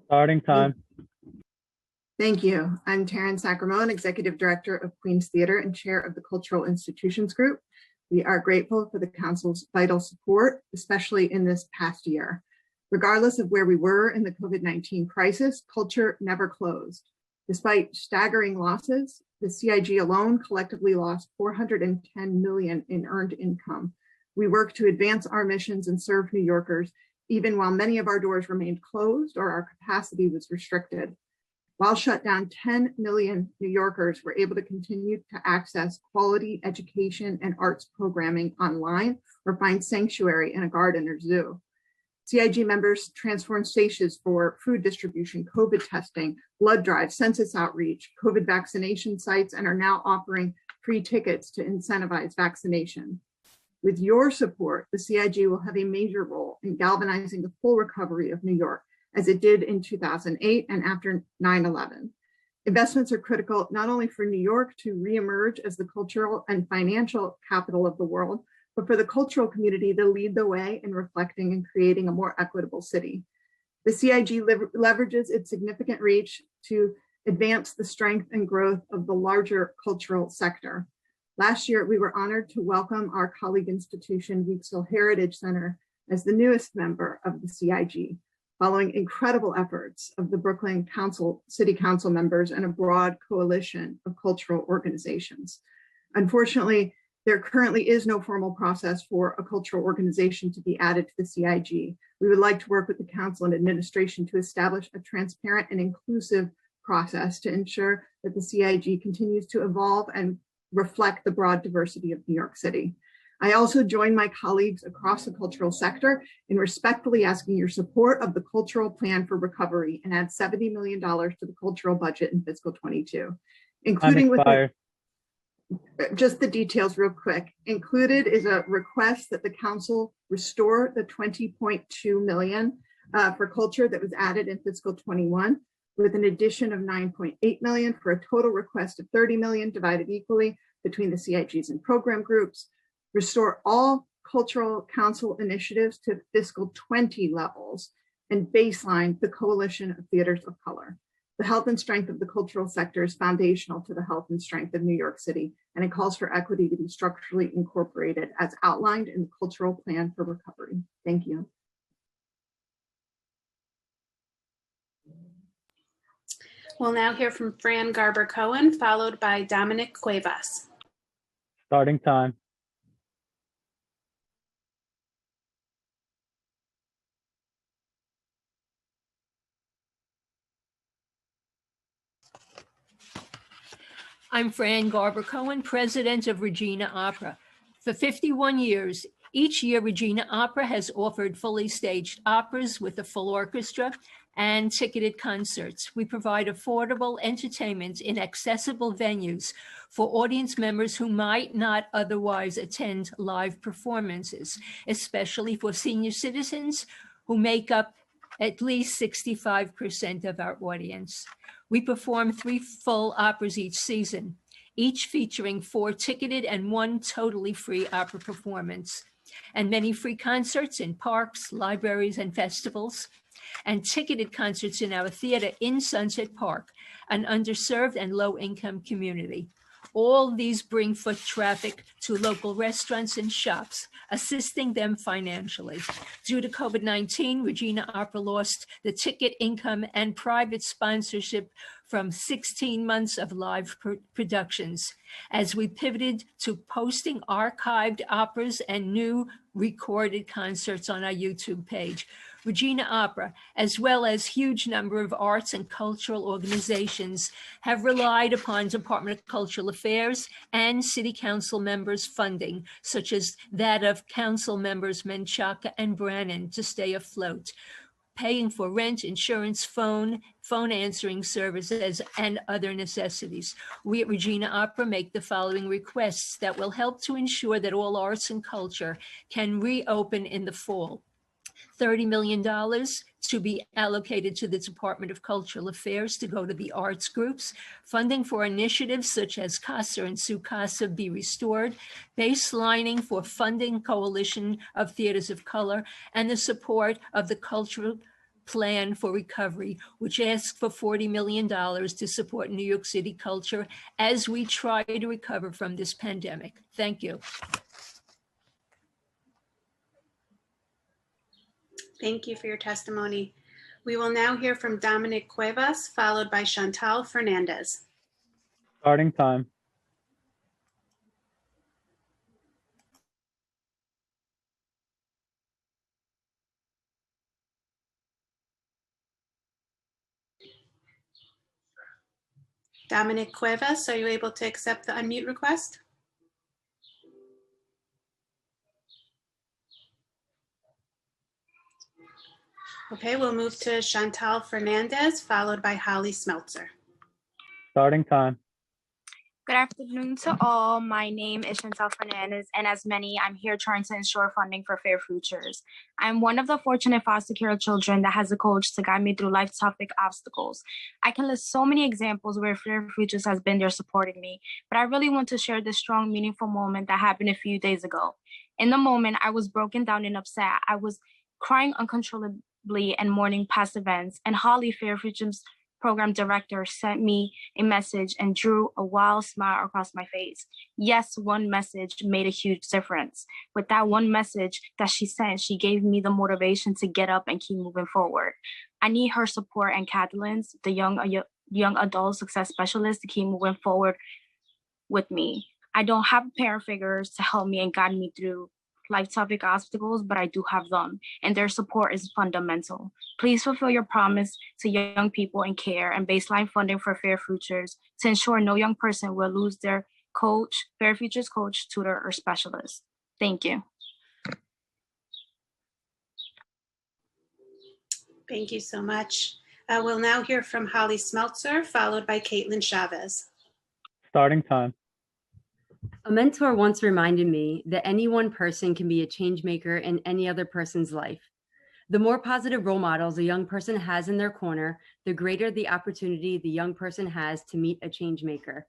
Speaker 5: Starting time.
Speaker 7: Thank you. I'm Taryn Sacramone, Executive Director of Queens Theater and Chair of the Cultural Institutions Group. We are grateful for the Council's vital support, especially in this past year. Regardless of where we were in the COVID-19 crisis, culture never closed. Despite staggering losses, the CIG alone collectively lost $410 million in earned income. We worked to advance our missions and serve New Yorkers, even while many of our doors remained closed or our capacity was restricted. While shut down, 10 million New Yorkers were able to continue to access quality education and arts programming online or find sanctuary in a garden or zoo. CIG members transformed stations for food distribution, COVID testing, blood drives, census outreach, COVID vaccination sites, and are now offering free tickets to incentivize vaccination. With your support, the CIG will have a major role in galvanizing the full recovery of New York, as it did in 2008 and after 9/11. Investments are critical not only for New York to reemerge as the cultural and financial capital of the world, but for the cultural community to lead the way in reflecting and creating a more equitable city. The CIG leverages its significant reach to advance the strength and growth of the larger cultural sector. Last year, we were honored to welcome our colleague institution, Weeksville Heritage Center, as the newest member of the CIG, following incredible efforts of the Brooklyn City Council members and a broad coalition of cultural organizations. Unfortunately, there currently is no formal process for a cultural organization to be added to the CIG. We would like to work with the council and administration to establish a transparent and inclusive process to ensure that the CIG continues to evolve and reflect the broad diversity of New York City. I also join my colleagues across the cultural sector in respectfully asking your support of the cultural plan for recovery and add $70 million to the cultural budget in fiscal 22, including with just the details real quick. Included is a request that the council restore the $20.2 million for culture that was added in fiscal 21, with an addition of $9.8 million for a total request of $30 million divided equally between the CIGs and program groups. Restore all cultural council initiatives to fiscal 20 levels and baseline the Coalition of Theaters of Color. The health and strength of the cultural sector is foundational to the health and strength of New York City, and it calls for equity to be structurally incorporated as outlined in the Cultural Plan for Recovery. Thank you.
Speaker 20: We'll now hear from Fran Garber-Cohen, followed by Dominic Cuevas.
Speaker 5: Starting time.
Speaker 8: I'm Fran Garber-Cohen, president of Regina Opera. For 51 years, each year Regina Opera has offered fully staged operas with a full orchestra and ticketed concerts. We provide affordable entertainment in accessible venues for audience members who might not otherwise attend live performances, especially for senior citizens who make up at least 65% of our audience. We perform 3 full operas each season, each featuring 4 ticketed and 1 totally free opera performance, and many free concerts in parks, libraries, and festivals, and ticketed concerts in our theater in Sunset Park, an underserved and low-income community. All these bring foot traffic to local restaurants and shops, assisting them financially. Due to COVID-19, Regina Opera lost the ticket income and private sponsorship from 16 months of live productions. As we pivoted to posting archived operas and new recorded concerts on our YouTube page, Regina Opera, as well as huge number of arts and cultural organizations, have relied upon Department of Cultural Affairs and City Council members' funding, such as that of Council members Menchaca and Brannan, to stay afloat, paying for rent, insurance, phone answering services, and other necessities. We at Regina Opera make the following requests that will help to ensure that all arts and culture can reopen in the fall. $30 million to be allocated to the Department of Cultural Affairs to go to the arts groups, funding for initiatives such as CASA and SUCASA be restored, baselining for funding Coalition of Theaters of Color, and the support of the Cultural Plan for Recovery, which asks for $40 million to support New York City culture as we try to recover from this pandemic. Thank you.
Speaker 20: Thank you for your testimony. We will now hear from Dominic Cuevas, followed by Chantal Fernandez.
Speaker 5: Starting time.
Speaker 20: Dominic Cuevas, are you able to accept the unmute request? Okay, we'll move to Chantal Fernandez, followed by Holly Smeltzer.
Speaker 5: Starting time.
Speaker 9: Good afternoon to all. My name is Chantal Fernandez, and as many, I'm here trying to ensure funding for Fair Futures. I'm one of the fortunate foster care children that has a coach to guide me through life's toughest obstacles. I can list so many examples where Fair Futures has been there supporting me, but I really want to share this strong, meaningful moment that happened a few days ago. In the moment, I was broken down and upset. I was crying uncontrollably and mourning past events, and Holly, Fair Futures program director, sent me a message and drew a wild smile across my face. Yes, one message made a huge difference. With that one message that she sent, she gave me the motivation to get up and keep moving forward. I need her support and Kathleen's, the young adult success specialist, to keep moving forward with me. I don't have parent figures to help me and guide me through life topic obstacles, but I do have them, and their support is fundamental. Please fulfill your promise to young people in care and baseline funding for Fair Futures to ensure no young person will lose their coach, Fair Futures coach, tutor, or specialist. Thank you.
Speaker 20: Thank you so much. We'll now hear from Holly Smeltzer, followed by Caitlin Chavez.
Speaker 5: Starting time.
Speaker 13: A mentor once reminded me that any one person can be a change maker in any other person's life. The more positive role models a young person has in their corner, the greater the opportunity the young person has to meet a change maker.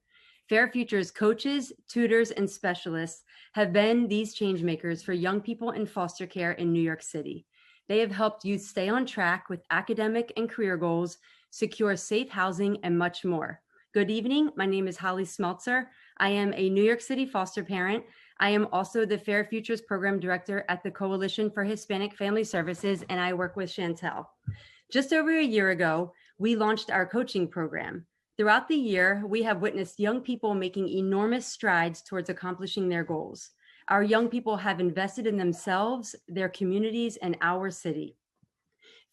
Speaker 13: Fair Futures coaches, tutors, and specialists have been these change makers for young people in foster care in New York City. They have helped youth stay on track with academic and career goals, secure safe housing, and much more. Good evening. My name is Holly Smeltzer. I am a New York City foster parent. I am also the Fair Futures Program Director at the Coalition for Hispanic Family Services, and I work with Chantel. Just over a year ago, we launched our coaching program. Throughout the year, we have witnessed young people making enormous strides towards accomplishing their goals. Our young people have invested in themselves, their communities, and our city.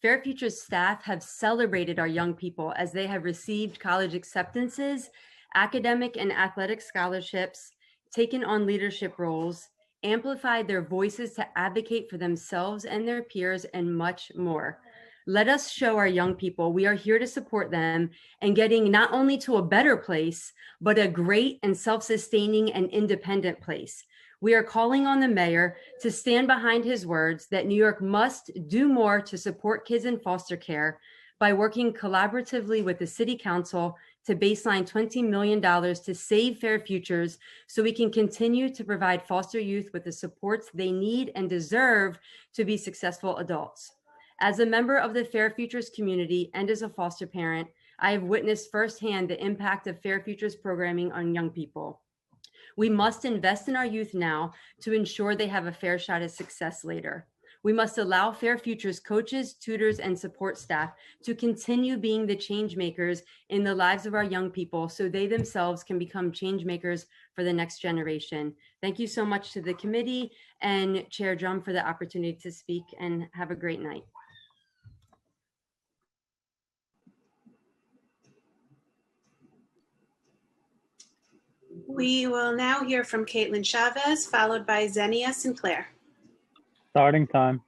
Speaker 13: Fair Futures staff have celebrated our young people as they have received college acceptances, academic and athletic scholarships, taken on leadership roles, amplified their voices to advocate for themselves and their peers, and much more. Let us show our young people we are here to support them and getting not only to a better place, but a great and self-sustaining and independent place. We are calling on the mayor to stand behind his words that New York must do more to support kids in foster care by working collaboratively with the City Council to baseline $20 million to save Fair Futures so we can continue to provide foster youth with the supports they need and deserve to be successful adults. As a member of the Fair Futures community and as a foster parent, I have witnessed firsthand the impact of Fair Futures programming on young people. We must invest in our youth now to ensure they have a fair shot at success later. We must allow Fair Futures coaches, tutors, and support staff to continue being the change makers in the lives of our young people so they themselves can become change makers for the next generation. Thank you so much to the committee and Chair Drum for the opportunity to speak, and have a great night.
Speaker 20: We will now hear from Caitlin Chavez, followed by Xenia Sinclair.
Speaker 5: Starting time.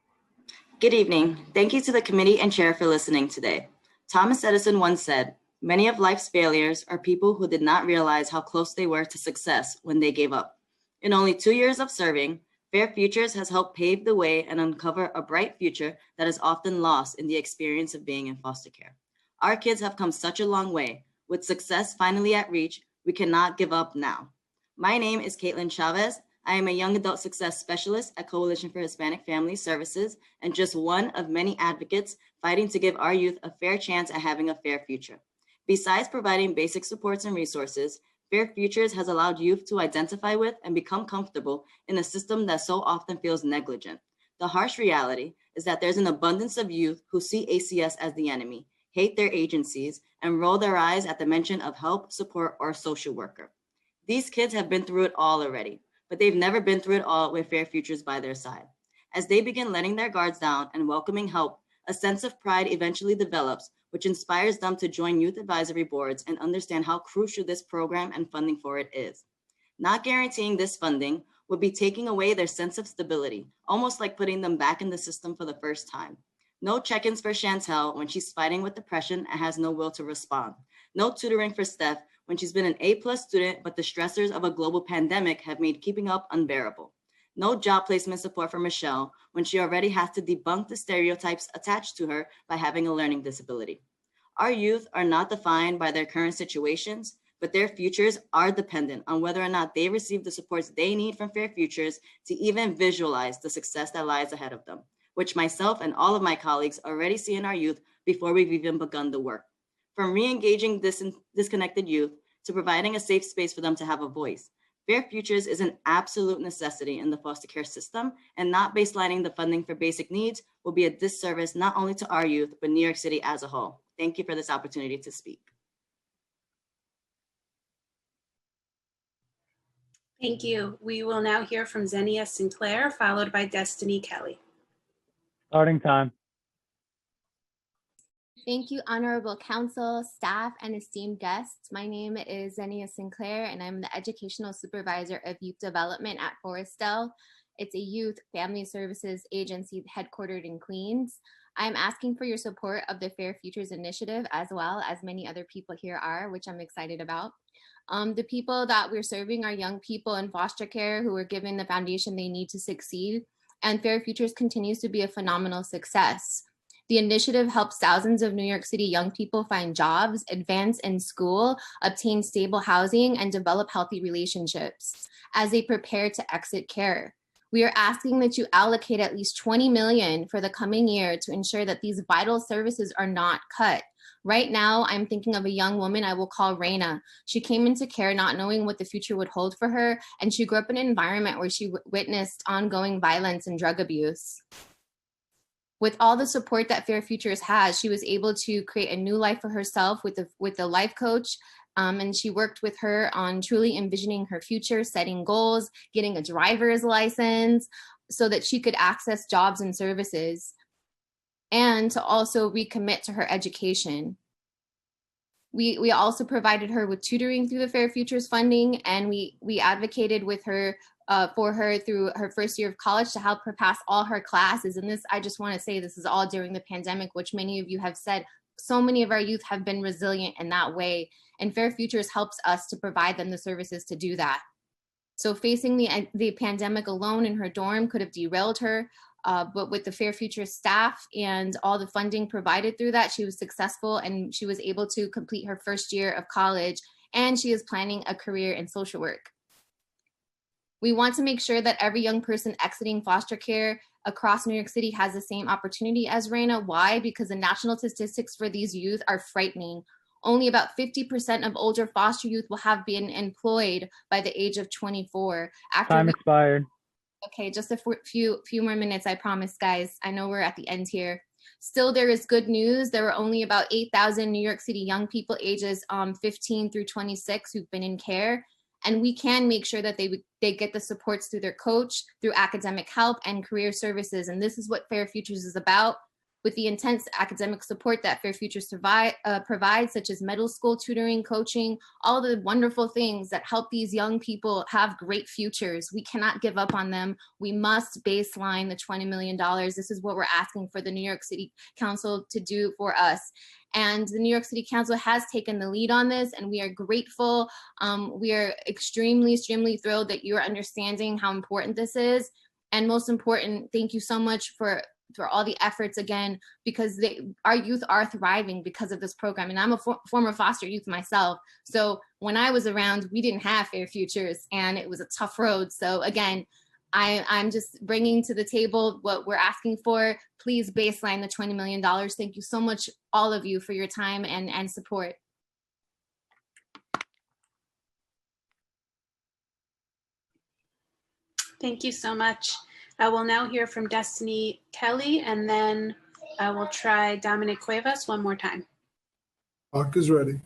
Speaker 21: Good evening. Thank you to the committee and chair for listening today. Thomas Edison once said, "Many of life's failures are people who did not realize how close they were to success when they gave up." In only 2 years of serving, Fair Futures has helped pave the way and uncover a bright future that is often lost in the experience of being in foster care. Our kids have come such a long way. With success finally at reach, we cannot give up now. My name is Caitlin Chavez. I am a young adult success specialist at Coalition for Hispanic Family Services and just one of many advocates fighting to give our youth a fair chance at having a fair future. Besides providing basic supports and resources, Fair Futures has allowed youth to identify with and become comfortable in a system that so often feels negligent. The harsh reality is that there's an abundance of youth who see ACS as the enemy, hate their agencies, and roll their eyes at the mention of help, support, or social worker. These kids have been through it all already, but they've never been through it all with Fair Futures by their side. As they begin letting their guards down and welcoming help, a sense of pride eventually develops, which inspires them to join youth advisory boards and understand how crucial this program and funding for it is. Not guaranteeing this funding would be taking away their sense of stability, almost like putting them back in the system for the first time. No check-ins for Chantel when she's fighting with depression and has no will to respond. No tutoring for Steph when she's been an A+ student, but the stressors of a global pandemic have made keeping up unbearable. No job placement support for Michelle when she already has to debunk the stereotypes attached to her by having a learning disability. Our youth are not defined by their current situations, but their futures are dependent on whether or not they receive the supports they need from Fair Futures to even visualize the success that lies ahead of them, which myself and all of my colleagues already see in our youth before we've even begun the work. From re-engaging disconnected youth to providing a safe space for them to have a voice, Fair Futures is an absolute necessity in the foster care system, and not baselining the funding for basic needs will be a disservice not only to our youth, but New York City as a whole. Thank you for this opportunity to speak.
Speaker 20: Thank you. We will now hear from Xenia Sinclair, followed by Destiny Kelly.
Speaker 5: Starting time.
Speaker 1: Thank you, Honorable Council, staff, and esteemed guests. My name is Xenia Sinclair, and I'm the Educational Supervisor of Youth Development at Forrestal. It's a youth family services agency headquartered in Queens. I'm asking for your support of the Fair Futures Initiative, as well as many other people here are, which I'm excited about. The people that we're serving are young people in foster care who are given the foundation they need to succeed, and Fair Futures continues to be a phenomenal success. The initiative helps thousands of New York City young people find jobs, advance in school, obtain stable housing, and develop healthy relationships as they prepare to exit care. We are asking that you allocate at least $20 million for the coming year to ensure that these vital services are not cut. Right now, I'm thinking of a young woman I will call Raina. She came into care not knowing what the future would hold for her, and she grew up in an environment where she witnessed ongoing violence and drug abuse. With all the support that Fair Futures has, she was able to create a new life for herself with a life coach, and she worked with her on truly envisioning her future, setting goals, getting a driver's license so that she could access jobs and services, and to also recommit to her education. We also provided her with tutoring through the Fair Futures funding, and we advocated with her for her through her first year of college to help her pass all her classes. And this, I just want to say, this is all during the pandemic, which many of you have said. So many of our youth have been resilient in that way, and Fair Futures helps us to provide them the services to do that. So facing the pandemic alone in her dorm could have derailed her, but with the Fair Futures staff and all the funding provided through that, she was successful and she was able to complete her first year of college, and she is planning a career in social work. We want to make sure that every young person exiting foster care across New York City has the same opportunity as Raina. Why? Because the national statistics for these youth are frightening. Only about 50% of older foster youth will have been employed by the age of 24.
Speaker 5: Time expired.
Speaker 1: Okay, just a few more minutes, I promise, guys. I know we're at the end here. Still, there is good news. There are only about 8,000 New York City young people ages 15 through 26 who've been in care. And we can make sure that they get the supports through their coach, through academic help and career services. And this is what Fair Futures is about. With the intense academic support that Fair Futures provides, such as middle school tutoring, coaching, all the wonderful things that help these young people have great futures. We cannot give up on them. We must baseline the $20 million. This is what we're asking for the New York City Council to do for us. And the New York City Council has taken the lead on this, and we are grateful. We are extremely thrilled that you're understanding how important this is. And most important, thank you so much for all the efforts again, because our youth are thriving because of this program. And I'm a former foster youth myself. So when I was around, we didn't have Fair Futures and it was a tough road. So again, I'm just bringing to the table what we're asking for. Please baseline the $20 million. Thank you so much, all of you, for your time and support.
Speaker 20: Thank you so much. I will now hear from Destiny Kelly, and then I will try Dominic Cuevas one more time.
Speaker 6: Clock is ready.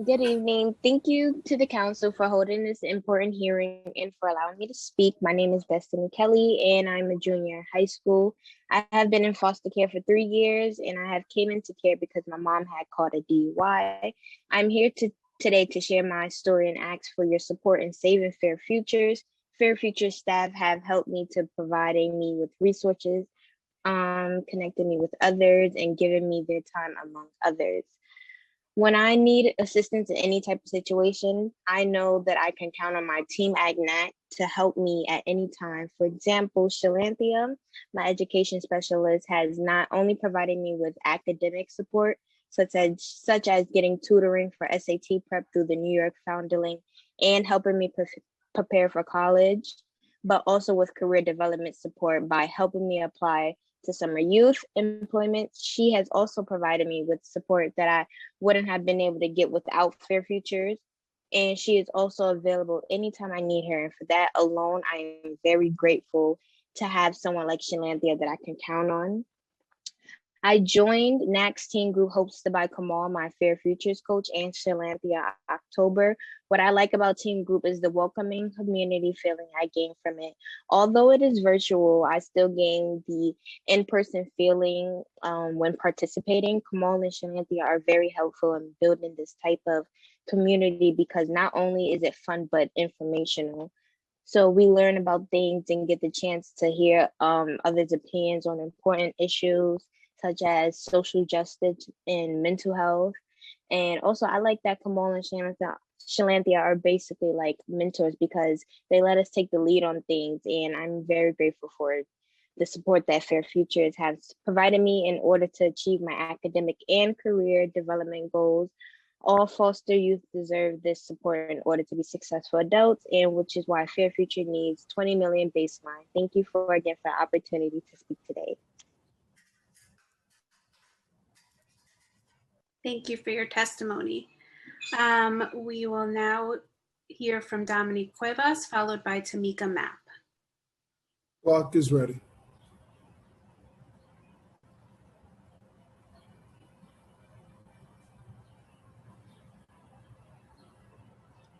Speaker 10: Good evening. Thank you to the council for holding this important hearing and for allowing me to speak. My name is Destiny Kelly and I'm a junior in high school. I have been in foster care for 3 years and I have came into care because my mom had caught a DUI. I'm here today to share my story and ask for your support in saving Fair Futures. Fair Futures staff have helped me to providing me with resources, connecting me with others and giving me their time among others. When I need assistance in any type of situation, I know that I can count on my team AgNat to help me at any time. For example, Shalanthia, my education specialist, has not only provided me with academic support, such as getting tutoring for SAT prep through the New York Foundling and helping me prepare for college, but also with career development support by helping me apply to summer youth employment. She has also provided me with support that I wouldn't have been able to get without Fair Futures. And she is also available anytime I need her. And for that alone, I am very grateful to have someone like Shalanthia that I can count on. I joined NAC's team group hosted by Kamal, my Fair Futures coach, and Shalanthia October. What I like about team group is the welcoming community feeling I gain from it. Although it is virtual, I still gain the in-person feeling when participating. Kamal and Shalanthia are very helpful in building this type of community because not only is it fun, but informational. So we learn about things and get the chance to hear others' opinions on important issues, such as social justice and mental health. And also I like that Kamal and Shalanthia are basically like mentors because they let us take the lead on things. And I'm very grateful for the support that Fair Futures has provided me in order to achieve my academic and career development goals. All foster youth deserve this support in order to be successful adults, and which is why Fair Future needs 20 million baseline. Thank you for the opportunity to speak today.
Speaker 20: Thank you for your testimony. We will now hear from Dominic Cuevas, followed by Tamika Mapp.
Speaker 6: Clock is ready.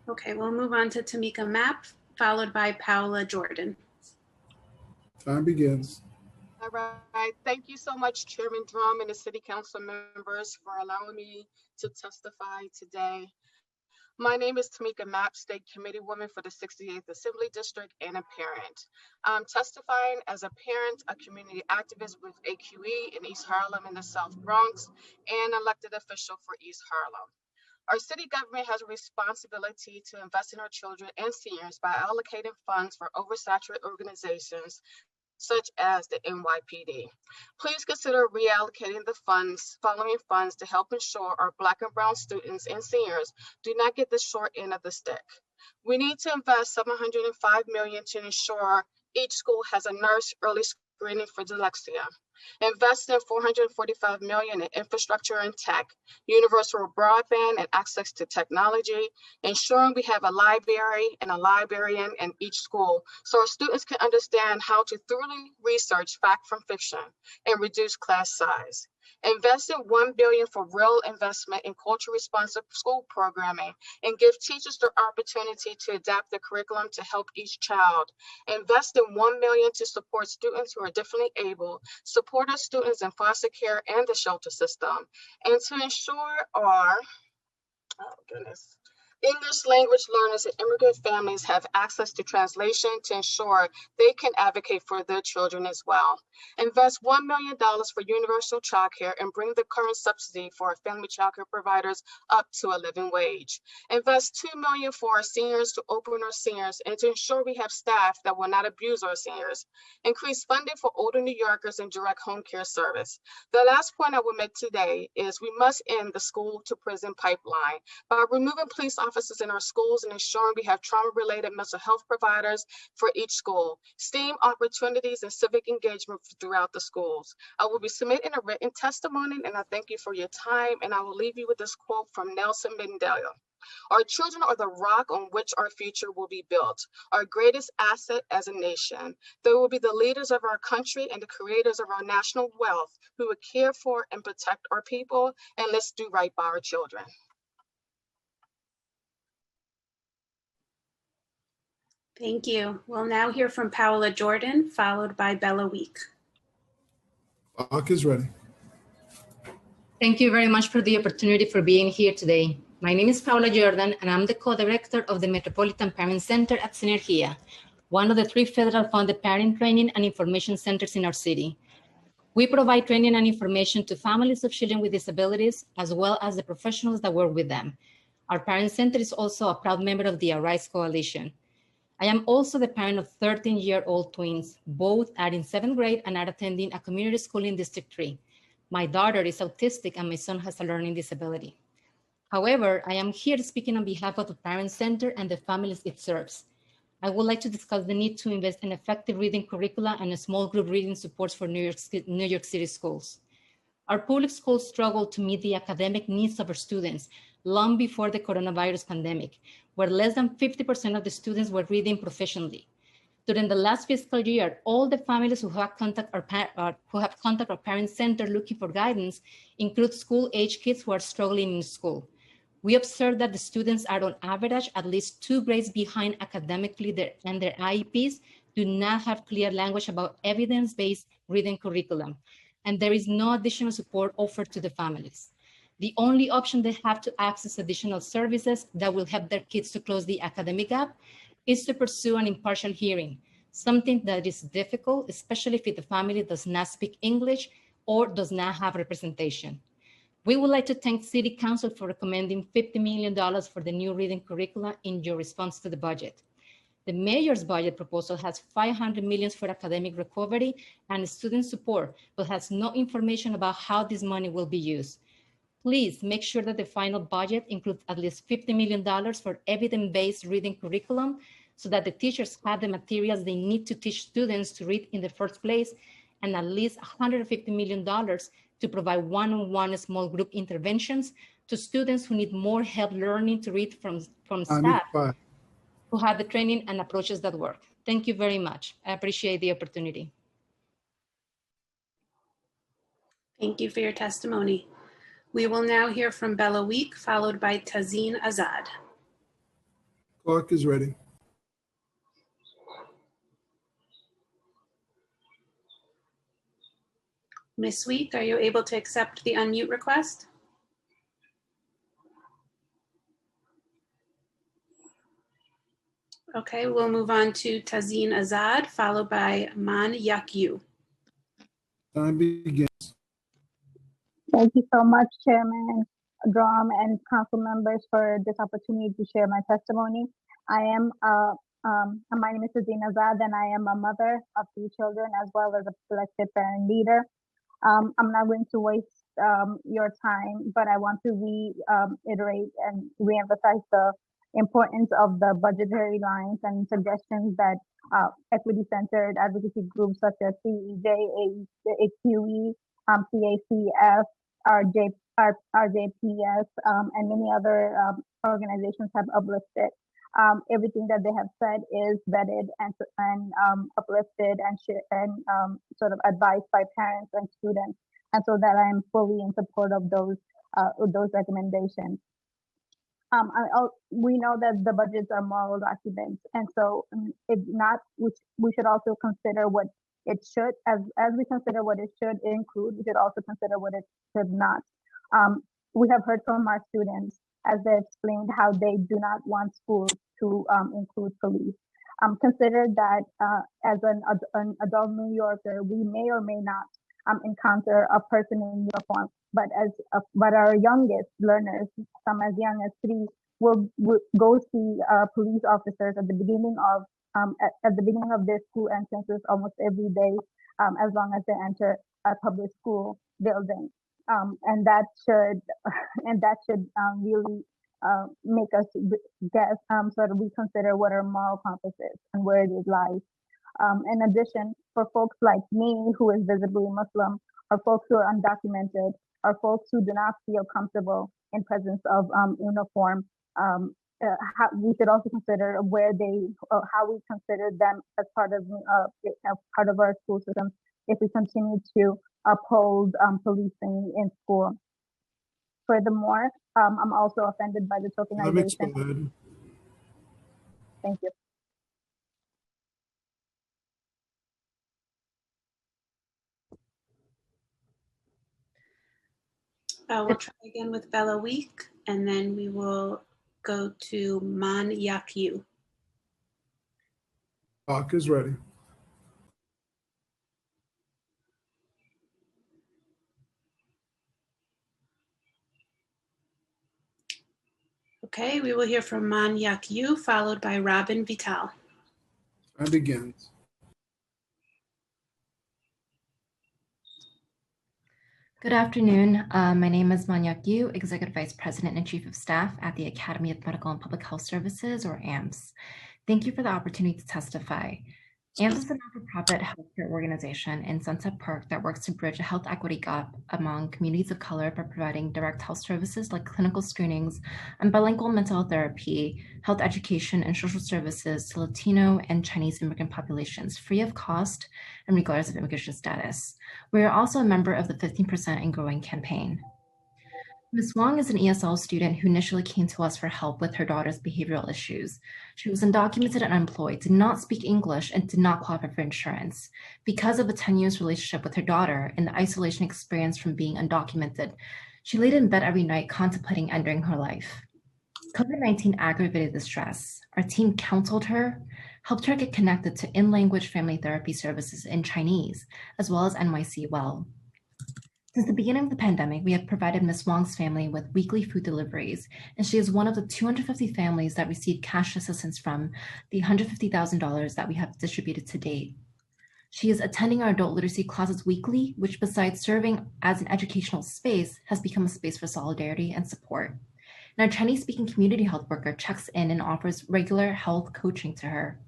Speaker 20: Okay, we'll move on to Tamika Mapp, followed by Paula Jordan.
Speaker 6: Time begins.
Speaker 15: All right. Thank you so much, Chairman Drum and the City Council members for allowing me to testify today. My name is Tamika Mapp, State Committee Woman for the 68th Assembly District and a parent. I'm testifying as a parent, a community activist with AQE in East Harlem in the South Bronx, and elected official for East Harlem. Our city government has a responsibility to invest in our children and seniors by allocating funds for oversaturated organizations such as the NYPD. Please consider reallocating the following funds to help ensure our Black and Brown students and seniors do not get the short end of the stick. We need to invest $705 million to ensure each school has a nurse early screening for dyslexia. Invest in $445 million in infrastructure and tech, universal broadband and access to technology, ensuring we have a library and a librarian in each school so our students can understand how to thoroughly research fact from fiction and reduce class size. Invest in $1 billion for real investment in culture responsive school programming and give teachers the opportunity to adapt the curriculum to help each child. Invest in $1 million to support students who are differently able, support our students in foster care and the shelter system, and to ensure our, English language learners and immigrant families have access to translation to ensure they can advocate for their children as well. Invest $1 million for universal childcare and bring the current subsidy for our family childcare providers up to a living wage. Invest $2 million for our seniors to open our seniors and to ensure we have staff that will not abuse our seniors. Increase funding for older New Yorkers and direct home care service. The last point I will make today is we must end the school to prison pipeline by removing police officers in our schools and ensuring we have trauma-related mental health providers for each school, STEAM opportunities and civic engagement throughout the schools. I will be submitting a written testimony and I thank you for your time, and I will leave you with this quote from Nelson Mandela. Our children are the rock on which our future will be built, our greatest asset as a nation. They will be the leaders of our country and the creators of our national wealth who will care for and protect our people, and let's do right by our children.
Speaker 20: Thank you. We'll now hear from Paola Jordan, followed by Bella Week.
Speaker 6: Clock is ready.
Speaker 14: Thank you very much for the opportunity for being here today. My name is Paola Jordan, and I'm the co-director of the Metropolitan Parent Center at Synergia, one of the 3 federal funded parent training and information centers in our city. We provide training and information to families of children with disabilities, as well as the professionals that work with them. Our parent center is also a proud member of the Arise Coalition. I am also the parent of 13-year-old twins. Both are in 7th grade and are attending a community school in District 3. My daughter is autistic and my son has a learning disability. However, I am here speaking on behalf of the Parent Center and the families it serves. I would like to discuss the need to invest in effective reading curricula and small group reading supports for New York City schools. Our public schools struggle to meet the academic needs of our students long before the coronavirus pandemic, where less than 50% of the students were reading proficiently. During the last fiscal year, all the families who have contacted our Parent Center looking for guidance include school-age kids who are struggling in school. We observed that the students are on average at least 2 grades behind academically, and their IEPs do not have clear language about evidence-based reading curriculum, and there is no additional support offered to the families. The only option they have to access additional services that will help their kids to close the academic gap is to pursue an impartial hearing, something that is difficult, especially if the family does not speak English or does not have representation. We would like to thank City Council for recommending $50 million for the new reading curricula in your response to the budget. The mayor's budget proposal has $500 million for academic recovery and student support, but has no information about how this money will be used. Please make sure that the final budget includes at least $50 million for evidence-based reading curriculum so that the teachers have the materials they need to teach students to read in the first place, and at least $150 million to provide one-on-one small group interventions to students who need more help learning to read from staff who have the training and approaches that work. Thank you very much. I appreciate the opportunity.
Speaker 20: Thank you for your testimony. We will now hear from Bella Week, followed by Tazeen Azad.
Speaker 6: Clock is ready.
Speaker 20: Ms. Week, are you able to accept the unmute request? Okay, we'll move on to Tazeen Azad, followed by Man Yakyu.
Speaker 6: Time begins.
Speaker 17: Thank you so much, Chairman Drum and council members, for this opportunity to share my testimony. My name is Tazeen Azad, and I am a mother of 3 children as well as a selected parent leader. I'm not going to waste your time, but I want to reiterate and reemphasize the importance of the budgetary lines and suggestions that equity-centered advocacy groups such as CEJ, AQE, CACF, RJPS, and many other organizations have uplifted. Everything that they have said is vetted and uplifted and sort of advised by parents and students, and so that I am fully in support of those recommendations. We know that the budgets are moral documents, and so we should also consider what it should, as we consider what it should include, we should also consider what it should not. We have heard from our students as they explained how they do not want schools to include police. Consider that as an adult New Yorker, we may or may not encounter a person in uniform, but our youngest learners, some as young as 3, will go see police officers at the beginning of their school entrances almost every day, as long as they enter a public school building, and that should really make us sort of reconsider what our moral compass is and where it lies. In addition, for folks like me, who is visibly Muslim, or folks who are undocumented, or folks who do not feel comfortable in presence of uniform, we should also consider where they, how we consider them as part of our school system if we continue to uphold policing in school. Furthermore, I'm also offended by the
Speaker 6: Time
Speaker 17: tokenization.
Speaker 6: expired.
Speaker 17: Thank you.
Speaker 20: We'll try again with Bella Week, and then we will go to Man Yak Yu.
Speaker 6: Clock is ready.
Speaker 20: Okay, we will hear from Man Yak Yu, followed by Robin Vital.
Speaker 6: Time begins.
Speaker 18: Good afternoon. My name is Manyak Yu, Executive Vice President and Chief of Staff at the Academy of Medical and Public Health Services, or AMPS. Thank you for the opportunity to testify. AMPS is a not-for-profit healthcare organization in Sunset Park that works to bridge a health equity gap among communities of color by providing direct health services like clinical screenings and bilingual mental health therapy, health education, and social services to Latino and Chinese immigrant populations free of cost and regardless of immigration status. We are also a member of the 15% and Growing campaign. Ms. Wong is an ESL student who initially came to us for help with her daughter's behavioral issues. She was undocumented and unemployed, did not speak English, and did not qualify for insurance. Because of a tenuous relationship with her daughter and the isolation experience from being undocumented, she laid in bed every night contemplating ending her life. COVID-19 aggravated the stress. Our team counseled her, helped her get connected to in-language family therapy services in Chinese, as well as NYC Well. Since the beginning of the pandemic, we have provided Ms. Wong's family with weekly food deliveries, and she is one of the 250 families that received cash assistance from the $150,000 that we have distributed to date. She is attending our adult literacy classes weekly, which besides serving as an educational space, has become a space for solidarity and support. And our Chinese-speaking community health worker checks in and offers regular health coaching to her.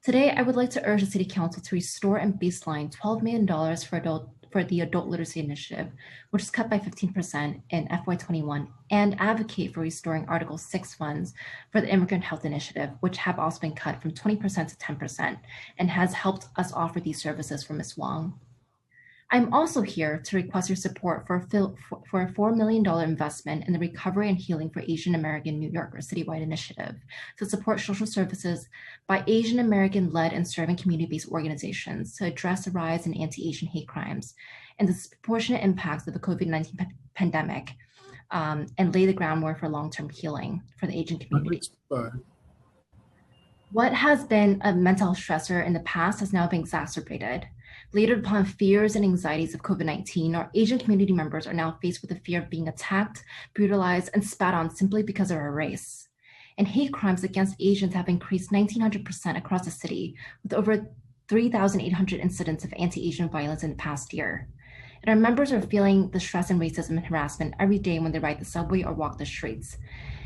Speaker 18: Today, I would like to urge the City Council to restore and baseline $12 million for the Adult Literacy Initiative, which is cut by 15% in FY21, and advocate for restoring Article 6 funds for the Immigrant Health Initiative, which have also been cut from 20% to 10% and has helped us offer these services for Ms. Wong. I'm also here to request your support for a $4 million investment in the Recovery and Healing for Asian American New York, or citywide initiative, to support social services by Asian American-led and serving community-based organizations to address the rise in anti-Asian hate crimes and the disproportionate impacts of the COVID-19 pandemic, and lay the groundwork for long-term healing for the Asian community. What has been a mental health stressor in the past has now been exacerbated. Later upon fears and anxieties of COVID-19, our Asian community members are now faced with the fear of being attacked, brutalized, and spat on simply because of our race. And hate crimes against Asians have increased 1,900% across the city, with over 3,800 incidents of anti-Asian violence in the past year. And our members are feeling the stress and racism and harassment every day when they ride the subway or walk the streets.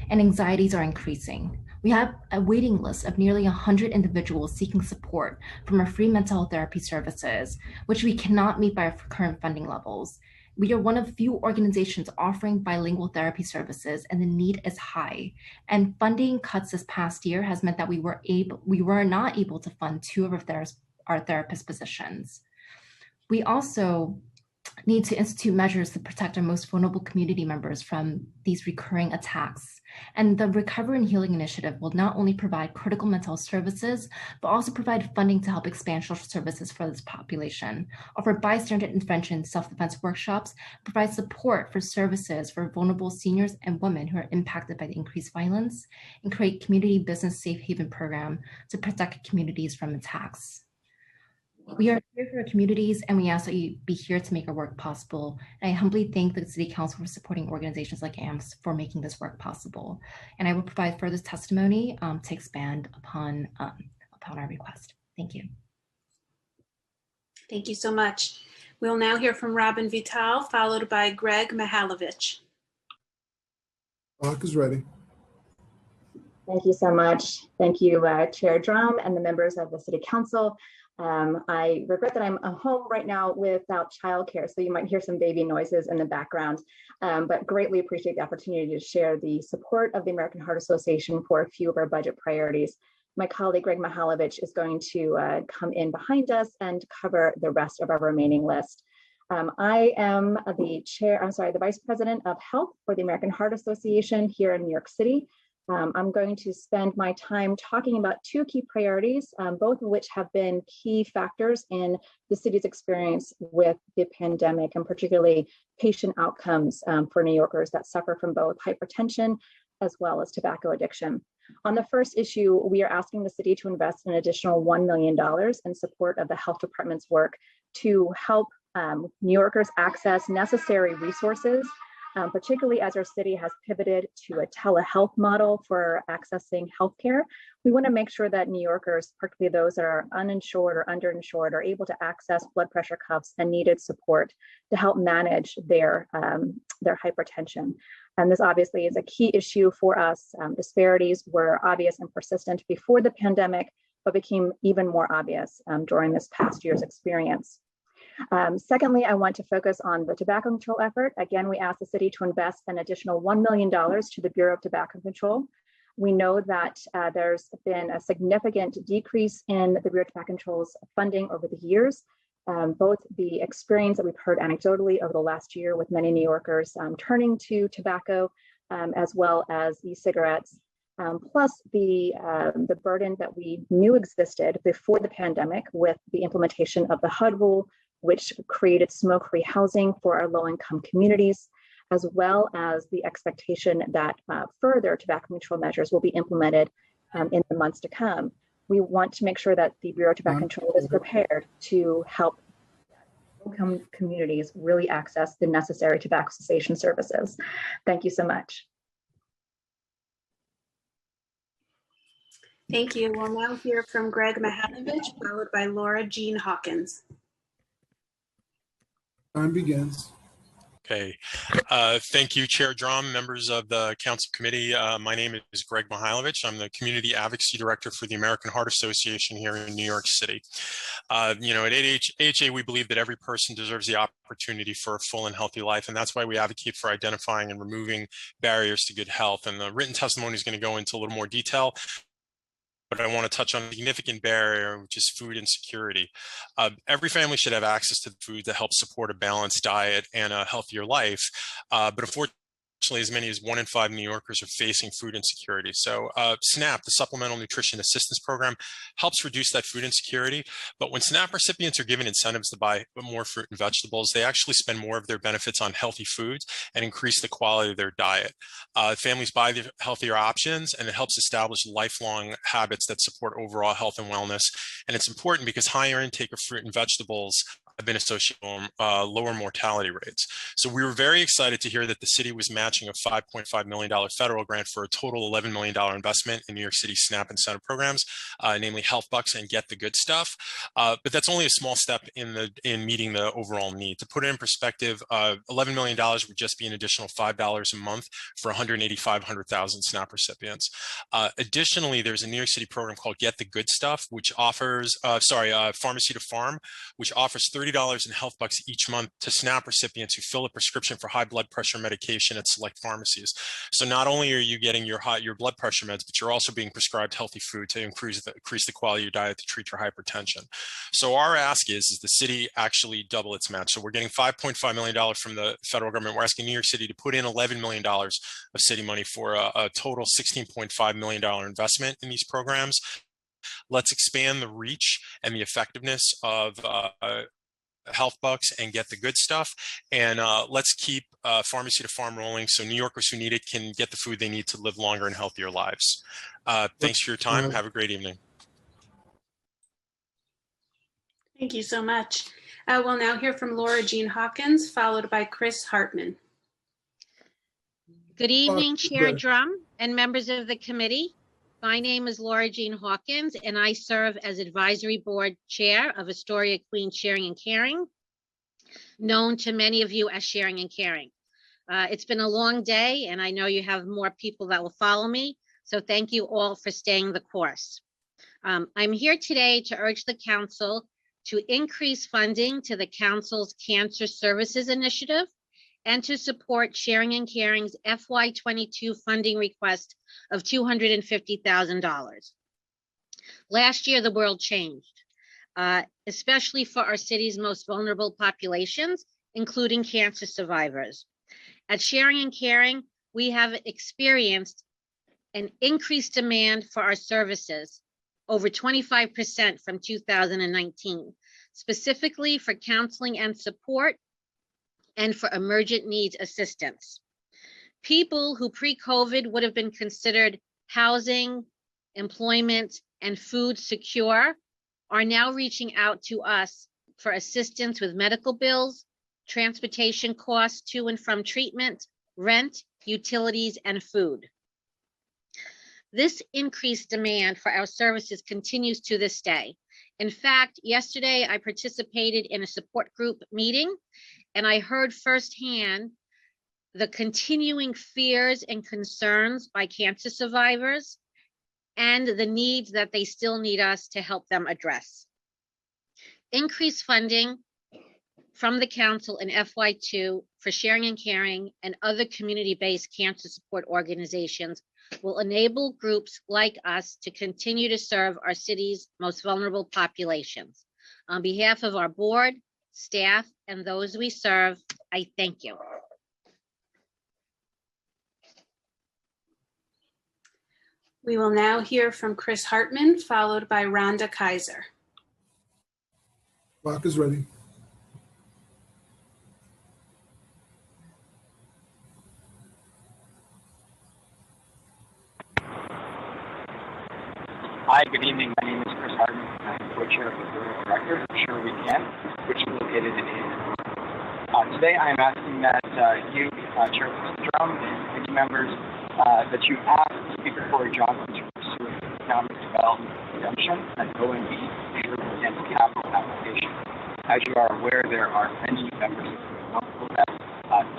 Speaker 18: And anxieties are increasing. We have a waiting list of nearly 100 individuals seeking support from our free mental health therapy services, which we cannot meet by our current funding levels. We are one of few organizations offering bilingual therapy services, and the need is high. And funding cuts this past year has meant that we were not able to fund 2 of our therapist positions. We also need to institute measures to protect our most vulnerable community members from these recurring attacks. And the Recovery and Healing Initiative will not only provide critical mental health services, but also provide funding to help expand social services for this population, offer bystander intervention self-defense workshops, provide support for services for vulnerable seniors and women who are impacted by the increased violence, and create community business safe haven program to protect communities from attacks. We are here for our communities, and we ask that you be here to make our work possible. And I humbly thank the City Council for supporting organizations like AMPS for making this work possible. And I will provide further testimony to expand upon our request. Thank you.
Speaker 20: Thank you so much. We'll now hear from Robin Vital, followed by Greg Mihalovich.
Speaker 6: Clock is ready.
Speaker 12: Thank you so much. Thank you, Chair Drum and the members of the City Council. I regret that I'm home right now without childcare, so you might hear some baby noises in the background, but greatly appreciate the opportunity to share the support of the American Heart Association for a few of our budget priorities. My colleague Greg Mihaljevic is going to come in behind us and cover the rest of our remaining list. I am the Vice President of Health for the American Heart Association here in New York City. I'm going to spend my time talking about two key priorities, both of which have been key factors in the city's experience with the pandemic, and particularly patient outcomes for New Yorkers that suffer from both hypertension as well as tobacco addiction. On the first issue, we are asking the city to invest an additional $1 million in support of the health department's work to help New Yorkers access necessary resources, particularly as our city has pivoted to a telehealth model for accessing healthcare. We want to make sure that New Yorkers, particularly those that are uninsured or underinsured, are able to access blood pressure cuffs and needed support to help manage their hypertension. And this obviously is a key issue for us. Disparities were obvious and persistent before the pandemic, but became even more obvious during this past year's experience. Secondly, I want to focus on the tobacco control effort. Again, we asked the city to invest an additional $1 million to the Bureau of Tobacco Control. We know that there's been a significant decrease in the Bureau of Tobacco Control's funding over the years. Both the experience that we've heard anecdotally over the last year with many New Yorkers turning to tobacco, as well as e-cigarettes, plus the burden that we knew existed before the pandemic with the implementation of the HUD rule, which created smoke-free housing for our low-income communities, as well as the expectation that further tobacco control measures will be implemented in the months to come. We want to make sure that the Bureau of Tobacco Control is prepared to help low-income communities really access the necessary tobacco cessation services. Thank you so much.
Speaker 20: Thank you. We'll now hear from Greg Mihaljevic, followed by Laura Jean Hawkins.
Speaker 6: Time begins.
Speaker 19: Okay. Thank you, Chair Drum, members of the Council Committee. My name is Greg Mihaljevic. I'm the Community Advocacy Director for the American Heart Association here in New York City. At AHA, we believe that every person deserves the opportunity for a full and healthy life, and that's why we advocate for identifying and removing barriers to good health. And the written testimony is going to go into a little more detail, but I want to touch on a significant barrier, which is food insecurity. Every family should have access to food that helps support a balanced diet and a healthier life. But unfortunately, as many as 1 in 5 New Yorkers are facing food insecurity. So SNAP, the Supplemental Nutrition Assistance Program, helps reduce that food insecurity. But when SNAP recipients are given incentives to buy more fruit and vegetables, they actually spend more of their benefits on healthy foods and increase the quality of their diet. Families buy the healthier options, and it helps establish lifelong habits that support overall health and wellness. And it's important because higher intake of fruit and vegetables have been associated with lower mortality rates. So we were very excited to hear that the city was matching a $5.5 million federal grant for a total $11 million investment in New York City SNAP incentive programs, namely Health Bucks and Get the Good Stuff. But that's only a small step in meeting the overall need. To put it in perspective, $11 million would just be an additional $5 a month for 185,000 SNAP recipients. Additionally, there's a New York City program called Get the Good Stuff, which offers, Pharmacy to Farm, which offers $30 in Health Bucks each month to SNAP recipients who fill a prescription for high blood pressure medication at select pharmacies. So not only are you getting your blood pressure meds, but you're also being prescribed healthy food to increase the quality of your diet to treat your hypertension. So our ask is the city actually double its match. So we're getting $5.5 million from the federal government. We're asking New York City to put in $11 million of city money for a total $16.5 million investment in these programs. Let's expand the reach and the effectiveness of Health Bucks and Get the Good Stuff, and let's keep Pharmacy to Farm rolling so New Yorkers who need it can get the food they need to live longer and healthier lives. Thanks for your time. Have a great evening.
Speaker 20: Thank you so much. We'll now hear from Laura Jean Hawkins, followed by Chris Hartman.
Speaker 23: Good evening, Chair Drum and members of the committee. My name is Laura Jean Hawkins, and I serve as Advisory Board Chair of Astoria Clean Sharing and Caring, known to many of you as Sharing and Caring. It's been a long day, and I know you have more people that will follow me. So thank you all for staying the course. I'm here today to urge the council to increase funding to the council's Cancer Services Initiative and to support Sharing and Caring's FY22 funding request of $250,000. Last year, the world changed, especially for our city's most vulnerable populations, including cancer survivors. At Sharing and Caring, we have experienced an increased demand for our services, over 25% from 2019, specifically for counseling and support and for emergent needs assistance. People who pre-COVID would have been considered housing, employment, and food secure are now reaching out to us for assistance with medical bills, transportation costs to and from treatment, rent, utilities, and food. This increased demand for our services continues to this day. In fact, yesterday I participated in a support group meeting and I heard firsthand the continuing fears and concerns by cancer survivors and the needs that they still need us to help them address. Increased funding from the council in FY2 for Sharing and Caring and other community-based cancer support organizations will enable groups like us to continue to serve our city's most vulnerable populations. On behalf of our board, staff, and those we serve, I thank you.
Speaker 20: We will now hear from Chris Hartman, followed by Rhonda Kaiser.
Speaker 6: Clock is ready.
Speaker 2: Hi, good evening. My name is Chris Hartman. I'm co-chair of the board of directors of Sure We Can, which is located in Hazen. Today, I am asking that you, Chairperson Drum, and committee members, that you ask Speaker Corey Johnson to pursue economic development exemption at OMB Sure We Can's capital application. As you are aware, there are many members of the council that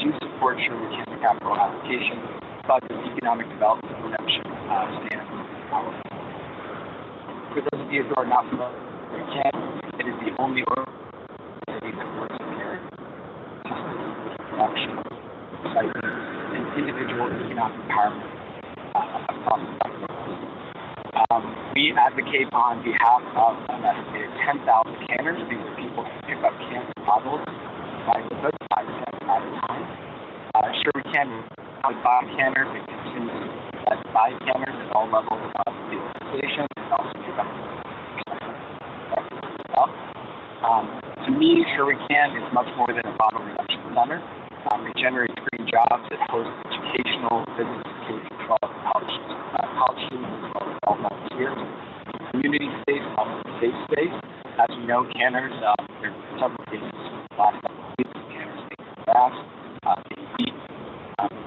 Speaker 2: do support Sure We Can's capital application, but the economic development exemption stands out. For those of you who are not familiar with CAN, it is the only organization that works in care, production, recycling, and individual economic empowerment across the country. We advocate on behalf of an estimated 10,000 canners. These are people who pick up cans and bottles by with us 5 cents at a time. Sure We Can buy canners and continues to buy canners at all levels of the organization. Also pick up to me, Sure We Can is much more than a bottle reduction center. It generates green jobs. It hosts educational, business, K-12 college students, as well as all volunteers. Community space, also safe space. As you know, canners, there are several cases last couple of weeks. Canners being harassed, being beaten.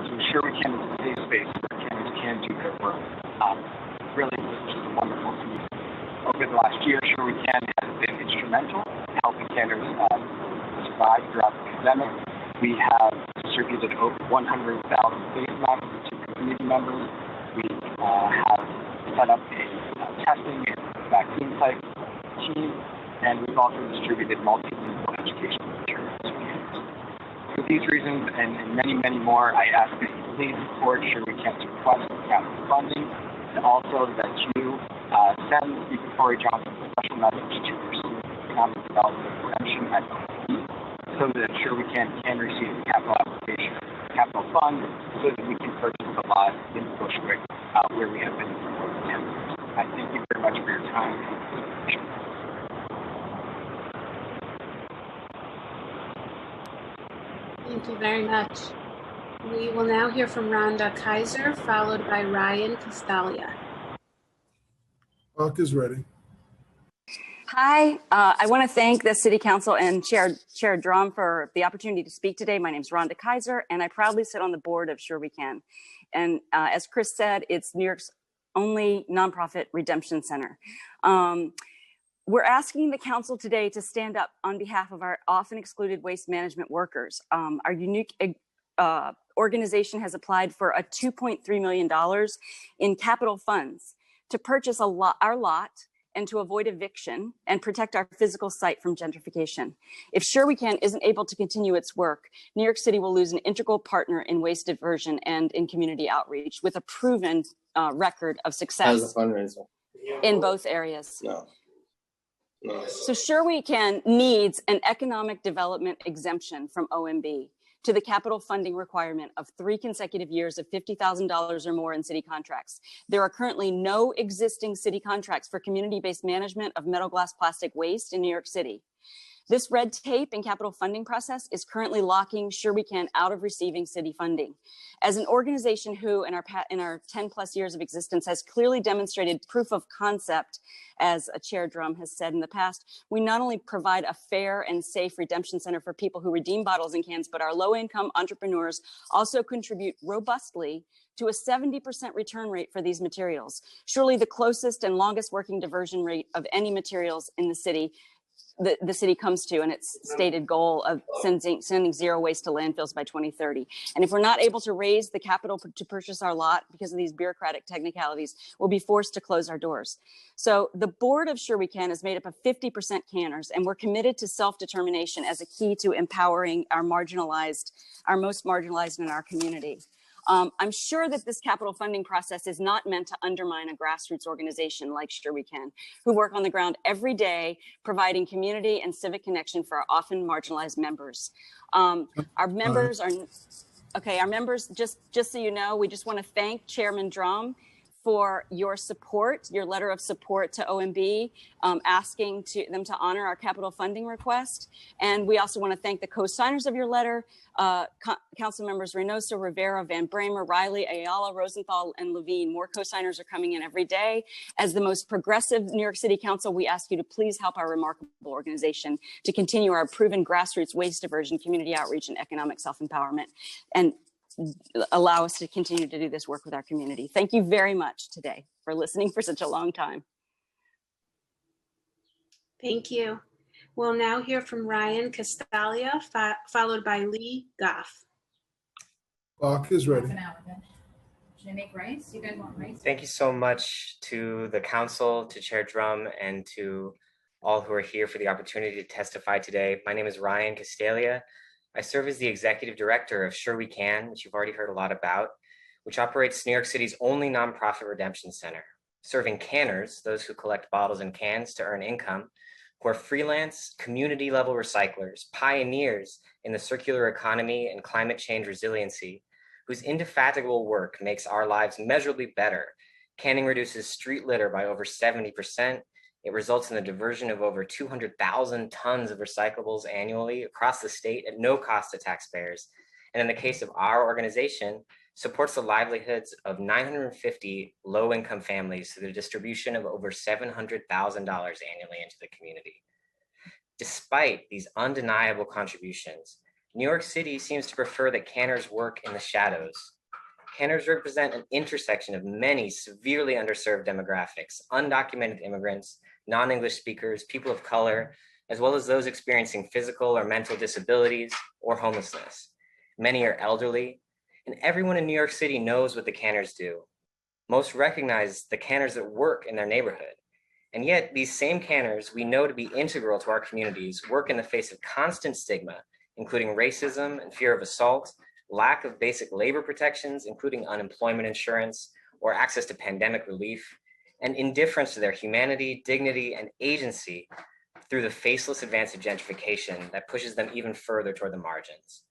Speaker 2: So Sure We Can is a safe space where canners can do their work. Really, it's just a wonderful community. Over the last year, Sure We Can has been instrumental in helping canners survive throughout the pandemic. We have distributed over 100,000 face masks to community members. We have set up a testing and vaccine site team, and we've also distributed multilingual education materials to canners. For these reasons and many, many more, I ask that you please support Sure We Can's request for capital funding, and also that you send Speaker Corey Johnson a special message to pursue economic development exemption at OMB so that Sure We Can receive the capital application, capital fund, so that we can purchase the lot in Bushwick where we have been for more than 10 years. I thank you very much for your time.
Speaker 20: Thank you very much. We will now hear from Rhonda Kaiser, followed by Ryan Castalia.
Speaker 6: Clock is ready.
Speaker 4: Hi, I want to thank the City Council and Chair Drum for the opportunity to speak today. My name is Rhonda Kaiser, and I proudly sit on the board of Sure We Can. And as Chris said, it's New York's only nonprofit redemption center. We're asking the council today to stand up on behalf of our often excluded waste management workers. Our unique organization has applied for a $2.3 million in capital funds to purchase our lot and to avoid eviction and protect our physical site from gentrification. If Sure We Can isn't able to continue its work, New York City will lose an integral partner in waste diversion and in community outreach with a proven record of success
Speaker 11: As a fundraiser.
Speaker 4: in both areas.
Speaker 11: No.
Speaker 4: So Sure We Can needs an economic development exemption from OMB to the capital funding requirement of 3 consecutive years of $50,000 or more in city contracts. There are currently no existing city contracts for community-based management of metal, glass, plastic waste in New York City. This red tape and capital funding process is currently locking Sure We Can out of receiving city funding. As an organization who, in our 10 plus years of existence, has clearly demonstrated proof of concept, as Chair Drum has said in the past, we not only provide a fair and safe redemption center for people who redeem bottles and cans, but our low-income entrepreneurs also contribute robustly to a 70% return rate for these materials. Surely the closest and longest working diversion rate of any materials in the city the city comes to, and its stated goal of sending zero waste to landfills by 2030. And if we're not able to raise the capital to purchase our lot because of these bureaucratic technicalities, we'll be forced to close our doors. So the board of Sure We Can is made up of 50% canners, and we're committed to self-determination as a key to empowering our most marginalized in our community. I'm sure that this capital funding process is not meant to undermine a grassroots organization like Sure We Can, who work on the ground every day, providing community and civic connection for our often marginalized members. Our members, just so you know, we just want to thank Chairman Drum for your support, your letter of support to OMB, asking them to honor our capital funding request. And we also want to thank the co-signers of your letter, Council members Reynoso, Rivera, Van Bramer, Riley, Ayala, Rosenthal, and Levine. More co-signers are coming in every day. As the most progressive New York City Council, we ask you to please help our remarkable organization to continue our proven grassroots waste diversion, community outreach, and economic self-empowerment, and allow us to continue to do this work with our community. Thank you very much today for listening for such a long time.
Speaker 20: Thank you. We'll now hear from Ryan Castalia, followed by Lee Goff.
Speaker 6: Clock is ready.
Speaker 16: Should I make rice? You guys want rice?
Speaker 22: Thank you so much to the council, to Chair Drum, and to all who are here for the opportunity to testify today. My name is Ryan Castalia. I serve as the executive director of Sure We Can, which you've already heard a lot about, which operates New York City's only nonprofit redemption center, serving canners, those who collect bottles and cans to earn income, who are freelance, community-level recyclers, pioneers in the circular economy and climate change resiliency, whose indefatigable work makes our lives measurably better. Canning reduces street litter by over 70%. It results in the diversion of over 200,000 tons of recyclables annually across the state at no cost to taxpayers. And in the case of our organization, supports the livelihoods of 950 low-income families through the distribution of over $700,000 annually into the community. Despite these undeniable contributions, New York City seems to prefer that canners work in the shadows. Canners represent an intersection of many severely underserved demographics, undocumented immigrants, non-English speakers, people of color, as well as those experiencing physical or mental disabilities or homelessness. Many are elderly, and everyone in New York City knows what the canners do. Most recognize the canners that work in their neighborhood. And yet these same canners we know to be integral to our communities work in the face of constant stigma, including racism and fear of assault, lack of basic labor protections, including unemployment insurance or access to pandemic relief, and indifference to their humanity, dignity, and agency through the faceless advance of gentrification that pushes them even further toward the margins.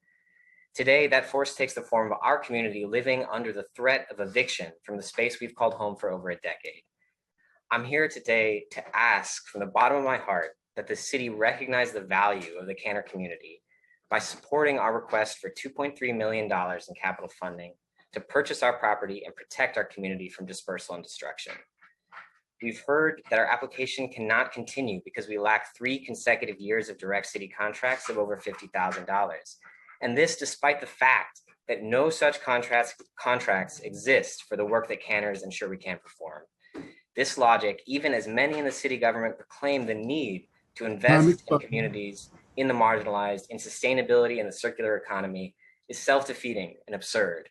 Speaker 22: Today, that force takes the form of our community living under the threat of eviction from the space we've called home for over a decade. I'm here today to ask from the bottom of my heart that the city recognize the value of the canner community by supporting our request for $2.3 million in capital funding to purchase our property and protect our community from dispersal and destruction. We've heard that our application cannot continue because we lack 3 consecutive years of direct city contracts of over $50,000. And this despite the fact that no such contracts exist for the work that canners and Sure We Can perform. This logic, even as many in the city government proclaim the need to invest in communities, in the marginalized, in sustainability and the circular economy, is self-defeating and absurd.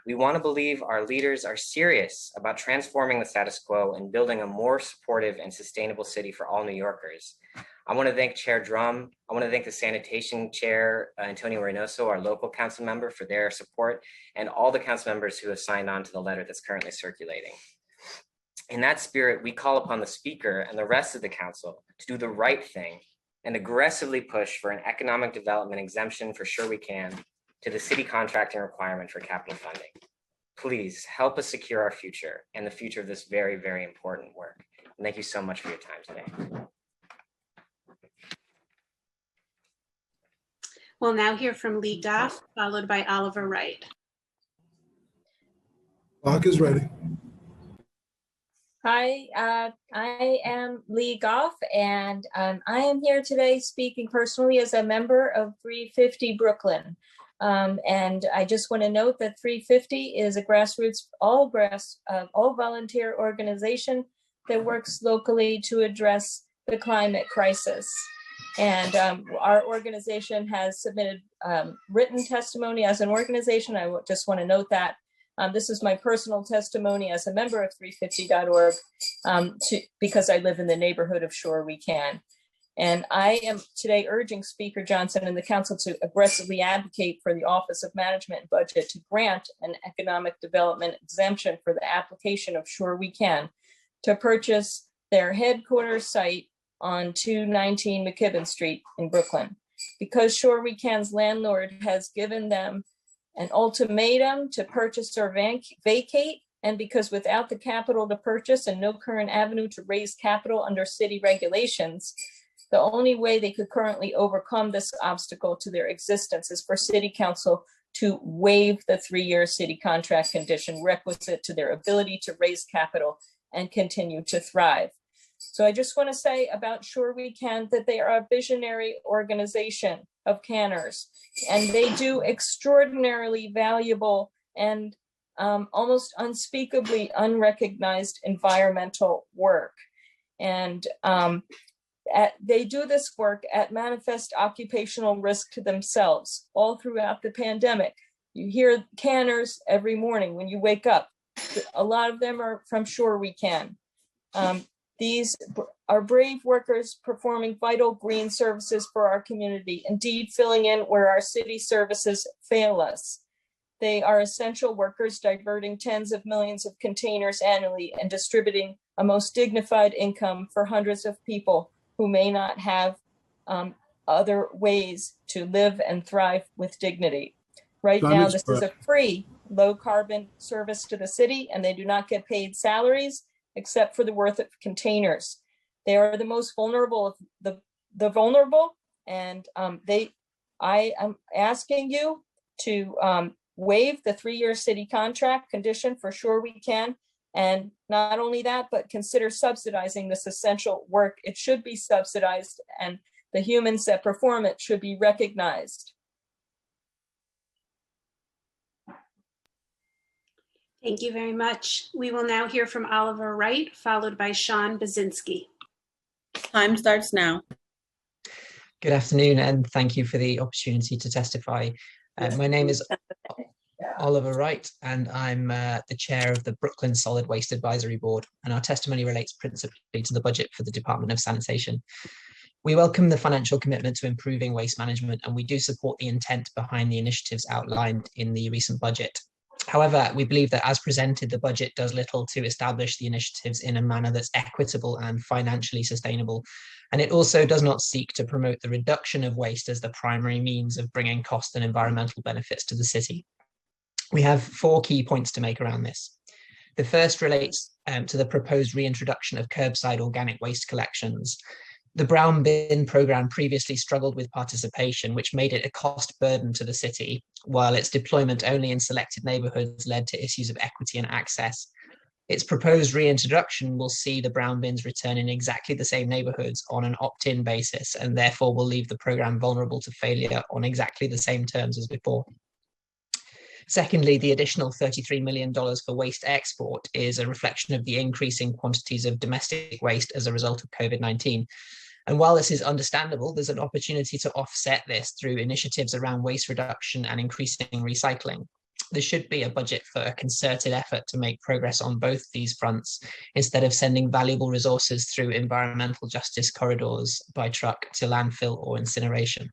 Speaker 22: We want to believe our leaders are serious about transforming the status quo and building a more supportive and sustainable city for all New Yorkers. I want to thank Chair Drum. I want to thank the Sanitation Chair, Antonio Reynoso, our local council member, for their support, and all the council members who have signed on to the letter that's currently circulating. In that spirit, we call upon the Speaker and the rest of the council to do the right thing and aggressively push for an economic development exemption for Sure We Can to the city contracting requirement for capital funding. Please help us secure our future and the future of this very, very important work. And thank you so much for your time today.
Speaker 20: We'll now hear from Lee Goff, followed by Oliver Wright.
Speaker 6: Clock is ready.
Speaker 3: Hi, I am Lee Goff, and I am here today speaking personally as a member of 350 Brooklyn. And I just want to note that 350 is a grassroots, all volunteer organization that works locally to address the climate crisis. And our organization has submitted written testimony as an organization. I just want to note that. This is my personal testimony as a member of 350.org because I live in the neighborhood of Sure We Can. And I am today urging Speaker Johnson and the council to aggressively advocate for the Office of Management and Budget to grant an economic development exemption for the application of Sure We Can to purchase their headquarters site on 219 McKibben Street in Brooklyn. Because Sure We Can's landlord has given them an ultimatum to purchase or vacate, and because without the capital to purchase and no current avenue to raise capital under city regulations, the only way they could currently overcome this obstacle to their existence is for City Council to waive the 3-year city contract condition requisite to their ability to raise capital and continue to thrive. So I just want to say about Sure We Can that they are a visionary organization of canners, and they do extraordinarily valuable and almost unspeakably unrecognized environmental work. And they do this work at manifest occupational risk to themselves all throughout the pandemic. You hear canners every morning when you wake up. A lot of them are from Sure We Can. These are brave workers performing vital green services for our community, indeed filling in where our city services fail us. They are essential workers diverting tens of millions of containers annually and distributing a most dignified income for hundreds of people who may not have other ways to live and thrive with dignity. Right now, this is a free, low carbon service to the city, and they do not get paid salaries except for the worth of containers. They are the most vulnerable of the vulnerable, and I am asking you to waive the 3-year city contract condition for Sure We Can. And not only that, but consider subsidizing this essential work. It should be subsidized, and the humans that perform it should be recognized.
Speaker 20: Thank you very much. We will now hear from Oliver Wright, followed by Sean Basinski.
Speaker 7: Time starts now.
Speaker 11: Good afternoon, and thank you for the opportunity to testify. My name is Oliver Wright, and I'm the chair of the Brooklyn Solid Waste Advisory Board, and our testimony relates principally to the budget for the Department of Sanitation. We welcome the financial commitment to improving waste management, and we do support the intent behind the initiatives outlined in the recent budget. However, we believe that as presented, the budget does little to establish the initiatives in a manner that's equitable and financially sustainable. And it also does not seek to promote the reduction of waste as the primary means of bringing cost and environmental benefits to the city. We have 4 key points to make around this. The first relates to the proposed reintroduction of curbside organic waste collections. The brown bin program previously struggled with participation, which made it a cost burden to the city, while its deployment only in selected neighborhoods led to issues of equity and access. Its proposed reintroduction will see the brown bins return in exactly the same neighborhoods on an opt-in basis, and therefore will leave the program vulnerable to failure on exactly the same terms as before. Secondly, the additional $33 million for waste export is a reflection of the increasing quantities of domestic waste as a result of COVID-19. And while this is understandable, there's an opportunity to offset this through initiatives around waste reduction and increasing recycling. There should be a budget for a concerted effort to make progress on both these fronts, instead of sending valuable resources through environmental justice corridors by truck to landfill or incineration.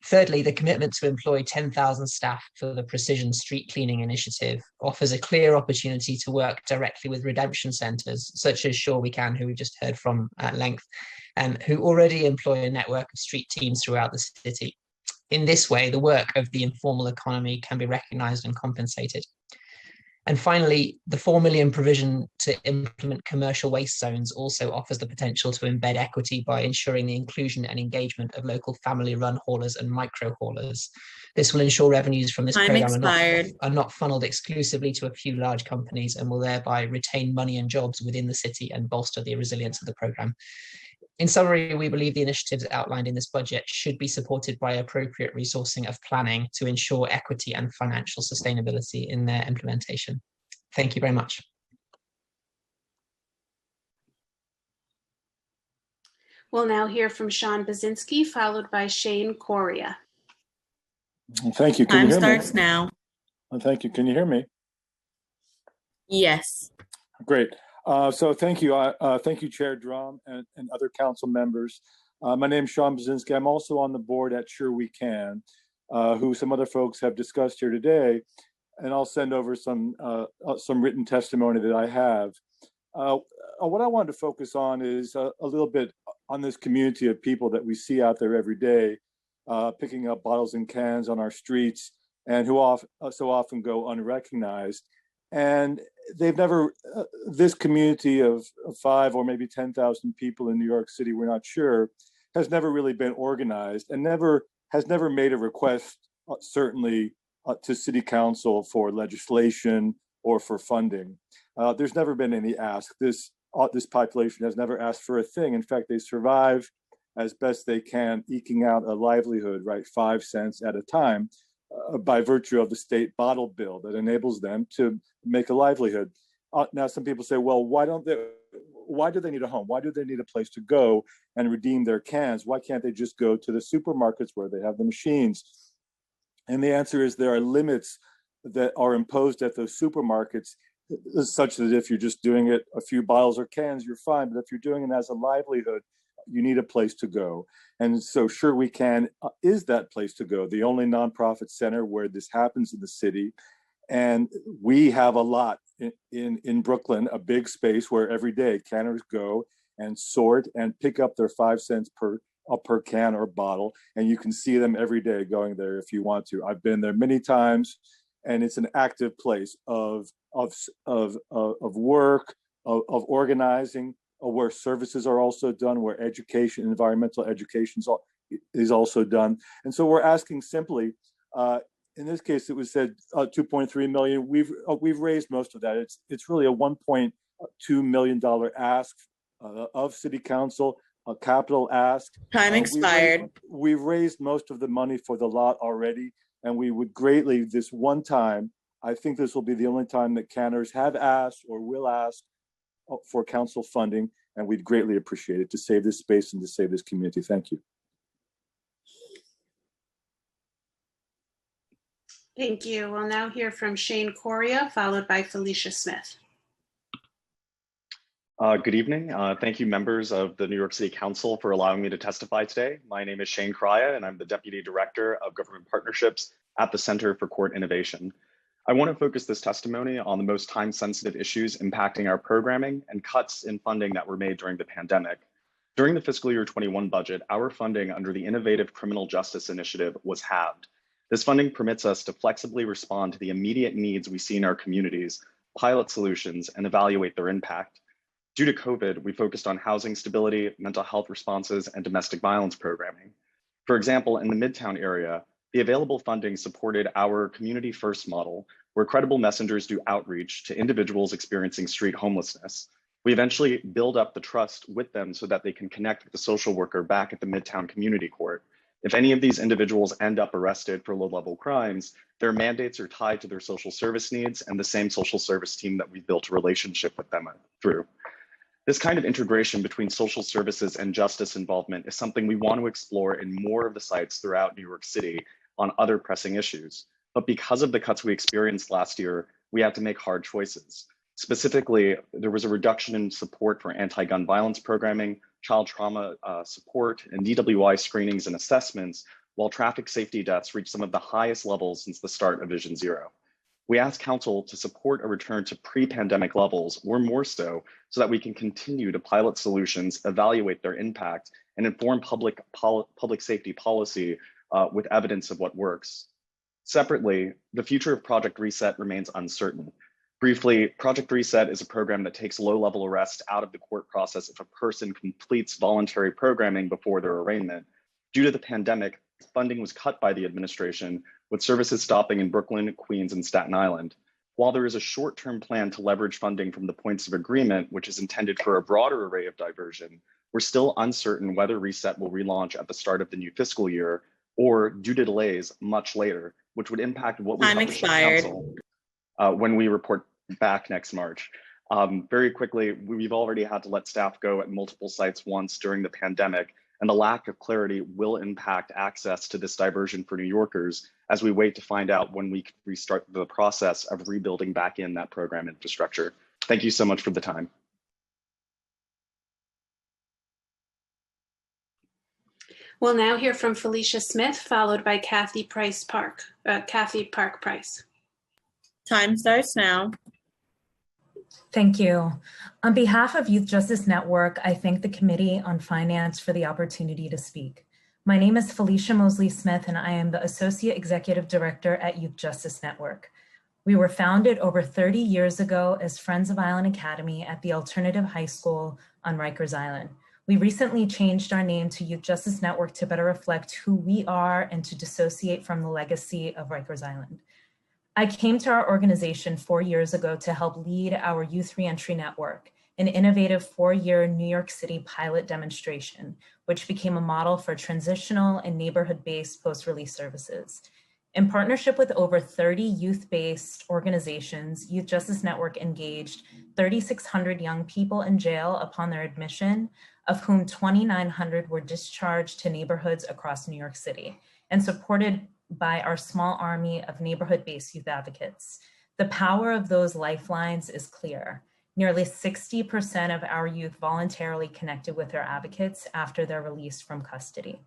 Speaker 11: Thirdly, the commitment to employ 10,000 staff for the Precision Street Cleaning Initiative offers a clear opportunity to work directly with redemption centres, such as Sure We Can, who we just heard from at length, who already employ a network of street teams throughout the city. In this way, the work of the informal economy can be recognised and compensated. And finally, the 4 million provision to implement commercial waste zones also offers the potential to embed equity by ensuring the inclusion and engagement of local family-run haulers and micro-haulers. This will ensure revenues from this programme are not funneled exclusively to a few large companies, and will thereby retain money and jobs within the city and bolster the resilience of the programme. In summary, we believe the initiatives outlined in this budget should be supported by appropriate resourcing of planning to ensure equity and financial sustainability in their implementation. Thank you very much.
Speaker 20: We'll now hear from Sean Basinski, followed by Shane Correa.
Speaker 8: Thank you. Can
Speaker 7: Time
Speaker 8: you hear
Speaker 7: starts
Speaker 8: me?
Speaker 7: now.
Speaker 8: Thank you. Can you hear me?
Speaker 7: Yes.
Speaker 8: Great. So thank you. Thank you, Chair Drum and other council members. My name is Sean Basinski. I'm also on the board at Sure We Can, who some other folks have discussed here today. And I'll send over some written testimony that I have. What I wanted to focus on is a little bit on this community of people that we see out there every day, picking up bottles and cans on our streets, and who so often go unrecognized. And they've never, this community of 5 or maybe 10,000 people in New York City, we're not sure, has never really been organized and has never made a request, certainly to City Council for legislation or for funding. There's never been any ask. This population has never asked for a thing. In fact, they survive as best they can, eking out a livelihood, right, 5 cents at a time, by virtue of the state bottle bill that enables them to make a livelihood. Now, some people say, well, why do they need a home? Why do they need a place to go and redeem their cans? Why can't they just go to the supermarkets where they have the machines? And the answer is there are limits that are imposed at those supermarkets, such that if you're just doing it a few bottles or cans, you're fine. But if you're doing it as a livelihood, you need a place to go. And so Sure We Can is that place to go, the only nonprofit center where this happens in the city. And we have a lot in Brooklyn, a big space where every day canners go and sort and pick up their 5 cents per can or bottle. And you can see them every day going there if you want to. I've been there many times, and it's an active place of work, of organizing, where services are also done, where education, environmental education is also done. And so we're asking simply, in this case, it was said 2.3 million. We've raised most of that. It's really a $1.2 million ask of City Council, a capital ask.
Speaker 7: Time expired.
Speaker 8: We've raised most of the money for the lot already, and we would greatly, this one time, I think this will be the only time that canners have asked or will ask for council funding, and we'd greatly appreciate it to save this space and to save this community. Thank you.
Speaker 20: Thank you. We'll now hear from Shane Correa, followed by Felicia Smith.
Speaker 9: Good evening. Thank you, members of the New York City Council, for allowing me to testify today. My name is Shane Correa, and I'm the Deputy Director of Government Partnerships at the Center for Court Innovation. I want to focus this testimony on the most time-sensitive issues impacting our programming and cuts in funding that were made during the pandemic. During the fiscal year 21 budget, our funding under the Innovative Criminal Justice Initiative was halved. This funding permits us to flexibly respond to the immediate needs we see in our communities, pilot solutions, and evaluate their impact. Due to COVID, we focused on housing stability, mental health responses, and domestic violence programming. For example, in the Midtown area, the available funding supported our Community First model, where credible messengers do outreach to individuals experiencing street homelessness. We eventually build up the trust with them so that they can connect with the social worker back at the Midtown Community Court. If any of these individuals end up arrested for low-level crimes, their mandates are tied to their social service needs and the same social service team that we built a relationship with them through. This kind of integration between social services and justice involvement is something we want to explore in more of the sites throughout New York City on other pressing issues. But because of the cuts we experienced last year, we had to make hard choices. Specifically, there was a reduction in support for anti-gun violence programming, child trauma support, and DWI screenings and assessments, while traffic safety deaths reached some of the highest levels since the start of Vision Zero. We asked Council to support a return to pre-pandemic levels, or more so that we can continue to pilot solutions, evaluate their impact, and inform public safety policy with evidence of what works. Separately, the future of Project Reset remains uncertain. Briefly, Project Reset is a program that takes low-level arrest out of the court process if a person completes voluntary programming before their arraignment. Due to the pandemic, funding was cut by the administration, with services stopping in Brooklyn, Queens, and Staten Island. While there is a short-term plan to leverage funding from the points of agreement, which is intended for a broader array of diversion, we're still uncertain whether Reset will relaunch at the start of the new fiscal year or, due to delays, much later, which would impact what we publish at Council when we report back next March. Very quickly, we've already had to let staff go at multiple sites once during the pandemic, and the lack of clarity will impact access to this diversion for New Yorkers as we wait to find out when we can restart the process of rebuilding back in that program infrastructure. Thank you so much for the time.
Speaker 20: We'll now hear from Felicia Smith, followed by Kathy Park Price.
Speaker 7: Time starts now.
Speaker 5: Thank you. On behalf of Youth Justice Network, I thank the Committee on Finance for the opportunity to speak. My name is Felicia Mosley Smith, and I am the Associate Executive Director at Youth Justice Network. We were founded over 30 years ago as Friends of Island Academy at the Alternative High School on Rikers Island. We recently changed our name to Youth Justice Network to better reflect who we are and to dissociate from the legacy of Rikers Island. I came to our organization 4 years ago to help lead our Youth Reentry Network, an innovative 4-year New York City pilot demonstration, which became a model for transitional and neighborhood-based post-release services. In partnership with over 30 youth-based organizations, Youth Justice Network engaged 3,600 young people in jail upon their admission, of whom 2,900 were discharged to neighborhoods across New York City, and supported by our small army of neighborhood-based youth advocates. The power of those lifelines is clear. Nearly 60% of our youth voluntarily connected with their advocates after their release from custody.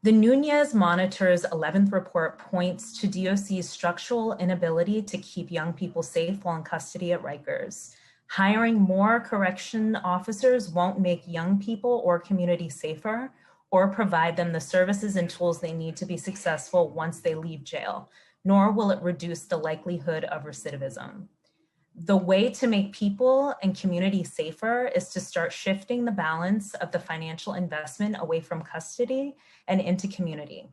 Speaker 5: The Nunez Monitor's 11th report points to DOC's structural inability to keep young people safe while in custody at Rikers. Hiring more correction officers won't make young people or communities safer, or provide them the services and tools they need to be successful once they leave jail, nor will it reduce the likelihood of recidivism. The way to make people and communities safer is to start shifting the balance of the financial investment away from custody and into community.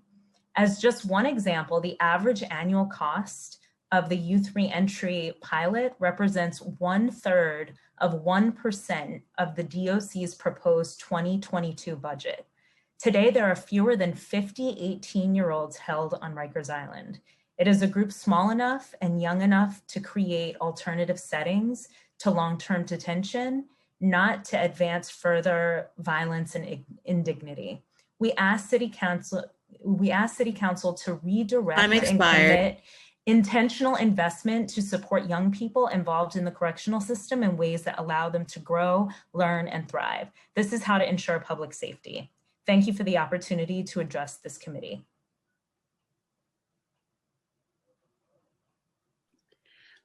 Speaker 5: As just one example, the average annual cost of the youth reentry pilot represents 1/3 of 1% of the DOC's proposed 2022 budget. Today, there are fewer than 50 18-year-olds held on Rikers Island. It is a group small enough and young enough to create alternative settings to long-term detention, not to advance further violence and indignity. We ask City Council to redirect and commit intentional investment to support young people involved in the correctional system in ways that allow them to grow, learn, and thrive. This is how to ensure public safety. Thank you for the opportunity to address this committee.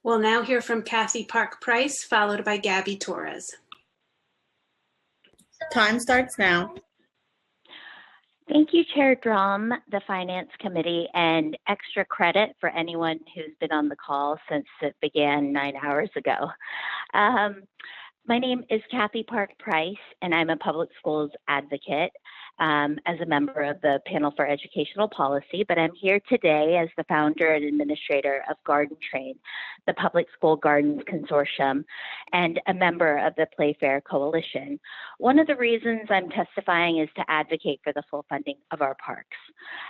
Speaker 20: We'll now hear from Kathy Park Price, followed by Gabby Torres.
Speaker 7: Time starts now.
Speaker 13: Thank you, Chair Drum, the Finance Committee, and extra credit for anyone who's been on the call since it began 9 hours ago. My name is Kathy Park Price, and I'm a public schools advocate as a member of the Panel for Educational Policy, but I'm here today as the founder and administrator of Garden Train, the Public School Gardens Consortium, and a member of the Playfair Coalition. One of the reasons I'm testifying is to advocate for the full funding of our parks,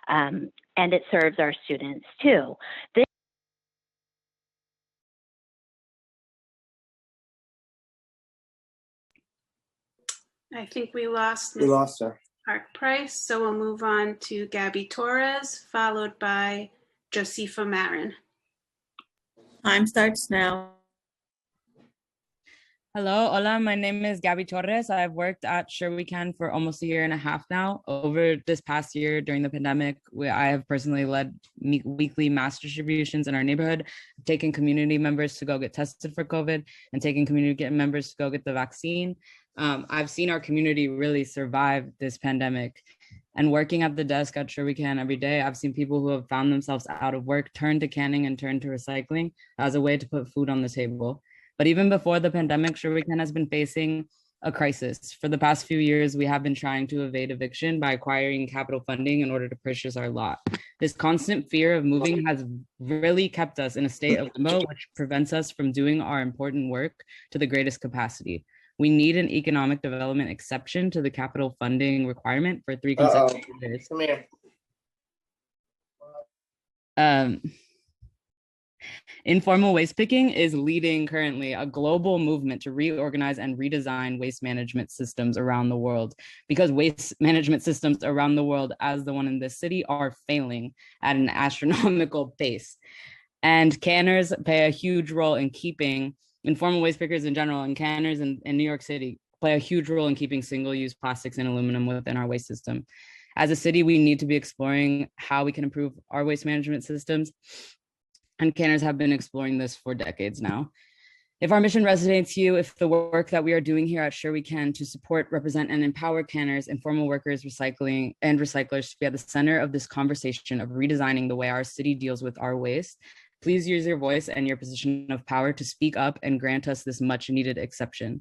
Speaker 13: and it serves our students too.
Speaker 20: I think we lost
Speaker 6: We
Speaker 20: Ms.
Speaker 6: lost her.
Speaker 20: Park Price, so we'll move on to Gabby Torres, followed by Josefa Marin.
Speaker 7: Time starts now.
Speaker 1: Hello, hola, my name is Gabby Torres. I've worked at Sure We Can for almost a year and a half now. Over this past year during the pandemic, I have personally led weekly mass distributions in our neighborhood, taking community members to go get tested for COVID and taking community members to go get the vaccine. I've seen our community really survive this pandemic. And working at the desk at Sure We Can every day, I've seen people who have found themselves out of work turn to canning and turn to recycling as a way to put food on the table. But even before the pandemic, Sure We Can has been facing a crisis. For the past few years, we have been trying to evade eviction by acquiring capital funding in order to purchase our lot. This constant fear of moving has really kept us in a state of limbo, which prevents us from doing our important work to the greatest capacity. We need an economic development exception to the capital funding requirement for 3 consecutive years.
Speaker 6: Come here.
Speaker 1: Informal waste picking is leading currently a global movement to reorganize and redesign waste management systems around the world, because waste management systems around the world, as the one in this city, are failing at an astronomical pace. And canners play a huge role in keeping informal waste pickers in general, and canners in New York City play a huge role in keeping single-use plastics and aluminum within our waste system. As a city, we need to be exploring how we can improve our waste management systems. And canners have been exploring this for decades now. If our mission resonates to you, if the work that we are doing here at Sure We Can to support, represent, and empower canners, informal workers, recycling, and recyclers to be at the center of this conversation of redesigning the way our city deals with our waste, please use your voice and your position of power to speak up and grant us this much needed exception.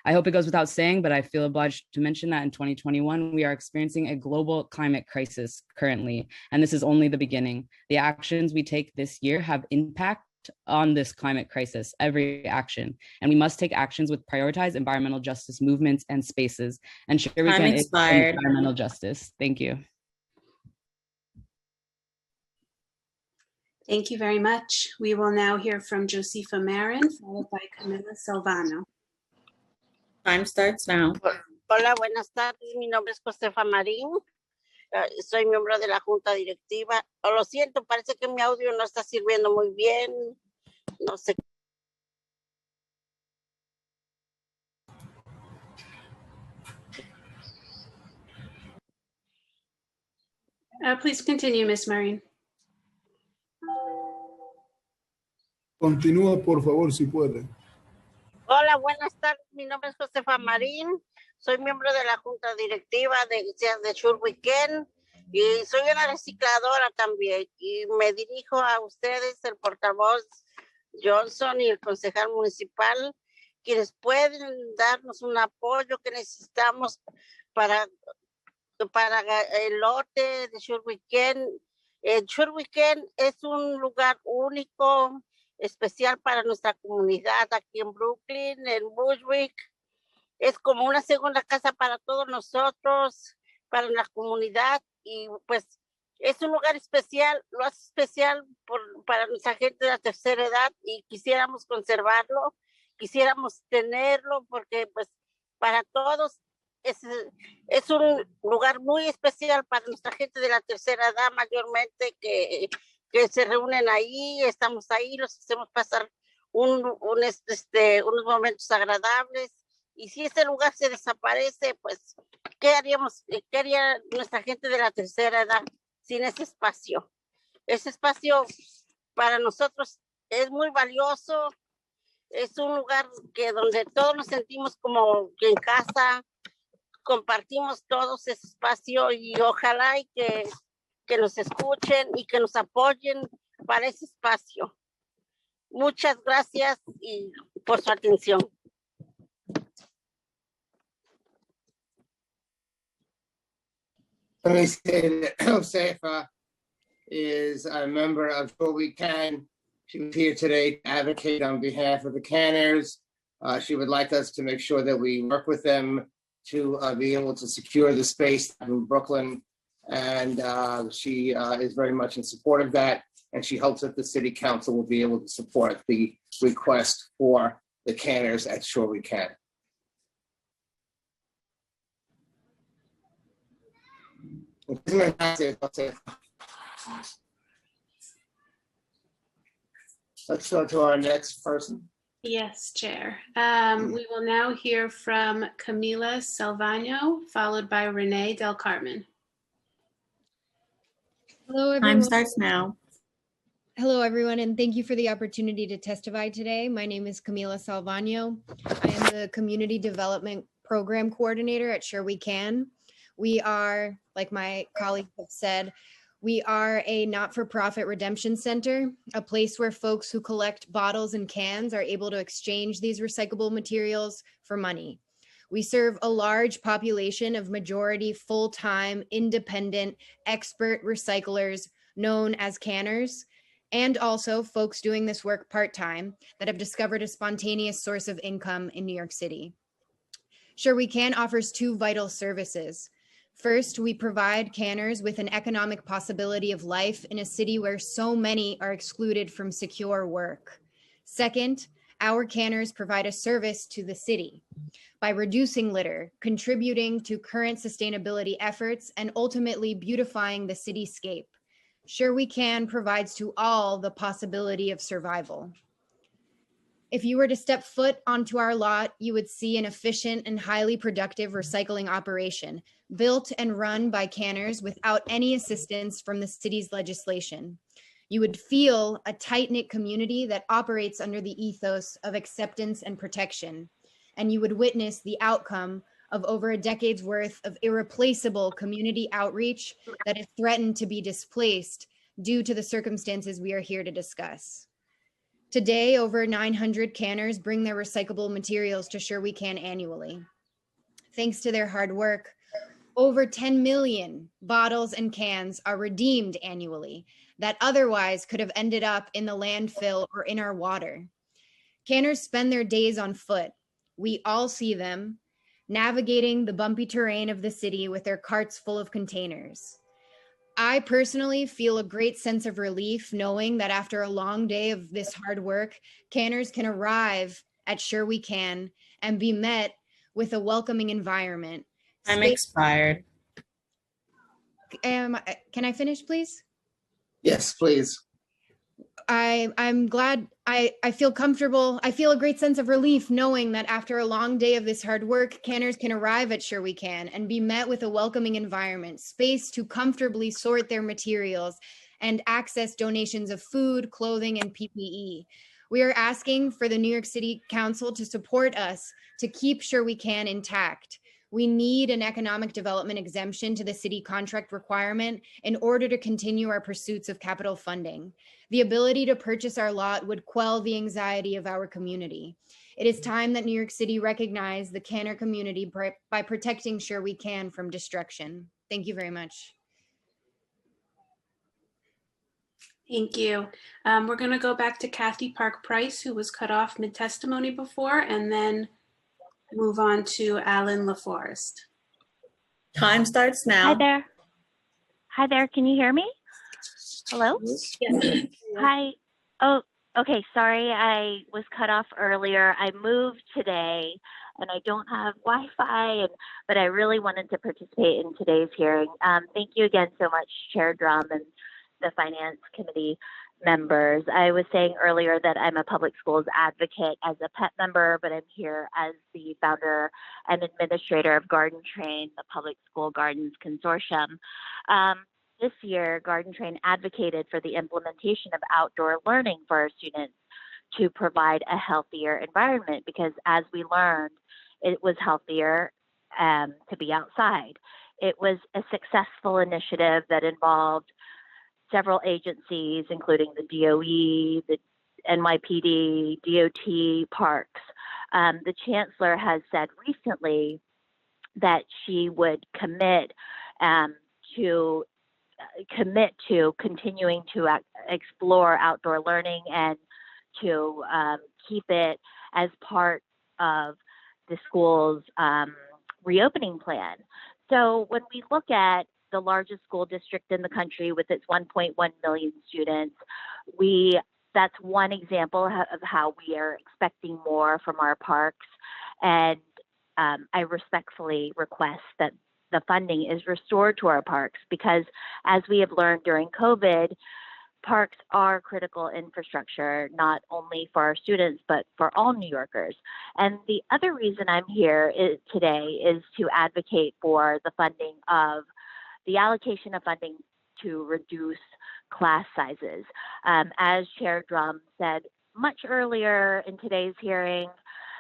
Speaker 1: I hope it goes without saying, but I feel obliged to mention that in 2021, we are experiencing a global climate crisis currently, and this is only the beginning. The actions we take this year have impact on this climate crisis, every action, and we must take actions with prioritized environmental justice movements and spaces, and Sure We Can is environmental justice. Thank you.
Speaker 20: Thank you very much. We will now hear from Josefa Marin, followed by Camila Silvano.
Speaker 7: Time starts now.
Speaker 10: Hola, buenas tardes. Mi nombre es Josefa Marín. Soy miembro de la Junta Directiva. Lo siento, parece que mi audio no está sirviendo muy bien. No sé.
Speaker 20: Please continue, Ms. Marin.
Speaker 6: Continúa, por favor, si puede.
Speaker 10: Hola, buenas tardes. Mi nombre es Josefa Marín. Soy miembro de la Junta Directiva de Sure We Can y soy una recicladora también. Y me dirijo a ustedes, el portavoz Johnson y el concejal municipal, quienes pueden darnos un apoyo que necesitamos para el lote de Sure We Can. Sure We Can es un lugar único, especial para nuestra comunidad aquí en Brooklyn, en Bushwick. Es como una segunda casa para todos nosotros, para la comunidad, y pues es un lugar especial, lo hace especial para nuestra gente de la tercera edad, y quisiéramos conservarlo, quisiéramos tenerlo, porque pues para todos es un lugar muy especial para nuestra gente de la tercera edad mayormente, que se reúnen ahí, estamos ahí, los hacemos pasar unos momentos agradables. Y si ese lugar se desaparece, pues, ¿qué haríamos? ¿Qué haría nuestra gente de la tercera edad sin ese espacio? Ese espacio para nosotros es muy valioso, es un lugar donde todos nos sentimos como que en casa, compartimos todos ese espacio, y ojalá y que nos escuchen y que nos apoyen para ese espacio. Muchas gracias y por su atención.
Speaker 21: Let me say that Josefa is a member of Sure We Can. She was here today to advocate on behalf of the canners. She would like us to make sure that we work with them to be able to secure the space in Brooklyn. And she is very much in support of that. And she hopes that the city council will be able to support the request for the canners at Sure We Can. Let's go to our next person.
Speaker 20: Yes, Chair. We will now hear from Camila Salvano, followed by Renee Del Carmen.
Speaker 16: Hello,
Speaker 7: Time
Speaker 16: everyone.
Speaker 7: starts now.
Speaker 16: Hello, everyone, and thank you for the opportunity to testify today. My name is Camila Salvano. I am the Community Development Program Coordinator at Sure We Can. We are, like my colleagues have said, we are a not-for-profit redemption center, a place where folks who collect bottles and cans are able to exchange these recyclable materials for money. We serve a large population of majority full-time, independent, expert recyclers known as canners, and also folks doing this work part-time that have discovered a spontaneous source of income in New York City. Sure We Can offers two vital services. First, we provide canners with an economic possibility of life in a city where so many are excluded from secure work. Second, our canners provide a service to the city by reducing litter, contributing to current sustainability efforts, and ultimately beautifying the cityscape. Sure We Can provides to all the possibility of survival. If you were to step foot onto our lot, you would see an efficient and highly productive recycling operation built and run by canners without any assistance from the city's legislation. You would feel a tight-knit community that operates under the ethos of acceptance and protection, and you would witness the outcome of over a decade's worth of irreplaceable community outreach that is threatened to be displaced due to the circumstances we are here to discuss. Today, over 900 canners bring their recyclable materials to Sure We Can annually. Thanks to their hard work, over 10 million bottles and cans are redeemed annually that otherwise could have ended up in the landfill or in our water. Canners spend their days on foot. We all see them navigating the bumpy terrain of the city with their carts full of containers. I personally feel a great sense of relief knowing that after a long day of this hard work, canners can arrive at Sure We Can and be met with a welcoming environment.
Speaker 7: I'm expired.
Speaker 16: Can I finish, please?
Speaker 21: Yes, please.
Speaker 16: I'm glad, I feel comfortable. I feel a great sense of relief knowing that after a long day of this hard work, canners can arrive at Sure We Can and be met with a welcoming environment, space to comfortably sort their materials and access donations of food, clothing, and PPE. We are asking for the New York City Council to support us to keep Sure We Can intact. We need an economic development exemption to the city contract requirement in order to continue our pursuits of capital funding. The ability to purchase our lot would quell the anxiety of our community. It is time that New York City recognize the canner community by protecting Sure We Can from destruction. Thank you very much.
Speaker 20: Thank you. We're going to go back to Kathy Park Price, who was cut off mid-testimony before, and then move on to Alan LaForest.
Speaker 7: Time starts now.
Speaker 13: Hi there. Hi there. Can you hear me? Hello?
Speaker 20: Yes.
Speaker 13: Hi. Oh, okay. Sorry, I was cut off earlier. I moved today and I don't have Wi-Fi, but I really wanted to participate in today's hearing. Thank you again so much, Chair Drum and the Finance Committee members. I was saying earlier that I'm a public schools advocate as a PET member, but I'm here as the founder and administrator of Garden Train, the Public School Gardens Consortium. This year, Garden Train advocated for the implementation of outdoor learning for our students to provide a healthier environment because as we learned, it was healthier to be outside. It was a successful initiative that involved several agencies, including the DOE, the NYPD, DOT, parks. The chancellor has said recently that she would commit to continuing to explore outdoor learning and to keep it as part of the school's reopening plan. So when we look at the largest school district in the country with its 1.1 million students, that's one example of how we are expecting more from our parks. And I respectfully request that the funding is restored to our parks, because as we have learned during COVID, parks are critical infrastructure, not only for our students, but for all New Yorkers. And the other reason I'm here today is to advocate for the funding of the allocation of funding to reduce class sizes. As Chair Drum said much earlier in today's hearing,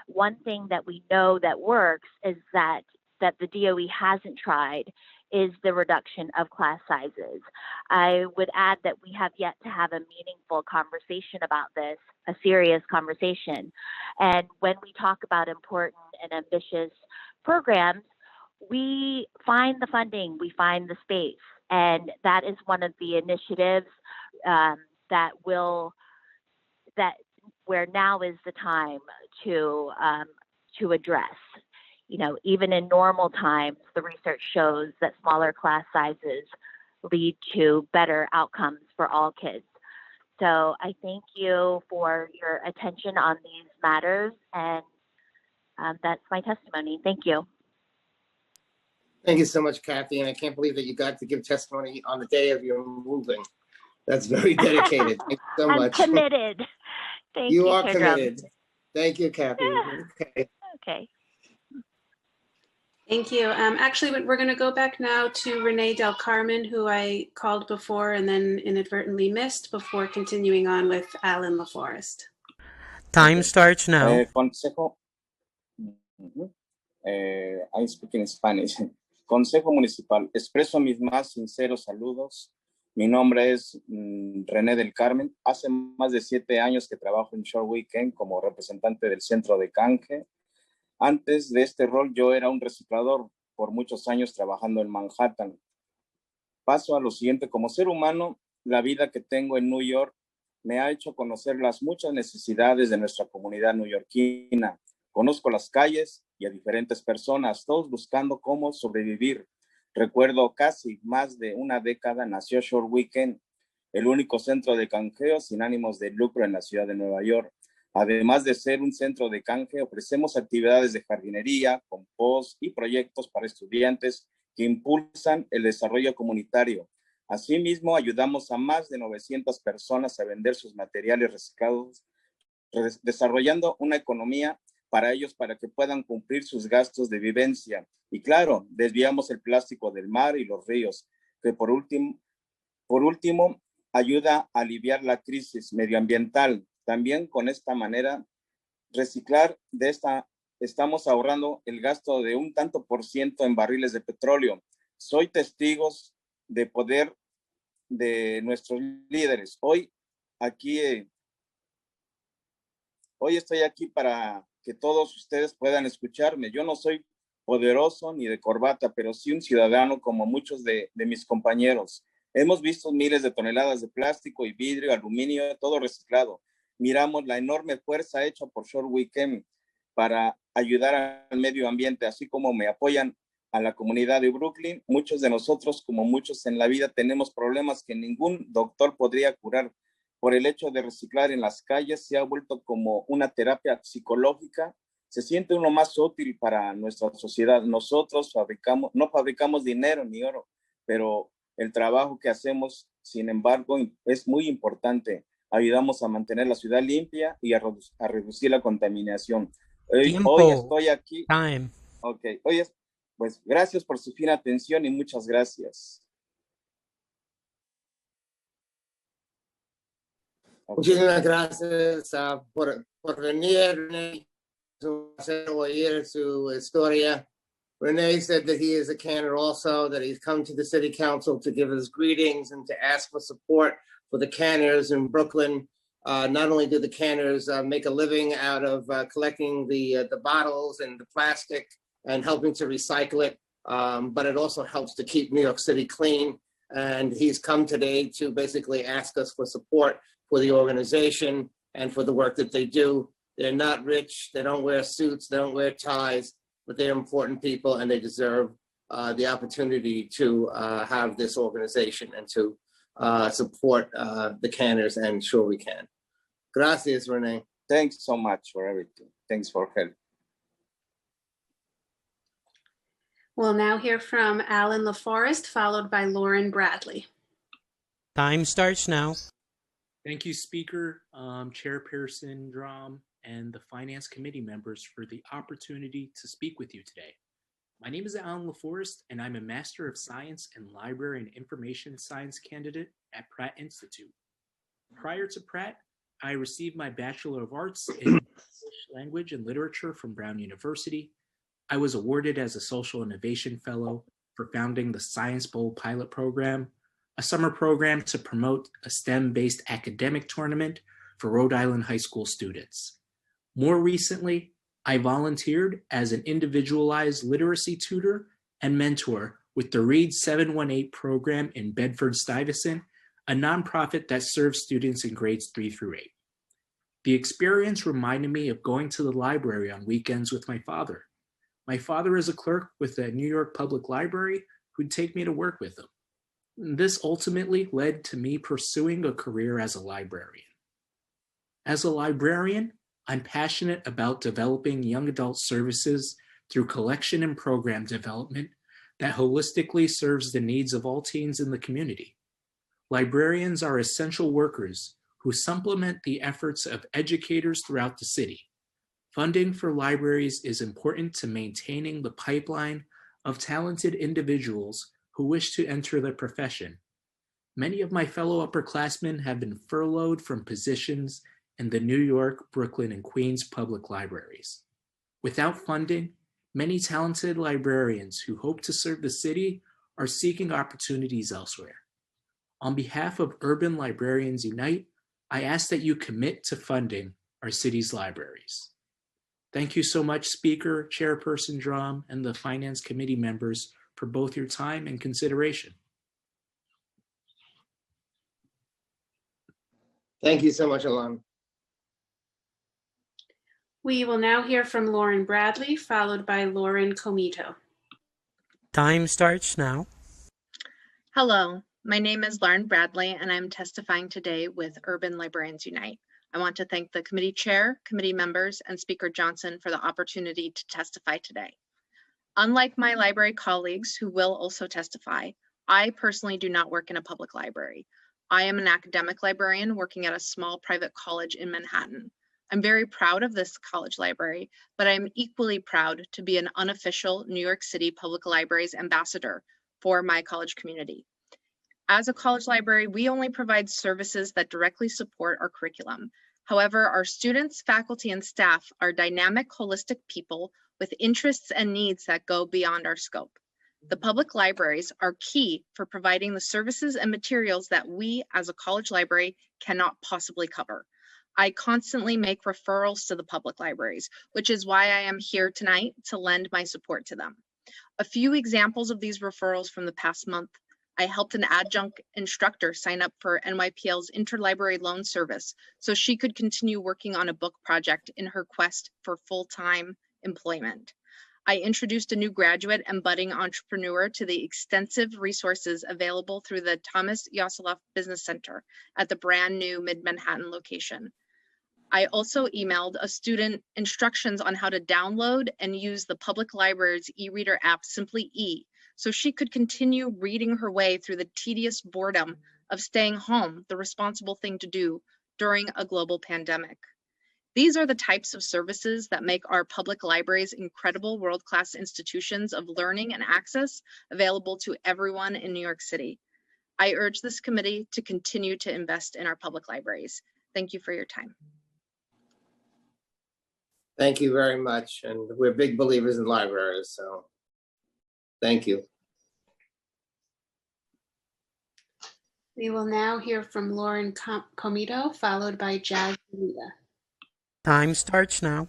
Speaker 13: one thing that we know that works is that the DOE hasn't tried is the reduction of class sizes. I would add that we have yet to have a meaningful conversation about this, a serious conversation. And when we talk about important and ambitious programs, we find the funding, we find the space. And that is one of the initiatives where now is the time to address. You know, even in normal times, the research shows that smaller class sizes lead to better outcomes for all kids. So I thank you for your attention on these matters, and that's my testimony. Thank you.
Speaker 21: Thank you so much, Kathy. And I can't believe that you got to give testimony on the day of your moving. That's very dedicated. Thank you so much.
Speaker 13: I'm committed. Thank you.
Speaker 21: You are
Speaker 13: Chair Drum.
Speaker 21: committed. Thank you, Kathy. Okay.
Speaker 13: Okay.
Speaker 20: Thank you. Actually, we're going to go back now to Renee Del Carmen, who I called before and then inadvertently missed, before continuing on with Alan LaForest.
Speaker 14: Time starts now.
Speaker 15: Consejo, I speak in Spanish. Consejo Municipal, expreso mis más sinceros saludos. Mi nombre es René del Carmen. Hace más de 7 años que trabajo en Short Weekend como representante del centro de canje. Antes de este rol yo era un reciclador por muchos años trabajando en Manhattan. Paso a lo siguiente: como ser humano, la vida que tengo en New York me ha hecho conocer las muchas necesidades de nuestra comunidad neoyorquina. Conozco las calles y a diferentes personas, todos buscando cómo sobrevivir. Recuerdo casi más de una década nació Short Weekend, el único centro de canjeo sin ánimos de lucro en la ciudad de Nueva York. Además de ser un centro de canje, ofrecemos actividades de jardinería, compost y proyectos para estudiantes que impulsan el desarrollo comunitario. Asimismo, ayudamos a más de 900 personas a vender sus materiales reciclados, desarrollando una economía para ellos para que puedan cumplir sus gastos de vivencia. Y claro, desviamos el plástico del mar y los ríos, que por último ayuda a aliviar la crisis medioambiental. También con esta manera, reciclar estamos ahorrando el gasto de un tanto por ciento en barriles de petróleo. Soy testigos de poder de nuestros líderes. Hoy estoy aquí para que todos ustedes puedan escucharme. Yo no soy poderoso ni de corbata, pero sí un ciudadano como muchos de mis compañeros. Hemos visto miles de toneladas de plástico y vidrio, aluminio, todo reciclado. Miramos la enorme fuerza hecha por Short Weekend para ayudar al medio ambiente, así como me apoyan a la comunidad de Brooklyn. Muchos de nosotros, como muchos en la vida, tenemos problemas que ningún doctor podría curar. Por el hecho de reciclar en las calles, se ha vuelto como una terapia psicológica. Se siente uno más útil para nuestra sociedad. Nosotros no fabricamos dinero ni oro, pero el trabajo que hacemos, sin embargo, es muy importante. Ayudamos a mantener la ciudad limpia y a reducir la contaminación. Hoy estoy aquí.
Speaker 14: Time.
Speaker 15: Ok, pues gracias por su fina atención y muchas gracias.
Speaker 21: Muchísimas gracias por venir, René. Oír su historia. Renee said that he is a candidate also, that he's come to the city council to give his greetings and to ask for support for the canners in Brooklyn. Not only do the canners make a living out of collecting the bottles and the plastic and helping to recycle it, but it also helps to keep New York City clean. And he's come today to basically ask us for support for the organization and for the work that they do. They're not rich, they don't wear suits, they don't wear ties, but they're important people and they deserve the opportunity to have this organization and to support the canners, and sure we can. Gracias, Renee.
Speaker 15: Thanks so much for everything. Thanks for help.
Speaker 20: We'll now hear from Alan LaForest, followed by Lauren Bradley.
Speaker 14: Time starts now.
Speaker 12: Thank you, Speaker, Chairperson Drum, and the Finance Committee members for the opportunity to speak with you today. My name is Alan LaForest, and I'm a Master of Science in Library and Information Science candidate at Pratt Institute. Prior to Pratt, I received my Bachelor of Arts in English Language and Literature from Brown University. I was awarded as a Social Innovation Fellow for founding the Science Bowl Pilot Program, a summer program to promote a STEM-based academic tournament for Rhode Island high school students. More recently, I volunteered as an individualized literacy tutor and mentor with the Read 718 program in Bedford-Stuyvesant, a nonprofit that serves students in grades 3 through 8. The experience reminded me of going to the library on weekends with my father. My father is a clerk with the New York Public Library who'd take me to work with him. This ultimately led to me pursuing a career as a librarian. As a librarian, I'm passionate about developing young adult services through collection and program development that holistically serves the needs of all teens in the community. Librarians are essential workers who supplement the efforts of educators throughout the city. Funding for libraries is important to maintaining the pipeline of talented individuals who wish to enter the profession. Many of my fellow upperclassmen have been furloughed from positions in the New York, Brooklyn, and Queens public libraries. Without funding, many talented librarians who hope to serve the city are seeking opportunities elsewhere. On behalf of Urban Librarians Unite, I ask that you commit to funding our city's libraries. Thank you so much, Speaker, Chairperson Drum, and the Finance Committee members for both your time and consideration.
Speaker 21: Thank you so much, Alan.
Speaker 20: We will now hear from Lauren Bradley, followed by Lauren Comito.
Speaker 14: Time starts now.
Speaker 17: Hello, my name is Lauren Bradley, and I'm testifying today with Urban Librarians Unite. I want to thank the committee chair, committee members, and Speaker Johnson for the opportunity to testify today. Unlike my library colleagues who will also testify, I personally do not work in a public library. I am an academic librarian working at a small private college in Manhattan. I'm very proud of this college library, but I'm equally proud to be an unofficial New York City Public Libraries ambassador for my college community. As a college library, we only provide services that directly support our curriculum. However, our students, faculty, and staff are dynamic, holistic people with interests and needs that go beyond our scope. The public libraries are key for providing the services and materials that we as a college library cannot possibly cover. I constantly make referrals to the public libraries, which is why I am here tonight to lend my support to them. A few examples of these referrals from the past month: I helped an adjunct instructor sign up for NYPL's interlibrary loan service so she could continue working on a book project in her quest for full-time employment. I introduced a new graduate and budding entrepreneur to the extensive resources available through the Thomas Yoseloff Business Center at the brand new Mid-Manhattan location. I also emailed a student instructions on how to download and use the public library's e-reader app, Simply E, so she could continue reading her way through the tedious boredom of staying home, the responsible thing to do during a global pandemic. These are the types of services that make our public libraries incredible world-class institutions of learning and access available to everyone in New York City. I urge this committee to continue to invest in our public libraries. Thank you for your time.
Speaker 21: Thank you very much. And we're big believers in libraries, so thank you.
Speaker 20: We will now hear from Lauren Comito, followed by Jazz Rita.
Speaker 14: Time starts now.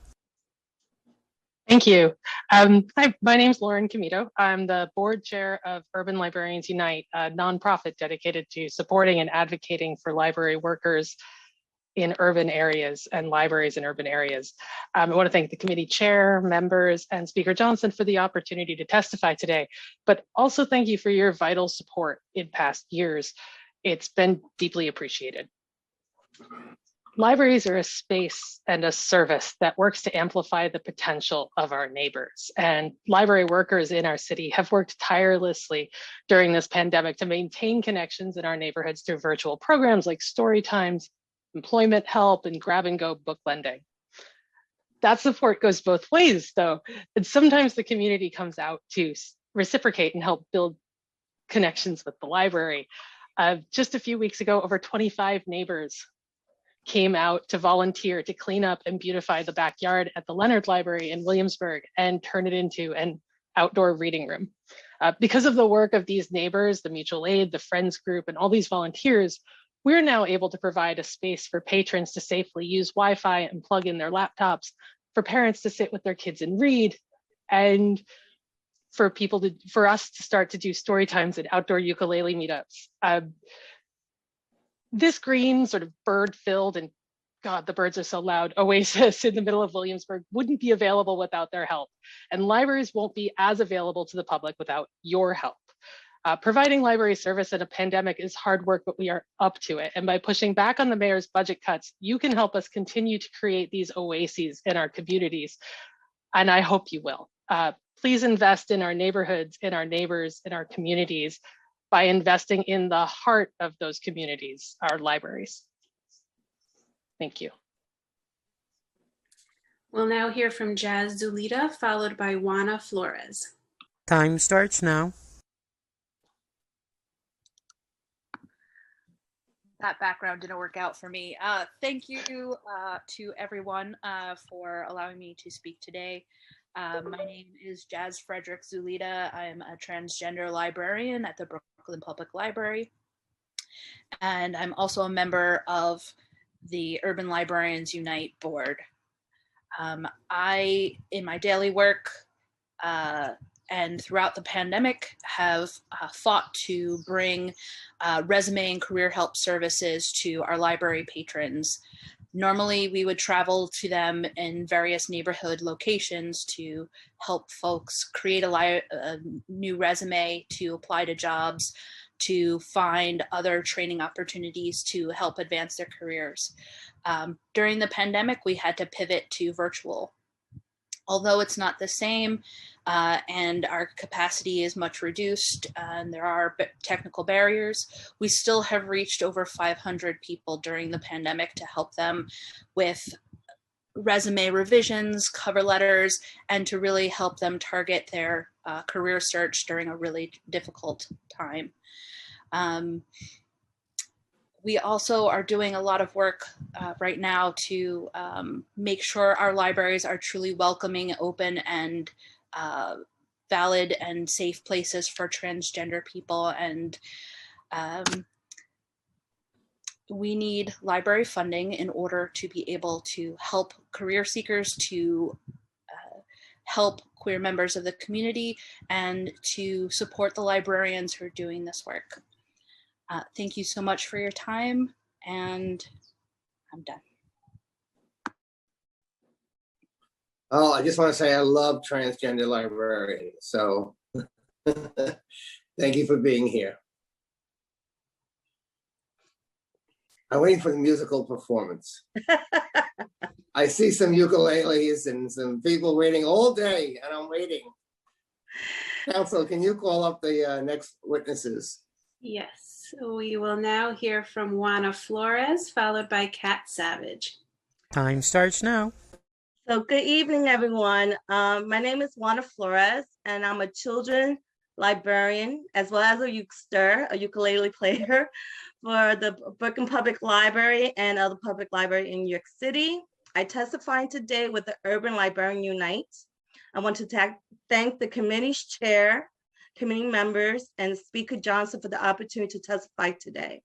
Speaker 18: Thank you. Hi, my name is Lauren Comito. I'm the board chair of Urban Librarians Unite, a nonprofit dedicated to supporting and advocating for library workers in urban areas and libraries in urban areas. I want to thank the committee chair, members, and Speaker Johnson for the opportunity to testify today, but also thank you for your vital support in past years. It's been deeply appreciated. libraries are a space and a service that works to amplify the potential of our neighbors. And library workers in our city have worked tirelessly during this pandemic to maintain connections in our neighborhoods through virtual programs like story times, employment help, and grab-and-go book lending. That support goes both ways, though, and sometimes the community comes out to reciprocate and help build connections with the library. Just a few weeks ago, over 25 neighbors came out to volunteer to clean up and beautify the backyard at the Leonard Library in Williamsburg and turn it into an outdoor reading room. Because of the work of these neighbors, the mutual aid, the Friends group, and all these volunteers, we're now able to provide a space for patrons to safely use Wi-Fi and plug in their laptops, for parents to sit with their kids and read, and for us to start to do story times and outdoor ukulele meetups. This green sort of bird-filled, and God, the birds are so loud, oasis in the middle of Williamsburg wouldn't be available without their help. And libraries won't be as available to the public without your help. Providing library service in a pandemic is hard work, but we are up to it. And by pushing back on the mayor's budget cuts, you can help us continue to create these oases in our communities. And I hope you will. Please invest in our neighborhoods, in our neighbors, in our communities by investing in the heart of those communities, our libraries. Thank you.
Speaker 20: We'll now hear from Jazz Zulita, followed by Juana Flores.
Speaker 14: Time starts now.
Speaker 2: That background didn't work out for me. Thank you to everyone for allowing me to speak today. My name is Jazz Frederick Zulita. I'm a transgender librarian at the Brooklyn Public Library. And I'm also a member of the Urban Librarians Unite board. I, in my daily work and throughout the pandemic, have fought to bring resume and career help services to our library patrons. Normally, we would travel to them in various neighborhood locations to help folks create a new resume, to apply to jobs, to find other training opportunities to help advance their careers. During the pandemic, we had to pivot to virtual. Although it's not the same and our capacity is much reduced and there are technical barriers, we still have reached over 500 people during the pandemic to help them with resume revisions, cover letters, and to really help them target their career search during a really difficult time. We also are doing a lot of work right now to make sure our libraries are truly welcoming, open, and valid and safe places for transgender people. And we need library funding in order to be able to help career seekers, to help queer members of the community, and to support the librarians who are doing this work. Thank you so much for your time, and I'm done.
Speaker 21: Oh, I just want to say I love transgender librarians. So thank you for being here. I'm waiting for the musical performance. I see some ukuleles and some people waiting all day, and I'm waiting. Council, can you call up the next witnesses?
Speaker 20: Yes, we will now hear from Juana Flores, followed by Kat Savage.
Speaker 14: Time starts now.
Speaker 19: So good evening, everyone. My name is Juana Flores, and I'm a children librarian, as well as a ukester, a ukulele player for the Brooklyn Public Library and other public library in New York City. I testify today with the Urban Librarian Unite. I want to thank the committee's chair, committee members, and Speaker Johnson for the opportunity to testify today.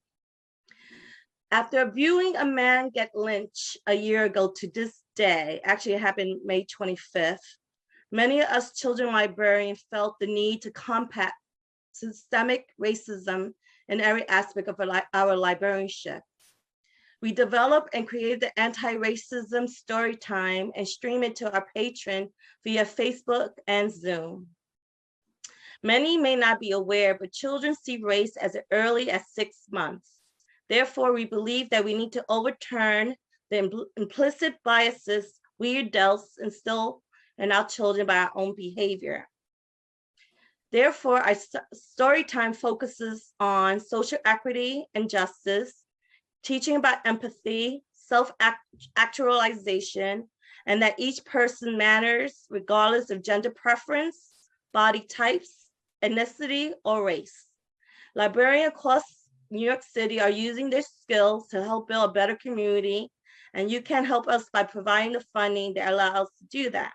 Speaker 19: After viewing a man get lynched a year ago to this day, actually it happened May 25th, many of us children librarians felt the need to combat systemic racism in every aspect of our librarianship. We developed and created the anti-racism story time and stream it to our patron via Facebook and Zoom. Many may not be aware, but children see race as early as 6 months. Therefore, we believe that we need to overturn the implicit biases we adults instill in our children by our own behavior. Therefore, our story time focuses on social equity and justice, teaching about empathy, self-actualization, and that each person matters regardless of gender preference, body types, ethnicity, or race. Librarians across New York City are using their skills to help build a better community, and you can help us by providing the funding that allows us to do that.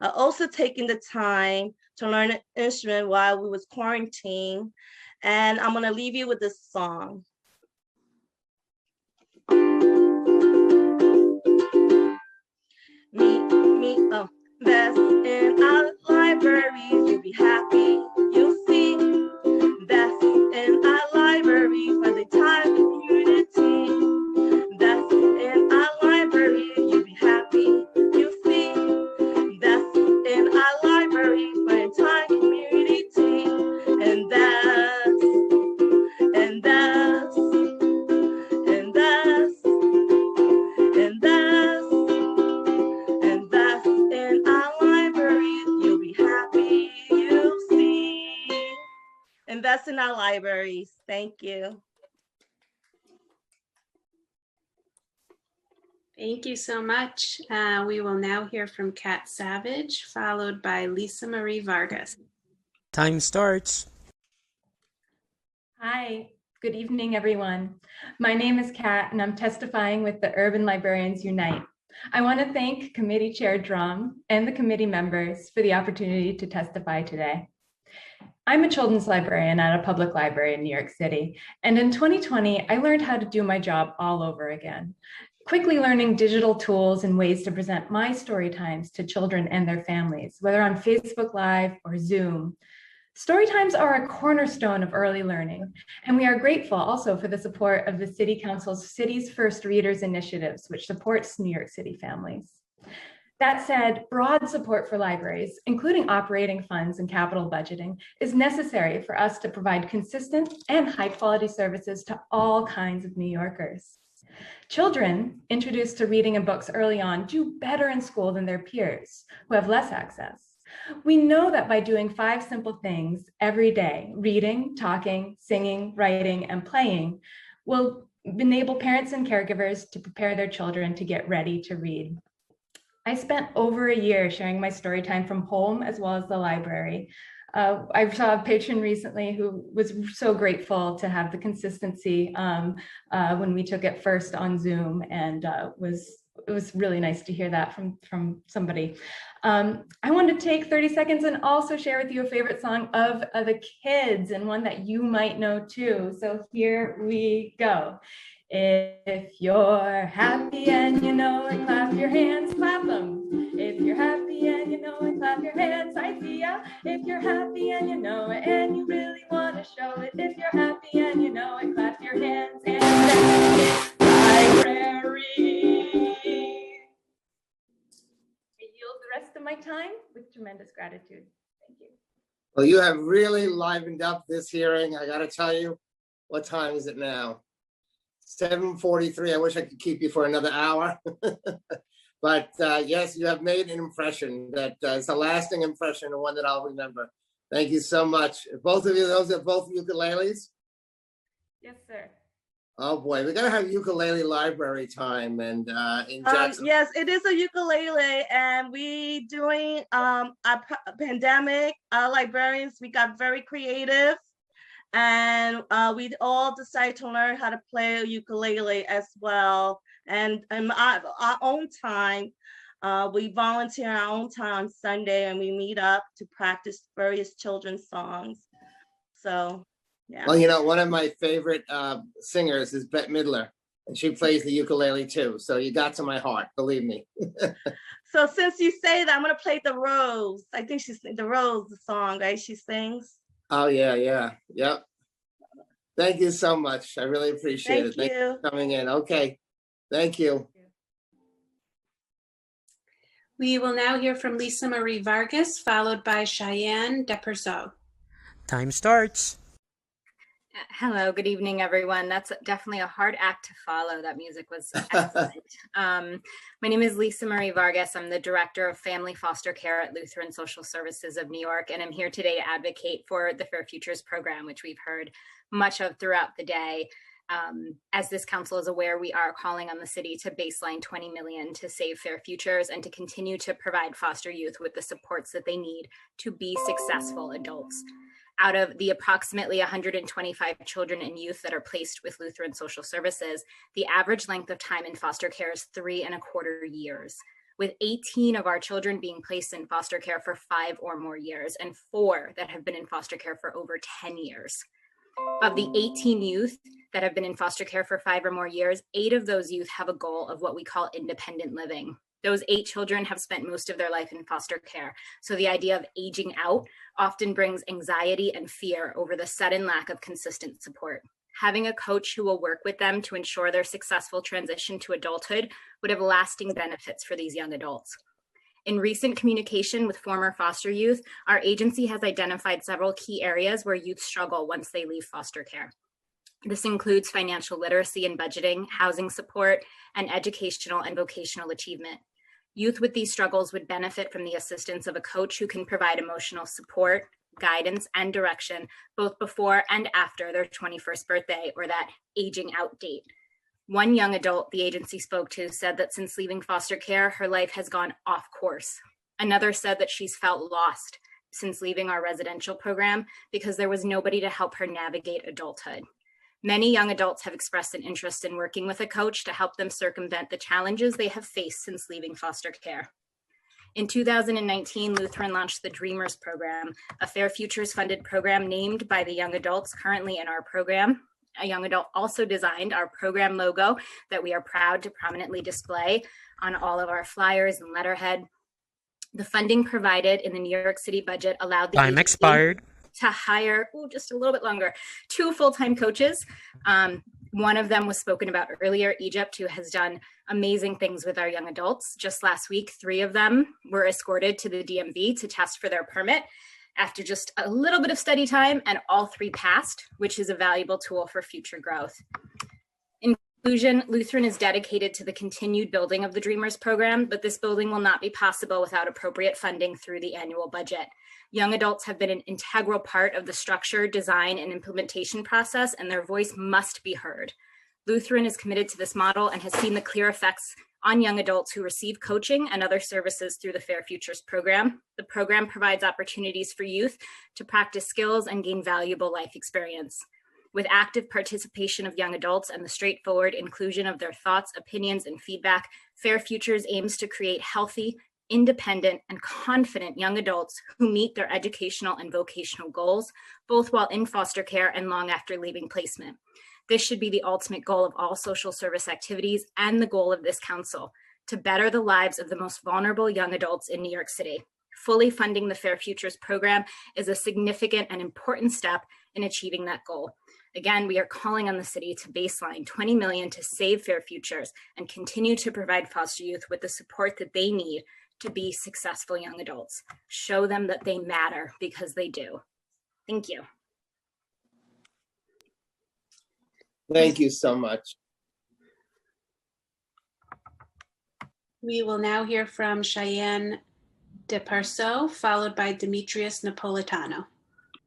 Speaker 19: Also taking the time to learn an instrument while we was quarantined, and I'm gonna leave you with this song. Best in our libraries, you'll be happy, you'll see. Best in our libraries for the entire community. Best in our libraries, you'll be happy, you'll see. Best in our libraries for the entire community. And that's in our libraries, you'll be happy, you'll see. Invest in our libraries. Thank you.
Speaker 20: Thank you so much. We will now hear from Kat Savage, followed by Lisa Marie Vargas.
Speaker 14: Time starts.
Speaker 4: Hi, good evening, everyone. My name is Kat, and I'm testifying with the Urban Librarians Unite. I want to thank Committee Chair Drum and the committee members for the opportunity to testify today. I'm a children's librarian at a public library in New York City, and in 2020, I learned how to do my job all over again, quickly learning digital tools and ways to present my story times to children and their families, whether on Facebook Live or Zoom. Story times are a cornerstone of early learning, and we are grateful also for the support of the City Council's City's First Readers initiatives, which supports New York City families. That said, broad support for libraries, including operating funds and capital budgeting, is necessary for us to provide consistent and high-quality services to all kinds of New Yorkers. Children introduced to reading and books early on do better in school than their peers who have less access. We know that by doing 5 simple things every day, reading, talking, singing, writing, and playing, will enable parents and caregivers to prepare their children to get ready to read. I spent over a year sharing my story time from home as well as the library. I saw a patron recently who was so grateful to have the consistency when we took it first on Zoom, and it was really nice to hear that from somebody. I wanted to take 30 seconds and also share with you a favorite song of the kids, and one that you might know too. So here we go. If you're happy and you know it, clap your hands, clap them. If you're happy and you know it, clap your hands, I see ya. If you're happy and you know it, and you really want to show it. If you're happy and you know it, clap your hands, and that's library. I yield the rest of my time with tremendous gratitude. Thank you.
Speaker 21: Well, you have really livened up this hearing. I got to tell you, what time is it now? 7:43. I wish I could keep you for another hour. But yes, you have made an impression that it's a lasting impression and one that I'll remember. Thank you so much. Both of you, those are both ukuleles?
Speaker 4: Yes, sir.
Speaker 21: Oh boy, we're gonna have ukulele library time, and in Jackson.
Speaker 19: Yes, it is a ukulele, and we doing a pandemic. Librarians, we got very creative, and we all decided to learn how to play a ukulele as well. And in our own time, we volunteer our own time on Sunday, and we meet up to practice various children's songs. So, yeah.
Speaker 21: Well, you know, one of my favorite singers is Bette Midler, and she plays the ukulele too. So you got to my heart, believe me.
Speaker 19: So since you say that, I'm gonna play The Rose. I think she's the Rose, the song, right? She sings.
Speaker 21: Oh yeah, yep. Thank you so much. I really appreciate it.
Speaker 19: Thank you
Speaker 21: for coming in. Okay, thank you.
Speaker 20: We will now hear from Lisa Marie Vargas, followed by Cheyenne Deperso.
Speaker 14: Time starts.
Speaker 3: Hello, good evening, everyone. That's definitely a hard act to follow. That music was excellent. My name is Lisa Marie Vargas. I'm the Director of Family Foster Care at Lutheran Social Services of New York, and I'm here today to advocate for the Fair Futures program, which we've heard much of throughout the day. As this council is aware, we are calling on the city to baseline 20 million to save Fair Futures and to continue to provide foster youth with the supports that they need to be successful adults. Out of the approximately 125 children and youth that are placed with Lutheran Social Services, the average length of time in foster care is 3.25 years, with 18 of our children being placed in foster care for 5 or more years, and 4 that have been in foster care for over 10 years. Of the 18 youth that have been in foster care for 5 or more years, 8 of those youth have a goal of what we call independent living. Those 8 children have spent most of their life in foster care. So the idea of aging out often brings anxiety and fear over the sudden lack of consistent support. Having a coach who will work with them to ensure their successful transition to adulthood would have lasting benefits for these young adults. In recent communication with former foster youth, our agency has identified several key areas where youth struggle once they leave foster care. This includes financial literacy and budgeting, housing support, and educational and vocational achievement. Youth with these struggles would benefit from the assistance of a coach who can provide emotional support, guidance, and direction both before and after their 21st birthday or that aging out date. One young adult the agency spoke to said that since leaving foster care, her life has gone off course. Another said that she's felt lost since leaving our residential program because there was nobody to help her navigate adulthood. Many young adults have expressed an interest in working with a coach to help them circumvent the challenges they have faced since leaving foster care. In 2019, Lutheran launched the Dreamers program, a Fair Futures funded program named by the young adults currently in our program. A young adult also designed our program logo that we are proud to prominently display on all of our flyers and letterhead. The funding provided in the New York City budget allowed the
Speaker 14: Time
Speaker 3: agency
Speaker 14: expired.
Speaker 3: to hire, just a little bit longer, 2 full-time coaches. One of them was spoken about earlier, Egypt, who has done amazing things with our young adults. Just last week, 3 of them were escorted to the DMV to test for their permit after just a little bit of study time, and all 3 passed, which is a valuable tool for future growth. In conclusion, Lutheran is dedicated to the continued building of the Dreamers program, but this building will not be possible without appropriate funding through the annual budget. Young adults have been an integral part of the structure, design, and implementation process, and their voice must be heard. Lutheran is committed to this model and has seen the clear effects on young adults who receive coaching and other services through the Fair Futures program. The program provides opportunities for youth to practice skills and gain valuable life experience. With active participation of young adults and the straightforward inclusion of their thoughts, opinions, and feedback, Fair Futures aims to create healthy, independent, and confident young adults who meet their educational and vocational goals, both while in foster care and long after leaving placement. This should be the ultimate goal of all social service activities and the goal of this council, to better the lives of the most vulnerable young adults in New York City. Fully funding the Fair Futures program is a significant and important step in achieving that goal. Again, we are calling on the city to baseline 20 million to save Fair Futures and continue to provide foster youth with the support that they need to be successful young adults. Show them that they matter, because they do. Thank you.
Speaker 21: Thank you so much.
Speaker 20: We will now hear from Cheyenne DeParceau, followed by Demetrius Napolitano.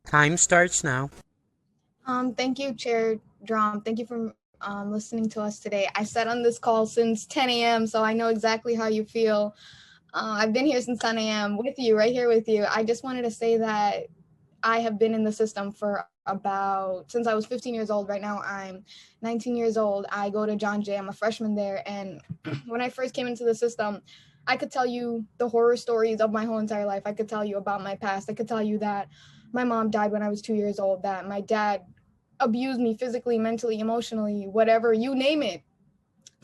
Speaker 14: Time starts now.
Speaker 22: Thank you, Chair Drum. Thank you for listening to us today. I sat on this call since 10 a.m., so I know exactly how you feel. I've been here since 10 a.m. with you, right here with you. I just wanted to say that I have been in the system for since I was 15 years old. Right now I'm 19 years old. I go to John Jay. I'm a freshman there. And when I first came into the system, I could tell you the horror stories of my whole entire life. I could tell you about my past. I could tell you that my mom died when I was 2 years old, that my dad abused me physically, mentally, emotionally, whatever, you name it,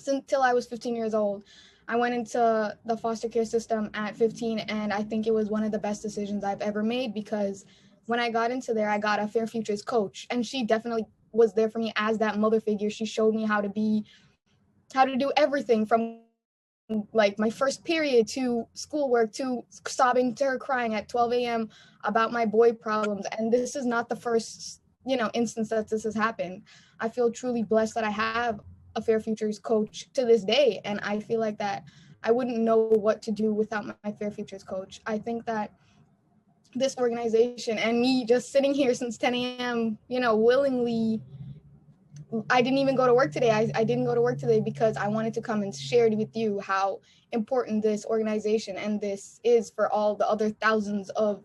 Speaker 22: until I was 15 years old. I went into the foster care system at 15, and I think it was one of the best decisions I've ever made, because when I got into there, I got a Fair Futures coach, and she definitely was there for me as that mother figure. She showed me how to do everything from like my first period to schoolwork to sobbing to her crying at 12 a.m. about my boy problems. And this is not the first instance that this has happened. I feel truly blessed that I have a Fair Futures coach to this day. And I feel like that I wouldn't know what to do without my Fair Futures coach. I think that this organization and me just sitting here since 10 a.m., willingly, I didn't even go to work today. I didn't go to work today because I wanted to come and share with you how important this organization and this is for all the other thousands of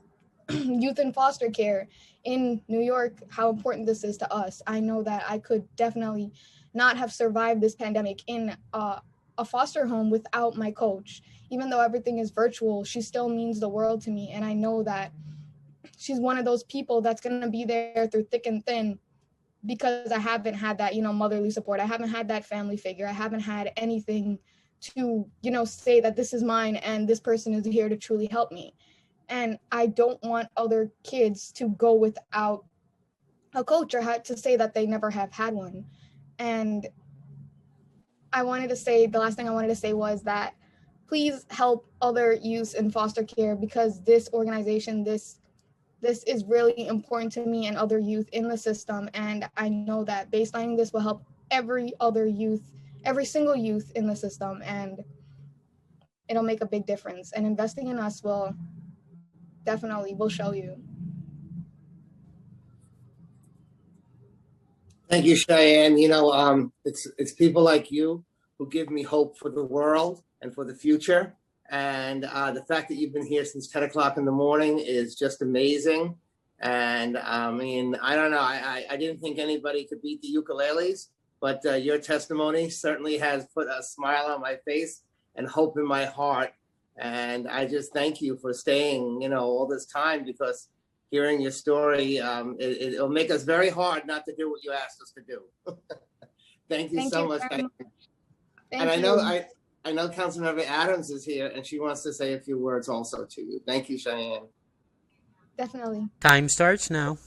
Speaker 22: youth in foster care in New York, how important this is to us. I know that I could definitely not have survived this pandemic in a foster home without my coach. Even though everything is virtual, she still means the world to me. And I know that she's one of those people that's going to be there through thick and thin, because I haven't had that, motherly support. I haven't had that family figure. I haven't had anything to, say that this is mine and this person is here to truly help me. And I don't want other kids to go without a coach or have to say that they never have had one. And the last thing I wanted to say was that please help other youth in foster care, because this organization, this is really important to me and other youth in the system. And I know that baselining this will help every single youth in the system, and it'll make a big difference. And investing in us will show you.
Speaker 21: Thank you, Cheyenne. It's people like you who give me hope for the world and for the future. And the fact that you've been here since 10 o'clock in the morning is just amazing. And I don't know, I didn't think anybody could beat the ukuleles, but your testimony certainly has put a smile on my face and hope in my heart. And I just thank you for staying, all this time, because hearing your story, it'll make us very hard not to do what you asked us to do. Thank you so much. And I know Councilmember Adams is here, and she wants to say a few words also to you. Thank you, Cheyenne.
Speaker 22: Definitely.
Speaker 14: Time starts now.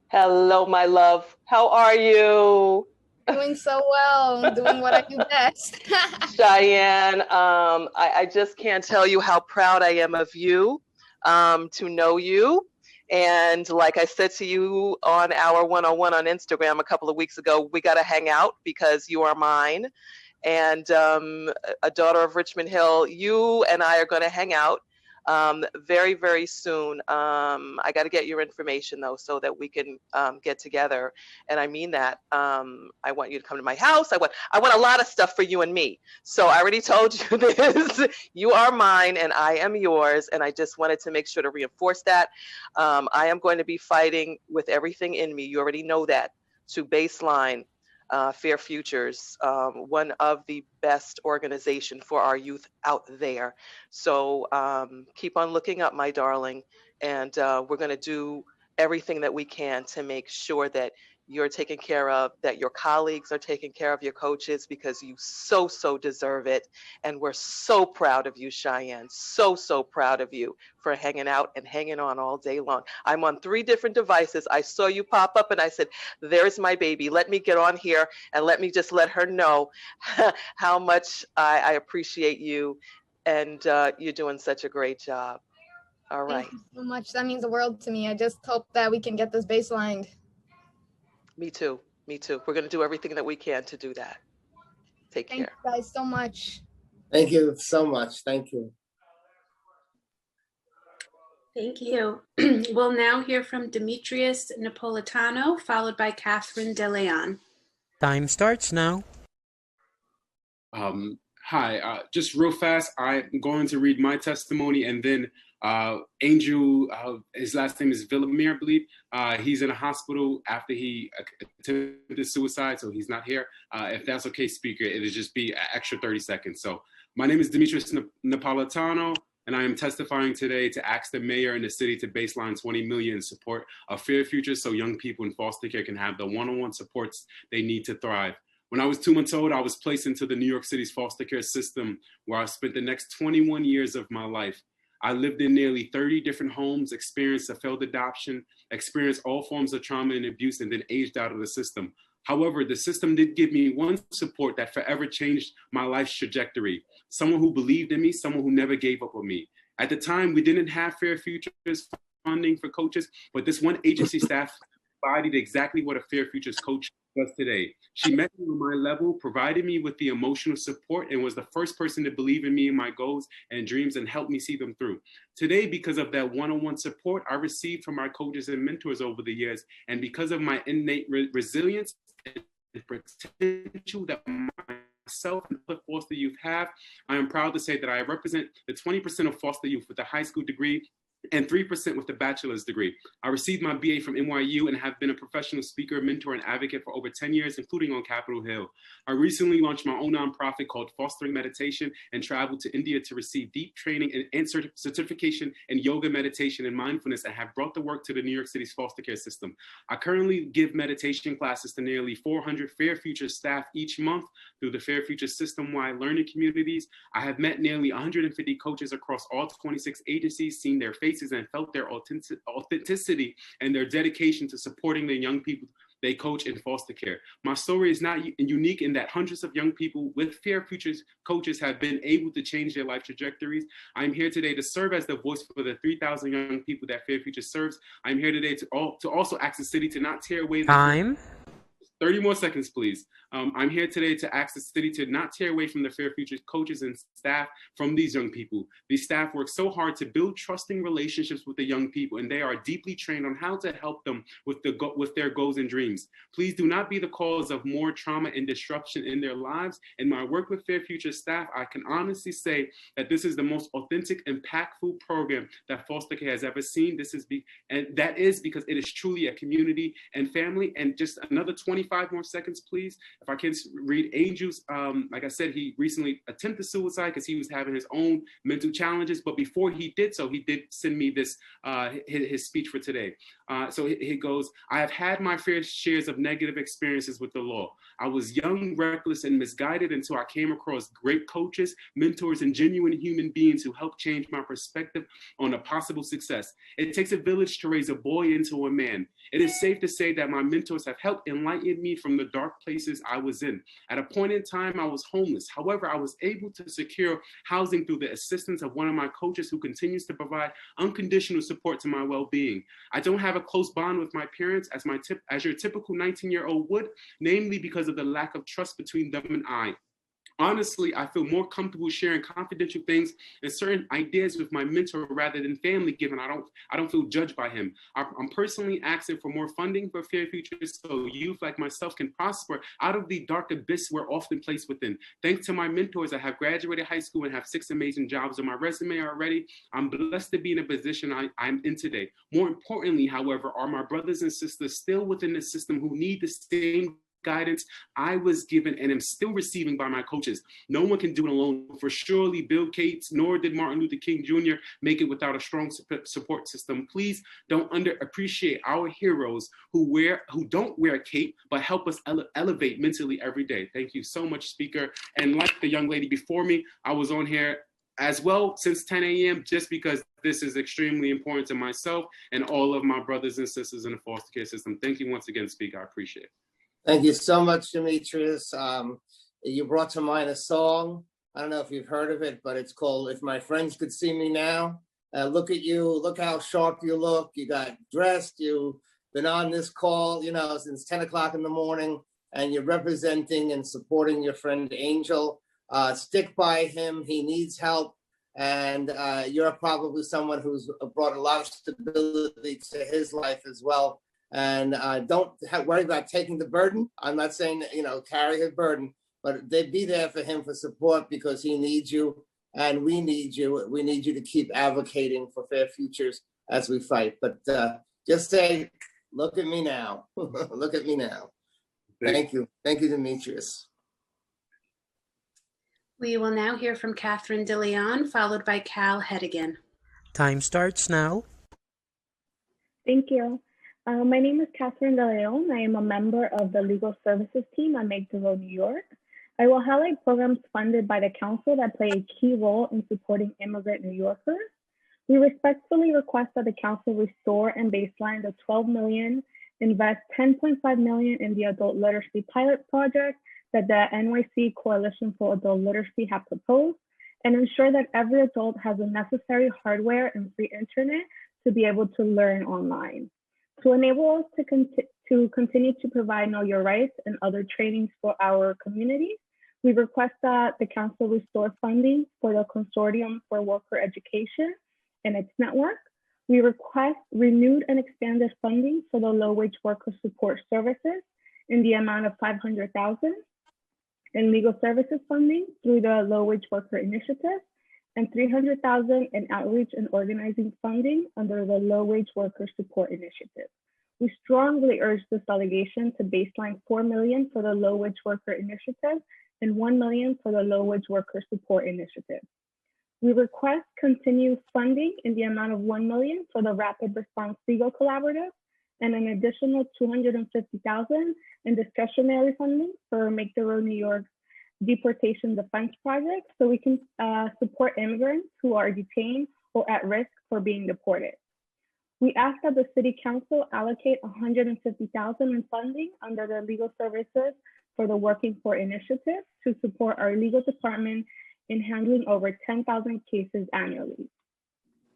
Speaker 8: Hello, my love. How are you?
Speaker 22: Doing so well. Doing what I do best.
Speaker 8: Cheyenne, I just can't tell you how proud I am of you, to know you. And like I said to you on our one-on-one on Instagram a couple of weeks ago, we got to hang out because you are mine. And a daughter of Richmond Hill, you and I are going to hang out very, very soon. I got to get your information though, so that we can get together. And I mean that. I want you to come to my house. I want a lot of stuff for you and me. So I already told you this. You are mine and I am yours. And I just wanted to make sure to reinforce that. I am going to be fighting with everything in me. You already know that, to baseline Fair Futures, one of the best organization for our youth out there. So keep on looking up, my darling, and we're going to do everything that we can to make sure that you're taken care of, that your colleagues are taking care of your coaches, because you so deserve it. And we're so proud of you, Cheyenne, so proud of you for hanging out and hanging on all day long. I'm on 3 different devices. I saw you pop up and I said, there's my baby. Let me get on here and let me just let her know how much I appreciate you, and you're doing such a great job. All right.
Speaker 22: Thank you so much. That means the world to me. I just hope that we can get this baselined.
Speaker 8: Me too. We're going to do everything that we can to do that. Take care.
Speaker 22: Thank you guys so much.
Speaker 21: Thank you so much. Thank you.
Speaker 20: Thank you. We'll now hear from Demetrius Napolitano, followed by Catherine DeLeon.
Speaker 14: Time starts now.
Speaker 11: Hi, just real fast, I'm going to read my testimony, and then Angel, his last name is Villamir, I believe. He's in a hospital after he attempted suicide, so he's not here. If that's okay, Speaker, it'll just be an extra 30 seconds. So my name is Demetrius Napolitano, and I am testifying today to ask the mayor and the city to baseline $20 million in support of Fair Futures so young people in foster care can have the one-on-one supports they need to thrive. When I was 2 months old, I was placed into the New York City's foster care system, where I spent the next 21 years of my life. I lived in nearly 30 different homes, experienced a failed adoption, experienced all forms of trauma and abuse, and then aged out of the system. However, the system did give me one support that forever changed my life's trajectory. Someone who believed in me, someone who never gave up on me. At the time, we didn't have Fair Futures funding for coaches, but this one agency staff embodied exactly what a Fair Futures coach does today. She met me on my level, provided me with the emotional support, and was the first person to believe in me and my goals and dreams and help me see them through. Today, because of that one-on-one support I received from my coaches and mentors over the years, and because of my innate resilience and potential that myself and other foster youth have, I am proud to say that I represent the 20% of foster youth with a high school degree and 3% with a bachelor's degree. I received my BA from NYU and have been a professional speaker, mentor, and advocate for over 10 years, including on Capitol Hill. I recently launched my own nonprofit called Fostering Meditation and traveled to India to receive deep training and certification in yoga, meditation, and mindfulness, and have brought the work to the New York City's foster care system. I currently give meditation classes to nearly 400 Fair Futures staff each month through the Fair Futures system-wide learning communities. I have met nearly 150 coaches across all 26 agencies, seen their faces and felt their authenticity and their dedication to supporting the young people they coach in foster care. My story is not unique in that hundreds of young people with Fair Futures coaches have been able to change their life trajectories. I'm here today to serve as the voice for the 3,000 young people that Fair Futures serves. I'm here today to also ask the city to not tear away the
Speaker 14: Time.
Speaker 11: 30 more seconds, please. I'm here today to ask the city to not tear away from the Fair Futures coaches and staff from these young people. These staff work so hard to build trusting relationships with the young people, and they are deeply trained on how to help them with their goals and dreams. Please do not be the cause of more trauma and disruption in their lives. In my work with Fair Futures staff, I can honestly say that this is the most authentic, impactful program that foster care has ever seen. And that is because it is truly a community and family. And just another 25 more seconds, please. If I can read Angel's, like I said, he recently attempted suicide because he was having his own mental challenges. But before he did so, he did send me this, his speech for today. So he goes, I have had my fair shares of negative experiences with the law. I was young, reckless, and misguided until I came across great coaches, mentors, and genuine human beings who helped change my perspective on a possible success. It takes a village to raise a boy into a man. It is safe to say that my mentors have helped enlighten me from the dark places I was in. At a point in time, I was homeless. However, I was able to secure housing through the assistance of one of my coaches who continues to provide unconditional support to my well-being. I don't have a close bond with my parents as your typical 19-year-old would, namely because of the lack of trust between them and I. Honestly, I feel more comfortable sharing confidential things and certain ideas with my mentor rather than family, given I don't feel judged by him. I'm personally asking for more funding for Fair Futures so youth like myself can prosper out of the dark abyss we're often placed within. Thanks to my mentors, I have graduated high school and have 6 amazing jobs on my resume already. I'm blessed to be in a position I'm in today. More importantly, however, are my brothers and sisters still within the system who need the same guidance I was given and am still receiving by my coaches. No one can do it alone. For surely Bill Gates, nor did Martin Luther King Jr. make it without a strong support system. Please don't underappreciate our heroes who don't wear a cape, but help us elevate mentally every day. Thank you so much, Speaker. And like the young lady before me, I was on here as well since 10 a.m. just because this is extremely important to myself and all of my brothers and sisters in the foster care system. Thank you once again, Speaker. I appreciate it.
Speaker 21: Thank you so much, Demetrius. You brought to mind a song. I don't know if you've heard of it, but it's called If My Friends Could See Me Now. Look at you. Look how sharp you look. You got dressed. You've been on this call, since 10 o'clock in the morning, and you're representing and supporting your friend Angel. Stick by him. He needs help. And you're probably someone who's brought a lot of stability to his life as well. And don't worry about taking the burden. I'm not saying, carry his burden, but they'd be there for him for support because he needs you and we need you. We need you to keep advocating for Fair Futures as we fight. But just say, look at me now. Look at me now. Thank you. Thank you, Demetrius.
Speaker 20: We will now hear from Catherine DeLeon, followed by Cal Hedigan.
Speaker 14: Time starts now.
Speaker 5: Thank you. My name is Catherine DeLeon. I am a member of the Legal Services team at Make the Road New York. I will highlight programs funded by the council that play a key role in supporting immigrant New Yorkers. We respectfully request that the council restore and baseline the $12 million, invest $10.5 million in the adult literacy pilot project that the NYC Coalition for Adult Literacy have proposed, and ensure that every adult has the necessary hardware and free internet to be able to learn online. To enable us to continue to provide Know Your Rights and other trainings for our communities, we request that the council restore funding for the Consortium for Worker Education and its network. We request renewed and expanded funding for the low-wage worker support services in the amount of $500,000 in legal services funding through the Low-Wage Worker Initiative and $300,000 in outreach and organizing funding under the Low-Wage Worker Support Initiative. We strongly urge this delegation to baseline $4 million for the Low-Wage Worker Initiative and $1 million for the Low-Wage Worker Support Initiative. We request continued funding in the amount of $1 million for the Rapid Response Legal Collaborative and an additional $250,000 in discretionary funding for Make the Road New York Deportation Defense Project so we can support immigrants who are detained or at risk for being deported. We ask that the City Council allocate $150,000 in funding under the Legal Services for the Working For Initiative to support our legal department in handling over 10,000 cases annually.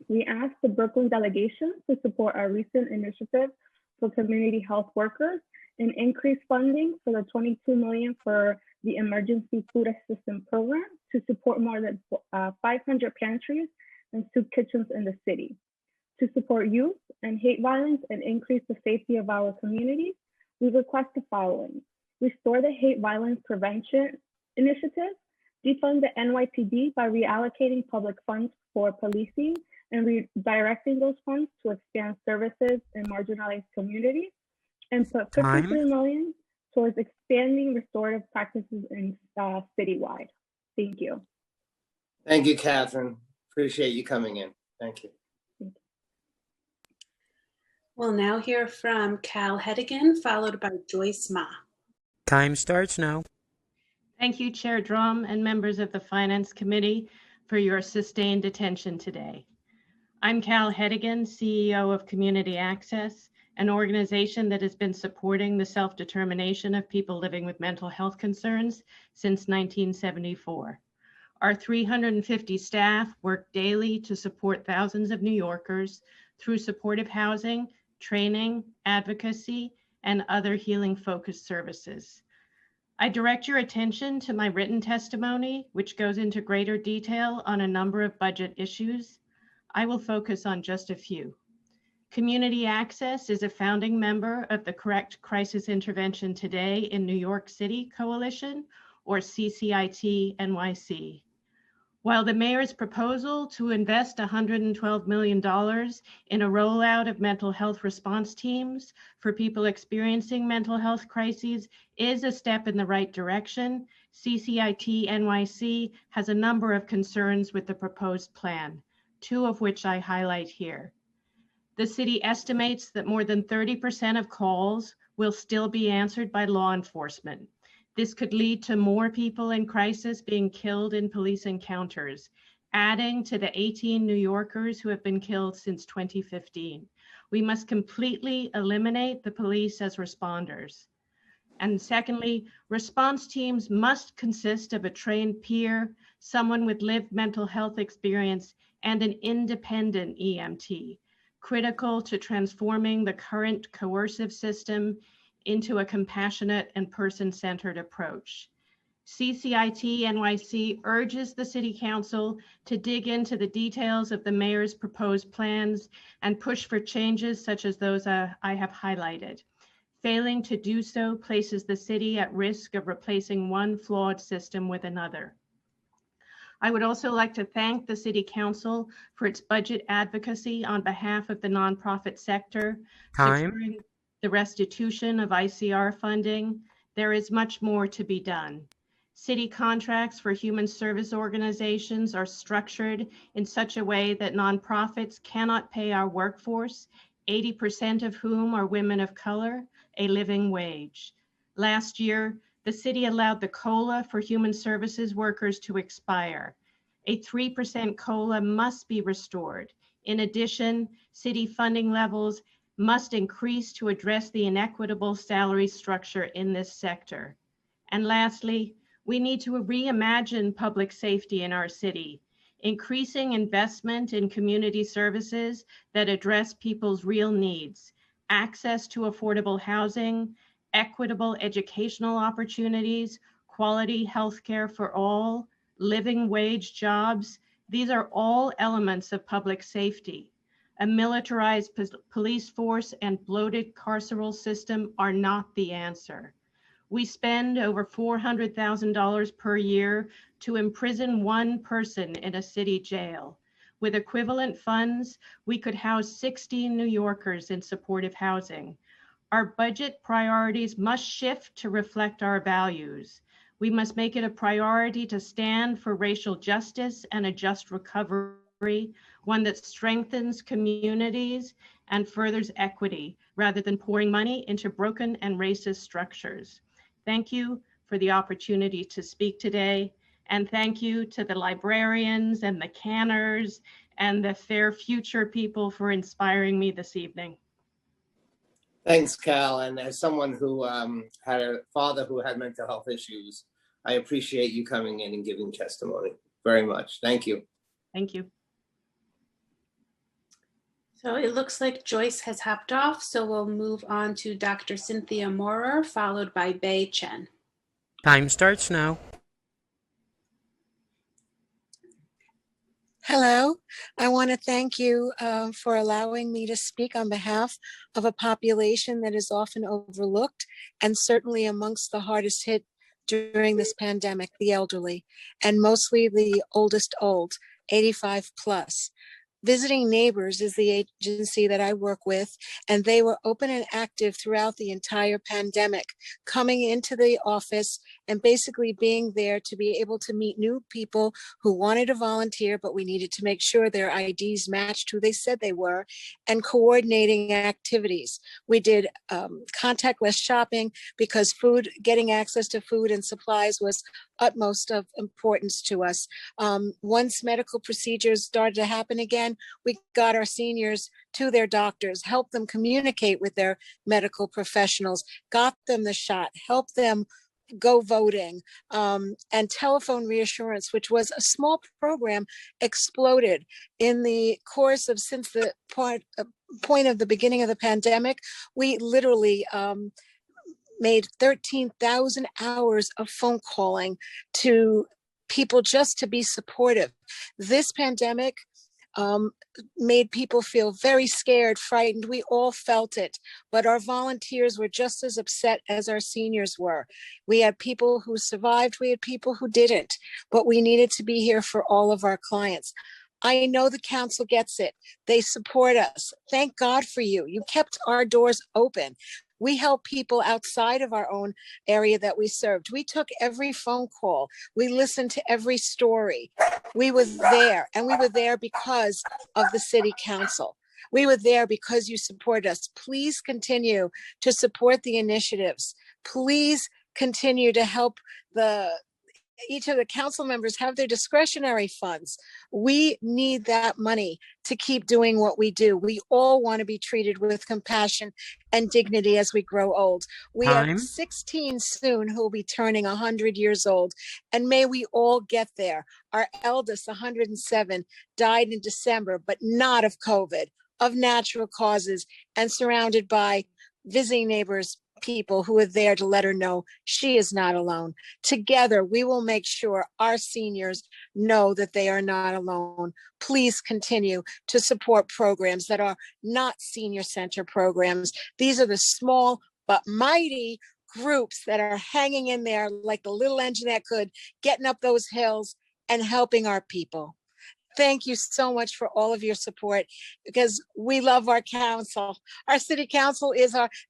Speaker 5: We ask the Brooklyn delegation to support our recent initiative for community health workers and increase funding for the $22 million for the Emergency Food Assistance Program to support more than 500 pantries and soup kitchens in the city. To support youth and hate violence and increase the safety of our communities, we request the following: restore the Hate Violence Prevention Initiative, defund the NYPD by reallocating public funds for policing and redirecting those funds to expand services in marginalized communities, and put $53 million towards expanding restorative practices in citywide. Thank you.
Speaker 21: Thank you, Catherine. Appreciate you coming in. Thank you.
Speaker 20: We'll now hear from Cal Hedigan, followed by Joyce Ma.
Speaker 14: Time starts now.
Speaker 4: Thank you, Chair Drum and members of the Finance Committee for your sustained attention today. I'm Cal Hedigan, CEO of Community Access, an organization that has been supporting the self-determination of people living with mental health concerns since 1974. Our 350 staff work daily to support thousands of New Yorkers through supportive housing, training, advocacy, and other healing-focused services. I direct your attention to my written testimony, which goes into greater detail on a number of budget issues. I will focus on just a few. Community Access is a founding member of the Correct Crisis Intervention Today in New York City Coalition, or CCIT NYC. While the mayor's proposal to invest $112 million in a rollout of mental health response teams for people experiencing mental health crises is a step in the right direction, CCIT NYC has a number of concerns with the proposed plan, two of which I highlight here. The city estimates that more than 30% of calls will still be answered by law enforcement. This could lead to more people in crisis being killed in police encounters, adding to the 18 New Yorkers who have been killed since 2015. We must completely eliminate the police as responders. And secondly, response teams must consist of a trained peer, someone with lived mental health experience, and an independent EMT, critical to transforming the current coercive system into a compassionate and person-centered approach. CCIT NYC urges the City Council to dig into the details of the mayor's proposed plans and push for changes such as those I have highlighted. Failing to do so places the city at risk of replacing one flawed system with another. I would also like to thank the City Council for its budget advocacy on behalf of the nonprofit sector, securing the restitution of ICR funding. There is much more to be done. City contracts for human service organizations are structured in such a way that nonprofits cannot pay our workforce, 80% of whom are women of color, a living wage. Last year, the city allowed the COLA for human services workers to expire. A 3% COLA must be restored. In addition, city funding levels must increase to address the inequitable salary structure in this sector. And lastly, we need to reimagine public safety in our city, increasing investment in community services that address people's real needs,
Speaker 1: access to affordable housing, equitable educational opportunities, quality healthcare for all, living wage jobs. These are all elements of public safety. A militarized police force and bloated carceral system are not the answer. We spend over $400,000 per year to imprison one person in a city jail. With equivalent funds, we could house 60 New Yorkers in supportive housing. Our budget priorities must shift to reflect our values. We must make it a priority to stand for racial justice and a just recovery, one that strengthens communities and furthers equity, rather than pouring money into broken and racist structures. Thank you for the opportunity to speak today. And thank you to the librarians and the canners and the Fair Future people for inspiring me this evening.
Speaker 21: Thanks, Cal. And as someone who had a father who had mental health issues, I appreciate you coming in and giving testimony very much. Thank you.
Speaker 1: Thank you.
Speaker 20: So it looks like Joyce has hopped off, so we'll move on to Dr. Cynthia Moorer, followed by Bei Chen.
Speaker 14: Time starts now.
Speaker 9: Hello, I want to thank you for allowing me to speak on behalf of a population that is often overlooked and certainly amongst the hardest hit during this pandemic, the elderly, and mostly the oldest old, 85 plus. Visiting Neighbors is the agency that I work with, and they were open and active throughout the entire pandemic, coming into the office and basically being there to be able to meet new people who wanted to volunteer, but we needed to make sure their IDs matched who they said they were, and coordinating activities. We did contactless shopping because getting access to food and supplies was utmost of importance to us. Once medical procedures started to happen again, we got our seniors to their doctors, helped them communicate with their medical professionals, got them the shot, helped them go voting, and telephone reassurance, which was a small program, exploded in the course of since the point of the beginning of the pandemic. We literally made 13,000 hours of phone calling to people just to be supportive. This pandemic made people feel very scared, frightened. We all felt it, but our volunteers were just as upset as our seniors were. We had people who survived, we had people who didn't, but we needed to be here for all of our clients. I know the council gets it. They support us. Thank God for you. You kept our doors open. We help people outside of our own area that we served. We took every phone call. We listened to every story. We were there, and we were there because of the city council. We were there because you support us. Please continue to support the initiatives. Please continue to help each of the council members have their discretionary funds. We need that money to keep doing what we do. We all want to be treated with compassion and dignity as we grow old. We have 16 soon who will be turning 100 years old, and may we all get there. Our eldest, 107, died in December, but not of COVID, of natural causes, and surrounded by visiting neighbors, people who are there to let her know she is not alone. Together, we will make sure our seniors know that they are not alone. Please continue to support programs that are not senior center programs. These are the small but mighty groups that are hanging in there like the little engine that could, getting up those hills and helping our people. Thank you so much for all of your support, because we love our council. Our city council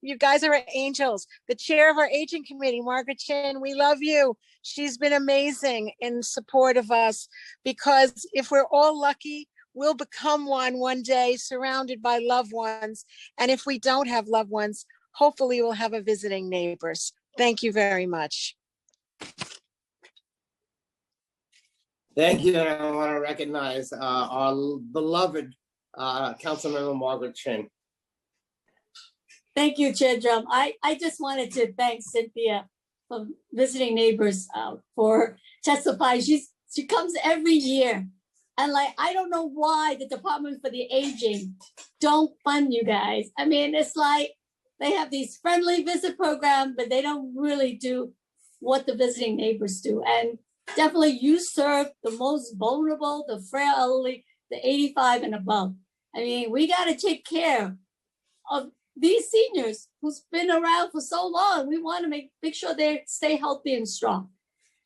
Speaker 9: you guys are our angels. The chair of our aging committee, Margaret Chin, we love you. She's been amazing in support of us, because if we're all lucky, we'll become one day, surrounded by loved ones. And if we don't have loved ones, hopefully we'll have a visiting neighbors. Thank you very much.
Speaker 21: Thank you, and I want to recognize our beloved Councilmember Margaret Chin.
Speaker 23: Thank you, Chair Drum. I just wanted to thank Cynthia from Visiting Neighbors for testifying. She comes every year And like, I don't know why the Department for the Aging don't fund you guys. I mean, it's like they have these friendly visit programs, but they don't really do what the visiting neighbors do. And definitely you serve the most vulnerable, the frail elderly, the 85 and above. I mean, we got to take care of these seniors who's been around for so long. We want to make sure they stay healthy and strong.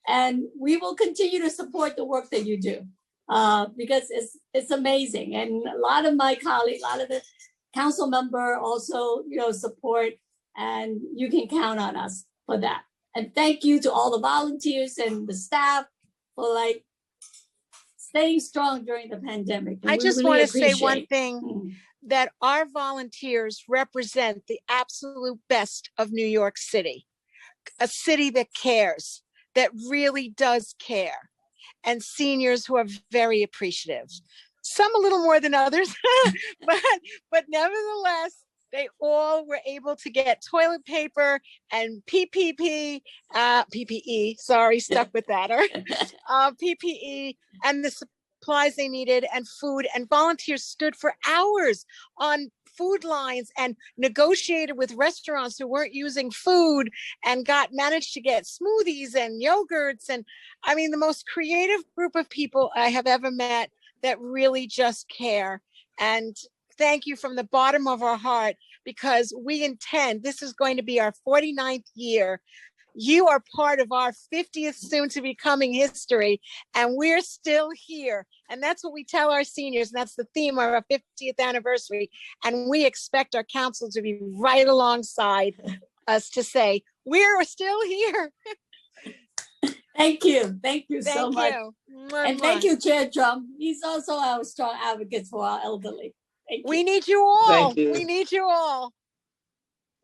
Speaker 23: And we will continue to support the work that you do because it's amazing. And a lot of my colleagues, a lot of the council member also, support, and you can count on us for that. And thank you to all the volunteers and the staff for like staying strong during the pandemic. And
Speaker 9: I
Speaker 23: we
Speaker 9: just
Speaker 23: really
Speaker 9: want to say one
Speaker 23: appreciate-
Speaker 9: thing, that our volunteers represent the absolute best of New York City, a city that cares, that really does care, and seniors who are very appreciative. Some a little more than others, but nevertheless, they all were able to get toilet paper and PPE, sorry, stuck with that, PPE and the supplies they needed and food, and volunteers stood for hours on food lines and negotiated with restaurants who weren't using food and managed to get smoothies and yogurts. And I mean, the most creative group of people I have ever met that really just care. And thank you from the bottom of our heart, because we intend, this is going to be our 49th year. You are part of our 50th soon to be coming history, and we're still here. And that's what we tell our seniors. And that's the theme of our 50th anniversary. And we expect our council to be right alongside us to say, we're still here.
Speaker 23: Thank you. Thank you so much. And thank you, Chair Drum. He's also our strong advocate for our elderly. Thank you.
Speaker 9: We need you all.
Speaker 21: Thank you.
Speaker 9: We need you all.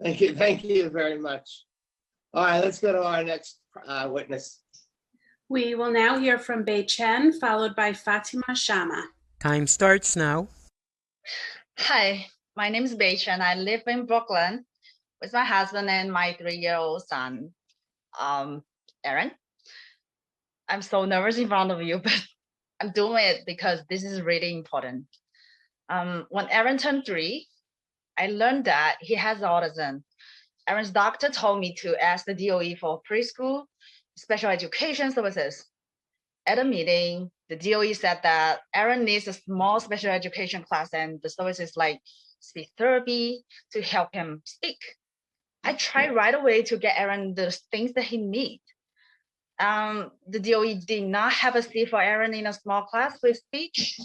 Speaker 21: Thank you. Thank you very much. All right, let's go to our next witness.
Speaker 20: We will now hear from Bei Chen, followed by Fatima Shama.
Speaker 14: Time starts now.
Speaker 6: Hi, my name is Bei Chen. I live in Brooklyn with my husband and my 3-year-old son, Aaron. I'm so nervous in front of you, but I'm doing it because this is really important. When Aaron turned 3, I learned that he has autism. Aaron's doctor told me to ask the DOE for preschool special education services. At a meeting, the DOE said that Aaron needs a small special education class and the services like speech therapy to help him speak. I tried right away to get Aaron the things that he needs. The DOE did not have a seat for Aaron in a small class with speech.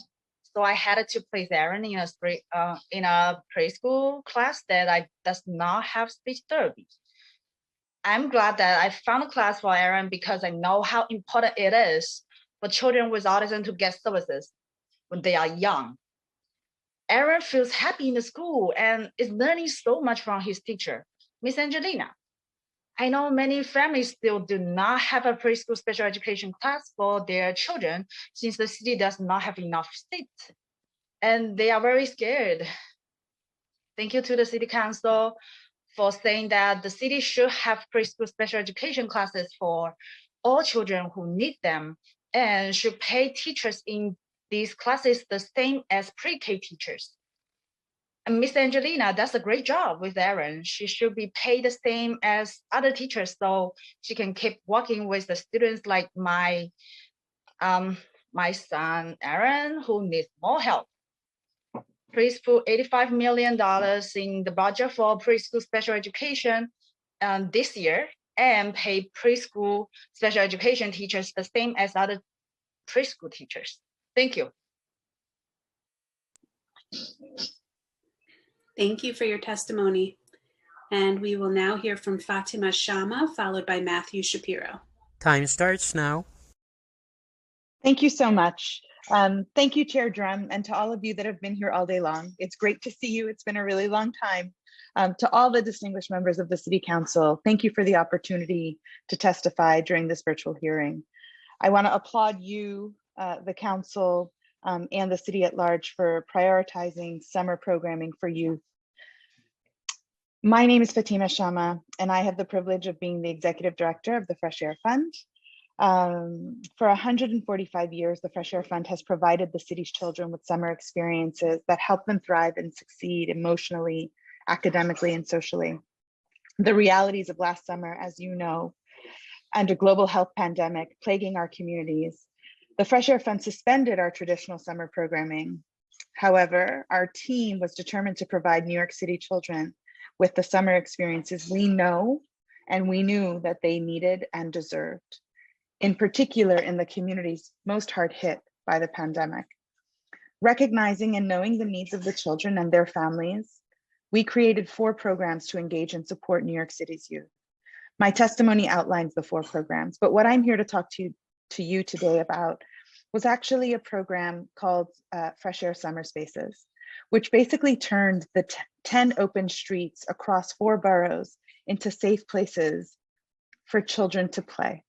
Speaker 6: So I had to place Aaron in a preschool class that does not have speech therapy. I'm glad that I found a class for Aaron because I know how important it is for children with autism to get services when they are young. Aaron feels happy in the school and is learning so much from his teacher, Miss Angelina. I know many families still do not have a preschool special education class for their children since the city does not have enough seats. And they are very scared. Thank you to the city council for saying that the city should have preschool special education classes for all children who need them and should pay teachers in these classes the same as pre-K teachers. And Miss Angelina does a great job with Aaron. She should be paid the same as other teachers so she can keep working with the students like my son, Aaron, who needs more help. Please put $85 million in the budget for preschool special education this year and pay preschool special education teachers the same as other preschool teachers. Thank you.
Speaker 20: Thank you for your testimony. And we will now hear from Fatima Shama, followed by Matthew Shapiro.
Speaker 14: Time starts now.
Speaker 10: Thank you so much. Thank you, Chair Drum, and to all of you that have been here all day long. It's great to see you. It's been a really long time. To all the distinguished members of the City Council, thank you for the opportunity to testify during this virtual hearing. I want to applaud you, the Council, and the city at large for prioritizing summer programming for youth. My name is Fatima Shama, and I have the privilege of being the Executive Director of the Fresh Air Fund. For 145 years, the Fresh Air Fund has provided the city's children with summer experiences that help them thrive and succeed emotionally, academically, and socially. The realities of last summer, as you know, and a global health pandemic plaguing our communities, the Fresh Air Fund suspended our traditional summer programming. However, our team was determined to provide New York City children with the summer experiences we know and we knew that they needed and deserved, in particular in the communities most hard hit by the pandemic. Recognizing and knowing the needs of the children and their families, we created 4 programs to engage and support New York City's youth. My testimony outlines the 4 programs, but what I'm here to talk to you today about was actually a program called Fresh Air Summer Spaces, which basically turned the 10 open streets across 4 boroughs into safe places for children to play.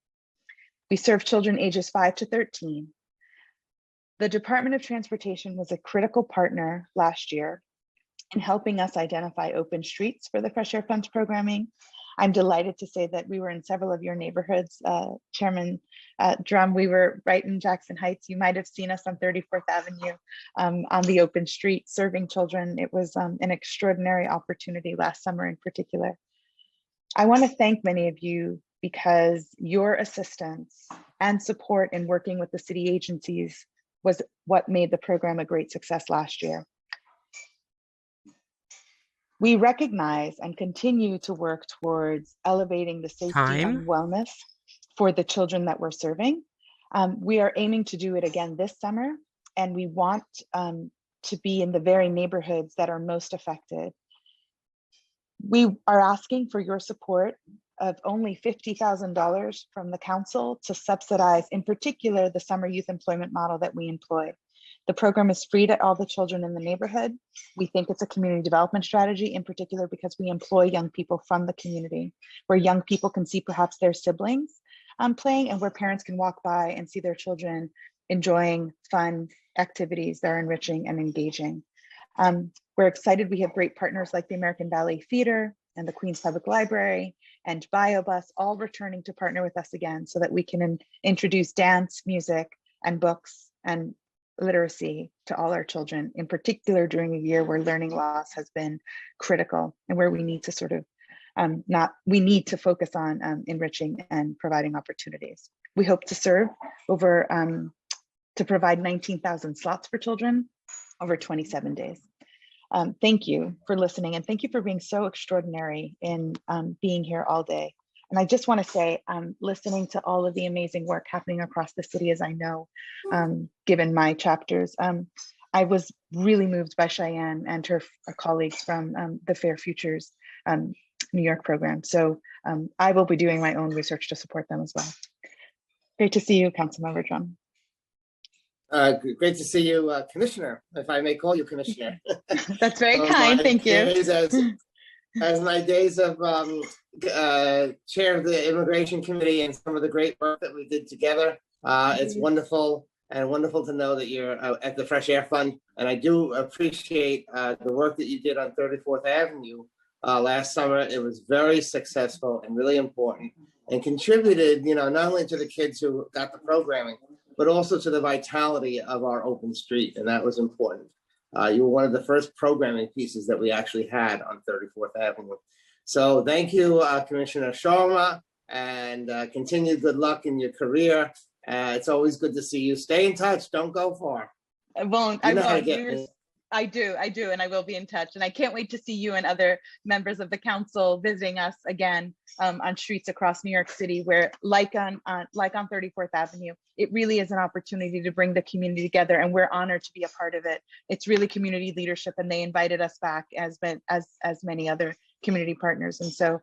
Speaker 10: We serve children ages 5 to 13. The Department of Transportation was a critical partner last year in helping us identify open streets for the Fresh Air Fund programming. I'm delighted to say that we were in several of your neighborhoods. Chairman Drum, we were right in Jackson Heights. You might have seen us on 34th Avenue on the open street serving children. It was an extraordinary opportunity last summer in particular. I want to thank many of you because your assistance and support in working with the city agencies was what made the program a great success last year. We recognize and continue to work towards elevating the safety and wellness for the children that we're serving. We are aiming to do it again this summer, and we want to be in the very neighborhoods that are most affected. We are asking for your support of only $50,000 from the council to subsidize, in particular, the summer youth employment model that we employ. The program is free to all the children in the neighborhood. We think it's a community development strategy, in particular because we employ young people from the community, where young people can see perhaps their siblings playing, and where parents can walk by and see their children enjoying fun activities that are enriching and engaging. We're excited we have great partners like the American Ballet Theater and the Queens Public Library and BioBus, all returning to partner with us again so that we can introduce dance, music, and books and literacy to all our children, in particular during a year where learning loss has been critical and where we need to sort of we need to focus on enriching and providing opportunities. We hope to serve over, to provide 19,000 slots for children over 27 days. Thank you for listening, and thank you for being so extraordinary in being here all day. And I just want to say, listening to all of the amazing work happening across the city, as I know, given my chapters, I was really moved by Cheyenne and her colleagues from the Fair Futures New York program. So I will be doing my own research to support them as well. Great to see you, Councilmember Drum.
Speaker 21: Great to see you, Commissioner, if I may call you Commissioner.
Speaker 10: That's very kind, thank you.
Speaker 21: As my days of chair of the Immigration Committee and some of the great work that we did together, it's wonderful to know that you're at the Fresh Air Fund. And I do appreciate the work that you did on 34th Avenue last summer. It was very successful and really important, and contributed, not only to the kids who got the programming, but also to the vitality of our open street, and that was important. You were one of the first programming pieces that we actually had on 34th Avenue. So thank you, Commissioner Sharma, and continued good luck in your career. It's always good to see you. Stay in touch, don't go far.
Speaker 10: I won't. I do, and I will be in touch. And I can't wait to see you and other members of the council visiting us again on streets across New York City, where like on 34th Avenue, it really is an opportunity to bring the community together, and we're honored to be a part of it. It's really community leadership, and they invited us back as many other community partners. And so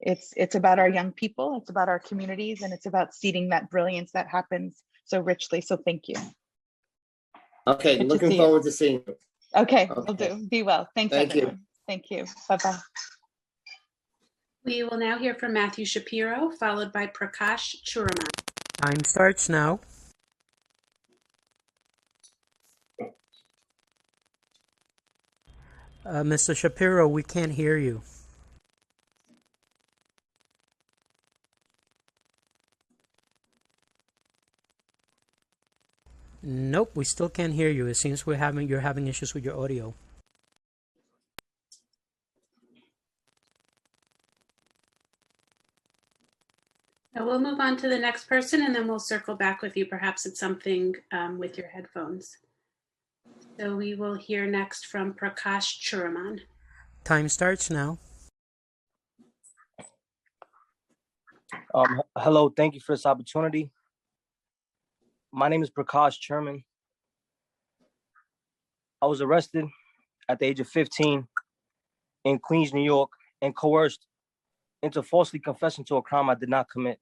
Speaker 10: it's about our young people, it's about our communities, and it's about seeding that brilliance that happens so richly. So thank you.
Speaker 21: Okay, looking forward to seeing you.
Speaker 10: Okay, will do. Be well. Thanks,
Speaker 21: Thank
Speaker 10: everyone.
Speaker 21: you.
Speaker 10: Thank you. Bye-bye.
Speaker 20: We will now hear from Matthew Shapiro, followed by Prakash Churaman.
Speaker 14: Time starts now. Mr. Shapiro, we can't hear you. Nope, we still can't hear you. It seems you're having issues with your audio.
Speaker 20: So we'll move on to the next person and then we'll circle back with you. Perhaps it's something with your headphones. So we will hear next from Prakash Churaman.
Speaker 14: Time starts now.
Speaker 7: Hello, thank you for this opportunity. My name is Prakash Churaman. I was arrested at the age of 15 in Queens, New York, and coerced into falsely confessing to a crime I did not commit.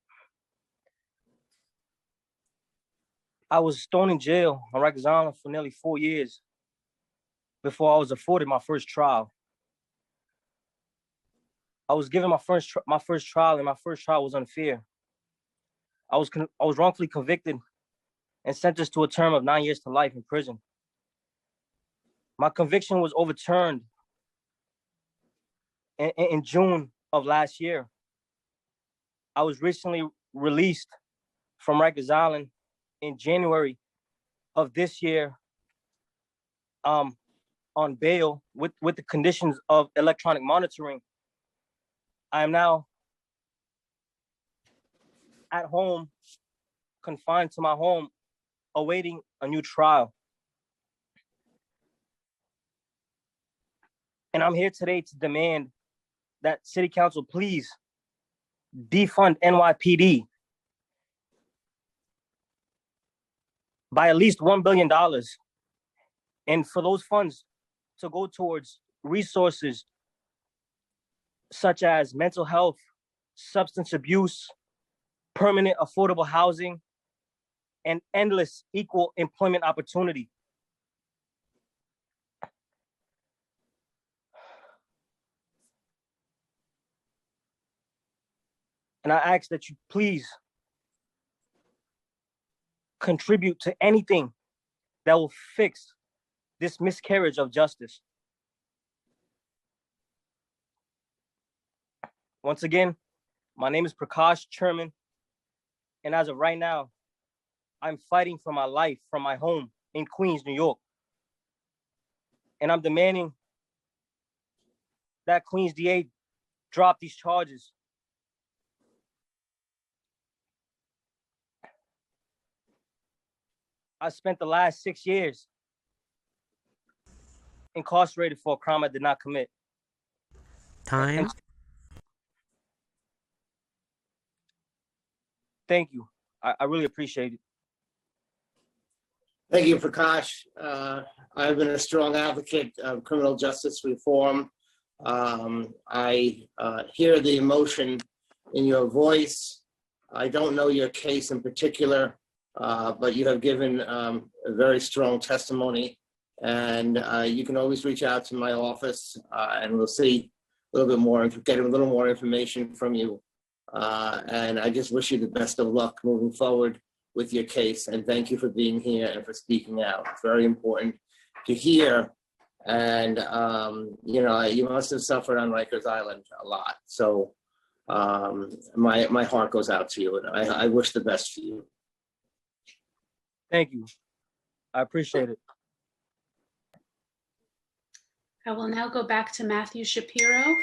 Speaker 7: I was thrown in jail on Rikers Island for nearly 4 years before I was afforded my first trial. I was given my first trial, and my first trial was unfair. I was wrongfully convicted and sentenced to a term of 9 years to life in prison. My conviction was overturned in June of last year. I was recently released from Rikers Island in January of this year on bail with the conditions of electronic monitoring. I am now at home, confined to my home, awaiting a new trial. And I'm here today to demand that City Council please defund NYPD by at least $1 billion. And for those funds to go towards resources such as mental health, substance abuse, permanent affordable housing, and endless equal employment opportunity. And I ask that you please contribute to anything that will fix this miscarriage of justice. Once again, my name is Prakash Churaman, and as of right now, I'm fighting for my life from my home in Queens, New York. And I'm demanding that Queens DA drop these charges. I spent the last 6 years incarcerated for a crime I did not commit.
Speaker 14: Time.
Speaker 7: Thank you. I really appreciate it.
Speaker 21: Thank you, Prakash. I've been a strong advocate of criminal justice reform. I hear the emotion in your voice. I don't know your case in particular, but you have given a very strong testimony. And you can always reach out to my office and we'll see a little bit more, get a little more information from you. And I just wish you the best of luck moving forward with your case. And thank you for being here and for speaking out. It's very important to hear. And, you know, you must have suffered on Rikers Island a lot. So my heart goes out to you, and I wish the best for you.
Speaker 7: Thank you. I appreciate it.
Speaker 20: I will now go back to Matthew Shapiro,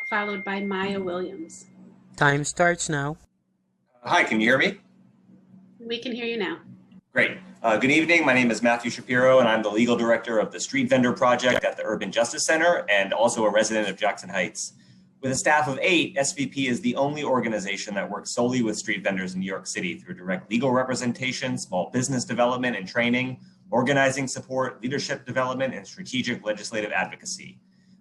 Speaker 20: followed by Maya Williams.
Speaker 14: Time starts now.
Speaker 13: Hi, can you hear me?
Speaker 20: We can hear you now.
Speaker 13: Great. Good evening. My name is Matthew Shapiro, and I'm the legal director of the Street Vendor Project at the Urban Justice Center and also a resident of Jackson Heights. With a staff of 8, SVP is the only organization that works solely with street vendors in New York City through direct legal representation, small business development and training, organizing support, leadership development, and strategic legislative advocacy.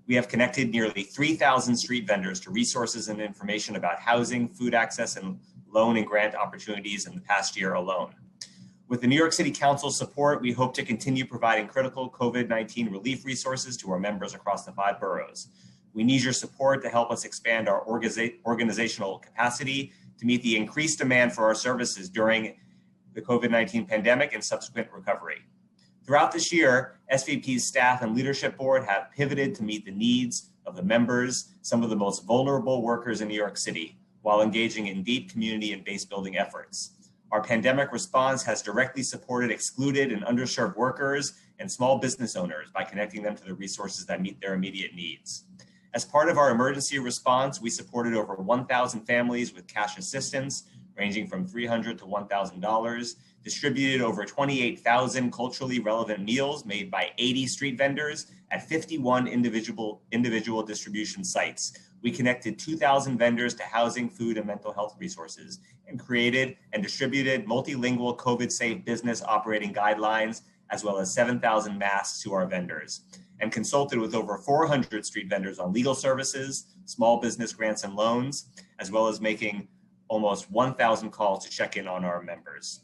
Speaker 13: We have connected nearly 3,000 street vendors to resources and information about housing, food access, and loan and grant opportunities in the past year alone. With the New York City Council's support, we hope to continue providing critical COVID-19 relief resources to our members across the 5 boroughs. We need your support to help us expand our organizational capacity to meet the increased demand for our services during the COVID-19 pandemic and subsequent recovery. Throughout this year, SVP's staff and leadership board have pivoted to meet the needs of the members, some of the most vulnerable workers in New York City, while engaging in deep community and base building efforts. Our pandemic response has directly supported excluded and underserved workers and small business owners by connecting them to the resources that meet their immediate needs. As part of our emergency response, we supported over 1,000 families with cash assistance, ranging from $300 to $1,000, distributed over 28,000 culturally relevant meals made by 80 street vendors at 51 individual distribution sites. We connected 2,000 vendors to housing, food, and mental health resources, and created and distributed multilingual COVID-safe business operating guidelines, as well as 7,000 masks to our vendors, and consulted with over 400 street vendors on legal services, small business grants and loans, as well as making almost 1,000 calls to check in on our members.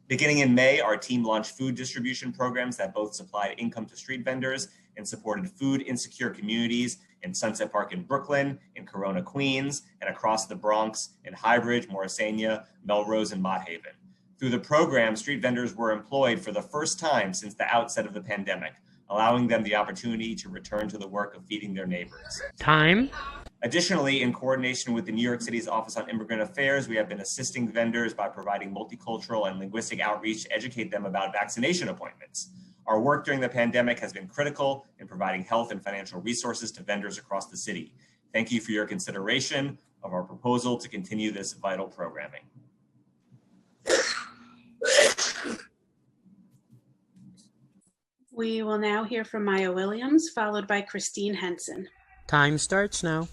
Speaker 13: Beginning in May, our team launched food distribution programs that both supplied income to street vendors and supported food insecure communities in Sunset Park in Brooklyn, in Corona, Queens, and across the Bronx in Highbridge, Morrisania, Melrose, and Mott Haven. Through the program, street vendors were employed for the first time since the outset of the pandemic, allowing them the opportunity to return to the work of feeding their neighbors.
Speaker 14: Time.
Speaker 13: Additionally, in coordination with the New York City's Office on Immigrant Affairs, we have been assisting vendors by providing multicultural and linguistic outreach to educate them about vaccination appointments. Our work during the pandemic has been critical in providing health and financial resources to vendors across the city. Thank you for your consideration of our proposal to continue this vital programming.
Speaker 20: We will now hear from Maya Williams, followed by Christine Henson.
Speaker 14: Time starts now.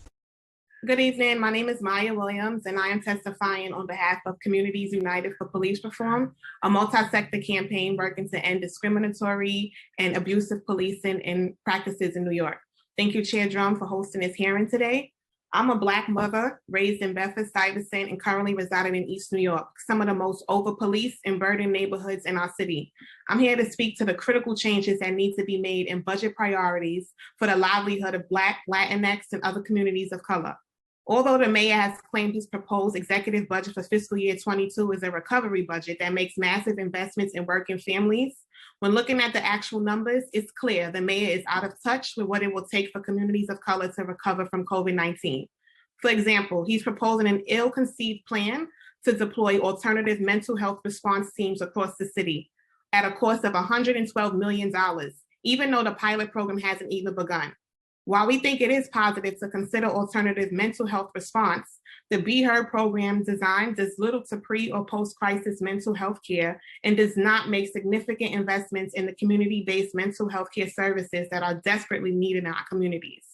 Speaker 12: Good evening. My name is Maya Williams, and I am testifying on behalf of Communities United for Police Reform, a multi-sector campaign working to end discriminatory and abusive policing and practices in New York. Thank you, Chair Drum, for hosting this hearing today. I'm a Black mother raised in Bedford-Stuyvesant and currently residing in East New York, some of the most over-policed and burdened neighborhoods in our city. I'm here to speak to the critical changes that need to be made in budget priorities for the livelihood of Black, Latinx, and other communities of color. Although the mayor has claimed his proposed executive budget for fiscal year 22 is a recovery budget that makes massive investments in working families, when looking at the actual numbers, it's clear the mayor is out of touch with what it will take for communities of color to recover from COVID-19. For example, he's proposing an ill-conceived plan to deploy alternative mental health response teams across the city at a cost of $112 million, even though the pilot program hasn't even begun. While we think it is positive to consider alternative mental health response, the Be Heard program design does little to pre or post-crisis mental health care and does not make significant investments in the community-based mental health care services that are desperately needed in our communities.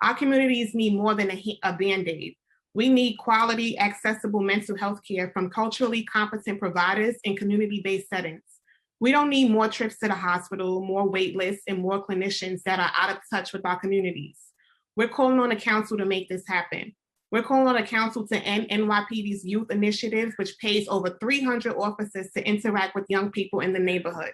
Speaker 12: Our communities need more than a Band-Aid. We need quality, accessible mental health care from culturally competent providers in community-based settings. We don't need more trips to the hospital, more wait lists, and more clinicians that are out of touch with our communities. We're calling on the council to make this happen. We're calling on the council to end NYPD's youth initiative, which pays over 300 officers to interact with young people in the neighborhood.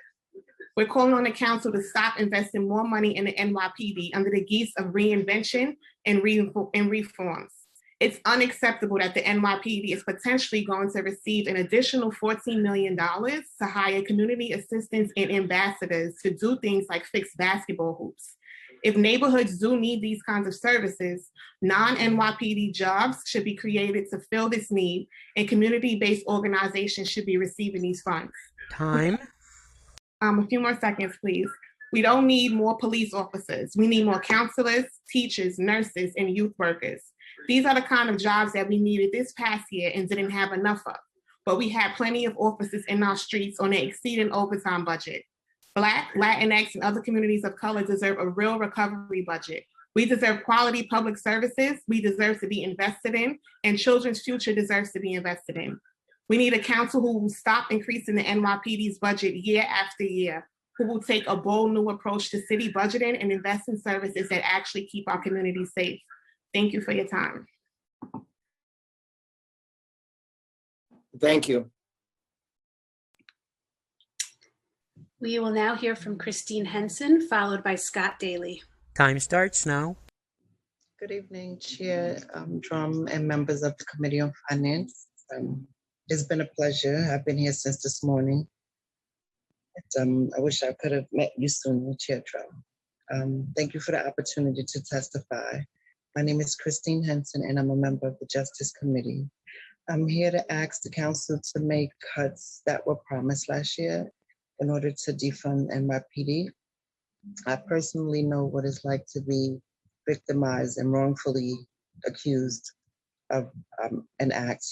Speaker 12: We're calling on the council to stop investing more money in the NYPD under the guise of reinvention and reforms. It's unacceptable that the NYPD is potentially going to receive an additional $14 million to hire community assistants and ambassadors to do things like fix basketball hoops. If neighborhoods do need these kinds of services, non-NYPD jobs should be created to fill this need, and community-based organizations should be receiving these funds.
Speaker 14: Time.
Speaker 12: A few more seconds, please. We don't need more police officers. We need more counselors, teachers, nurses, and youth workers. These are the kind of jobs that we needed this past year and didn't have enough of. But we had plenty of officers in our streets on an exceeding overtime budget. Black, Latinx, and other communities of color deserve a real recovery budget. We deserve quality public services. We deserve to be invested in, and children's future deserves to be invested in. We need a council who will stop increasing the NYPD's budget year after year, who will take a bold new approach to city budgeting and invest in services that actually keep our communities safe. Thank you for your time.
Speaker 21: Thank you.
Speaker 20: We will now hear from Christine Henson, followed by Scott Daly.
Speaker 14: Time starts now.
Speaker 15: Good evening, Chair Drum and members of the Committee on Finance. It's been a pleasure. I've been here since this morning. I wish I could have met you sooner, Chair Drum. Thank you for the opportunity to testify. My name is Christine Henson, and I'm a member of the Justice Committee. I'm here to ask the council to make cuts that were promised last year in order to defund NYPD. I personally know what it's like to be victimized and wrongfully accused of an act.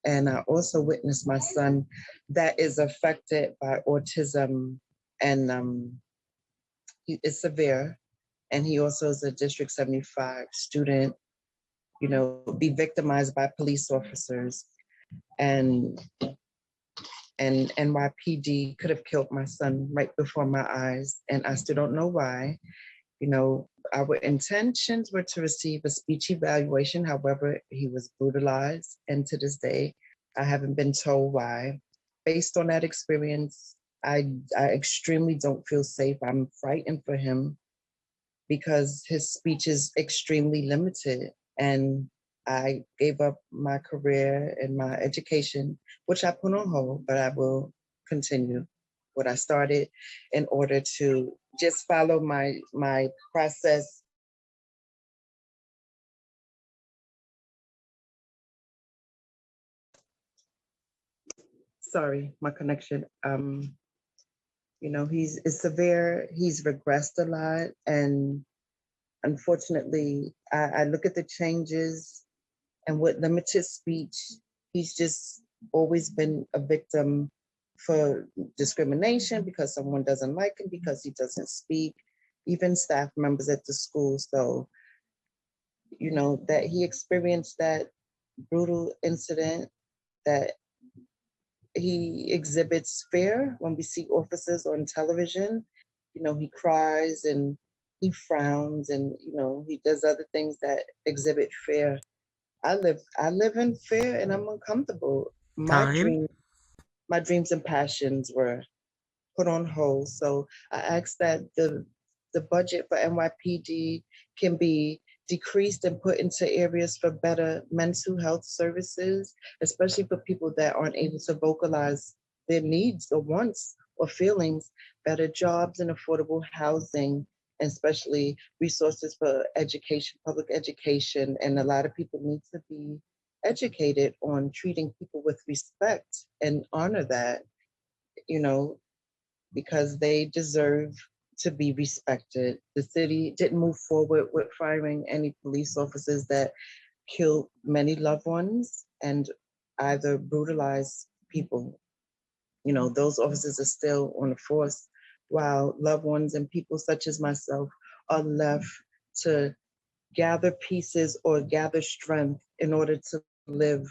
Speaker 15: And I also witnessed my son that is affected by autism, and he is severe. And he also is a District 75 student, you know, be victimized by police officers. And NYPD could have killed my son right before my eyes. And I still don't know why. You know, our intentions were to receive a speech evaluation. However, he was brutalized. And to this day, I haven't been told why. Based on that experience, I extremely don't feel safe. I'm frightened for him because his speech is extremely limited. And I gave up my career and my education, which I put on hold, but I will continue what I started in order to just follow my process. Sorry, my connection. You know, he's severe, he's regressed a lot. And unfortunately, I look at the changes and with limited speech, he's just always been a victim for discrimination because someone doesn't like him, because he doesn't speak, even staff members at the school. So, you know, that he experienced that brutal incident, that he exhibits fear when we see officers on television. You know, he cries and he frowns and, you know, he does other things that exhibit fear. I live in fear and I'm uncomfortable. My dreams and passions were put on hold. So I ask that the budget for NYPD can be decreased and put into areas for better mental health services, especially for people that aren't able to vocalize their needs or wants or feelings, better jobs and affordable housing, and especially resources for education, public education. And a lot of people need to be educated on treating people with respect and honor that, you know, because they deserve to be respected. The city didn't move forward with firing any police officers that killed many loved ones and either brutalized people. You know, those officers are still on the force, while loved ones and people such as myself are left to gather pieces or gather strength in order to live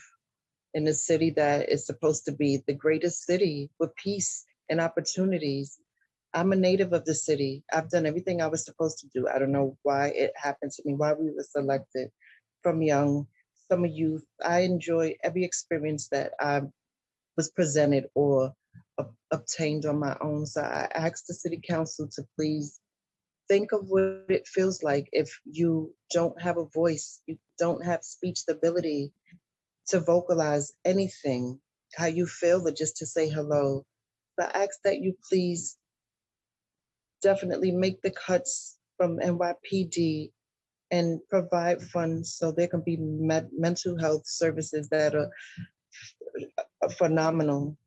Speaker 15: in a city that is supposed to be the greatest city with peace and opportunities. I'm a native of the city. I've done everything I was supposed to do. I don't know why it happened to me, why we were selected from young, summer youth. I enjoy every experience that I was presented or obtained on my own. So I asked the city council to please think of what it feels like if you don't have a voice, you don't have speech ability to vocalize anything, how you feel, or just to say hello. So I ask that you please definitely make the cuts from NYPD and provide funds so there can be mental health services that are phenomenal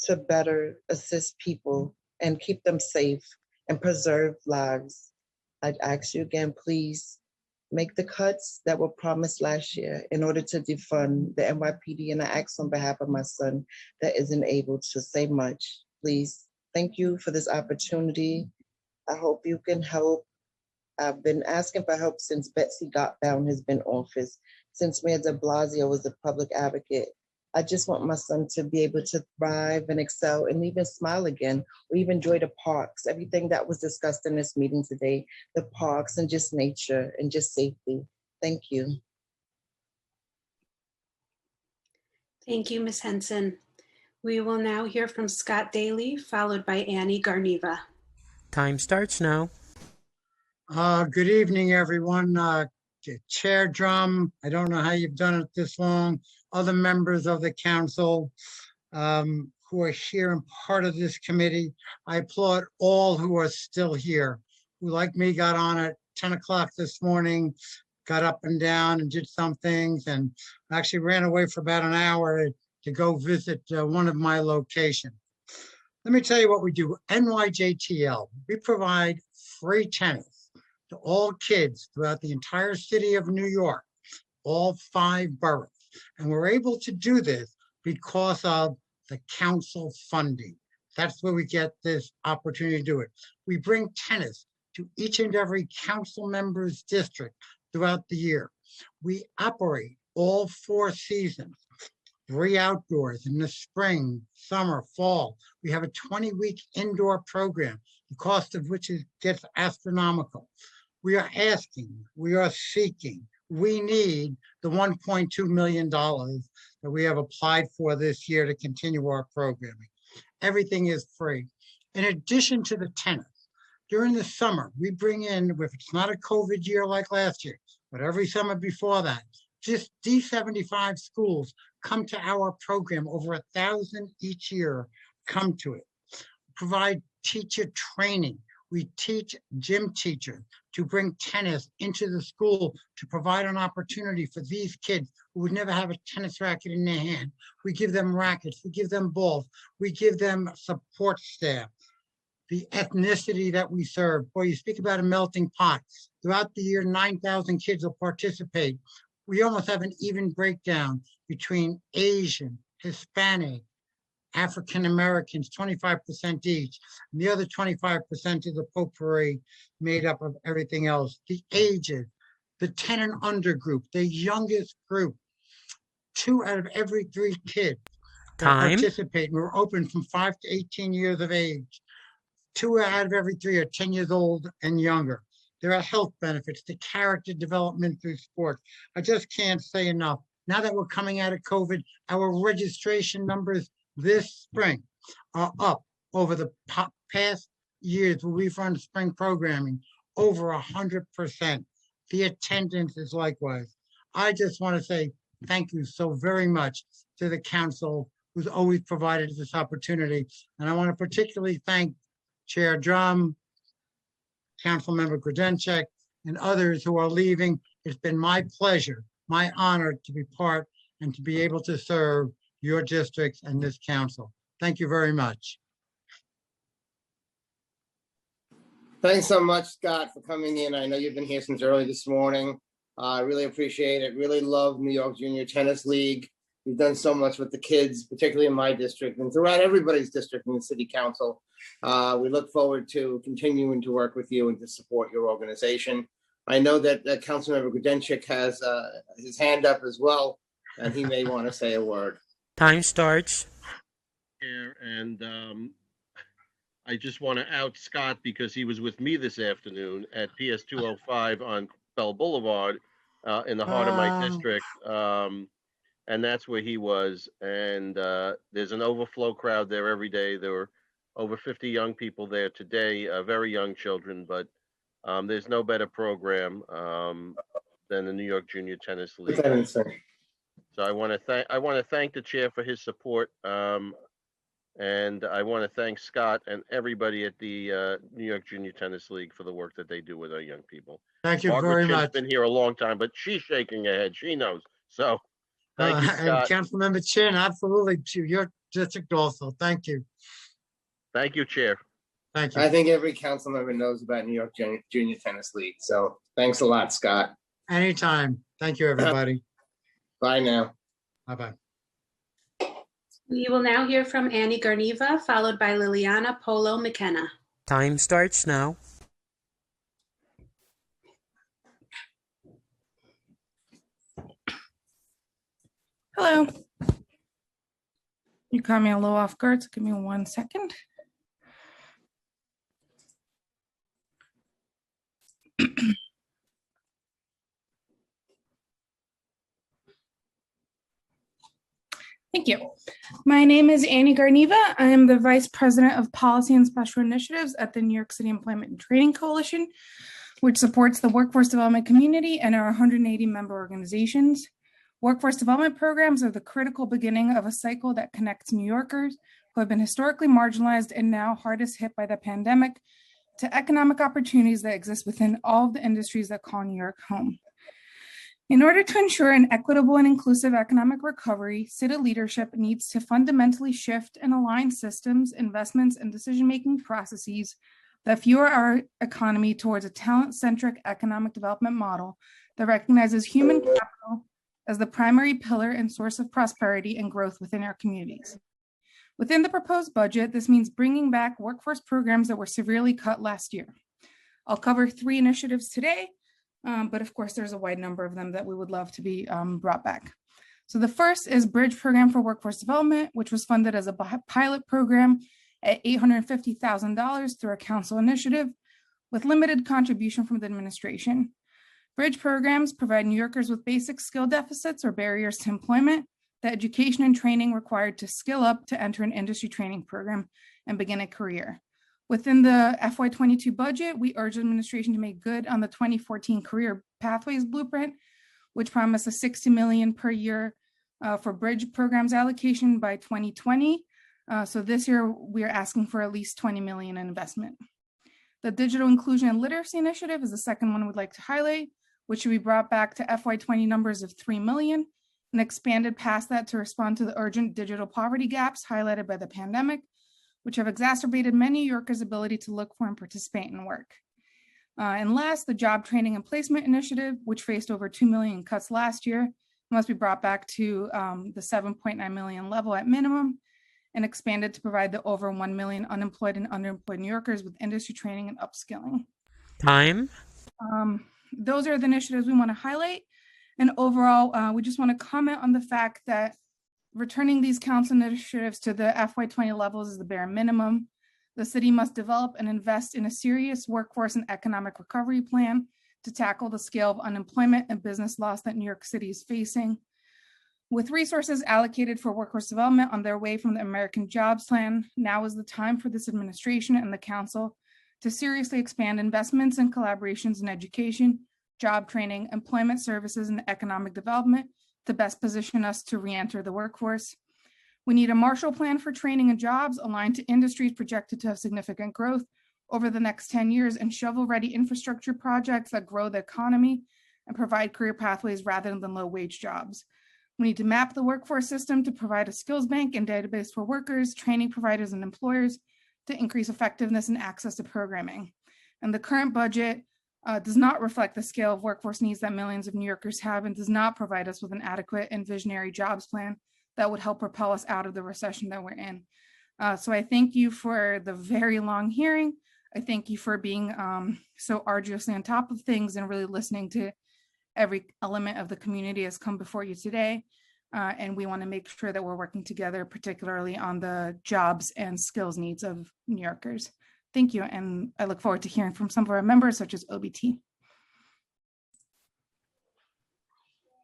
Speaker 15: to better assist people and keep them safe and preserve lives. I'd ask you again, please make the cuts that were promised last year in order to defund the NYPD. And I ask on behalf of my son that isn't able to say much. Please, thank you for this opportunity. I hope you can help. I've been asking for help since Betsy Gotbaum has been in office, since Mayor de Blasio was a public advocate. I just want my son to be able to thrive and excel and even smile again, or even enjoy the parks, everything that was discussed in this meeting today, the parks and just nature and just safety. Thank you.
Speaker 20: Thank you, Ms. Henson. We will now hear from Scott Daly, followed by Annie Garniva.
Speaker 14: Time starts now.
Speaker 16: Good evening, everyone. Chair Drum, I don't know how you've done it this long. Other members of the council who are here and part of this committee. I applaud all who are still here, who like me got on at 10 o'clock this morning, got up and down and did some things, and actually ran away for about an hour to go visit one of my locations. Let me tell you what we do. NYJTL, we provide free tennis to all kids throughout the entire city of New York, all 5 boroughs. And we're able to do this because of the council funding. That's where we get this opportunity to do it. We bring tennis to each and every council member's district throughout the year. We operate all 4 seasons, 3 outdoors in the spring, summer, fall. We have a 20-week indoor program, the cost of which gets astronomical. We are asking, we are seeking, we need the $1.2 million that we have applied for this year to continue our programming. Everything is free. In addition to the tennis, during the summer, we bring in, if it's not a COVID year like last year, but every summer before that, just D75 schools come to our program. Over 1,000 each year come to it. Provide teacher training. We teach gym teachers to bring tennis into the school to provide an opportunity for these kids who would never have a tennis racket in their hand. We give them rackets, we give them balls, we give them support staff. The ethnicity that we serve, boy, you speak about a melting pot. Throughout the year, 9,000 kids will participate. We almost have an even breakdown between Asian, Hispanic, African Americans, 25% each. And the other 25% is a potpourri made up of everything else. The ages, the 10 and under group, the youngest group, 2 out of every 3 kids that participate. We're open from 5 to 18 years of age. 2 out of every 3 are 10 years old and younger. There are health benefits, the character development through sport. I just can't say enough. Now that we're coming out of COVID, our registration numbers this spring are up over the past years where we've run spring programming, over 100%. The attendance is likewise. I just want to say thank you so very much to the council who's always provided this opportunity. And I want to particularly thank Chair Drum, Councilmember Grodenchik, and others who are leaving. It's been my pleasure, my honor to be part and to be able to serve your districts and this council. Thank you very much.
Speaker 21: Thanks so much, Scott, for coming in. I know you've been here since early this morning. I really appreciate it. Really love New York Junior Tennis League. You've done so much with the kids, particularly in my district and throughout everybody's district in the city council. We look forward to continuing to work with you and to support your organization. I know that Councilmember Grodenchik has his hand up as well, and he may want to say a word.
Speaker 14: Time starts.
Speaker 2: And I just want to out Scott because he was with me this afternoon at PS 205 on Bell Boulevard in the heart of my district. And that's where he was. And there's an overflow crowd there every day. There were over 50 young people there today, very young children, but there's no better program than the New York Junior Tennis League. So I want to thank the chair for his support, and I want to thank Scott and everybody at the New York Junior Tennis League for the work that they do with our young people.
Speaker 16: Thank you
Speaker 2: Margaret
Speaker 16: very
Speaker 2: Chin's
Speaker 16: much.
Speaker 2: been here a long time, but she's shaking her head. She knows. So thank you, Scott.
Speaker 16: And Councilmember Chin, absolutely, to your district also. Thank you.
Speaker 2: Thank you, Chair.
Speaker 16: Thank you.
Speaker 21: I think every council member knows about New York Junior Tennis League. So thanks a lot, Scott.
Speaker 16: Anytime. Thank you, everybody.
Speaker 21: Bye now.
Speaker 16: Bye-bye.
Speaker 20: We will now hear from Annie Garniva, followed by Liliana Polo McKenna.
Speaker 14: Time starts now.
Speaker 17: Hello. You caught me a little off guard, so give me 1 second. Thank you. My name is Annie Garniva. I am the Vice President of Policy and Special Initiatives at the New York City Employment and Training Coalition, which supports the workforce development community and our 180 member organizations. Workforce development programs are the critical beginning of a cycle that connects New Yorkers who have been historically marginalized and now hardest hit by the pandemic to economic opportunities that exist within all of the industries that call New York home. In order to ensure an equitable and inclusive economic recovery, city leadership needs to fundamentally shift and align systems, investments, and decision-making processes that fuel our economy towards a talent-centric economic development model that recognizes human capital as the primary pillar and source of prosperity and growth within our communities. Within the proposed budget, this means bringing back workforce programs that were severely cut last year. I'll cover 3 initiatives today, but of course, there's a wide number of them that we would love to be brought back. So the first is Bridge Program for Workforce Development, which was funded as a pilot program at $850,000 through a council initiative with limited contribution from the administration. Bridge programs provide New Yorkers with basic skill deficits or barriers to employment, the education and training required to skill up to enter an industry training program and begin a career. Within the FY22 budget, we urge administration to make good on the 2014 Career Pathways Blueprint, which promised a $60 million per year for bridge programs allocation by 2020. So this year, we are asking for at least $20 million in investment. The Digital Inclusion and Literacy Initiative is the second one we'd like to highlight, which should be brought back to FY20 numbers of $3 million and expanded past that to respond to the urgent digital poverty gaps highlighted by the pandemic, which have exacerbated many New Yorkers' ability to look for and participate in work. And last, the Job Training and Placement Initiative, which faced over 2 million cuts last year, must be brought back to the 7.9 million level at minimum and expanded to provide the over 1 million unemployed and underemployed New Yorkers with industry training and upskilling.
Speaker 14: Time.
Speaker 17: Those are the initiatives we want to highlight. And overall, we just want to comment on the fact that returning these council initiatives to the FY20 levels is the bare minimum. The city must develop and invest in a serious workforce and economic recovery plan to tackle the scale of unemployment and business loss that New York City is facing. With resources allocated for workforce development on their way from the American Jobs Plan, now is the time for this administration and the council to seriously expand investments and collaborations in education, job training, employment services, and economic development to best position us to re-enter the workforce. We need a Marshall Plan for training and jobs aligned to industries projected to have significant growth over the next 10 years and shovel-ready infrastructure projects that grow the economy and provide career pathways rather than low-wage jobs. We need to map the workforce system to provide a skills bank and database for workers, training providers, and employers to increase effectiveness and access to programming. And the current budget does not reflect the scale of workforce needs that millions of New Yorkers have and does not provide us with an adequate and visionary jobs plan that would help propel us out of the recession that we're in. So I thank you for the very long hearing. I thank you for being so arduously on top of things and really listening to every element of the community has come before you today. And we want to make sure that we're working together, particularly on the jobs and skills needs of New Yorkers. Thank you. And I look forward to hearing from some of our members, such as OBT.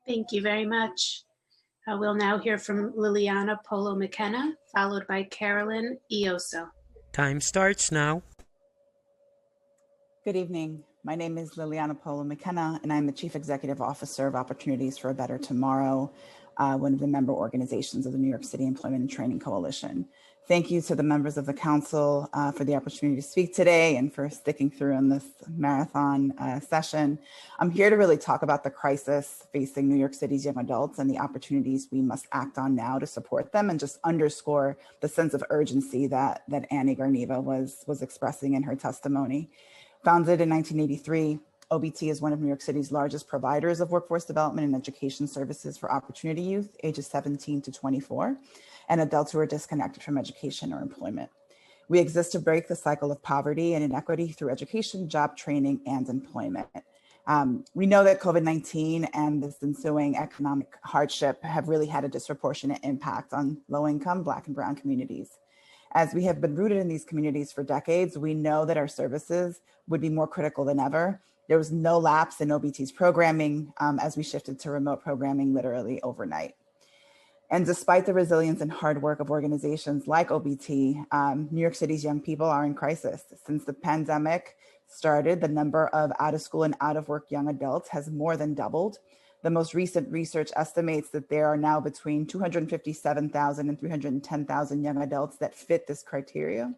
Speaker 20: Thank you very much. We'll now hear from Liliana Polo McKenna, followed by Carolyn Ioso.
Speaker 14: Time starts now.
Speaker 3: Good evening. My name is Liliana Polo McKenna, and I'm the Chief Executive Officer of Opportunities for a Better Tomorrow, one of the member organizations of the New York City Employment and Training Coalition. Thank you to the members of the council for the opportunity to speak today and for sticking through in this marathon session. I'm here to really talk about the crisis facing New York City's young adults and the opportunities we must act on now to support them, and just underscore the sense of urgency that Annie Garniva was expressing in her testimony. Founded in 1983, OBT is one of New York City's largest providers of workforce development and education services for opportunity youth, ages 17 to 24, and adults who are disconnected from education or employment. We exist to break the cycle of poverty and inequity through education, job training, and employment. We know that COVID-19 and this ensuing economic hardship have really had a disproportionate impact on low-income Black and Brown communities. As we have been rooted in these communities for decades, we know that our services would be more critical than ever. There was no lapse in OBT's programming as we shifted to remote programming literally overnight. And despite the resilience and hard work of organizations like OBT, New York City's young people are in crisis. Since the pandemic started, the number of out of school and out of work young adults has more than doubled. The most recent research estimates that there are now between 257,000 and 310,000 young adults that fit this criteria,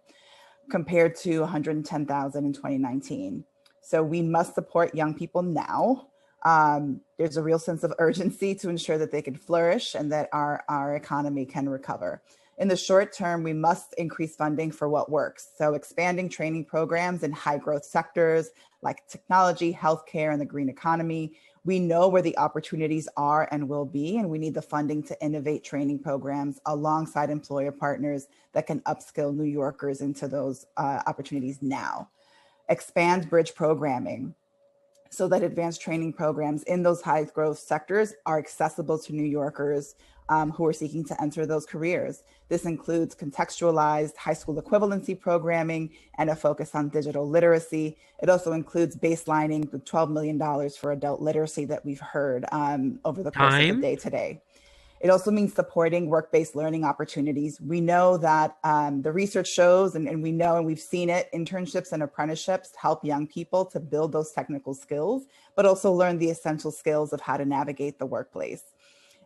Speaker 3: compared to 110,000 in 2019. So we must support young people now There's a real sense of urgency to ensure that they can flourish and that our economy can recover. In the short term, we must increase funding for what works. So expanding training programs in high growth sectors like technology, healthcare, and the green economy. We know where the opportunities are and will be, and we need the funding to innovate training programs alongside employer partners that can upskill New Yorkers into those opportunities now. Expand bridge programming so that advanced training programs in those high growth sectors are accessible to New Yorkers who are seeking to enter those careers. This includes contextualized high school equivalency programming and a focus on digital literacy. It also includes baselining the $12 million for adult literacy that we've heard over the course of the day today. It also means supporting work-based learning opportunities. We know that the research shows, and we know, and we've seen it, internships and apprenticeships help young people to build those technical skills, but also learn the essential skills of how to navigate the workplace.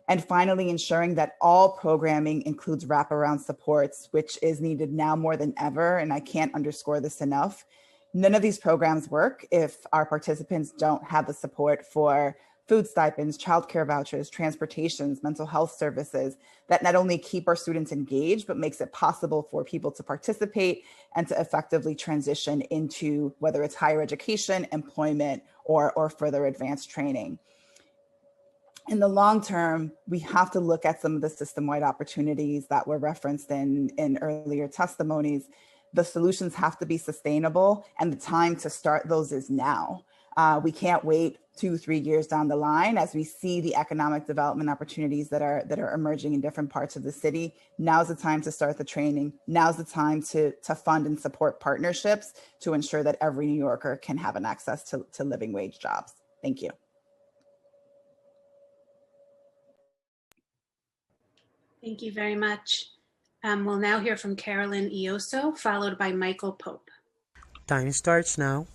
Speaker 3: And finally, ensuring that all programming includes wraparound supports, which is needed now more than ever. And I can't underscore this enough. None of these programs work if our participants don't have the support for food stipends, childcare vouchers, transportations, mental health services that not only keep our students engaged, but makes it possible for people to participate and to effectively transition into whether it's higher education, employment, or further advanced training. In the long term, we have to look at some of the system-wide opportunities that were referenced in earlier testimonies. The solutions have to be sustainable, and the time to start those is now. We can't wait 2-3 years down the line as we see the economic development opportunities that are emerging in different parts of the city. Now's the time to start the training. Now's the time to fund and support partnerships to ensure that every New Yorker can have an access to living wage jobs. Thank you.
Speaker 20: Thank you very much. We'll now hear from Carolyn Ioso, followed by Michael Pope.
Speaker 14: Time starts now.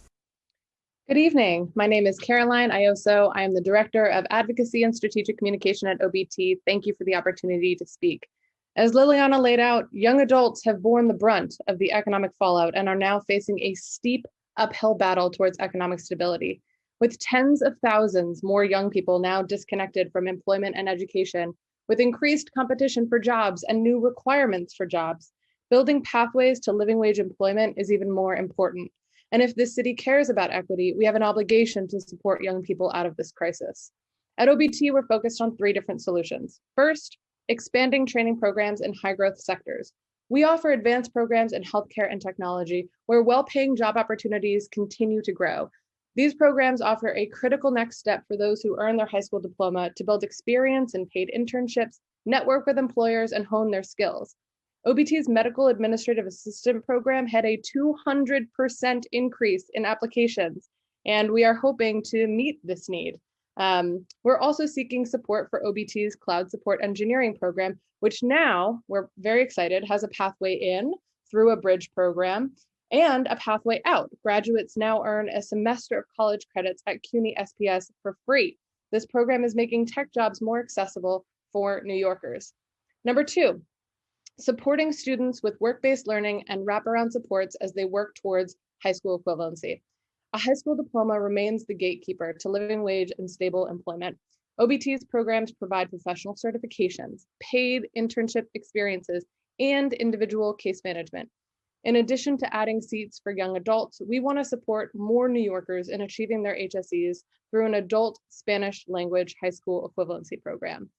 Speaker 8: Good evening. My name is Caroline Ioso. I am the Director of Advocacy and Strategic Communication at OBT. Thank you for the opportunity to speak. As Liliana laid out, young adults have borne the brunt of the economic fallout and are now facing a steep uphill battle towards economic stability. With tens of thousands more young people now disconnected from employment and education, with increased competition for jobs and new requirements for jobs, building pathways to living wage employment is even more important. And if this city cares about equity, we have an obligation to support young people out of this crisis. At OBT, we're focused on 3 different solutions. First, expanding training programs in high growth sectors. We offer advanced programs in healthcare and technology where well-paying job opportunities continue to grow. These programs offer a critical next step for those who earn their high school diploma to build experience in paid internships, network with employers, and hone their skills. OBT's Medical Administrative Assistant program had a 200% increase in applications, and we are hoping to meet this need. We're also seeking support for OBT's Cloud Support Engineering program, which now, we're very excited, has a pathway in through a bridge program and a pathway out. Graduates now earn a semester of college credits at CUNY SPS for free. This program is making tech jobs more accessible for New Yorkers. Number 2, supporting students with work-based learning and wraparound supports as they work towards high school equivalency. A high school diploma remains the gatekeeper to living wage and stable employment. OBT's programs provide professional certifications, paid internship experiences, and individual case management. In addition to adding seats for young adults, we want to support more New Yorkers in achieving their HSEs through an adult Spanish language high school equivalency program.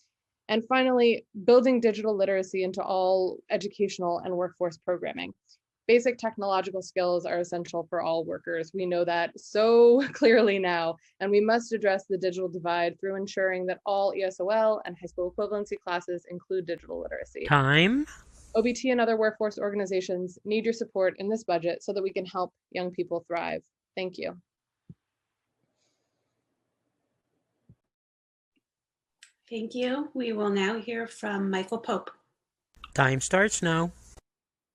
Speaker 8: And finally, building digital literacy into all educational and workforce programming. Basic technological skills are essential for all workers. We know that so clearly now, and we must address the digital divide through ensuring that all ESOL and high school equivalency classes include digital literacy.
Speaker 14: Time.
Speaker 8: OBT and other workforce organizations need your support in this budget so that we can help young people thrive. Thank you.
Speaker 20: Thank you. We will now hear from Michael Pope.
Speaker 14: Time starts now.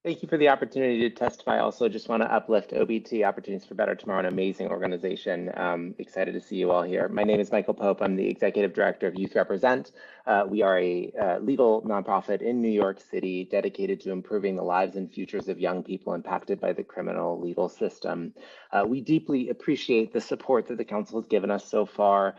Speaker 18: Thank you for the opportunity to testify. Also, just want to uplift OBT, Opportunities for Better Tomorrow, an amazing organization. Excited to see you all here. My name is Michael Pope. I'm the Executive Director of Youth Represent. We are a legal nonprofit in New York City dedicated to improving the lives and futures of young people impacted by the criminal legal system. We deeply appreciate the support that the council has given us so far.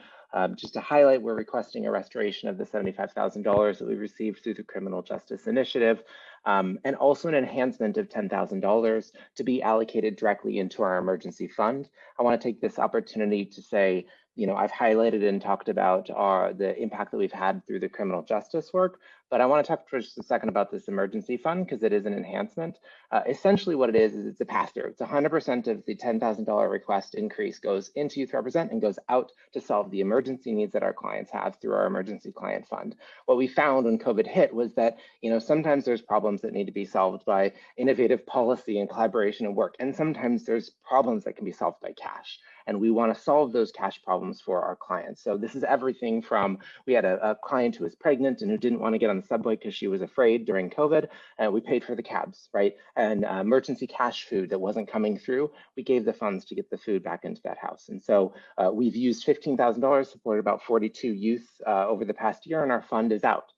Speaker 18: Just to highlight, we're requesting a restoration of the $75,000 that we received through the Criminal Justice Initiative, and also an enhancement of $10,000 to be allocated directly into our emergency fund. I want to take this opportunity to say, you know, I've highlighted and talked about the impact that we've had through the criminal justice work, but I want to talk for just a second about this emergency fund because it is an enhancement. Essentially what it is it's a pass-through. It's 100% of the $10,000 request increase goes into Youth Represent and goes out to solve the emergency needs that our clients have through our emergency client fund. What we found when COVID hit was that, you know, sometimes there's problems that need to be solved by innovative policy and collaboration and work, and sometimes there's problems that can be solved by cash. And we want to solve those cash problems for our clients. So this is everything from, we had a client who was pregnant and who didn't want to get on the subway because she was afraid during COVID, and we paid for the cabs, right? And emergency cash food that wasn't coming through, we gave the funds to get the food back into that house. And so we've used $15,000, supported about 42 youth over the past year, and our fund is out.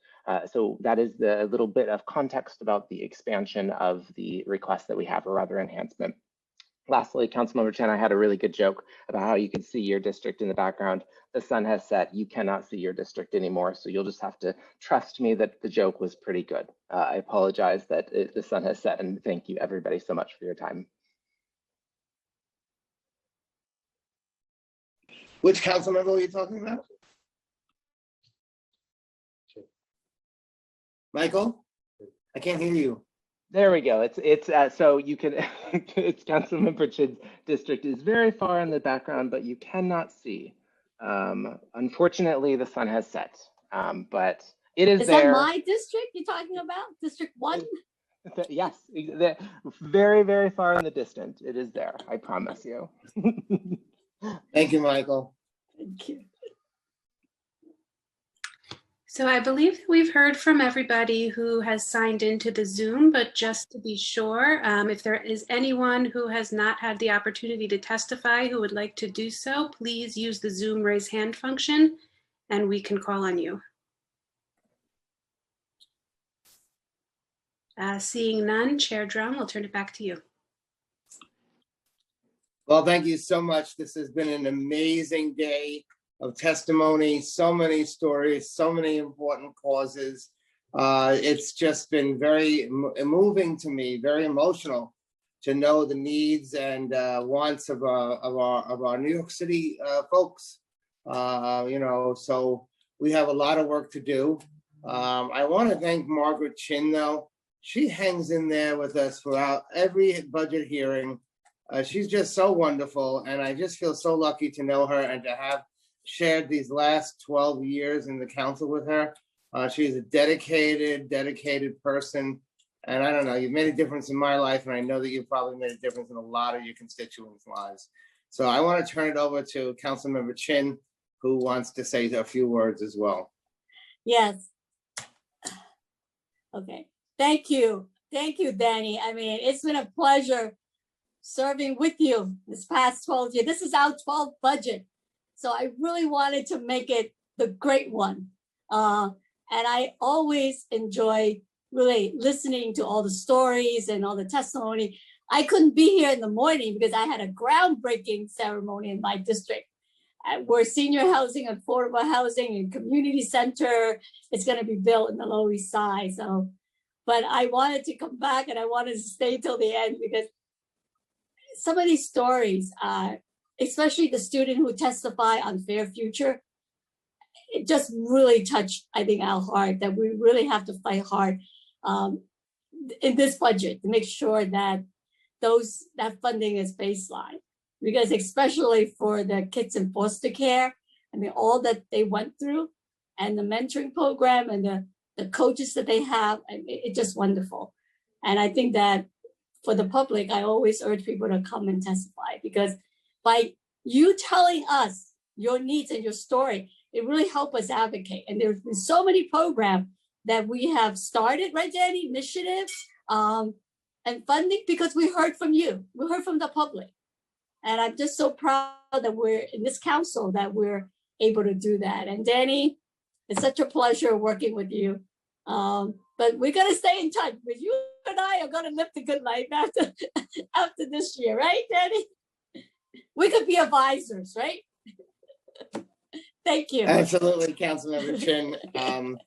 Speaker 18: So that is the little bit of context about the expansion of the request that we have, or rather enhancement. Lastly, Councilmember Chen, I had a really good joke about how you can see your district in the background. The sun has set. You cannot see your district anymore, so you'll just have to trust me that the joke was pretty good. I apologize that the sun has set, and thank you everybody so much for your time.
Speaker 21: Which council member are you talking about? Michael? I can't hear you.
Speaker 18: There we go. It's so you can. It's Councilmember Chin's district is very far in the background, but you cannot see. Unfortunately, the sun has set, but it is there.
Speaker 23: Is that my district you're talking about? District 1?
Speaker 18: Yes, very, very far in the distance. It is there. I promise you.
Speaker 21: Thank you, Michael.
Speaker 23: Thank you.
Speaker 20: So I believe we've heard from everybody who has signed into the Zoom, but just to be sure, if there is anyone who has not had the opportunity to testify who would like to do so, please use the Zoom raise hand function and we can call on you. Seeing none, Chair Drum, we'll turn it back to you.
Speaker 21: Well, thank you so much. This has been an amazing day of testimony, so many stories, so many important causes. It's just been very moving to me, very emotional to know the needs and wants of our New York City folks. You know, so we have a lot of work to do. I want to thank Margaret Chin, though. She hangs in there with us throughout every budget hearing. She's just so wonderful, and I just feel so lucky to know her and to have shared these last 12 years in the council with her. She's a dedicated person. And I don't know, you've made a difference in my life, and I know that you've probably made a difference in a lot of your constituents' lives. So I want to turn it over to Councilmember Chin, who wants to say a few words as well.
Speaker 23: Yes. Okay. Thank you. Thank you, Danny. I mean, it's been a pleasure serving with you this past 12 years. This is our 12th budget. So I really wanted to make it the great one. And I always enjoy really listening to all the stories and all the testimony. I couldn't be here in the morning because I had a groundbreaking ceremony in my district. Where senior housing, affordable housing, and community center is going to be built in the Lower East Side. So, but I wanted to come back and I wanted to stay till the end because some of these stories, especially the student who testified on Fair Future, it just really touched, I think, our heart that we really have to fight hard in this budget to make sure that that funding is baseline. Because especially for the kids in foster care, I mean, all that they went through and the mentoring program and the coaches that they have, I mean, it's just wonderful. And I think that for the public, I always urge people to come and testify because by you telling us your needs and your story, it really helps us advocate. And there's been so many programs that we have started, right, Danny? Initiatives and funding because we heard from you. We heard from the public. And I'm just so proud that we're in this council that we're able to do that. And Danny, it's such a pleasure working with you. But we're gonna stay in touch because you and I are gonna live the good life after this year, right, Danny? We could be advisors, right? Thank you.
Speaker 21: Absolutely, Councilmember Chin. You
Speaker 23: And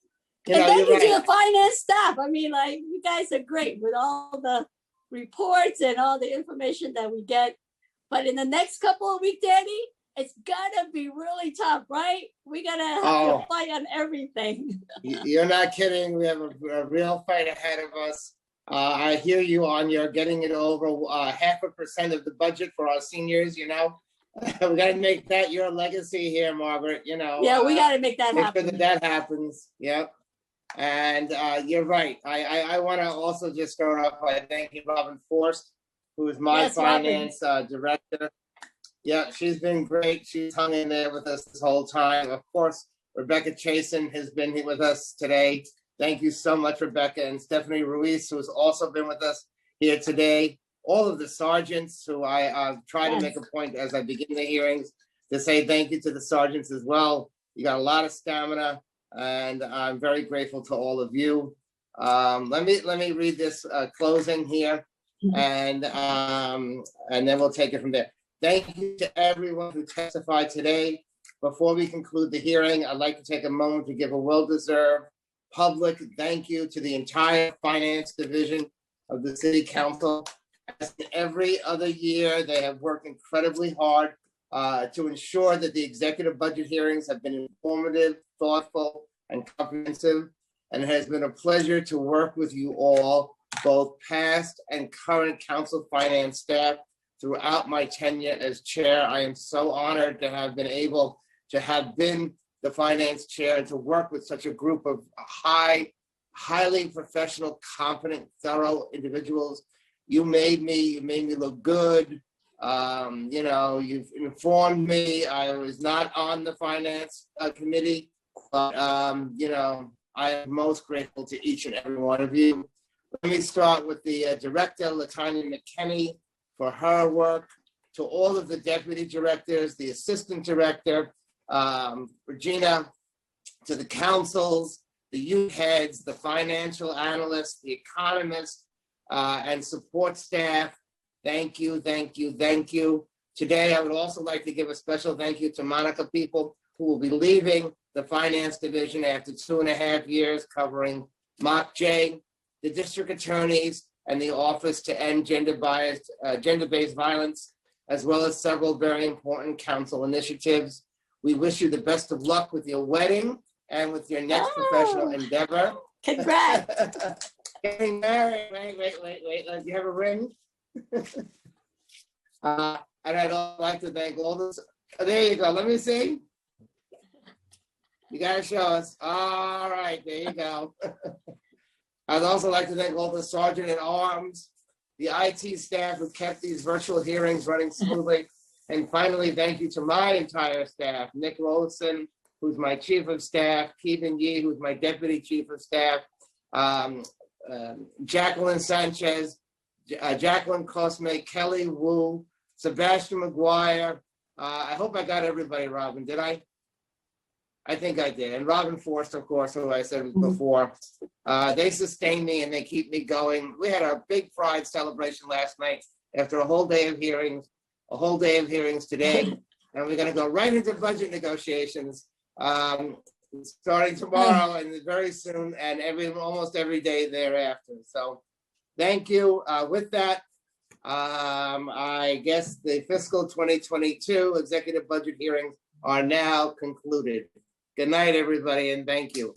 Speaker 21: know,
Speaker 23: thank
Speaker 21: you're
Speaker 23: you to
Speaker 21: right.
Speaker 23: the finance staff. I mean, like, you guys are great with all the reports and all the information that we get. But in the next couple of weeks, Danny, it's gonna be really tough, right? We gotta have
Speaker 21: Oh.
Speaker 23: to fight on everything.
Speaker 21: You're not kidding. We have a real fight ahead of us. I hear you on your getting it over 0.5% of the budget for our seniors, you know. We gotta make that your legacy here, Margaret, you know.
Speaker 23: Yeah, we gotta make that
Speaker 21: Make
Speaker 23: happen.
Speaker 21: sure that happens, yep. And you're right. I wanna also just start off by thanking Robin Forst, who is my
Speaker 23: Yes, Robin.
Speaker 21: finance director. Yeah, she's been great. She's hung in there with us this whole time. Of course, Rebecca Chasen has been here with us today. Thank you so much, Rebecca, and Stephanie Ruiz, who has also been with us here today. All of the sergeants who I try to make a point as I begin the hearings to say thank you to the sergeants as well. You got a lot of stamina, and I'm very grateful to all of you. Let me read this closing here, and then we'll take it from there. Thank you to everyone who testified today. Before we conclude the hearing, I'd like to take a moment to give a well-deserved public thank you to the entire finance division of the City Council. As in every other year, they have worked incredibly hard to ensure that the executive budget hearings have been informative, thoughtful, and comprehensive. And it has been a pleasure to work with you all, both past and current council finance staff, throughout my tenure as chair. I am so honored to have been able to have been the finance chair and to work with such a group of highly professional, competent, thorough individuals. You made me look good. You know, you've informed me. I was not on the finance committee, but you know, I am most grateful to each and every one of you. Let me start with the director, Latanya McKinney, for her work, to all of the deputy directors, the assistant director, Regina, to the councils, the youth heads, the financial analysts, the economists, and support staff. Thank you, thank you, thank you. Today, I would also like to give a special thank you to Monica People, who will be leaving the finance division after 2.5 years covering Mock J, the district attorneys, and the Office to End Gender-Based Violence, as well as several very important council initiatives. We wish you the best of luck with your wedding and with your next professional endeavor.
Speaker 23: Congrats. Getting married. Wait.
Speaker 21: Do you have a ring? And I'd like to thank all those. Oh, there you go. Let me see. You gotta show us. All right, there you go. I'd also like to thank all the sergeant at arms, the IT staff who kept these virtual hearings running smoothly. And finally, thank you to my entire staff, Nick Rollison, who's my chief of staff, Keevan Yee, who's my deputy chief of staff, Jacqueline Sanchez, Jacqueline Cosme, Kelly Wu, Sebastian McGuire. I hope I got everybody, Robin. Did I? I think I did. And Robin Forst, of course, who I said before. They sustain me and they keep me going. We had our big Pride celebration last night after a whole day of hearings, today. And we're going to go right into budget negotiations starting tomorrow and very soon and almost every day thereafter. So thank you. With that, I guess the fiscal 2022 executive budget hearings are now concluded. Good night, everybody, and thank you.